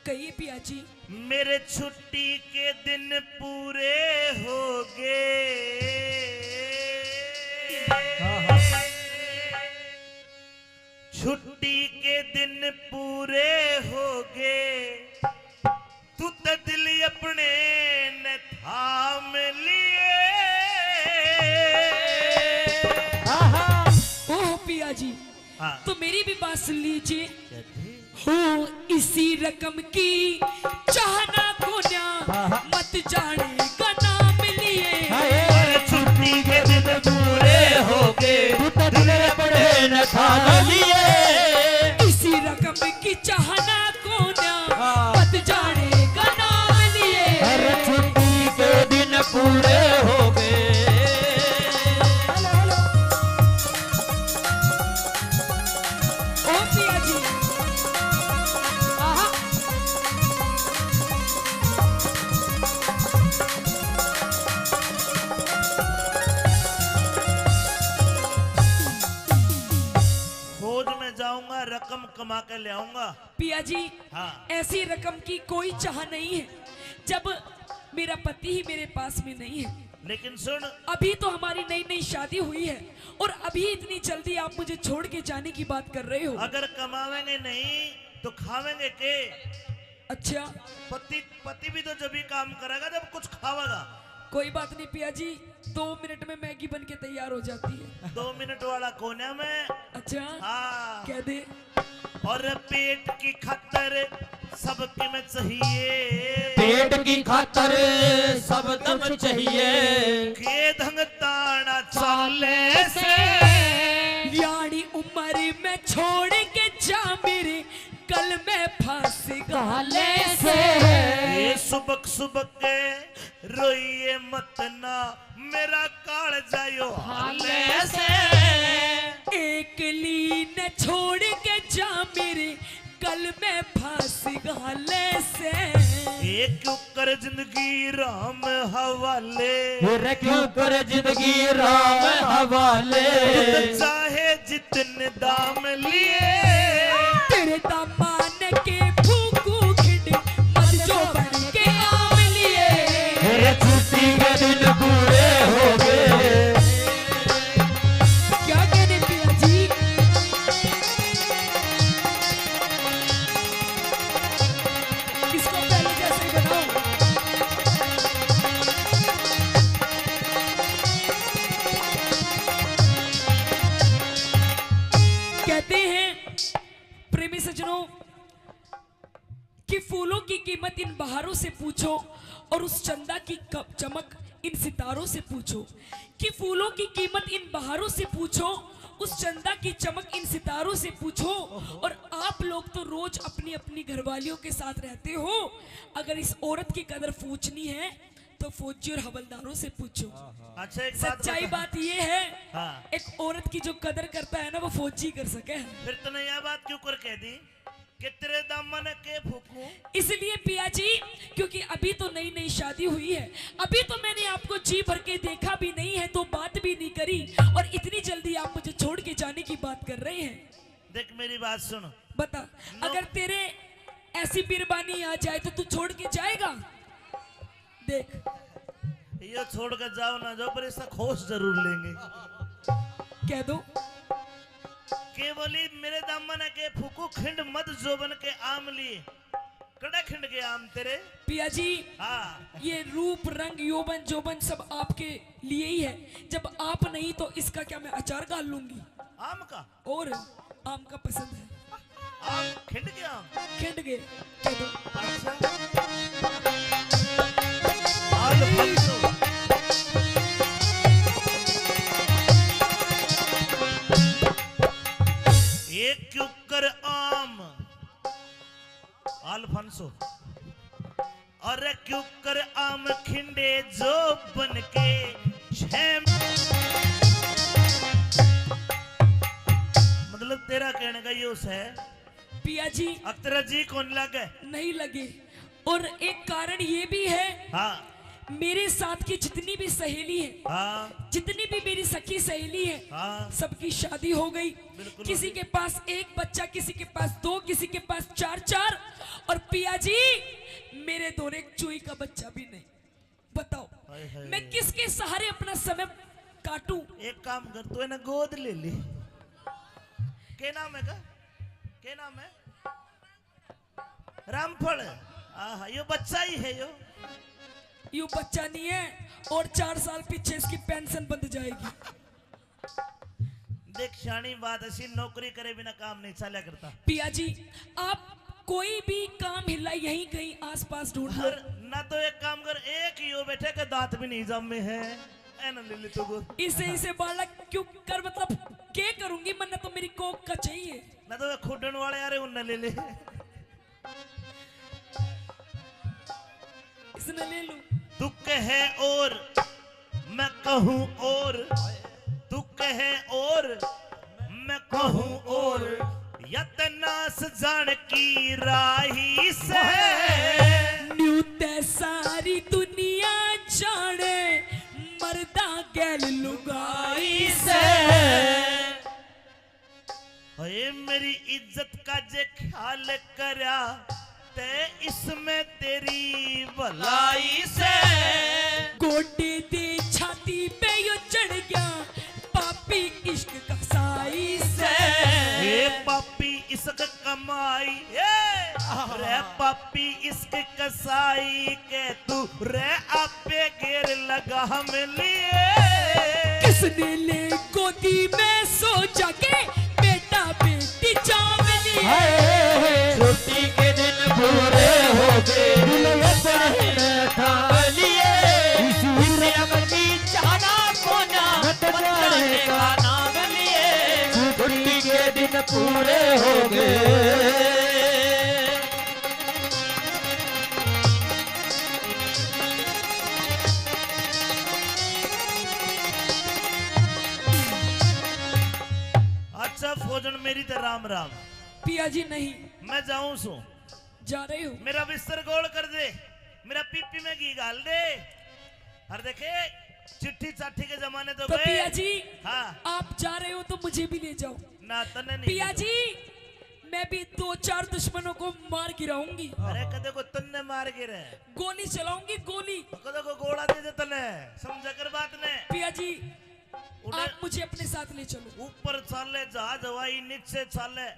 कहिए पिया जी। मेरे छुट्टी के दिन पूरे हो गए, छुट्टी के दिन पूरे हो गए, तू तो दिल अपने न थाम लिए। ओह पिया जी, हाँ। तो मेरी भी बात सुन लीजिए। हो इसी रकम की चाहना को ना मत जाने का नाम लिए, छुट्टी के दिन पूरे हो गए, दिल पड़े न थाम लिए, इसी रकम की चाहना को ना मत जाने का नाम लिए। हर छुट्टी के दिन पूरे हो गए। ओ पिया जी, आहा, खोज में जाऊंगा रकम कमा के ले आऊंगा। पिया जी, हाँ। ऐसी रकम की कोई चाह नहीं है जब मेरा पति ही मेरे पास में नहीं है। लेकिन सुन, अभी तो हमारी नई नई शादी हुई है और अभी इतनी जल्दी आप मुझे छोड़ के जाने की बात कर रहे हो। अगर कमावेंगे नहीं तो खावेंगे के? अच्छा, पति भी तो जब ही काम करेगा जब कुछ खावेगा। कोई बात नहीं पिया जी, 2 मिनट में मैगी बन के तैयार हो जाती है। 2 मिनट वाला कोने में। अच्छा, हाँ। कह दे। और पेट की खातर सबके में चाहिए, पेट की खातर सब दम चाहिए, के धंग ताना चाले से, यानी उम्र में छोड़ के जा मेरे कल में फांस गाले से। ये सुबक सुबक के रोइए मत ना मेरा काल जायो हाले से। एक लीन छोड़ के जा मेरे कल में फांसी गाले से। एक क्यों कर जिंदगी राम हवाले, फिर क्यों कर जिंदगी राम हवाले, चाहे जितने दाम लिए, तेरे दामान के फूकू खिंड मत जो बन के आम लिए। फिर छुट्टी प्रेमी सज्जनों कि फूलों की कीमत इन बहारों से पूछो और उस चंदा की चमक इन सितारों से पूछो। कि फूलों की कीमत इन बहारों से पूछो, उस चंदा की चमक इन सितारों से पूछो। और आप लोग तो रोज अपनी अपनी घरवालियों के साथ रहते हो, अगर इस औरत की कदर पूछनी है तो फौजी और हवलदारों से पूछो। अच्छा एक सच्चाई बात ये है, हाँ। एक औरत की जो कदर करता है ना वो फौजी कर सके। फिर तूने यह बात क्यों कर कह दी कि तेरे दामन के फूकूं? इसलिए पिया जी क्योंकि अभी तो नई नई शादी हुई है, अभी तो मैंने आपको जी भर के देखा भी नहीं है, तो बात भी नहीं करी, और इतनी जल्दी आप मुझे छोड़ के जाने की बात कर रहे हैं। देख मेरी बात सुन, बता, अगर तेरे ऐसी बिरबानी आ जाए तो तू छोड़ के जाएगा? देख ये छोड़ कर जाओ ना जाओ, पर इसका खोज जरूर लेंगे। कह दो केवली मेरे दामन के फूकू खिंड मत जोबन के आम लिए, कड़ा खिंड के आम तेरे। पिया जी हाँ ये रूप रंग यौवन जोबन सब आपके लिए ही है, जब आप नहीं तो इसका क्या मैं अचार डाल लूंगी? आम का, और आम का पसंद है, आम खिंड के आम। खिंड गए। कह दो अल्फांसो। एक क्यों कर आम अल्फांसो, और क्यों कर आम खिंडे जो बन के छेम। मतलब तेरा कहने का ये उस है पिया जी अब तेरा जी कौन लगे? नहीं लगे, और एक कारण ये भी है, हाँ मेरे साथ की जितनी भी सहेली है, हाँ जितनी भी मेरी सखी सहेली है, हाँ सबकी शादी हो गई। बिल्कुल किसी के पास एक बच्चा, किसी के पास दो, किसी के पास चार चार, और पिया जी मेरे दोनों एक चूई का बच्चा भी नहीं। बताओ हाय हाय। मैं किसके सहारे अपना समय काटूं? एक काम कर, तू है ना गोद ले ले। क्या नाम है का? क्या नाम है? रामफल। आहा यो बच्चा ही है यो। यू बच्चा नहीं है, और 4 साल पीछे इसकी पेंशन बंद जाएगी। देख शानी बात ऐसी, नौकरी करे बिना काम नहीं चला करता। पिया जी आप कोई भी काम हिला यहीं कहीं आसपास ढूंढ लो। और ना तो एक काम कर, एक ही यो बैठे के दांत भी नहीं जमे हैं, ऐना ले ले तो गोद। इसे बालक क्यों कर, मतलब क्या करूंगी, मन तो मेरी कोक का चाहिए। ना तो खुडन वाले यार उन्हें ले ले। इसने ले लूं। तू कहे और मैं कहूँ और, तू कहे और मैं कहूँ और, यतनास जान की राही से न्यू ते सारी दुनिया जाने, मर्दा गैल लुगाई से। अरे मेरी इज्जत का जे ख्याल करा ते इसमें तेरी भलाई से। गोटे दे छाती पे यो चढ़ गया पापी इश्क का साई से। ये पापी इश्क कमाई रे, पापी इश्क कसाई के तू रे आपे घेर लगा हम लिए। किसने ले गोदी में सो जाके बेटा बेटी चाव लिए। छुट्टी के दिन पूरे हो गए, दुल्हन ठान लिए, इसे अपनी जाना कोना बताने का नाम लिए। छुट्टी के दिन पूरे हो गए। अच्छा फौजन मेरी तो राम राम। पिया जी नहीं मैं जाऊं सो, जा रही हूँ। मेरा बिस्तर गोल कर दे, मेरा पीपी में घी डाल दे। और देखे चिट्ठी चाठी के जमाने तो तो गए। पिया जी हाँ आप जा रहे हो तो मुझे भी ले जाओ। ना तने नहीं पिया जी मैं भी 2-4 दुश्मनों को मार गिराऊंगी। अरे कदे को तन्ने मार गिरे, गोली चलाऊंगी, गोली। कदे को गोला दे दे तने, समझा कर बात ने। पिया जी उन्हें आप मुझे अपने साथ ले चलो। ऊपर चाले जहाज हवाई, नीचे चाले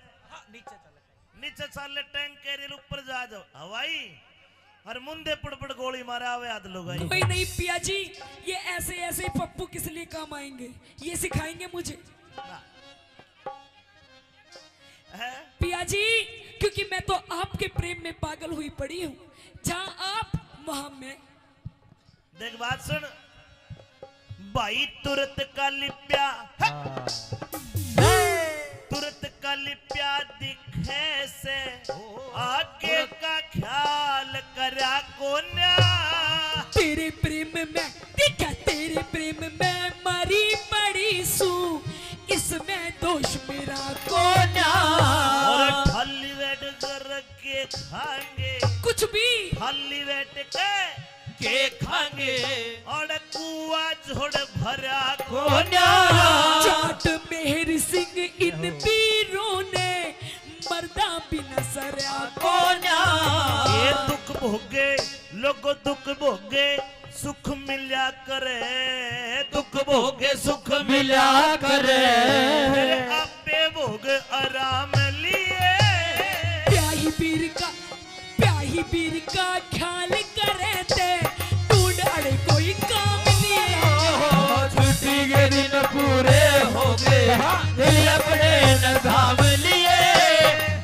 नीचे चाले टैंक कैरियर, ऊपर जहाज हवाई, और मुंदे पड़पड़ गोली मारे आवे आध लोग आई। कोई नहीं पिया जी, ये ऐसे ऐसे ही पप्पू किस लिए काम आएंगे, ये सिखाएंगे मुझे। है? पिया जी, क्योंकि मैं तो आपके प्रेम में पागल हुई पड़ी हूँ। जहाँ आप वहाँ मैं। देख बात सुन भाई, तुरंत का लिप्या तुरंत का लिप्या दिखे से आगे का ख्याल करा कोन्या। तेरे प्रेम में देखा, तेरे प्रेम में मरी पड़ी सू, इसमें दोष मेरा कोन्या। और थाली बैठ कर के खाएंगे कुछ भी थाली बैठ के खाएंगे और कुआ झोड़ भरा कोन्या। जाट मेहर सिंह इन पीरों ने मर्दा बिना सरया कोन्या। ये दुख भोगे लोगो दुख भोगे सुख मिला करे, दुख भोगे सुख मिला करे, मेरे आपे भोग आराम लिए। प्याही पीर का ख्याल करे थे, ढूंढ अड़े कोई काम लिए। छुट्टी के दिन पूरे हो गए, दिल अपने नजाम लिए।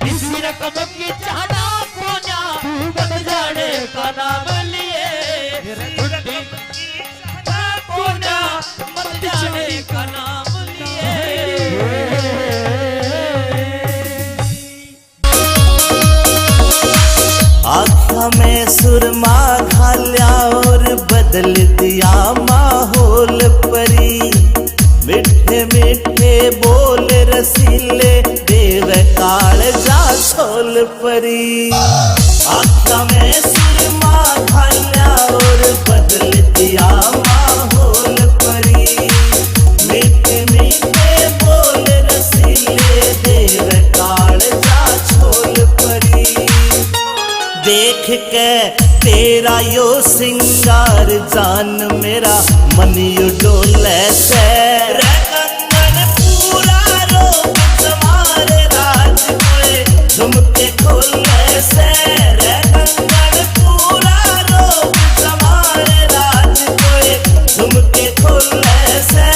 इसी रकम की चाहना कोन्या, तू बन जाने का नाम लिए। छुट्टी की चाहना कोन्या, मत जाने का नाम लिए। आँखों में सुरमा घाल्या और बदल दिया माहौल परी। मिठे मिठे बोल रसीले देव काल जा सोल परी। आँखों में सुरमा घाल्या और बदल दिया माहौल परी। मिठे मिठे बोल रसीले देव काल जा छोल परी। देख के तेरा यो सिंगार जान मेरा मन यू डोले से। कंगन पूरा रोग समारे राज कोए झुमके खोले से। कंगन पूरा रोग समारे राज कोए झुमके खोले से।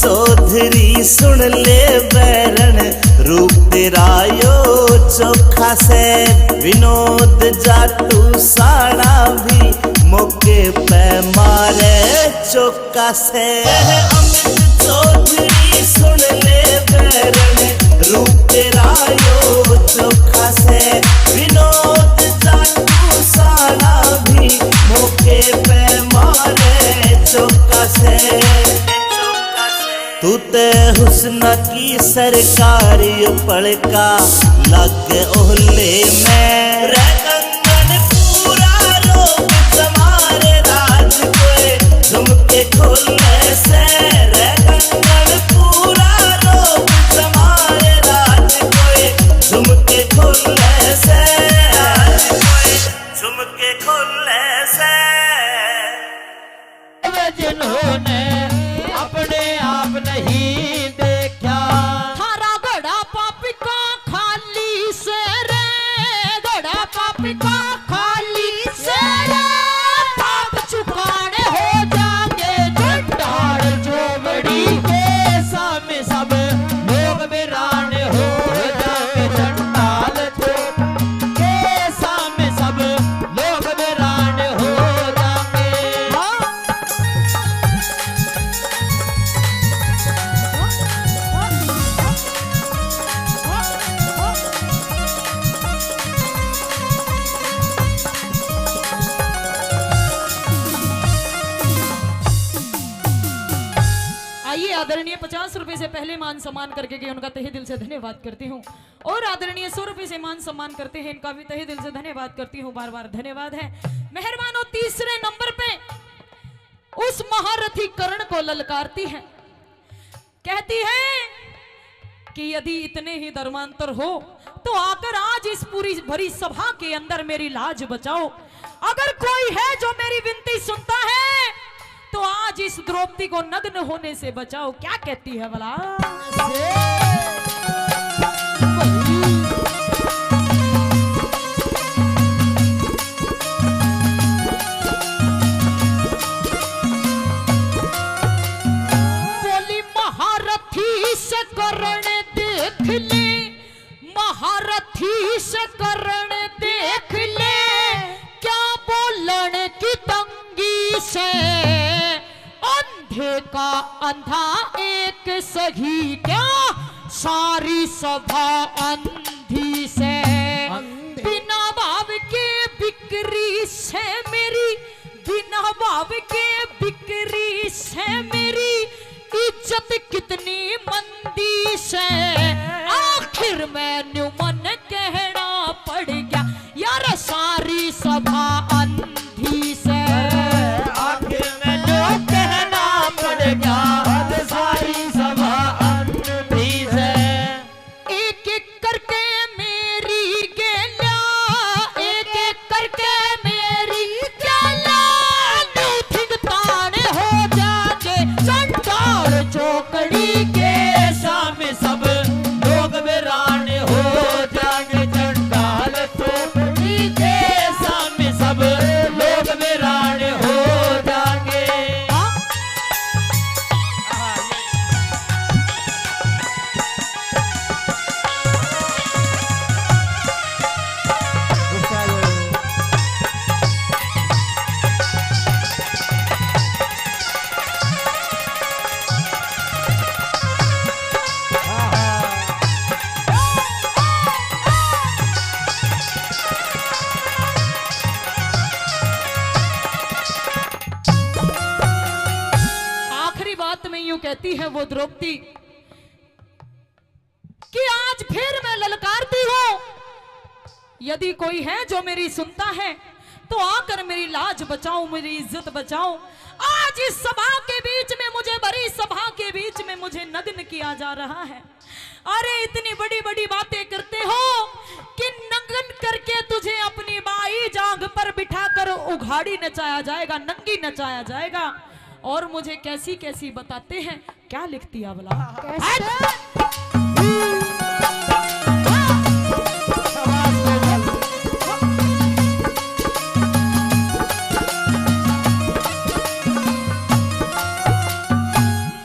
चौधरी सुन ले बैरन रूप तेरा यो चोखा से। विनोद जाटू साड़ा भी मौके पे मारे चौका से। अमित चौधरी सुन ले बैरन रूप तेरा यो चोखा से। विनोद जाटू साड़ा भी मौके पे मारे चौका से। तू ते हुस्न की सरकारी पड़का लग ओहले में। कंगन पूरा रोग समारे राज कोए झुमके खोले से। कंगन पूरा रोग समारे राज कोए झुमके खोले से। झुमके खोले से। जिन्होंने अपने आप नहीं देखा, थारा घोड़ा पापी का खाली से रे, घोड़ा पापी का खाली से रे। पाप चुकाने हो जाएंगे चट्टान चोबड़ी के सामने सब लोग वीरान हो जाएंगे। चंडाल चोप के सामने सब लोग वीरान हो जाएंगे। आइए आदरणीय 50 रुपए से पहले मान सम्मान करके गए उनका तहे दिल से धन्यवाद करती हूँ। और आदरणीय 100 रुपए से मान सम्मान करते हैं, इनका भी तहे दिल से धन्यवाद करती हूँ। बार बार धन्यवाद है। मेहरबानों, तीसरे नंबर पे उस महारथी कर्ण को ललकारती है, कहती है कि यदि इतने ही धर्मांतर हो तो आकर आज इस पूरी भरी सभा के अंदर मेरी लाज बचाओ। अगर कोई है जो मेरी विनती सुनता है तो आज इस द्रौपदी को नग्न होने से बचाओ। क्या कहती है भला? का अंधा एक सही क्या, सारी सभा अंधी से। बिना भाव के बिक्री से मेरी, बिना भाव के बिक्री से मेरी इज्जत कितनी मंदी से। आखिर मैंने मन कहना पड़ गया यार सारी सभा अंधी से। आखिर में जो कहना पड़ गया सारी सभा अंधी से। एक एक करके मेरी गेला, एक एक करके मेरी गेला, न्यूथिंग ताने हो जाके चंडाल चौकड़ी के सामने सब लोग वीरान हो जाएंगे। चंडाल चौकड़ी के सामने सब लोग वीरान हो जाएंगे। आखिरी बात में यूं कहती है वो द्रौपदी कि आज फिर मैं ललकारती हूं, यदि कोई है जो मेरी सुनता है तो आकर मेरी लाज बचाओ, मेरी इज्जत बचाओ। आज इस सभा के बीच में मुझे, बड़ी सभा के बीच में मुझे नग्न किया जा रहा है। अरे इतनी बड़ी बड़ी बातें करते हो कि नग्न करके तुझे अपनी बाई जांघ पर बिठाकर उघाड़ी नचाया जाएगा, नंगी नचाया जाएगा। और मुझे कैसी कैसी बताते हैं, क्या लिखती है भला?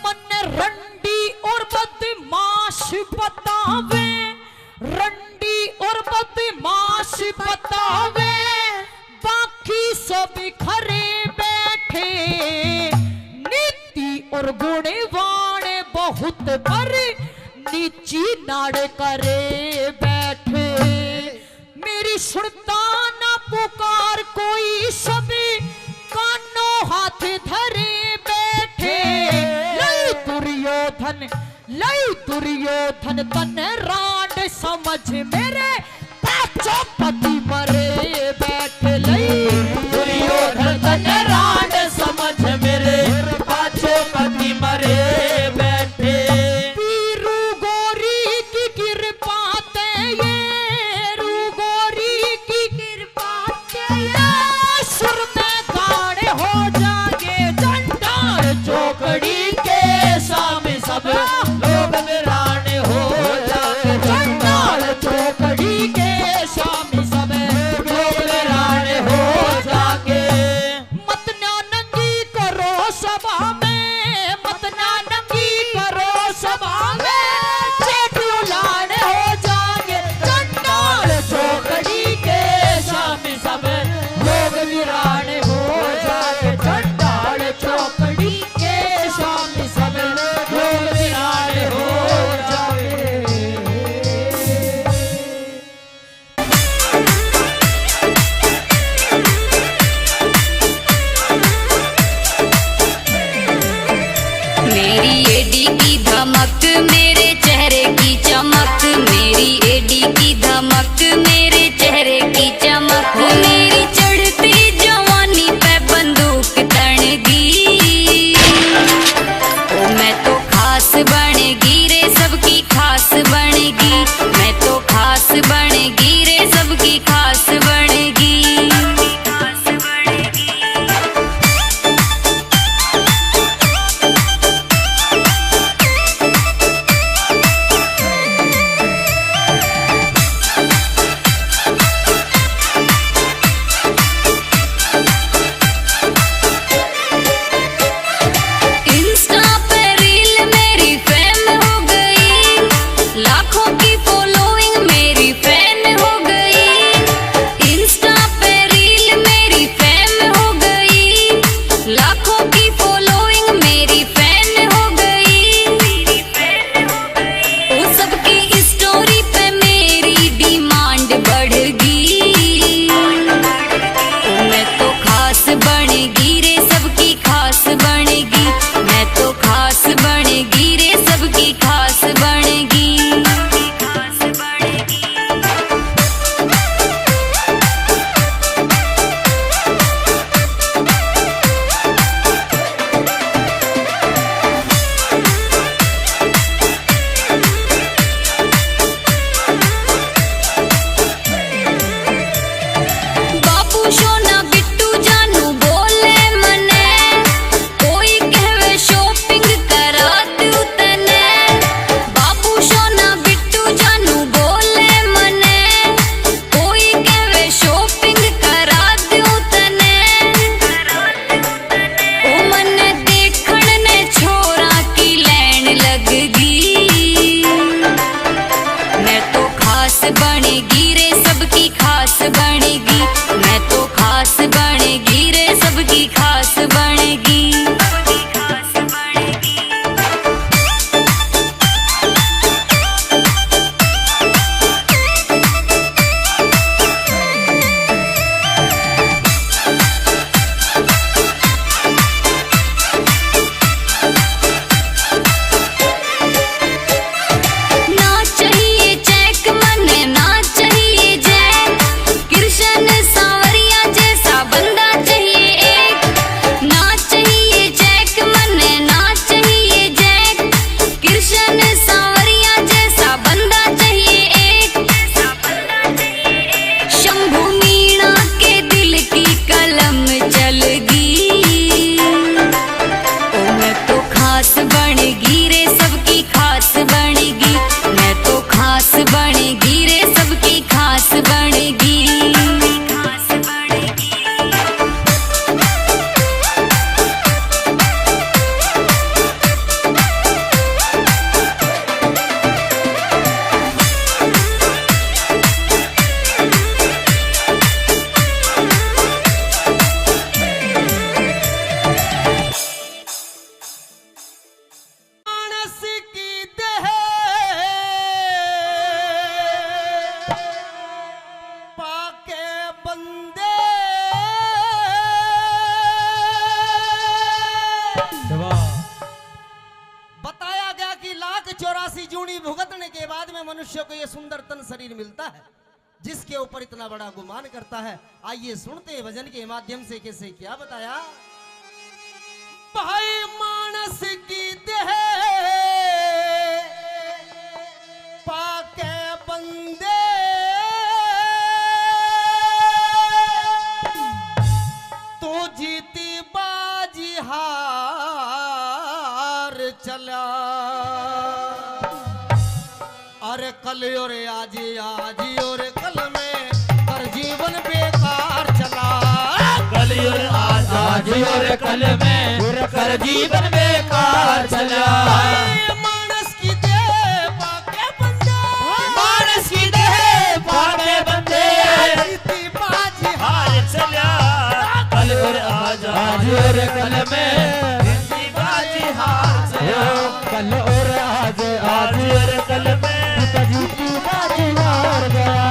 मन रंडी और बदमाश बतावे, रंडी और बदमाश बतावे, बाकी सब खरे बैठे, नीति और गुणवान बहुत पर नीची नाड़ करे बैठे। मेरी सुनता ना पुकार कोई, सभी कानों हाथ धरे बैठे। लई दुर्योधन, लई दुर्योधन तन राड समझ मेरे पांचों पति मरे बैठे। लई दुर्योधन तन राड समझ मेरे पांचों पति मरे बैठे। वीरू गोरी की कृपा ते ये, रू गोरी की कृपा ते ये, सुर में गाड़े हो जागे चंडाल चौकड़ी के सामने सब लोग वीरान हो जाएंगे। चंडाल चौकड़ी मनुष्य को ये सुंदर तन शरीर मिलता है जिसके ऊपर इतना बड़ा गुमान करता है। आइए सुनते हैं भजन के माध्यम से कैसे क्या बताया। भाई मानस की देह पाके बंदे तो जीती बाजी हार चला। अरे कल और आज और कल में कर जीवन बेकार चला। कल और आज और कल में कर जीवन बेकार चला। मानस की देह पाके बंदे, मानस की देह पाके बंदे जीती बाजी हार चला। कल और आज और कल में जिंदगी बाजी हार चला। कल और आज और कल में जीती बाजी हार गया।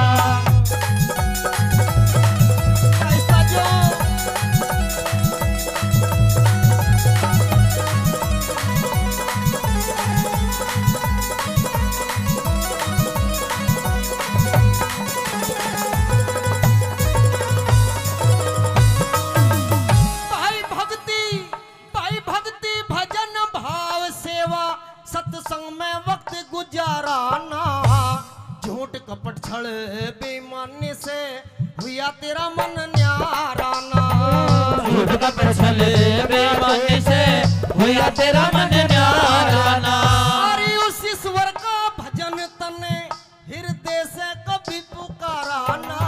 ऐसा जो भाई भक्ति भजन भाव सेवा सत्संग में वक्त गुजाराना। झूठ कपट छल बेईमानी से हुआ तेरा मन न्याराना। झूठ कपट छल बेईमानी से हुआ तेरा मन न्याराना। अरे उस ईश्वर का भजन तने हृदय से कभी पुकाराना।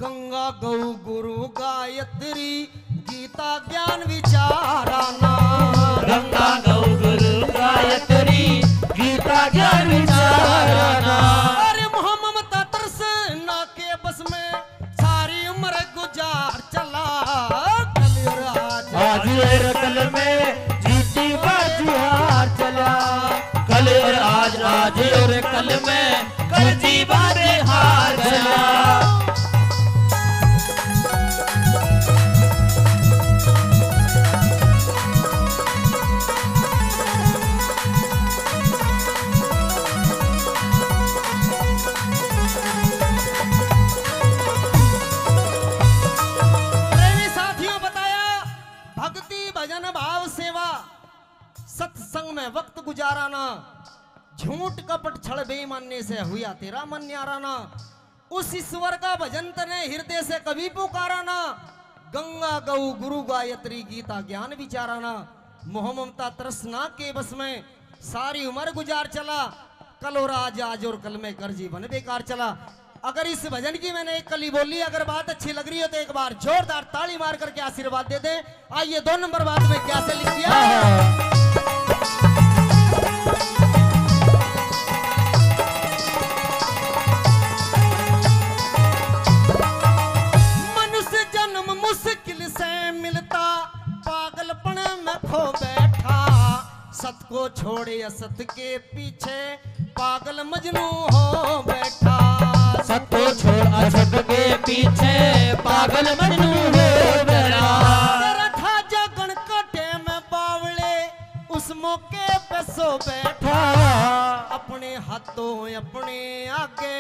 गंगा गौ गुरु गायत्री गीता ज्ञान विचाराना। गंगा गौ गुरु गायत्री गीता ज्ञान विचाराना। अरे मोह ममता तरस ना के बस में सारी उम्र गुजार चला। कल और आज और कल में जीती बाजी हार चला। कल और आज और कल में कर जीवन हार चला। भजन भाव सेवा सत्संग में वक्त गुजाराना। झूठ कपट छल बेईमानी से हुआ तेरा मन न्याराना। उस ईश्वर का भजन तने हृदय से कभी पुकाराना। गंगा गौ गुरु गायत्री गीता ज्ञान विचाराना। मोह ममता तृष्णा के बस में सारी उम्र गुजार चला। कल और आज और कल में कर जीवन बेकार चला। अगर इस भजन की मैंने एक कली बोली, अगर बात अच्छी लग रही हो तो एक बार जोरदार ताली मार करके आशीर्वाद दे दे। आइए 2 नंबर बात में क्या से लिख दिया। मनुष्य जन्म मुश्किल से मिलता, पागलपन में खो बैठा। सत को छोड़े असत के पीछे पागल मजनू हो बैठा। सत को छोड़ असत के पीछे पागल मजनू हो बैठा। तेरा था जगन कटे में बावले उस मौके पे सो बैठा। अपने हाथों अपने आगे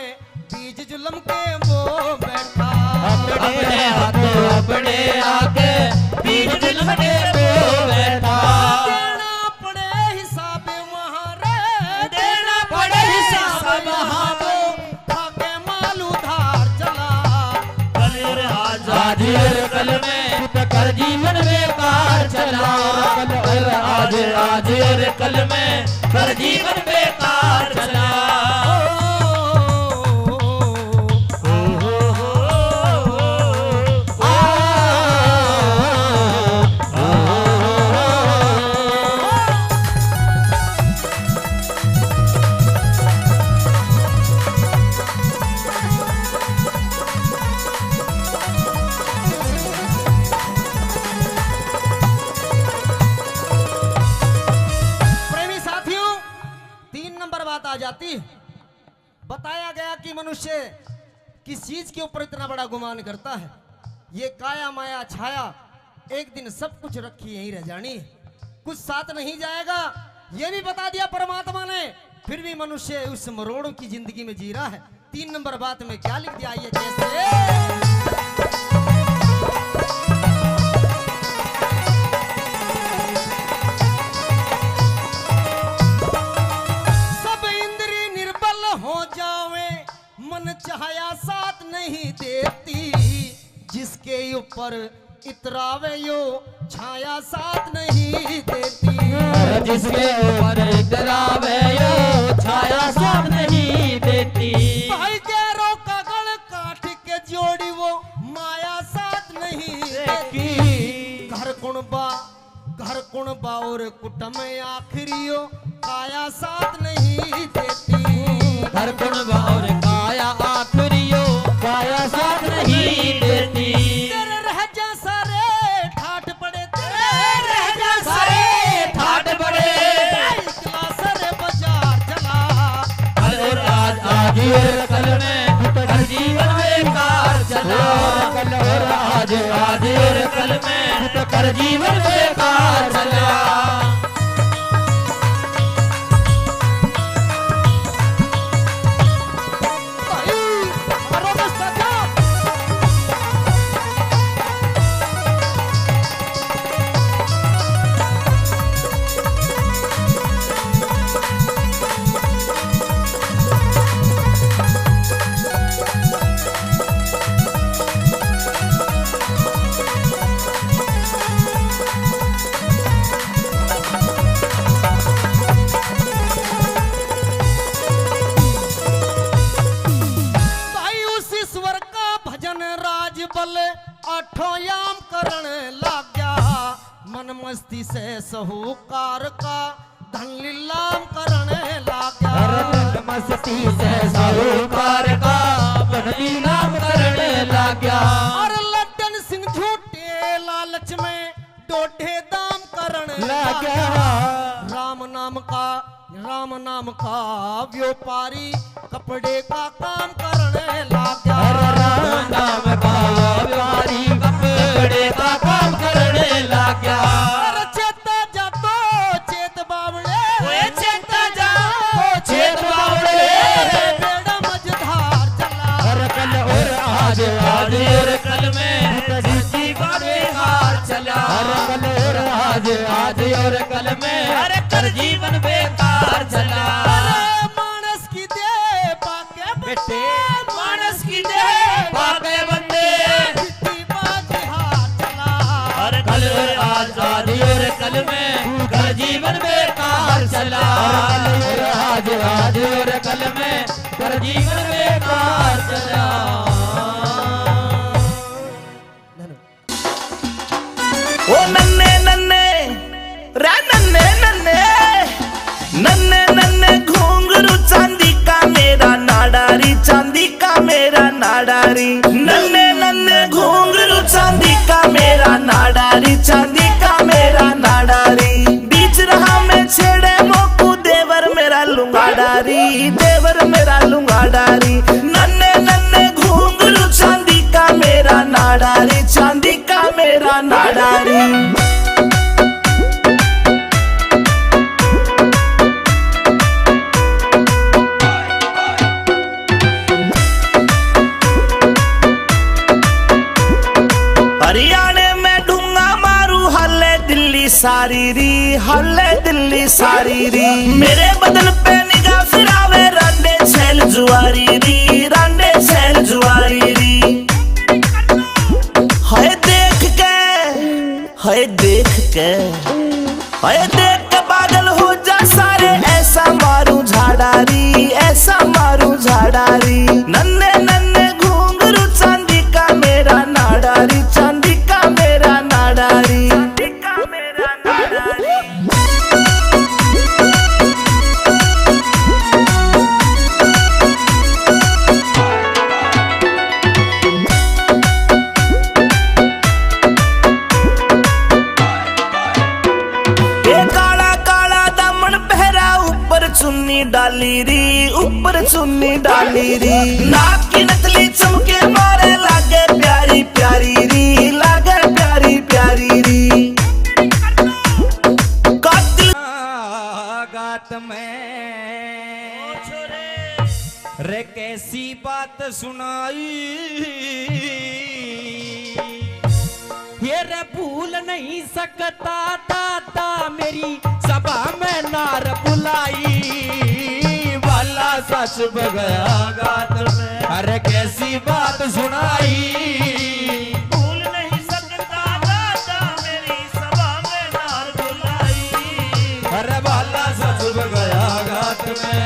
बीज जुल्म के वो बैठा। अपने हाथों अपने आगे बीज जुल्म के वो बैठा। देना पड़े हिसाब वहाँ रे, देना पड़े हिसाब वहाँ आगे माल उधार चला। कल और आज और कल में कर जीवन बेकार चला। कल और आज और कल में कर जीवन बेकार चला। जाती। बताया गया कि मनुष्य किस चीज के ऊपर इतना बड़ा गुमान करता है। ये काया माया छाया एक दिन सब कुछ रखी यहीं रह जानी, कुछ साथ नहीं जाएगा। ये भी बता दिया परमात्मा ने फिर भी मनुष्य उस मरोड़ों की जिंदगी में जी रहा है। 3 नंबर बात में क्या लिख दिया ये जैसे मन चाहया साथ नहीं देती, जिसके ऊपर इतरावे यो छाया साथ नहीं देती, जिसके ऊपर इतरावे यो छाया साथ नहीं देती। भाई गैरों का गल काट के जोड़ी वो माया साथ नहीं देती। घर कुणबा और कुटुंब आखिरियो काया साथ नहीं देती। घर कुणबा और काया आखिरियो काया साथ नहीं देती। तेरे रह जा सारे ठाठ पड़े, तेरे रह जा सारे ठाठ पड़े, इकला सरे बाजार चला। कल और आज और कल में हर जीवन बेकार चला। कल और आज और कल में हर जीवन बेकार चला। आठोयाम करण लाग गया, मन मस्ती से साहूकार का धन लीलाम करण लाग गया। मन मस्ती से साहूकार का धन लीलाम करण लाग गया। और लड्डन सिंह झूठे लालच में डोढे दाम करण लाग गया। राम नाम का व्यापारी कपड़े का काम करने लाग गया। राम नाम का व्यापारी कपड़े का काम करने लाग गया। चेता जा तो चेत बावड़े, चेता जा तो चेत बावड़े, बेड़ा मझधार चला। और कल और आज और कल में जिसकी बेकार चला। और कल और आज और कल में हर जीवन बेकार चला। मानस की दे पाके बेटे, मानस की दे पाके बंदे, और कल और आज और कल में हर जीवन बेकार चला। और आज और कल में हर जीवन बेकार चला। ओ नन्ने नन्ने रे नन्ने नन्ने नन्ने नन्ने घुंघरू चांदी का मेरा नाडारी, चांदी का मेरा नाडारी। नन्ने नन्ने घुंघरू चांदी का मेरा नाडारी, चांदी का मेरा नाडारी। बीच रहा मैं छेड़े मोकू देवर मेरा लुंगाडारी, देवर मेरा लुंगाडारी। नन्ने नन्ने घुंघरू चांदी का मेरा नाडारी, चांदी का मेरा नाडारी। हरियाणे में ढूंगा मारू हल्ले दिल्ली सारी री, हल्ले दिल्ली सारी री। मेरे बदन पे निगाह फिरावे रांडे छैल जुआरी री, रांडे छैल जुआरी री। हाय देख के, हाय देख के, हाय देख के पागल हो जा सारे। ऐसा मारू झाड़ारी, ऐसा मारू झाड़ारी। नन्ने नन्ने घुंघरू चांदी का मेरा नाडारी, चांदी का मेरा नाडारी, चांदी का मेरा नाडारी। चुन्नी डाली री, ऊपर चुन्नी डाली री। नाक की नथली चमके मारे लागे प्यारी प्यारी री, लागे प्यारी प्यारी री। कातिल गात में बात सुनाई, ये रे भूल नहीं सकता दादा मेरी सभा में नार बुलाई, वाला सच बगया गात में अरे कैसी बात सुनाई, भूल नहीं सकता दादा मेरी सभा में नार बुलाई, अरे वाला सच बगया गात में।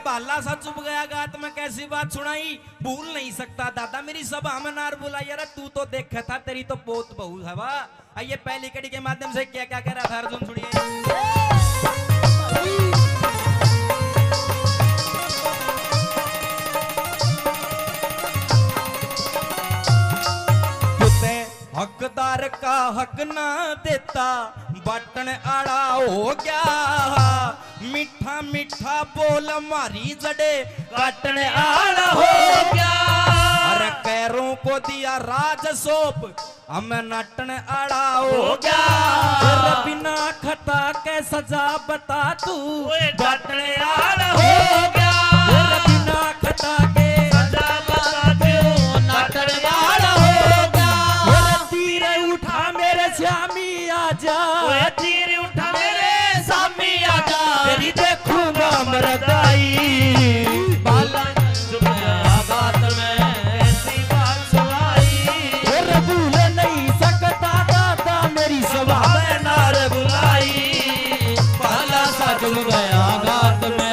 बाला सा चुप गया गात में कैसी बात सुनाई, भूल नहीं सकता दादा मेरी सभा में नार बुलाई, यार तू तो देखा था तेरी तो बहुत बहू है वाह। आइए पहली कड़ी के माध्यम से क्या क्या कह रहा था अर्जुन सुनिए। हकदार का हक ना देता बटन आड़ा हो गया, मीठा मीठा बोल मारी जड़े काटन आड़ा हो गया, अरे पैरों को दिया राज सौंप हमें नटन आड़ा हो गया, बिना खता के सजा बता तू बटन आड़ा हो गया, बिना खता के सजा बता तू नटन आड़ा हो गया, उठा मेरे श्यामी आजा, तीर उठा मेरे सामी आजा, तेरी देखूंगा मरदाई, बाला बात में ऐसी बात सुनाई, भूल नहीं सकता दादा मेरी सभा में नार बुलाई, बाला सा जुम गया बात में।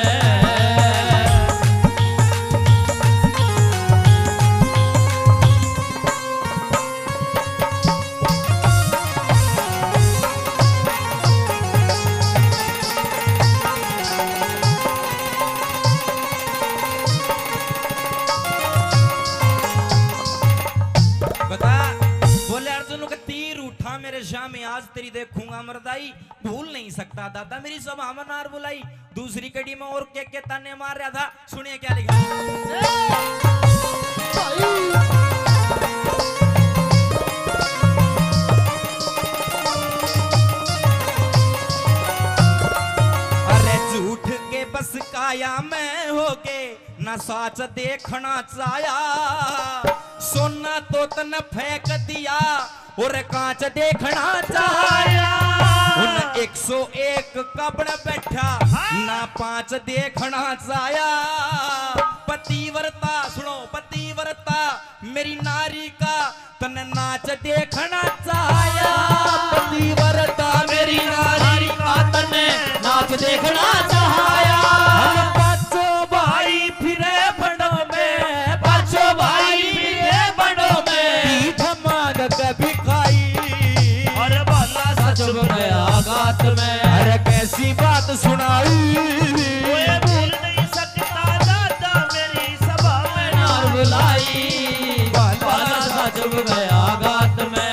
मेरे शाम में आज तेरी देखूंगा मरदाई, भूल नहीं सकता दादा मेरी सभा में नार बुलाई। दूसरी कड़ी में और क्या ताने मार रहा था सुनिए क्या लिखा। अरे झूठ के बस काया में हो के न साच देखना चाया, सोना तो तन फेंक दिया और कांच देखना चाया, उन 101 कब्र बैठा ना 5 देखना चाया, पतिव्रता सुनो पतिव्रता मेरी नारी का तन नाच देखना चाया, पतिव्रता मेरी नारी का तन नाच देखना चाया, हम पांचों भाई फिरे बड़ों में, पांचों भाई फिरे बड़ों में, पीठ मांग कभी चुप गया गात में, अरे कैसी बात सुनाई, भूल नहीं सकता दादा मेरी सभा में नार बुलाई, बाला सा चुप गया गात में।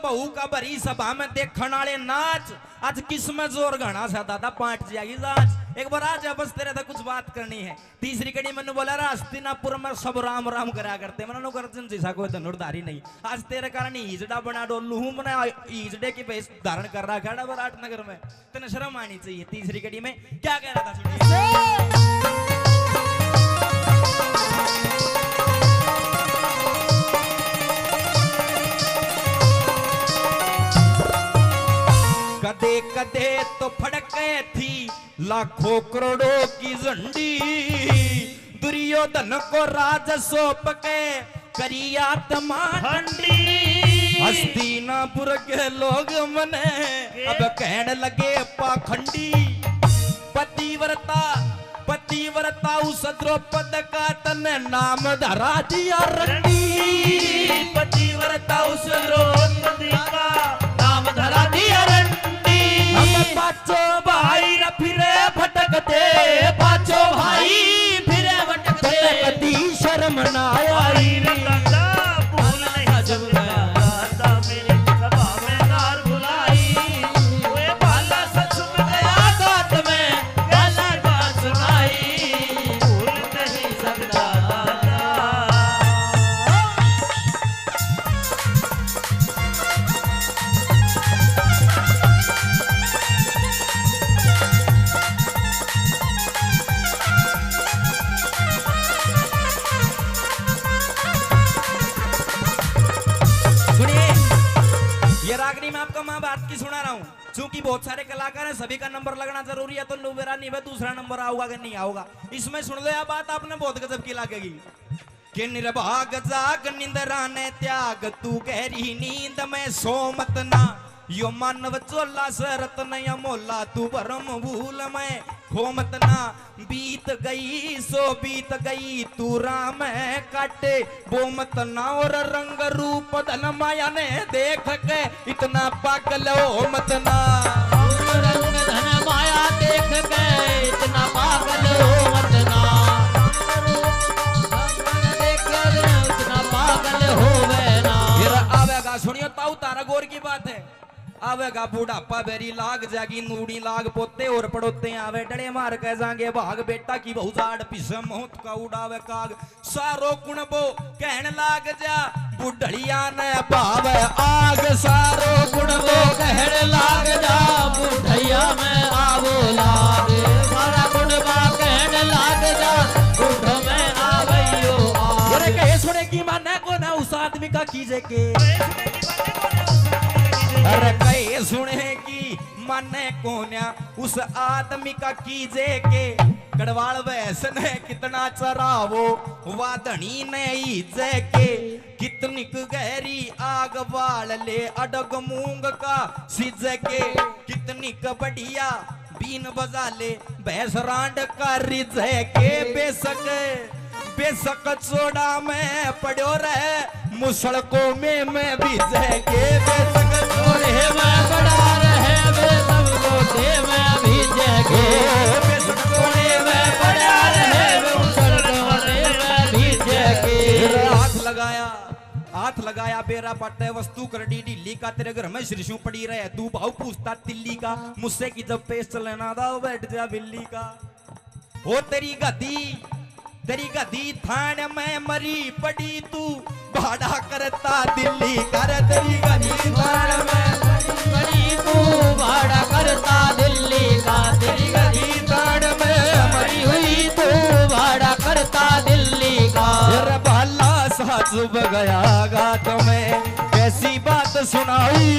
बहू का भरी सभा में देखने वाले नाच, आज किस में जोर घना सा दादा पाट जाएगी आज, एक बार आज बस तेरे था कुछ बात करनी है। तीसरी कड़ी मैंने बोला हस्तिनापुर में सब राम राम करा करते, मैंने गर्जन जैसा कोई धनुर्धारी नहीं, आज तेरे कारण ईजड़ा बना डोलू हूं मैंने, ईजड़े की भेष धारण कर रहा खड़ा विराट नगर में, तेने शर्म आनी चाहिए। तीसरी कड़ी में क्या कह रहा था सुनिए। कदे कदे तो फड़के थी लाखों करोड़ों की झंडी, दुर्योधन को राज सौंप के करिया तमांडी, हस्तिनापुर के लोग मने अब कहने लगे पाखंडी, पतिव्रता पतिव्रता उस द्रौपद का तन नाम धरा दिया रंडी। पतिव्रता उस द्रौपदी का नाम धरा दिया रंडी। हम पांचों भाई न फिरे भटकते, पांचों भाई फिरे भटकते, कदी शर्म ना आई। भूल नहीं जब दादा मेरी सभा में नार बुलाई। वे भाला सच में गया गात में गाला बात सुनाई। भूल नहीं सकता दादा। सुनिए, ये रागनी में आपको मैं बात की सुना रहा हूँ। चूंकि बहुत सारे कलाकार हैं, सभी का नंबर लगना जरूरी है, तो नुबेरा नहीं है, दूसरा नंबर आऊगा कि नहीं आऊगा। इसमें सुन लो यह बात, आपने बहुत गजब की लगेगी कि निर्भाग जाग निंदरा ने त्याग, तू गहरी नींद में सो मत ना। यो मानव चोला सरत नय मोला, तू भरम भूल में खो मत ना। बीत गई सो बीत गई, तू राम है काटे वो मत ना। और रंग रूप धन माया ने देख के इतना पागल हो मत ना। रंग धन माया देख के इतना पागल हो मत ना। देख के इतना पागल होवे ना। फिर आवेगा, सुनियो ताऊ तारा गौर की बात है, आवेगा बूढ़ापा बेरी लाग जागी नूड़ी लाग पोते और पड़ोते आवे डड़े मार के जाएंगे भाग। बेटा की बहु जाड़ पिसे मौत का उड़ावे काग, सारो कुण बो कहन लाग जा बुढ़िया ने भाव आग। सारो कुण बो कहने लाग जा बुढ़ैया में आवो लाग। सारा कुंडबा कहने लाग जा बुढ़ में आवैयो आग। अरे कहे सुने की माने को ना उस आदमी का कीजे के। अरे कहे सुने की माने कोन्या उस आदमी का कीजे के। गढ़वाल वैसन है कितना चरावो वादनी ने ईजे के। कितनी गहरी आग बाल ले अडग मूंग का सिजे के। कितनी बढ़िया बीन बजा ले भैंस रांड का रिजे के। बेशक बेशक चोड़ा में पड़ो रहे मुसड़को में मैं भीजे के। बेशक चोड़े में पड़ा रहे वे सब लोटे में भीजे के। बेशक चोड़े में पड़ा रहे वे मुसड़कों में भीजे के। हाथ लगाया बेरा पट्टे वस्तु कर डी ढीली का। तेरे घर में श्रीशु पड़ी रहे तू भाव पूछता तिल्ली का। मुझसे की जब पेश चलना था बैठ जा बिल्ली का। ओ तेरी गदी थान में मरी पड़ी तू भाड़ा करता दिल्ली कर। तेरी गदी थान में मरी तू भाड़ा करता दिल्ली का। तेरी गदी थान में मरी हुई तू भाड़ा करता दिल्ली का। भला सा चुभ गया गात में कैसी बात सुनाई।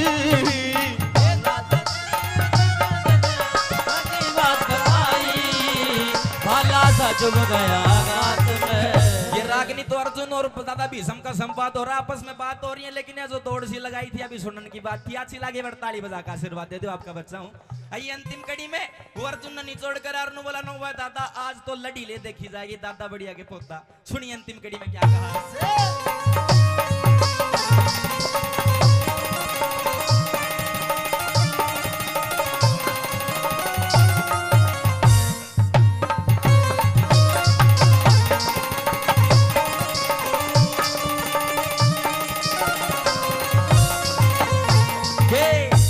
भाला सा चुभ गया गात में। ये रागनी तो अर्जुन और दादा भीष्म का संवाद हो रहा, आपस में बात हो रही है। लेकिन ये जो दौड़ सी लगाई थी अभी सुनने की बात थी, अच्छी लगी ताली बजा का आशीर्वाद दे दो, आपका बच्चा हूँ। आइए अंतिम कड़ी में वो अर्जुन ने निचोड़ कर अर्नु बोला नो दादा आज तो लड़ी ले देखी जाएगी। दादा बढ़िया के पोता। सुनिए अंतिम कड़ी में क्या कहा।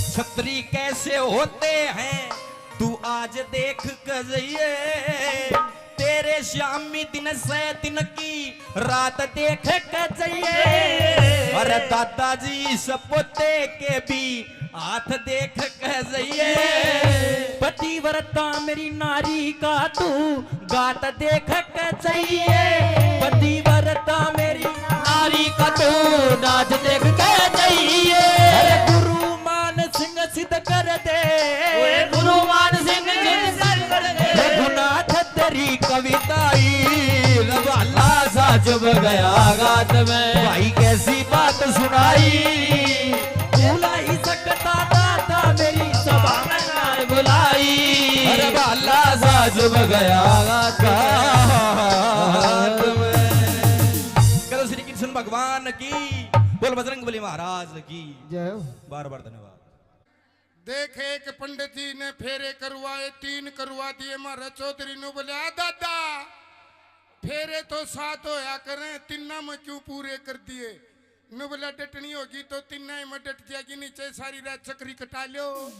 छतरी कैसे होते हैं तू आज देख कर जाइए। तेरे शामी दिन से दिन की रात देख कर जाइए। अरे दादाजी सपोते के भी हाथ देख कर जाइए। पतिव्रता मेरी नारी का तू गात देख कर जाइए। पतिव्रता मेरी नारी का तू नाच देख कर जाइए। अरे गुरु सिंह सिद्ध कर दे। गुरु मान सिंह कर दे। रघुनाथ तेरी कविताई भाला सा चुभ गया गात में। भाई कैसी बात सुनाई। भूला ही सकता दादा मेरी सभा में बुलाई। अरे भाला सा चुभ गया घाट में। करो श्री कृष्ण भगवान की, बोल बजरंगबली महाराज की जय हो। बार बार धन्यवाद। देख एक पंडित जी ने फेरे करवाए, 3 करवा दिए। मारा चौधरी ने बोले दादा फेरे तो 7 होया करें, 3 में क्यों पूरे कर दिए? ने बोला डटनी होगी तो 3 में डट जाएगी, नीचे सारी रात चक्री कटा लो।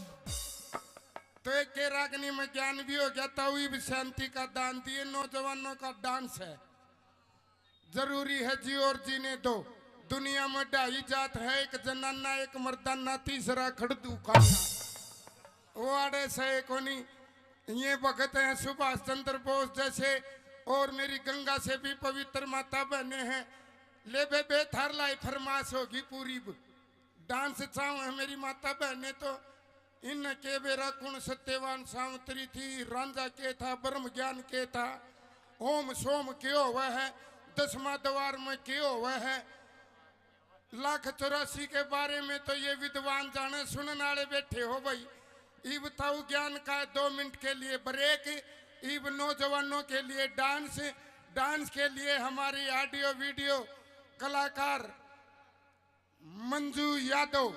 तो एक के रागनी में ज्ञान भी हो गया। ताऊ भी शांति का दान दिए। नौजवानों का डांस है, जरूरी है जी और जीने दो। दुनिया में 2.5 जात है, एक जनाना एक मर्दाना, तीसरा खड़दू खाना। वो आड़े से कोनी ये भगत हैं सुभाष चंद्र बोस जैसे, और मेरी गंगा से भी पवित्र माता बहने हैं। ले बे थार लाई फरमाश होगी पूरी। डांस चाहूँ है मेरी माता बहने तो इन के बेरा कुण सत्यवान सावंतरी थी, रांझा के था, ब्रह्म ज्ञान के था, ओम सोम क्यों हुआ है, 10वां द्वार में क्यों हुआ है, 1,84 के बारे में तो ये विद्वान जाने। सुनने वाले बैठे हो भाई। ई बताओ ज्ञान का 2 मिनट के लिए ब्रेक। ईब नौजवानों के लिए डांस। डांस के लिए हमारी ऑडियो वीडियो कलाकार मंजू यादव।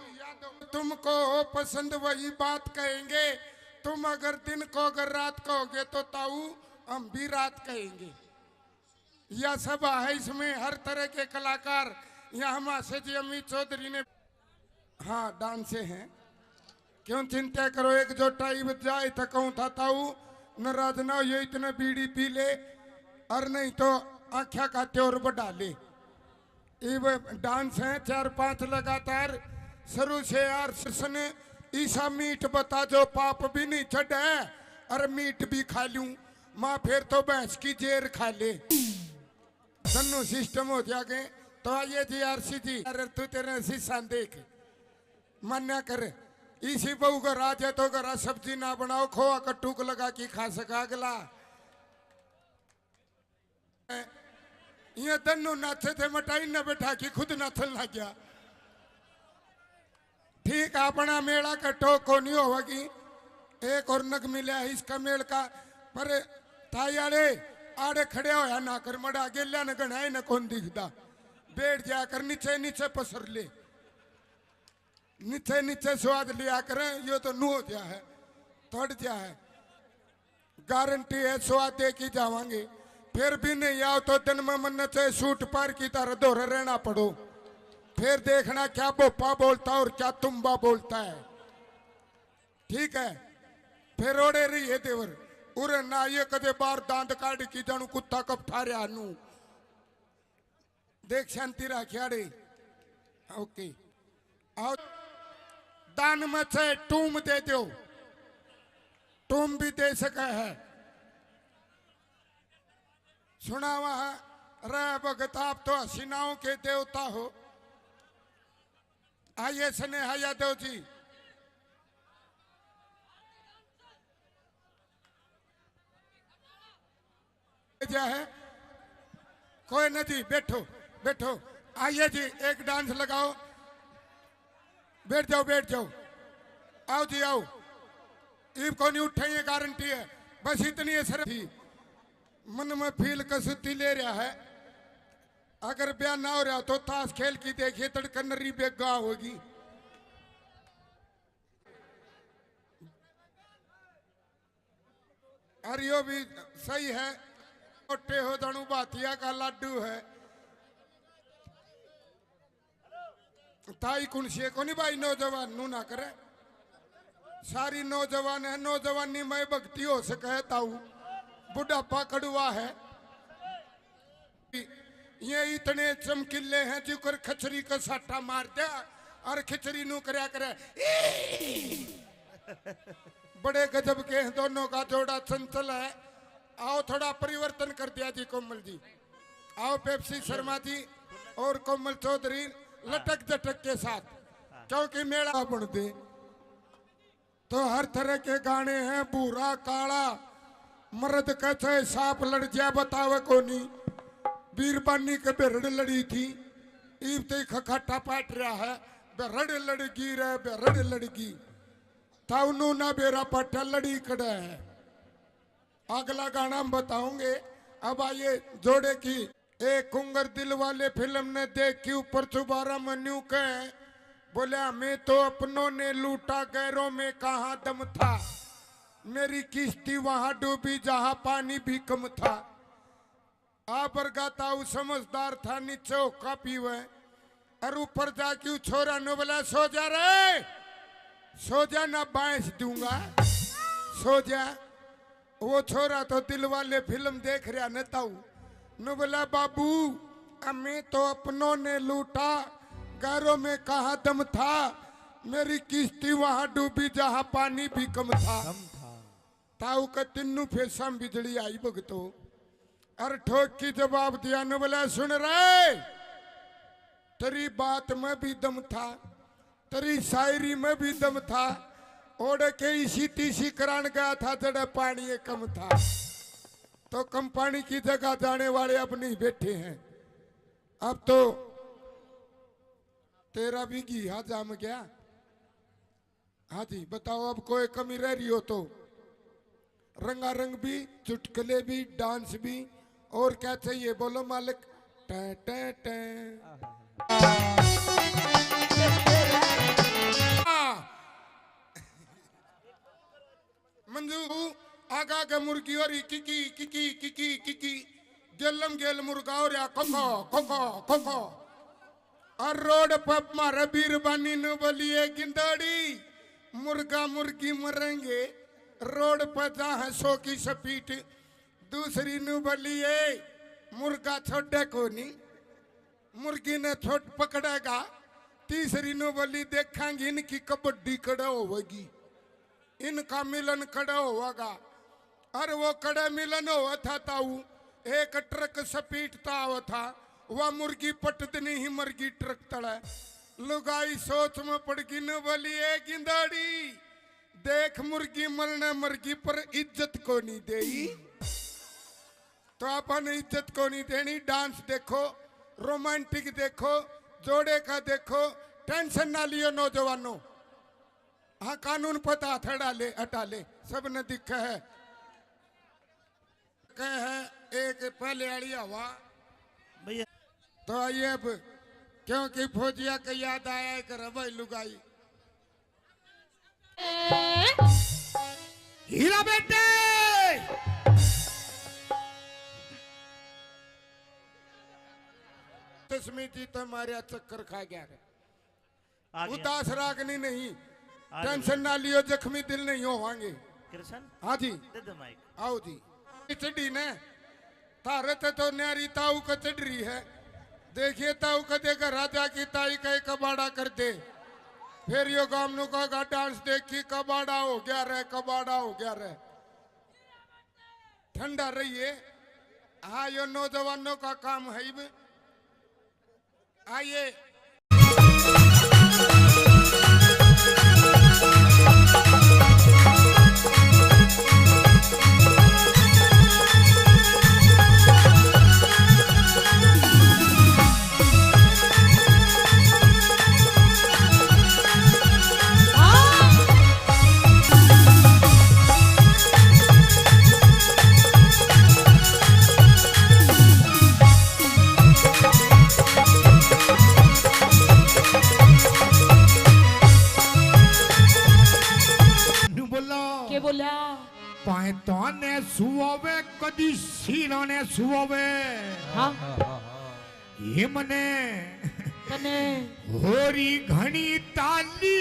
तुमको पसंद वही बात कहेंगे, तुम अगर दिन को अगर रात कहोगे तो ताऊ हम भी रात कहेंगे। यह सभा है, इसमें हर तरह के कलाकार। यहाँ हमारे जी अमित चौधरी ने हाँ डांसे हैं, क्यों चिंता करो। एक जो टाइम जाए थकाऊं था ताऊ नाराज ना हो, ये इतने बीड़ी पी ले और नहीं तो आख्या खाते और बढ़ा ले। डांस है 4-5 लगातार शुरू से। यार कृष्ण ईसा मीट बता जो पाप भी नहीं छड़ है, और मीट भी खा लूं माँ फिर तो भैंस की जेर खा ले। दोनों सिस्टम हो जाएंगे। तो आइए जी आरसी जी, अरे तू तेरे शीशा देख मान्या कर। इसी बहू का राज है तो घरा सब्जी ना बनाओ, खोआ कट्टू को लगा के खा सका अगला। ये दोनों नाचे थे, मटाई न बैठा कि खुद नाचन लग गया। ठीक अपना मेला कटो को नहीं होगी। एक और नग मिला है इसका मेल का, पर ताई आड़े खड़े होया ना कर, मड़ा गेल्या न गणाए न कौन दिखता। बैठ जाकर नीचे नीचे पसर ले, नीचे नीचे स्वाद लिया करें। यो तो नू हो गया है, थोड़ गया है, गारंटी है स्वाद दे के जावांगे। फिर भी नहीं आओ तो दिन में मन चाहे सूट पार की तरह दोहरे रहना पड़ो। फिर देखना क्या बोपा बोलता और क्या तुम्बा बोलता है। ठीक है, फिर ओड़े रही है देवर उरे ना ये कदे बार दांत काट की जानू कुत्ता कब ठारे आनू। देख शांति राखियाड़े। ओके आओ दान में से टूम दे दो, टूम भी दे सका है। सुना वहां रह भगत आप तो हसीनाओं के देवता हो। आइए स्नेहा यादव जी। है कोई न जी, बैठो बैठो। आइए जी एक डांस लगाओ। बैठ जाओ बैठ जाओ। आओ जी आओ। ईब को नहीं उठाइए, गारंटी है। बस इतनी असर थी मन में फील कसुती ले रहा है। अगर ब्याह ना हो रहा तो ताश खेल की देखिए, तड़कनरी बेगा होगी। और यो भी सही है, मोटे हो दणु बातिया का लाडू है। ताई कुनसे को नहीं भाई नौजवान नू ना करे। सारी नौजवान है, नौजवानी में भक्ति हो सके ताऊ। बुढ़ापा कड़वा है। ये इतने चमकीले हैं जिकर खचरी का साटा मार दिया और खिचड़ी नू करया करे। बड़े गजब के हैं दोनों का जोड़ा, चंचल है। आओ थोड़ा परिवर्तन कर दिया जी कोमल जी। आओ पेप्सी शर्मा जी और कोमल चौधरी लटक झटक के साथ, क्योंकि मेला बन दे तो हर तरह के गाने हैं। बूढ़ा काला मर्द कैसे सांप लड़ जाए बतावे को नहीं। बीरबानी के बेरड़ लड़ी थी, ईब ते खखाटा पाट रहा है। बेरड़ लड़गी रे बेरड़ लड़गी ताउनू ना बेरा पट्टा लड़ी कड़ा है। अगला गाना हम बताओगे। अब आइए जोड़े की एक कुंगर दिल वाले फिल्म ने देख के ऊपर चुबारा मन्यू कहे बोला मैं तो अपनों ने लूटा गैरों में कहाँ दम था, मेरी किश्ती वहां डूबी जहां पानी भी कम था। आबर गाता समझदार था नीचे का पीवे और ऊपर जाके छोरा नो बोला सो जा रे, सो जा ना बांस दूंगा, सो जा। वो छोरा तो दिल वाले फिल्म देख रहा न ताऊ नो बोला बाबू मैं तो अपनों ने लूटा गैरों में कहा दम था, मेरी किश्ती वहां डूबी जहां पानी भी कम था। ताऊ का तिन्नू फेसा बिजली आई भगतो और ठोक की जवाब दिया न बोला सुन रहे, तेरी बात में भी दम था, तेरी शायरी में भी दम था, ओढ़ के इसी तीसी करान गया था जड़ा पानी कम था। तो कम पानी की जगह जाने वाले अब नहीं बैठे हैं, अब तो तेरा भी घिया जाम गया। हाँ जी बताओ अब कोई कमी रह रही हो तो रंगारंग भी, चुटकुले भी, डांस भी, और क्या चाहिए बोलो मालिक। टे टे टे मंजू आगा के मुर्गी और किकी किकी किकी किकी गेलम गेल मुर्गा और या कोको कोको कोको और रोड पर मारे बीरबानी न बोलिए गिंदड़ी मुर्गा मुर्गी मरेंगे रोड पर जहाँ 100 की स्पीड, दूसरी नु बोलिए मुर्गा छोड़े को नहीं, मुर्गी ने छोट पकड़ेगा, तीसरी नु बोली देखेंगे इनकी कबड्डी कड़ा होगी, इनका मिलन कड़ा होगा। और वो कड़ा मिलन हुआ था ताऊ एक ट्रक स्पीड हुआ था, वह मुर्गी पटदनी ही मरगी ट्रक तड़ा। लुगाई सोच में पड़ गई न बोली ए गिंदाड़ी देख मुर्गी मरना मरगी पर इज्जत को नहीं देई, तो अपन इज्जत को नहीं देनी। डांस देखो, रोमांटिक देखो, जोड़े का देखो, टेंशन ना लियो नौजवानों। हाँ कानून पता हटा ले सब ने दिखा है एक पहले आड़ी हवा भैया। तो आइए अब क्योंकि फौजिया का याद आया है कर भाई लुगाई हीरा बेटे तस्मीती तो हमारे चक्कर खा गया है। आ गया। उदास रागनी नहीं, आ टेंशन ना लियो, जख्मी दिल नहीं होवांगे। कृष्ण हाँ जी दे दे माइक। आओ जी चढ़ी ने तारे तो न्यारी ताऊ का चढ़ रही है। देखिए ताऊ का देखा राजा की ताई का एक कबाड़ा कर दे, फिर यो गामनों का डांस देखी कबाड़ा हो गया रे, कबाड़ा हो गया रे। ठंडा रहिए। हाँ यो नौजवानों का काम है। आइए के बोला पैताने सुआवे कदी सीराने सुआवे। हाँ ये मने कने होरी घणी ताली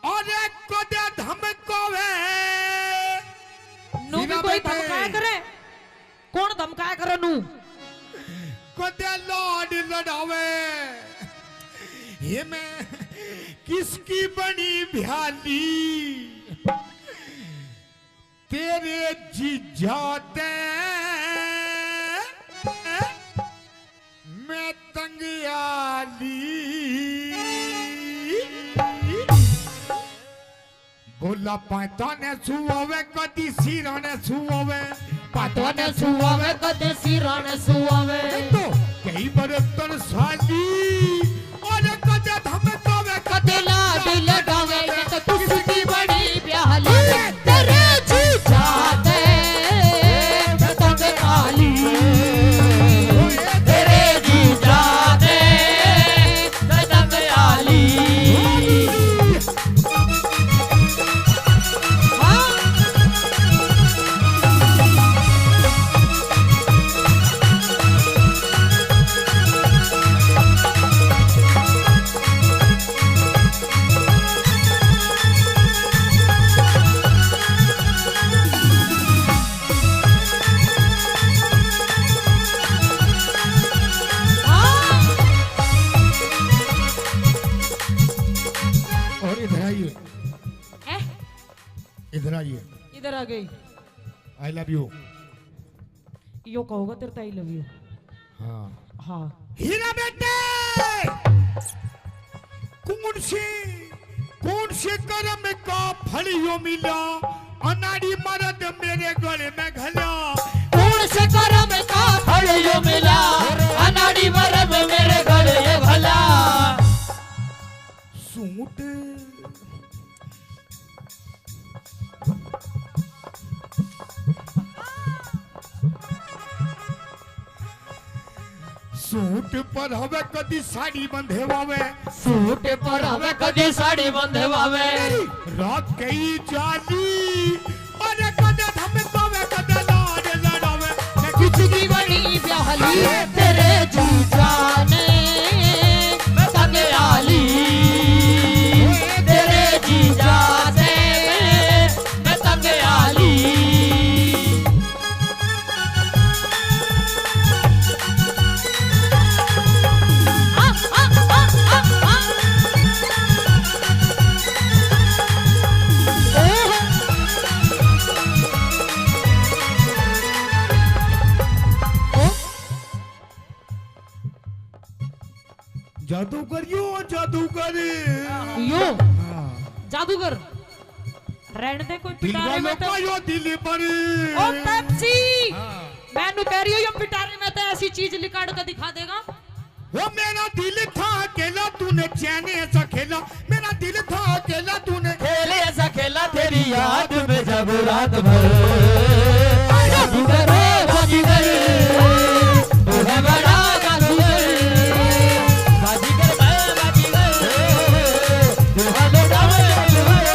अरे कदे धमकावे। नू भी कोई धमकाया करे, कौन धमकाया करे नू? कदे लाड लड़ावे। ये मैं किसकी बनी भ्याली तेरे जीजाते मैं तंगियाली। बोला पैताने सुआवे कदी सिराने सुआवे, पाटवाने सुआवे कदे सिराने सुआवे। तो कई बरतन साली और कदे धमकावे कदे लाड लड़ावे। ये तो किसकी बनी आइए। इधर आ गई। आई लव यू। यो कहोगा तेरे आई लव यू। हाँ हाँ हीरा बेटे कौन से कर्म का फल यो मिला अनाड़ी मर्द मेरे गले में घला। कौन से कर्म का फल यो मिला अनाड़ी मर्द मेरे गले भला। सूट सूट पर हवे कदी साड़ी बंधे वावे। सूट पर हवे कदी साड़ी बंधे वावे। रात कई जाली और कदे धमकावे कदे लाड लड़ावे। कुछ की बनी ब्याहली तेरे जीजा ने मैं तंगे आली। तेरे जीजा से मैं तंगे आली। जादूगर यो जादूगर यो जादूगर रहने दे कोई पिटारे में तो यो दिल पर ओ पेप्सी मैं कह रही हूँ यो पिटारे में तो ऐसी चीज लिकाड़ कर दिखा देगा। वो मेरा दिल था अकेला तूने चैन ऐसा खेला। मेरा दिल था अकेला तूने खेले ऐसा खेला तेरी याद में जब रात भर। जादूगर बाजीगर तू है बड़ा जादूगर। बाजीगर मैं बाजीगर तू है बड़ा जादूगर।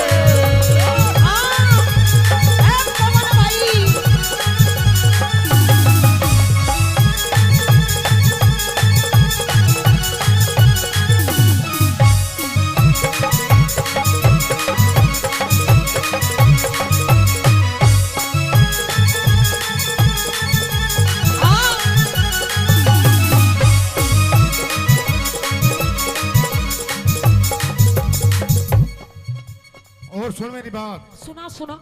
और सुन मेरी बात। सुना सुना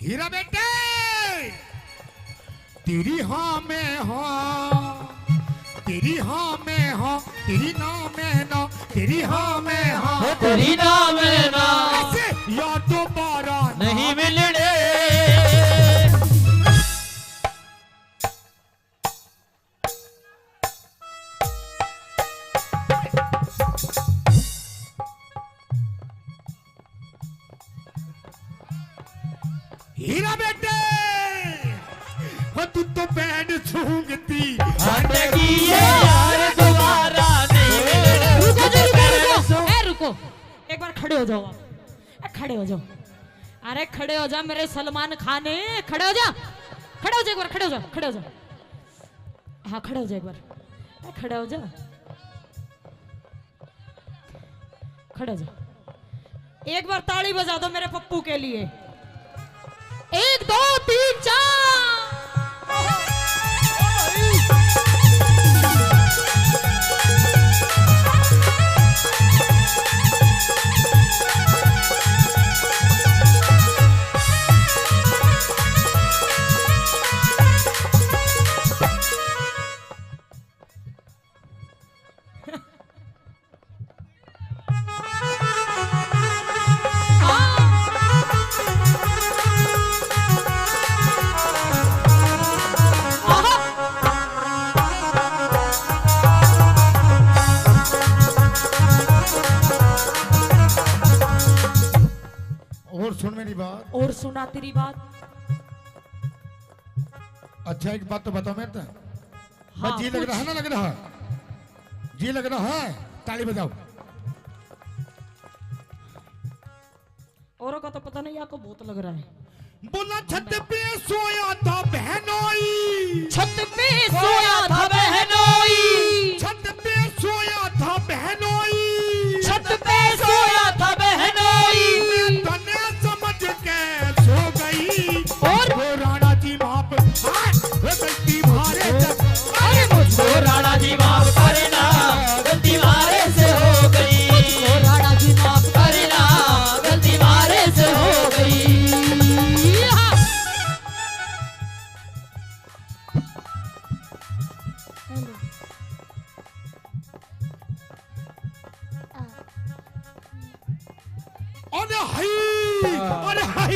हीरा बेटे तेरी हाँ में हाँ तेरी हाँ में हाँ तेरी ना में ना तेरी हाँ में हाँ तेरी नाम है ना ऐसे या दोबारा नहीं मिलने। हीरा बेटे हो तू तो बैंड सूंघती हटगी ये यार दोबारा नहीं मिलने। रुको एक बार खड़े हो जाओ आप। खड़े हो जाओ। अरे खड़े हो जा मेरे सलमान खान। खड़े हो जा। खड़े हो जा एक बार। खड़े हो जा। खड़े हो जा। हाँ खड़े हो जा एक बार। खड़े हो जा। खड़े हो जा। एक बार ताली बजा दो मेरे पप्पू के लिए। 1 2 3 4। और सुन मेरी बात। और सुना तेरी बात। अच्छा एक बात तो बताओ मेरे तो हाँ, जी लग रहा है ना लग रहा जी लग रहा है ताली बजाओ। औरों का तो पता नहीं आपको बहुत लग रहा है। बोला छत पे सोया था बहनोई। छत पे सोया था बहनोई। छत पे सोया था बहनोई। छत पे सोया था बहनोई। तने समझ के सो गई और वो राणा जी माप गलती मारे अरे मुझको राणा जी माफ करना गलती मारे से हो गई। मुझको राणा जी माफ करना गलती मारे से हो गई। हाय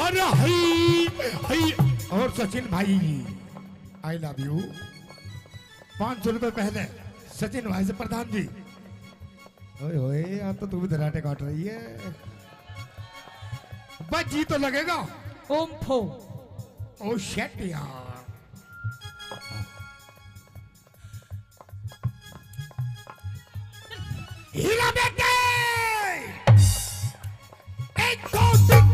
अरे हाय। और सचिन भाई आई लव यू। 500 रुपए पहले सचिन भाई से प्रधान जी। ओए होए यार तो तू भी दराटे काट रही है। बस जी तो लगेगा। ओम फो। ओ शेट यार। हीरा बेटे 1 2 3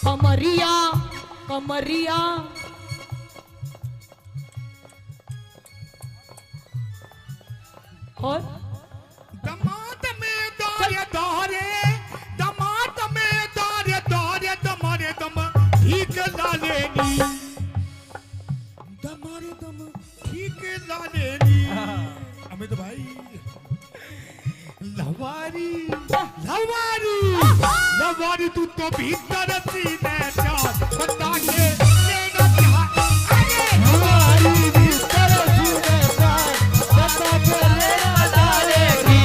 कमरिया कमरिया और दमाद में दारे दारे दमाद में दारे दारे दमारे दम ठीक लालेनी दमारे दम ठीक लालेनी। अमित भाई लवारी लवारी लवारी तू तो भीतर सीने चार बता के लेगा क्या। अरे लवारी भीतर सीने चार बता के लेगा डालेगी।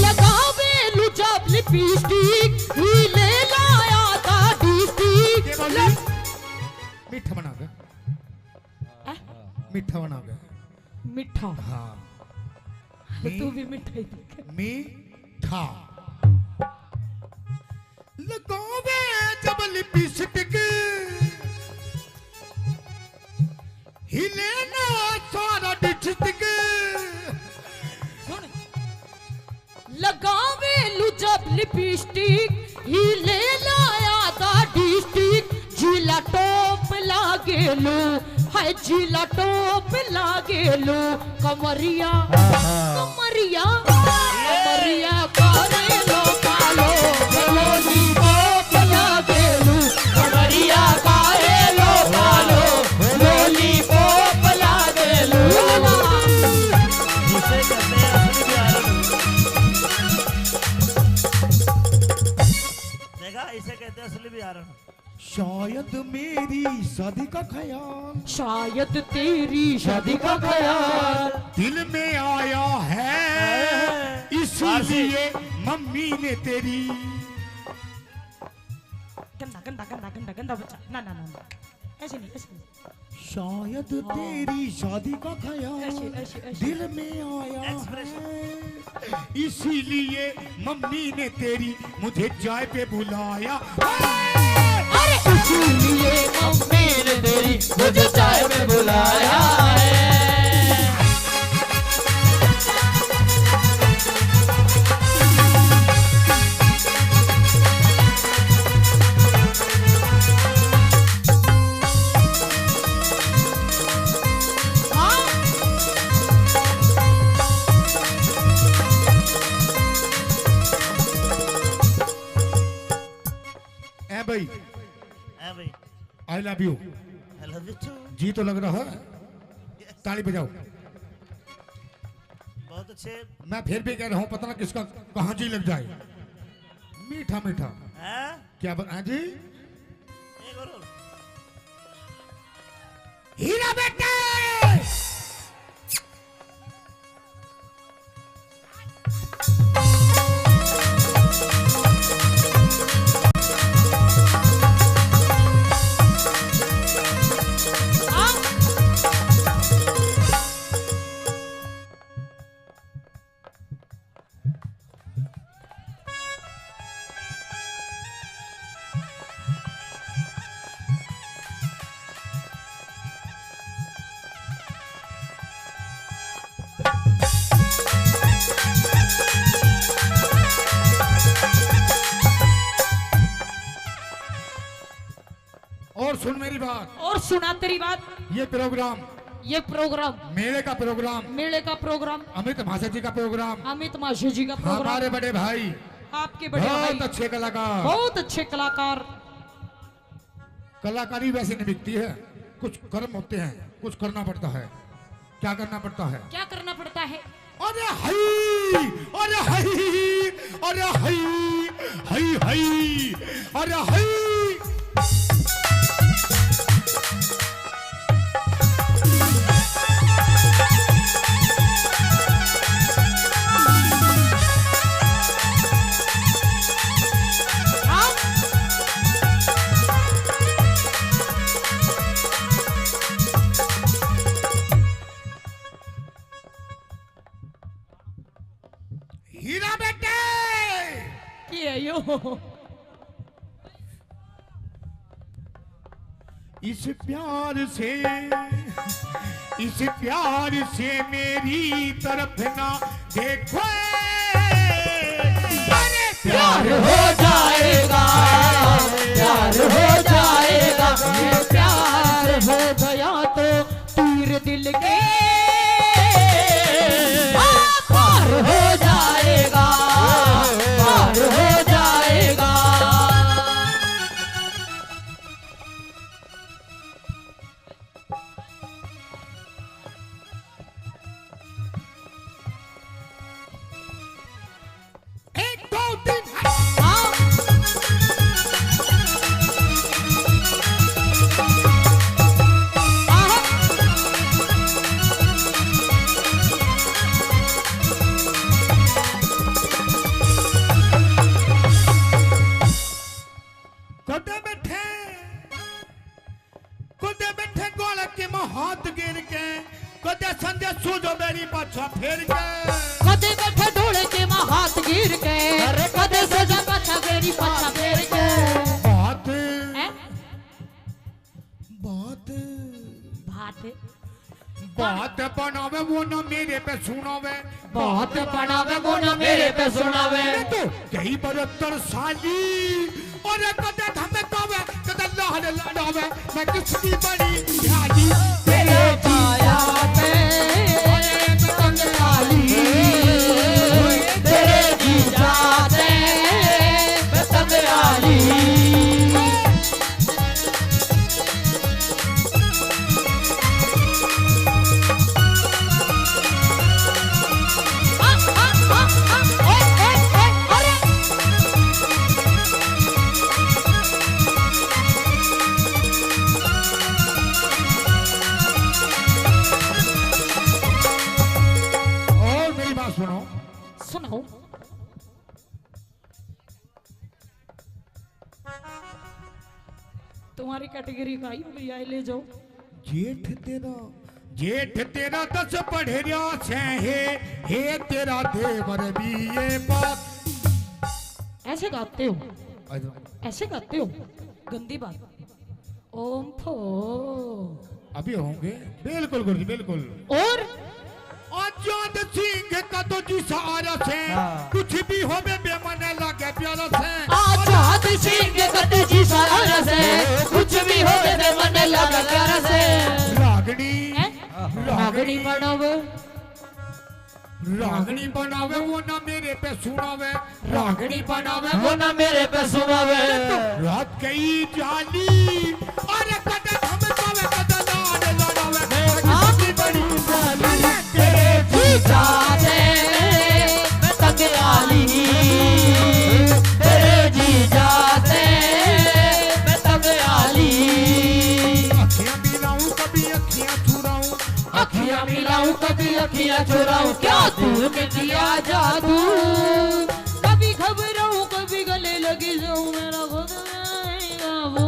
लगावे लुचाब लिपस्टिक ही ले लाया था डिस्ट्रिक्ट। मीठा बना के मीठा बना के मिठा हाँ तू भी मिठाई दिखा। मीठा लगावे जब लिपस्टिक हिले ना सारा डिस्ट्रिक्ट। सुन लगावे लुचाब लिपस्टिक ही ले लाया था डिस्ट्रिक्ट। जिला टॉप लागेलो हाय जिला टॉप लागेलो। कमरिया कमरिया कमरिया करेलो कालो लोली टॉप लागेलो। कमरिया करेलो कालो लोली टॉप लागेलो। जिसे कहते हैं असली बिहारन। देखा इसे कहते हैं असली बिहारन। शायद मेरी शादी का ख्याल शायद तेरी शादी का ख्याल दिल में आया है इसलिए मम्मी ने तेरी। गंदा गंदा गंदा गंदा गंदा बच्चा ना ना ना ना ऐसे नहीं ऐसे नहीं। शायद तेरी शादी का ख्याल ऐसे ऐसे ऐसे दिल में आया Expression. है इसीलिए मम्मी ने तेरी मुझे चाय पे बुलाया। अरे इसीलिए मम्मी ने तेरी मुझे चाय में बुलाया है। ए भाई है भाई I love you. I love you too. जी तो लग रहा है। ताली बजाओ। बहुत अच्छे मैं फिर भी कह रहा हूँ पता ना किसका कहाँ जी लग जाए। मीठा मीठा हैं। क्या हाँ जी एक और हीरा बेटे और सुन मेरी बात। और सुना तेरी बात। ये प्रोग्राम ये प्रोग्राम मेले का प्रोग्राम, मेले का प्रोग्राम, अमित महाशय जी का प्रोग्राम, अमित माशे जी का प्रोग्राम, हमारे बड़े भाई आपके बड़े बहुत भाई अच्छे कलाकार। बहुत अच्छे कलाकार। कलाकारी वैसे नहीं बिकती है, कुछ कर्म होते हैं, कुछ करना पड़ता है। क्या करना पड़ता है? क्या करना पड़ता है? अरे हई, अरे हई, अरे हई, हई हई, अरे हई। हीरा बेटे की है यो? इस प्यार से मेरी तरफ ना देखो। अरे प्यार हो जाएगा, प्यार हो जाएगा, ये प्यार हो गया तो तीर दिल के पार हो जाएगा, पार हो जाएगा। एक दो तीन कुदे बैठे गोल के हाथ गिर के, कुदे संजय सूझो मेरी पाछा फेर के, कदे बैठे ढोले के माँ हाथ गिर के, कदे सजा पाछा मेरी पाछा फेर के। बात हैं? बात बात बात बनावे वो ना मेरे पे सुनावे, बात बनावे वो ना मेरे पे सुनावे। तो कई 72 साली और कदे धमकावे, कदे लाहले लड़ावे। मैं किसकी बड़ी ध्यानी तेरे पाया पे पतंग वाली, तेरे जीजा से पतंग वाली। और मेरी बात सुनो, सुनो, तुम्हारी कैटेगरी का ही भैया ले जाओ। जेठ तेरा 10 पढ़ेरिया से हे तेरा देवर भी ये बात। ऐसे गाते हो, ऐसे गाते हो, गंदी बात। ओम फो अभी होंगे, बिल्कुल गुरुजी बिल्कुल। और आजाद सिंह का तो जी सहारा से, कुछ भी हो बेमन लगे प्यारा से। आजाद सिंह कद जी सारा से, कुछ भी हो दे मन लगा प्यारा से। रागनी रागनी बनावे, रागनी बनावे वो ना मेरे पे सुनावे, रागनी बनावे वो ना मेरे पे सुनावे। रात कई जाली अरे कदे धमकावे, कदे लाड लड़ावे। आपकी बड़ी साली तेरे जीजा से पतंग वाली, तेरे जीजा से पतंग वाली। अखियां मिलाऊं कभी अखियां चुराऊं, अखियां मिलाऊं कभी अखियां चुराऊं, क्या तू में दिया जादू। कभी घबराऊं कभी गले लगी जाऊं, मेरा खुद आएगा वो।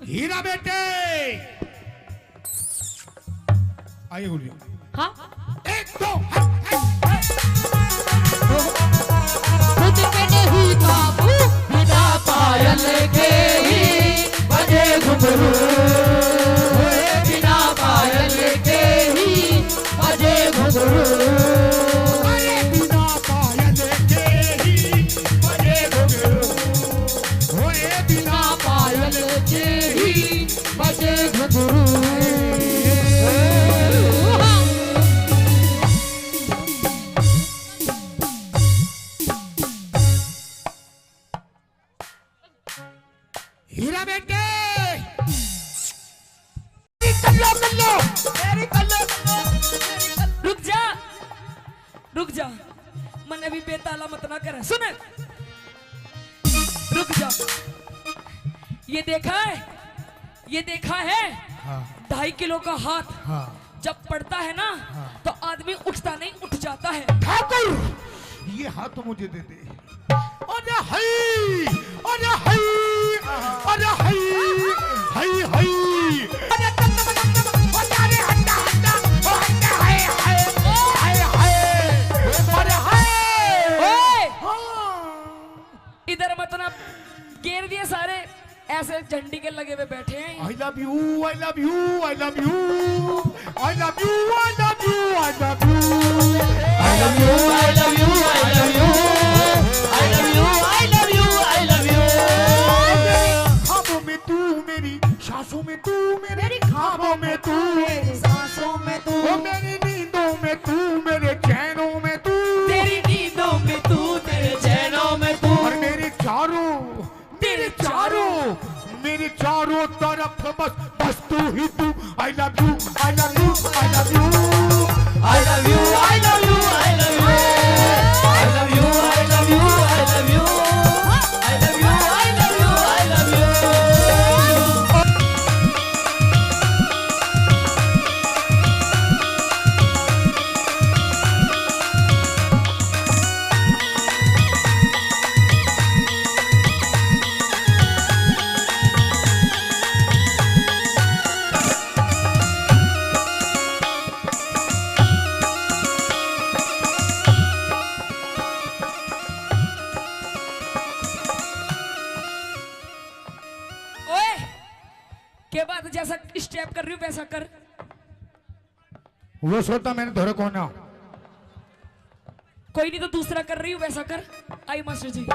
हीरा बेटे आइए गुरुजी। हाँ एक दो खुद पे नहीं काबू, बिना पायल के ही बजे घुंघरू, बिना पायल के ही बजे घुंघरू। अरे बिना पायल के ही बजे घुंघरू, होए बिना पायल के ही बजे घुंघरू। रुक जा, रुक जा, मन अभी बेताला मत ना कर। सुन, रुक जा। ये देखा है, ये देखा है, 2.5 किलो का हाथ जब पड़ता है ना तो आदमी उठता नहीं, उठ जाता है। ठाकुर ये हाथ मुझे दे दे। अरे हाय, अरे हाय, अरे हाय, हाय हाय, अरे अरे हट्टा हट्टा, ओ हट्टा, हाय हाय, हाय हाय, अरे हाय। ओए, इधर मत ना, घेर दिए सारे, ऐसे झंडी के लगे हुए बैठे हैं। I love you, I love you, I love you, I love you, I love you, I love you, I love you, I love you, I love you, I love you, I love you, I love you। ख्वाबों में तू मेरी, सांसों में तू मेरी, ख्वाबों में तू मेरी, सांसों में तू, ओ मेरी नींदों में तू, मेरे चैनों में तू, तेरी नींदों में तू, तेरे चैनों में तू, और मेरे चारों तरफ बस तू ही तू। I love you, I love you, I love you, I love you, I love you, I love you, I love you, I love you, I love you, I love you, I love you, I love you। के बाद जैसा step कर रही हूँ वैसा कर। वो सोता मैंने धोरे कौन है? कोई नहीं तो दूसरा कर रही हूँ वैसा कर। आई मास्टर जी।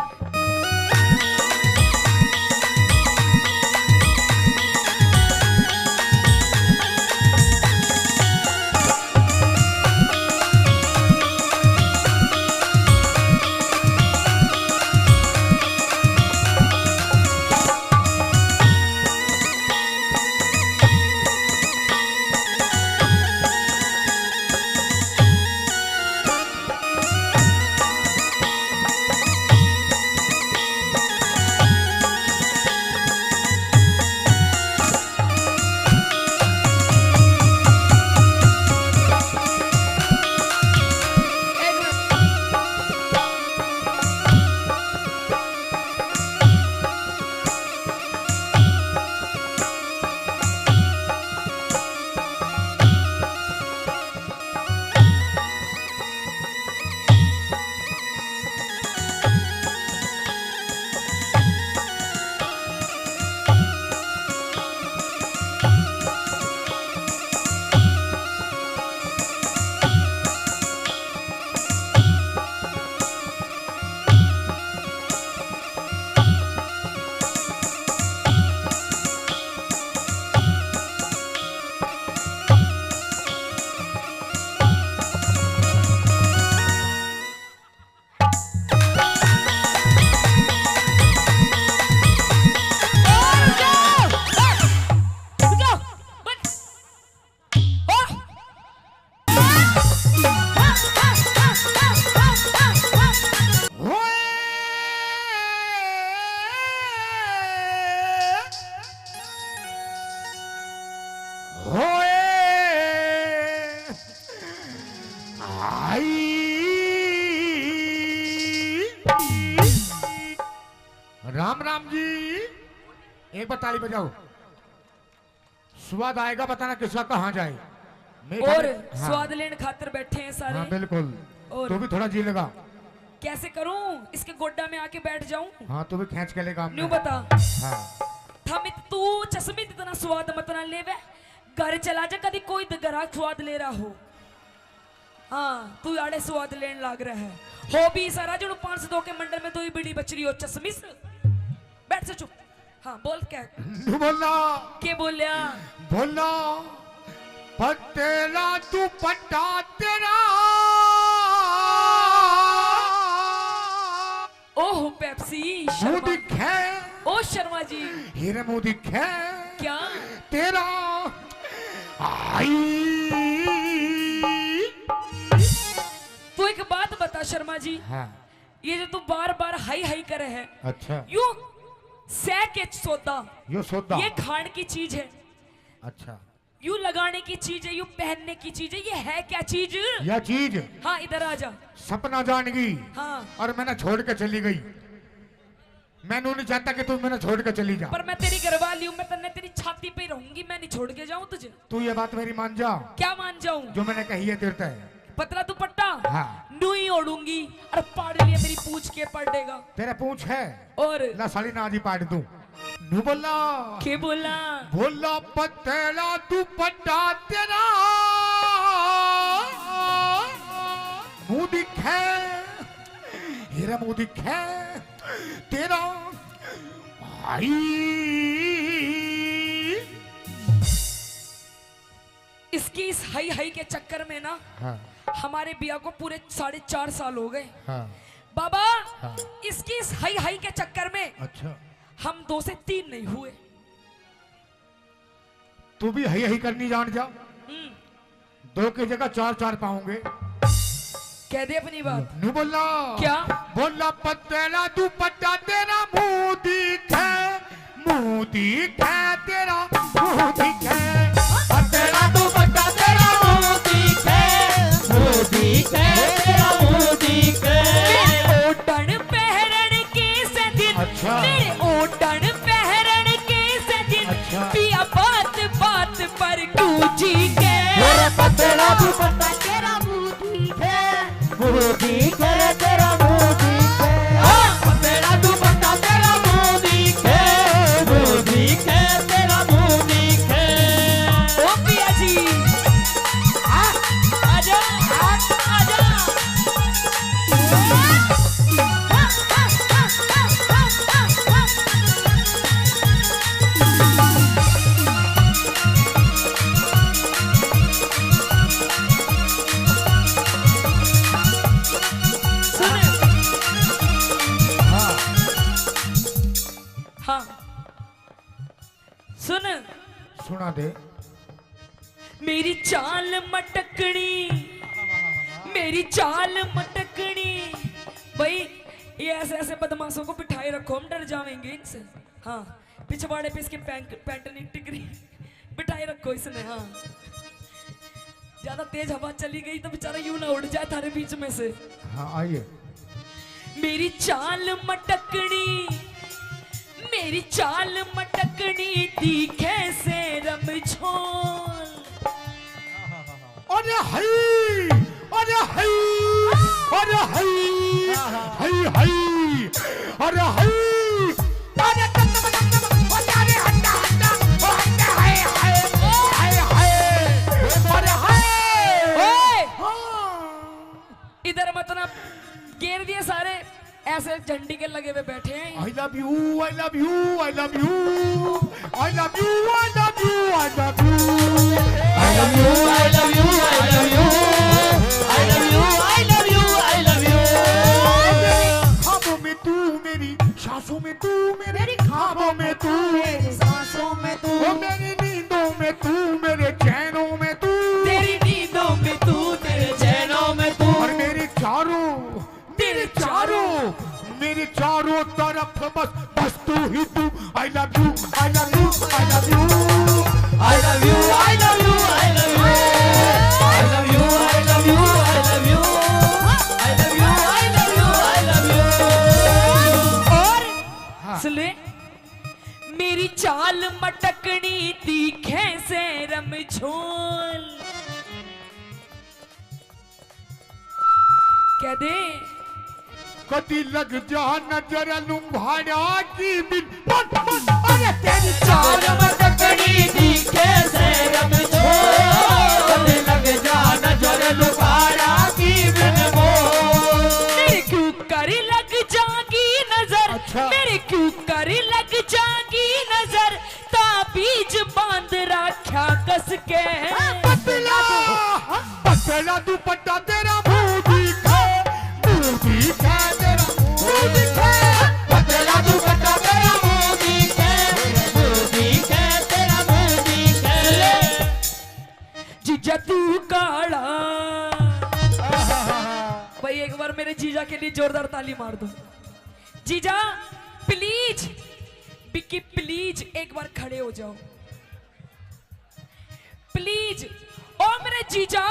राम राम जी, एक बार ताली बजाओ। स्वाद आएगा, बताना किसका कहाँ जाए। और स्वाद लेने खातिर बैठे हैं सारे। हाँ बिल्कुल। और तो भी थोड़ा जी लेगा। कैसे करूं? इसके गोड्डा में आके बैठ जाऊं? हाँ तो भी खींच के लेगा। न्यू बता। हाँ। थमित तू चश्मित इतना स्वाद मत ना लेवे। घर चला जा, कभी कोई ग्राहक स्वाद ले रहा हो। हाँ तू आड़े स्वाद लेने लाग रहा है। हो भी सारा जो 502 के मंडल में तो ही बीड़ी बच रही हो चश्मिस। बैठ से चुप। हाँ बोल क्या? बोलना। क्या बोलिया? बोलना। तेरा दुपट्टा तेरा। ओह पेप्सी शर्मा। ओ शर्मा जी। हीरे मोदी खे। क्या? तेरा आई बता शर्मा जी, हाँ ये जो तू बार बार हाई हाई करे है, अच्छा यू सह के सौदा, यो सौदा ये खाने की चीज है, अच्छा यू लगाने की चीज है, यू पहनने की चीज है, ये है क्या चीज? यह चीज हाँ इधर आ जा। सपना जान गई हाँ और मैंने छोड़ के चली गई। मैंने नहीं चाहता कि तू मैंने छोड़ के चली जा। पर मैं तेरी घरवाली हूँ, मैं तन्ने तेरी छाती पे रहूंगी, मैं नहीं छोड़ के जाऊँ तुझे। तू ये बात मेरी मान जा, क्या मान जाऊँ? जो मैंने कही है तेरे तय। पतला दुपट्टा हाँ। नूई ओढ़ूंगी और पाड़ लिया मेरी पूछ के पड़ेगा। तेरा पूछ है और ला साली ना जी पाड़ दूं। नू बोला के बोला बोला पतेला दुपट्टा तेरा मुंह दिखे, हेरा मुंह दिखे तेरा आई। इसकी इस हाई हाई के चक्कर में ना हाँ हमारे बिया को पूरे 4.5 साल हो गए हाँ बाबा। हाँ। इसकी इस हाई हाई के चक्कर में अच्छा हम 2 से 3 नहीं हुए। तू भी हई हई करनी जान जा, 2 की जगह 4 पाऊंगे। कह दे अपनी बात। नू बोला क्या? बोला पतेला दुपट्टा तेरा मुंह दिखे, मुंह दिखे तेरा मुंह दिखे, पतेला दुपट्टा तेरा मुंह दिखे, मुंह दिखे तेरा मुंह दिखे। मेरे ओटन पहरन के से दिन, अच्छा। मेरे ओटन पहरन के से दिन, अच्छा। पिया बात बात पर गूंजी के। मेरा पतेला दुपट्टा तेरा मुंह दिखे, मुंह दिखे तेरा मुंह दिखे, पतेला दुपट्टा तेरा मुंह दिखे, मुंह दिखे तेरा मुंह दिखे। ओ पिया जी आजा आजा। सुन हाँ सुन सुना दे। मेरी चाल मटकनी, मेरी चाल मटकनी। भाई ये ऐसे ऐसे बदमाशों को बिठाए रखो, हम डर जाएंगे इनसे। हाँ पिछवाड़े पे इसके पैंट नहीं टिकरी, बिठाए रखो इसने। हाँ ज्यादा तेज हवा चली गई तो बेचारा यूं ना उड़ जाए थारे बीच में से। हाँ आइए। मेरी चाल मटकनी, मेरी चाल मटकनी दिखे से रमझोल। अरे हई, अरे हई, अरे हई, हई हई, अरे हई, अरे तम तम तम तम, अरे हट्टा हट्टा, ओ हट्टा हाय हाय, हाय हाय, अरे हाय। ओए हाँ। इधर मत ना घेर दिए सारे, ऐसे झंडी के लगे हुए बैठे हैं। I love you, I love you, I love you, I love you, I love you, I love you, I love you, I love you, I love you, I love you, I love you, I love you। ख्वाबों में तू मेरी, सांसों में तू मेरी, ख्वाबों में तू मेरी, सांसों में तू, ओ मेरी नींदों में तू, मेरे चैनों में तू, तेरी नींदों में तू, तेरे चैनों में तू, और मेरे चारों, मेरे चारों, मेरे चारों तरफ बस बस तू ही तू। I love you, I love you, I love you, I love you, I love you, I love you, I love you, I love you, I love you, I love you, I love you, I love you। और सुन ले, मेरी चाल मटकनी दिखे से रमझोल। कह दे कदी लग जा नजर लुंभाड़ा की बिन बन बन, अरे तेरी चाल मटकनी दिखे से रमझोल। कदी लग जा नजर लुंभाड़ा की बिन बोल। मेरे क्यों कर लग जागी नजर, अच्छा। मेरे क्यों कर लग जागी नजर, ताबीज बांध रखा कस के। पतला पतला दुपट्टा तेरा मुंह दिखे, मुंह दिखे तेरा मुंह दिखे, पतला दुपट्टा तेरा मुंह दिखे, मुंह दिखे तेरा मुंह दिखे। जीजा तू काला। भाई एक बार मेरे मेरे जीजा के लिए जोरदार ताली मार दो। जीजा प्लीज, बिक्की प्लीज एक बार खड़े हो जाओ प्लीज। ओ मेरे जीजा,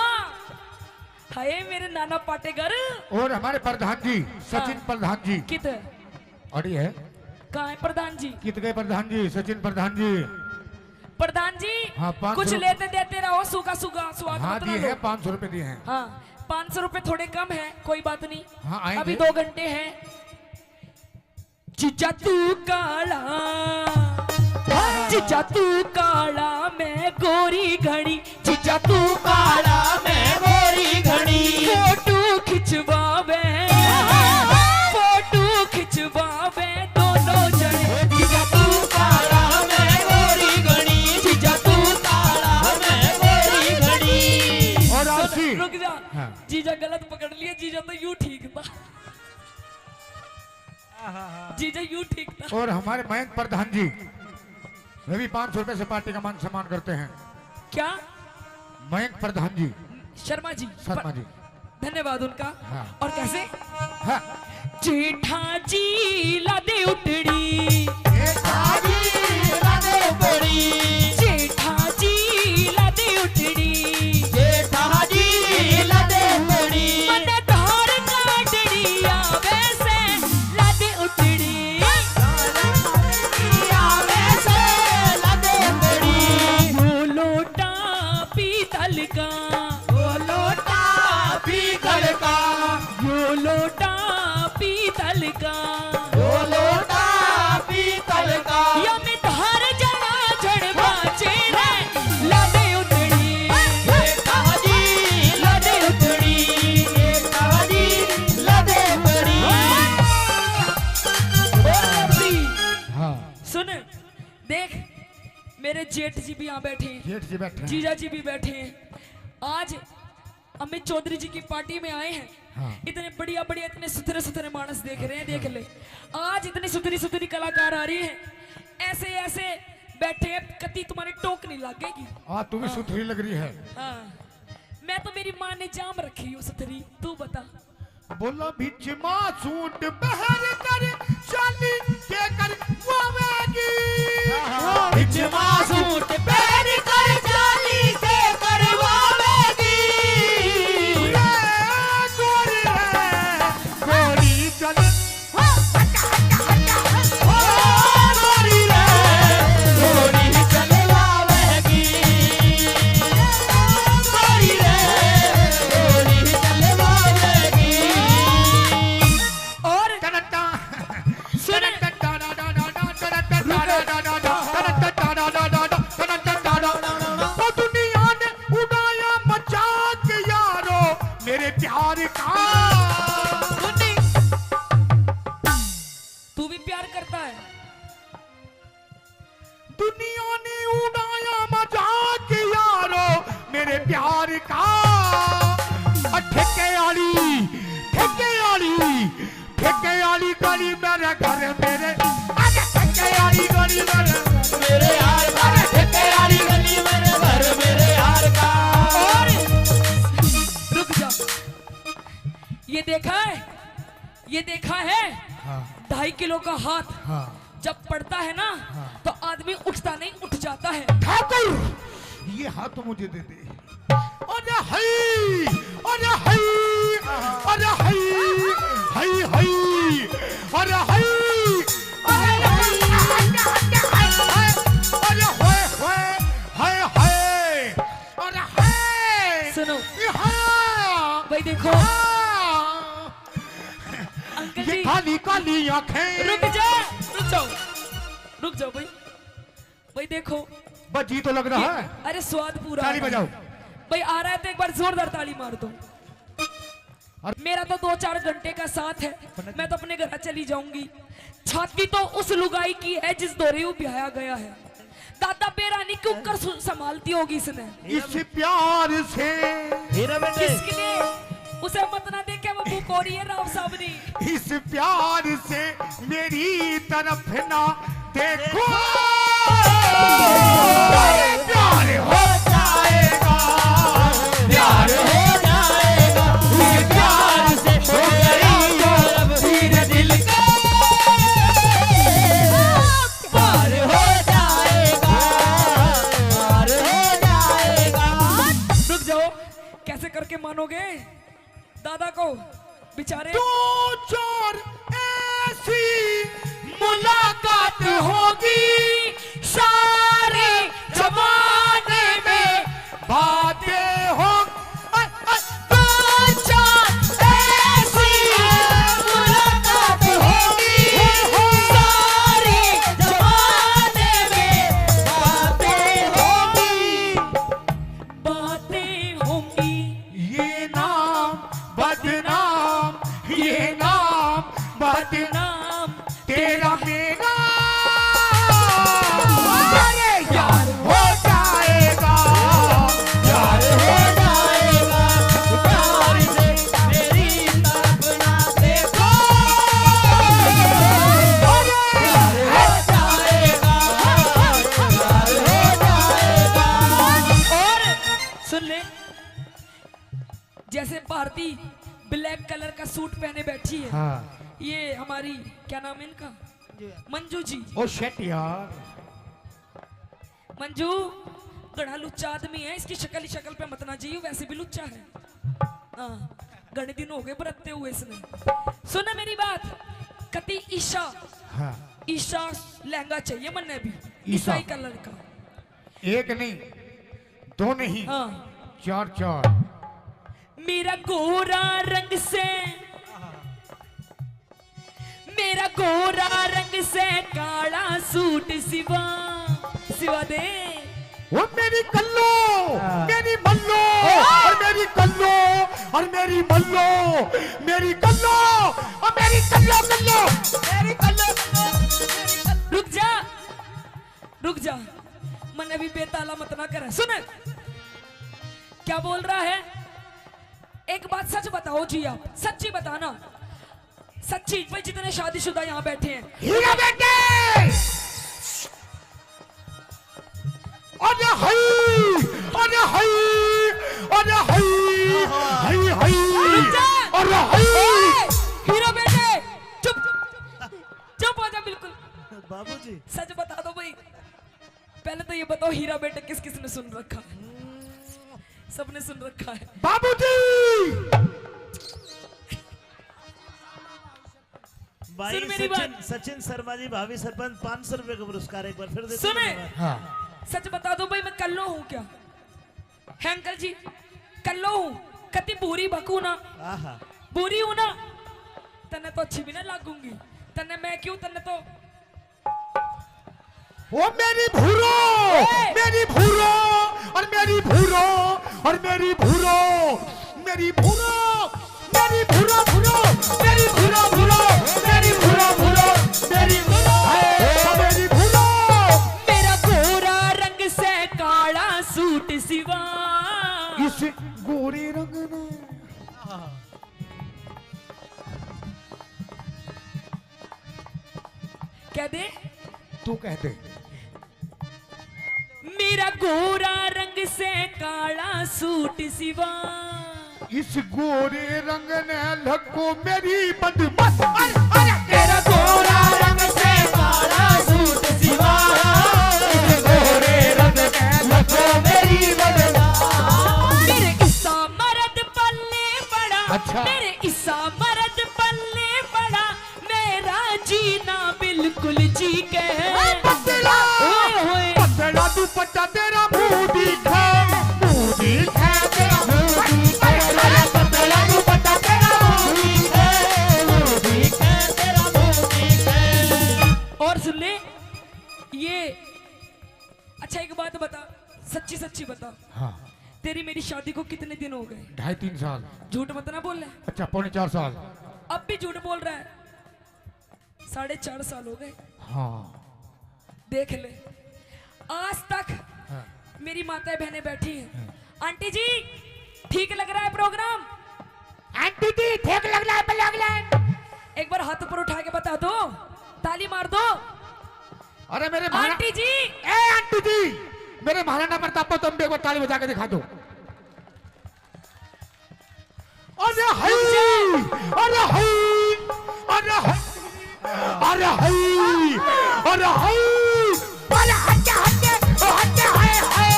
हाय मेरे नाना पाटेगर और हमारे प्रधान जी सचिन हाँ। प्रधान जी किधर अड़ी है, कहाँ है प्रधान जी? कित गए प्रधान जी, सचिन प्रधान जी। प्रधान जी हाँ, 500 कुछ लेते देते रहो, सूखा सूखा स्वाद हाँ मत दिए लो। है, 500 रुपए दिए हैं। हाँ 500 रुपए थोड़े कम है, कोई बात नहीं। हाँ, आएंगे। अभी 2 घंटे हैं। जीजा तू काला, जीजा तू काला मैं गोरी घड़ी, जीजा तू काला मैं गोरी घड़ी। फोटो खिंचवावे, फोटो खिंचवावे दोनों जने, जीजा तू काला मैं गोरी घड़ी, जीजा तू काला मैं गोरी घड़ी। और आरसी रुक जा, हाँ। जीजा गलत पकड़ लिए, जीजा तो यूं ठीक था, जीजा यूं ठीक था। और हमारे मयंक प्रधान जी वे भी 500 रुपए से पार्टी का मान सम्मान करते हैं। क्या? मयंक प्रधान जी, शर्मा जी, शर्मा जी। धन्यवाद उनका। हाँ। और कैसे? हाँ। जेठा जी लादे उतड़ी, जेठा जी लादे उतड़ी, जेठा जी लादे उतड़ी, जेठा जी लादे उतड़ी। मन धार काटड़ी आवे से लादे उतड़ी, आवे से लादे उतड़ी। वो लोटा पीतल का, वो लोटा पीतल का, वो लोटा पीतल का, वो लोटा पीतल का। या में धार जड़ा जड़ बाचे रे लादे उतड़ी, जेठा जी लादे उतड़ी, जेठा जी लादे उतड़ी। हाँ, सुन देख, मेरे जेठ जी भी यहाँ बैठे हैं, जेठ जी बैठे हैं। जीजा जी भी बैठे हैं। आज अमित चौधरी जी की पार्टी में आए हैं। हाँ। इतने बढ़िया बढ़िया, इतने सुथरे सुथरे मानस देख रहे हैं, देख ले। आज इतनी सुथरी सुथरी कलाकार आ रही है, ऐसे ऐसे बैठे हैं, कति तुम्हारी टोक नहीं लगेगी। हाँ, तू भी सुथरी लग रही है। हाँ, मैं तो मेरी माँ ने जाम रखी हूँ सुथरी, तू बता। बोला बिच मासूट बहर कर चाली के कर वावेगी। बिच मासूट बहर कर चाली के कर वावेगी। गोरी है, गोरी चल, गोरी रे, गोरी चल वावेगी। गोरी रे, गोरी चल वावेगी। और सुन, दुनिया ने उड़ाया मजाक यारो मेरे प्यार का। तू भी प्यार करता है? दुनिया ने उड़ाया मजाक यारो मेरे प्यार का। ठेके वाली, ठेके वाली, ठेके वाली गली मेरे घर मेरे, ठेके वाली गली मेरे यार का, ठेके वाली गली मेरे घर मेरे यार का। और रुक जा, ये देखा है, ये देखा है? हाँ, 2.5 किलो का हाथ हाँ। जब पड़ता है ना, तो आदमी उठता नहीं, उठ जाता है। ठाकुर, ये हाथ तो मुझे दे दे। अरे हई, अरे हई, अरे हई, हई हई, अरे हई, अरे हई, अरे होए होए, हाय हाय, अरे हाय। सुनो हाँ, भाई, देखो हाँ। अंकल ये जी, काली काली आंखें। रुक जा, रुक जाओ, रुक जाओ भाई। भाई देखो, बजी तो लग रहा है। अरे स्वाद पूरा ताली है। बजाओ। भाई आ रहा है तो एक बार जोरदार ताली मार दो। मेरा तो 2-4 घंटे का साथ है, मैं तो अपने घर चली जाऊंगी। छाती तो उस लुगाई की है जिस दौरे वो ब्याया गया है। दादा बेरानी क्यों कर संभालती होगी इसने? इस प्यार से, किसके लिए? उसे मत ना देखे, वो बुकोरी है राव साबरी। इस प्यार से मेरी तरफ ना देखो। प्यार हो जाएगा, प्यार हो जाएगा, इस प्यार से हो गई के मानोगे दादा को बेचारे। दो चार ऐसी मुलाकात होगी सारे जमाने में बातें हो। दो चार ऐसी मुलाकात होगी सारे जमाने में बातें होगी। बातें होंगी ये नाम बदनाम, ये नाम बदनाम तेरा मेरा अरे यार हो जाएगा, यार हो जाएगा। प्यार से मेरी तरफ ना देखो, अरे यार हो जाएगा, यार हो जाएगा। और सुन ले, जैसे भारती ब्लैक कलर का सूट पहने बैठी है। हाँ। ये हमारी क्या नाम है इनका, मंजू जी। ओ शेट यार, मंजू गड़ा लुच्चा आदमी है, इसकी शक्ल ही शक्ल पे मत ना जाइए, वैसे भी लुच्चा है। हाँ, गणे दिन हो गए बरतते हुए इसने। सुना मेरी बात, कति ईशा, हाँ। ईशा लहंगा चाहिए मन्ने भी, ईशा। ईसाई कलर का। एक नहीं, दो नहीं, हाँ, चार चार। मेरा गोरा रंग से, मेरा गोरा रंग से काला सूट सिवा सिवा दे। वो मेरी कल्लो, मेरी मल्लो, और मेरी कल्लो, और मेरी मल्लो, मेरी कल्लो, और मेरी कल्लो कल्लो, मेरी कल्लो कल्लो। रुक जा, मन अभी बेताला मत ना करे। सुन क्या बोल रहा है, एक बात सच बताओ जी, आप सच्ची बताना, सच्ची। भाई जितने शादीशुदा यहाँ बैठे हैं, हीरा बेटे, अरे हाय, अरे हाय, अरे हाय, हाय हाय, अरे हाय। हीरो बेटे चुप चुप हो जा बिल्कुल। बाबूजी सच बता दो भाई, पहले तो ये बताओ हीरा बेटे किस किस ने सुन रखा है? सबने सुन रखा है। बाबूजी, भाई सुन मेरी सचिन शर्मा जी भावी सरपंच 500 रुपए का पुरस्कार एक बार फिर देते सुने, हैं। हाँ। सच बता दो भाई, मैं कल्लो हूँ क्या? है अंकल जी, कल्लो हूँ, कति बुरी बकू ना, आहा, बुरी हूँ ना, तन्ने तो अच्छी भी ना लागूंगी, तन्ने मैं क्यों, तन्ने तो वो मेरी भूरो, मेरी भूरो, और मेरी भूरो, और मेरी भूरो, मेरी भूरो, मेरी भूरो भूरो, मेरी भूरो भूरो, मेरी भूरो भूरो, मेरी भूरो, मेरी भूरो। मेरा गोरा रंग से काला सूट सिवा, इस गोरे रंग ने कह दे, तू कह दे। मेरा गोरा रंग से काला सूट सिवा, इस गोरे रंग ने लको मेरी बदमस्त। तेरा गोरा रंग से काला सूट सिवा, इस गोरे रंग ने लको मेरी बदमस्त। मेरे ईसा मर्द पल्ले पड़ा, अच्छा। मेरे ईसा मर्द पल्ले पड़ा, मेरा जीना बिल्कुल जी के। पतला, पतला दुपट्टा तेरा मुंह दिखा, मुंह दिखा तेरा मुंह दिखा, पतला दुपट्टा तेरा मुंह दिखा, मुंह दिखा तेरा मुंह दिखा। और सुन ले ये, अच्छा एक बात बता, सच्ची सच्ची बता, हाँ। तेरी मेरी शादी को कितने दिन हो गए? 2.5-3 साल। झूठ मत ना बोल ले, अच्छा 4.5 साल। अब भी झूठ बोल रहा है। 4.5 साल हो गए, हाँ। देख ले, आज तक हाँ। मेरी माताएं बहनें बैठी हैं। आंटी जी ठीक लग रहा है प्रोग्राम? आंटी जी ठीक लग रहा है, लग रहा है। एक बार हाथ ऊपर उठा के बता दो, ताली मार दो। अरे मेरे आंटी जी, ए आंटी जी, मेरे महाराणा प्रताप को तुम भी एक बार ताली बजा के दिखा दो। अरे हाय, अरे हाय, अरे हाय, अरे हाय, अरे हाय, अरे हटे हटे हटे, हाय हाय,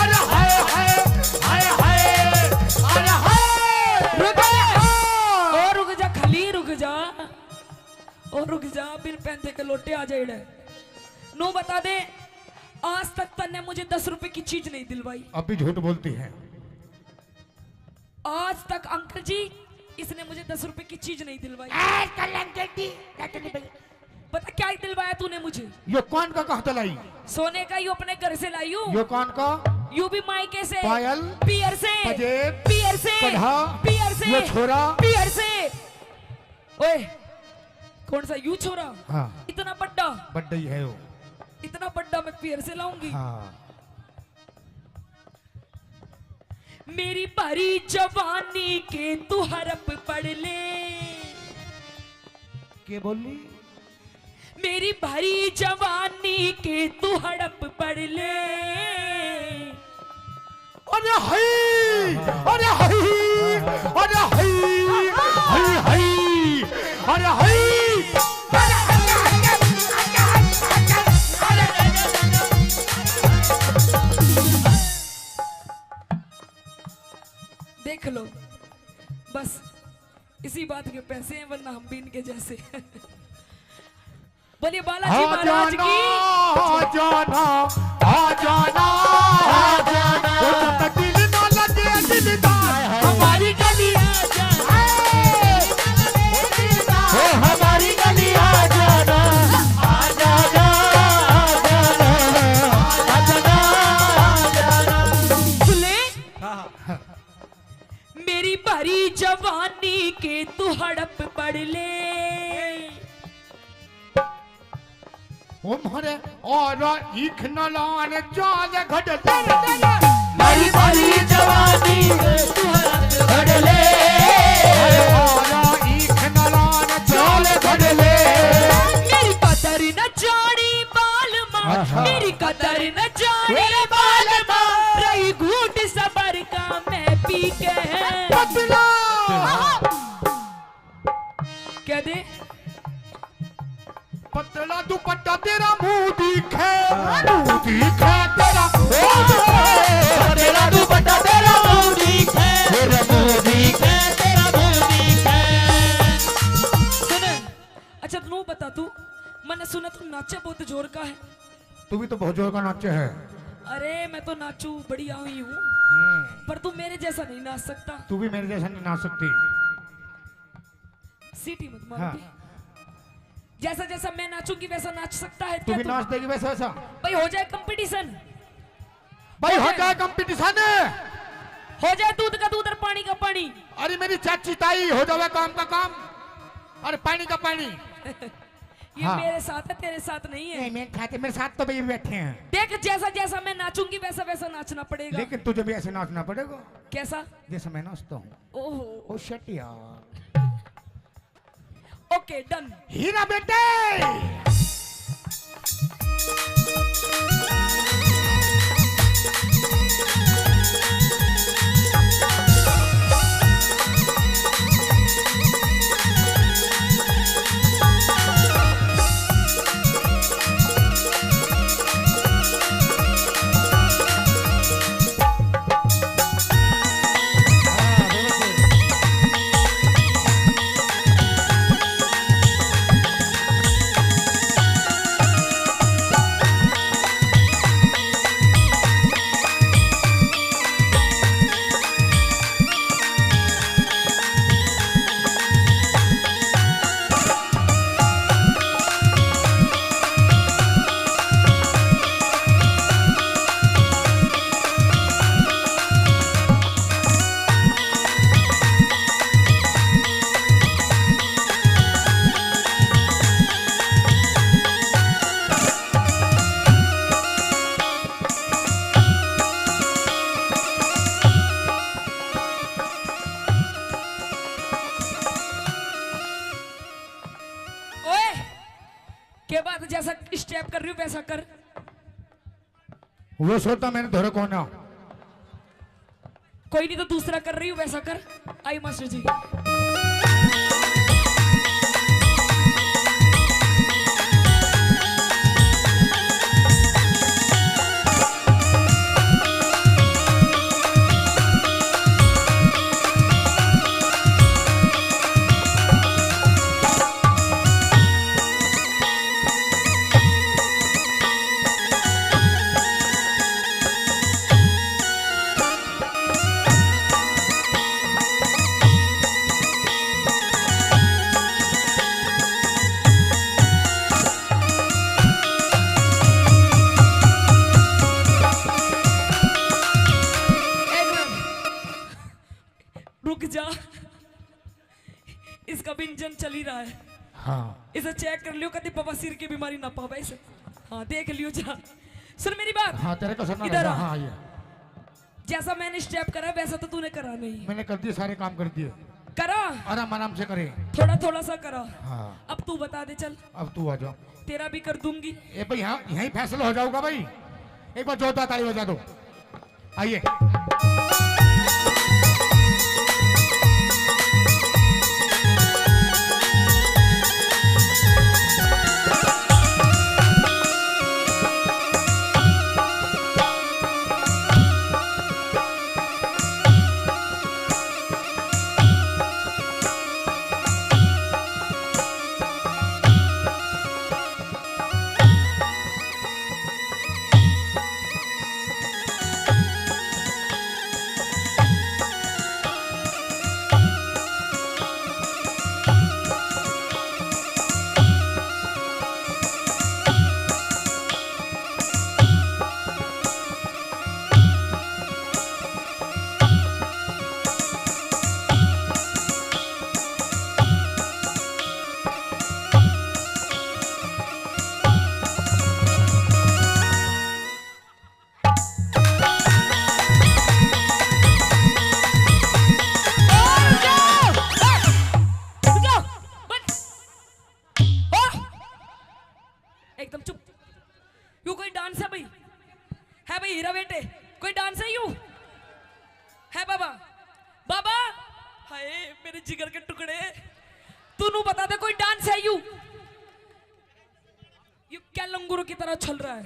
अरे हाय हाय, हाय हाय, अरे हाय। रुक जा, बिन पहनते के लोटे आ जाए। नो बता दे, आज तक तन्ने मुझे 10 रुपए की चीज नहीं दिलवाई। अभी झूठ बोलती है। आज तक अंकल जी इसने मुझे 10 रुपए की चीज नहीं दिलवाई। पता क्या दिलवाया तूने मुझे? यो कौन का कहता लाई? सोने का, यू अपने घर से लाई हूँ। यो कौन का? यू भी मायके से, पायल, पियर से, पजेब, पियर से, कढ़ा, पियर से, ये छोरा, पियर से। ओए कौन सा यू छोरा? हाँ इतना बड्डा, बड्डा ही है वो। इतना बड्डा मैं पियर से लाऊंगी? हाँ मेरी भरी जवानी के तू हरप पढ़ ले। के बोली? मेरी भरी जवानी के तू हड़प पढ़ ले। अरे हई, अरे हई, अरे हई, हई हई, अरे हई। देख लो, बस इसी बात के पैसे हैं, वरना हम भी इनके जैसे। बोलिए बालाजी महाराज की। आ जाना, आ जाना, आ जाना, जब तक दिल ना लगे दिलदार, हमारी गली आ जाना, ओ हमारी गली आ जाना, आ जाना, आ जाना, आ जाना। सुने, मेरी भरी जवानी के तू हड़प पढ़ ले। ओ मारे और इख न लान जाल घड़ मेरी भरी जवानी तू घड़ ले, और इख न लान जाल घड़ ले। मेरी कदर न जानी बाल माँ, मेरी कदर न जानी बाल माँ, रही घूट सबर का मैं पी के। पतला क्या दे? पतला दुपट्टा तेरा मुंह दिखे, मुंह दिखे तेरा, तेरा दुपट्टा तेरा मुंह दिखे, तेरा मुंह दिखे, तेरा मुंह दिखे। सुने, अच्छा तू बता, तू मैंने सुना तू नाचा बहुत जोर का है। तू भी तो बहुत जोर का नाचे है। अरे मैं तो नाचू बढ़िया हुई हूँ, पर तू मेरे जैसा नहीं नाच सकता। तू भी मेरे जैसा नहीं नाच सकती। सीटी मत मार हाँ। दी। जैसा जैसा मैं नाचूंगी वैसा नाच सकता है तू क्या भी तू? नाच देगी वैसा वैसा। भाई हो जाए कंपटीशन, भाई हो जाए कंपटीशन। हो जाए दूध का दूध और पानी का पानी। अरे मेरी चाची ताई हो जावे काम का काम, अरे पानी का पानी। ये हाँ। मेरे साथ है, तेरे साथ नहीं है। नहीं मेरे खाते, मेरे साथ तो भाई बैठे हैं। देख जैसा जैसा मैं नाचूंगी वैसा वैसा नाचना पड़ेगा। लेकिन तुझे भी ऐसे नाचना पड़ेगा कैसा? जैसे मैं नाचता हूँ। ओहो, ओ शिट यार। Okay done. हीरा बेटे, के बाद जैसा स्टेप कर रही हूँ वैसा कर। वो सोता मैंने धोरे को ना। कोई नहीं तो दूसरा कर रही हूँ वैसा कर। आई मास्टर जी। अब इंजन चल ही रहा है। हाँ इसे चेक कर लियो, कभी बवासीर की बीमारी ना पावे इसे। हाँ देख लियो जा। सुन मेरी बात। हाँ तेरे को सुनना इधर रहेगा। आ। हाँ ये जैसा मैंने स्टेप करा वैसा तो तूने करा नहीं। मैंने कर दिए, सारे काम कर दिए, करा आराम आराम से करे। थोड़ा थोड़ा सा करा। हाँ अब तू बता दे चल, अब तू आ जाओ। तेरा भी कर दूंगी। ए भाई यहाँ यहीं फैसला हो जाऊंगा भाई। एक बार जोरदार ताली बजा दो। आइए एकदम चुप। यू कोई डांस है भाई? है भाई हीरा बेटे, कोई डांस है यू? है बाबा? बाबा हाय मेरे जिगर के टुकड़े, तू नू बता दे कोई डांस है यू? यू क्या लंगूरों की तरह चल रहा है?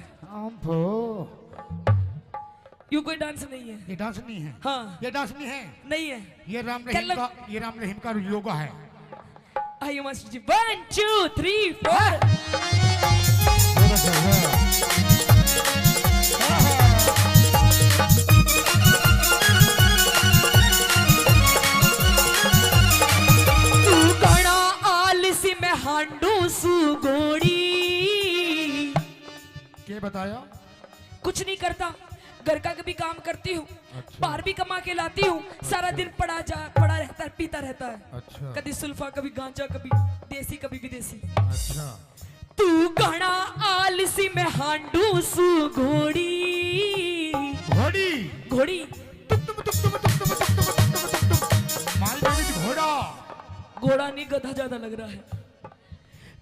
यू कोई डांस नहीं है। ये डांस नहीं है। हाँ ये डांस नहीं है। नहीं है। ये राम क्या रहीम का, ये राम रहीम का योगा है। आई मस्ट जी 1 2 3 4। तू घड़ा आलसी में हांडू सुगोड़ी। क्या बताया? कुछ नहीं करता, घर का कभी काम करती हूँ, बाहर भी कमा के लाती हूँ, सारा दिन पड़ा रहता है, पीता रहता है। अच्छा कभी सुल्फा, कभी गांजा, कभी देसी, कभी विदेशी। अच्छा। तू घड़ा आलसी में हांडू सुगोड़ी। घोड़ी घोड़ी मालगाड़ी घोड़ा। घोड़ा नहीं गधा ज्यादा लग रहा है।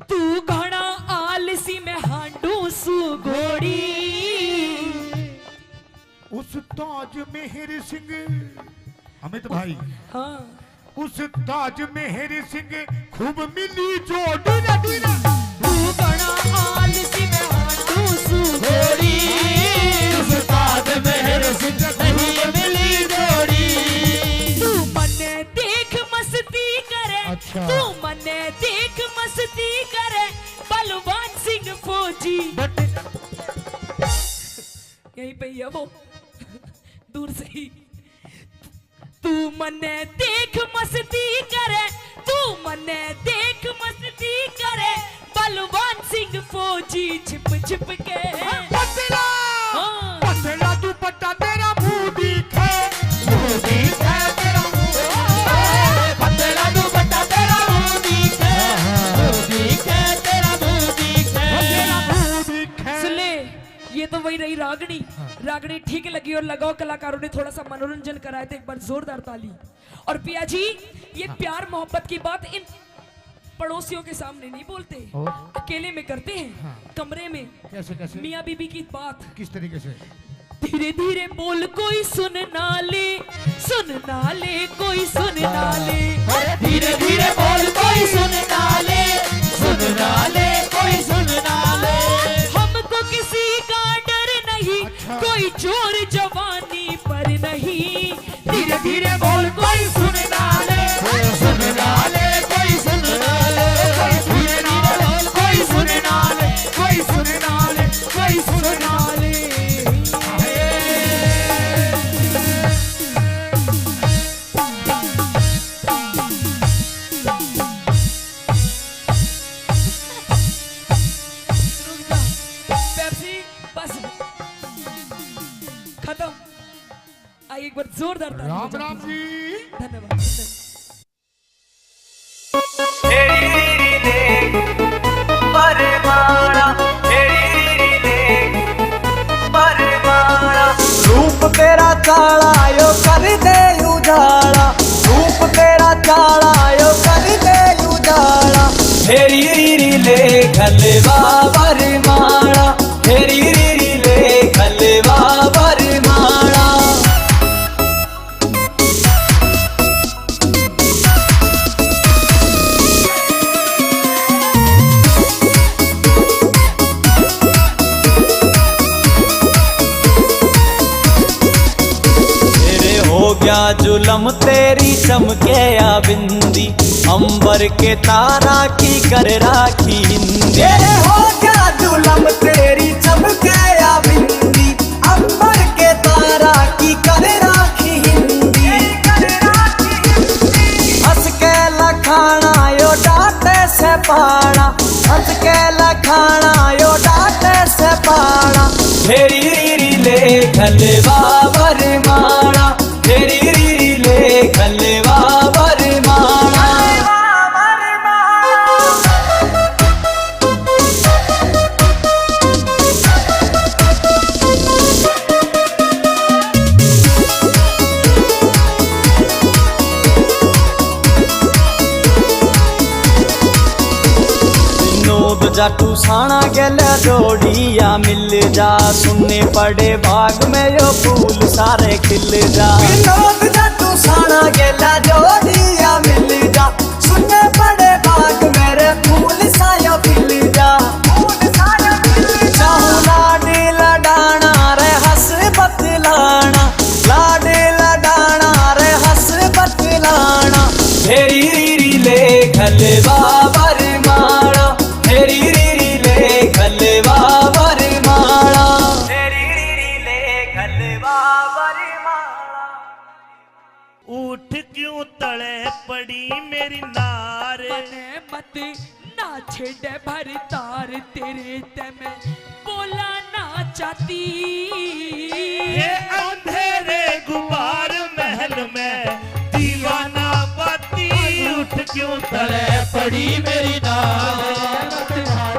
तू घड़ा आलसी में हांडू सुगोड़ी। उस ताज मेहर सिंह, अमित भाई, हाँ उस ताज मेहर सिंह खूब मिली जोड़ी ना दीना। तू घड़ा आलसी में हांडू सुगोड़ी। उस ताज मेहर सिंह नहीं मिली जोड़ी। तू मने देख मस्ती करे। अच्छा। तू मने देख मस्ती करे, बलवान सिंह फौजी। यहीं पे ही है वो, दूर से ही। तू मने देख मस्ती करे, तू मने देख मस्ती करे, बलवान सिंह फौजी छिप छिप के। पतला हाँ। पतला दुपट्टा तेरा मुंह दिखे, मुंह दिखे तेरा मुंह। पतला दुपट्टा तेरा मुंह दिखे, मुंह दिखे तेरा मुंह दिखे। तेरा मुंह दिखे। सुन ले, ये तो वही रही रागनी। रागनी ठीक लगी और लगाओ कलाकारों ने थोड़ा सा मनोरंजन कराया तो एक बार जोरदार ताली। और पिया जी, ये प्यार मोहब्बत की बात इन पड़ोसियों के सामने नहीं बोलते, और? अकेले में करते हैं, कमरे में। कैसे कैसे? मियाँ बीबी की बात। किस तरीके से? धीरे धीरे बोल कोई सुन ना ले, सुन ना ले कोई सुन ना ले। धीरे धीरे बोल कोई सुन ना ले, सुन ना ले कोई सुन ना ले। हमको किसी का डर नहीं, अच्छा। कोई चोर जवानी पर नहीं। धीरे धीरे बोल कोई सुन ना ले, सुन ना ले कोई सुन ना ले। धीरे धीरे बोल कोई सुन ना ले, कोई सुन ना ले, कोई सुन ना ले। पेप्सी बस खत्म। आइए एक बार जोरदार ताली राम बजाते राम हैं। जी। धन्यवाद। तेरा चाला यो कर दे उजाला, रूप तेरा चाला यो कर दे उजाला। फेरी रीरी ले खलवा वर माला, फेरी रीरी ले खलवा वर माला। हो गया जुलम तेरी चमके या बिंदी, अंबर के तारा की कर राखी हिंदी। हो गया जुलम तेरी चमके या बिंदी, अंबर के तारा की कर राखी हिंदी। हंस के लखाना यो डांटे से पाना, हंस के लखाना यो डांटे से पाना। फेरी रीरी ले खलवा वर माला, फेरी रीरी ले खलवा वर माला। नोद जाटू साना गेला जोड़िया मिल जा, सुनने पड़े बाग में यो फूल सारे खिल जा। नोद जाटू साना गेला जोड़िया मिल जा, सुनने पड़े बाग मेरे फूल सायो खिल जा। चाहूं लाडी लडाना रे हंस बतलाना, लाडी लडाना रे हंस बतलाना। फेरी रीरी ले खलवा वर माला, फेरी रीरी ले खलवा वर माला, फेरी रीरी ले खलवा वर माला। उठ क्यों तले पड़ी मेरी नार, मने मत ना छेड़े भर तार, तेरे ते मैं बोला ना चाहती। ये अंधेरे गुबार महल में दीवाना बाती। उठ क्यों तले पड़ी मेरी नार,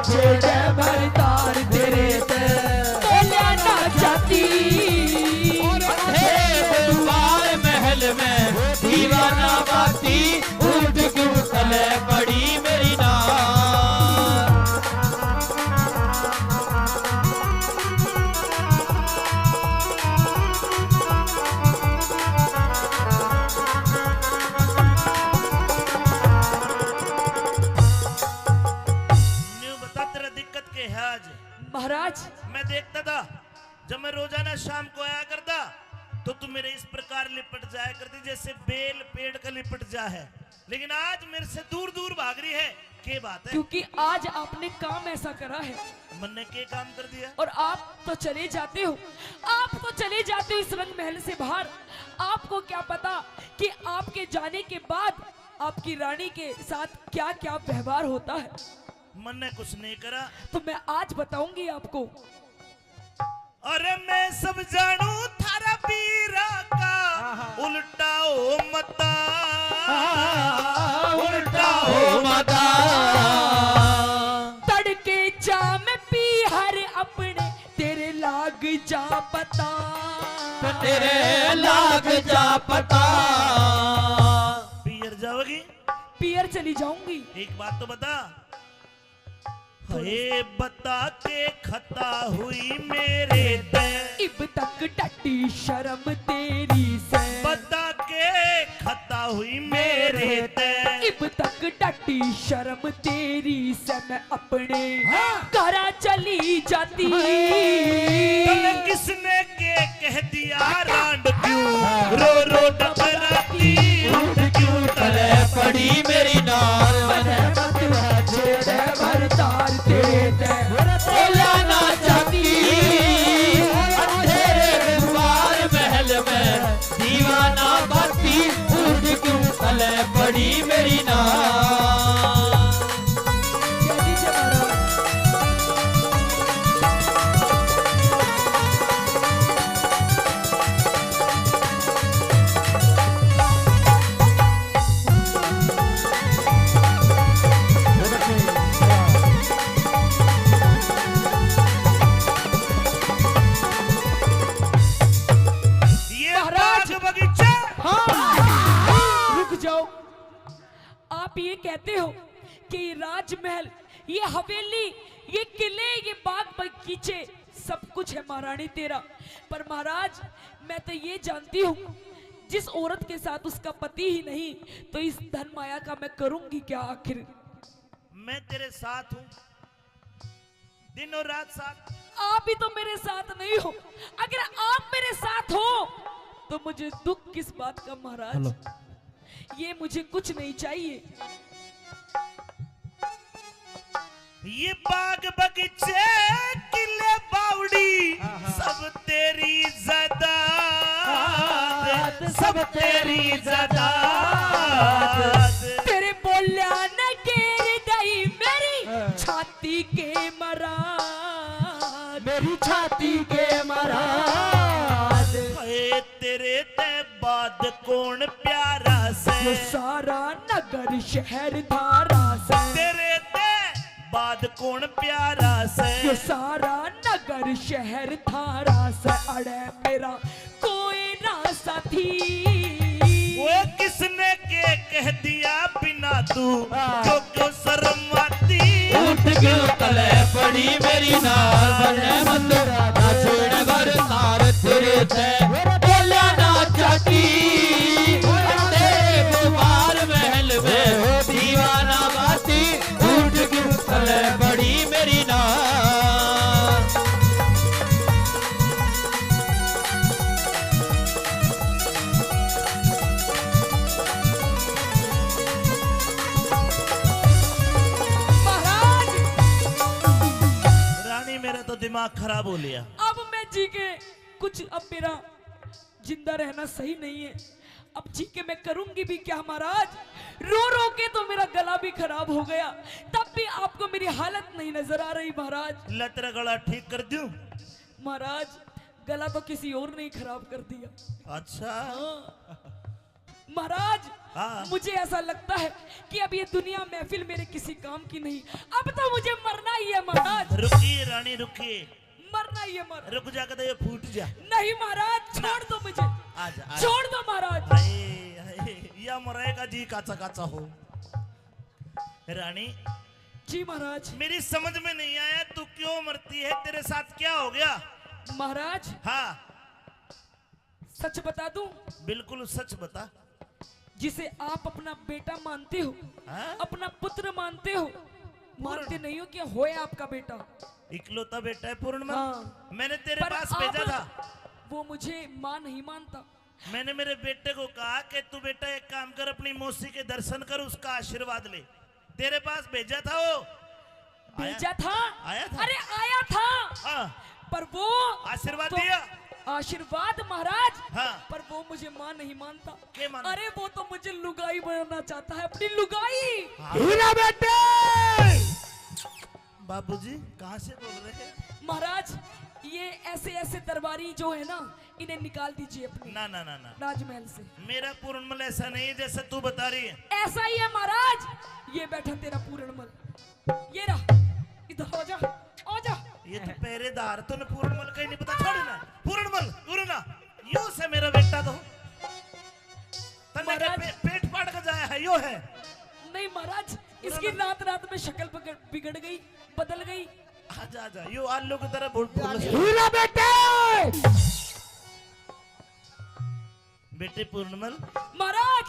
छेड़े भर तार, तेरे ते बोला ना चाहती। दुआर महल में दीवाना बाती, उठ क्यों तले पड़ी मेरी नार। न्यू बता तेरा दिक्कत के है आज। महाराज मैं देखता था जब मैं रोजाना शाम को आया करता तो तू मेरे इस प्रकार लिपट जाया करती जैसे बेल पेड़ का लिपट जा है, लेकिन आज मेरे से दूर दूर भाग रही है। क्या बात है? क्योंकि आज आपने काम ऐसा करा है मन ने क्या काम कर दिया? और आप तो चले जाते हो, आप तो चले जाते हो इस रंग महल से बाहर। आपको क्या पता कि आपके जाने के बाद आपकी रानी के साथ क्या क्या व्यवहार होता है। मन ने कुछ नहीं करा तो मैं आज बताऊंगी आपको। अरे मैं सब जानू थारा पीरा का उल्टा हो मता, उल्टा हो मता। तड़के जा मैं पी हर अपने तेरे लाग जा पता, तेरे लाग जा पता। पियर जाओगी? पियर चली जाऊंगी। एक बात तो बता, हे बता के खता हुई मेरे ते, इब तक टटी शर्म तेरी से, बता के खता हुई मेरे ते। इब तक टटी शर्म तेरी से मैं अपने घरा चली जाती। तने किसने के कह दिया रांड क्यों रो रो डबराती। उठ क्यों तले पड़ी मेरी नार, छेड़े भर तार, तेरे ते बोला ना चाहती। अंधेरे दुआर महल में दीवाना बाती, उठ क्यों तले पड़ी मेरी नार। ये आप ये कहते हो कि ये राजमहल, ये हवेली, ये किले, ये बाग बगीचे सब कुछ है महारानी तेरा। पर महाराज मैं तो ये जानती हूँ जिस औरत के साथ उसका पति ही नहीं तो इस धन माया का मैं करूंगी क्या आखिर। मैं तेरे साथ हूँ, दिन और रात साथ। आप भी तो मेरे साथ नहीं हो। अगर आप मेरे साथ हो तो मुझे दुख किस बात का महाराज। ये मुझे कुछ नहीं चाहिए। ये बाग बगीचे किले बावड़ी सब तेरी ज़ादात, सब तेरी ज़ादात। तेरे बोलिया न गिर गई मेरी छाती के मराद, मेरी छाती के मराद। हाय तेरे ते बाद कौन प्यारा से, ये सारा नगर शहर धारा से, तेरे ते बाद कौन प्यारा से, ये सारा नगर शहर धारा से। अड़े मेरा कोई ना साथी, वो किसने के कह दिया बिना तू जो क्यों शर्म आती। उठ के तले पड़ी मेरी नाल बने मंदरा ना छोड़ घर तार तेरे ते बोला ना चाटी। तेरे गुबार महल में दीवाना बाती, उठ के तले पड़ी मेरी नाल। महाराज रानी मेरा तो दिमाग खराब हो लिया। अब मैं जी के कुछ, अब मेरा जिंदा रहना सही नहीं है। अब जी के मैं करूंगी भी क्या महाराज। रो रो के तो मेरा गला भी खराब हो गया, तब भी आपको मेरी हालत नहीं नजर आ रही महाराज। ला तेरा गला ठीक कर दूं? महाराज गला तो किसी और ने ही खराब कर दिया। अच्छा महाराज हाँ। मुझे ऐसा लगता है कि अब ये दुनिया महफिल मेरे किसी काम की नहीं। अब तो मुझे मरना ही है महाराज। रुकिए रानी रुकिए, मरना ही है महाराज। रुक जा के ये फूट जा। नहीं महाराज छोड़ दो मुझे, आजा आजा। छोड़ दो महाराज। हाय या मरेगा जी काचा काचा हो। रानी जी महाराज। मेरी समझ में नहीं आया तू क्यों मरती है, तेरे साथ क्या हो गया? महाराज हाँ सच बता दूं, बिल्कुल सच बता। जिसे आप अपना बेटा मानते हो, हाँ? अपना पुत्र मानते हो, मानते नहीं हो कि होए आपका बेटा। इकलौता बेटा है पूर्णिमा। हाँ। मैंने तेरे पर पास आप- भेजा था। वो मुझे मां नहीं मानता। मैंने मेरे बेटे को कहा कि तू बेटा एक काम कर, अपनी मौसी के दर्शन कर, उसका आशीर्वाद ले। तेरे पास भेजा था वो। भेजा था? आया था? अरे आया था, हाँ पर वो आशीर्वाद तो- दिया। आशीर्वाद महाराज। हाँ। पर वो मुझे मां नहीं मानता। क्या मानता? अरे वो तो मुझे लुगाई बनाना चाहता है, अपनी लुगाई। हीरा बेटे, बाबूजी कहाँ से बोल रहे हैं? महाराज ये ऐसे ऐसे दरबारी जो है ना, इन्हें निकाल दीजिए अपने ना ना ना ना, राजमहल से। मेरा पूर्णमल ऐसा नहीं है जैसा तू बता रही है। ऐसा ही है महाराज। ये बैठा तेरा पूरणमल, ये रहा, इधर आ जा, आ जा। ये तो पहरेदार, तूने पूर्णमल का ही नहीं पता। छोड़ ना पूर्णमल, पूर्णा यो से मेरा बेटा तो तने महाराज। पेट फाड़ कर जाया है यो है। नहीं महाराज, इसकी रात रात में शक्ल बिगड़ गई, बदल गई। आजा आजा, यो आलू की तरह भूल हीरा बेटे, बेटे पूर्णमल, महाराज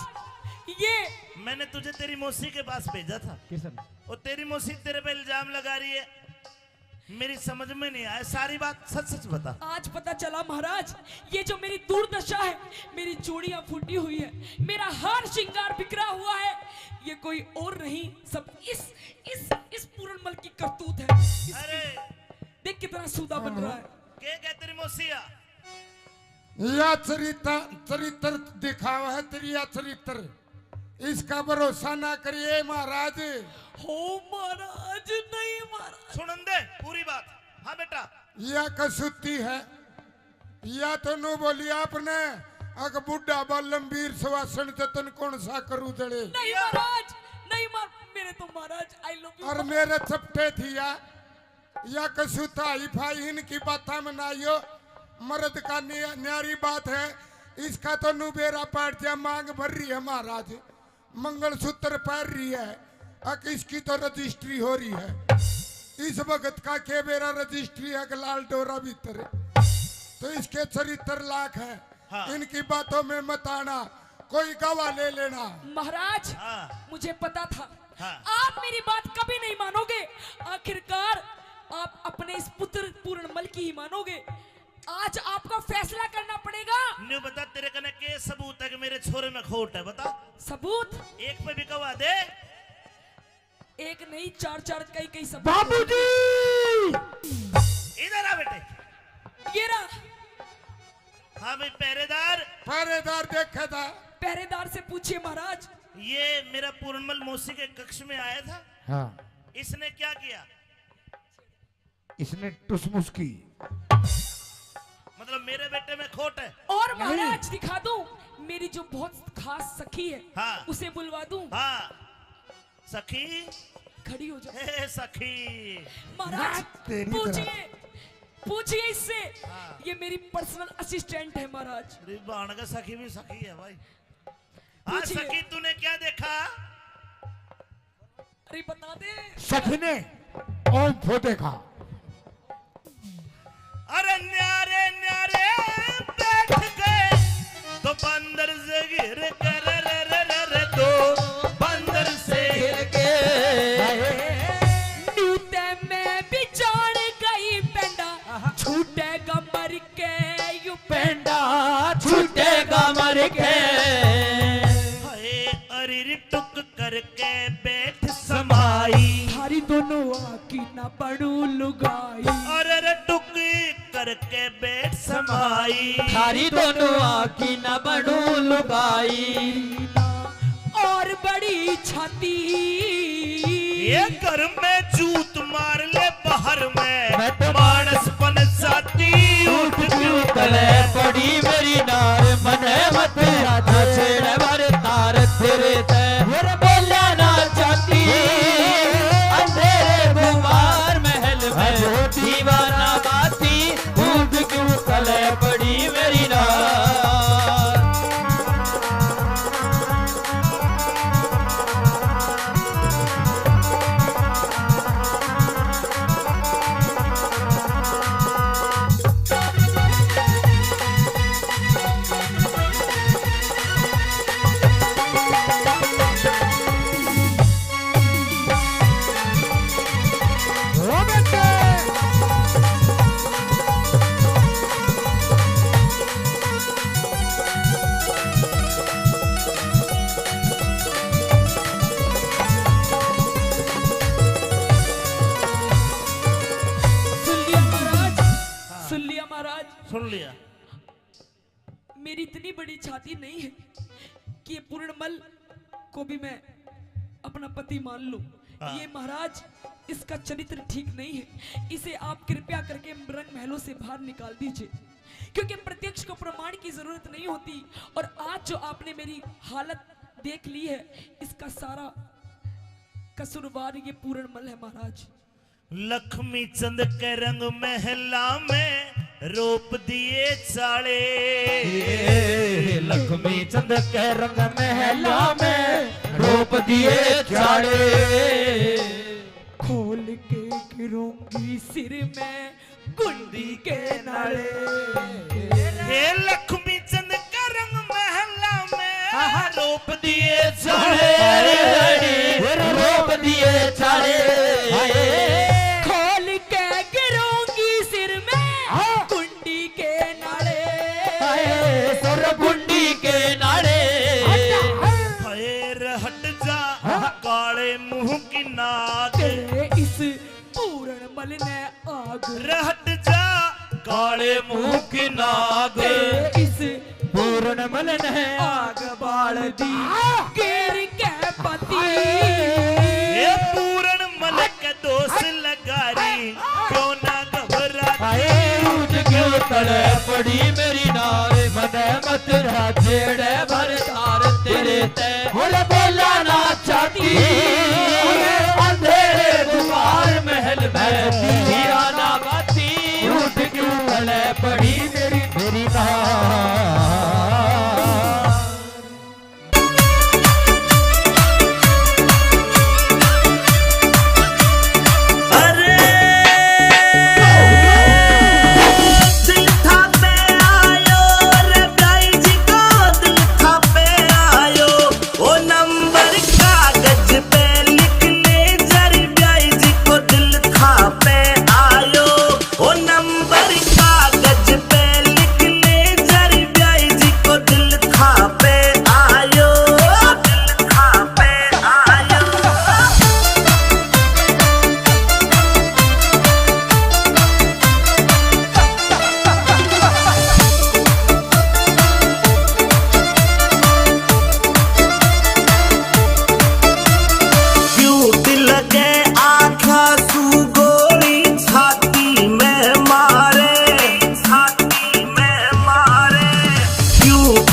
ये मैंने तुझे तेरी मौसी के पास भेजा था और तेरी मौसी तेरे पे इल्जाम लगा रही है। मेरी समझ में नहीं आया, सारी बात सच सच बता। आज पता चला महाराज, ये जो मेरी दुर्दशा है, मेरी चूड़ियां फूटी हुई है, मेरा हार श्रृंगार बिखरा हुआ है, ये कोई और नहीं, सब इस पूरणमल की करतूत है। अरे देख कितना सूदा बन रहा है। क्या तेरी मौसिया? या चरित्र दिखावा है तेरी, या चरित्र, इसका भरोसा ना करिए महाराज। हो महाराज, नहीं महाराज। सुन दे पूरी बात। हाँ बेटा, या कसूती है, या तो नु बोली आपने अग बुढ़ा बालमवीर सुवासन जतन कौन सा करू जड़े। नहीं महाराज, नहीं मेरे तो महाराज आई लव यू। और मेरे चपटे थी या कसूता ही फाई इनकी बात में ना आइयो। मर्द का न्यारी बात है, इसका तो नु बेरा पाट दिया, मांग भर रही है महाराज। मंगलसूत्र पहन रही है, अब इसकी तो रजिस्ट्री हो रही है। इस वक्त का के मेरा रजिस्ट्री है कि लाल डोरा भीतर है। तो इसके चरित्र लाख है। हाँ। इनकी बातों में मत आना, कोई गवाह ले लेना। महाराज हाँ। मुझे पता था हाँ। आप मेरी बात कभी नहीं मानोगे। आखिरकार आप अपने इस पुत्र पूर्णमल की ही मानोगे। आज आपका फैसला करना पड़ेगा। न्यू बता, तेरे कने के सबूत है कि मेरे छोरे में खोट है? बता। सबूत एक पे भी गवाह दे। एक नहीं, चार चार कई सबूत। बाबूजी इधर आ बेटे। ये रहा। हाँ भाई, पहरेदार। पहरेदार देखा था। पहरेदार से पूछिए महाराज। ये मेरा पूर्णमल मौसी के कक्ष में आया था। हाँ, इसने क्या किया? इसने टुसमुस की। मतलब मेरे बेटे में खोट है? और महाराज दिखा दूं, मेरी जो बहुत खास सखी है, हाँ। उसे बुलवा दूं। हाँ, सखी। खड़ी हो जाओ। हे सखी। महाराज तेरी पूछिए, पूछिए इससे। हाँ। ये मेरी पर्सनल असिस्टेंट है महाराज। अरे बाण का सखी भी सखी है भाई। हाँ पूछिए। सखी, तूने क्या देखा? अरे बता दे। सखी ने ओम फो देखा। अरे न्यारे न्यारे बैठ गए तो बंदर से गिर कर रे तो बंदर से गिर के। न्यूते में भी जान गई पेंडा, छूटेगा मर के यू पेंडा, छूटेगा मर के। हाय अरिर टुक करके बैठ समाई। थारी दोनों आकी ना बड़ू लुगाई। अरे टुक करके बैठ समाई। थारी दोनों आँखी न बनू लुगाई। और बड़ी छाती। ये घर में जूत मार ले, बाहर में मैं तो मानस बन जाती। उठ क्यों तले पड़ी मेरी नार, मन मत राधा छेड़ भर तार तेरे ते बोला ना चाहती। अंधेरे गुमार महल में दीवाना बाती, उठ क्यों तले पड़ी मेरी नार। ओ बेटे सुन लिया महाराज, सुन लिया महाराज। सुन लिया। मेरी इतनी बड़ी छाती नहीं है कि ये पूर्णमल को भी मैं अपना पति मान लूं। हाँ। ये महाराज, इसका चरित्र ठीक नहीं है। इसे आप कृपया करके रंग महलों से बाहर निकाल दीजिए, क्योंकि प्रत्यक्ष को प्रमाण की जरूरत नहीं होती। और आज जो आपने मेरी हालत देख ली है, इसका सारा कसूरवार ये पूर्णमल है महाराज। लक्ष्मी चंद के रंग महला में रोप दिए चाले। लक्ष्मी चंद के रंग महला में रोप दिए चाड़े। खोल के गिरूंगी सिर में कुंडी के नाले। हे लक्ष्मी चंद के रंग महला में रोप दिए चाले। रोप दिए चाड़े। खोल के गिरूंगी सिर में कुंडी के नाले। सुर बुंडी के नाड़े। पैर हट जा काले मुंह की नाक। तेरे इस पूर्णमल ने आग। हट जा काले मुंह की नाक। तेरे इस पूर्णमल ने आग बाल दी। गिर के पति। ये पूर्ण मल के दोष लगारी, क्यों ना घबराती। उठ क्यों तड़े पड़ी मेरी नार, मन मत छेड़े भर तार तेरे ते बोला ना चाहती। अंधेरे दुआर महल में दीवाना बाती, उठ क्यों तड़े पड़ी मेरी नार।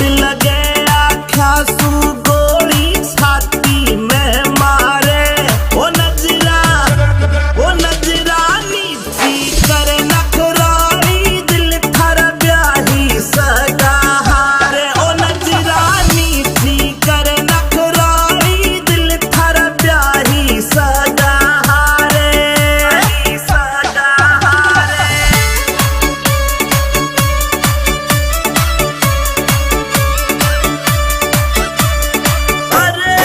चोट लगे आख्या सू गोली छाती में मारे ओ नजरा नीची कर नखराली दिल थर ब्याही सगा हारे ओ नजरा नीची कर नखराली दिल थर ब्याही सगा हारे सगा हारे अरे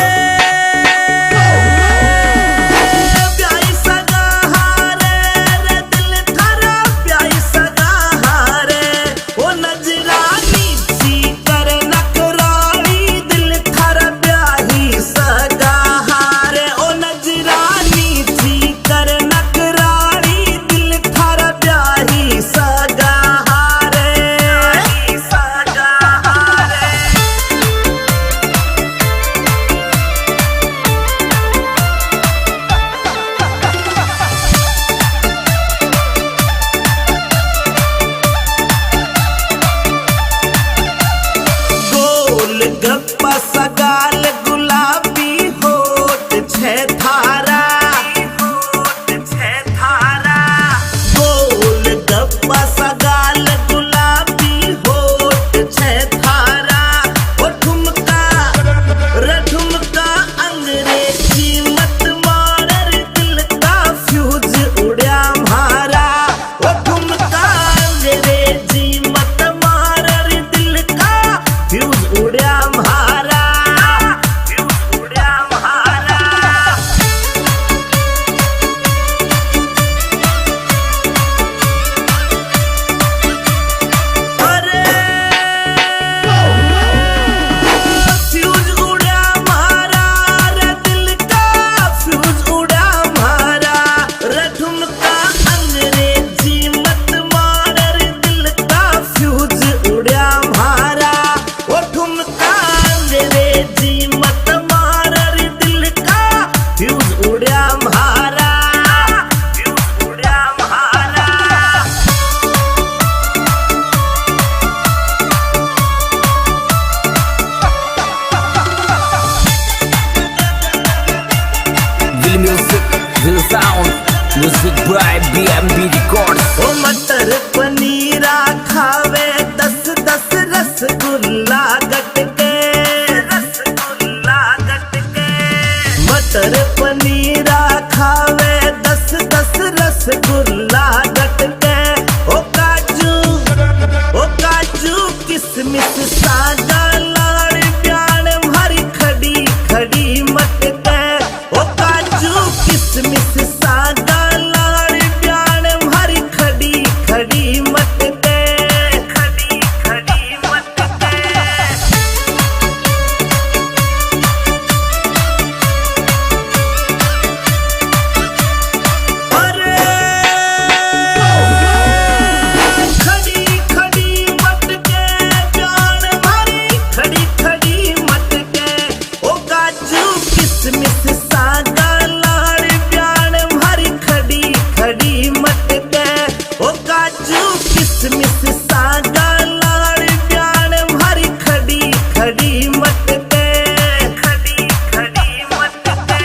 ब्याही सगा हारे रे दिल थारा ब्याही सगा हारे ओ नजरा नीची कर नखराली दिल थारा ब्याही सगा हारे ओ नजरा नीची कर नखराली दिल थारा ब्याही सगा हारे सगा हारे गोल गप्पा सगाल गुलाबी होठ छे थारा गोल गप्पा सगाल गुलाबी होठ छे थारा ओ ठुमका अंग्रेजी मत मार दिल का फ्यूज उड़या म्हारा ओ ठुमका अंग्रेजी मत मार दिल का फ्यूज उड़या म्हारा फ्यूज उड़या म्हारा अरे फ्यूज उड़ा मारा रे दिल का फ्यूज उड़ा मारा रे ठुमका अंग्रेजी मत मार रे दिल का फ्यूज उड़ा मारा ओ ठुमका अंग्रेजी मत मार रे दिल का फ्यूज उड़ा मारा फ्यूज उड़ा मारा Will music, will sound, music by BMB Records. ओ मटर पनीरा खावे 10 रसगुल्ला गटके मटर पनीरा खावे 10 रसगुल्ला गटके ओ काजू किसमिस सागा लाड़ प्याण भरी खड़ी खड़ी मटके ओ काजू किसमिस सागा लाड़ प्याण भरी खड़ी खड़ी मटके खड़ी खड़ी मटके अरे खड़ी खड़ी मटके प्याण भरी खड़ी खड़ी मटके ओ काजू किसमिस सागा लाड़ प्याण भरी खड़ी खड़ी मटके ओ काजू किसमिस सागा लाड़ प्याण भरी खड़ी खड़ी मटके खड़ी खड़ी मटके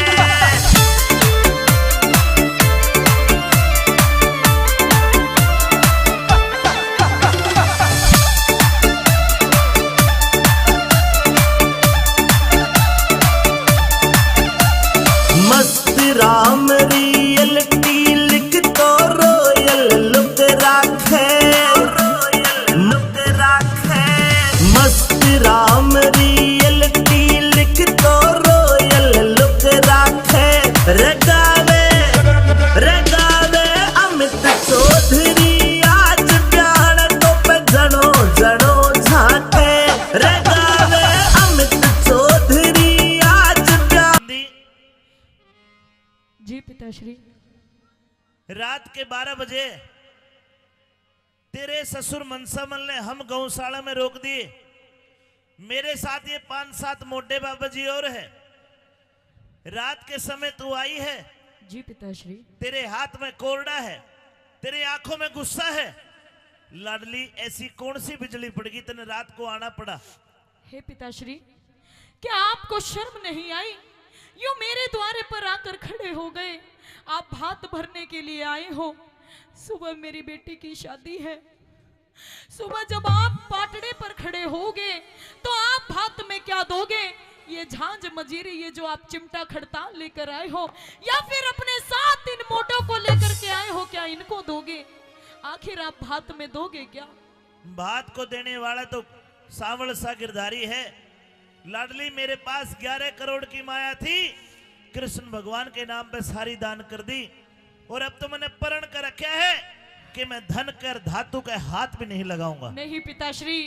मस्त राम रियलिटी लिख तो रोयल लुक राखे मस्त राम रियलिटी लिख तो रोयल लुक राखे रगावे अमित चौधरी आज प्यार तो पे जनो जनो झाके रगावे अमित चौधरी आज प्यार जी पिताश्री। रात के 12 बजे तेरे ससुर मनसामल ने हम गौशाला में रोक दिए। मेरे साथ ये 5-7 मोटे बाबा जी और है। रात के समय तू आई है। जी पिताश्री। तेरे हाथ में कोरडा है, तेरे आंखों में गुस्सा है। लाडली ऐसी कौन सी बिजली पड़ गई तेने रात को आना पड़ा? हे पिताश्री, क्या आपको शर्म नहीं आई? यूं मेरे द्वारे पर आकर खड़े हो गए। आप भात भरने के लिए आए हो। सुबह मेरी बेटी की शादी है। सुबह जब आप पाटड़े पर खड़े होगे तो आप भात में क्या दोगे? ये झांझ मजीरी, ये जो आप चिमटा खड़ताल लेकर आए हो, या फिर अपने साथ इन मोटों को लेकर के आए हो, क्या इनको दोगे? आखिर आप भात में दोगे क्या? भात को देने वाला तो सावल सा गिरधारी है। लाडली मेरे पास 11 करोड़ की माया थी, कृष्ण भगवान के नाम पे सारी दान कर दी। और अब तो मैंने प्रण कर रखा है कि मैं धन कर धातु के हाथ भी नहीं लगाऊंगा। नहीं पिताश्री,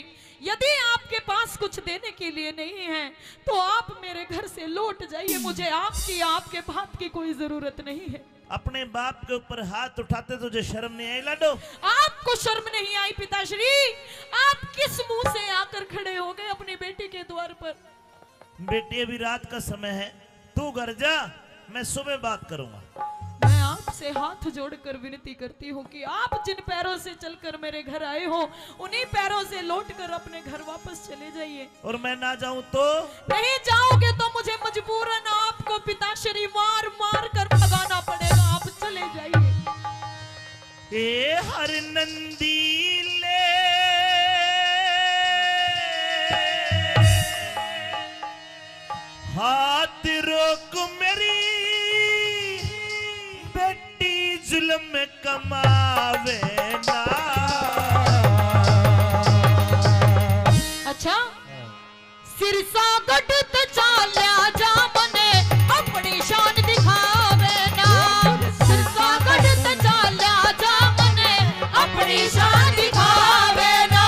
यदि आपके पास कुछ देने के लिए नहीं है तो आप मेरे घर से लौट जाइए। मुझे आपकी, आपके बाप की कोई जरूरत नहीं है। अपने बाप के ऊपर हाथ उठाते तुझे शर्म नहीं आई लाडो? आपको शर्म नहीं आई पिताश्री? आप किस मुंह से आकर खड़े हो गए अपनी बेटी के द्वार पर? बेटी अभी रात का समय है, तू घर जा, मैं सुबह बात करूंगा। मैं आपसे हाथ जोड़कर विनती करती हूँ कि आप जिन पैरों से चलकर मेरे घर आए हो, उन्हीं पैरों से लौटकर अपने घर वापस चले जाइए। और मैं ना जाऊं तो? नहीं जाओगे तो मुझे मजबूरन आपको पिताश्री मार मार कर भगाना पड़ेगा। आप चले जाइए। ए हर नंदी ले हाथ रोक मेरी बेटी जुल्म कमावे ना। अच्छा, सिरसा गढ़ चाल्या जा मने अपनी शान दिखावे ना। सिरसा गढ़ चाल्या जा मने अपनी शान दिखावे ना।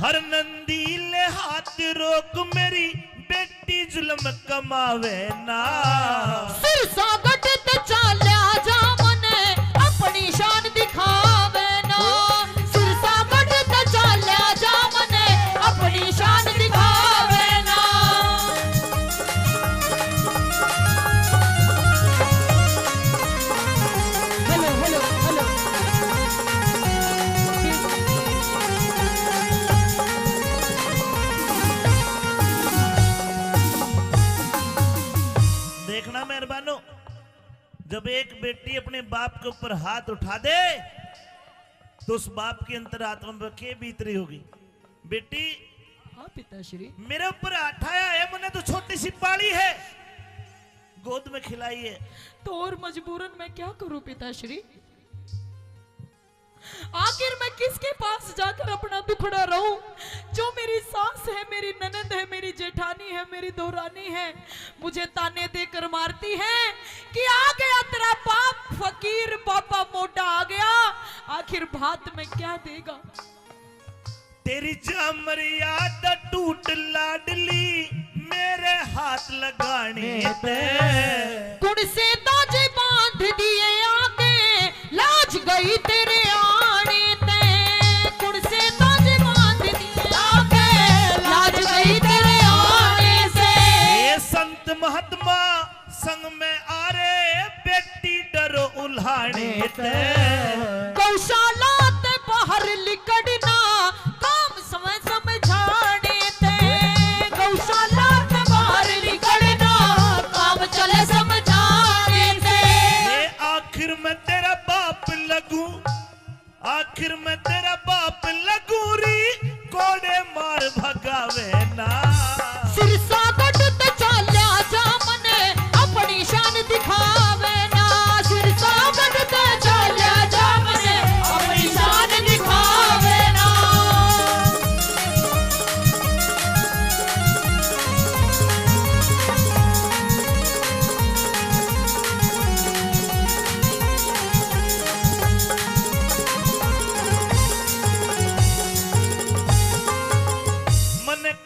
हर नंदी ले हाथ रोक मेरी बेटी जुल्म कमावे ना। सिरसा गढ़ चाल्या जा मने अपनी शान दिखावे ना। सिरसा गढ़ चाल्या जा मने अपनी शान दिखावे ना। Hello hello hello. देखना मेहरबानो, जब एक बेटी अपने बाप के ऊपर हाथ उठा दे तो उस बाप की अंतरात्मा में क्या बीत रही होगी? बेटी, हाँ पिताश्री। मेरे ऊपर हाथ आया है, मैंने तो छोटी सी पाली है, गोद में खिलाई है। तो और मजबूरन मैं क्या करूं पिताश्री? आखिर मैं किसके पास जाकर अपना दुखड़ा रहूं? जो मेरी सास है, मेरी ननद है, मेरी जेठानी है, मेरी दोरानी है, मुझे ताने देकर मारती है कि आ गया तेरा बाप फकीर, पापा मोटा आ गया। आखिर भात में क्या देगा? तेरी जा मर्यादा टूट लाडली मेरे हाथ लगाने ते। कुड़ से ताजे बांध दिए आगे, लाज गई तेरे आने ते। कुड़ से ताजे बांध दिए आगे, लाज गई तेरे आने से। ये संत महात्मा संग में आ रे बेटी डरो उल्हाने ते। गौशाला ते बाहर लिकड़